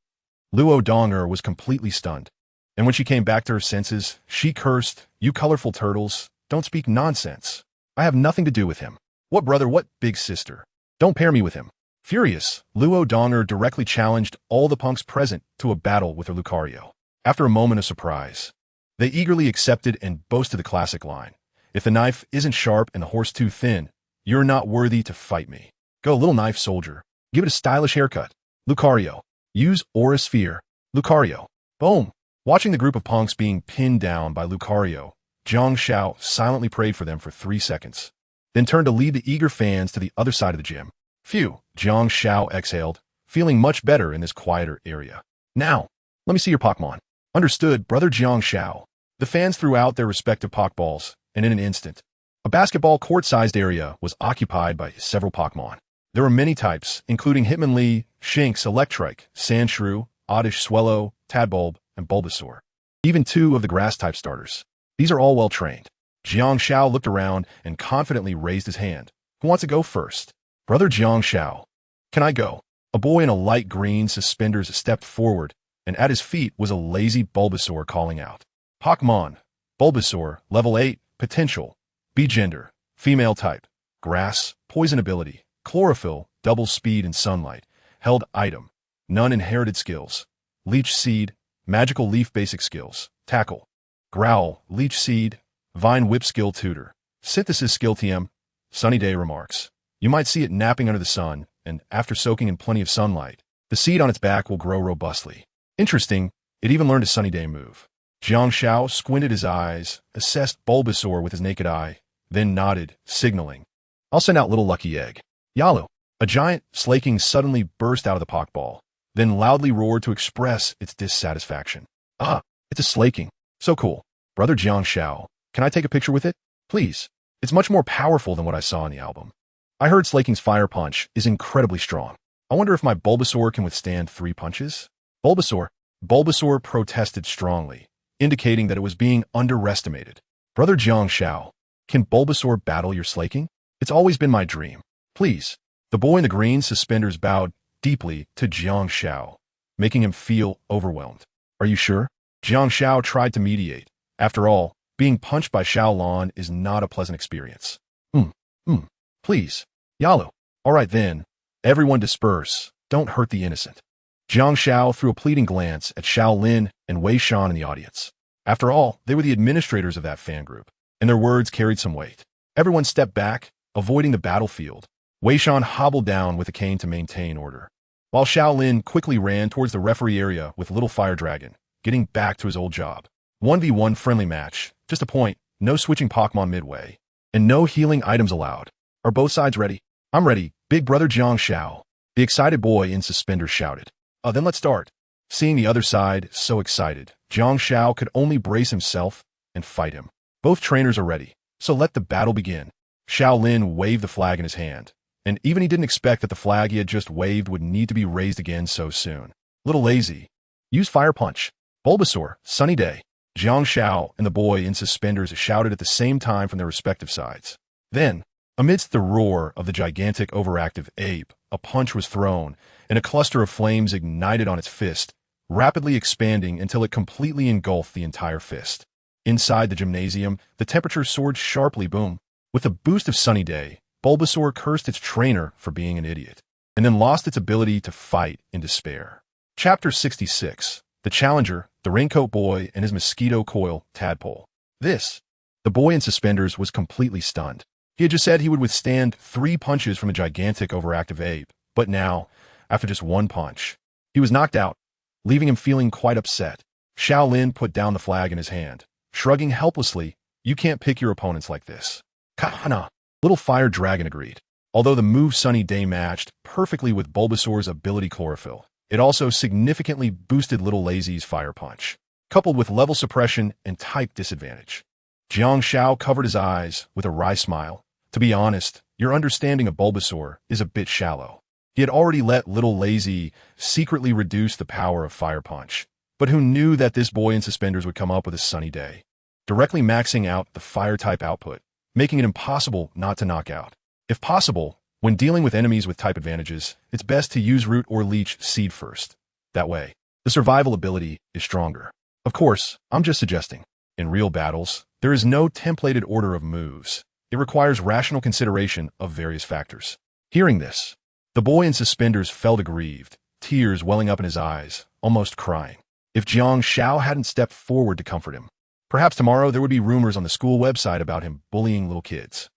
Luo Donger was completely stunned, and when she came back to her senses, she cursed, You colorful turtles, don't speak nonsense. I have nothing to do with him. What brother, what big sister? Don't pair me with him. Furious, Luo Donger directly challenged all the punks present to a battle with her Lucario. After a moment of surprise, they eagerly accepted and boasted the classic line, If the knife isn't sharp and the horse too thin, you're not worthy to fight me. Go, little knife soldier. Give it a stylish haircut. Lucario. Use Aura Sphere. Lucario. Boom. Watching the group of punks being pinned down by Lucario, Jiang Xiao silently prayed for them for 3 seconds, then turned to lead the eager fans to the other side of the gym. Phew, Jiang Xiao exhaled, feeling much better in this quieter area. Now, let me see your Pokémon. Understood, Brother Jiang Xiao. The fans threw out their respective Pokeballs, and in an instant, a basketball court-sized area was occupied by several Pokémon. There were many types, including Hitmonlee, Shinx, Electrike, Sandshrew, Oddish Swellow, Tadbulb, and Bulbasaur. Even 2 of the grass-type starters. These are all well-trained. Jiang Xiao looked around and confidently raised his hand. Who wants to go first? Brother Jiang Xiao. Can I go? A boy in a light green suspenders stepped forward, and at his feet was a lazy Bulbasaur calling out. Pokémon. Bulbasaur, level 8, potential. B-gender, female type. Grass, poison ability. Chlorophyll, double speed and sunlight. Held item. None inherited skills. Leech seed, magical leaf basic skills. Tackle. Growl, leech seed. Vine whip skill tutor. Synthesis skill TM. Sunny day remarks. You might see it napping under the sun, and after soaking in plenty of sunlight, the seed on its back will grow robustly. Interesting, it even learned a sunny day move. Jiang Xiao squinted his eyes, assessed Bulbasaur with his naked eye, then nodded, signaling. I'll send out Little Lucky Egg. Yalu. A giant Slaking suddenly burst out of the Pokeball, then loudly roared to express its dissatisfaction. Ah, it's a Slaking. So cool. Brother Jiang Xiao, can I take a picture with it? Please. It's much more powerful than what I saw in the album. I heard Slaking's Fire Punch is incredibly strong. I wonder if my Bulbasaur can withstand 3 punches? Bulbasaur. Bulbasaur protested strongly, indicating that it was being underestimated. Brother Jiang Shao, can Bulbasaur battle your slaking? It's always been my dream. Please. The boy in the green suspenders bowed deeply to Jiang Shao, making him feel overwhelmed. Are you sure? Jiang Shao tried to mediate. After all, being punched by Xiaolan is not a pleasant experience. Please. Yalu. All right then. Everyone disperse. Don't hurt the innocent. Jiang Shao threw a pleading glance at Shaolin and Wei Shan in the audience. After all, they were the administrators of that fan group, and their words carried some weight. Everyone stepped back, avoiding the battlefield. Wei Shan hobbled down with a cane to maintain order, while Shaolin quickly ran towards the referee area with Little Fire Dragon, getting back to his old job. 1v1 friendly match, just a point, no switching Pokémon midway, and no healing items allowed. Are both sides ready? I'm ready, big brother Jiang Shao. The excited boy in suspenders shouted. Then let's start. Seeing the other side so excited, Jiang Shao could only brace himself and fight him. Both trainers are ready, so let the battle begin. Shaolin waved the flag in his hand, and even he didn't expect that the flag he had just waved would need to be raised again so soon. Little lazy. Use Fire Punch. Bulbasaur, Sunny Day. Jiang Shao and the boy in suspenders shouted at the same time from their respective sides. Then, amidst the roar of the gigantic overactive ape, a punch was thrown, and a cluster of flames ignited on its fist, rapidly expanding until it completely engulfed the entire fist. Inside the gymnasium, the temperature soared sharply. Boom. With a boost of Sunny Day, Bulbasaur cursed its trainer for being an idiot, and then lost its ability to fight in despair. Chapter 66. The Challenger, the Raincoat Boy, and his Mosquito Coil Tadpole. The boy in suspenders was completely stunned. He had just said he would withstand 3 punches from a gigantic overactive ape, but now, after just 1 punch, he was knocked out, leaving him feeling quite upset. Shaolin put down the flag in his hand, shrugging helplessly. You can't pick your opponents like this. Kahana. Little Fire Dragon agreed. Although the move Sunny Day matched perfectly with Bulbasaur's ability Chlorophyll, it also significantly boosted Little Lazy's Fire Punch, coupled with level suppression and type disadvantage. Jiang Shao covered his eyes with a wry smile. To be honest, your understanding of Bulbasaur is a bit shallow. He had already let Little Lazy secretly reduce the power of Fire Punch, but who knew that this boy in suspenders would come up with a Sunny Day, directly maxing out the Fire-type output, making it impossible not to knock out. If possible, when dealing with enemies with type advantages, it's best to use Root or Leech Seed first. That way, the survival ability is stronger. Of course, I'm just suggesting. In real battles, there is no templated order of moves. It requires rational consideration of various factors. Hearing this, the boy in suspenders felt aggrieved, tears welling up in his eyes, almost crying. If Jiang Shao hadn't stepped forward to comfort him, perhaps tomorrow there would be rumors on the school website about him bullying little kids.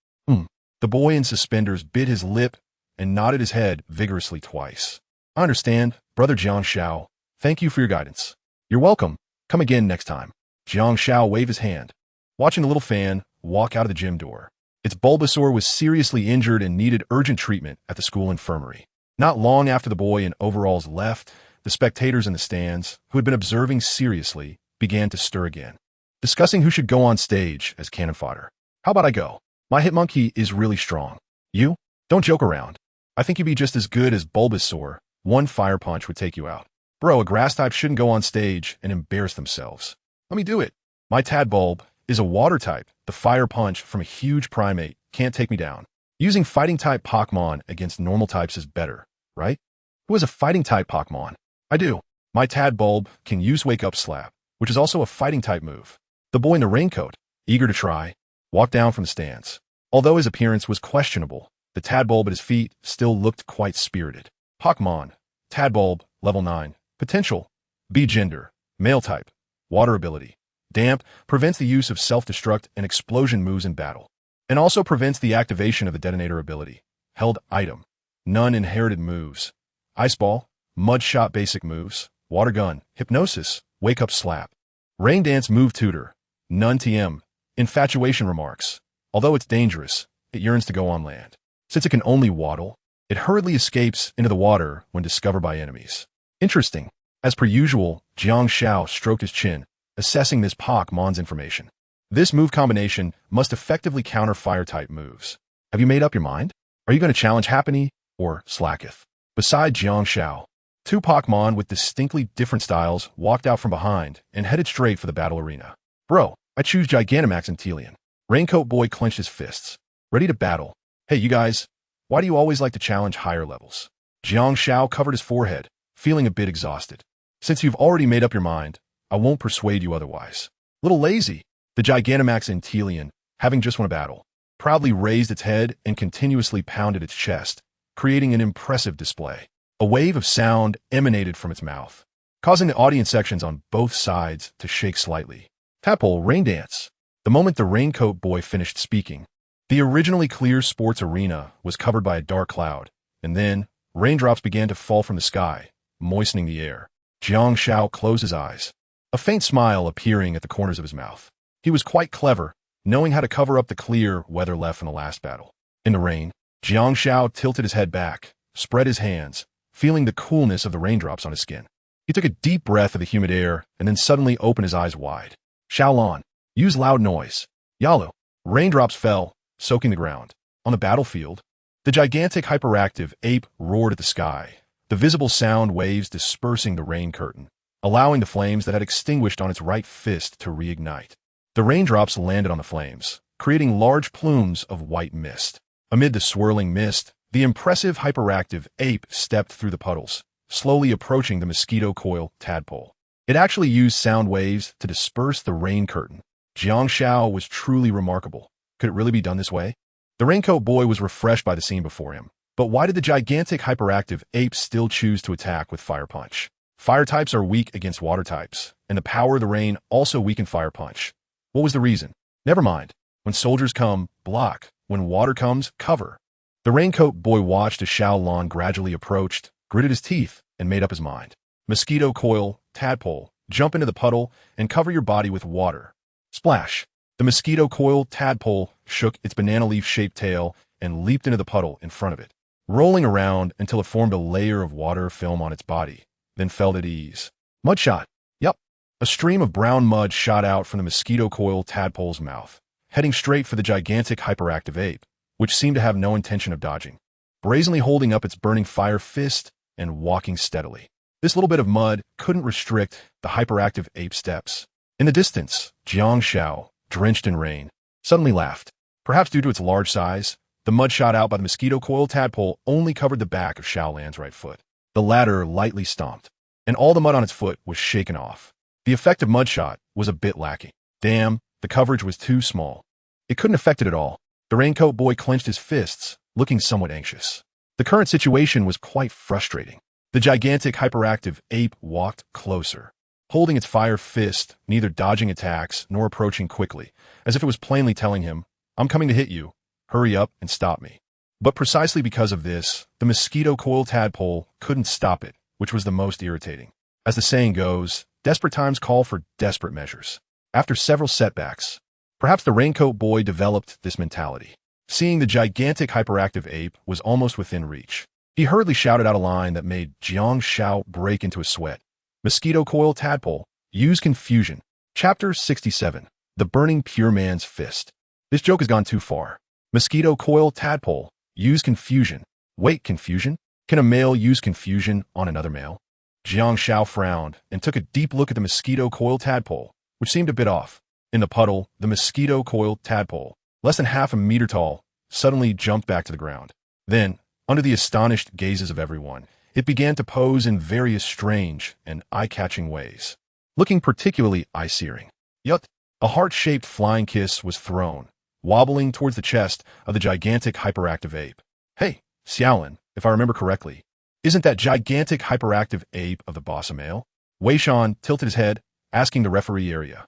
The boy in suspenders bit his lip and nodded his head vigorously twice. I understand, brother Jiang Shao. Thank you for your guidance. You're welcome. Come again next time. Jiang Shao waved his hand, watching the little fan walk out of the gym door. Its Bulbasaur was seriously injured and needed urgent treatment at the school infirmary. Not long after the boy in overalls left, the spectators in the stands, who had been observing seriously, began to stir again, discussing who should go on stage as cannon fodder. How about I go? My Hitmonkey is really strong. You? Don't joke around. I think you'd be just as good as Bulbasaur. 1 Fire Punch would take you out. Bro, a grass type shouldn't go on stage and embarrass themselves. Let me do it. My Tadbulb is a water type. The Fire Punch from a huge primate can't take me down. Using fighting type Pokémon against normal types is better, right? Who has a fighting type Pokémon? I do. My Tadbulb can use Wake Up Slap, which is also a fighting type move. The boy in the raincoat, eager to try, walked down from the stands. Although his appearance was questionable, the Tadbulb at his feet still looked quite spirited. Pokémon. Tadbulb, level 9. Potential. B gender. Male type. Water ability. Damp prevents the use of self-destruct and explosion moves in battle, and also prevents the activation of the detonator ability. Held item. None inherited moves. Ice Ball. Mud Shot basic moves. Water Gun. Hypnosis. Wake Up Slap. Rain Dance move tutor. None TM. Infatuation remarks. Although it's dangerous, it yearns to go on land. Since it can only waddle, it hurriedly escapes into the water when discovered by enemies. Interesting. As per usual, Jiang Shao stroked his chin, assessing this Pokémon's information. This move combination must effectively counter fire-type moves. Have you made up your mind? Are you going to challenge Happiny or Slacketh? Beside Jiang Shao, Two Pokémon with distinctly different styles walked out from behind and headed straight for the battle arena. Bro, I choose Gigantamax and Teleon. Raincoat Boy clenched his fists, ready to battle. Hey, you guys, why do you always like to challenge higher levels? Jiang Shao covered his forehead, feeling a bit exhausted. Since you've already made up your mind, I won't persuade you otherwise. Little lazy. The Gigantamax and Teleon, having just won a battle, proudly raised its head and continuously pounded its chest, creating an impressive display. A wave of sound emanated from its mouth, causing the audience sections on both sides to shake slightly. Tadpole Rain Dance. The moment the Raincoat Boy finished speaking, the originally clear sports arena was covered by a dark cloud, and then raindrops began to fall from the sky, moistening the air. Jiang Shao closed his eyes, a faint smile appearing at the corners of his mouth. He was quite clever, knowing how to cover up the clear weather left from the last battle. In the rain, Jiang Shao tilted his head back, spread his hands, feeling the coolness of the raindrops on his skin. He took a deep breath of the humid air and then suddenly opened his eyes wide. Xiaolon, use loud noise. Yalu. Raindrops fell, soaking the ground. On the battlefield, the gigantic hyperactive ape roared at the sky, the visible sound waves dispersing the rain curtain, allowing the flames that had extinguished on its right fist to reignite. The raindrops landed on the flames, creating large plumes of white mist. Amid the swirling mist, the impressive hyperactive ape stepped through the puddles, slowly approaching the mosquito coil tadpole. It actually used sound waves to disperse the rain curtain. Jiang Shao was truly remarkable. Could it really be done this way? The Raincoat Boy was refreshed by the scene before him. But why did the gigantic hyperactive ape still choose to attack with Fire Punch? Fire types are weak against water types, and the power of the rain also weakened Fire Punch. What was the reason? Never mind. When soldiers come, block. When water comes, cover. The Raincoat Boy watched as Xiaolon gradually approached, gritted his teeth, and made up his mind. Mosquito coil, tadpole, jump into the puddle and cover your body with water. Splash! The mosquito coil tadpole shook its banana leaf-shaped tail and leaped into the puddle in front of it, rolling around until it formed a layer of water film on its body, then felt at ease. Mudshot! Yup. A stream of brown mud shot out from the mosquito coil tadpole's mouth, heading straight for the gigantic hyperactive ape, which seemed to have no intention of dodging, brazenly holding up its burning fire fist and walking steadily. This little bit of mud couldn't restrict the hyperactive ape's steps. In the distance, Jiang Shao, drenched in rain, suddenly laughed. Perhaps due to its large size, the mud shot out by the mosquito coil tadpole only covered the back of Xiaolan's right foot. The latter lightly stomped, and all the mud on its foot was shaken off. The effect of mudshot was a bit lacking. Damn, the coverage was too small. It couldn't affect it at all. The Raincoat Boy clenched his fists, looking somewhat anxious. The current situation was quite frustrating. The gigantic hyperactive ape walked closer, holding its fire fist, neither dodging attacks nor approaching quickly, as if it was plainly telling him, "I'm coming to hit you. Hurry up and stop me." But precisely because of this, the mosquito coil tadpole couldn't stop it, which was the most irritating. As the saying goes, desperate times call for desperate measures. After several setbacks, perhaps the Raincoat Boy developed this mentality. Seeing the gigantic hyperactive ape was almost within reach, he hurriedly shouted out a line that made Jiang Shao break into a sweat. Mosquito coil tadpole, use confusion. Chapter 67. The Burning Pure Man's Fist. This joke has gone too far. Mosquito coil tadpole, use confusion. Wait, confusion? Can a male use confusion on another male? Jiang Shao frowned and took a deep look at the mosquito coil tadpole, which seemed a bit off. In the puddle, the mosquito coil tadpole, less than half a meter tall, suddenly jumped back to the ground. Then, under the astonished gazes of everyone, it began to pose in various strange and eye-catching ways, looking particularly eye-searing. Yet, a heart-shaped flying kiss was thrown, wobbling towards the chest of the gigantic hyperactive ape. Hey, Xiaolin, if I remember correctly, isn't that gigantic hyperactive ape of the boss a male? Wei Shan tilted his head, asking the referee area.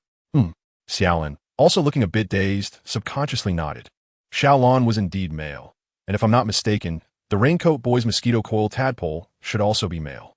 Xiaolin, also looking a bit dazed, subconsciously nodded. Xiaolon was indeed male, and if I'm not mistaken, the Raincoat Boy's mosquito coil tadpole should also be male.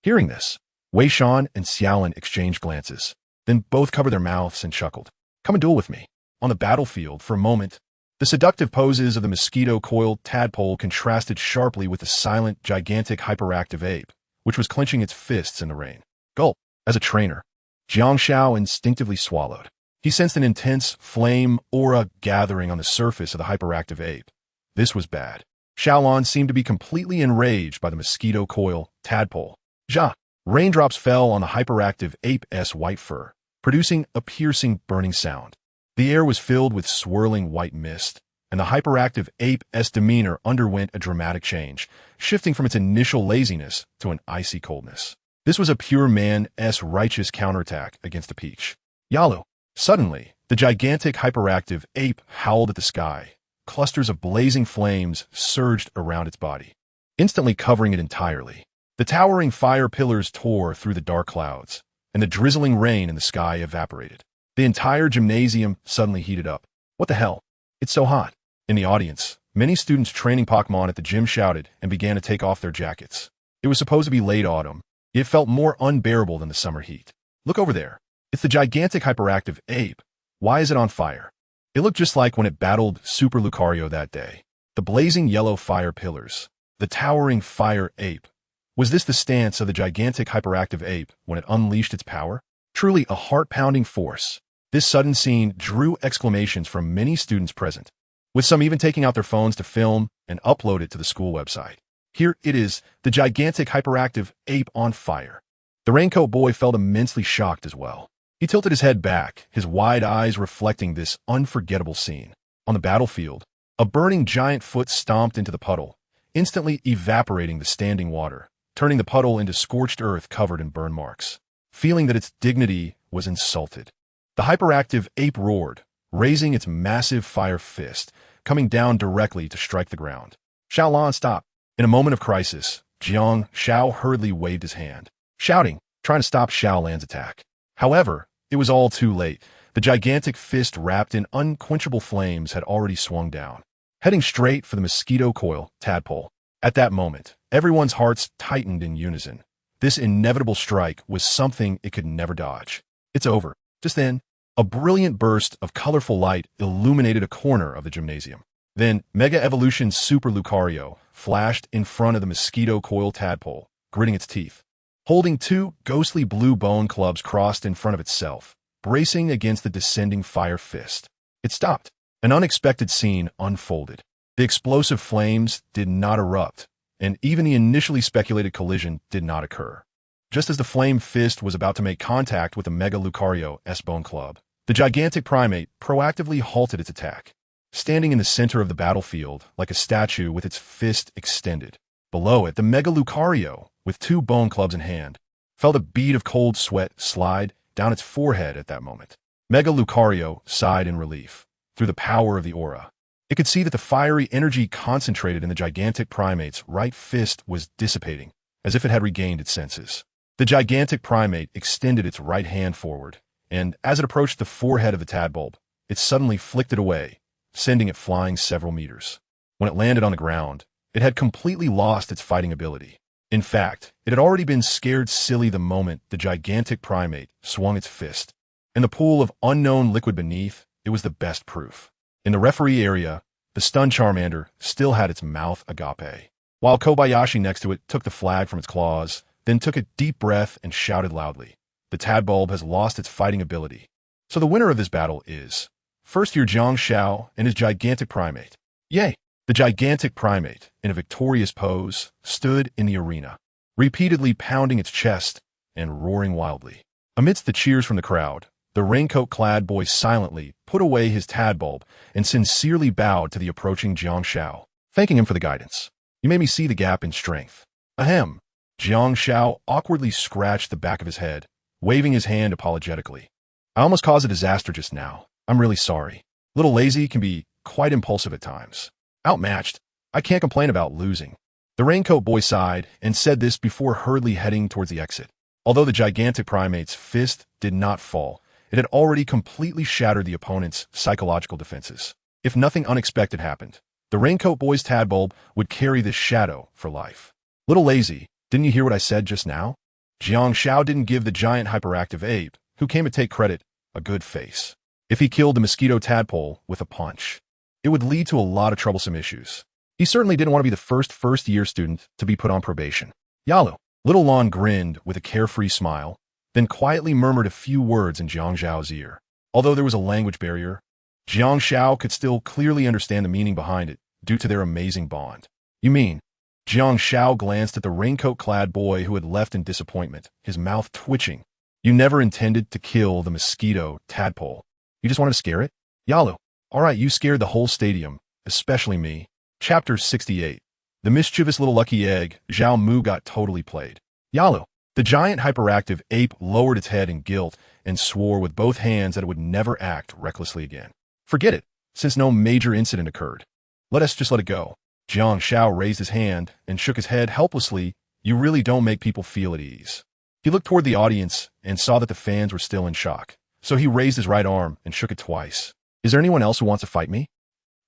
Hearing this, Wei Shan and Xiaolin exchanged glances, then both covered their mouths and chuckled. Come and duel with me. On the battlefield, for a moment, the seductive poses of the mosquito coil tadpole contrasted sharply with the silent, gigantic hyperactive ape, which was clenching its fists in the rain. Gulp. As a trainer, Jiang Shao instinctively swallowed. He sensed an intense flame aura gathering on the surface of the hyperactive ape. This was bad. Xiaolon seemed to be completely enraged by the mosquito coil tadpole. Ja! Raindrops fell on the hyperactive ape's white fur, producing a piercing, burning sound. The air was filled with swirling white mist, and the hyperactive ape's demeanor underwent a dramatic change, shifting from its initial laziness to an icy coldness. This was a pure man's righteous counterattack against the peach. Yalu! Suddenly, the gigantic hyperactive ape howled at the sky. Clusters of blazing flames surged around its body, instantly covering it entirely. The towering fire pillars tore through the dark clouds, and the drizzling rain in the sky evaporated. The entire gymnasium suddenly heated up. What the hell? It's so hot. In the audience, many students training Pokémon at the gym shouted and began to take off their jackets. It was supposed to be late autumn. It felt more unbearable than the summer heat. Look over there. It's the gigantic hyperactive ape. Why is it on fire? It looked just like when it battled Super Lucario that day. The blazing yellow fire pillars. The towering fire ape. Was this the stance of the gigantic hyperactive ape when it unleashed its power? Truly a heart-pounding force. This sudden scene drew exclamations from many students present, with some even taking out their phones to film and upload it to the school website. Here it is, the gigantic hyperactive ape on fire. The raincoat boy felt immensely shocked as well. He tilted his head back, his wide eyes reflecting this unforgettable scene. On the battlefield, a burning giant foot stomped into the puddle, instantly evaporating the standing water, turning the puddle into scorched earth covered in burn marks. Feeling that its dignity was insulted, the hyperactive ape roared, raising its massive fire fist, coming down directly to strike the ground. Xiaolon, stop! In a moment of crisis, Jiang Xiao hurriedly waved his hand, shouting, trying to stop Xiaolan's attack. However, it was all too late. The gigantic fist wrapped in unquenchable flames had already swung down, heading straight for the mosquito coil tadpole. At that moment, everyone's hearts tightened in unison. This inevitable strike was something it could never dodge. It's over. Just then, a brilliant burst of colorful light illuminated a corner of the gymnasium. Then, Mega Evolution Super Lucario flashed in front of the mosquito coil tadpole, gritting its teeth, holding two ghostly blue bone clubs crossed in front of itself, bracing against the descending fire fist. It stopped. An unexpected scene unfolded. The explosive flames did not erupt, and even the initially speculated collision did not occur. Just as the flame fist was about to make contact with the Mega Lucario's bone club, the gigantic primate proactively halted its attack. Standing in the center of the battlefield, like a statue with its fist extended. Below it, the Mega Lucario, with two bone clubs in hand, felt a bead of cold sweat slide down its forehead at that moment. Mega Lucario sighed in relief. Through the power of the aura, it could see that the fiery energy concentrated in the gigantic primate's right fist was dissipating, as if it had regained its senses. The gigantic primate extended its right hand forward, and as it approached the forehead of the tadbulb, it suddenly flicked it away, sending it flying several meters. When it landed on the ground, it had completely lost its fighting ability. In fact, it had already been scared silly the moment the gigantic primate swung its fist. In the pool of unknown liquid beneath, it was the best proof. In the referee area, the stunned Charmander still had its mouth agape, while Kobayashi next to it took the flag from its claws, then took a deep breath and shouted loudly. The tadbulb has lost its fighting ability. So the winner of this battle is first-year Jiang Xiao and his gigantic primate. Yay! The gigantic primate, in a victorious pose, stood in the arena, repeatedly pounding its chest and roaring wildly. Amidst the cheers from the crowd, the raincoat-clad boy silently put away his tadbulb and sincerely bowed to the approaching Jiang Xiao, thanking him for the guidance. You made me see the gap in strength. Ahem. Jiang Xiao awkwardly scratched the back of his head, waving his hand apologetically. I almost caused a disaster just now. I'm really sorry. Little Lazy can be quite impulsive at times. Outmatched, I can't complain about losing. The raincoat boy sighed and said this before hurriedly heading towards the exit. Although the gigantic primate's fist did not fall, it had already completely shattered the opponent's psychological defenses. If nothing unexpected happened, the raincoat boy's tadbulb would carry this shadow for life. Little Lazy, didn't you hear what I said just now? Jiang Xiao didn't give the giant hyperactive ape, who came to take credit, a good face. If he killed the mosquito tadpole with a punch, it would lead to a lot of troublesome issues. He certainly didn't want to be the first-year student to be put on probation. Yalu. Little Lon grinned with a carefree smile, then quietly murmured a few words in Jiang Xiao's ear. Although there was a language barrier, Jiang Xiao could still clearly understand the meaning behind it due to their amazing bond. You mean? Jiang Shao glanced at the raincoat-clad boy who had left in disappointment, his mouth twitching. You never intended to kill the mosquito tadpole. You just wanted to scare it? Yalu. All right, you scared the whole stadium, especially me. Chapter 68. The mischievous little lucky egg, Zhao Mu got totally played. Yalu. The giant hyperactive ape lowered its head in guilt and swore with both hands that it would never act recklessly again. Forget it, since no major incident occurred. Let it go. Jiang Shao raised his hand and shook his head helplessly. You really don't make people feel at ease. He looked toward the audience and saw that the fans were still in shock. So he raised his right arm and shook it twice. Is there anyone else who wants to fight me?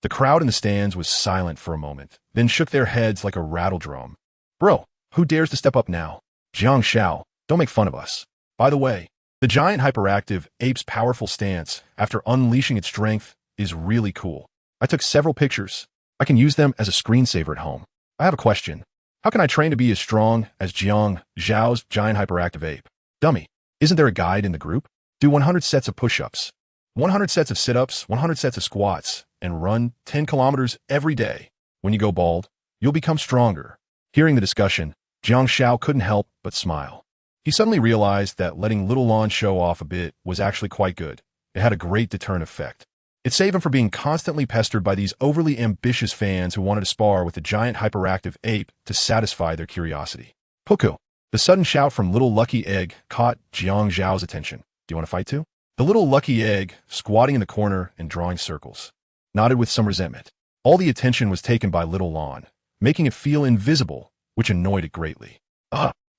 The crowd in the stands was silent for a moment, then shook their heads like a rattle drum. Bro, who dares to step up now? Jiang Shao, don't make fun of us. By the way, the giant hyperactive ape's powerful stance after unleashing its strength is really cool. I took several pictures. I can use them as a screensaver at home. I have a question. How can I train to be as strong as Jiang Zhao's giant hyperactive ape? Dummy, isn't there a guide in the group? Do 100 sets of push-ups, 100 sets of sit-ups, 100 sets of squats, and run 10 kilometers every day. When you go bald, you'll become stronger. Hearing the discussion, Jiang Shao couldn't help but smile. He suddenly realized that letting Little Lon show off a bit was actually quite good. It had a great deterrent effect. It saved him from being constantly pestered by these overly ambitious fans who wanted to spar with the giant hyperactive ape to satisfy their curiosity. Puku. The sudden shout from Little Lucky Egg caught Jiang Zhao's attention. Do you want to fight too? The Little Lucky Egg, squatting in the corner and drawing circles, nodded with some resentment. All the attention was taken by Little Lon, making it feel invisible, which annoyed it greatly.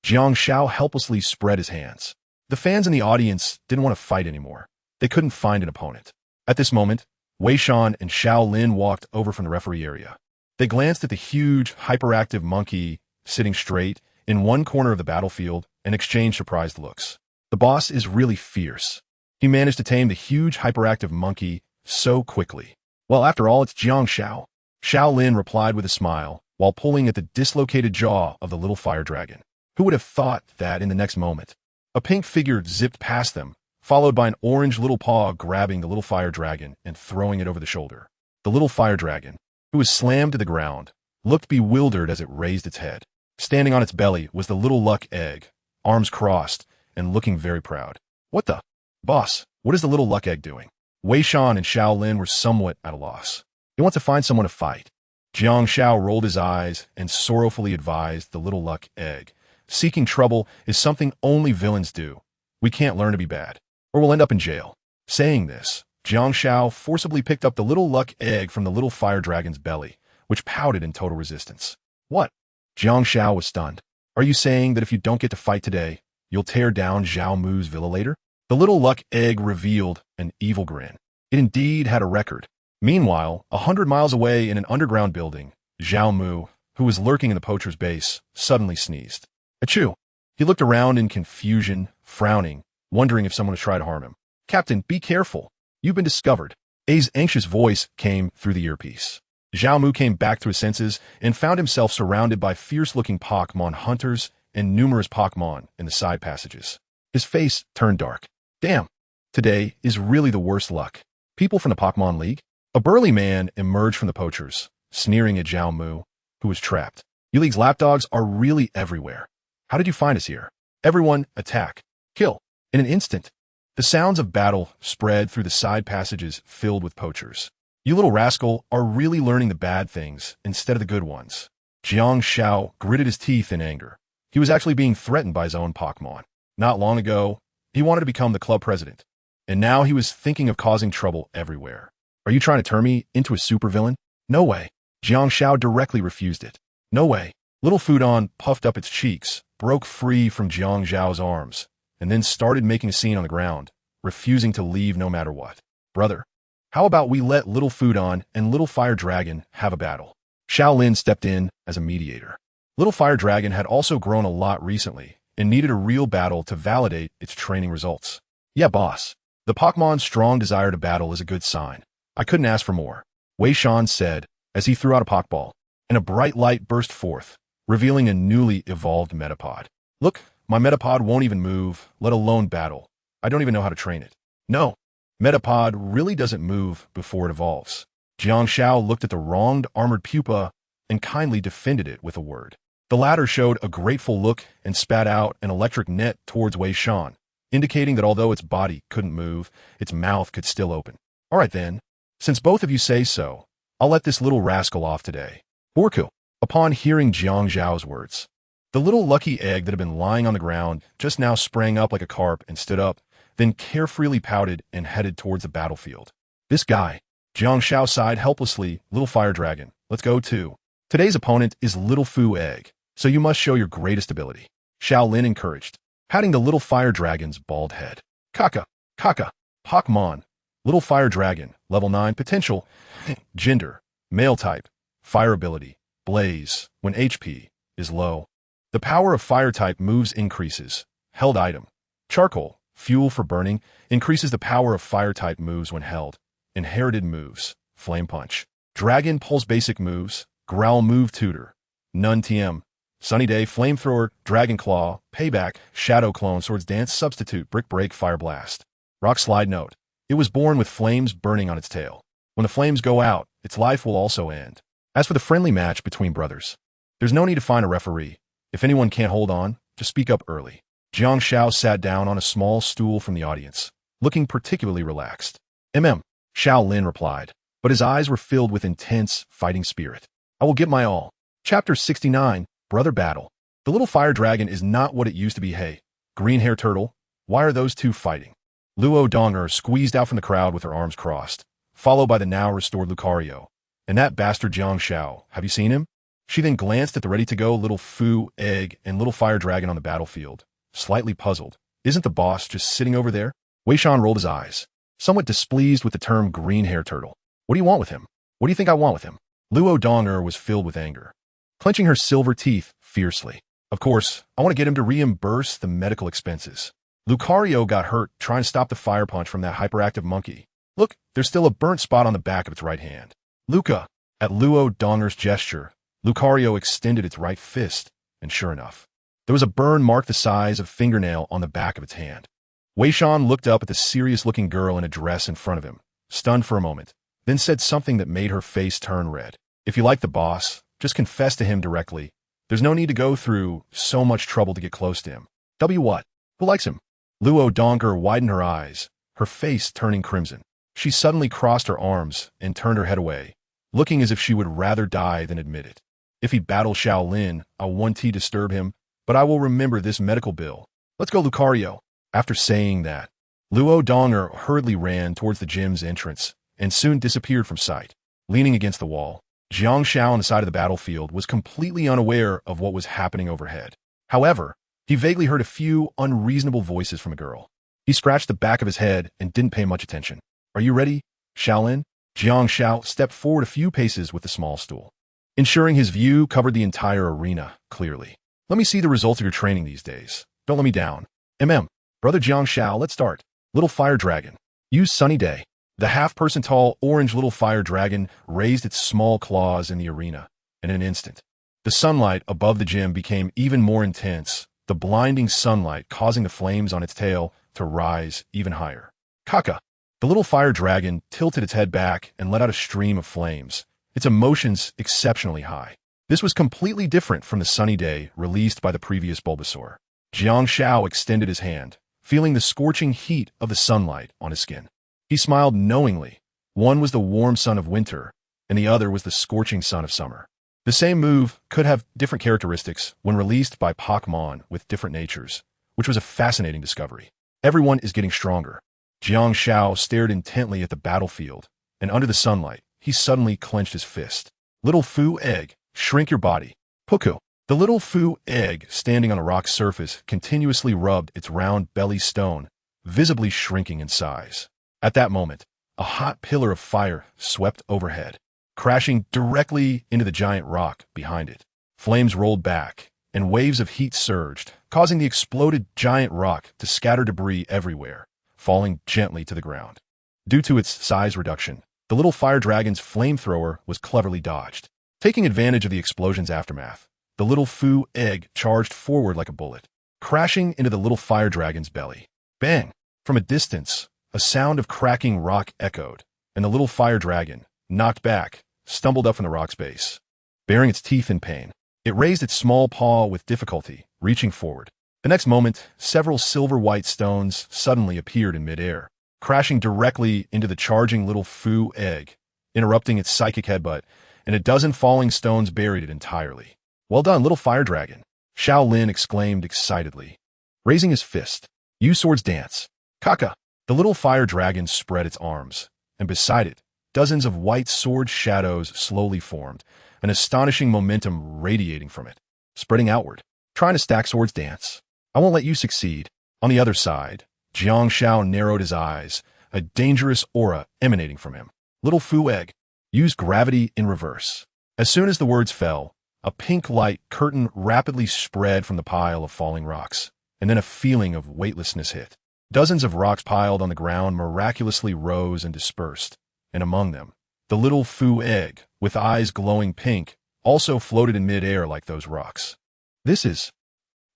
Jiang Shao helplessly spread his hands. The fans in the audience didn't want to fight anymore. They couldn't find an opponent. At this moment, Wei Shan and Xiao Lin walked over from the referee area. They glanced at the huge, hyperactive monkey sitting straight in one corner of the battlefield and exchanged surprised looks. The boss is really fierce. He managed to tame the huge, hyperactive monkey so quickly. Well, after all, it's Jiang Shao. Xiao Lin replied with a smile, while pulling at the dislocated jaw of the little fire dragon. Who would have thought that in the next moment? A pink figure zipped past them, followed by an orange little paw grabbing the little fire dragon and throwing it over the shoulder. The little fire dragon, who was slammed to the ground, looked bewildered as it raised its head. Standing on its belly was the little luck egg, arms crossed and looking very proud. What the? Boss, what is the little luck egg doing? Wei Shan and Xiao Lin were somewhat at a loss. He wants to find someone to fight. Jiang Shao rolled his eyes and sorrowfully advised the little luck egg. Seeking trouble is something only villains do. We can't learn to be bad, or we'll end up in jail. Saying this, Jiang Shao forcibly picked up the little luck egg from the little fire dragon's belly, which pouted in total resistance. What? Jiang Shao was stunned. Are you saying that if you don't get to fight today, you'll tear down Zhao Mu's villa later? The little luck egg revealed an evil grin. It indeed had a record. Meanwhile, 100 miles away in an underground building, Zhao Mu, who was lurking in the poacher's base, suddenly sneezed. Achoo! He looked around in confusion, frowning, wondering if someone was trying to harm him. Captain, be careful. You've been discovered. A's anxious voice came through the earpiece. Zhao Mu came back to his senses and found himself surrounded by fierce-looking Pokémon hunters and numerous Pokémon in the side passages. His face turned dark. Damn, today is really the worst luck. People from the Pokémon League? A burly man emerged from the poachers, sneering at Zhao Mu, who was trapped. You League's lapdogs are really everywhere. How did you find us here? Everyone, attack. Kill. In an instant, the sounds of battle spread through the side passages filled with poachers. You little rascal are really learning the bad things instead of the good ones. Jiang Shao gritted his teeth in anger. He was actually being threatened by his own Pokémon. Not long ago, he wanted to become the club president, and now he was thinking of causing trouble everywhere. Are you trying to turn me into a supervillain? No way. Jiang Shao directly refused it. No way. Little Fudon puffed up its cheeks, broke free from Jiang Zhao's arms, and then started making a scene on the ground, refusing to leave no matter what. Brother, how about we let Little Fudon and Little Fire Dragon have a battle? Xiao Lin stepped in as a mediator. Little Fire Dragon had also grown a lot recently and needed a real battle to validate its training results. Yeah, boss. The Pokémon's strong desire to battle is a good sign. I couldn't ask for more, Wei Shan said as he threw out a Pokeball, and a bright light burst forth, revealing a newly evolved Metapod. Look, my Metapod won't even move, let alone battle. I don't even know how to train it. No, Metapod really doesn't move before it evolves. Jiang Shao looked at the wronged armored pupa and kindly defended it with a word. The latter showed a grateful look and spat out an electric net towards Wei Shan, indicating that although its body couldn't move, its mouth could still open. All right then, since both of you say so, I'll let this little rascal off today. Borku. Upon hearing Jiang Zhao's words, the little lucky egg that had been lying on the ground just now sprang up like a carp and stood up, then carefreely pouted and headed towards the battlefield. This guy. Jiang Zhao sighed helplessly. Little fire dragon, let's go too. Today's opponent is Little Fu Egg, so you must show your greatest ability. Shaolin encouraged, patting the little fire dragon's bald head. Kaka. Pokémon. Little fire dragon, level 9 potential. Gender, male type. Fire ability, blaze, when HP is low. The power of fire type moves increases. Held item, charcoal, fuel for burning, increases the power of fire type moves when held. Inherited moves, flame punch. Dragon pulls basic moves, growl move tutor. None TM. Sunny Day, Flamethrower, Dragon Claw, Payback, Shadow Clone, Swords Dance, Substitute, Brick Break, Fire Blast. Rock Slide Note. It was born with flames burning on its tail. When the flames go out, its life will also end. As for the friendly match between brothers, there's no need to find a referee. If anyone can't hold on, just speak up early. Jiang Zhao sat down on a small stool from the audience, looking particularly relaxed. Shaolin replied, but his eyes were filled with intense fighting spirit. I will give my all. Chapter 69, Brother Battle. The little fire dragon is not what it used to be. Hey, green hair turtle, why are those two fighting? Luo Donger squeezed out from the crowd with her arms crossed, followed by the now restored Lucario. And that bastard Jiang Zhao, have you seen him? She then glanced at the ready-to-go Little Fu Egg and Little Fire Dragon on the battlefield, slightly puzzled. Isn't the boss just sitting over there? Wei Shan rolled his eyes, somewhat displeased with the term green hair turtle. What do you want with him? What do you think I want with him? Luo Donger was filled with anger, clenching her silver teeth fiercely. Of course, I want to get him to reimburse the medical expenses. Lucario got hurt trying to stop the fire punch from that hyperactive monkey. Look, there's still a burnt spot on the back of its right hand. Luca. At Luo Donger's gesture, Lucario extended its right fist, and sure enough, there was a burn marked the size of fingernail on the back of its hand. Wei Shan looked up at the serious-looking girl in a dress in front of him, stunned for a moment, then said something that made her face turn red. If you like the boss, just confess to him directly. There's no need to go through so much trouble to get close to him. What? Who likes him? Luo Donger widened her eyes, her face turning crimson. She suddenly crossed her arms and turned her head away, looking as if she would rather die than admit it. If he battles Shaolin, I won't disturb him, but I will remember this medical bill. Let's go, Lucario. After saying that, Luo Donger hurriedly ran towards the gym's entrance and soon disappeared from sight. Leaning against the wall, Jiang Zhao on the side of the battlefield was completely unaware of what was happening overhead. However, he vaguely heard a few unreasonable voices from a girl. He scratched the back of his head and didn't pay much attention. Are you ready, Shaolin? Jiang Zhao stepped forward a few paces with the small stool, ensuring his view covered the entire arena clearly. Let me see the results of your training these days. Don't let me down. Brother Jiang Zhao, let's start. Little Fire Dragon. Use Sunny Day. The half-person tall orange Little Fire Dragon raised its small claws in the arena. In an instant, the sunlight above the gym became even more intense, the blinding sunlight causing the flames on its tail to rise even higher. Kaka. The Little Fire Dragon tilted its head back and let out a stream of flames, its emotions exceptionally high. This was completely different from the Sunny Day released by the previous Bulbasaur. Jiang Zhao extended his hand, feeling the scorching heat of the sunlight on his skin. He smiled knowingly. One was the warm sun of winter, and the other was the scorching sun of summer. The same move could have different characteristics when released by Pokémon with different natures, which was a fascinating discovery. Everyone is getting stronger. Jiang Zhao stared intently at the battlefield, and under the sunlight, he suddenly clenched his fist. Little Fu Egg, shrink your body. Puku. The Little Fu Egg, standing on a rock surface, continuously rubbed its round belly stone, visibly shrinking in size. At that moment, a hot pillar of fire swept overhead, crashing directly into the giant rock behind it. Flames rolled back, and waves of heat surged, causing the exploded giant rock to scatter debris everywhere, falling gently to the ground. Due to its size reduction, the Little Fire Dragon's flamethrower was cleverly dodged. Taking advantage of the explosion's aftermath, the Little Fu Egg charged forward like a bullet, crashing into the Little Fire Dragon's belly. Bang! From a distance, a sound of cracking rock echoed, and the Little Fire Dragon, knocked back, stumbled up from the rock's base. baring its teeth in pain. It raised its small paw with difficulty, reaching forward. The next moment, several silver-white stones suddenly appeared in midair, crashing directly into the charging little Fu egg, interrupting its psychic headbutt, and a dozen falling stones buried it entirely. "Well done, little fire dragon," Xiao Lin exclaimed excitedly, raising his fist. "Use swords dance." Kaka! The little fire dragon spread its arms, and beside it, dozens of white sword shadows slowly formed, an astonishing momentum radiating from it, spreading outward. "Trying to stack swords dance? I won't let you succeed." On the other side, Jiang Shao narrowed his eyes, a dangerous aura emanating from him. "Little Fu egg, use gravity in reverse." As soon as the words fell, a pink light curtain rapidly spread from the pile of falling rocks, and then a feeling of weightlessness hit. Dozens of rocks piled on the ground miraculously rose and dispersed, and among them, the little Fu egg, with eyes glowing pink, also floated in midair like those rocks. "This is..."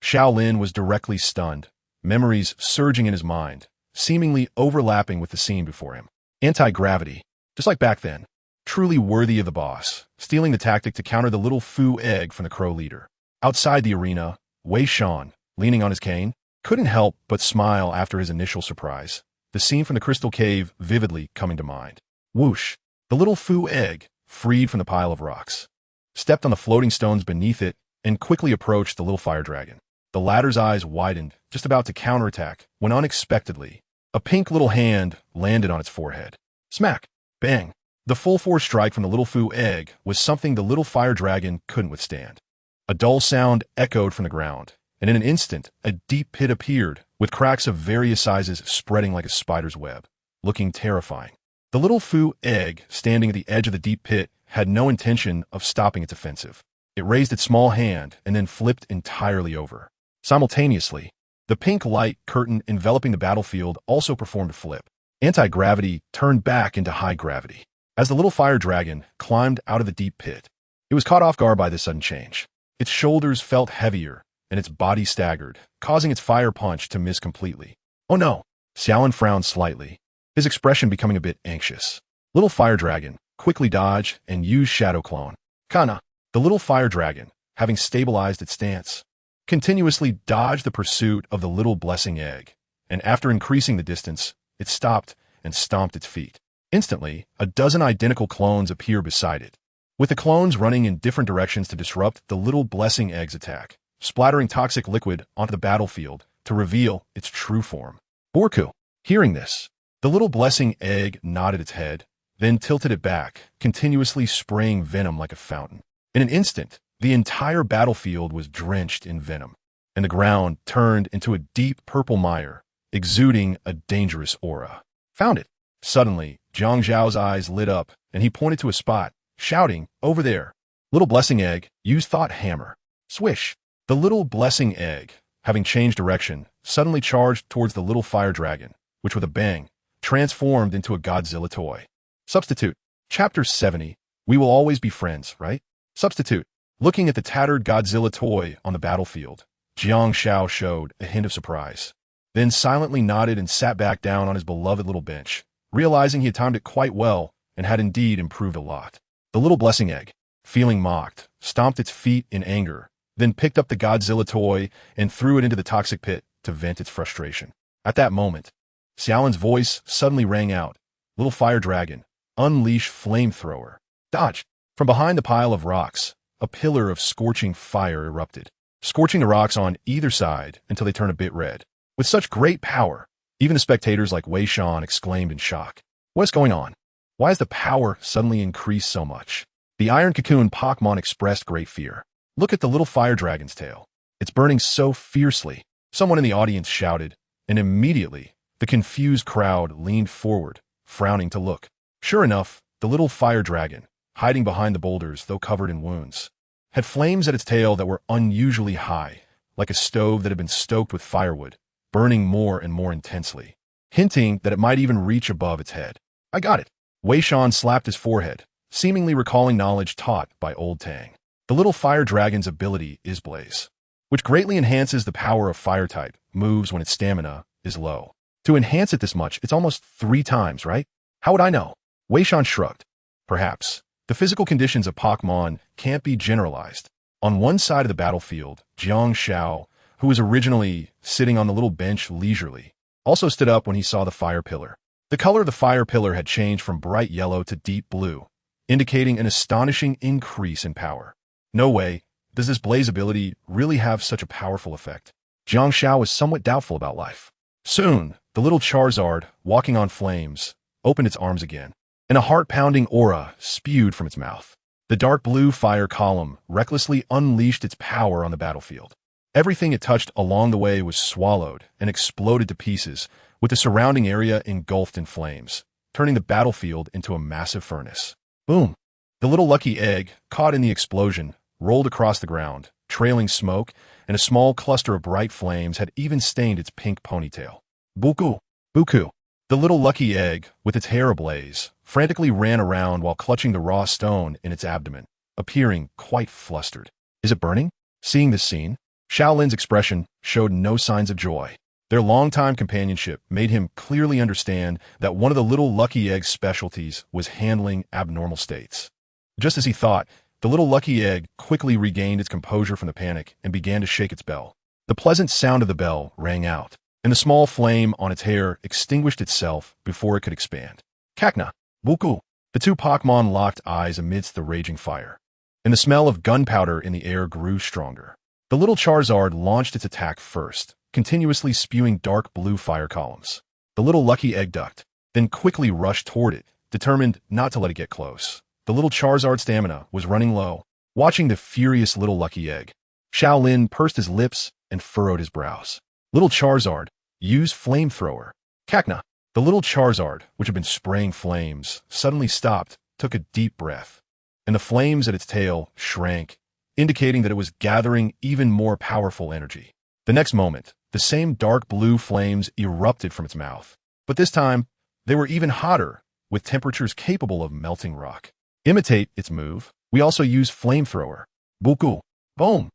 Xiao Lin was directly stunned, memories surging in his mind, seemingly overlapping with the scene before him. Anti-gravity, just like back then. Truly worthy of the boss, stealing the tactic to counter the little Fu egg from the crow leader. Outside the arena, Wei Shan, leaning on his cane, couldn't help but smile after his initial surprise, the scene from the crystal cave vividly coming to mind. Whoosh! The little Fu egg, freed from the pile of rocks, stepped on the floating stones beneath it and quickly approached the little fire dragon. The latter's eyes widened, just about to counterattack, when unexpectedly, a pink little hand landed on its forehead. Smack! Bang! The full-force strike from the little Fu egg was something the little fire dragon couldn't withstand. A dull sound echoed from the ground, and in an instant, a deep pit appeared, with cracks of various sizes spreading like a spider's web, looking terrifying. The little Fu egg, standing at the edge of the deep pit, had no intention of stopping its offensive. It raised its small hand and then flipped entirely over. Simultaneously, the pink light curtain enveloping the battlefield also performed a flip. Anti-gravity turned back into high gravity. As the little fire dragon climbed out of the deep pit, it was caught off guard by this sudden change. Its shoulders felt heavier, and its body staggered, causing its fire punch to miss completely. "Oh no!" Xiaolin frowned slightly, his expression becoming a bit anxious. Little fire dragon, quickly dodge and use shadow clone. Kana! The little fire dragon, having stabilized its stance, continuously dodged the pursuit of the little blessing egg, and after increasing the distance, it stopped and stomped its feet. Instantly, a dozen identical clones appear beside it, with the clones running in different directions to disrupt the little blessing egg's attack, splattering toxic liquid onto the battlefield to reveal its true form. Borku! Hearing this, the little blessing egg nodded its head, then tilted it back, continuously spraying venom like a fountain. In an instant, the entire battlefield was drenched in venom, and the ground turned into a deep purple mire, exuding a dangerous aura. "Found it!" Suddenly, Zhang Zhao's eyes lit up, and he pointed to a spot, shouting, "Over there! Little blessing egg, use thought hammer." Swish! The little blessing egg, having changed direction, suddenly charged towards the little fire dragon, which with a bang, transformed into a Godzilla toy. Substitute. Chapter 70. We will always be friends, right? Substitute. Looking at the tattered Godzilla toy on the battlefield, Jiang Shao showed a hint of surprise, then silently nodded and sat back down on his beloved little bench, realizing he had timed it quite well and had indeed improved a lot. The little blessing egg, feeling mocked, stomped its feet in anger, then picked up the Godzilla toy and threw it into the toxic pit to vent its frustration. At that moment, Xiaolin's voice suddenly rang out. "Little fire dragon, unleash flamethrower." Dodge! From behind the pile of rocks, a pillar of scorching fire erupted, scorching the rocks on either side until they turned a bit red. With such great power, even the spectators like Wei Shan exclaimed in shock. "What's going on? Why has the power suddenly increased so much?" The Iron Cocoon Pokémon expressed great fear. "Look at the little fire dragon's tail. It's burning so fiercely," someone in the audience shouted, and immediately, the confused crowd leaned forward, frowning to look. Sure enough, the little fire dragon, hiding behind the boulders though covered in wounds, had flames at its tail that were unusually high, like a stove that had been stoked with firewood, burning more and more intensely, hinting that it might even reach above its head. "I got it." Wei Shan slapped his forehead, seemingly recalling knowledge taught by Old Tang. The little fire dragon's ability is Blaze, which greatly enhances the power of fire-type moves when its stamina is low. To enhance it this much, it's almost 3 times, right? How would I know? Wei Shan shrugged. Perhaps. The physical conditions of Pokémon can't be generalized. On one side of the battlefield, Jiang Xiao, who was originally sitting on the little bench leisurely, also stood up when he saw the fire pillar. The color of the fire pillar had changed from bright yellow to deep blue, indicating an astonishing increase in power. No way does this blaze ability really have such a powerful effect. Jiang Xiao was somewhat doubtful about life. Soon, the little Charizard, walking on flames, opened its arms again, and a heart-pounding aura spewed from its mouth. The dark blue fire column recklessly unleashed its power on the battlefield. Everything it touched along the way was swallowed and exploded to pieces, with the surrounding area engulfed in flames, turning the battlefield into a massive furnace. Boom! The little lucky egg, caught in the explosion, rolled across the ground, trailing smoke, and a small cluster of bright flames had even stained its pink ponytail. Buku! Buku! The little lucky egg, with its hair ablaze, frantically ran around while clutching the raw stone in its abdomen, appearing quite flustered. Is it burning? Seeing this scene, Xiaolin's expression showed no signs of joy. Their longtime companionship made him clearly understand that one of the little lucky egg's specialties was handling abnormal states. Just as he thought, the little lucky egg quickly regained its composure from the panic and began to shake its bell. The pleasant sound of the bell rang out, and the small flame on its hair extinguished itself before it could expand. Kakna! Buku! The two Pokémon locked eyes amidst the raging fire, and the smell of gunpowder in the air grew stronger. The little Charizard launched its attack first, continuously spewing dark blue fire columns. The little lucky egg ducked, then quickly rushed toward it, determined not to let it get close. The little Charizard's stamina was running low. Watching the furious little lucky egg, Xiaolin pursed his lips and furrowed his brows. Little Charizard, use flamethrower. Kakna! The little Charizard, which had been spraying flames, suddenly stopped, took a deep breath, and the flames at its tail shrank, indicating that it was gathering even more powerful energy. The next moment, the same dark blue flames erupted from its mouth, but this time, they were even hotter, with temperatures capable of melting rock. Imitate its move. We also use flamethrower. Buku! Boom!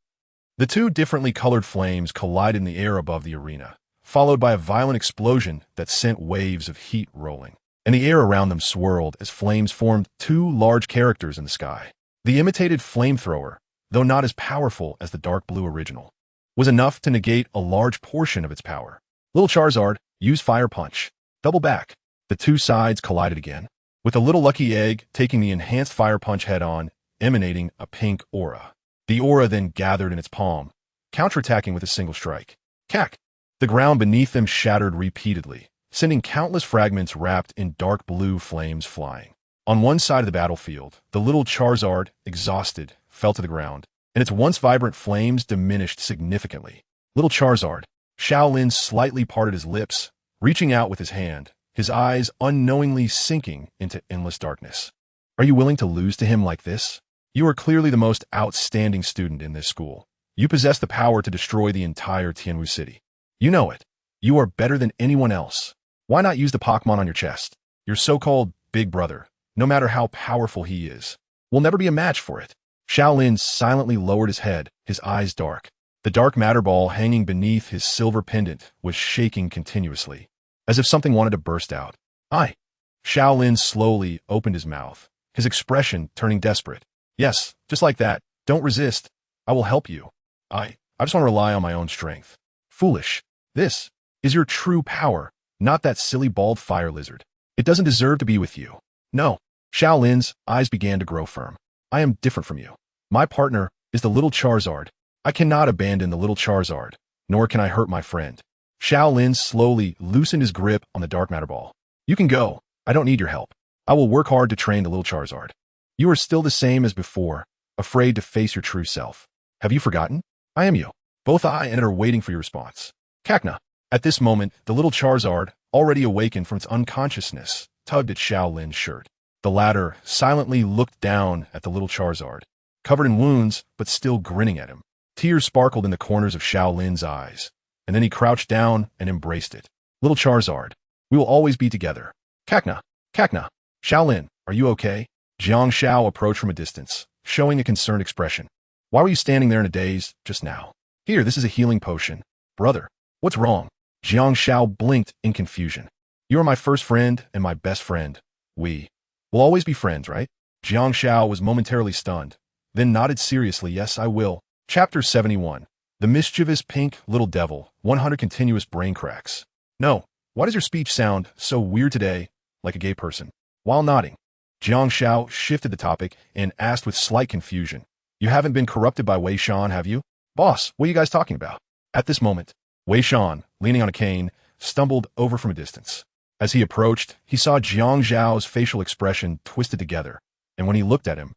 The two differently colored flames collided in the air above the arena, followed by a violent explosion that sent waves of heat rolling, and the air around them swirled as flames formed two large characters in the sky. The imitated flamethrower, though not as powerful as the dark blue original, was enough to negate a large portion of its power. Little Charizard, use Fire Punch. Double back. The two sides collided again, with the little lucky egg taking the enhanced Fire Punch head-on, emanating a pink aura. The aura then gathered in its palm, counterattacking with a single strike. Cack! The ground beneath them shattered repeatedly, sending countless fragments wrapped in dark blue flames flying. On one side of the battlefield, the little Charizard, exhausted, fell to the ground, and its once vibrant flames diminished significantly. Little Charizard, Xiaolin slightly parted his lips, reaching out with his hand, his eyes unknowingly sinking into endless darkness. Are you willing to lose to him like this? You are clearly the most outstanding student in this school. You possess the power to destroy the entire Tianwu City. You know it. You are better than anyone else. Why not use the Pokémon on your chest? Your so-called big brother, no matter how powerful he is, will never be a match for it. Xiaolin silently lowered his head, his eyes dark. The dark matter ball hanging beneath his silver pendant was shaking continuously, as if something wanted to burst out. Xiaolin slowly opened his mouth, his expression turning desperate. Yes, just like that. Don't resist. I will help you. I just want to rely on my own strength. Foolish. This is your true power, not that silly bald fire lizard. It doesn't deserve to be with you. No. Xiaolin's eyes began to grow firm. I am different from you. My partner is the little Charizard. I cannot abandon the little Charizard, nor can I hurt my friend. Xiaolin slowly loosened his grip on the dark matter ball. You can go. I don't need your help. I will work hard to train the little Charizard. You are still the same as before, afraid to face your true self. Have you forgotten? I am you. Both I and it are waiting for your response. Kakna. At this moment, the little Charizard, already awakened from its unconsciousness, tugged at Xiaolin's shirt. The latter silently looked down at the little Charizard, covered in wounds but still grinning at him. Tears sparkled in the corners of Xiaolin's eyes, and then he crouched down and embraced it. Little Charizard, we will always be together. Kakna. Kakna. Xiaolin, are you okay? Jiang Xiao approached from a distance, showing a concerned expression. Why were you standing there in a daze just now? Here, this is a healing potion. Brother, what's wrong? Jiang Xiao blinked in confusion. You are my first friend and my best friend. We will always be friends, right? Jiang Shao was momentarily stunned, then nodded seriously, yes, I will. Chapter 71. The Mischievous Pink Little Devil, 100 Continuous Brain Cracks. No, why does your speech sound so weird today, like a gay person? While nodding, Jiang Shao shifted the topic and asked with slight confusion, you haven't been corrupted by Wei Shan, have you? Boss, what are you guys talking about? At this moment, Wei Shan, leaning on a cane, stumbled over from a distance. As he approached, he saw Jiang Zhao's facial expression twisted together, and when he looked at him,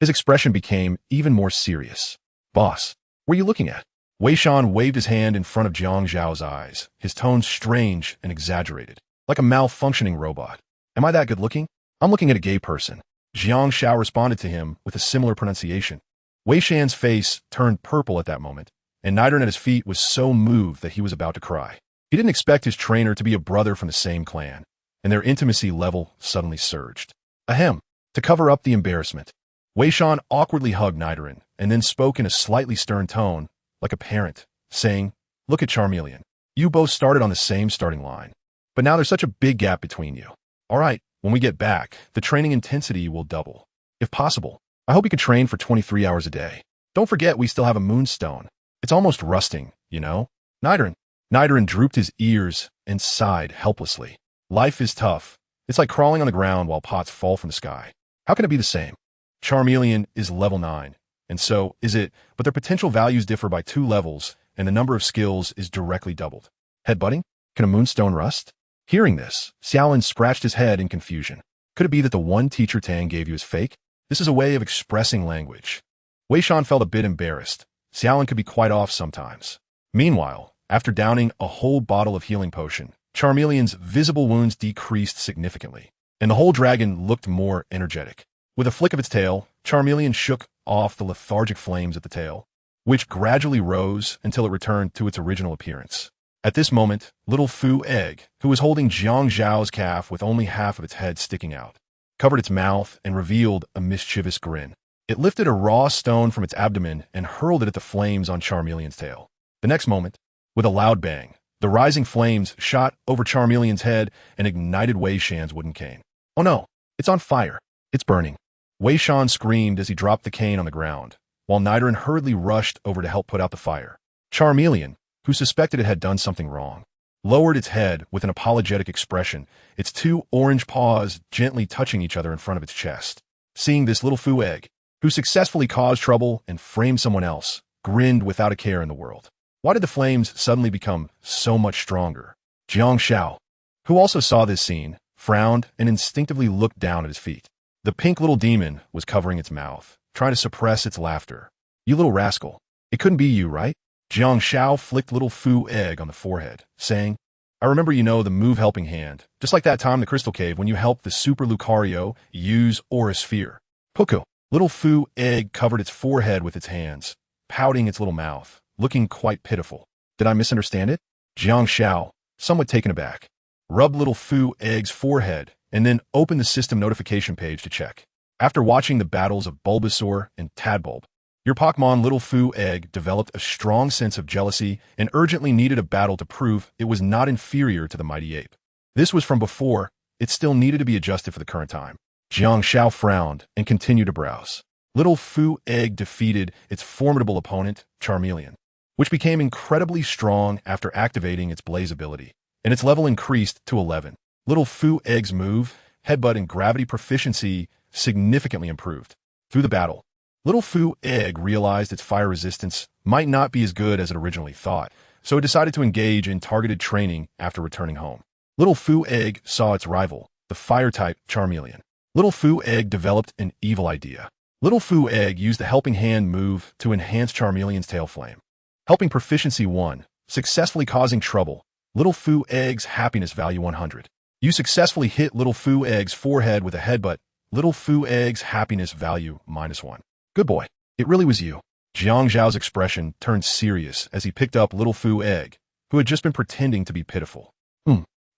his expression became even more serious. Boss, what are you looking at? Wei Shan waved his hand in front of Jiang Zhao's eyes, his tone strange and exaggerated, like a malfunctioning robot. Am I that good looking? I'm looking at a gay person. Jiang Zhao responded to him with a similar pronunciation. Wei Shan's face turned purple at that moment, and Nidoran at his feet was so moved that he was about to cry. He didn't expect his trainer to be a brother from the same clan, and their intimacy level suddenly surged. Ahem. To cover up the embarrassment, Wei Shan awkwardly hugged Nidoran and then spoke in a slightly stern tone, like a parent, saying, look at Charmeleon. You both started on the same starting line, but now there's such a big gap between you. All right, when we get back, the training intensity will double. If possible, I hope you can train for 23 hours a day. Don't forget we still have a moonstone. It's almost rusting, you know? Nidoran drooped his ears and sighed helplessly. Life is tough. It's like crawling on the ground while pots fall from the sky. How can it be the same? Charmeleon is level 9, and so is it, but their potential values differ by 2 levels, and the number of skills is directly doubled. Headbutting? Can a moonstone rust? Hearing this, Xiaolin scratched his head in confusion. Could it be that the one teacher Tang gave you is fake? This is a way of expressing language. Wei Shan felt a bit embarrassed. Xiaolin could be quite off sometimes. Meanwhile, after downing a whole bottle of healing potion, Charmeleon's visible wounds decreased significantly, and the whole dragon looked more energetic. With a flick of its tail, Charmeleon shook off the lethargic flames at the tail, which gradually rose until it returned to its original appearance. At this moment, little Fu Egg, who was holding Jiang Zhao's calf with only half of its head sticking out, covered its mouth and revealed a mischievous grin. It lifted a raw stone from its abdomen and hurled it at the flames on Charmeleon's tail. The next moment, with a loud bang, the rising flames shot over Charmeleon's head and ignited Wei Shan's wooden cane. Oh no, it's on fire. It's burning. Wei Shan screamed as he dropped the cane on the ground, while Nidoran hurriedly rushed over to help put out the fire. Charmeleon, who suspected it had done something wrong, lowered its head with an apologetic expression, its 2 orange paws gently touching each other in front of its chest. Seeing this, little Fu Egg, who successfully caused trouble and framed someone else, grinned without a care in the world. Why did the flames suddenly become so much stronger? Jiang Shao, who also saw this scene, frowned and instinctively looked down at his feet. The pink little demon was covering its mouth, trying to suppress its laughter. You little rascal. It couldn't be you, right? Jiang Shao flicked little Fu Egg on the forehead, saying, I remember the move Helping Hand, just like that time in the Crystal Cave when you helped the Super Lucario use Aura Sphere. Puku. Little Fu Egg covered its forehead with its hands, pouting its little mouth, looking quite pitiful. Did I misunderstand it? Jiang Shao, somewhat taken aback, rubbed little Fu Egg's forehead and then opened the system notification page to check. After watching the battles of Bulbasaur and Tadbulb, your Pokémon little Fu Egg developed a strong sense of jealousy and urgently needed a battle to prove it was not inferior to the mighty ape. This was from before, it still needed to be adjusted for the current time. Jiang Shao frowned and continued to browse. Little Fu Egg defeated its formidable opponent, Charmeleon, which became incredibly strong after activating its Blaze ability, and its level increased to 11. Little Fu Egg's move, headbutt, and gravity proficiency significantly improved. Through the battle, little Fu Egg realized its fire resistance might not be as good as it originally thought, so it decided to engage in targeted training after returning home. Little Fu Egg saw its rival, the fire-type Charmeleon. Little Fu Egg developed an evil idea. Little Fu Egg used the Helping Hand move to enhance Charmeleon's tail flame. Helping proficiency 1, successfully causing trouble. Little Fu Egg's happiness value 100. You successfully hit Little Fu Egg's forehead with a headbutt. Little Fu Egg's happiness value -1. Good boy. It really was you. Jiang Zhao's expression turned serious as he picked up Little Fu Egg, who had just been pretending to be pitiful.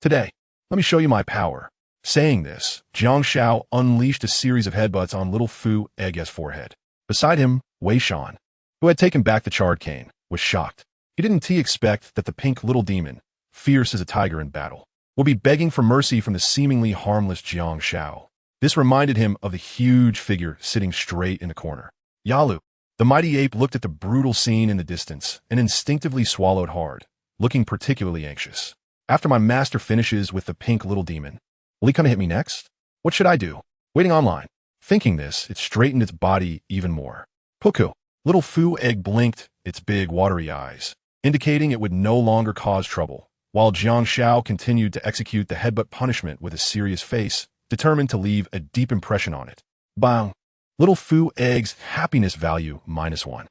Today, let me show you my power. Saying this, Jiang Shao unleashed a series of headbutts on Little Fu Egg's forehead. Beside him, Wei Shan, who had taken back the charred cane, was shocked. He didn't expect that the pink little demon, fierce as a tiger in battle, would be begging for mercy from the seemingly harmless Jiang Shao. This reminded him of the huge figure sitting straight in the corner. Yalu. The mighty ape looked at the brutal scene in the distance and instinctively swallowed hard, looking particularly anxious. After my master finishes with the pink little demon, will he come and hit me next? What should I do? Waiting online. Thinking this, it straightened its body even more. Puku. Little Fu Egg blinked its big watery eyes, indicating it would no longer cause trouble, while Jiang Shao continued to execute the headbutt punishment with a serious face, determined to leave a deep impression on it. Bang! Little Fu Egg's happiness value -1.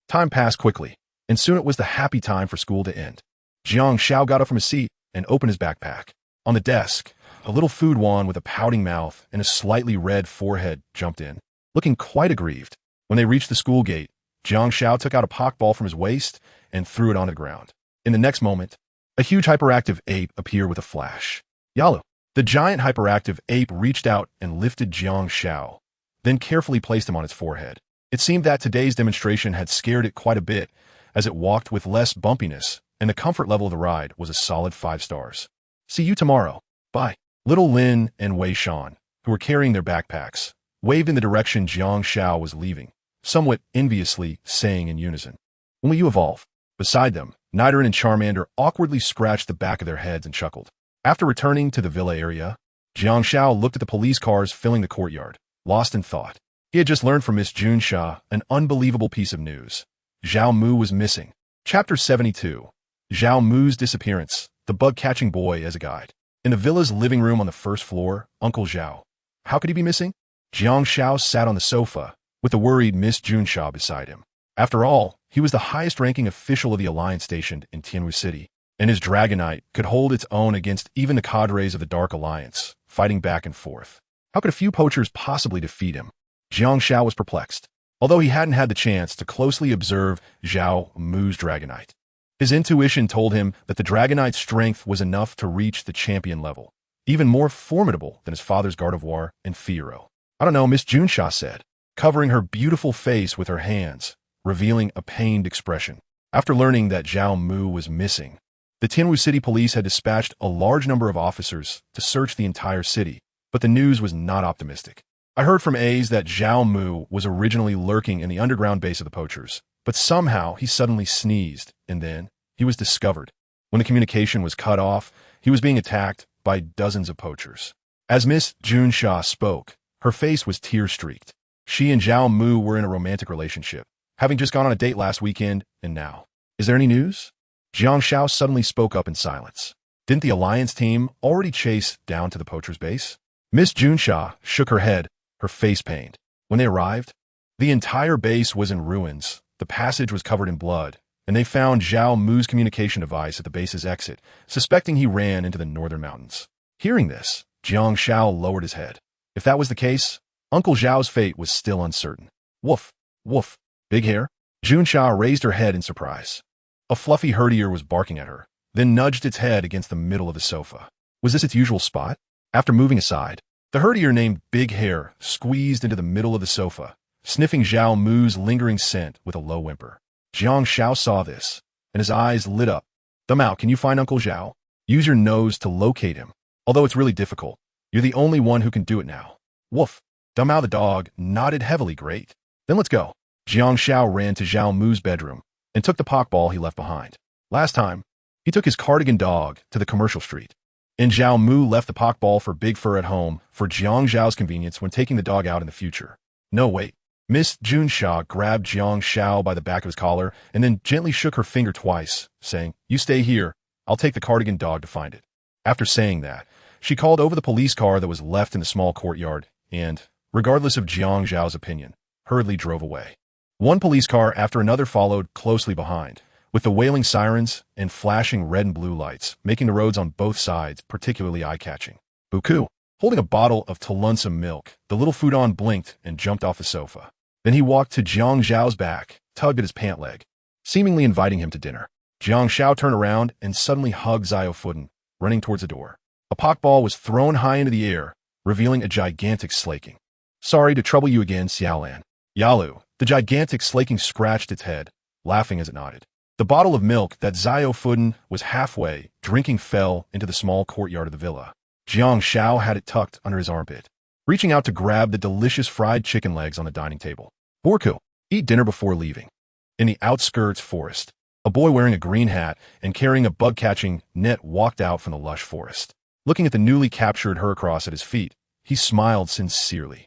Time passed quickly, and soon it was the happy time for school to end. Jiang Shao got up from his seat and opened his backpack. On the desk, a little food wand with a pouting mouth and a slightly red forehead jumped in, looking quite aggrieved. When they reached the school gate, Jiang Shao took out a Pokeball from his waist and threw it on the ground. In the next moment, a huge hyperactive ape appeared with a flash. Yalu. The giant hyperactive ape reached out and lifted Jiang Shao, then carefully placed him on its forehead. It seemed that today's demonstration had scared it quite a bit, as it walked with less bumpiness, and the comfort level of the ride was a solid 5 stars. See you tomorrow. Bye. Little Lin and Wei Shan, who were carrying their backpacks, waved in the direction Jiang Shao was leaving, somewhat enviously saying in unison, "When will you evolve?" Beside them, Nidoran and Charmander awkwardly scratched the back of their heads and chuckled. After returning to the villa area, Jiang Shao looked at the police cars filling the courtyard, lost in thought. He had just learned from Miss Junsha an unbelievable piece of news. Zhao Mu was missing. Chapter 72. Zhao Mu's disappearance, the bug-catching boy as a guide. In the villa's living room on the first floor, Uncle Zhao. How could he be missing? Jiang Shao sat on the sofa, with the worried Miss Junsha beside him. After all, he was the highest-ranking official of the Alliance stationed in Tianwu City, and his Dragonite could hold its own against even the cadres of the Dark Alliance, fighting back and forth. How could a few poachers possibly defeat him? Jiang Shao was perplexed, although he hadn't had the chance to closely observe Zhao Mu's Dragonite. His intuition told him that the Dragonite's strength was enough to reach the champion level, even more formidable than his father's Gardevoir and Fiero. I don't know, Miss Junsha said, covering her beautiful face with her hands, revealing a pained expression. After learning that Zhao Mu was missing, the Tianwu City police had dispatched a large number of officers to search the entire city, but the news was not optimistic. I heard from A's that Zhao Mu was originally lurking in the underground base of the poachers, but somehow he suddenly sneezed, and then he was discovered. When the communication was cut off, he was being attacked by dozens of poachers. As Miss Junsha spoke, her face was tear-streaked. She and Zhao Mu were in a romantic relationship, having just gone on a date last weekend, and now. Is there any news? Jiang Shao suddenly spoke up in silence. Didn't the Alliance team already chase down to the poacher's base? Miss Junsha shook her head, her face pained. When they arrived, the entire base was in ruins, the passage was covered in blood, and they found Zhao Mu's communication device at the base's exit, suspecting he ran into the northern mountains. Hearing this, Jiang Shao lowered his head. If that was the case, Uncle Zhao's fate was still uncertain. Woof, woof. Big hair? Junsha raised her head in surprise. A fluffy herdier was barking at her, then nudged its head against the middle of the sofa. Was this its usual spot? After moving aside, the herdier named Big Hair squeezed into the middle of the sofa, sniffing Zhao Mu's lingering scent with a low whimper. Jiang Shao saw this, and his eyes lit up. Dumao, can you find Uncle Zhao? Use your nose to locate him. Although it's really difficult, you're the only one who can do it now. Woof. Dumao the dog nodded heavily. Great. Then let's go. Jiang Shao ran to Zhao Mu's bedroom and took the Pokeball he left behind. Last time, he took his cardigan dog to the commercial street, and Zhao Mu left the Pokeball for Big Fur at home for Jiang Zhao's convenience when taking the dog out in the future. No, wait. Miss Junsha grabbed Jiang Shao by the back of his collar and then gently shook her finger twice, saying, "You stay here. I'll take the cardigan dog to find it." After saying that, she called over the police car that was left in the small courtyard and, regardless of Jiang Zhao's opinion, hurriedly drove away. One police car after another followed closely behind, with the wailing sirens and flashing red and blue lights, making the roads on both sides particularly eye-catching. Buku. Holding a bottle of Tulunsum milk, the little Fudon blinked and jumped off the sofa. Then he walked to Jiang Zhao's back, tugged at his pant leg, seemingly inviting him to dinner. Jiang Shao turned around and suddenly hugged Xiaofuden, running towards the door. A Pokeball was thrown high into the air, revealing a gigantic slaking. "Sorry to trouble you again, Xiaolan." Yalu. The gigantic slaking scratched its head, laughing as it nodded. The bottle of milk that Xiaofuden was halfway drinking fell into the small courtyard of the villa. Jiang Shao had it tucked under his armpit. reaching out to grab the delicious fried chicken legs on the dining table. Borku, eat dinner before leaving. In the outskirts forest, a boy wearing a green hat and carrying a bug-catching net walked out from the lush forest. Looking at the newly captured Heracross at his feet, he smiled sincerely.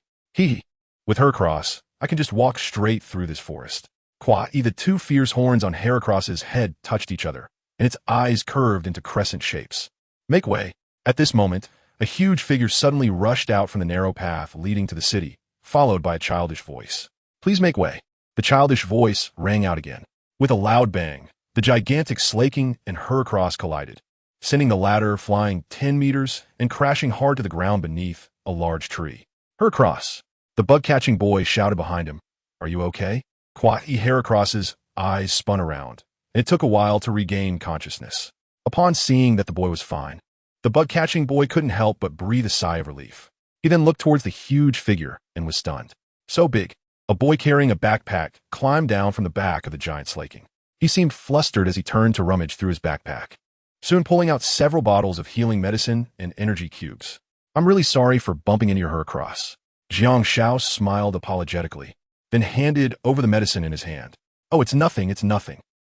With Heracross, I can just walk straight through this forest. The two fierce horns on Heracross's head touched each other, and its eyes curved into crescent shapes. Make way. At this moment, a huge figure suddenly rushed out from the narrow path leading to the city, followed by a childish voice. Please make way. The childish voice rang out again. With a loud bang, the gigantic Slaking and Heracross collided, sending the latter flying 10 meters and crashing hard to the ground beneath a large tree. Heracross! The bug-catching boy shouted behind him. Are you okay? Heracross's eyes spun around, and it took a while to regain consciousness. Upon seeing that the boy was fine, the bug-catching boy couldn't help but breathe a sigh of relief. He then looked towards the huge figure and was stunned. So big. A boy carrying a backpack climbed down from the back of the giant Slaking. He seemed flustered as he turned to rummage through his backpack, soon pulling out several bottles of healing medicine and energy cubes. I'm really sorry for bumping into your Heracross. Jiang Shao smiled apologetically, then handed over the medicine in his hand. Oh, it's nothing.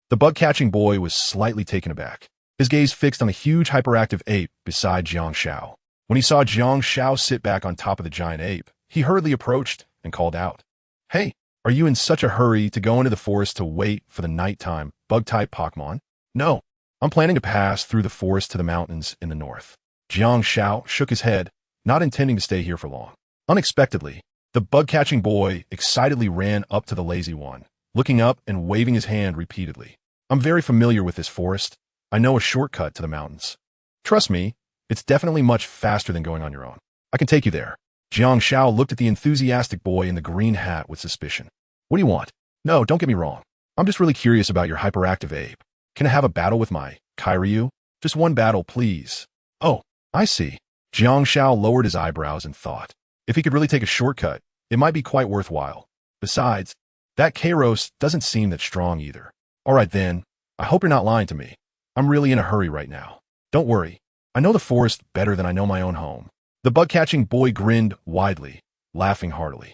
The bug-catching boy was slightly taken aback, his gaze fixed on the huge hyperactive ape beside Jiang Shao. When he saw Jiang Shao sit back on top of the giant ape, he hurriedly approached and called out, Hey, are you in such a hurry to go into the forest to wait for the nighttime bug-type Pokémon? No, I'm planning to pass through the forest to the mountains in the north. Jiang Shao shook his head, not intending to stay here for long. Unexpectedly, the bug-catching boy excitedly ran up to the lazy one, looking up and waving his hand repeatedly. I'm very familiar with this forest. I know a shortcut to the mountains. Trust me, it's definitely much faster than going on your own. I can take you there. Jiang Shao looked at the enthusiastic boy in the green hat with suspicion. What do you want? No, don't get me wrong. I'm just really curious about your hyperactive ape. Can I have a battle with my Kairyu? Just one battle, please. Oh, I see. Jiang Shao lowered his eyebrows and thought. If he could really take a shortcut, it might be quite worthwhile. Besides, that Kairos doesn't seem that strong either. All right then, I hope you're not lying to me. I'm really in a hurry right now. Don't worry. I know the forest better than I know my own home. The bug-catching boy grinned widely, laughing heartily.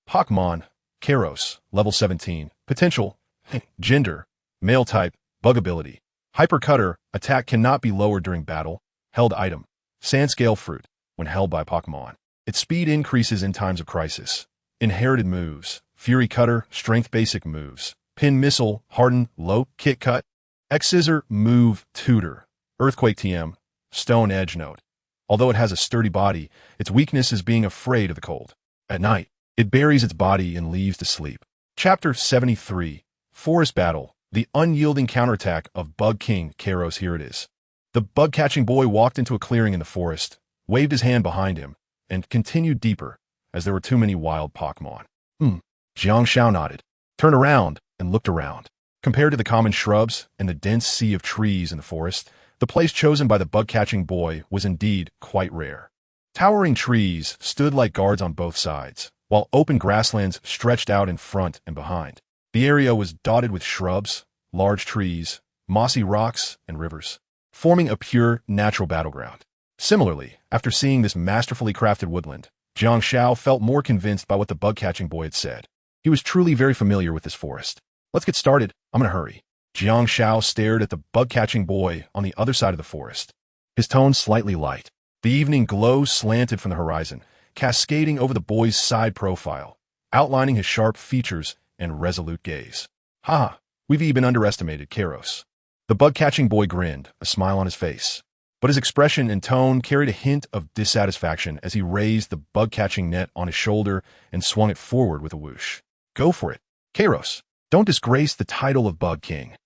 Pokémon, Kairos, level 17, potential, gender, male type, bug ability, hypercutter, attack cannot be lowered during battle, held item, sand scale fruit, when held by Pokémon. Its speed increases in times of crisis. Inherited moves, Fury Cutter, strength basic moves, Pin Missile, harden, low, kick cut, X-Scissor, move, tutor, Earthquake TM, Stone Edge Note. Although it has a sturdy body, its weakness is being afraid of the cold. At night, it buries its body and leaves to sleep. Chapter 73, Forest Battle, the unyielding counterattack of Bug King Kairos. Here it is. The bug-catching boy walked into a clearing in the forest, waved his hand behind him, and continued deeper, as there were too many wild Pokémon. Jiang Shao nodded, turned around, and looked around. Compared to the common shrubs and the dense sea of trees in the forest, the place chosen by the bug-catching boy was indeed quite rare. Towering trees stood like guards on both sides, while open grasslands stretched out in front and behind. The area was dotted with shrubs, large trees, mossy rocks, and rivers, forming a pure, natural battleground. Similarly, after seeing this masterfully crafted woodland, Jiang Shao felt more convinced by what the bug-catching boy had said. He was truly very familiar with this forest. Let's get started. I'm in a hurry. Jiang Shao stared at the bug-catching boy on the other side of the forest, his tone slightly light. The evening glow slanted from the horizon, cascading over the boy's side profile, outlining his sharp features and resolute gaze. We've even underestimated Kairos. The bug-catching boy grinned, a smile on his face, but his expression and tone carried a hint of dissatisfaction as he raised the bug-catching net on his shoulder and swung it forward with a whoosh. Go for it, Kairos. Don't disgrace the title of Bug King.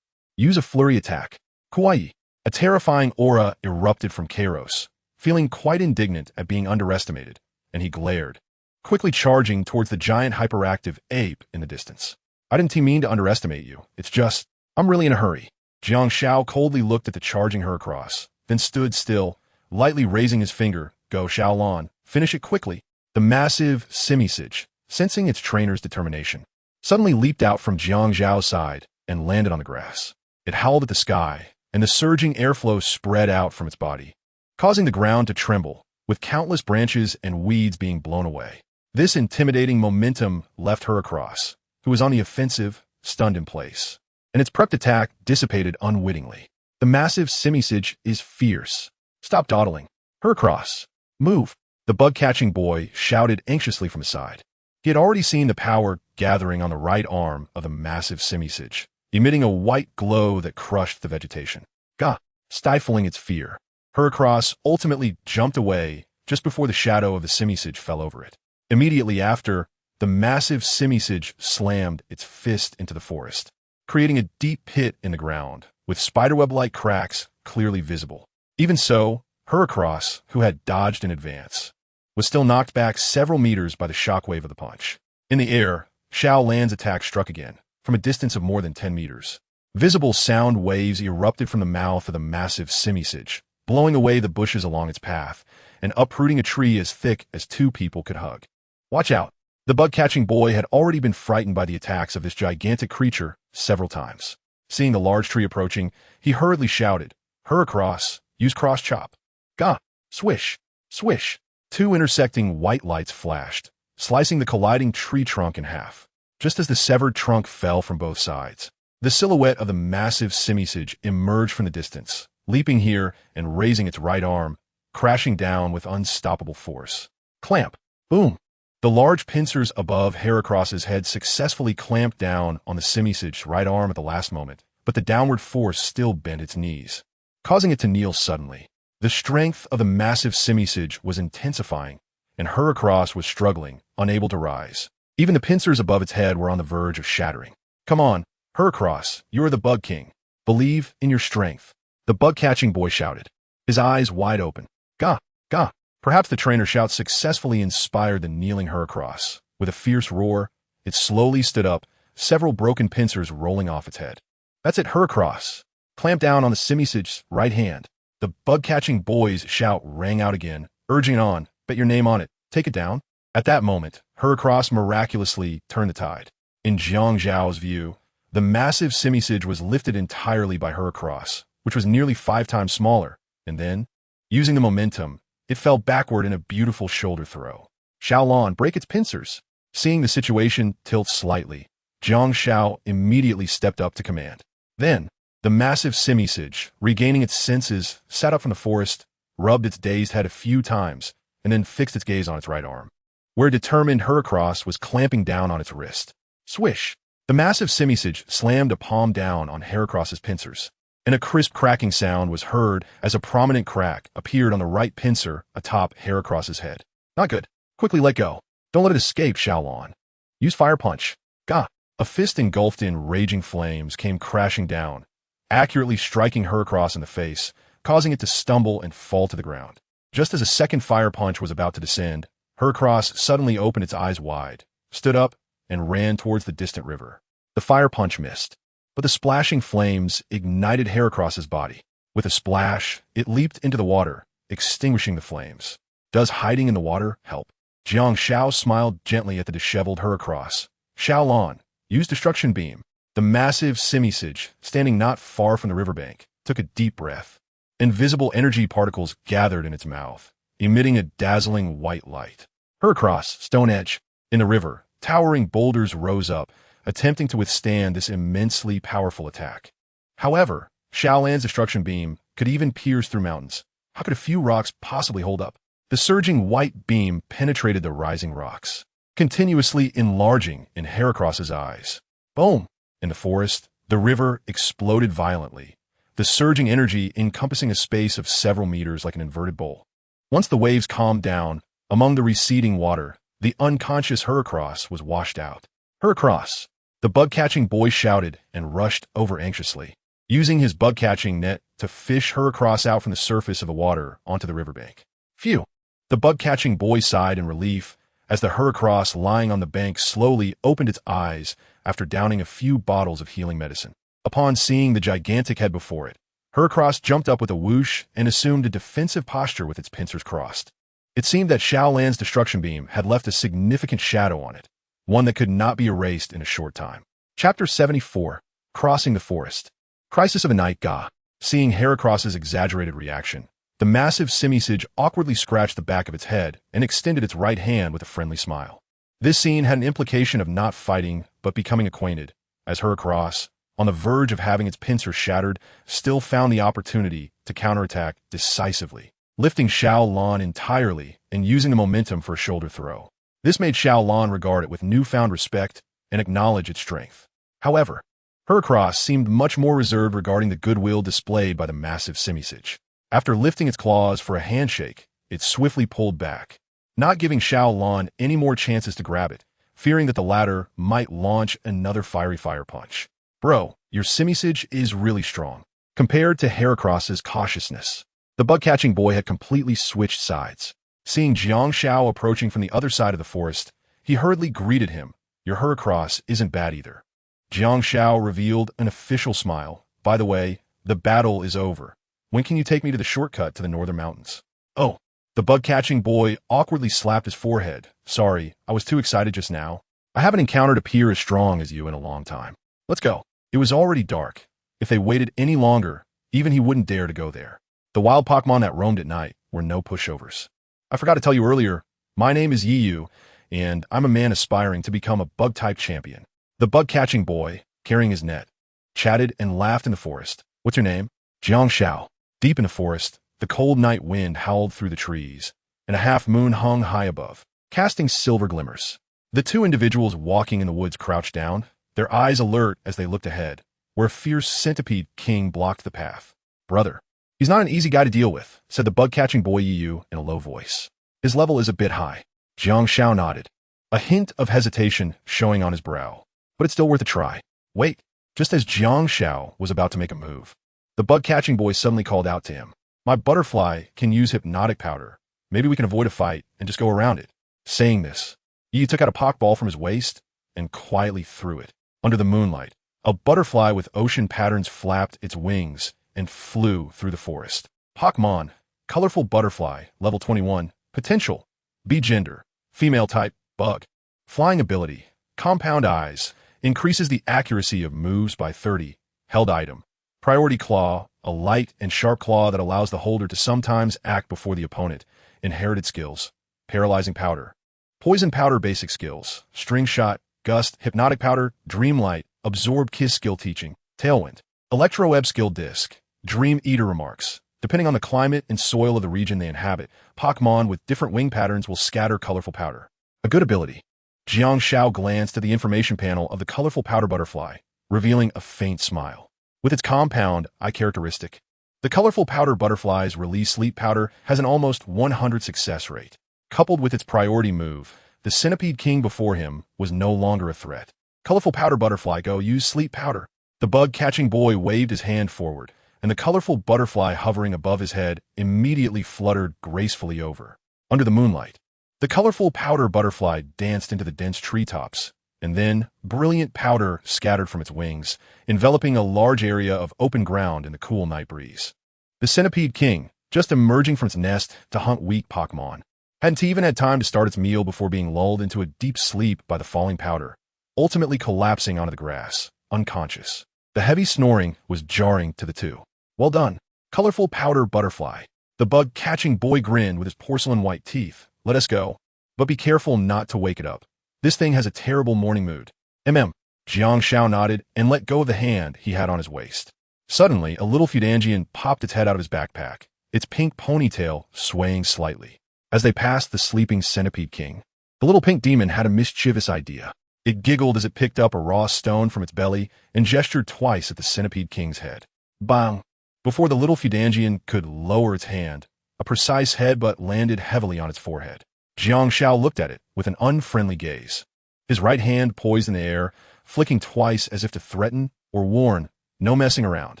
Use a flurry attack. Kawaii. A terrifying aura erupted from Kairos, feeling quite indignant at being underestimated, and he glared, quickly charging towards the giant hyperactive ape in the distance. I didn't mean to underestimate you. It's just, I'm really in a hurry. Jiang Shao coldly looked at the charging Heracross, then stood still, lightly raising his finger. Go, Xiaolan. Finish it quickly. The massive Simisage, sensing its trainer's determination, suddenly leaped out from Jiang Zhao's side and landed on the grass. It howled at the sky, and the surging airflow spread out from its body, causing the ground to tremble with countless branches and weeds being blown away. This intimidating momentum left Heracross, who was on the offensive, stunned in place, and its prepped attack dissipated unwittingly. The massive Simisage is fierce. Stop dawdling. Heracross, move! The bug-catching boy shouted anxiously from his side. He had already seen the power gathering on the right arm of the massive Simisage, emitting a white glow that crushed the vegetation. Gah! Stifling its fear, Heracross ultimately jumped away just before the shadow of the Simisage fell over it. Immediately after, the massive Simisage slammed its fist into the forest, creating a deep pit in the ground, with spiderweb-like cracks clearly visible. Even so, Heracross, who had dodged in advance, was still knocked back several meters by the shockwave of the punch. In the air, Xiao Lan's attack struck again, from a distance of more than 10 meters. Visible sound waves erupted from the mouth of the massive Simisage, blowing away the bushes along its path, and uprooting a tree as thick as two people could hug. Watch out! The bug-catching boy had already been frightened by the attacks of this gigantic creature several times. Seeing the large tree approaching, he hurriedly shouted, Heracross, use cross-chop. Gah! Swish! Swish! Two intersecting white lights flashed, slicing the colliding tree trunk in half. Just as the severed trunk fell from both sides, the silhouette of the massive Simisage emerged from the distance, leaping here and raising its right arm, crashing down with unstoppable force. Clamp! Boom! The large pincers above Heracross's head successfully clamped down on the Simisage's right arm at the last moment, but the downward force still bent its knees, causing it to kneel suddenly. The strength of the massive Simisage was intensifying, and Heracross was struggling, unable to rise. Even the pincers above its head were on the verge of shattering. Come on, Heracross, you are the Bug King. Believe in your strength. The bug-catching boy shouted, his eyes wide open. Gah! Gah! Perhaps the trainer shout successfully inspired the kneeling Heracross. With a fierce roar, it slowly stood up, several broken pincers rolling off its head. That's it, Heracross. Clamp down on the Simisage's right hand. The bug-catching boy's shout rang out again, urging it on. Bet your name on it. Take it down. At that moment, Heracross miraculously turned the tide. In Jiang Zhao's view, the massive Simisage was lifted entirely by Heracross, which was nearly 5 times smaller, and then, using the momentum, it fell backward in a beautiful shoulder throw. Xiaolan, break its pincers. Seeing the situation tilt slightly, Jiang Xiao immediately stepped up to command. Then, the massive Simisage, regaining its senses, sat up from the forest, rubbed its dazed head a few times, and then fixed its gaze on its right arm, where determined Heracross was clamping down on its wrist. Swish! The massive Simisage slammed a palm down on Heracross's pincers, and a crisp cracking sound was heard as a prominent crack appeared on the right pincer atop Heracross's head. Not good. Quickly let go. Don't let it escape, Xiaolan. Use Fire Punch. Gah! A fist engulfed in raging flames came crashing down, accurately striking Heracross in the face, causing it to stumble and fall to the ground. Just as a second Fire Punch was about to descend, Heracross suddenly opened its eyes wide, stood up, and ran towards the distant river. The Fire Punch missed, but the splashing flames ignited Heracross's body. With a splash, it leaped into the water, extinguishing the flames. Does hiding in the water help? Jiang Xiao smiled gently at the disheveled Heracross. Xiaolan, use Destruction Beam. The massive Simisage, standing not far from the riverbank, took a deep breath. Invisible energy particles gathered in its mouth, emitting a dazzling white light. Heracross, Stone Edge. In the river, towering boulders rose up, attempting to withstand this immensely powerful attack. However, Xiaolan's Destruction Beam could even pierce through mountains. How could a few rocks possibly hold up? The surging white beam penetrated the rising rocks, continuously enlarging in Heracross's eyes. Boom! In the forest, the river exploded violently, the surging energy encompassing a space of several meters like an inverted bowl. Once the waves calmed down, among the receding water, the unconscious Heracross was washed out. Heracross! The bug-catching boy shouted and rushed over anxiously, using his bug-catching net to fish Heracross out from the surface of the water onto the riverbank. Phew! The bug-catching boy sighed in relief as the Heracross lying on the bank slowly opened its eyes after downing a few bottles of healing medicine. Upon seeing the gigantic head before it, Heracross jumped up with a whoosh and assumed a defensive posture with its pincers crossed. It seemed that Xiaolan's Destruction Beam had left a significant shadow on it, one that could not be erased in a short time. Chapter 74. Crossing the Forest. Crisis of the Night. Gah! Seeing Heracross's exaggerated reaction, The massive simisage awkwardly scratched the back of its head and extended its right hand with a friendly smile. This scene had an implication of not fighting, but becoming acquainted, as Heracross, on the verge of having its pincer shattered, still found the opportunity to counterattack decisively, lifting Xiao Lan entirely and using the momentum for a shoulder throw. This made Xiao Lan regard it with newfound respect and acknowledge its strength. However, Heracross seemed much more reserved regarding the goodwill displayed by the massive simisage. After lifting its claws for a handshake, it swiftly pulled back, not giving Xiao Lan any more chances to grab it, fearing that the latter might launch another fiery fire punch. Bro, your simisage is really strong. Compared to Heracross's cautiousness, the bug-catching boy had completely switched sides. Seeing Jiang Xiao approaching from the other side of the forest, he hurriedly greeted him. Your Heracross isn't bad either. Jiang Xiao revealed an official smile. By the way, the battle is over. When can you take me to the shortcut to the northern mountains? Oh, the bug-catching boy awkwardly slapped his forehead. Sorry, I was too excited just now. I haven't encountered a peer as strong as you in a long time. Let's go. It was already dark. If they waited any longer, even he wouldn't dare to go there. The wild Pokémon that roamed at night were no pushovers. I forgot to tell you earlier, my name is Yiyu, and I'm a man aspiring to become a bug-type champion. The bug-catching boy, carrying his net, chatted and laughed in the forest. What's your name? Jiang Xiao. Deep in the forest, the cold night wind howled through the trees, and a half-moon hung high above, casting silver glimmers. The two individuals walking in the woods crouched down, their eyes alert as they looked ahead, where a fierce centipede king blocked the path. Brother, he's not an easy guy to deal with, said the bug-catching boy Yiyu in a low voice. His level is a bit high. Jiang Xiao nodded, a hint of hesitation showing on his brow. But it's still worth a try. Wait, just as Jiang Xiao was about to make a move, the bug-catching boy suddenly called out to him. My butterfly can use hypnotic powder. Maybe we can avoid a fight and just go around it. Saying this, Yi took out a Pokeball from his waist and quietly threw it. Under the moonlight, a butterfly with ocean patterns flapped its wings and flew through the forest. Pokémon, colorful butterfly, level 21, potential, B gender, female type, bug. Flying ability, compound eyes, increases the accuracy of moves by 30, held item. Priority claw, a light and sharp claw that allows the holder to sometimes act before the opponent. Inherited skills, paralyzing powder. Poison powder basic skills, string shot, gust, hypnotic powder, dreamlight, absorb kiss skill teaching, tailwind. Electroweb skill disc, dream eater remarks. Depending on the climate and soil of the region they inhabit, Pokémon with different wing patterns will scatter colorful powder. A good ability. Jiang Xiao glanced at the information panel of the colorful powder butterfly, revealing a faint smile. With its compound eye characteristic, the colorful powder butterfly's release sleep powder has an almost 100 success rate. Coupled with its priority move, the centipede king before him was no longer a threat. Colorful powder butterfly, go use sleep powder. The bug-catching boy waved his hand forward, and the colorful butterfly hovering above his head immediately fluttered gracefully over. Under the moonlight, the colorful powder butterfly danced into the dense treetops, and then brilliant powder scattered from its wings, enveloping a large area of open ground in the cool night breeze. The centipede king, just emerging from its nest to hunt weak Pokémon, hadn't even had time to start its meal before being lulled into a deep sleep by the falling powder, ultimately collapsing onto the grass, unconscious. The heavy snoring was jarring to the two. Well done, colorful powder butterfly. The bug-catching boy grinned with his porcelain white teeth. Let us go. But be careful not to wake it up. This thing has a terrible morning mood. Jiang Xiao nodded and let go of the hand he had on his waist. Suddenly, a little Fudangian popped its head out of his backpack, its pink ponytail swaying slightly. As they passed the sleeping centipede king, the little pink demon had a mischievous idea. It giggled as it picked up a raw stone from its belly and gestured twice at the centipede king's head. Bang! Before the little Fudangian could lower its hand, a precise headbutt landed heavily on its forehead. Jiang Xiao looked at it with an unfriendly gaze, his right hand poised in the air, flicking twice as if to threaten or warn, no messing around.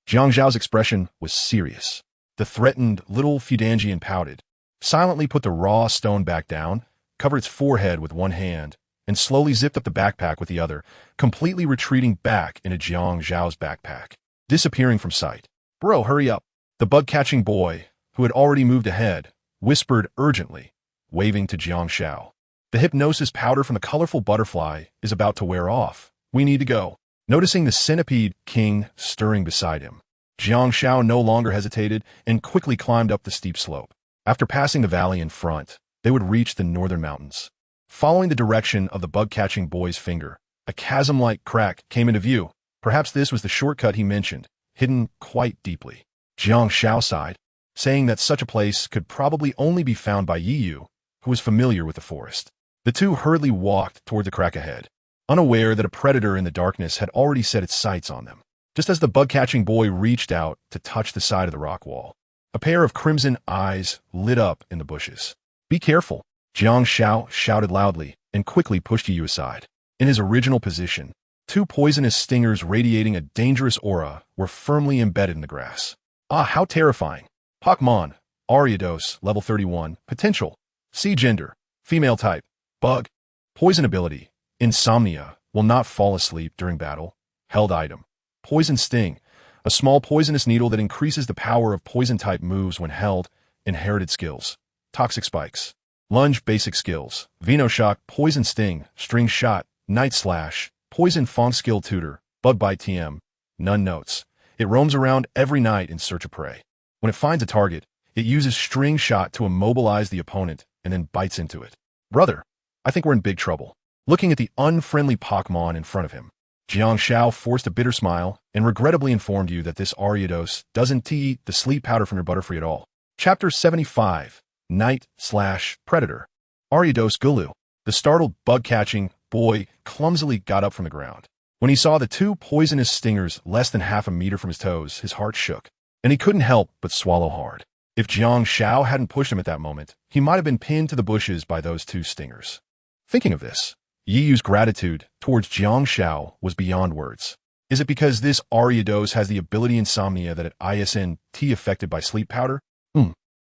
Jiang Xiao's expression was serious. The threatened little Fudangian pouted, silently put the raw stone back down, covered its forehead with one hand, and slowly zipped up the backpack with the other, completely retreating back into Jiang Xiao's backpack, disappearing from sight. Bro, hurry up. The bug-catching boy, who had already moved ahead, whispered urgently, waving to Jiang Xiao. The hypnosis powder from the colorful butterfly is about to wear off. We need to go. Noticing the centipede king stirring beside him, Jiang Shao no longer hesitated and quickly climbed up the steep slope. After passing the valley in front, they would reach the northern mountains. Following the direction of the bug-catching boy's finger, a chasm-like crack came into view. Perhaps this was the shortcut he mentioned, hidden quite deeply. Jiang Shao sighed, saying that such a place could probably only be found by Yi Yu, who was familiar with the forest. The two hurriedly walked toward the crack ahead, unaware that a predator in the darkness had already set its sights on them. Just as the bug-catching boy reached out to touch the side of the rock wall, a pair of crimson eyes lit up in the bushes. "Be careful," Jiang Shao shouted loudly and quickly pushed Yi Yu aside. In his original position, two poisonous stingers radiating a dangerous aura were firmly embedded in the grass. Ah, how terrifying. Pokémon, Ariados, level 31, potential, C gender, female type, bug, poison ability, insomnia, will not fall asleep during battle, held item, poison sting, a small poisonous needle that increases the power of poison-type moves when held, inherited skills, toxic spikes, lunge basic skills, Venoshock, poison sting, string shot, night slash, poison fong skill tutor, bug bite TM, none notes. It roams around every night in search of prey. When it finds a target, it uses string shot to immobilize the opponent and then bites into it. Brother, I think we're in big trouble. Looking at the unfriendly Pokémon in front of him, Jiang Shao forced a bitter smile and regrettably informed you that this Ariados doesn't eat the sleep powder from your Butterfree at all. Chapter 75, Night/Predator. Ariados Gulu. The startled bug-catching boy clumsily got up from the ground. When he saw the two poisonous stingers less than half a meter from his toes, his heart shook, and he couldn't help but swallow hard. If Jiang Shao hadn't pushed him at that moment, he might have been pinned to the bushes by those two stingers. Thinking of this, Yi Yu's gratitude towards Jiang Shao was beyond words. Is it because this Ariados has the ability insomnia that it isn't affected by sleep powder?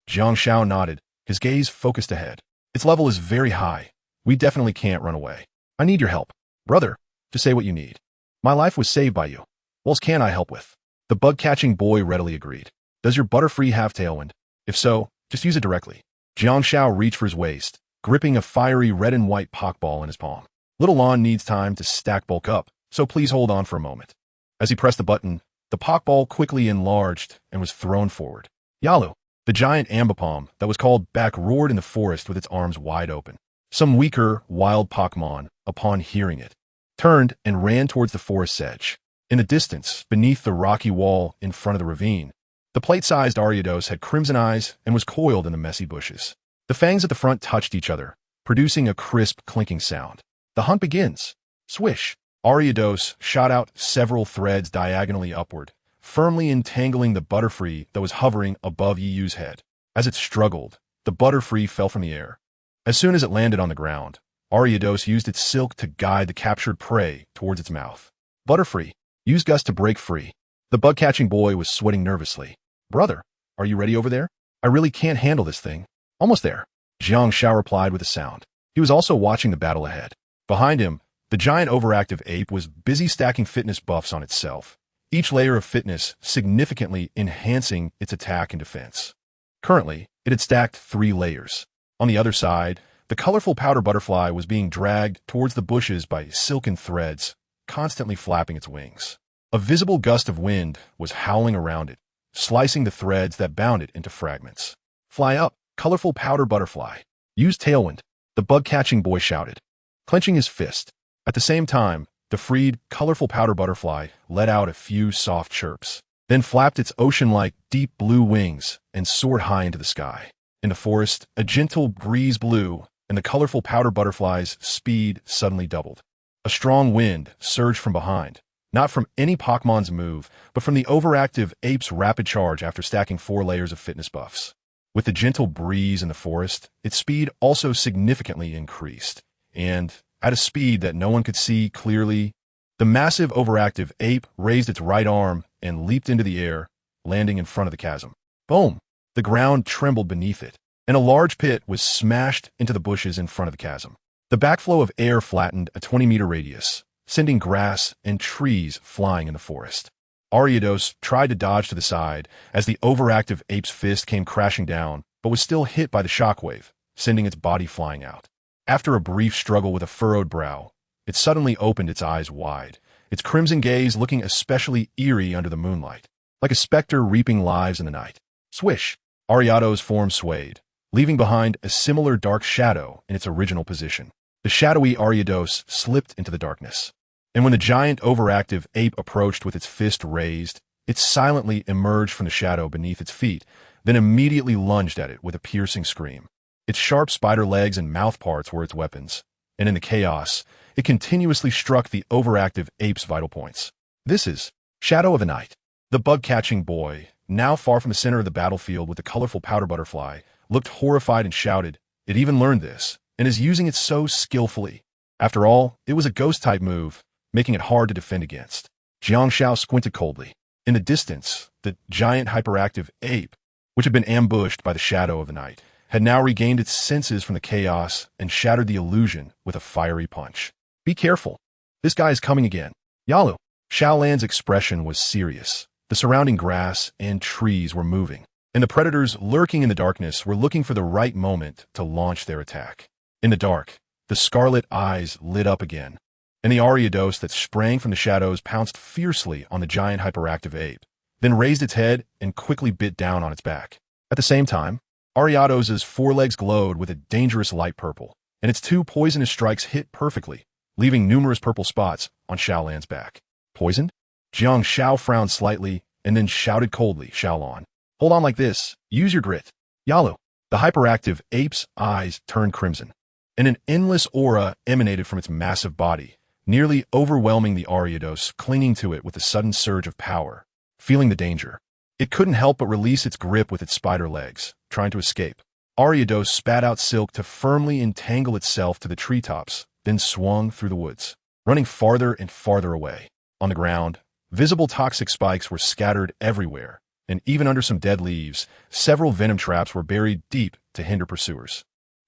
Jiang Shao nodded, his gaze focused ahead. Its level is very high. We definitely can't run away. I need your help. Brother, just say what you need. My life was saved by you. What else can I help with? The bug-catching boy readily agreed. Does your Butterfree have Tailwind? If so, just use it directly. Jiang Shao reached for his waist, gripping a fiery red and white Pokeball in his palm. Little Lon needs time to stack bulk up, so please hold on for a moment. As he pressed the button, the Pokeball quickly enlarged and was thrown forward. Yalu, the giant Ambipom that was called back, roared in the forest with its arms wide open. Some weaker, wild Pokemon, upon hearing it, turned and ran towards the forest's edge. In the distance, beneath the rocky wall in front of the ravine, the plate-sized Ariados had crimson eyes and was coiled in the messy bushes. The fangs at the front touched each other, producing a crisp, clinking sound. The hunt begins. Swish! Ariados shot out several threads diagonally upward, firmly entangling the Butterfree that was hovering above Yi Yu's head. As it struggled, the Butterfree fell from the air. As soon as it landed on the ground, Ariados used its silk to guide the captured prey towards its mouth. Butterfree, use Gust to break free. The bug-catching boy was sweating nervously. Brother, are you ready over there? I really can't handle this thing. Almost there. Jiang Shao replied with a sound. He was also watching the battle ahead. Behind him, the giant overactive ape was busy stacking fitness buffs on itself, each layer of fitness significantly enhancing its attack and defense. Currently, it had stacked 3 layers. On the other side, the colorful powder butterfly was being dragged towards the bushes by silken threads, constantly flapping its wings. A visible gust of wind was howling around it, slicing the threads that bound it into fragments. Fly up, colorful powder butterfly. Use Tailwind, the bug-catching boy shouted, clenching his fist. At the same time, the freed, colorful powder butterfly let out a few soft chirps, then flapped its ocean-like deep blue wings and soared high into the sky. In the forest, a gentle breeze blew, and the colorful powder butterfly's speed suddenly doubled. A strong wind surged from behind, not from any Pokemon's move, but from the overactive ape's rapid charge after stacking 4 layers of fitness buffs. With the gentle breeze in the forest, its speed also significantly increased, and, at a speed that no one could see clearly, the massive overactive ape raised its right arm and leaped into the air, landing in front of the chasm. Boom! The ground trembled beneath it, and a large pit was smashed into the bushes in front of the chasm. The backflow of air flattened a 20-meter radius, sending grass and trees flying in the forest. Ariados tried to dodge to the side as the overactive ape's fist came crashing down, but was still hit by the shockwave, sending its body flying out. After a brief struggle with a furrowed brow, it suddenly opened its eyes wide, its crimson gaze looking especially eerie under the moonlight. like a specter reaping lives in the night. Swish! Ariado's form swayed, leaving behind a similar dark shadow in its original position. The shadowy Ariados slipped into the darkness, and when the giant overactive ape approached with its fist raised, it silently emerged from the shadow beneath its feet, then immediately lunged at it with a piercing scream. Its sharp spider legs and mouth parts were its weapons, and in the chaos, it continuously struck the overactive ape's vital points. This is Shadow of the Night. The bug-catching boy, now far from the center of the battlefield with the colorful powder butterfly, looked horrified and shouted, "It even learned this, and is using it so skillfully." After all, it was a ghost-type move, making it hard to defend against. Jiang Xiao squinted coldly. In the distance, the giant hyperactive ape, which had been ambushed by the Shadow of the Night, had now regained its senses from the chaos and shattered the illusion with a fiery punch. "Be careful. This guy is coming again." Yalu. Xiaolan's expression was serious. The surrounding grass and trees were moving, and the predators lurking in the darkness were looking for the right moment to launch their attack. In the dark, the scarlet eyes lit up again, and the Ariados that sprang from the shadows pounced fiercely on the giant hyperactive ape, then raised its head and quickly bit down on its back. At the same time, Ariados' forelegs glowed with a dangerous light purple, and its two poisonous strikes hit perfectly, leaving numerous purple spots on Xiaolan's back. Poisoned? Jiang Xiao frowned slightly and then shouted coldly, "Xiaolan, hold on like this. Use your grit." Yalu. The hyperactive ape's eyes turned crimson, and an endless aura emanated from its massive body, nearly overwhelming the Ariados clinging to it with a sudden surge of power. Feeling the danger, it couldn't help but release its grip with its spider legs, trying to escape. Ariados spat out silk to firmly entangle itself to the treetops, then swung through the woods, running farther and farther away. On the ground, visible toxic spikes were scattered everywhere, and even under some dead leaves, several venom traps were buried deep to hinder pursuers.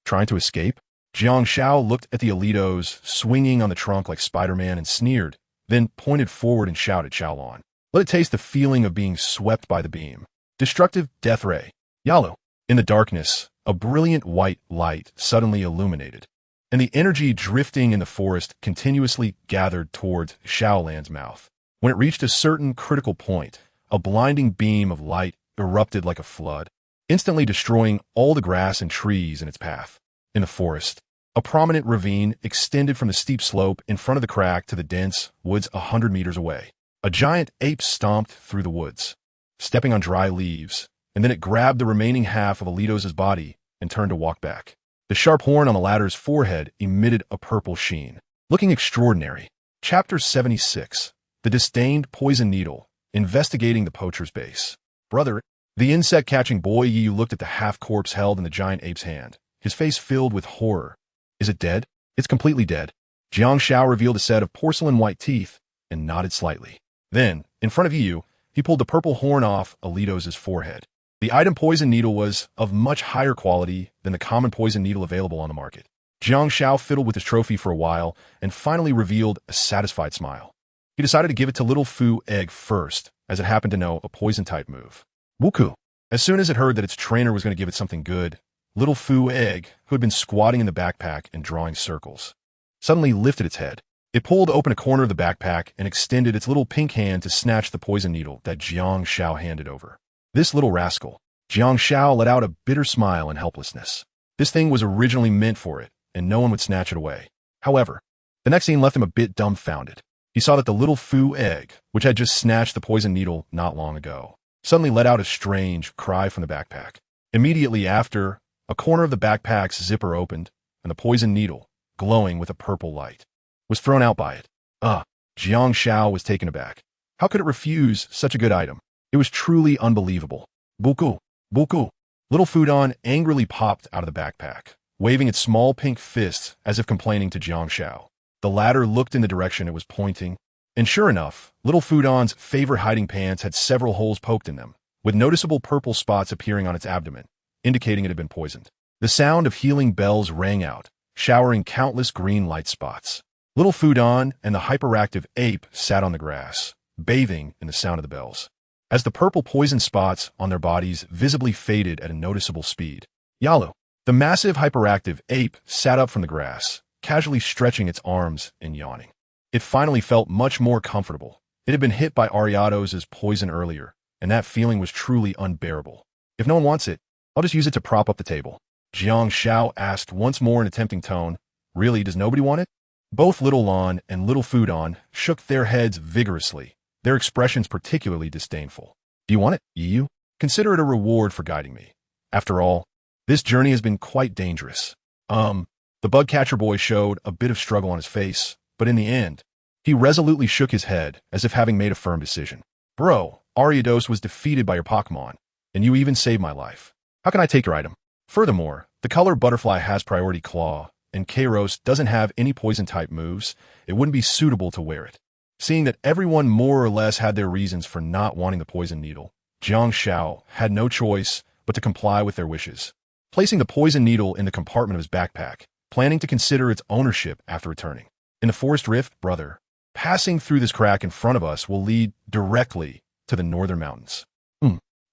Trying to escape? Jiang Xiao looked at the Alitos swinging on the trunk like Spider-Man and sneered, then pointed forward and shouted, "Xiaolan, let it taste the feeling of being swept by the beam. Destructive death ray." Yalu. In the darkness, a brilliant white light suddenly illuminated, and the energy drifting in the forest continuously gathered toward Xiaolan's mouth. When it reached a certain critical point, a blinding beam of light erupted like a flood, instantly destroying all the grass and trees in its path. In the forest, a prominent ravine extended from the steep slope in front of the crack to the dense woods 100 meters away. A giant ape stomped through the woods, stepping on dry leaves, and then it grabbed the remaining half of Alitos' body and turned to walk back. The sharp horn on the latter's forehead emitted a purple sheen, looking extraordinary. Chapter 76. The Disdained Poison Needle, Investigating the Poacher's Base. Brother, the insect-catching boy Yu looked at the half-corpse held in the giant ape's hand, his face filled with horror. "Is it dead?" "It's completely dead." Jiang Xiao revealed a set of porcelain-white teeth and nodded slightly. Then, in front of Yu, he pulled the purple horn off Alitos' forehead. The item poison needle was of much higher quality than the common poison needle available on the market. Jiang Xiao fiddled with his trophy for a while and finally revealed a satisfied smile. He decided to give it to Little Fu Egg first, as it happened to know a poison-type move. Wuku. As soon as it heard that its trainer was going to give it something good, Little Fu Egg, who had been squatting in the backpack and drawing circles, suddenly lifted its head. It pulled open a corner of the backpack and extended its little pink hand to snatch the poison needle that Jiang Xiao handed over. This little rascal. Jiang Xiao let out a bitter smile in helplessness. This thing was originally meant for it, and no one would snatch it away. However, the next scene left him a bit dumbfounded. He saw that the Little Fu Egg, which had just snatched the poison needle not long ago, suddenly let out a strange cry from the backpack. Immediately after, a corner of the backpack's zipper opened, and the poison needle, glowing with a purple light, was thrown out by it. Jiang Xiao was taken aback. How could it refuse such a good item? It was truly unbelievable. Buku, buku. Little Fudon angrily popped out of the backpack, waving its small pink fists as if complaining to Jiang Xiao. The latter looked in the direction it was pointing, and sure enough, Little Fudon's favorite hiding pants had several holes poked in them, with noticeable purple spots appearing on its abdomen, indicating it had been poisoned. The sound of healing bells rang out, showering countless green light spots. Little Fudon and the hyperactive ape sat on the grass, bathing in the sound of the bells. As the purple poison spots on their bodies visibly faded at a noticeable speed, Yalu, the massive hyperactive ape, sat up from the grass, casually stretching its arms and yawning. It finally felt much more comfortable. It had been hit by Ariados' poison earlier, and that feeling was truly unbearable. If no one wants it, I'll just use it to prop up the table. Jiang Xiao asked once more in a tempting tone. Really, does nobody want it? Both Little Lon and Little Fudon shook their heads vigorously, their expressions particularly disdainful. Do you want it, Yu? Consider it a reward for guiding me. After all, this journey has been quite dangerous. The bug catcher boy showed a bit of struggle on his face, but in the end, he resolutely shook his head as if having made a firm decision. Bro, Ariados was defeated by your Pokémon, and you even saved my life. How can I take your item? Furthermore, the color butterfly has priority claw, and Kairos doesn't have any poison-type moves. It wouldn't be suitable to wear it. Seeing that everyone more or less had their reasons for not wanting the poison needle, Jiang Xiao had no choice but to comply with their wishes, placing the poison needle in the compartment of his backpack, planning to consider its ownership after returning. In the forest rift, brother, passing through this crack in front of us will lead directly to the northern mountains.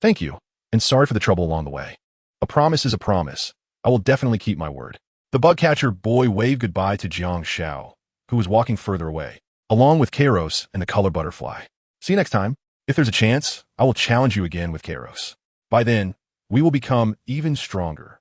Thank you, and sorry for the trouble along the way. A promise is a promise. I will definitely keep my word. The bug catcher boy waved goodbye to Jiang Xiao, who was walking further away, along with Kairos and the color butterfly. See you next time. If there's a chance, I will challenge you again with Kairos. By then, we will become even stronger.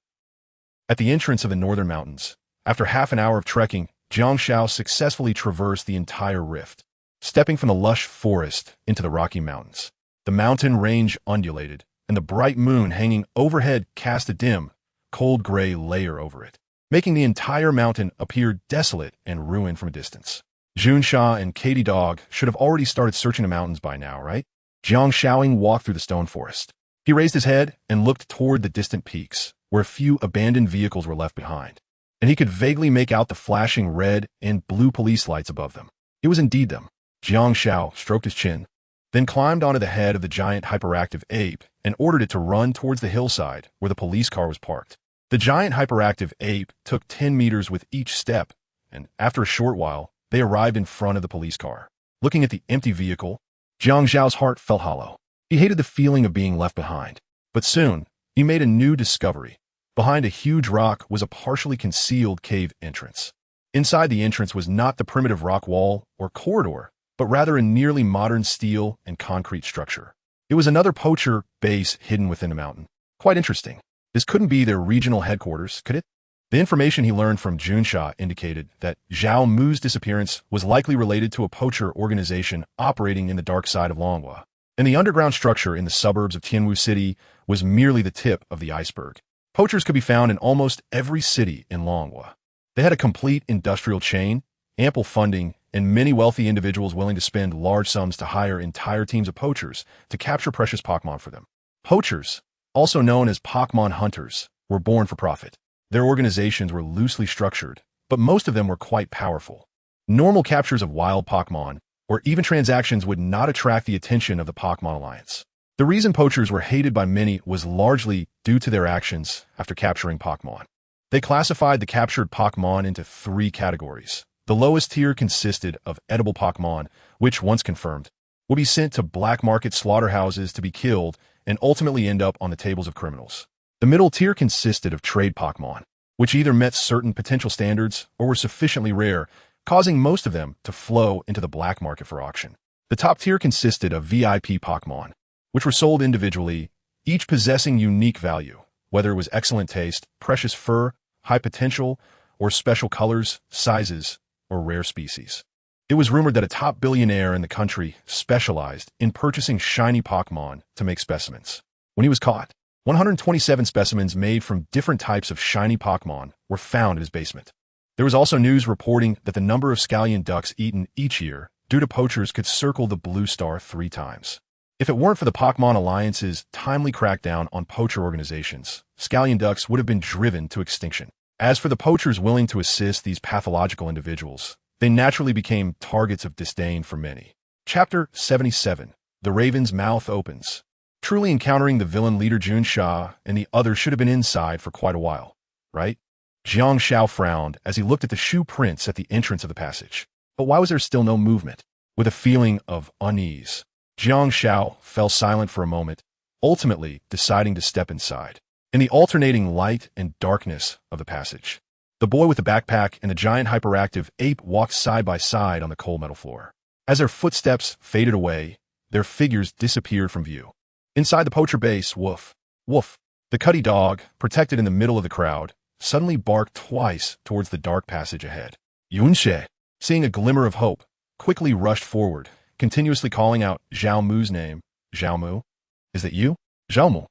At the entrance of the northern mountains, after half an hour of trekking, Jiang Xiao successfully traversed the entire rift, stepping from the lush forest into the Rocky Mountains. The mountain range undulated, and the bright moon hanging overhead cast a dim, cold gray layer over it, making the entire mountain appear desolate and ruined from a distance. Junsha and Katie Dog should have already started searching the mountains by now, right? Jiang Xiaoing walked through the stone forest. He raised his head and looked toward the distant peaks, where a few abandoned vehicles were left behind, and he could vaguely make out the flashing red and blue police lights above them. It was indeed them. Jiang Xiao stroked his chin, then climbed onto the head of the giant hyperactive ape and ordered it to run towards the hillside where the police car was parked. The giant hyperactive ape took 10 meters with each step, and after a short while, they arrived in front of the police car. Looking at the empty vehicle, Jiang Xiao's heart felt hollow. He hated the feeling of being left behind. But soon, he made a new discovery. Behind a huge rock was a partially concealed cave entrance. Inside the entrance was not the primitive rock wall or corridor, but rather a nearly modern steel and concrete structure. It was another poacher base hidden within a mountain. Quite interesting. This couldn't be their regional headquarters, could it? The information he learned from Junsha indicated that Zhao Mu's disappearance was likely related to a poacher organization operating in the dark side of Longhua, and the underground structure in the suburbs of Tianwu City was merely the tip of the iceberg. Poachers could be found in almost every city in Longhua. They had a complete industrial chain, ample funding, and many wealthy individuals willing to spend large sums to hire entire teams of poachers to capture precious Pokémon for them. Poachers, also known as Pokémon hunters, were born for profit. Their organizations were loosely structured, but most of them were quite powerful. Normal captures of wild Pokémon, or even transactions, would not attract the attention of the Pokémon Alliance. The reason poachers were hated by many was largely due to their actions after capturing Pokémon. They classified the captured Pokémon into 3 categories. The lowest tier consisted of edible Pokémon, which, once confirmed, would be sent to black market slaughterhouses to be killed and ultimately end up on the tables of criminals. The middle tier consisted of trade Pokémon, which either met certain potential standards or were sufficiently rare, causing most of them to flow into the black market for auction. The top tier consisted of VIP Pokémon, which were sold individually, each possessing unique value, whether it was excellent taste, precious fur, high potential, or special colors, sizes, or rare species. It was rumored that a top billionaire in the country specialized in purchasing shiny Pokémon to make specimens. When he was caught, 127 specimens made from different types of shiny Pokémon were found in his basement. There was also news reporting that the number of scallion ducks eaten each year due to poachers could circle the blue star 3 times. If it weren't for the Pokémon Alliance's timely crackdown on poacher organizations, scallion ducks would have been driven to extinction. As for the poachers willing to assist these pathological individuals, they naturally became targets of disdain for many. Chapter 77. The Raven's Mouth Opens. Truly encountering the villain leader Junsha and the others should have been inside for quite a while, right? Jiang Xiao frowned as he looked at the shoe prints at the entrance of the passage. But why was there still no movement? With a feeling of unease, Jiang Xiao fell silent for a moment, ultimately deciding to step inside. In the alternating light and darkness of the passage, the boy with the backpack and the giant hyperactive ape walked side by side on the cold metal floor. As their footsteps faded away, their figures disappeared from view. Inside the poacher base, woof, woof. The cutty dog, protected in the middle of the crowd, suddenly barked twice towards the dark passage ahead. Yunshe, seeing a glimmer of hope, quickly rushed forward, continuously calling out Zhao Mu's name. Zhao Mu? Is that you? Zhao Mu.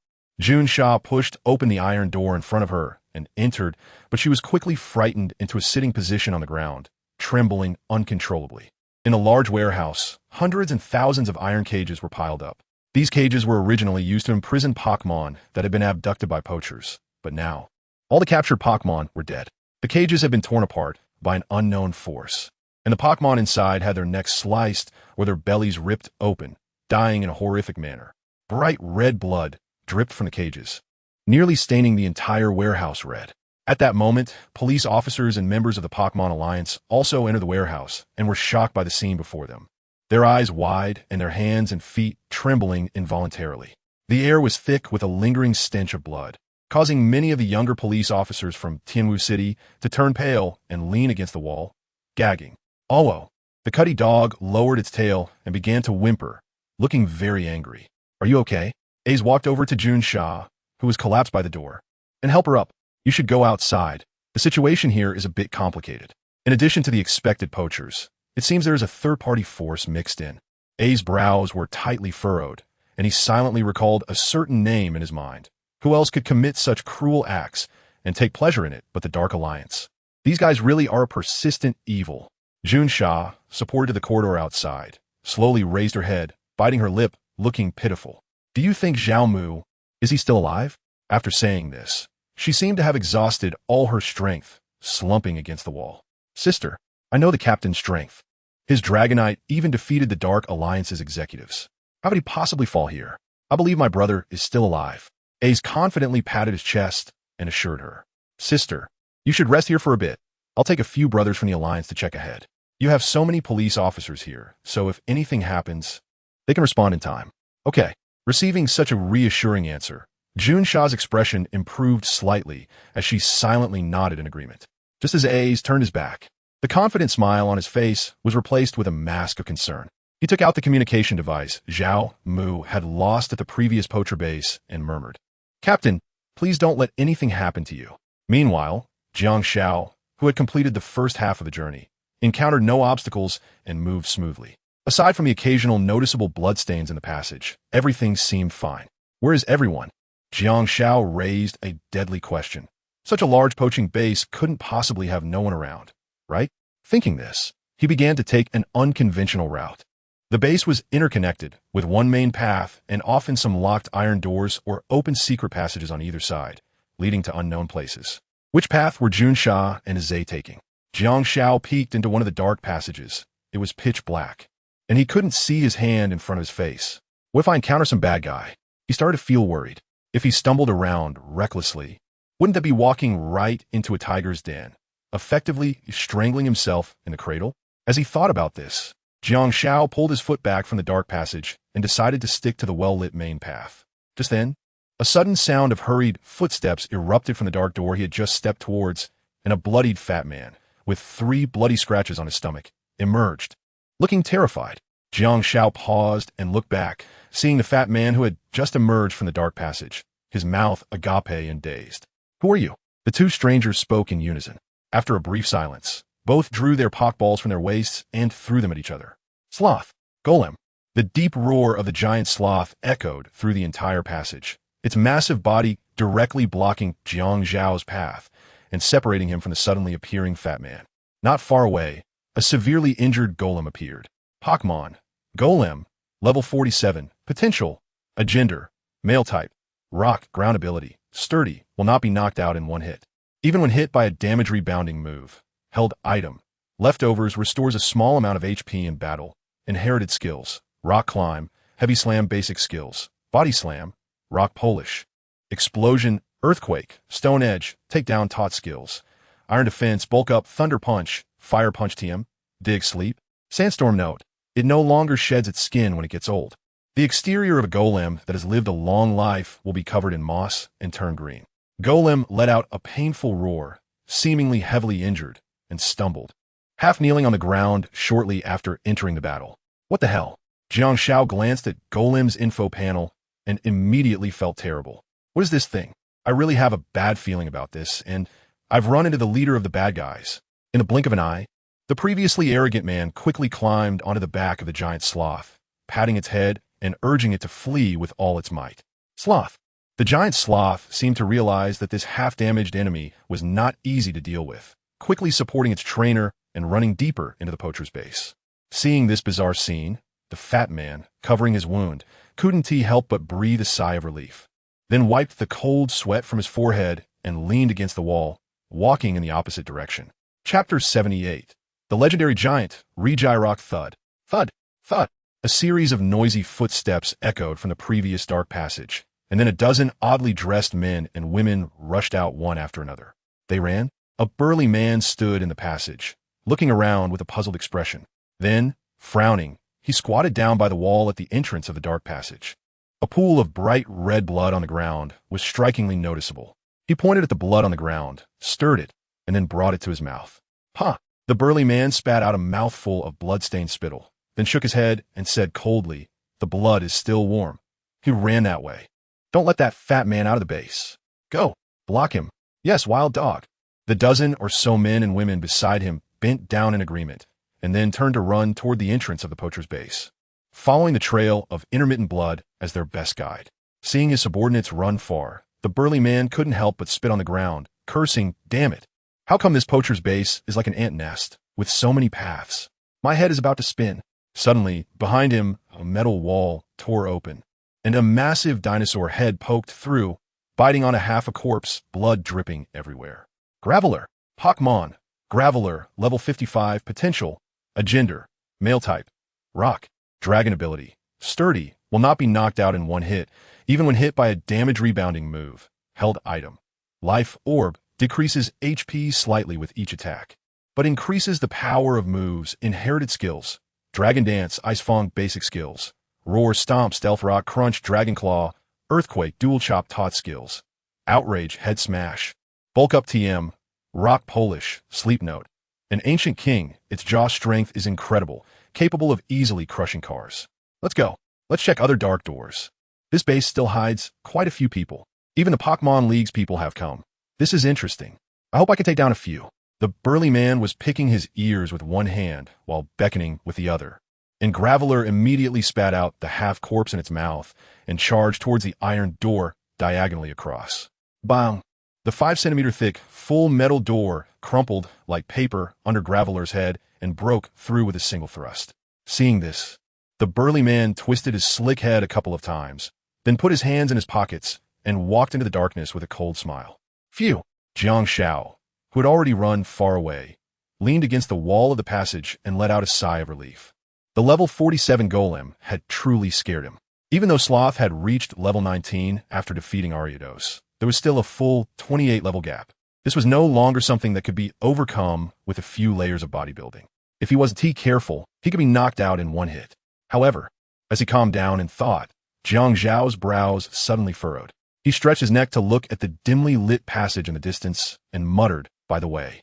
Jun Sha pushed open the iron door in front of her and entered, but she was quickly frightened into a sitting position on the ground, trembling uncontrollably. In a large warehouse, hundreds and thousands of iron cages were piled up. These cages were originally used to imprison Pokémon that had been abducted by poachers, but now, all the captured Pokémon were dead. The cages had been torn apart by an unknown force, and the Pokémon inside had their necks sliced or their bellies ripped open, dying in a horrific manner. Bright red blood dripped from the cages, nearly staining the entire warehouse red. At that moment, police officers and members of the Pokémon Alliance also entered the warehouse and were shocked by the scene before them, their eyes wide and their hands and feet trembling involuntarily. The air was thick with a lingering stench of blood, causing many of the younger police officers from Tianwu City to turn pale and lean against the wall, gagging. Owo, the cutty dog lowered its tail and began to whimper, looking very angry. Are you okay? Ace walked over to Jun Sha, who was collapsed by the door, and help her up. You should go outside. The situation here is a bit complicated. In addition to the expected poachers, it seems there is a third-party force mixed in. A's brows were tightly furrowed, and he silently recalled a certain name in his mind. Who else could commit such cruel acts and take pleasure in it but the Dark Alliance? These guys really are a persistent evil. Jun Sha, supported to the corridor outside, slowly raised her head, biting her lip, looking pitiful. Do you think Zhao Mu, is he still alive? After saying this, she seemed to have exhausted all her strength, slumping against the wall. Sister, I know the captain's strength. His Dragonite even defeated the Dark Alliance's executives. How could he possibly fall here? I believe my brother is still alive. Ace confidently patted his chest and assured her. Sister, you should rest here for a bit. I'll take a few brothers from the Alliance to check ahead. You have so many police officers here, so if anything happens, they can respond in time. Okay. Receiving such a reassuring answer, Jun Sha's expression improved slightly as she silently nodded in agreement. Just as Ace turned his back, the confident smile on his face was replaced with a mask of concern. He took out the communication device Zhao Mu had lost at the previous poacher base and murmured, Captain, please don't let anything happen to you. Meanwhile, Jiang Xiao, who had completed the first half of the journey, encountered no obstacles and moved smoothly. Aside from the occasional noticeable bloodstains in the passage, everything seemed fine. Where is everyone? Jiang Xiao raised a deadly question. Such a large poaching base couldn't possibly have no one around, right? Thinking this, he began to take an unconventional route. The base was interconnected, with one main path and often some locked iron doors or open secret passages on either side, leading to unknown places. Which path were Jun Sha and Zhe taking? Jiang Xiao peeked into one of the dark passages. It was pitch black, and he couldn't see his hand in front of his face. What if I encounter some bad guy? He started to feel worried. If he stumbled around recklessly, wouldn't that be walking right into a tiger's den, effectively strangling himself in the cradle? As he thought about this, Jiang Xiao pulled his foot back from the dark passage and decided to stick to the well-lit main path. Just then, a sudden sound of hurried footsteps erupted from the dark door he had just stepped towards, and a bloodied fat man, with 3 bloody scratches on his stomach, emerged. Looking terrified, Jiang Xiao paused and looked back, seeing the fat man who had just emerged from the dark passage, his mouth agape and dazed. Who are you? The two strangers spoke in unison. After a brief silence, both drew their pokeballs from their waists and threw them at each other. Sloth. Golem. The deep roar of the giant sloth echoed through the entire passage, its massive body directly blocking Jiang Zhao's path and separating him from the suddenly appearing fat man. Not far away, a severely injured golem appeared. Pokémon. Golem. Level 47. Potential. A gender. Male type. Rock. Ground ability. Sturdy. Will not be knocked out in one hit. Even when hit by a damage rebounding move. Held item. Leftovers restores a small amount of HP in battle. Inherited skills. Rock climb. Heavy slam basic skills. Body slam. Rock polish. Explosion. Earthquake. Stone edge. Takedown taught skills. Iron defense. Bulk up. Thunder punch. Fire punch TM. Dig sleep. Sandstorm note. It no longer sheds its skin when it gets old. The exterior of a golem that has lived a long life will be covered in moss and turn green. Golem let out a painful roar, seemingly heavily injured, and stumbled, half kneeling on the ground shortly after entering the battle. What the hell? Jiang Xiao glanced at Golem's info panel and immediately felt terrible. What is this thing? I really have a bad feeling about this, and I've run into the leader of the bad guys. In the blink of an eye, the previously arrogant man quickly climbed onto the back of the giant sloth, patting its head and urging it to flee with all its might. Sloth. The giant sloth seemed to realize that this half-damaged enemy was not easy to deal with, quickly supporting its trainer and running deeper into the poacher's base. Seeing this bizarre scene, the fat man, covering his wound, couldn't he help but breathe a sigh of relief, then wiped the cold sweat from his forehead and leaned against the wall, walking in the opposite direction. Chapter 78. The legendary giant, Regirock Thud. Thud, thud. A series of noisy footsteps echoed from the previous dark passage, and then a dozen oddly dressed men and women rushed out one after another. They ran. A burly man stood in the passage, looking around with a puzzled expression. Then, frowning, he squatted down by the wall at the entrance of the dark passage. A pool of bright red blood on the ground was strikingly noticeable. He pointed at the blood on the ground, stirred it, and then brought it to his mouth. Huh! The burly man spat out a mouthful of blood-stained spittle, then shook his head and said coldly, "The blood is still warm." He ran that way. "Don't let that fat man out of the base. Go! Block him. Yes, wild dog." The dozen or so men and women beside him bent down in agreement, and then turned to run toward the entrance of the poacher's base, following the trail of intermittent blood as their best guide. Seeing his subordinates run far, the burly man couldn't help but spit on the ground, cursing, "Damn it! How come this poacher's base is like an ant nest, with so many paths? My head is about to spin." Suddenly, behind him, a metal wall tore open, and a massive dinosaur head poked through, biting on a half a corpse, blood dripping everywhere. Graveler. Pokémon. Graveler, level 55, potential. A gender. Male type. Rock. Dragon ability. Sturdy, will not be knocked out in one hit, even when hit by a damage rebounding move. Held item. Life Orb, decreases HP slightly with each attack, but increases the power of moves. Inherited skills. Dragon Dance, Ice Fang basic skills. Roar, Stomp, Stealth Rock, Crunch, Dragon Claw, Earthquake, Dual Chop, Taunt skills. Outrage, Head Smash. Bulk Up TM, Rock Polish, Sleep Note. An ancient king, its jaw strength is incredible, capable of easily crushing cars. Let's go. Let's check other dark doors. This base still hides quite a few people. Even the Pokémon League's people have come. This is interesting. I hope I can take down a few. The burly man was picking his ears with one hand while beckoning with the other, and Graveler immediately spat out the half-corpse in its mouth and charged towards the iron door diagonally across. Bang! The 5-centimeter thick, full metal door crumpled like paper under Graveler's head and broke through with a single thrust. Seeing this, the burly man twisted his slick head a couple of times, then put his hands in his pockets and walked into the darkness with a cold smile. Phew! Jiang Xiao, who had already run far away, leaned against the wall of the passage and let out a sigh of relief. The level 47 golem had truly scared him. Even though Sloth had reached level 19 after defeating Ariados, there was still a full 28 level gap. This was no longer something that could be overcome with a few layers of bodybuilding. If he wasn't too careful, he could be knocked out in one hit. However, as he calmed down and thought, Jiang Zhao's brows suddenly furrowed. He stretched his neck to look at the dimly lit passage in the distance and muttered, "By the way,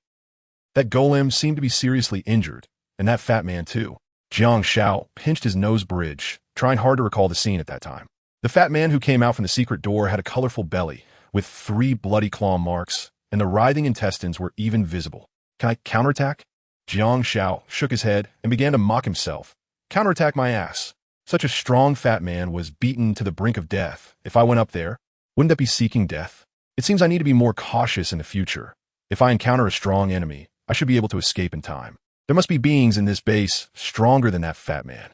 that golem seemed to be seriously injured, and that fat man too." Jiang Xiao pinched his nose bridge, trying hard to recall the scene at that time. The fat man who came out from the secret door had a colorful belly with 3 bloody claw marks, and the writhing intestines were even visible. "Can I counterattack?" Jiang Xiao shook his head and began to mock himself. "Counterattack my ass. Such a strong fat man was beaten to the brink of death. If I went up there, wouldn't that be seeking death? It seems I need to be more cautious in the future. If I encounter a strong enemy, I should be able to escape in time. There must be beings in this base stronger than that fat man."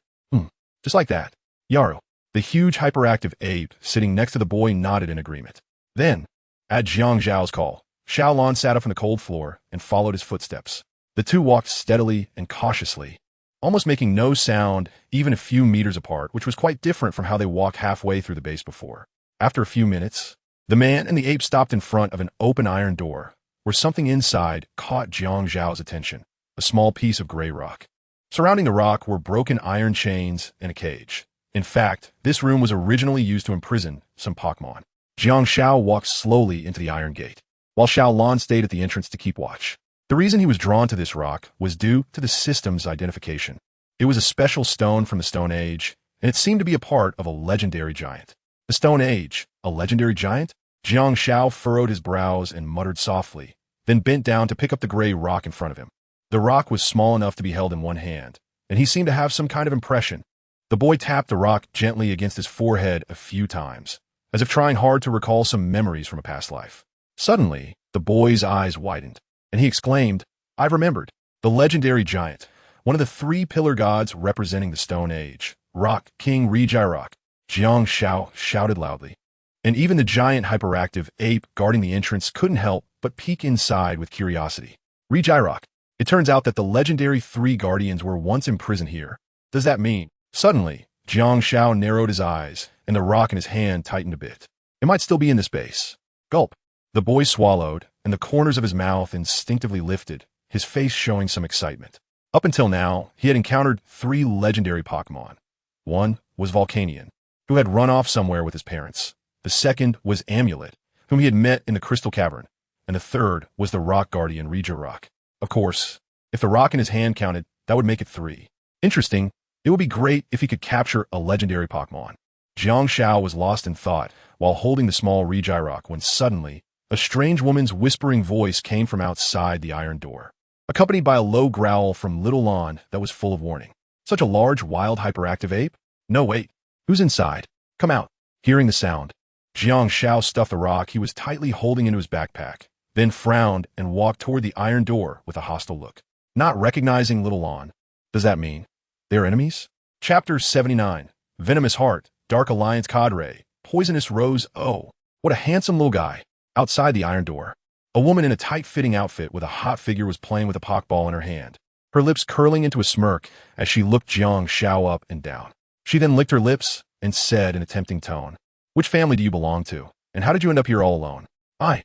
Just like that, Yaru, the huge hyperactive ape sitting next to the boy, nodded in agreement. Then, at Jiang Zhao's call, Xiaolon sat up from the cold floor and followed his footsteps. The two walked steadily and cautiously, almost making no sound even a few meters apart, which was quite different from how they walked halfway through the base before. After a few minutes, the man and the ape stopped in front of an open iron door, where something inside caught Jiang Zhao's attention, a small piece of gray rock. Surrounding the rock were broken iron chains and a cage. In fact, this room was originally used to imprison some Pokémon. Jiang Xiao walked slowly into the iron gate, while Xiaolon stayed at the entrance to keep watch. The reason he was drawn to this rock was due to the system's identification. It was a special stone from the Stone Age, and it seemed to be a part of a legendary giant. The Stone Age, a legendary giant? Jiang Shao furrowed his brows and muttered softly, then bent down to pick up the gray rock in front of him. The rock was small enough to be held in one hand, and he seemed to have some kind of impression. The boy tapped the rock gently against his forehead a few times, as if trying hard to recall some memories from a past life. Suddenly, the boy's eyes widened, and he exclaimed, "I've remembered. The legendary giant, one of the three pillar gods representing the Stone Age, Rock King Rijirok." Jiang Shao shouted loudly, and even the giant hyperactive ape guarding the entrance couldn't help but peek inside with curiosity. Rijirok. It turns out that the legendary three guardians were once imprisoned here. Does that mean? Suddenly, Jiang Shao narrowed his eyes, and the rock in his hand tightened a bit. It might still be in this base. Gulp. The boy swallowed, and the corners of his mouth instinctively lifted, his face showing some excitement. Up until now, he had encountered three legendary Pokémon. One was Volcanion, who had run off somewhere with his parents. The second was Amulet, whom he had met in the Crystal Cavern. And the third was the rock guardian Rijirok. Of course, if the rock in his hand counted, that would make it 3. Interesting. It would be great if he could capture a legendary Pokémon. Jiang Shao was lost in thought while holding the small Rijirok when suddenly, a strange woman's whispering voice came from outside the iron door, accompanied by a low growl from Little Lon that was full of warning. Such a large, wild, hyperactive ape? No, wait. Who's inside? Come out. Hearing the sound, Jiang Shao stuffed the rock he was tightly holding into his backpack, then frowned and walked toward the iron door with a hostile look. Not recognizing Little Lon. Does that mean they're enemies? Chapter 79. Venomous Heart, Dark Alliance Cadre, Poisonous Rose. Oh, what a handsome little guy. Outside the iron door, a woman in a tight-fitting outfit with a hot figure was playing with a Pokeball in her hand, her lips curling into a smirk as she looked Jiang Shao up and down. She then licked her lips and said in a tempting tone, "Which family do you belong to, and how did you end up here all alone?" I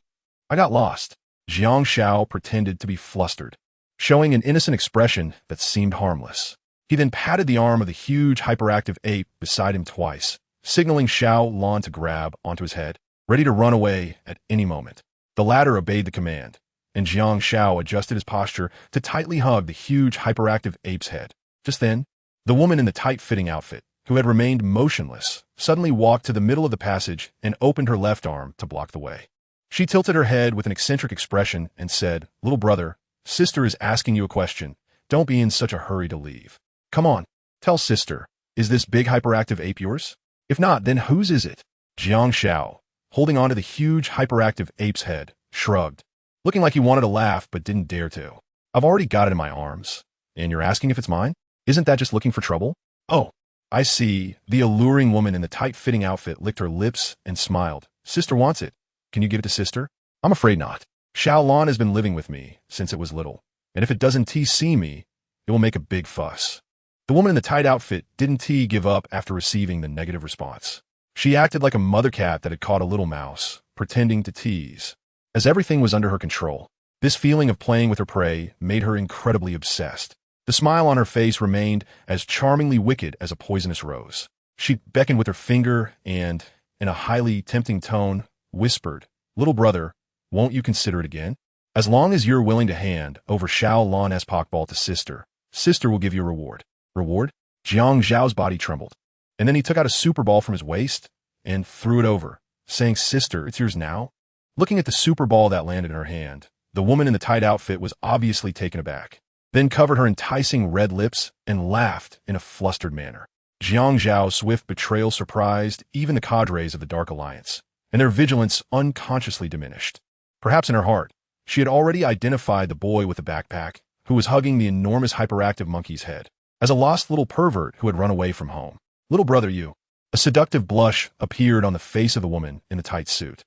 got lost." Jiang Shao pretended to be flustered, showing an innocent expression that seemed harmless. He then patted the arm of the huge hyperactive ape beside him twice, signaling Shao Lon to grab onto his head, ready to run away at any moment. The latter obeyed the command, and Jiang Shao adjusted his posture to tightly hug the huge hyperactive ape's head. Just then, the woman in the tight-fitting outfit, who had remained motionless, suddenly walked to the middle of the passage and opened her left arm to block the way. She tilted her head with an eccentric expression and said, "Little brother, sister is asking you a question. Don't be in such a hurry to leave. Come on, tell sister, is this big hyperactive ape yours? If not, then whose is it?" Jiang Shao, holding onto the huge hyperactive ape's head, shrugged, looking like he wanted to laugh but didn't dare to. "I've already got it in my arms. And you're asking if it's mine? Isn't that just looking for trouble?" "Oh, I see." The alluring woman in the tight-fitting outfit licked her lips and smiled. "Sister wants it. Can you give it to sister?" "I'm afraid not. Xiaolon has been living with me since it was little, and if it doesn't see me, it will make a big fuss." The woman in the tight outfit didn't give up after receiving the negative response. She acted like a mother cat that had caught a little mouse, pretending to tease. As everything was under her control, this feeling of playing with her prey made her incredibly obsessed. The smile on her face remained as charmingly wicked as a poisonous rose. She beckoned with her finger and, in a highly tempting tone, whispered, "Little brother, won't you consider it again? As long as you're willing to hand over Xiao Lon's Pokeball to sister, sister will give you a reward." "Reward?" Jiang Zhao's body trembled, and then he took out a super ball from his waist and threw it over, saying, "Sister, it's yours now." Looking at the super ball that landed in her hand, the woman in the tight outfit was obviously taken aback, then covered her enticing red lips and laughed in a flustered manner. Jiang Zhao's swift betrayal surprised even the cadres of the Dark Alliance, and their vigilance unconsciously diminished. Perhaps in her heart, she had already identified the boy with the backpack, who was hugging the enormous hyperactive monkey's head, as a lost little pervert who had run away from home. "Little brother, you." A seductive blush appeared on the face of the woman in the tight suit.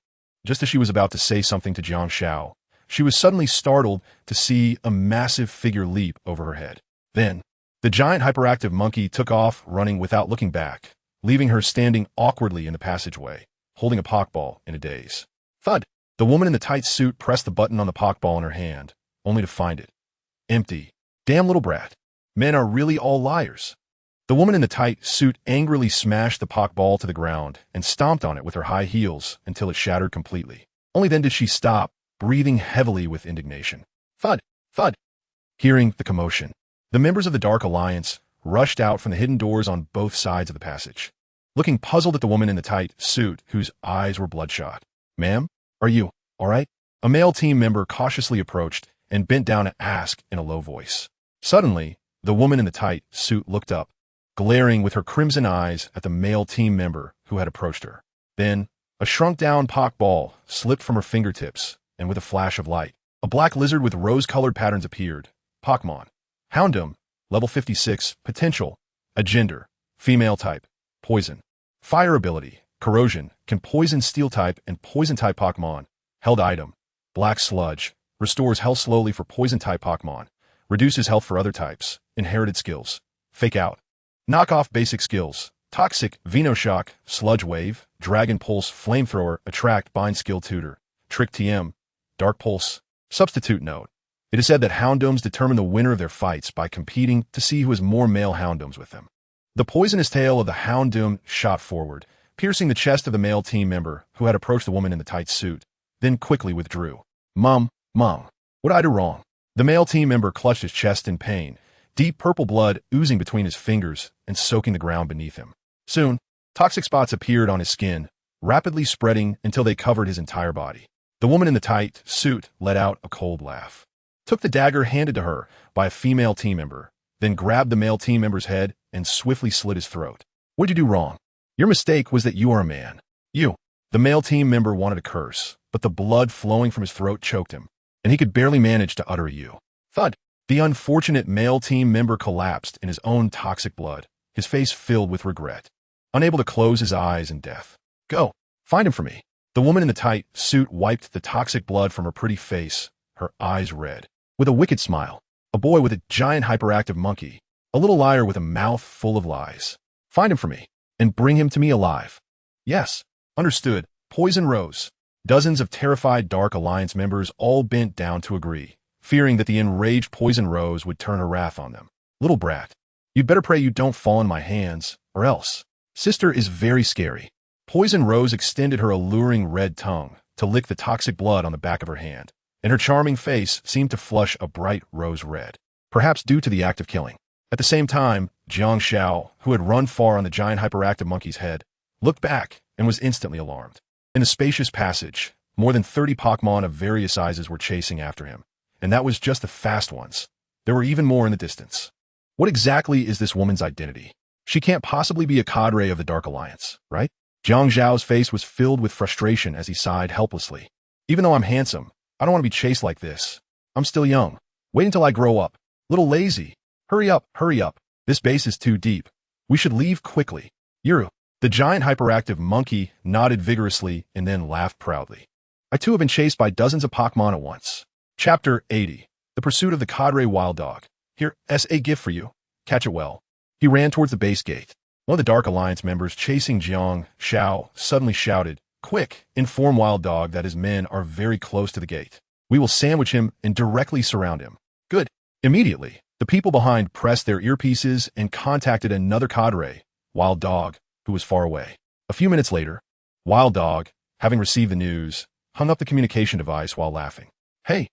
Just as she was about to say something to Jiang Shao, she was suddenly startled to see a massive figure leap over her head. Then, the giant hyperactive monkey took off running without looking back, leaving her standing awkwardly in the passageway, holding a Pokeball in a daze. Thud! The woman in the tight suit pressed the button on the Pokeball in her hand, only to find it empty. Damn little brat. Men are really all liars. The woman in the tight suit angrily smashed the Pokeball to the ground and stomped on it with her high heels until it shattered completely. Only then did she stop, breathing heavily with indignation. Thud! Thud! Hearing the commotion, the members of the Dark Alliance rushed out from the hidden doors on both sides of the passage. looking puzzled at the woman in the tight suit whose eyes were bloodshot. "Ma'am, are you all right?" A male team member cautiously approached and bent down to ask in a low voice. Suddenly, the woman in the tight suit looked up, glaring with her crimson eyes at the male team member who had approached her. Then, a shrunk-down Pokeball slipped from her fingertips, and with a flash of light, a black lizard with rose-colored patterns appeared. Pokémon. Houndoom, level 56, potential, a gender, female type, poison. Fire ability, corrosion, can poison steel-type and poison-type Pokémon. Held item, black sludge, restores health slowly for poison-type Pokémon, reduces health for other types. Inherited skills, fake out. Knockoff basic skills, toxic, Venoshock, sludge wave, dragon pulse, flamethrower, attract, bind skill tutor, trick TM, dark pulse. Substitute note. It is said that Houndooms determine the winner of their fights by competing to see who has more male Houndooms with them. The poisonous tail of the Houndoom shot forward, piercing the chest of the male team member who had approached the woman in the tight suit, then quickly withdrew. Mom, what'd I do wrong? The male team member clutched his chest in pain, deep purple blood oozing between his fingers and soaking the ground beneath him. Soon, toxic spots appeared on his skin, rapidly spreading until they covered his entire body. The woman in the tight suit let out a cold laugh, took the dagger handed to her by a female team member, then grabbed the male team member's head and swiftly slit his throat. What'd you do wrong? Your mistake was that you are a man. You. The male team member wanted to curse, but the blood flowing from his throat choked him, and he could barely manage to utter a "you." Thud. The unfortunate male team member collapsed in his own toxic blood, his face filled with regret, unable to close his eyes in death. Go. Find him for me. The woman in the tight suit wiped the toxic blood from her pretty face, her eyes red. With a wicked smile, a boy with a giant hyperactive monkey, a little liar with a mouth full of lies. Find him for me, and bring him to me alive. Yes. Understood. Poison Rose. Dozens of terrified Dark Alliance members all bent down to agree, fearing that the enraged Poison Rose would turn her wrath on them. Little brat, you'd better pray you don't fall in my hands, or else. Sister is very scary. Poison Rose extended her alluring red tongue to lick the toxic blood on the back of her hand, and her charming face seemed to flush a bright rose red, perhaps due to the act of killing. At the same time, Jiang Xiao, who had run far on the giant hyperactive monkey's head, looked back and was instantly alarmed. In the spacious passage, more than 30 Pokémon of various sizes were chasing after him, and that was just the fast ones. There were even more in the distance. What exactly is this woman's identity? She can't possibly be a cadre of the Dark Alliance, right? Jiang Zhao's face was filled with frustration as he sighed helplessly. Even though I'm handsome, I don't want to be chased like this. I'm still young. Wait until I grow up. Little lazy. Hurry up. This base is too deep. We should leave quickly. Yuru. The giant hyperactive monkey nodded vigorously and then laughed proudly. I too have been chased by dozens of Pokémon at once. Chapter 80. The Pursuit of the Cadre Wild Dog. Here's a gift for you. Catch it well. He ran towards the base gate. One of the Dark Alliance members chasing Jiang Xiao suddenly shouted, Quick, inform Wild Dog that his men are very close to the gate. We will sandwich him and directly surround him. Good. Immediately, the people behind pressed their earpieces and contacted another cadre, Wild Dog, who was far away. A few minutes later, Wild Dog, having received the news, hung up the communication device while laughing. Hey,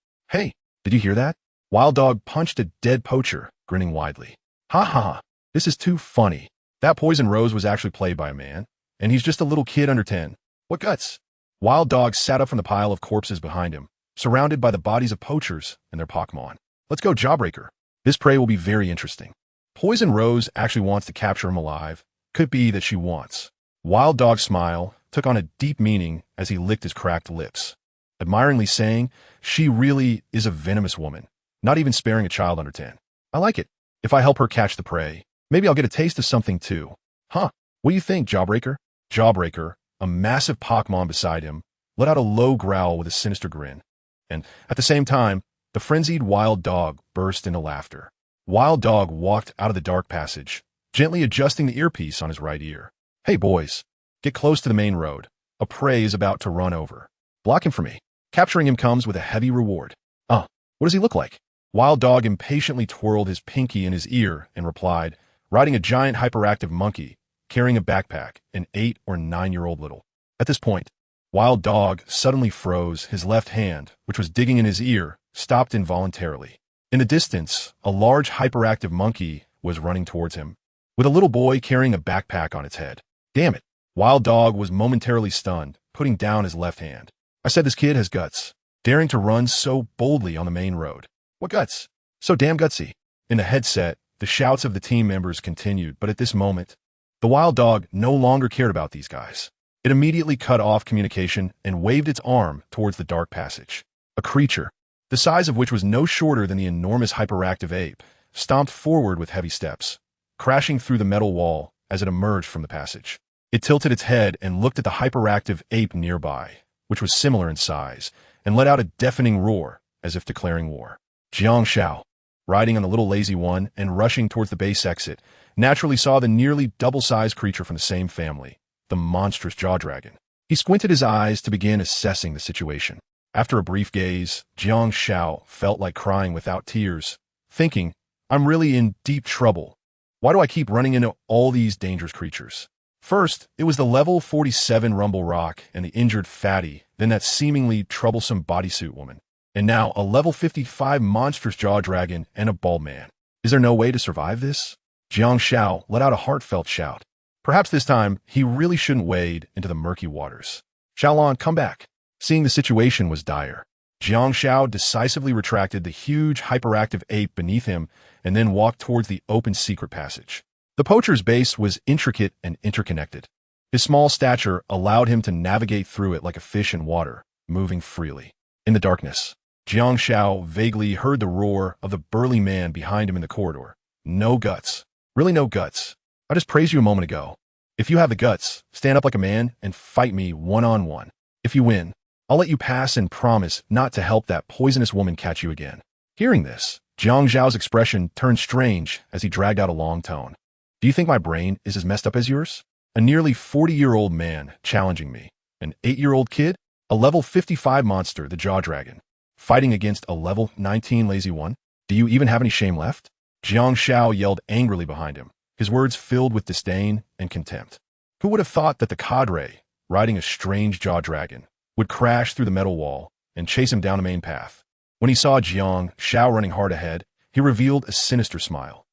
did you hear that? Wild Dog punched a dead poacher, grinning widely. Ha, this is too funny. That Poison Rose was actually played by a man, and he's just a little kid under 10. What guts? Wild Dog sat up from the pile of corpses behind him, surrounded by the bodies of poachers and their Pokémon. Let's go, Jawbreaker. This prey will be very interesting. Poison Rose actually wants to capture him alive. Could be that she wants. Wild Dog's smile took on a deep meaning as he licked his cracked lips, admiringly saying, she really is a venomous woman, not even sparing a child under 10. I like it. If I help her catch the prey, maybe I'll get a taste of something too. Huh, what do you think, Jawbreaker? Jawbreaker, a massive Pokémon beside him, let out a low growl with a sinister grin. And at the same time, the frenzied Wild Dog burst into laughter. Wild Dog walked out of the dark passage, gently adjusting the earpiece on his right ear. Hey boys, get close to the main road. A prey is about to run over. Block him for me. Capturing him comes with a heavy reward. What does he look like? Wild Dog impatiently twirled his pinky in his ear and replied, riding a giant hyperactive monkey, carrying a backpack, an 8 or 9-year-old little. At this point, Wild Dog suddenly froze. His left hand, which was digging in his ear, stopped involuntarily. In the distance, a large hyperactive monkey was running towards him, with a little boy carrying a backpack on its head. Damn it. Wild Dog was momentarily stunned, putting down his left hand. I said this kid has guts, daring to run so boldly on the main road. What guts? So damn gutsy. In the headset, the shouts of the team members continued, but at this moment, the Wild Dog no longer cared about these guys. It immediately cut off communication and waved its arm towards the dark passage. A creature, the size of which was no shorter than the enormous hyperactive ape, stomped forward with heavy steps, crashing through the metal wall as it emerged from the passage. It tilted its head and looked at the hyperactive ape nearby, which was similar in size, and let out a deafening roar as if declaring war. Jiang Xiao, riding on the little lazy one and rushing towards the base exit, naturally saw the nearly double-sized creature from the same family, the monstrous jaw dragon. He squinted his eyes to begin assessing the situation. After a brief gaze, Jiang Xiao felt like crying without tears, thinking, I'm really in deep trouble. Why do I keep running into all these dangerous creatures? First, it was the level 47 Rumble Rock and the injured Fatty, then that seemingly troublesome bodysuit woman. And now a level 55 monstrous jaw dragon and a bald man. Is there no way to survive this? Jiang Xiao let out a heartfelt shout. Perhaps this time, he really shouldn't wade into the murky waters. Xiaolon, come back. Seeing the situation was dire, Jiang Xiao decisively retracted the huge hyperactive ape beneath him and then walked towards the open secret passage. The poacher's base was intricate and interconnected. His small stature allowed him to navigate through it like a fish in water, moving freely. In the darkness, Jiang Xiao vaguely heard the roar of the burly man behind him in the corridor. No guts. Really no guts. I just praised you a moment ago. If you have the guts, stand up like a man and fight me one-on-one. If you win, I'll let you pass and promise not to help that poisonous woman catch you again. Hearing this, Jiang Zhao's expression turned strange as he dragged out a long tone. Do you think my brain is as messed up as yours? A nearly 40-year-old man challenging me. An 8-year-old kid? A level 55 monster, the Jaw Dragon. Fighting against a level 19 lazy one? Do you even have any shame left? Jiang Xiao yelled angrily behind him, his words filled with disdain and contempt. Who would have thought that the cadre, riding a strange Jaw Dragon, would crash through the metal wall and chase him down the main path? When he saw Jiang Xiao running hard ahead, he revealed a sinister smile.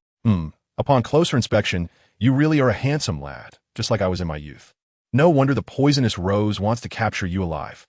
Upon closer inspection, you really are a handsome lad, just like I was in my youth. No wonder the poisonous rose wants to capture you alive.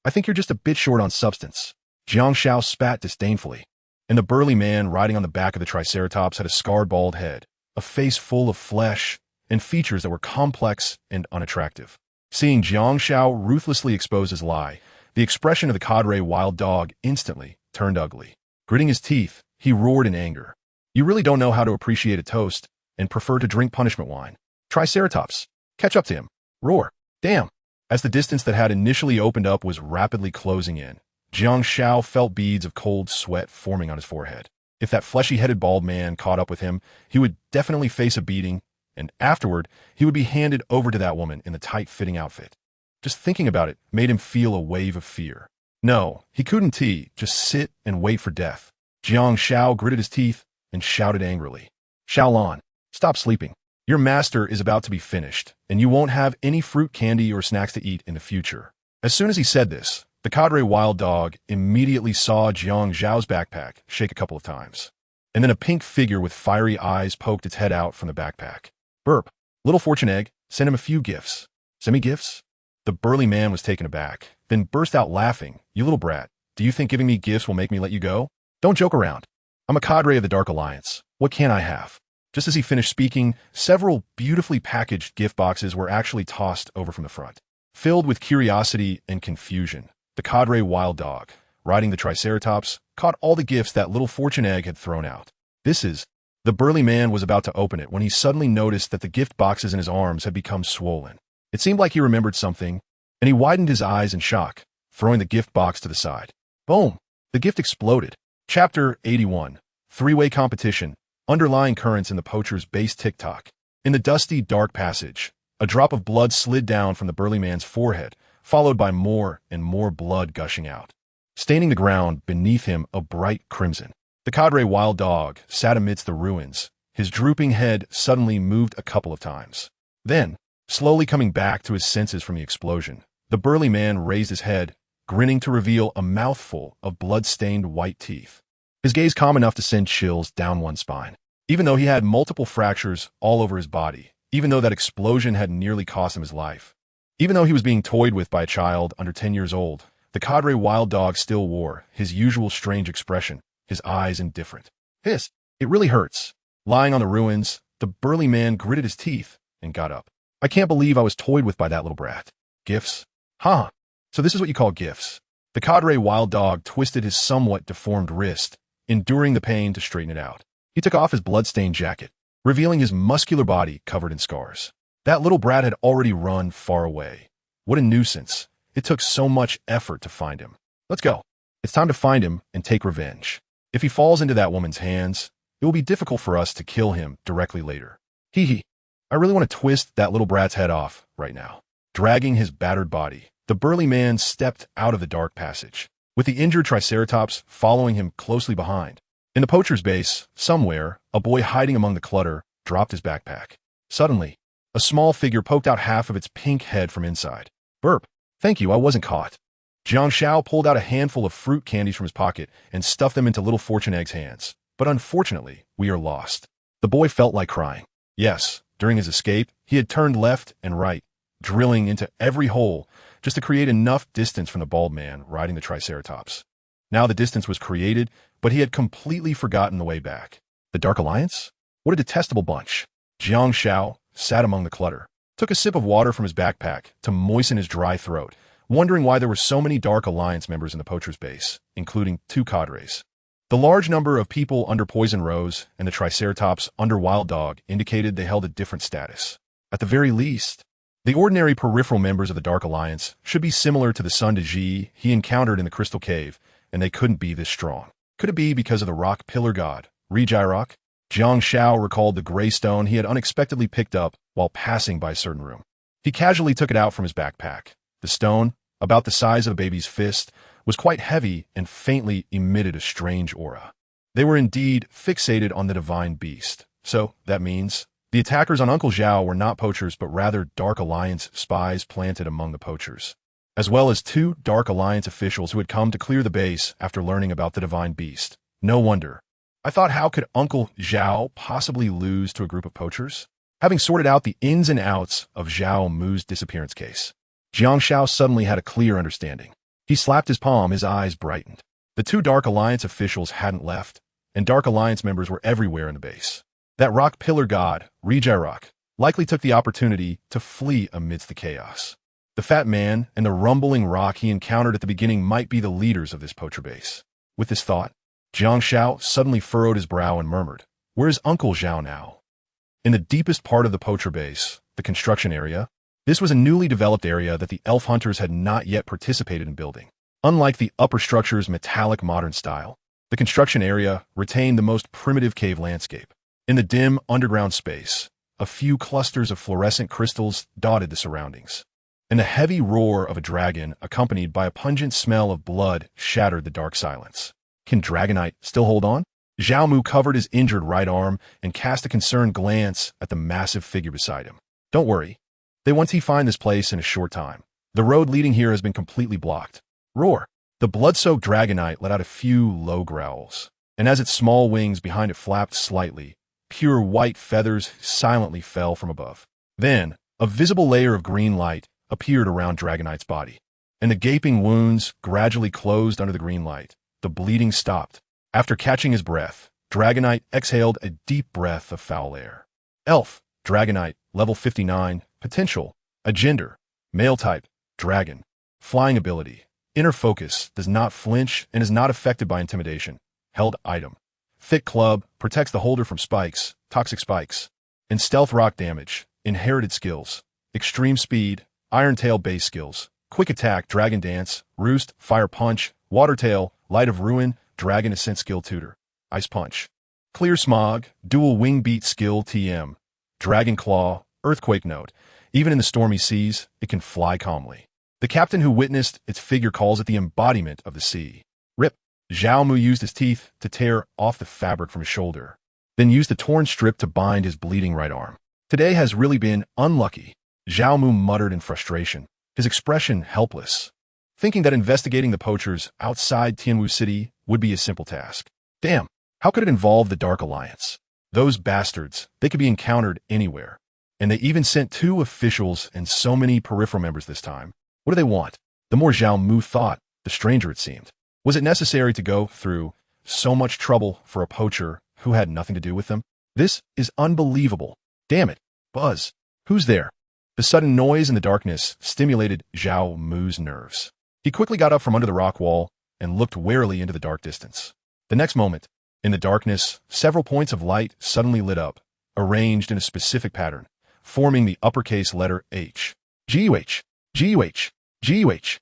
I think you're just a bit short on substance. Jiang Xiao spat disdainfully, and the burly man riding on the back of the Triceratops had a scarred bald head, a face full of flesh, and features that were complex and unattractive. Seeing Jiang Xiao ruthlessly expose his lie, the expression of the cadre Wild Dog instantly turned ugly. Gritting his teeth, he roared in anger. You really don't know how to appreciate a toast and prefer to drink punishment wine. Triceratops, catch up to him. Roar. Damn. As the distance that had initially opened up was rapidly closing in, Jiang Xiao felt beads of cold sweat forming on his forehead. If that fleshy-headed bald man caught up with him, he would definitely face a beating, and afterward, he would be handed over to that woman in the tight-fitting outfit. Just thinking about it made him feel a wave of fear. No, he couldn't just sit and wait for death. Jiang Xiao gritted his teeth and shouted angrily. Xiaolon, stop sleeping. Your master is about to be finished, and you won't have any fruit, candy, or snacks to eat in the future. As soon as he said this, the cadre Wild Dog immediately saw Jiang Zhao's backpack shake a couple of times, and then a pink figure with fiery eyes poked its head out from the backpack. Burp. Little fortune egg, send him a few gifts. Semi-gifts? The burly man was taken aback, then burst out laughing. You little brat, do you think giving me gifts will make me let you go? Don't joke around. I'm a cadre of the Dark Alliance. What can I have? Just as he finished speaking, several beautifully packaged gift boxes were actually tossed over from the front. Filled with curiosity and confusion, the cadre Wild Dog, riding the Triceratops, caught all the gifts that little fortune egg had thrown out. The burly man was about to open it when he suddenly noticed that the gift boxes in his arms had become swollen. It seemed like he remembered something, and he widened his eyes in shock, throwing the gift box to the side. Boom! The gift exploded. Chapter 81. Three-way competition. Underlying currents in the poacher's base tick-tock. In the dusty, dark passage, a drop of blood slid down from the burly man's forehead, followed by more and more blood gushing out, staining the ground beneath him a bright crimson. The cadre Wild Dog sat amidst the ruins. His drooping head suddenly moved a couple of times. Then, slowly coming back to his senses from the explosion, the burly man raised his head, grinning to reveal a mouthful of blood-stained white teeth. His gaze calm enough to send chills down one's spine. Even though he had multiple fractures all over his body, even though that explosion had nearly cost him his life. Even though he was being toyed with by a child under 10 years old, the cadre wild dog still wore his usual strange expression, his eyes indifferent. Hiss! It really hurts. Lying on the ruins, the burly man gritted his teeth and got up. I can't believe I was toyed with by that little brat. Gifts? Huh. So this is what you call gifts. The cadre wild dog twisted his somewhat deformed wrist, enduring the pain to straighten it out. He took off his blood-stained jacket, revealing his muscular body covered in scars. That little brat had already run far away. What a nuisance. It took so much effort to find him. Let's go. It's time to find him and take revenge. If he falls into that woman's hands, it will be difficult for us to kill him directly later. Hee hee. I really want to twist that little brat's head off right now. Dragging his battered body, the burly man stepped out of the dark passage, with the injured Triceratops following him closely behind. In the poacher's base, somewhere, a boy hiding among the clutter dropped his backpack. Suddenly, a small figure poked out half of its pink head from inside. Burp. Thank you, I wasn't caught. Jiang Shao pulled out a handful of fruit candies from his pocket and stuffed them into little Fortune Egg's hands. But unfortunately, we are lost. The boy felt like crying. Yes, during his escape, he had turned left and right, drilling into every hole just to create enough distance from the bald man riding the Triceratops. Now the distance was created, but he had completely forgotten the way back. The Dark Alliance? What a detestable bunch. Jiang Shao sat among the clutter, took a sip of water from his backpack to moisten his dry throat, wondering why there were so many Dark Alliance members in the poacher's base, including 2 cadres. The large number of people under Poison Rose and the Triceratops under Wild Dog indicated they held a different status. At the very least, the ordinary peripheral members of the Dark Alliance should be similar to the Sun de Ji he encountered in the Crystal Cave, and they couldn't be this strong. Could it be because of the rock pillar god, Rock? Jiang Shao recalled the gray stone he had unexpectedly picked up while passing by a certain room. He casually took it out from his backpack. The stone, about the size of a baby's fist, was quite heavy and faintly emitted a strange aura. They were indeed fixated on the divine beast. So, that means, the attackers on Uncle Zhao were not poachers but rather Dark Alliance spies planted among the poachers, as well as 2 Dark Alliance officials who had come to clear the base after learning about the divine beast. No wonder. I thought, how could Uncle Zhao possibly lose to a group of poachers? Having sorted out the ins and outs of Zhao Mu's disappearance case, Jiang Shao suddenly had a clear understanding. He slapped his palm, his eyes brightened. The 2 Dark Alliance officials hadn't left, and Dark Alliance members were everywhere in the base. That rock pillar god, Rock, likely took the opportunity to flee amidst the chaos. The fat man and the rumbling rock he encountered at the beginning might be the leaders of this poacher base. With this thought, Jiang Shao suddenly furrowed his brow and murmured, "Where's Uncle Zhao now?" In the deepest part of the poacher base, the construction area, this was a newly developed area that the elf hunters had not yet participated in building. Unlike the upper structure's metallic modern style, the construction area retained the most primitive cave landscape. In the dim underground space, a few clusters of fluorescent crystals dotted the surroundings, and the heavy roar of a dragon accompanied by a pungent smell of blood shattered the dark silence. Can Dragonite still hold on? Zhao Mu covered his injured right arm and cast a concerned glance at the massive figure beside him. Don't worry. They once he find this place in a short time. The road leading here has been completely blocked. Roar. The blood-soaked Dragonite let out a few low growls, and as its small wings behind it flapped slightly, pure white feathers silently fell from above. Then, a visible layer of green light appeared around Dragonite's body, and the gaping wounds gradually closed under the green light. The bleeding stopped. After catching his breath, Dragonite exhaled a deep breath of foul air. Elf, Dragonite, level 59, potential, a gender, male type, dragon, flying ability, inner focus, does not flinch and is not affected by intimidation, held item. Thick club, protects the holder from spikes, toxic spikes, and stealth rock damage, inherited skills, extreme speed, iron tail base skills, quick attack, dragon dance, roost, fire punch, water tail, light of ruin, dragon ascent skill tutor, ice punch, clear smog, dual wing beat skill TM, dragon claw, earthquake note. Even in the stormy seas, it can fly calmly. The captain who witnessed its figure calls it the embodiment of the sea. Rip. Zhao Mu used his teeth to tear off the fabric from his shoulder, then used the torn strip to bind his bleeding right arm. Today has really been unlucky, Zhao Mu muttered in frustration, his expression helpless, thinking that investigating the poachers outside Tianwu City would be a simple task. Damn, how could it involve the Dark Alliance? Those bastards, they could be encountered anywhere. And they even sent 2 officials and so many peripheral members this time. What do they want? The more Zhao Mu thought, the stranger it seemed. Was it necessary to go through so much trouble for a poacher who had nothing to do with them? This is unbelievable. Damn it. Buzz. Who's there? The sudden noise in the darkness stimulated Zhao Mu's nerves. He quickly got up from under the rock wall and looked warily into the dark distance. The next moment, in the darkness, several points of light suddenly lit up, arranged in a specific pattern, forming the uppercase letter H. G-U-H, G-U-H, G-U-H.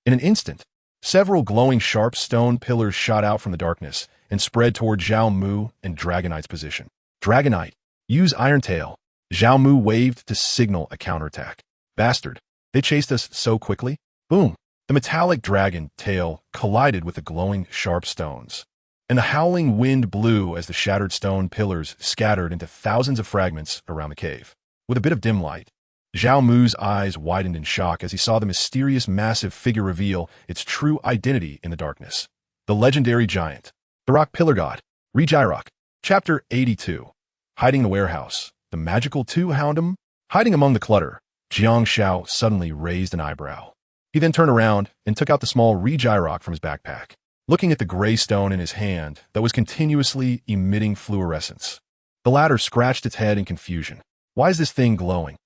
In an instant, several glowing sharp stone pillars shot out from the darkness and spread toward Zhao Mu and Dragonite's position. Dragonite, use Iron Tail. Zhao Mu waved to signal a counterattack. Bastard, they chased us so quickly. Boom. The metallic dragon tail collided with the glowing sharp stones, and the howling wind blew as the shattered stone pillars scattered into thousands of fragments around the cave. With a bit of dim light, Zhao Mu's eyes widened in shock as he saw the mysterious massive figure reveal its true identity in the darkness. The legendary giant, the rock pillar god, Rejirok. Chapter 82. Hiding in the warehouse. The magical two-houndum? Hiding among the clutter, Jiang Xiao suddenly raised an eyebrow. He then turned around and took out the small Rejirok from his backpack, looking at the gray stone in his hand that was continuously emitting fluorescence. The latter scratched its head in confusion. Why is this thing glowing?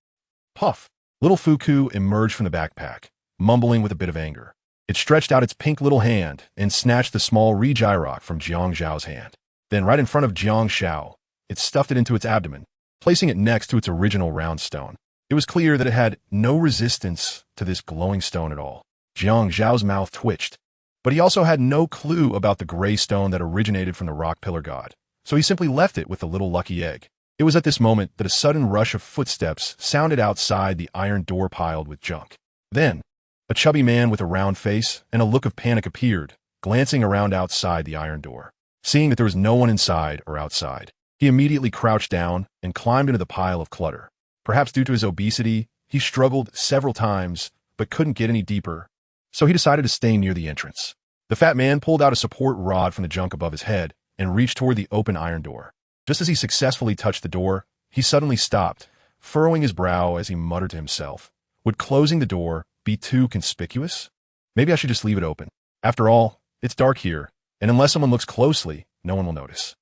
Puff! Little Fuku emerged from the backpack, mumbling with a bit of anger. It stretched out its pink little hand and snatched the small Rejirok from Jiang Xiao's hand. Then right in front of Jiang Xiao, it stuffed it into its abdomen, placing it next to its original round stone. It was clear that it had no resistance to this glowing stone at all. Jiang Xiao's mouth twitched, but he also had no clue about the gray stone that originated from the rock pillar god, so he simply left it with the little lucky egg. It was at this moment that a sudden rush of footsteps sounded outside the iron door piled with junk. Then, a chubby man with a round face and a look of panic appeared, glancing around outside the iron door. Seeing that there was no one inside or outside, he immediately crouched down and climbed into the pile of clutter. Perhaps due to his obesity, he struggled several times but couldn't get any deeper, so he decided to stay near the entrance. The fat man pulled out a support rod from the junk above his head and reached toward the open iron door. Just as he successfully touched the door, he suddenly stopped, furrowing his brow as he muttered to himself. Would closing the door be too conspicuous? Maybe I should just leave it open. After all, it's dark here, and unless someone looks closely, no one will notice.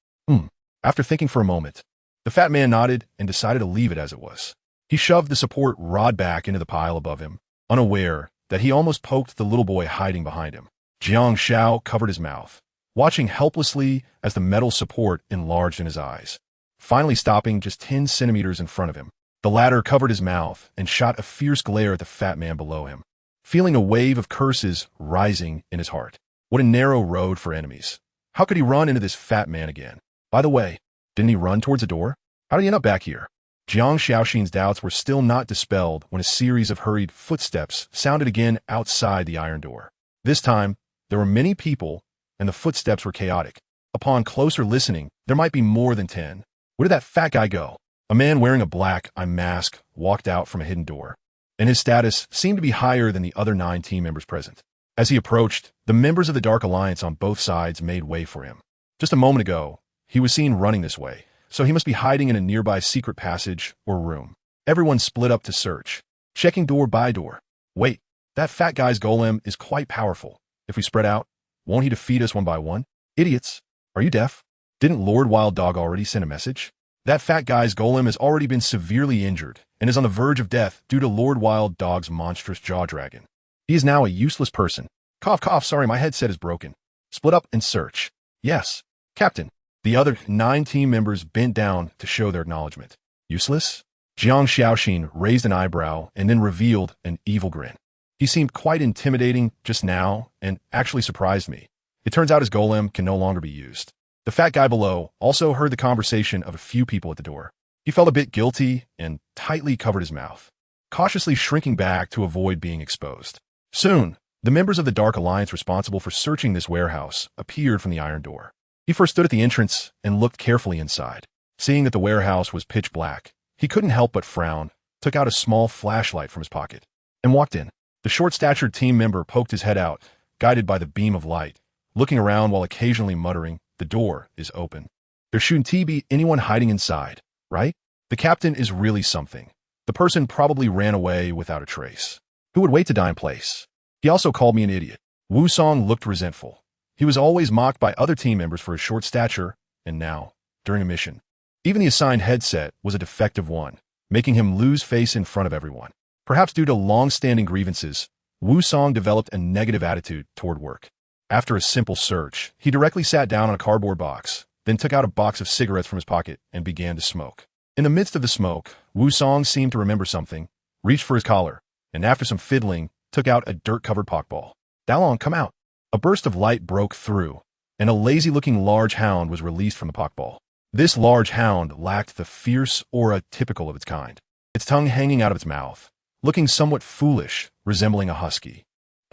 After thinking for a moment, the fat man nodded and decided to leave it as it was. He shoved the support rod back into the pile above him, unaware that he almost poked the little boy hiding behind him. Jiang Xiao covered his mouth, watching helplessly as the metal support enlarged in his eyes, finally stopping just 10 centimeters in front of him. The latter covered his mouth and shot a fierce glare at the fat man below him, feeling a wave of curses rising in his heart. What a narrow road for enemies. How could he run into this fat man again? By the way, didn't he run towards the door? How did he end up back here? Jiang Xiaoxin's doubts were still not dispelled when a series of hurried footsteps sounded again outside the iron door. This time, there were many people, and the footsteps were chaotic. Upon closer listening, there might be more than 10. Where did that fat guy go? A man wearing a black eye mask walked out from a hidden door, and his status seemed to be higher than the other 9 team members present. As he approached, the members of the Dark Alliance on both sides made way for him. Just a moment ago, he was seen running this way, so he must be hiding in a nearby secret passage or room. Everyone split up to search, checking door by door. Wait, that fat guy's golem is quite powerful. If we spread out, won't he defeat us one by one? Idiots! Are you deaf? Didn't Lord Wild Dog already send a message? That fat guy's golem has already been severely injured and is on the verge of death due to Lord Wild Dog's monstrous jaw dragon. He is now a useless person. Cough, cough, sorry, my headset is broken. Split up and search. Yes, Captain. The other 9 team members bent down to show their acknowledgement. Useless? Jiang Xiaoxin raised an eyebrow and then revealed an evil grin. He seemed quite intimidating just now and actually surprised me. It turns out his golem can no longer be used. The fat guy below also heard the conversation of a few people at the door. He felt a bit guilty and tightly covered his mouth, cautiously shrinking back to avoid being exposed. Soon, the members of the Dark Alliance responsible for searching this warehouse appeared from the iron door. He first stood at the entrance and looked carefully inside. Seeing that the warehouse was pitch black, he couldn't help but frown, took out a small flashlight from his pocket, and walked in. The short-statured team member poked his head out, guided by the beam of light, looking around while occasionally muttering, "The door is open. There shouldn't be anyone hiding inside, right?" The The captain is really something. The person probably ran away without a trace. Who would wait to die in place? He also called me an idiot. Wu Song looked resentful. He was always mocked by other team members for his short stature, and now, during a mission, even the assigned headset was a defective one, making him lose face in front of everyone. Perhaps due to long-standing grievances, Wu Song developed a negative attitude toward work. After a simple search, he directly sat down on a cardboard box, then took out a box of cigarettes from his pocket and began to smoke. In the midst of the smoke, Wu Song seemed to remember something, reached for his collar, and after some fiddling, took out a dirt-covered Pokeball. Dalong, come out. A burst of light broke through, and a lazy-looking large hound was released from the Pokeball. This large hound lacked the fierce aura typical of its kind, its tongue hanging out of its mouth, looking somewhat foolish, resembling a husky.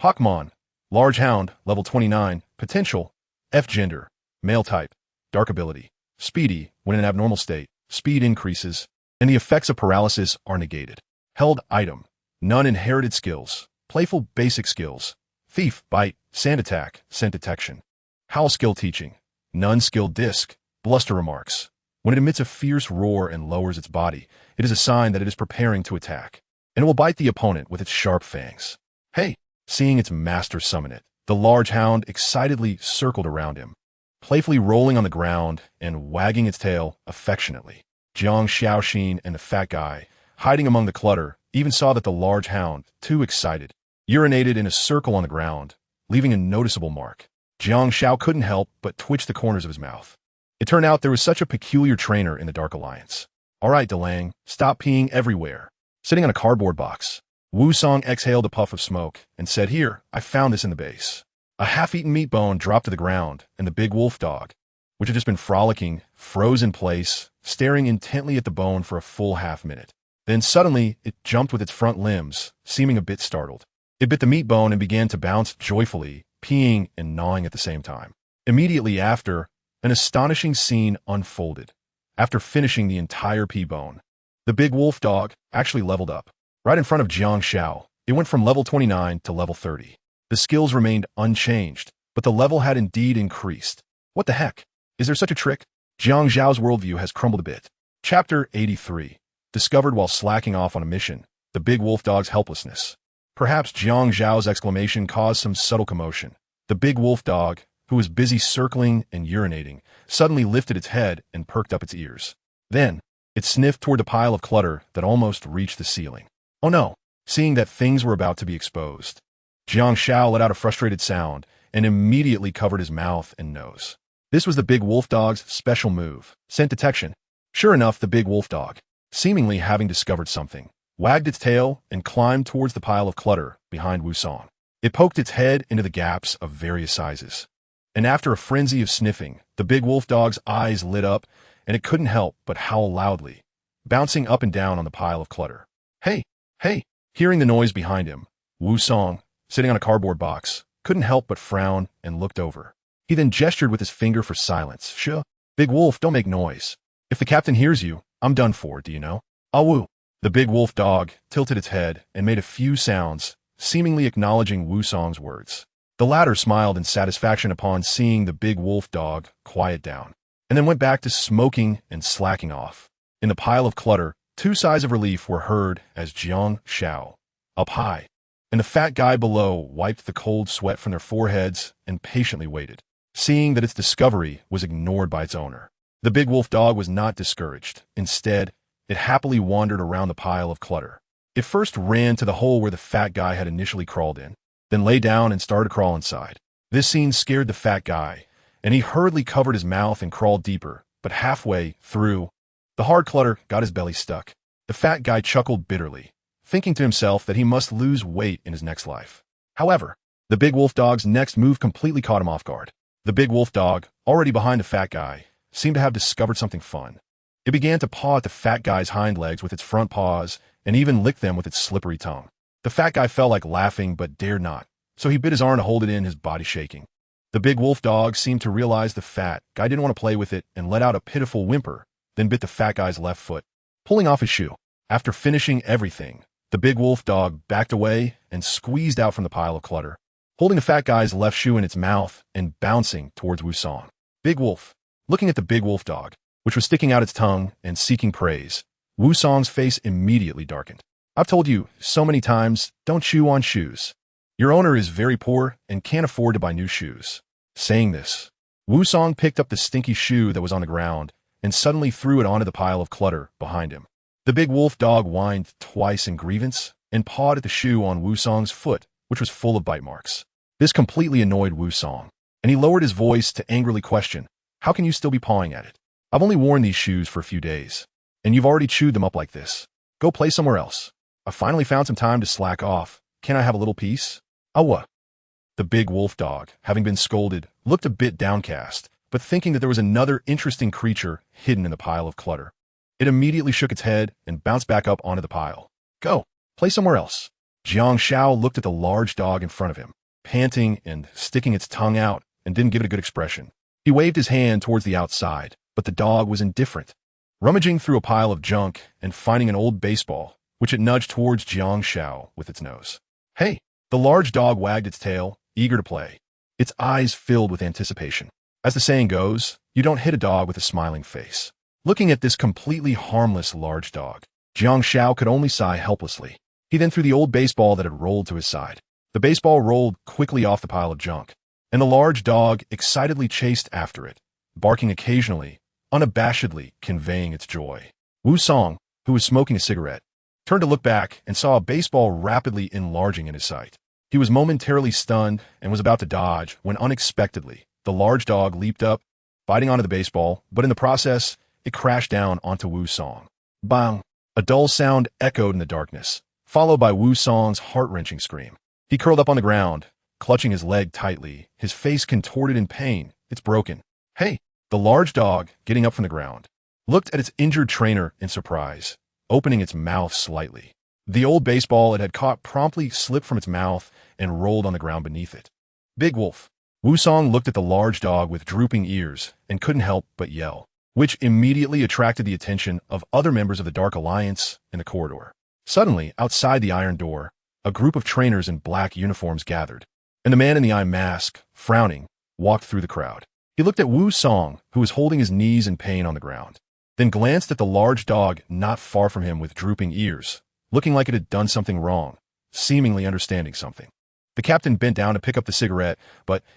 Pokémon, large hound, level 29, potential, F gender, male type, dark ability, speedy, when in an abnormal state, speed increases, and the effects of paralysis are negated. Held item, none inherited skills, playful basic skills, thief, bite, sand attack, scent detection. Howl skill teaching, none skill disc, bluster remarks. When it emits a fierce roar and lowers its body, it is a sign that it is preparing to attack, and it will bite the opponent with its sharp fangs. Hey, seeing its master summon it, the large hound excitedly circled around him, playfully rolling on the ground and wagging its tail affectionately. Jiang Shaoxin and the fat guy, hiding among the clutter, even saw that the large hound, too excited, urinated in a circle on the ground, leaving a noticeable mark. Jiang Shao couldn't help but twitch the corners of his mouth. It turned out there was such a peculiar trainer in the Dark Alliance. All right, Delang, stop peeing everywhere. Sitting on a cardboard box, Wu Song exhaled a puff of smoke and said, Here, I found this in the base. A half-eaten meat bone dropped to the ground, and the big wolf dog, which had just been frolicking, froze in place, staring intently at the bone for a full half-minute. Then suddenly, it jumped with its front limbs, seeming a bit startled. It bit the meat bone and began to bounce joyfully, peeing and gnawing at the same time. Immediately after, an astonishing scene unfolded. After finishing the entire pea bone, the big wolf dog actually leveled up. Right in front of Jiang Shao, it went from level 29 to level 30. The skills remained unchanged, but the level had indeed increased. What the heck? Is there such a trick? Jiang Zhao's worldview has crumbled a bit. Chapter 83. Discovered while slacking off on a mission, the big wolf dog's helplessness. Perhaps Jiang Zhao's exclamation caused some subtle commotion. The big wolf dog, who was busy circling and urinating, suddenly lifted its head and perked up its ears. Then, it sniffed toward the pile of clutter that almost reached the ceiling. Oh no! Seeing that things were about to be exposed, Jiang Shao let out a frustrated sound and immediately covered his mouth and nose. This was the big wolf dog's special move, scent detection. Sure enough, the big wolf dog, seemingly having discovered something, wagged its tail and climbed towards the pile of clutter behind Wu Song. It poked its head into the gaps of various sizes. And after a frenzy of sniffing, the big wolf dog's eyes lit up, and it couldn't help but howl loudly, bouncing up and down on the pile of clutter. Hey, hey! Hearing the noise behind him, Wu Song, sitting on a cardboard box, couldn't help but frown and looked over. He then gestured with his finger for silence. Shh, big wolf, don't make noise. If the captain hears you, I'm done for, do you know? Ah Wu. The big wolf dog tilted its head and made a few sounds, seemingly acknowledging Wu Song's words. The latter smiled in satisfaction upon seeing the big wolf dog quiet down, and then went back to smoking and slacking off. In the pile of clutter, two sighs of relief were heard as Jiang Shao, up high, and the fat guy below wiped the cold sweat from their foreheads and patiently waited, seeing that its discovery was ignored by its owner. The big wolf dog was not discouraged. Instead, it happily wandered around the pile of clutter. It first ran to the hole where the fat guy had initially crawled in, then lay down and started to crawl inside. This scene scared the fat guy, and he hurriedly covered his mouth and crawled deeper, but halfway through, the hard clutter got his belly stuck. The fat guy chuckled bitterly, thinking to himself that he must lose weight in his next life. However, the big wolf dog's next move completely caught him off guard. The big wolf dog, already behind the fat guy, seemed to have discovered something fun. It began to paw at the fat guy's hind legs with its front paws and even licked them with its slippery tongue. The fat guy felt like laughing but dared not, so he bit his arm to hold it in, his body shaking. The big wolf dog seemed to realize the fat guy didn't want to play with it and let out a pitiful whimper, then bit the fat guy's left foot, pulling off his shoe. After finishing everything, the big wolf dog backed away and squeezed out from the pile of clutter, holding the fat guy's left shoe in its mouth and bouncing towards Wu Song. Big wolf, looking at the big wolf dog, which was sticking out its tongue and seeking praise, Wu Song's face immediately darkened. I've told you so many times, don't chew on shoes. Your owner is very poor and can't afford to buy new shoes. Saying this, Wu Song picked up the stinky shoe that was on the ground and suddenly threw it onto the pile of clutter behind him. The big wolf dog whined twice in grievance and pawed at the shoe on Wu Song's foot, which was full of bite marks. This completely annoyed Wu Song, and he lowered his voice to angrily question, "How can you still be pawing at it? I've only worn these shoes for a few days, and you've already chewed them up like this. Go play somewhere else. I finally found some time to slack off. Can I have a little peace?" "Awa." The big wolf dog, having been scolded, looked a bit downcast, but thinking that there was another interesting creature hidden in the pile of clutter. It immediately shook its head and bounced back up onto the pile. "Go, play somewhere else." Jiang Shao looked at the large dog in front of him, panting and sticking its tongue out, and didn't give it a good expression. He waved his hand towards the outside, but the dog was indifferent. Rummaging through a pile of junk and finding an old baseball, which it nudged towards Jiang Shao with its nose. "Hey!" The large dog wagged its tail, eager to play. Its eyes filled with anticipation. As the saying goes, you don't hit a dog with a smiling face. Looking at this completely harmless large dog, Jiang Shao could only sigh helplessly. He then threw the old baseball that had rolled to his side. The baseball rolled quickly off the pile of junk, and the large dog excitedly chased after it, barking occasionally, unabashedly conveying its joy. Wu Song, who was smoking a cigarette, turned to look back and saw a baseball rapidly enlarging in his sight. He was momentarily stunned and was about to dodge when unexpectedly, the large dog leaped up, biting onto the baseball, but in the process, it crashed down onto Wu Song. Bang! A dull sound echoed in the darkness, followed by Wu Song's heart-wrenching scream. He curled up on the ground, clutching his leg tightly, his face contorted in pain. "It's broken." "Hey!" The large dog, getting up from the ground, looked at its injured trainer in surprise, opening its mouth slightly. The old baseball it had caught promptly slipped from its mouth and rolled on the ground beneath it. "Big Wolf." Wu Song looked at the large dog with drooping ears and couldn't help but yell, which immediately attracted the attention of other members of the Dark Alliance in the corridor. Suddenly, outside the iron door, a group of trainers in black uniforms gathered, and the man in the eye mask, frowning, walked through the crowd. He looked at Wu Song, who was holding his knees in pain on the ground, then glanced at the large dog not far from him with drooping ears, looking like it had done something wrong, seemingly understanding something. The captain bent down to pick up the cigarette,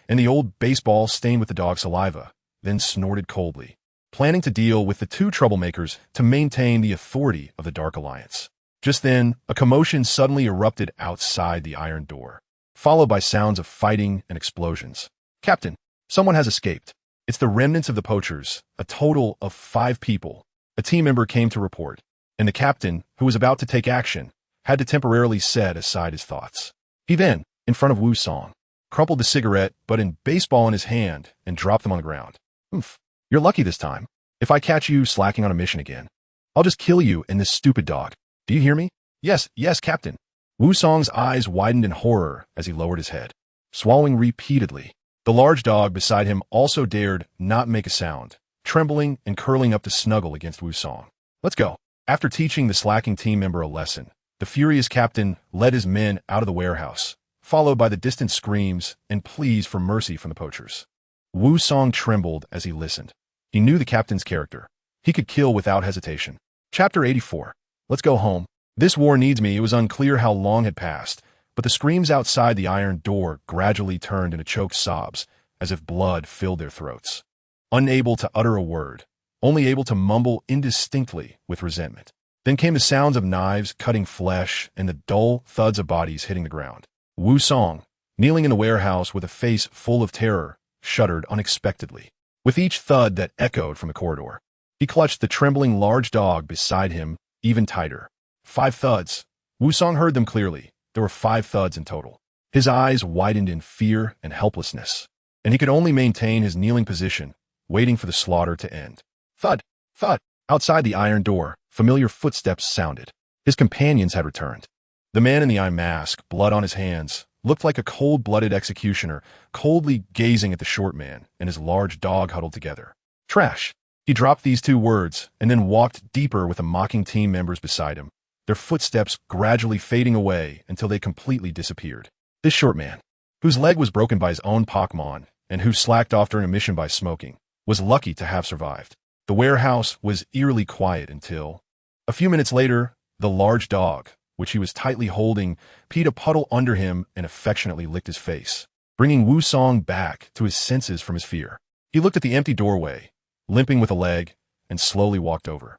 and the old baseball stained with the dog's saliva, then snorted coldly, planning to deal with the two troublemakers to maintain the authority of the Dark Alliance. Just then, a commotion suddenly erupted outside the iron door, followed by sounds of fighting and explosions. "Captain, someone has escaped. It's the remnants of the poachers, a total of 5 people." A team member came to report, and the captain, who was about to take action, had to temporarily set aside his thoughts. He then, in front of Wu Song, crumpled the cigarette butt and baseball in his hand and dropped them on the ground. "Oomph, you're lucky this time. If I catch you slacking on a mission again, I'll just kill you and this stupid dog. Do you hear me?" Yes, Captain." Wu Song's eyes widened in horror as he lowered his head, swallowing repeatedly. The large dog beside him also dared not make a sound, trembling and curling up to snuggle against Wu Song. "Let's go." After teaching the slacking team member a lesson, the furious captain led his men out of the warehouse, followed by the distant screams and pleas for mercy from the poachers. Wu Song trembled as he listened. He knew the captain's character. He could kill without hesitation. Chapter 84. Let's go home. This war needs me. It was unclear how long had passed, but the screams outside the iron door gradually turned into choked sobs, as if blood filled their throats. Unable to utter a word, only able to mumble indistinctly with resentment. Then came the sounds of knives cutting flesh and the dull thuds of bodies hitting the ground. Wu Song, kneeling in the warehouse with a face full of terror, shuddered unexpectedly. With each thud that echoed from the corridor, he clutched the trembling large dog beside him even tighter. 5 thuds. Wu Song heard them clearly. There were 5 thuds in total. His eyes widened in fear and helplessness, and he could only maintain his kneeling position, waiting for the slaughter to end. Thud! Thud! Outside the iron door, familiar footsteps sounded. His companions had returned. The man in the eye mask, blood on his hands, looked like a cold-blooded executioner, coldly gazing at the short man and his large dog huddled together. "Trash!" He dropped these 2 words and then walked deeper with the mocking team members beside him, their footsteps gradually fading away until they completely disappeared. This short man, whose leg was broken by his own Pokémon and who slacked off during a mission by smoking, was lucky to have survived. The warehouse was eerily quiet until A few minutes later, the large dog, which he was tightly holding, peed a puddle under him and affectionately licked his face, bringing Wu Song back to his senses from his fear. He looked at the empty doorway, limping with a leg, and slowly walked over.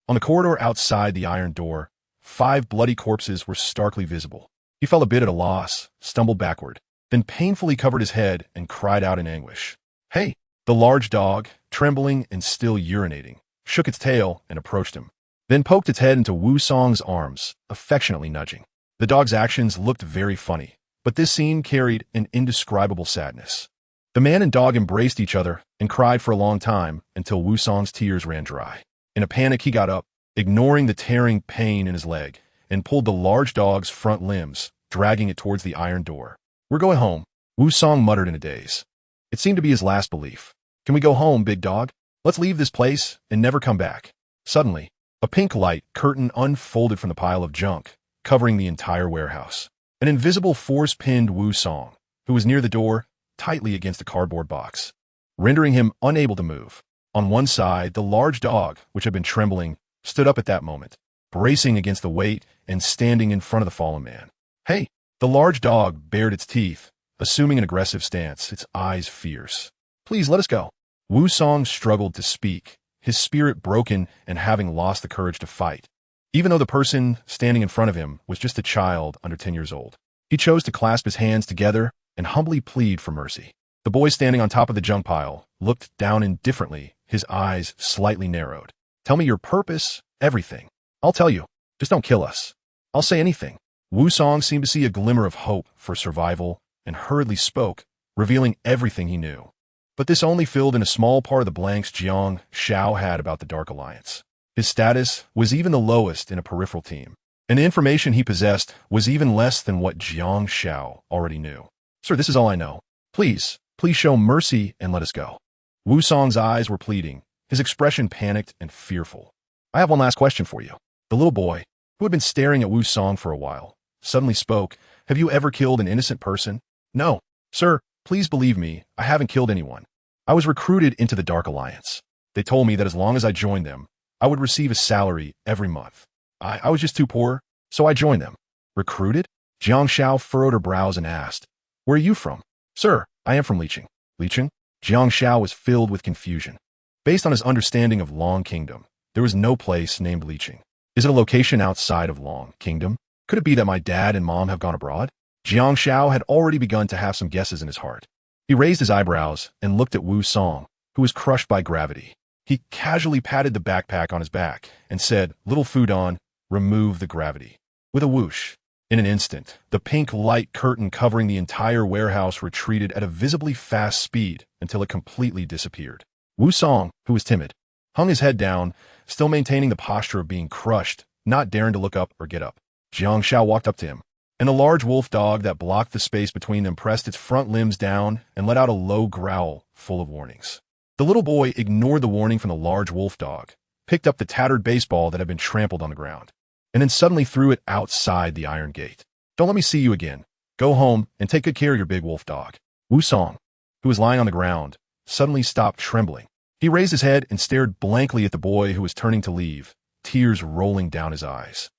On the corridor outside the iron door, 5 bloody corpses were starkly visible. He felt a bit at a loss, stumbled backward, then painfully covered his head and cried out in anguish. "Hey!" The large dog, trembling and still urinating, shook its tail and approached him, then poked its head into Wu Song's arms, affectionately nudging. The dog's actions looked very funny, but this scene carried an indescribable sadness. The man and dog embraced each other and cried for a long time until Wu Song's tears ran dry. In a panic, he got up, ignoring the tearing pain in his leg, and pulled the large dog's front limbs, dragging it towards the iron door. "We're going home," Wu Song muttered in a daze. It seemed to be his last belief. "Can we go home, big dog? Let's leave this place and never come back." Suddenly, a pink light curtain unfolded from the pile of junk, covering the entire warehouse. An invisible force pinned Wu Song, who was near the door, tightly against a cardboard box, rendering him unable to move. On one side, the large dog, which had been trembling, stood up at that moment, bracing against the weight and standing in front of the fallen man. "Hey!" The large dog bared its teeth, assuming an aggressive stance, its eyes fierce. "Please let us go." Wu Song struggled to speak, his spirit broken and having lost the courage to fight. Even though the person standing in front of him was just a child under 10 years old, he chose to clasp his hands together and humbly plead for mercy. The boy standing on top of the junk pile looked down indifferently, his eyes slightly narrowed. "Tell me your purpose, everything. I'll tell you. Just don't kill us. I'll say anything." Wu Song seemed to see a glimmer of hope for survival and hurriedly spoke, revealing everything he knew. But this only filled in a small part of the blanks Jiang Xiao had about the Dark Alliance. His status was even the lowest in a peripheral team, and the information he possessed was even less than what Jiang Xiao already knew. "Sir, this is all I know. Please show mercy and let us go." Wu Song's eyes were pleading, his expression panicked and fearful. "I have one last question for you." The little boy, who had been staring at Wu Song for a while, suddenly spoke. "Have you ever killed an innocent person?" "No, sir. Please believe me, I haven't killed anyone. I was recruited into the Dark Alliance. They told me that as long as I joined them, I would receive a salary every month. I was just too poor, so I joined them." "Recruited?" Jiang Xiao furrowed her brows and asked, "Where are you from?" "Sir, I am from Licheng." "Licheng?" Jiang Xiao was filled with confusion. Based on his understanding of Long Kingdom, there was no place named Licheng. Is it a location outside of Long Kingdom? Could it be that my dad and mom have gone abroad? Jiang Xiao had already begun to have some guesses in his heart. He raised his eyebrows and looked at Wu Song, who was crushed by gravity. He casually patted the backpack on his back and said, "Little Fudon, remove the gravity." With a whoosh, in an instant, the pink light curtain covering the entire warehouse retreated at a visibly fast speed until it completely disappeared. Wu Song, who was timid, hung his head down, still maintaining the posture of being crushed, not daring to look up or get up. Jiang Xiao walked up to him, and the large wolf dog that blocked the space between them pressed its front limbs down and let out a low growl full of warnings. The little boy ignored the warning from the large wolf dog, picked up the tattered baseball that had been trampled on the ground, and then suddenly threw it outside the iron gate. "Don't let me see you again. Go home and take good care of your big wolf dog." Wu Song, who was lying on the ground, suddenly stopped trembling. He raised his head and stared blankly at the boy who was turning to leave, tears rolling down his eyes.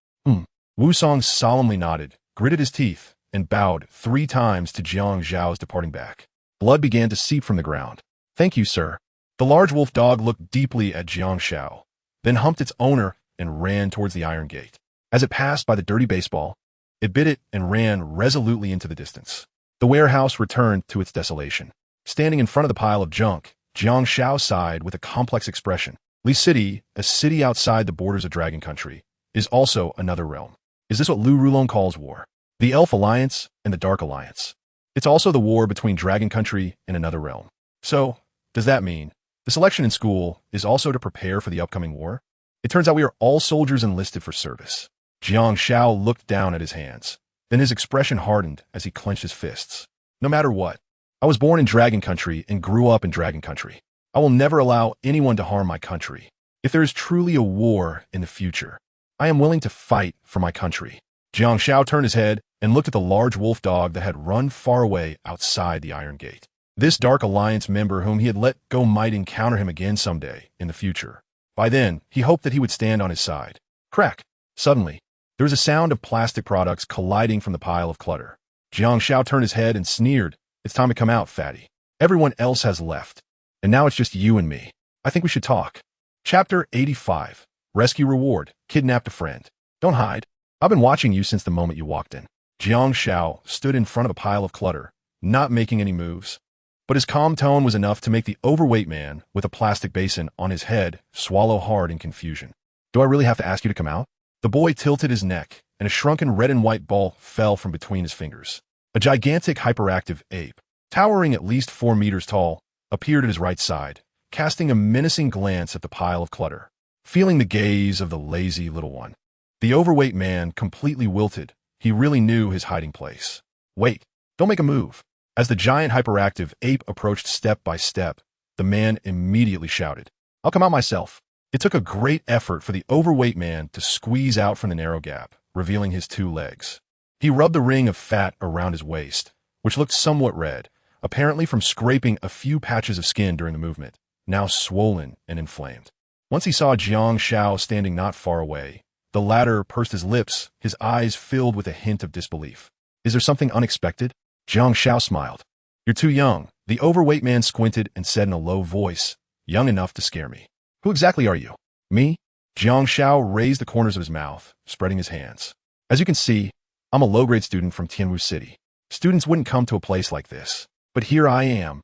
Wu Song solemnly nodded, gritted his teeth, and bowed 3 times to Jiang Xiao's departing back. Blood began to seep from the ground. "Thank you, sir." The large wolf dog looked deeply at Jiang Xiao, then humped its owner and ran towards the iron gate. As it passed by the dirty baseball, it bit it and ran resolutely into the distance. The warehouse returned to its desolation. Standing in front of the pile of junk, Jiang Xiao sighed with a complex expression. Li City, a city outside the borders of Dragon Country, is also another realm. Is this what Lu Rulong calls war? The Elf Alliance and the Dark Alliance. It's also the war between Dragon Country and another realm. So, does that mean the selection in school is also to prepare for the upcoming war? It turns out we are all soldiers enlisted for service. Jiang Xiao looked down at his hands. Then his expression hardened as he clenched his fists. "No matter what, I was born in Dragon Country and grew up in Dragon Country. I will never allow anyone to harm my country. If there is truly a war in the future, I am willing to fight for my country." Jiang Xiao turned his head and looked at the large wolf dog that had run far away outside the iron gate. This Dark Alliance member whom he had let go might encounter him again someday in the future. By then, he hoped that he would stand on his side. Crack. Suddenly, there was a sound of plastic products colliding from the pile of clutter. Jiang Shao turned his head and sneered. It's time to come out, fatty. Everyone else has left. And now it's just you and me. I think we should talk. Chapter 85. Rescue Reward. Kidnapped a friend. Don't hide. I've been watching you since the moment you walked in. Jiang Shao stood in front of a pile of clutter, not making any moves. But his calm tone was enough to make the overweight man with a plastic basin on his head swallow hard in confusion. Do I really have to ask you to come out? The boy tilted his neck, and a shrunken red and white ball fell from between his fingers. A gigantic hyperactive ape, towering at least 4 meters tall, appeared at his right side, casting a menacing glance at the pile of clutter. Feeling the gaze of the lazy little one, the overweight man completely wilted. He really knew his hiding place. Wait, don't make a move. As the giant hyperactive ape approached step by step, the man immediately shouted, I'll come out myself. It took a great effort for the overweight man to squeeze out from the narrow gap, revealing his 2 legs. He rubbed a ring of fat around his waist, which looked somewhat red, apparently from scraping a few patches of skin during the movement, now swollen and inflamed. Once he saw Jiang Shao standing not far away, the latter pursed his lips, his eyes filled with a hint of disbelief. Is there something unexpected? Jiang Shao smiled. You're too young. The overweight man squinted and said in a low voice, young enough to scare me. Who exactly are you? Me? Jiang Shao raised the corners of his mouth, spreading his hands. As you can see, I'm a low-grade student from Tianwu City. Students wouldn't come to a place like this. But here I am.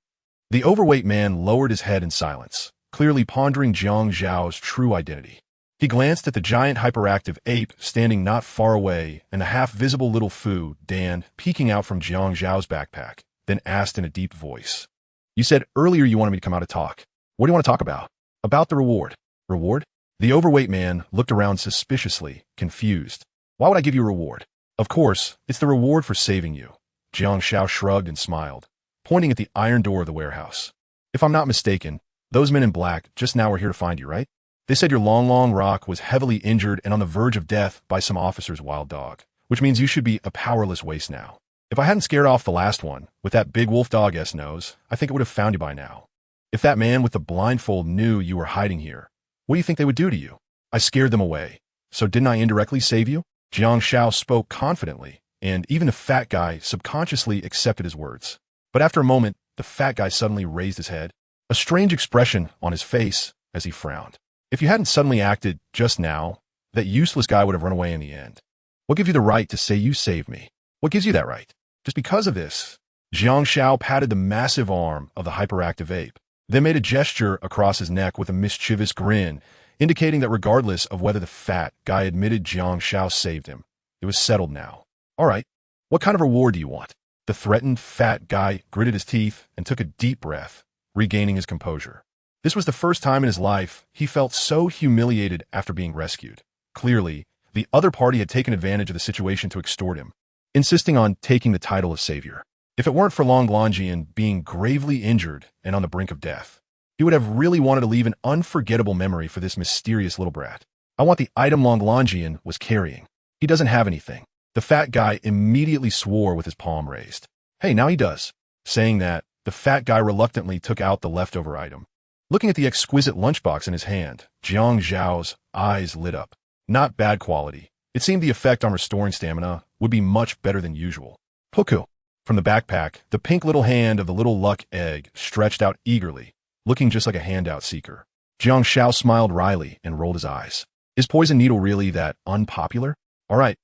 The overweight man lowered his head in silence, clearly pondering Jiang Zhao's true identity. He glanced at the giant hyperactive ape standing not far away and the half-visible little Fu, Dan, peeking out from Jiang Zhao's backpack, then asked in a deep voice. You said earlier you wanted me to come out to talk. What do you want to talk about? About the reward. Reward? The overweight man looked around suspiciously, confused. Why would I give you a reward? Of course, it's the reward for saving you. Jiang Shao shrugged and smiled, pointing at the iron door of the warehouse. If I'm not mistaken, those men in black just now were here to find you, right? They said your Long Rock was heavily injured and on the verge of death by some officer's wild dog, which means you should be a powerless waste now. If I hadn't scared off the last one, with that big wolf dog nose, I think it would have found you by now. If that man with the blindfold knew you were hiding here, what do you think they would do to you? I scared them away. So didn't I indirectly save you? Jiang Shao spoke confidently, and even the fat guy subconsciously accepted his words. But after a moment, the fat guy suddenly raised his head, a strange expression on his face as he frowned. If you hadn't suddenly acted just now, that useless guy would have run away in the end. What gives you the right to say you saved me? What gives you that right? Just because of this. Jiang Shao patted the massive arm of the hyperactive ape, then made a gesture across his neck with a mischievous grin, indicating that regardless of whether the fat guy admitted Jiang Shao saved him, it was settled now. All right, what kind of reward do you want? The threatened fat guy gritted his teeth and took a deep breath, regaining his composure. This was the first time in his life he felt so humiliated after being rescued. Clearly, the other party had taken advantage of the situation to extort him, insisting on taking the title of savior. If it weren't for Longlongian being gravely injured and on the brink of death, he would have really wanted to leave an unforgettable memory for this mysterious little brat. I want the item Longlongian was carrying. He doesn't have anything. The fat guy immediately swore with his palm raised. Hey, now he does. Saying that, the fat guy reluctantly took out the leftover item. Looking at the exquisite lunchbox in his hand, Jiang Zhao's eyes lit up. Not bad quality. It seemed the effect on restoring stamina would be much better than usual. Puku. From the backpack, the pink little hand of the little luck egg stretched out eagerly, looking just like a handout seeker. Jiang Shao smiled wryly and rolled his eyes. Is poison needle really that unpopular? All right,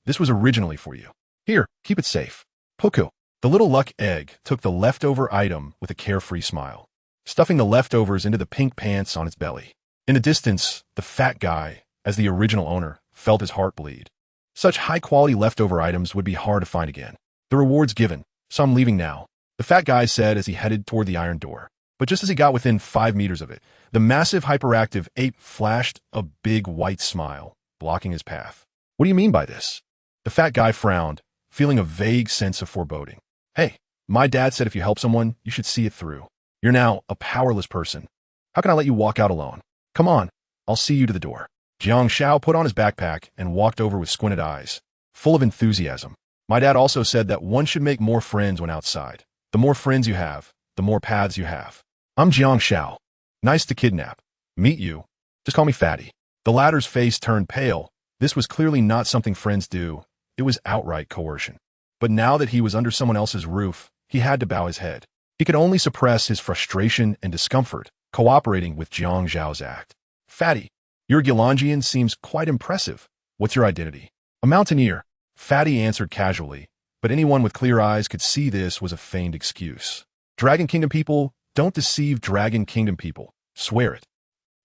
this was originally for you. Here, keep it safe. Puku. The little luck egg took the leftover item with a carefree smile, stuffing the leftovers into the pink pants on its belly. In the distance, the fat guy, as the original owner, felt his heart bleed. Such high-quality leftover items would be hard to find again. The reward's given, so I'm leaving now, the fat guy said as he headed toward the iron door. But just as he got within 5 meters of it, the massive hyperactive ape flashed a big white smile, blocking his path. What do you mean by this? The fat guy frowned, feeling a vague sense of foreboding. Hey, my dad said if you help someone, you should see it through. You're now a powerless person. How can I let you walk out alone? Come on, I'll see you to the door. Jiang Shao put on his backpack and walked over with squinted eyes, full of enthusiasm. My dad also said that one should make more friends when outside. The more friends you have, the more paths you have. I'm Jiang Shao. Nice to kidnap. Meet you. Just call me Fatty. The latter's face turned pale. This was clearly not something friends do. It was outright coercion. But now that he was under someone else's roof, he had to bow his head. He could only suppress his frustration and discomfort, cooperating with Jiang Zhao's act. Fatty, your Gilangian seems quite impressive. What's your identity? A mountaineer. Fatty answered casually, but anyone with clear eyes could see this was a feigned excuse. Dragon Kingdom people, don't deceive Dragon Kingdom people. Swear it.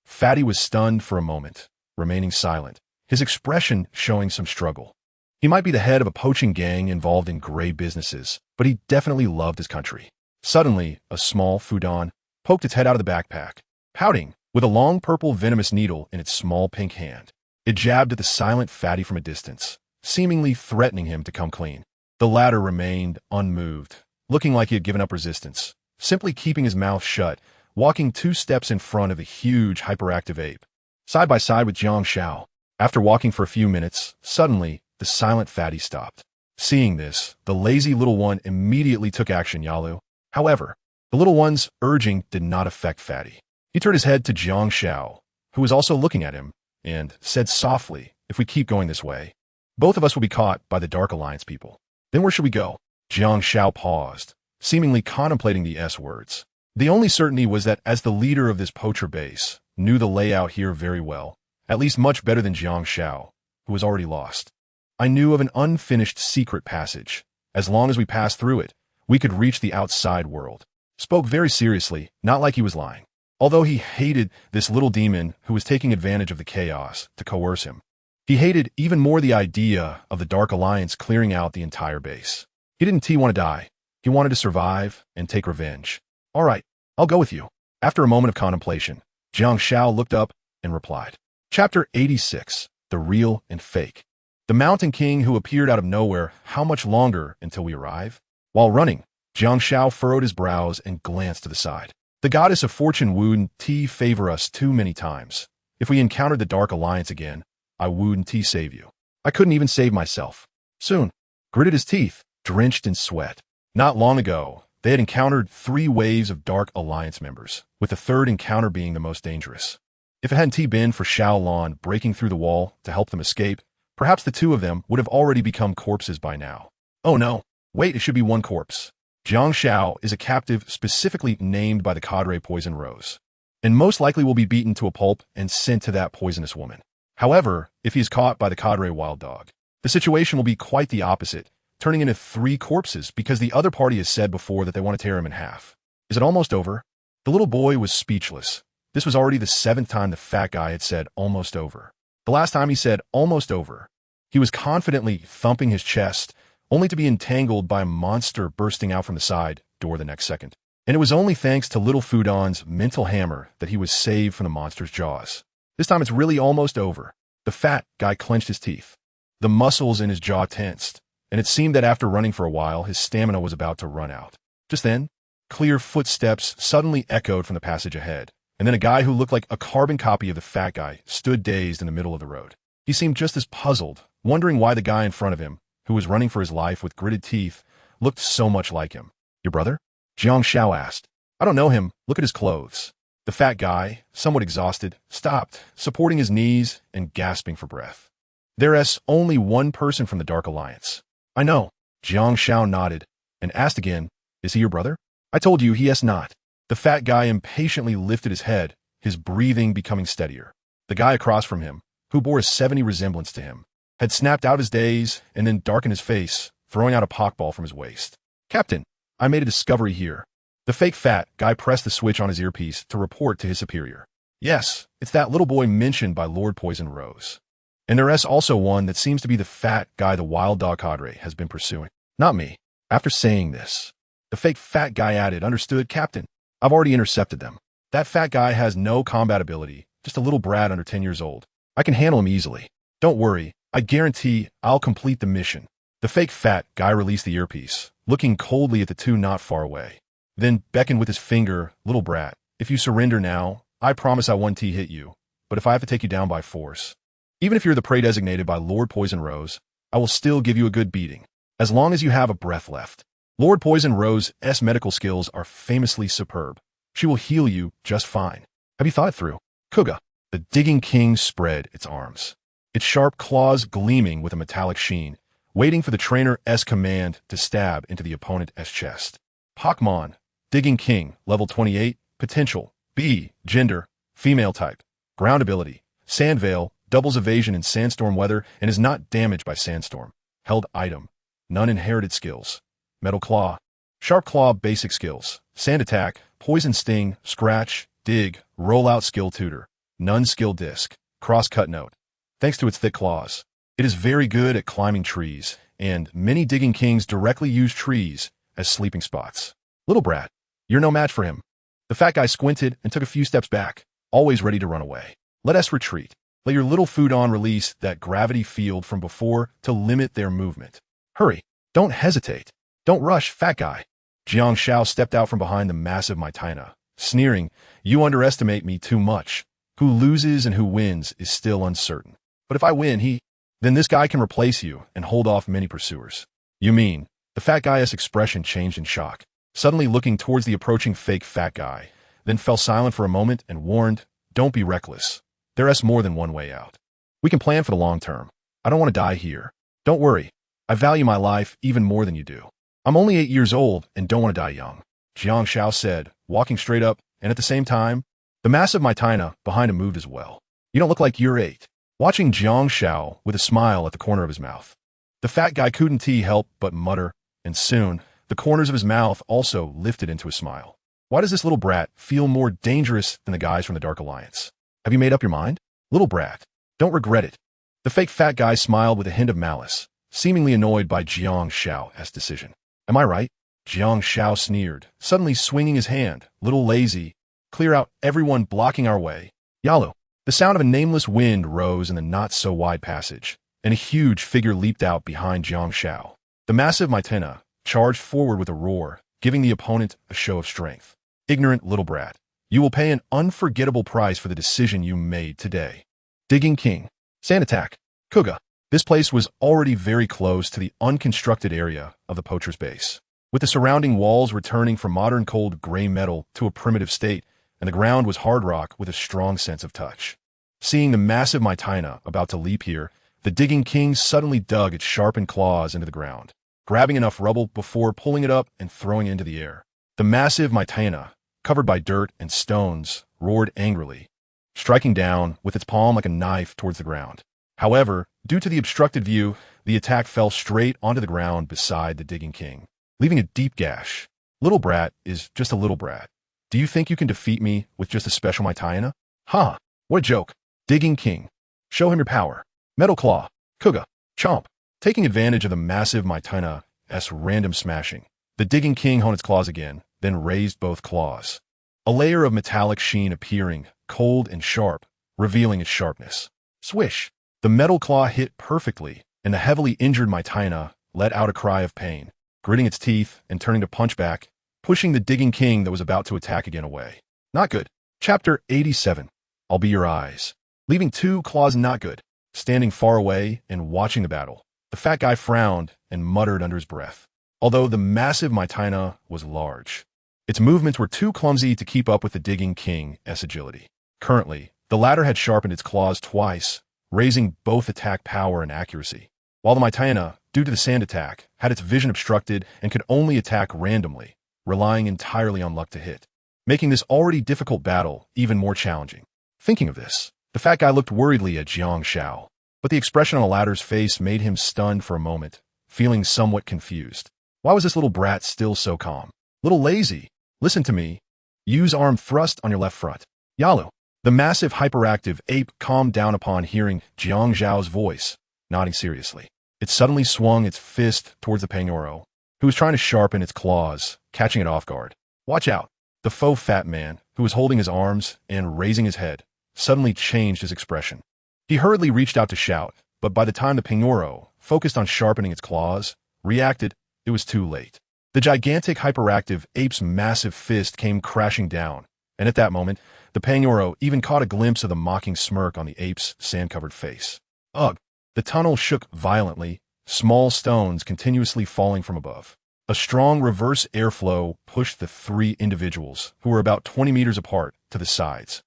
Fatty was stunned for a moment, remaining silent, his expression showing some struggle. He might be the head of a poaching gang involved in gray businesses, but he definitely loved his country. Suddenly, a small Fudan poked its head out of the backpack, pouting, with a long purple venomous needle in its small pink hand. It jabbed at the silent Fatty from a distance, seemingly threatening him to come clean. The latter remained unmoved, looking like he had given up resistance, simply keeping his mouth shut, walking 2 steps in front of the huge hyperactive ape, side by side with Jiang Zhao. After walking for a few minutes, suddenly, the silent Fatty stopped. Seeing this, the lazy little one immediately took action, Yalu. However, the little one's urging did not affect Fatty. He turned his head to Jiang Zhao, who was also looking at him, and said softly, if we keep going this way, both of us will be caught by the Dark Alliance people. Then where should we go? Jiang Zhao paused, seemingly contemplating the S words. The only certainty was that as the leader of this poacher base, knew the layout here very well, at least much better than Jiang Zhao, who was already lost. I knew of an unfinished secret passage. As long as we passed through it, we could reach the outside world. Spoke very seriously, not like he was lying. Although he hated this little demon who was taking advantage of the chaos to coerce him. He hated even more the idea of the Dark Alliance clearing out the entire base. He didn't want to die. He wanted to survive and take revenge. All right, I'll go with you. After a moment of contemplation, Jiang Zhao looked up and replied. Chapter 86, The Real and Fake. The Mountain King who appeared out of nowhere. How much longer until we arrive? While running, Jiang Zhao furrowed his brows and glanced to the side. The goddess of fortune wouldn't favor us too many times. If we encountered the Dark Alliance again, I wouldn't save you. I couldn't even save myself. Soon, gritted his teeth, drenched in sweat. Not long ago, they had encountered 3 waves of Dark Alliance members, with the 3rd encounter being the most dangerous. If it hadn't been for Xiaolon breaking through the wall to help them escape, perhaps the 2 of them would have already become corpses by now. Oh no, wait, it should be 1 corpse. Jiang Zhao is a captive specifically named by the cadre Poison Rose, and most likely will be beaten to a pulp and sent to that poisonous woman. However, if he is caught by the cadre Wild Dog, the situation will be quite the opposite, turning into 3 corpses because the other party has said before that they want to tear him in half. Is it almost over? The little boy was speechless. This was already the 7th time the fat guy had said almost over. The last time he said almost over, he was confidently thumping his chest, only to be entangled by a monster bursting out from the side door the next second. And it was only thanks to little Fudan's mental hammer that he was saved from the monster's jaws. This time it's really almost over. The fat guy clenched his teeth. The muscles in his jaw tensed, and it seemed that after running for a while, his stamina was about to run out. Just then, clear footsteps suddenly echoed from the passage ahead, and then a guy who looked like a carbon copy of the fat guy stood dazed in the middle of the road. He seemed just as puzzled, wondering why the guy in front of him, who was running for his life with gritted teeth, looked so much like him. Your brother? Jiang Zhao asked. I don't know him. Look at his clothes. The fat guy, somewhat exhausted, stopped, supporting his knees and gasping for breath. There's only 1 person from the Dark Alliance. I know. Jiang Zhao nodded and asked again, is he your brother? I told you he is not. The fat guy impatiently lifted his head, his breathing becoming steadier. The guy across from him, who bore a 70 resemblance to him, had snapped out his daze and then darkened his face, throwing out a pockball from his waist. Captain, I made a discovery here. The fake fat guy pressed the switch on his earpiece to report to his superior. Yes, it's that little boy mentioned by Lord Poison Rose. And there's also one that seems to be the fat guy the Wild Dog cadre has been pursuing. Not me. After saying this, the fake fat guy added, understood, Captain. I've already intercepted them. That fat guy has no combat ability, just a little brat under 10 years old. I can handle him easily. Don't worry. I guarantee I'll complete the mission. The fake fat guy released the earpiece, looking coldly at the 2 not far away. Then beckoned with his finger, little brat, if you surrender now, I promise I won't hit you. But if I have to take you down by force, even if you're the prey designated by Lord Poison Rose, I will still give you a good beating, as long as you have a breath left. Lord Poison Rose's medical skills are famously superb. She will heal you just fine. Have you thought it through? Kuga. The Digging King spread its arms, its sharp claws gleaming with a metallic sheen, waiting for the trainer's command to stab into the opponent's chest. Pokémon, Digging King, level 28, potential, B, gender, female type, ground ability, Sand Veil, doubles evasion in sandstorm weather and is not damaged by sandstorm. Held item, none inherited skills. Metal Claw, Sharp Claw basic skills, Sand Attack, Poison Sting, Scratch, Dig, Rollout skill tutor, none skill disc, Cross Cut Note. Thanks to its thick claws, it is very good at climbing trees, and many Digging Kings directly use trees as sleeping spots. Little brat, you're no match for him. The fat guy squinted and took a few steps back, always ready to run away. Let us retreat. Let your little Foodon release that gravity field from before to limit their movement. Hurry. Don't hesitate. Don't rush, fat guy. Jiang Shao stepped out from behind the massive Maitina, sneering, you underestimate me too much. Who loses and who wins is still uncertain. But if I win, then this guy can replace you and hold off many pursuers. You mean? The fat guy's expression changed in shock, suddenly looking towards the approaching fake fat guy, then fell silent for a moment and warned, don't be reckless. There's more than one way out. We can plan for the long term. I don't want to die here. Don't worry. I value my life even more than you do. I'm only 8 years old and don't want to die young, Jiang Shao said, walking straight up, and at the same time, the massive Maitina behind him moved as well. You don't look like you're 8. Watching Jiang Shao with a smile at the corner of his mouth. The fat guy couldn't help but mutter, and soon, the corners of his mouth also lifted into a smile. Why does this little brat feel more dangerous than the guys from the Dark Alliance? Have you made up your mind? Little brat, don't regret it. The fake fat guy smiled with a hint of malice, seemingly annoyed by Jiang Shao's decision. Am I right? Jiang Shao sneered, suddenly swinging his hand, little lazy. Clear out everyone blocking our way. Yalu. The sound of a nameless wind rose in the not-so-wide passage, and a huge figure leaped out behind Jiang Shao. The massive Maitina charged forward with a roar, giving the opponent a show of strength. Ignorant little brat, you will pay an unforgettable price for the decision you made today. Digging King. Sand Attack. Kuga. This place was already very close to the unconstructed area of the poacher's base, with the surrounding walls returning from modern cold gray metal to a primitive state, and the ground was hard rock with a strong sense of touch. Seeing the massive Maitina about to leap here, the Digging King suddenly dug its sharpened claws into the ground, grabbing enough rubble before pulling it up and throwing it into the air. The massive Maitina, covered by dirt and stones, roared angrily, striking down with its palm like a knife towards the ground. However, due to the obstructed view, the attack fell straight onto the ground beside the Digging King, leaving a deep gash. Little brat is just a little brat. Do you think you can defeat me with just a special Maitina? Ha! What a joke. Digging King. Show him your power. Metal Claw. Kuga. Chomp. Taking advantage of the massive Maitina's random smashing, the Digging King honed its claws again, then raised both claws. A layer of metallic sheen appearing, cold and sharp, revealing its sharpness. Swish! The metal claw hit perfectly, and the heavily injured Maitina let out a cry of pain, gritting its teeth and turning to punch back, pushing the Digging King that was about to attack again away. Not good. Chapter 87. I'll be your eyes. Leaving two claws not good. Standing far away and watching the battle, the fat guy frowned and muttered under his breath. Although the massive Maitina was large, its movements were too clumsy to keep up with the Digging King's agility. Currently, the latter had sharpened its claws twice, raising both attack power and accuracy, while the Maitina, due to the sand attack, had its vision obstructed and could only attack randomly, relying entirely on luck to hit, making this already difficult battle even more challenging. Thinking of this, the fat guy looked worriedly at Jiang Shao, but the expression on the latter's face made him stunned for a moment, feeling somewhat confused. Why was this little brat still so calm? Little lazy. Listen to me. Use arm thrust on your left front. Yalu. The massive hyperactive ape calmed down upon hearing Jiang Zhao's voice, nodding seriously. It suddenly swung its fist towards the Pangoro, who was trying to sharpen its claws, catching it off guard. Watch out! The faux fat man, who was holding his arms and raising his head, suddenly changed his expression. He hurriedly reached out to shout, but by the time the Pangoro, focused on sharpening its claws, reacted, it was too late. The gigantic hyperactive ape's massive fist came crashing down, and at that moment, the Pangoro even caught a glimpse of the mocking smirk on the ape's sand-covered face. Ugh! The tunnel shook violently, small stones continuously falling from above. A strong reverse airflow pushed the three individuals, who were about 20 meters apart, to the sides.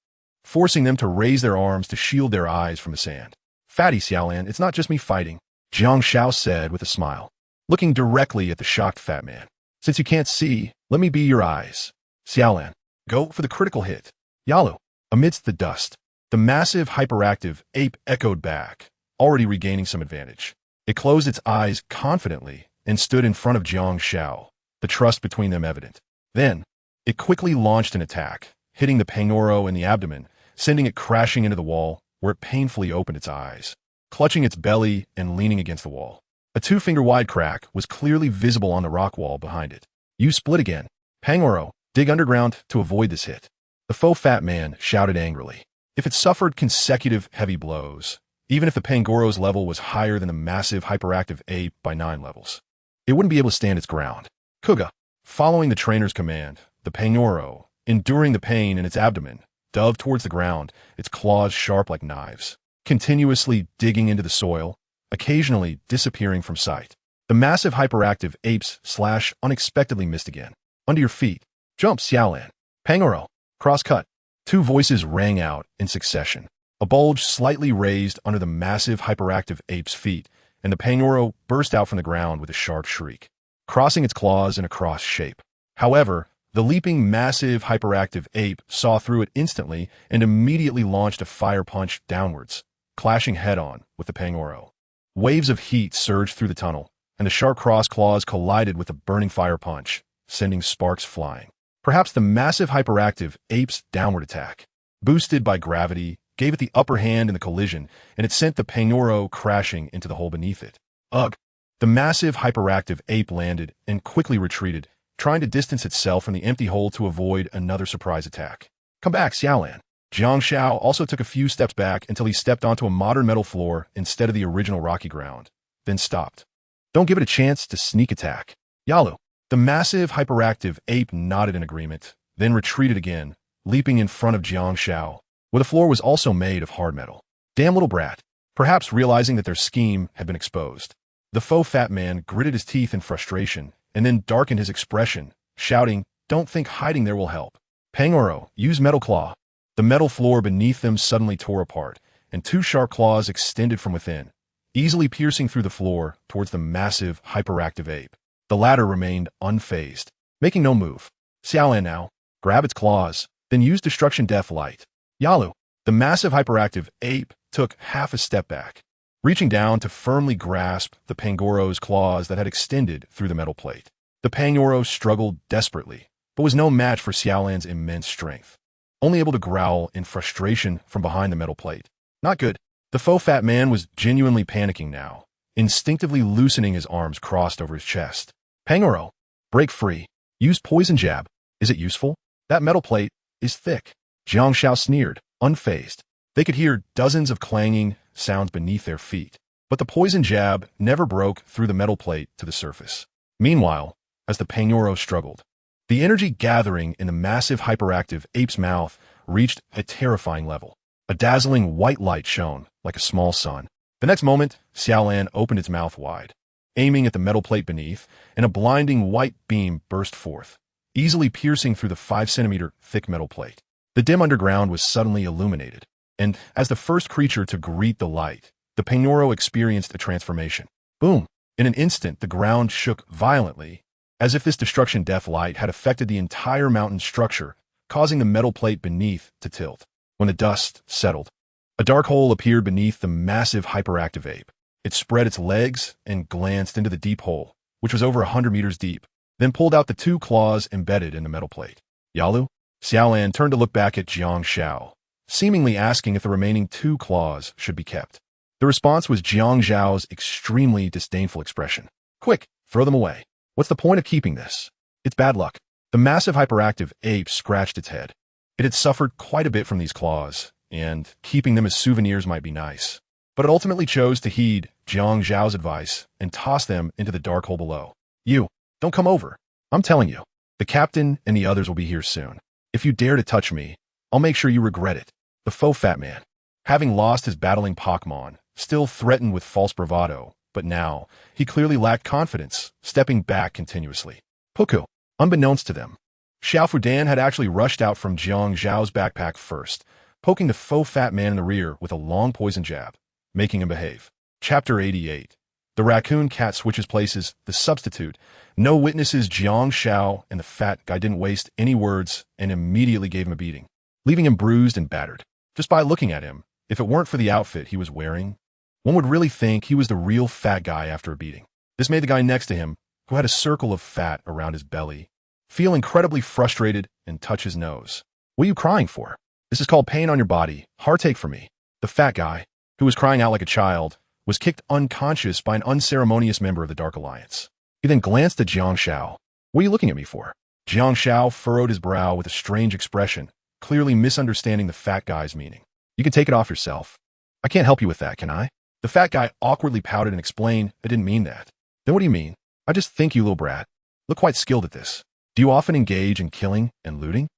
forcing them to raise their arms to shield their eyes from the sand. Fatty Xiaolan, it's not just me fighting, Jiang Shao said with a smile, looking directly at the shocked fat man. Since you can't see, let me be your eyes. Xiaolan, go for the critical hit. Yalu. Amidst the dust, the massive hyperactive ape echoed back, already regaining some advantage. It closed its eyes confidently and stood in front of Jiang Shao, the trust between them evident. Then, it quickly launched an attack, hitting the Pangoro in the abdomen, sending it crashing into the wall, where it painfully opened its eyes, clutching its belly and leaning against the wall. A 2-finger-wide crack was clearly visible on the rock wall behind it. You split again. Pangoro, dig underground to avoid this hit. The faux fat man shouted angrily. If it suffered consecutive heavy blows, even if the Pangoro's level was higher than the massive hyperactive ape by 9 levels, it wouldn't be able to stand its ground. Kuga. Following the trainer's command, the Pangoro, enduring the pain in its abdomen, dove towards the ground, its claws sharp like knives, continuously digging into the soil, occasionally disappearing from sight. The massive hyperactive ape's slash unexpectedly missed again. Under your feet. Jump, Xiaolan. Pangoro. Cross-cut. 2 voices rang out in succession. A bulge slightly raised under the massive hyperactive ape's feet, and the Pangoro burst out from the ground with a sharp shriek, crossing its claws in a cross shape. However, the leaping massive hyperactive ape saw through it instantly and immediately launched a fire punch downwards, clashing head-on with the Pangoro. Waves of heat surged through the tunnel, and the sharp cross claws collided with the burning fire punch, sending sparks flying. Perhaps the massive hyperactive ape's downward attack, boosted by gravity, gave it the upper hand in the collision, and it sent the Pangoro crashing into the hole beneath it. Ugh! The massive hyperactive ape landed and quickly retreated, trying to distance itself from the empty hole to avoid another surprise attack. Come back, Xiaolan. Jiang Shao also took a few steps back until he stepped onto a modern metal floor instead of the original rocky ground, then stopped. Don't give it a chance to sneak attack. Yalu. The massive hyperactive ape nodded in agreement, then retreated again, leaping in front of Jiang Shao, where the floor was also made of hard metal. Damn little brat. Perhaps realizing that their scheme had been exposed, the faux fat man gritted his teeth in frustration and then darkened his expression, shouting, "Don't think hiding there will help. Pangoro, use metal claw." The metal floor beneath them suddenly tore apart, and 2 sharp claws extended from within, easily piercing through the floor towards the massive hyperactive ape. The latter remained unfazed, making no move. Xiaolan now, grab its claws, then use Destruction Death Light. Yalu. The massive hyperactive ape took half a step back, reaching down to firmly grasp the Pangoro's claws that had extended through the metal plate. The Pangoro struggled desperately, but was no match for Xiaolan's immense strength, only able to growl in frustration from behind the metal plate. Not good. The faux fat man was genuinely panicking now, instinctively loosening his arms crossed over his chest. Pangoro, break free. Use poison jab. Is it useful? That metal plate is thick. Jiang Shao sneered, unfazed. They could hear dozens of clanging sounds beneath their feet, but the poison jab never broke through the metal plate to the surface. Meanwhile, as the Pangoro struggled, the energy gathering in the massive hyperactive ape's mouth reached a terrifying level. A dazzling white light shone like a small sun. The next moment, Xiaolan opened its mouth wide, aiming at the metal plate beneath, and a blinding white beam burst forth, easily piercing through the 5-centimeter thick metal plate. The dim underground was suddenly illuminated, and as the first creature to greet the light, the Pangoro experienced a transformation. Boom! In an instant, the ground shook violently, as if this destruction death light had affected the entire mountain structure, causing the metal plate beneath to tilt. When the dust settled, a dark hole appeared beneath the massive hyperactive ape. It spread its legs and glanced into the deep hole, which was over 100 meters deep, then pulled out the 2 claws embedded in the metal plate. Yalu? Xiaolan turned to look back at Jiang Shao, seemingly asking if the remaining 2 claws should be kept. The response was Jiang Zhao's extremely disdainful expression. Quick, throw them away. What's the point of keeping this? It's bad luck. The massive hyperactive ape scratched its head. It had suffered quite a bit from these claws, and keeping them as souvenirs might be nice. But it ultimately chose to heed Jiang Zhao's advice and toss them into the dark hole below. You, don't come over. I'm telling you, the captain and the others will be here soon. If you dare to touch me, I'll make sure you regret it. The faux fat man, having lost his battling Pokémon, still threatened with false bravado, but now he clearly lacked confidence, stepping back continuously. Puku, unbeknownst to them, Xiao Fudan had actually rushed out from Jiang Zhao's backpack first, poking the faux fat man in the rear with a long poison jab, making him behave. Chapter 88. The raccoon cat switches places, the substitute. No witnesses. Jiang Shao and the fat guy didn't waste any words and immediately gave him a beating, leaving him bruised and battered. Just by looking at him, if it weren't for the outfit he was wearing, one would really think he was the real fat guy after a beating. This made the guy next to him, who had a circle of fat around his belly, feel incredibly frustrated and touch his nose. What are you crying for? This is called pain on your body. Heartache for me. The fat guy, who was crying out like a child, was kicked unconscious by an unceremonious member of the Dark Alliance. He then glanced at Jiang Shao. What are you looking at me for? Jiang Shao furrowed his brow with a strange expression, clearly misunderstanding the fat guy's meaning. You can take it off yourself. I can't help you with that, can I? The fat guy awkwardly pouted and explained, I didn't mean that. Then what do you mean? I just think you little brat look quite skilled at this. Do you often engage in killing and looting?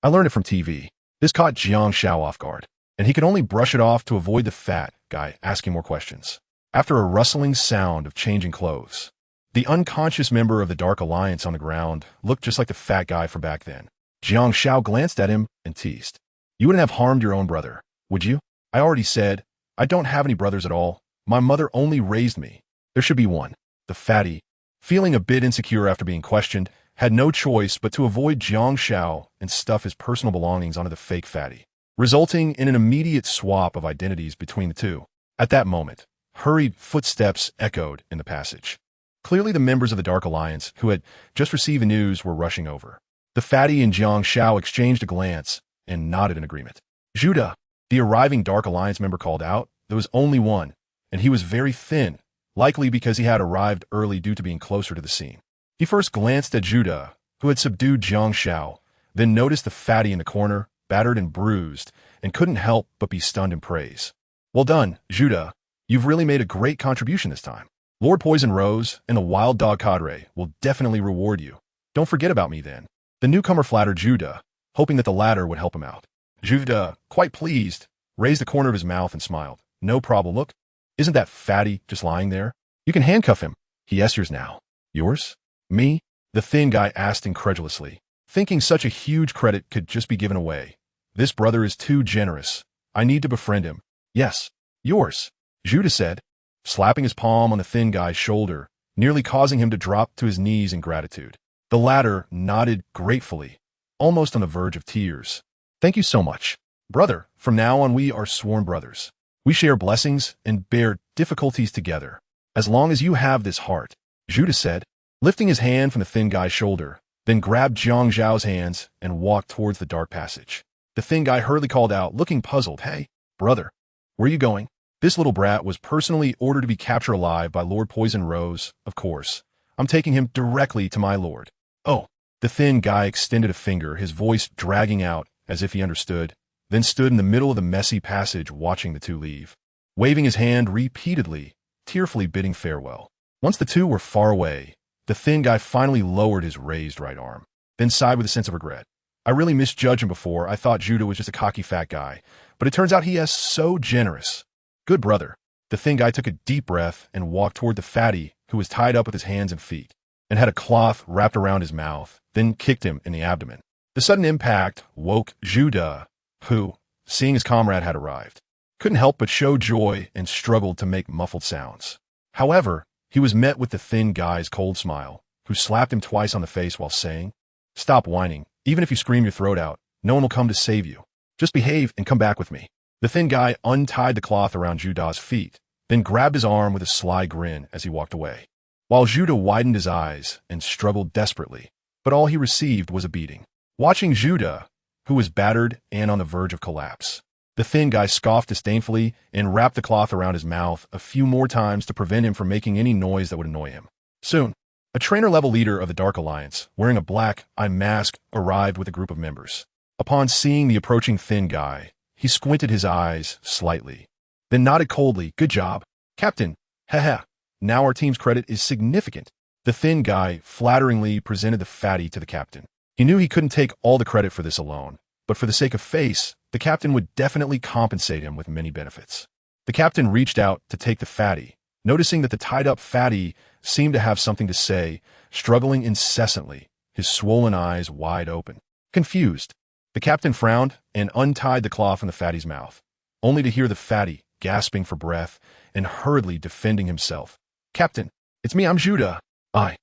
I learned it from TV. This caught Jiang Shao off guard, and he could only brush it off to avoid the fat guy asking more questions. After a rustling sound of changing clothes, the unconscious member of the Dark Alliance on the ground looked just like the fat guy from back then. Jiang Shao glanced at him and teased. You wouldn't have harmed your own brother, would you? I already said, I don't have any brothers at all. My mother only raised me. There should be one. The fatty, feeling a bit insecure after being questioned, had no choice but to avoid Jiang Shao and stuff his personal belongings onto the fake fatty, resulting in an immediate swap of identities between the two. At that moment, hurried footsteps echoed in the passage. Clearly the members of the Dark Alliance, who had just received the news, were rushing over. The fatty and Jiang Shao exchanged a glance and nodded in agreement. Judah, the arriving Dark Alliance member, called out. There was only one, and he was very thin, likely because he had arrived early due to being closer to the scene. He first glanced at Judah, who had subdued Jiang Shao, then noticed the fatty in the corner, battered and bruised, and couldn't help but be stunned in praise. Well done, Judah. You've really made a great contribution this time. Lord Poison Rose and the Wild Dog Cadre will definitely reward you. Don't forget about me then. The newcomer flattered Judah, hoping that the latter would help him out. Judah, quite pleased, raised the corner of his mouth and smiled. No problem. Look, isn't that fatty just lying there? You can handcuff him. He yes, yours now. Yours? Me? The thin guy asked incredulously, thinking such a huge credit could just be given away. This brother is too generous. I need to befriend him. Yes, yours, Judah said, slapping his palm on the thin guy's shoulder, nearly causing him to drop to his knees in gratitude. The latter nodded gratefully, almost on the verge of tears. Thank you so much, brother. From now on we are sworn brothers. We share blessings and bear difficulties together. As long as you have this heart, Judah said, lifting his hand from the thin guy's shoulder, then grabbed Jiang Zhao's hands and walked towards the dark passage. The thin guy hurriedly called out, looking puzzled, Hey, brother, where are you going? This little brat was personally ordered to be captured alive by Lord Poison Rose, of course. I'm taking him directly to my lord. Oh, the thin guy extended a finger, his voice dragging out as if he understood, then stood in the middle of the messy passage watching the two leave, waving his hand repeatedly, tearfully bidding farewell. Once the two were far away, the thin guy finally lowered his raised right arm, then sighed with a sense of regret. I really misjudged him before. I thought Judah was just a cocky fat guy, but it turns out he is so generous. Good brother. The thin guy took a deep breath and walked toward the fatty, who was tied up with his hands and feet, and had a cloth wrapped around his mouth, then kicked him in the abdomen. The sudden impact woke Judah, who, seeing his comrade had arrived, couldn't help but show joy and struggled to make muffled sounds. However, he was met with the thin guy's cold smile, who slapped him twice on the face while saying, Stop whining. Even if you scream your throat out, no one will come to save you. Just behave and come back with me. The thin guy untied the cloth around Judah's feet, then grabbed his arm with a sly grin as he walked away, while Judah widened his eyes and struggled desperately, but all he received was a beating. Watching Judah, who was battered and on the verge of collapse, the thin guy scoffed disdainfully and wrapped the cloth around his mouth a few more times to prevent him from making any noise that would annoy him. Soon, a trainer-level leader of the Dark Alliance, wearing a black eye mask, arrived with a group of members. Upon seeing the approaching thin guy, he squinted his eyes slightly, then nodded coldly. Good job, Captain. Haha. Now our team's credit is significant. The thin guy flatteringly presented the fatty to the captain. He knew he couldn't take all the credit for this alone, but for the sake of face, the captain would definitely compensate him with many benefits. The captain reached out to take the fatty, noticing that the tied-up fatty seemed to have something to say, struggling incessantly, his swollen eyes wide open. Confused, The captain frowned and untied the claw from the fatty's mouth, only to hear the fatty gasping for breath and hurriedly defending himself. "Captain, it's me, I'm Judah. I."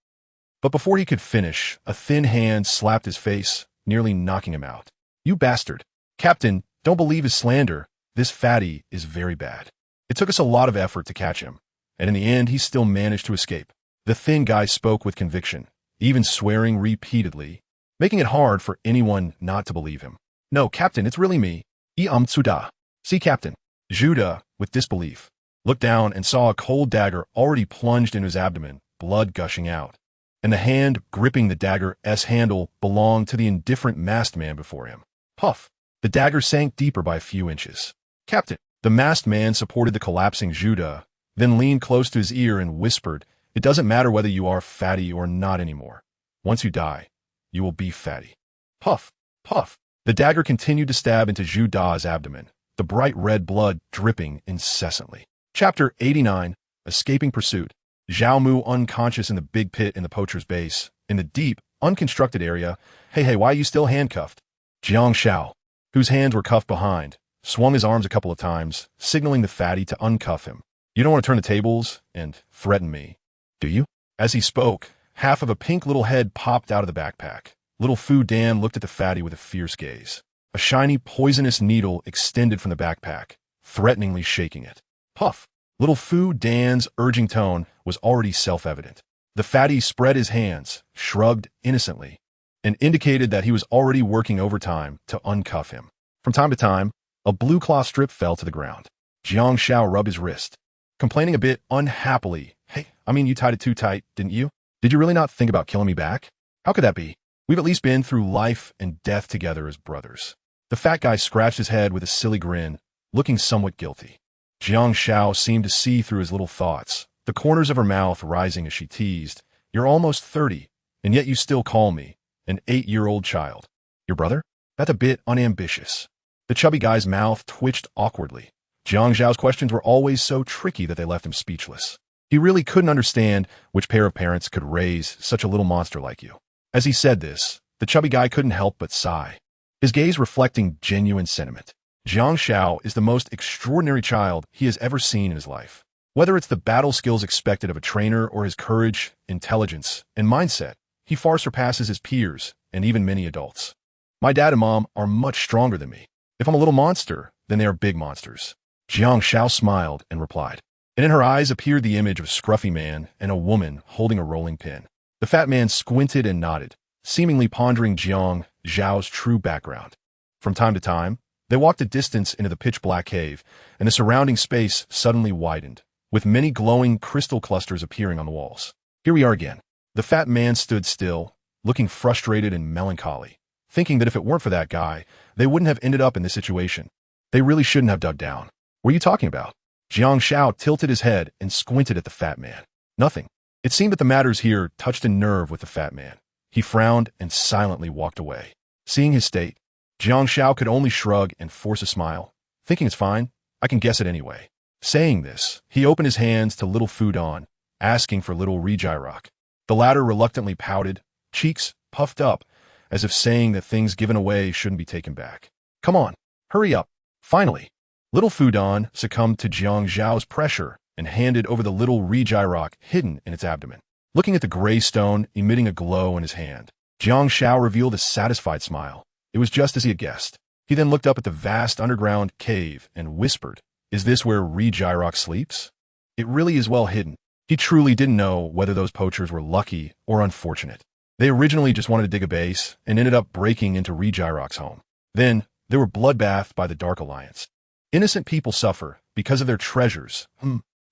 But before he could finish, a thin hand slapped his face, nearly knocking him out. "You bastard. Captain, don't believe his slander. This fatty is very bad. It took us a lot of effort to catch him, and in the end he still managed to escape." The thin guy spoke with conviction, even swearing repeatedly, making it hard for anyone not to believe him. "No, Captain, it's really me. Tsuda." "See, Captain." Judah, with disbelief, looked down and saw a cold dagger already plunged into his abdomen, blood gushing out, and the hand gripping the dagger's handle belonged to the indifferent masked man before him. Puff! The dagger sank deeper by a few inches. "Captain." The masked man supported the collapsing Judah, then leaned close to his ear and whispered, "It doesn't matter whether you are fatty or not anymore. Once you die, you will be fatty." Puff! Puff! The dagger continued to stab into Judah's abdomen, the bright red blood dripping incessantly. Chapter 89, Escaping Pursuit. Zhao Mu unconscious in the big pit in the poacher's base, in the deep, unconstructed area. Hey, why are you still handcuffed?" Jiang Shao, whose hands were cuffed behind, swung his arms a couple of times, signaling the fatty to uncuff him. "You don't want to turn the tables and threaten me, do you?" As he spoke, half of a pink little head popped out of the backpack. Little Fu Dan looked at the fatty with a fierce gaze. A shiny, poisonous needle extended from the backpack, threateningly shaking it. Puff! Little Fu Dan's urging tone was already self-evident. The fatty spread his hands, shrugged innocently, and indicated that he was already working overtime to uncuff him. From time to time, a blue cloth strip fell to the ground. Jiang Shao rubbed his wrist, complaining a bit unhappily. "Hey, you tied it too tight, didn't you? Did you really not think about killing me back? How could that be? We've at least been through life and death together as brothers." The fat guy scratched his head with a silly grin, looking somewhat guilty. Jiang Shao seemed to see through his little thoughts, the corners of her mouth rising as she teased. "You're almost 30, and yet you still call me an 8-year-old child. Your brother? That's a bit unambitious." The chubby guy's mouth twitched awkwardly. Jiang Zhao's questions were always so tricky that they left him speechless. He really couldn't understand which pair of parents could raise such a little monster like you. As he said this, the chubby guy couldn't help but sigh, his gaze reflecting genuine sentiment. Jiang Shao is the most extraordinary child he has ever seen in his life. Whether it's the battle skills expected of a trainer or his courage, intelligence, and mindset, he far surpasses his peers and even many adults. My dad and mom are much stronger than me. If I'm a little monster, then they are big monsters. Jiang Shao smiled and replied, and in her eyes appeared the image of a scruffy man and a woman holding a rolling pin. The fat man squinted and nodded, seemingly pondering Jiang Zhao's true background. From time to time, they walked a distance into the pitch-black cave, and the surrounding space suddenly widened, with many glowing crystal clusters appearing on the walls. "Here we are again." The fat man stood still, looking frustrated and melancholy, thinking that if it weren't for that guy, they wouldn't have ended up in this situation. They really shouldn't have dug down. "What are you talking about?" Jiang Shao tilted his head and squinted at the fat man. "Nothing." It seemed that the matters here touched a nerve with the fat man. He frowned and silently walked away. Seeing his state, Jiang Shao could only shrug and force a smile, thinking it's fine, I can guess it anyway. Saying this, he opened his hands to little Fu Dan, asking for little Regirock. The latter reluctantly pouted, cheeks puffed up, as if saying that things given away shouldn't be taken back. "Come on, hurry up." Finally, little Fu Dan succumbed to Jiang Zhao's pressure and handed over the little Regirock hidden in its abdomen. Looking at the gray stone emitting a glow in his hand, Jiang Shao revealed a satisfied smile. It was just as he had guessed. He then looked up at the vast underground cave and whispered, "Is this where Regirock sleeps?" It really is well hidden. He truly didn't know whether those poachers were lucky or unfortunate. They originally just wanted to dig a base and ended up breaking into Regirock's home. Then, they were bloodbathed by the Dark Alliance. Innocent people suffer because of their treasures.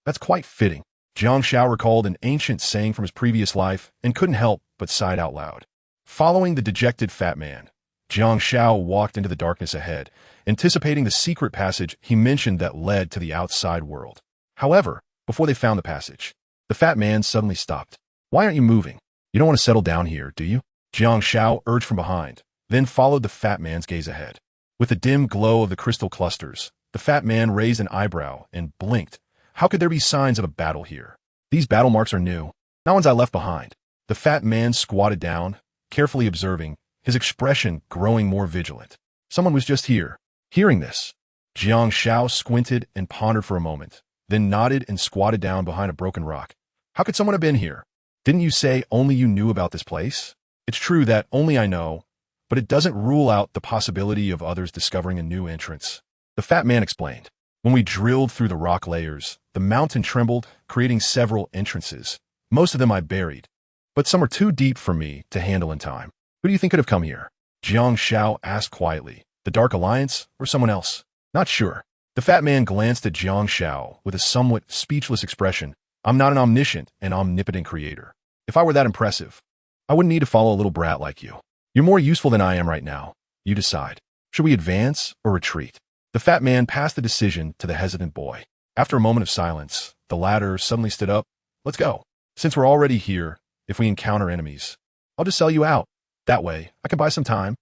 That's quite fitting. Jiang Shao recalled an ancient saying from his previous life and couldn't help but sighed out loud. Following the dejected fat man, Jiang Shao walked into the darkness ahead, anticipating the secret passage he mentioned that led to the outside world. However, before they found the passage, the fat man suddenly stopped. "Why aren't you moving? You don't want to settle down here, do you?" Jiang Shao urged from behind, then followed the fat man's gaze ahead. With the dim glow of the crystal clusters, the fat man raised an eyebrow and blinked. How could there be signs of a battle here? These battle marks are new. Not ones I left behind. The fat man squatted down, carefully observing, his expression growing more vigilant. Someone was just here. Hearing this, Jiang Xiao squinted and pondered for a moment, then nodded and squatted down behind a broken rock. How could someone have been here? Didn't you say only you knew about this place? It's true that only I know, but it doesn't rule out the possibility of others discovering a new entrance. The fat man explained. When we drilled through the rock layers, the mountain trembled, creating several entrances. Most of them I buried, but some are too deep for me to handle in time. Who do you think could have come here? Jiang Xiao asked quietly. The Dark Alliance or someone else? Not sure. The fat man glanced at Jiang Xiao with a somewhat speechless expression. I'm not an omniscient and omnipotent creator. If I were that impressive, I wouldn't need to follow a little brat like you. You're more useful than I am right now. You decide. Should we advance or retreat? The fat man passed the decision to the hesitant boy. After a moment of silence, the latter suddenly stood up. Let's go. Since we're already here, if we encounter enemies, I'll just sell you out. That way, I can buy some time.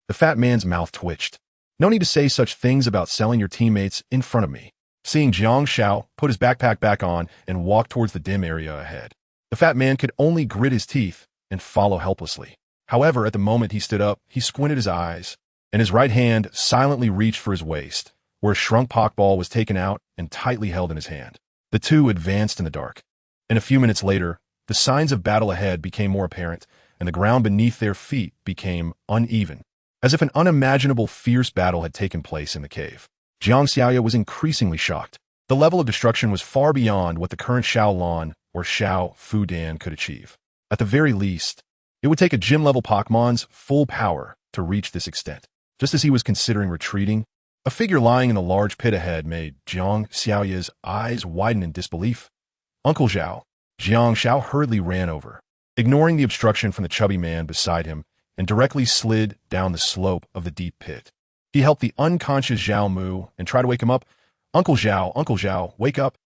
The fat man's mouth twitched. No need to say such things about selling your teammates in front of me. Seeing Jiang Xiao put his backpack back on and walk towards the dim area ahead, the fat man could only grit his teeth and follow helplessly. However, at the moment he stood up, he squinted his eyes, and his right hand silently reached for his waist, where a shrunk Pokeball was taken out and tightly held in his hand. The two advanced in the dark, and a few minutes later, the signs of battle ahead became more apparent, and the ground beneath their feet became uneven, as if an unimaginable fierce battle had taken place in the cave. Jiang Xiaoya was increasingly shocked. The level of destruction was far beyond what the current Shaolin or Xiao Fudan could achieve. At the very least, it would take a gym-level Pokemon's full power to reach this extent. Just as he was considering retreating, a figure lying in the large pit ahead made Jiang Xiaoya's eyes widen in disbelief. Uncle Zhao. Jiang Xiao hurriedly ran over, ignoring the obstruction from the chubby man beside him, and directly slid down the slope of the deep pit. He helped the unconscious Zhao Mu and tried to wake him up. Uncle Zhao, wake up.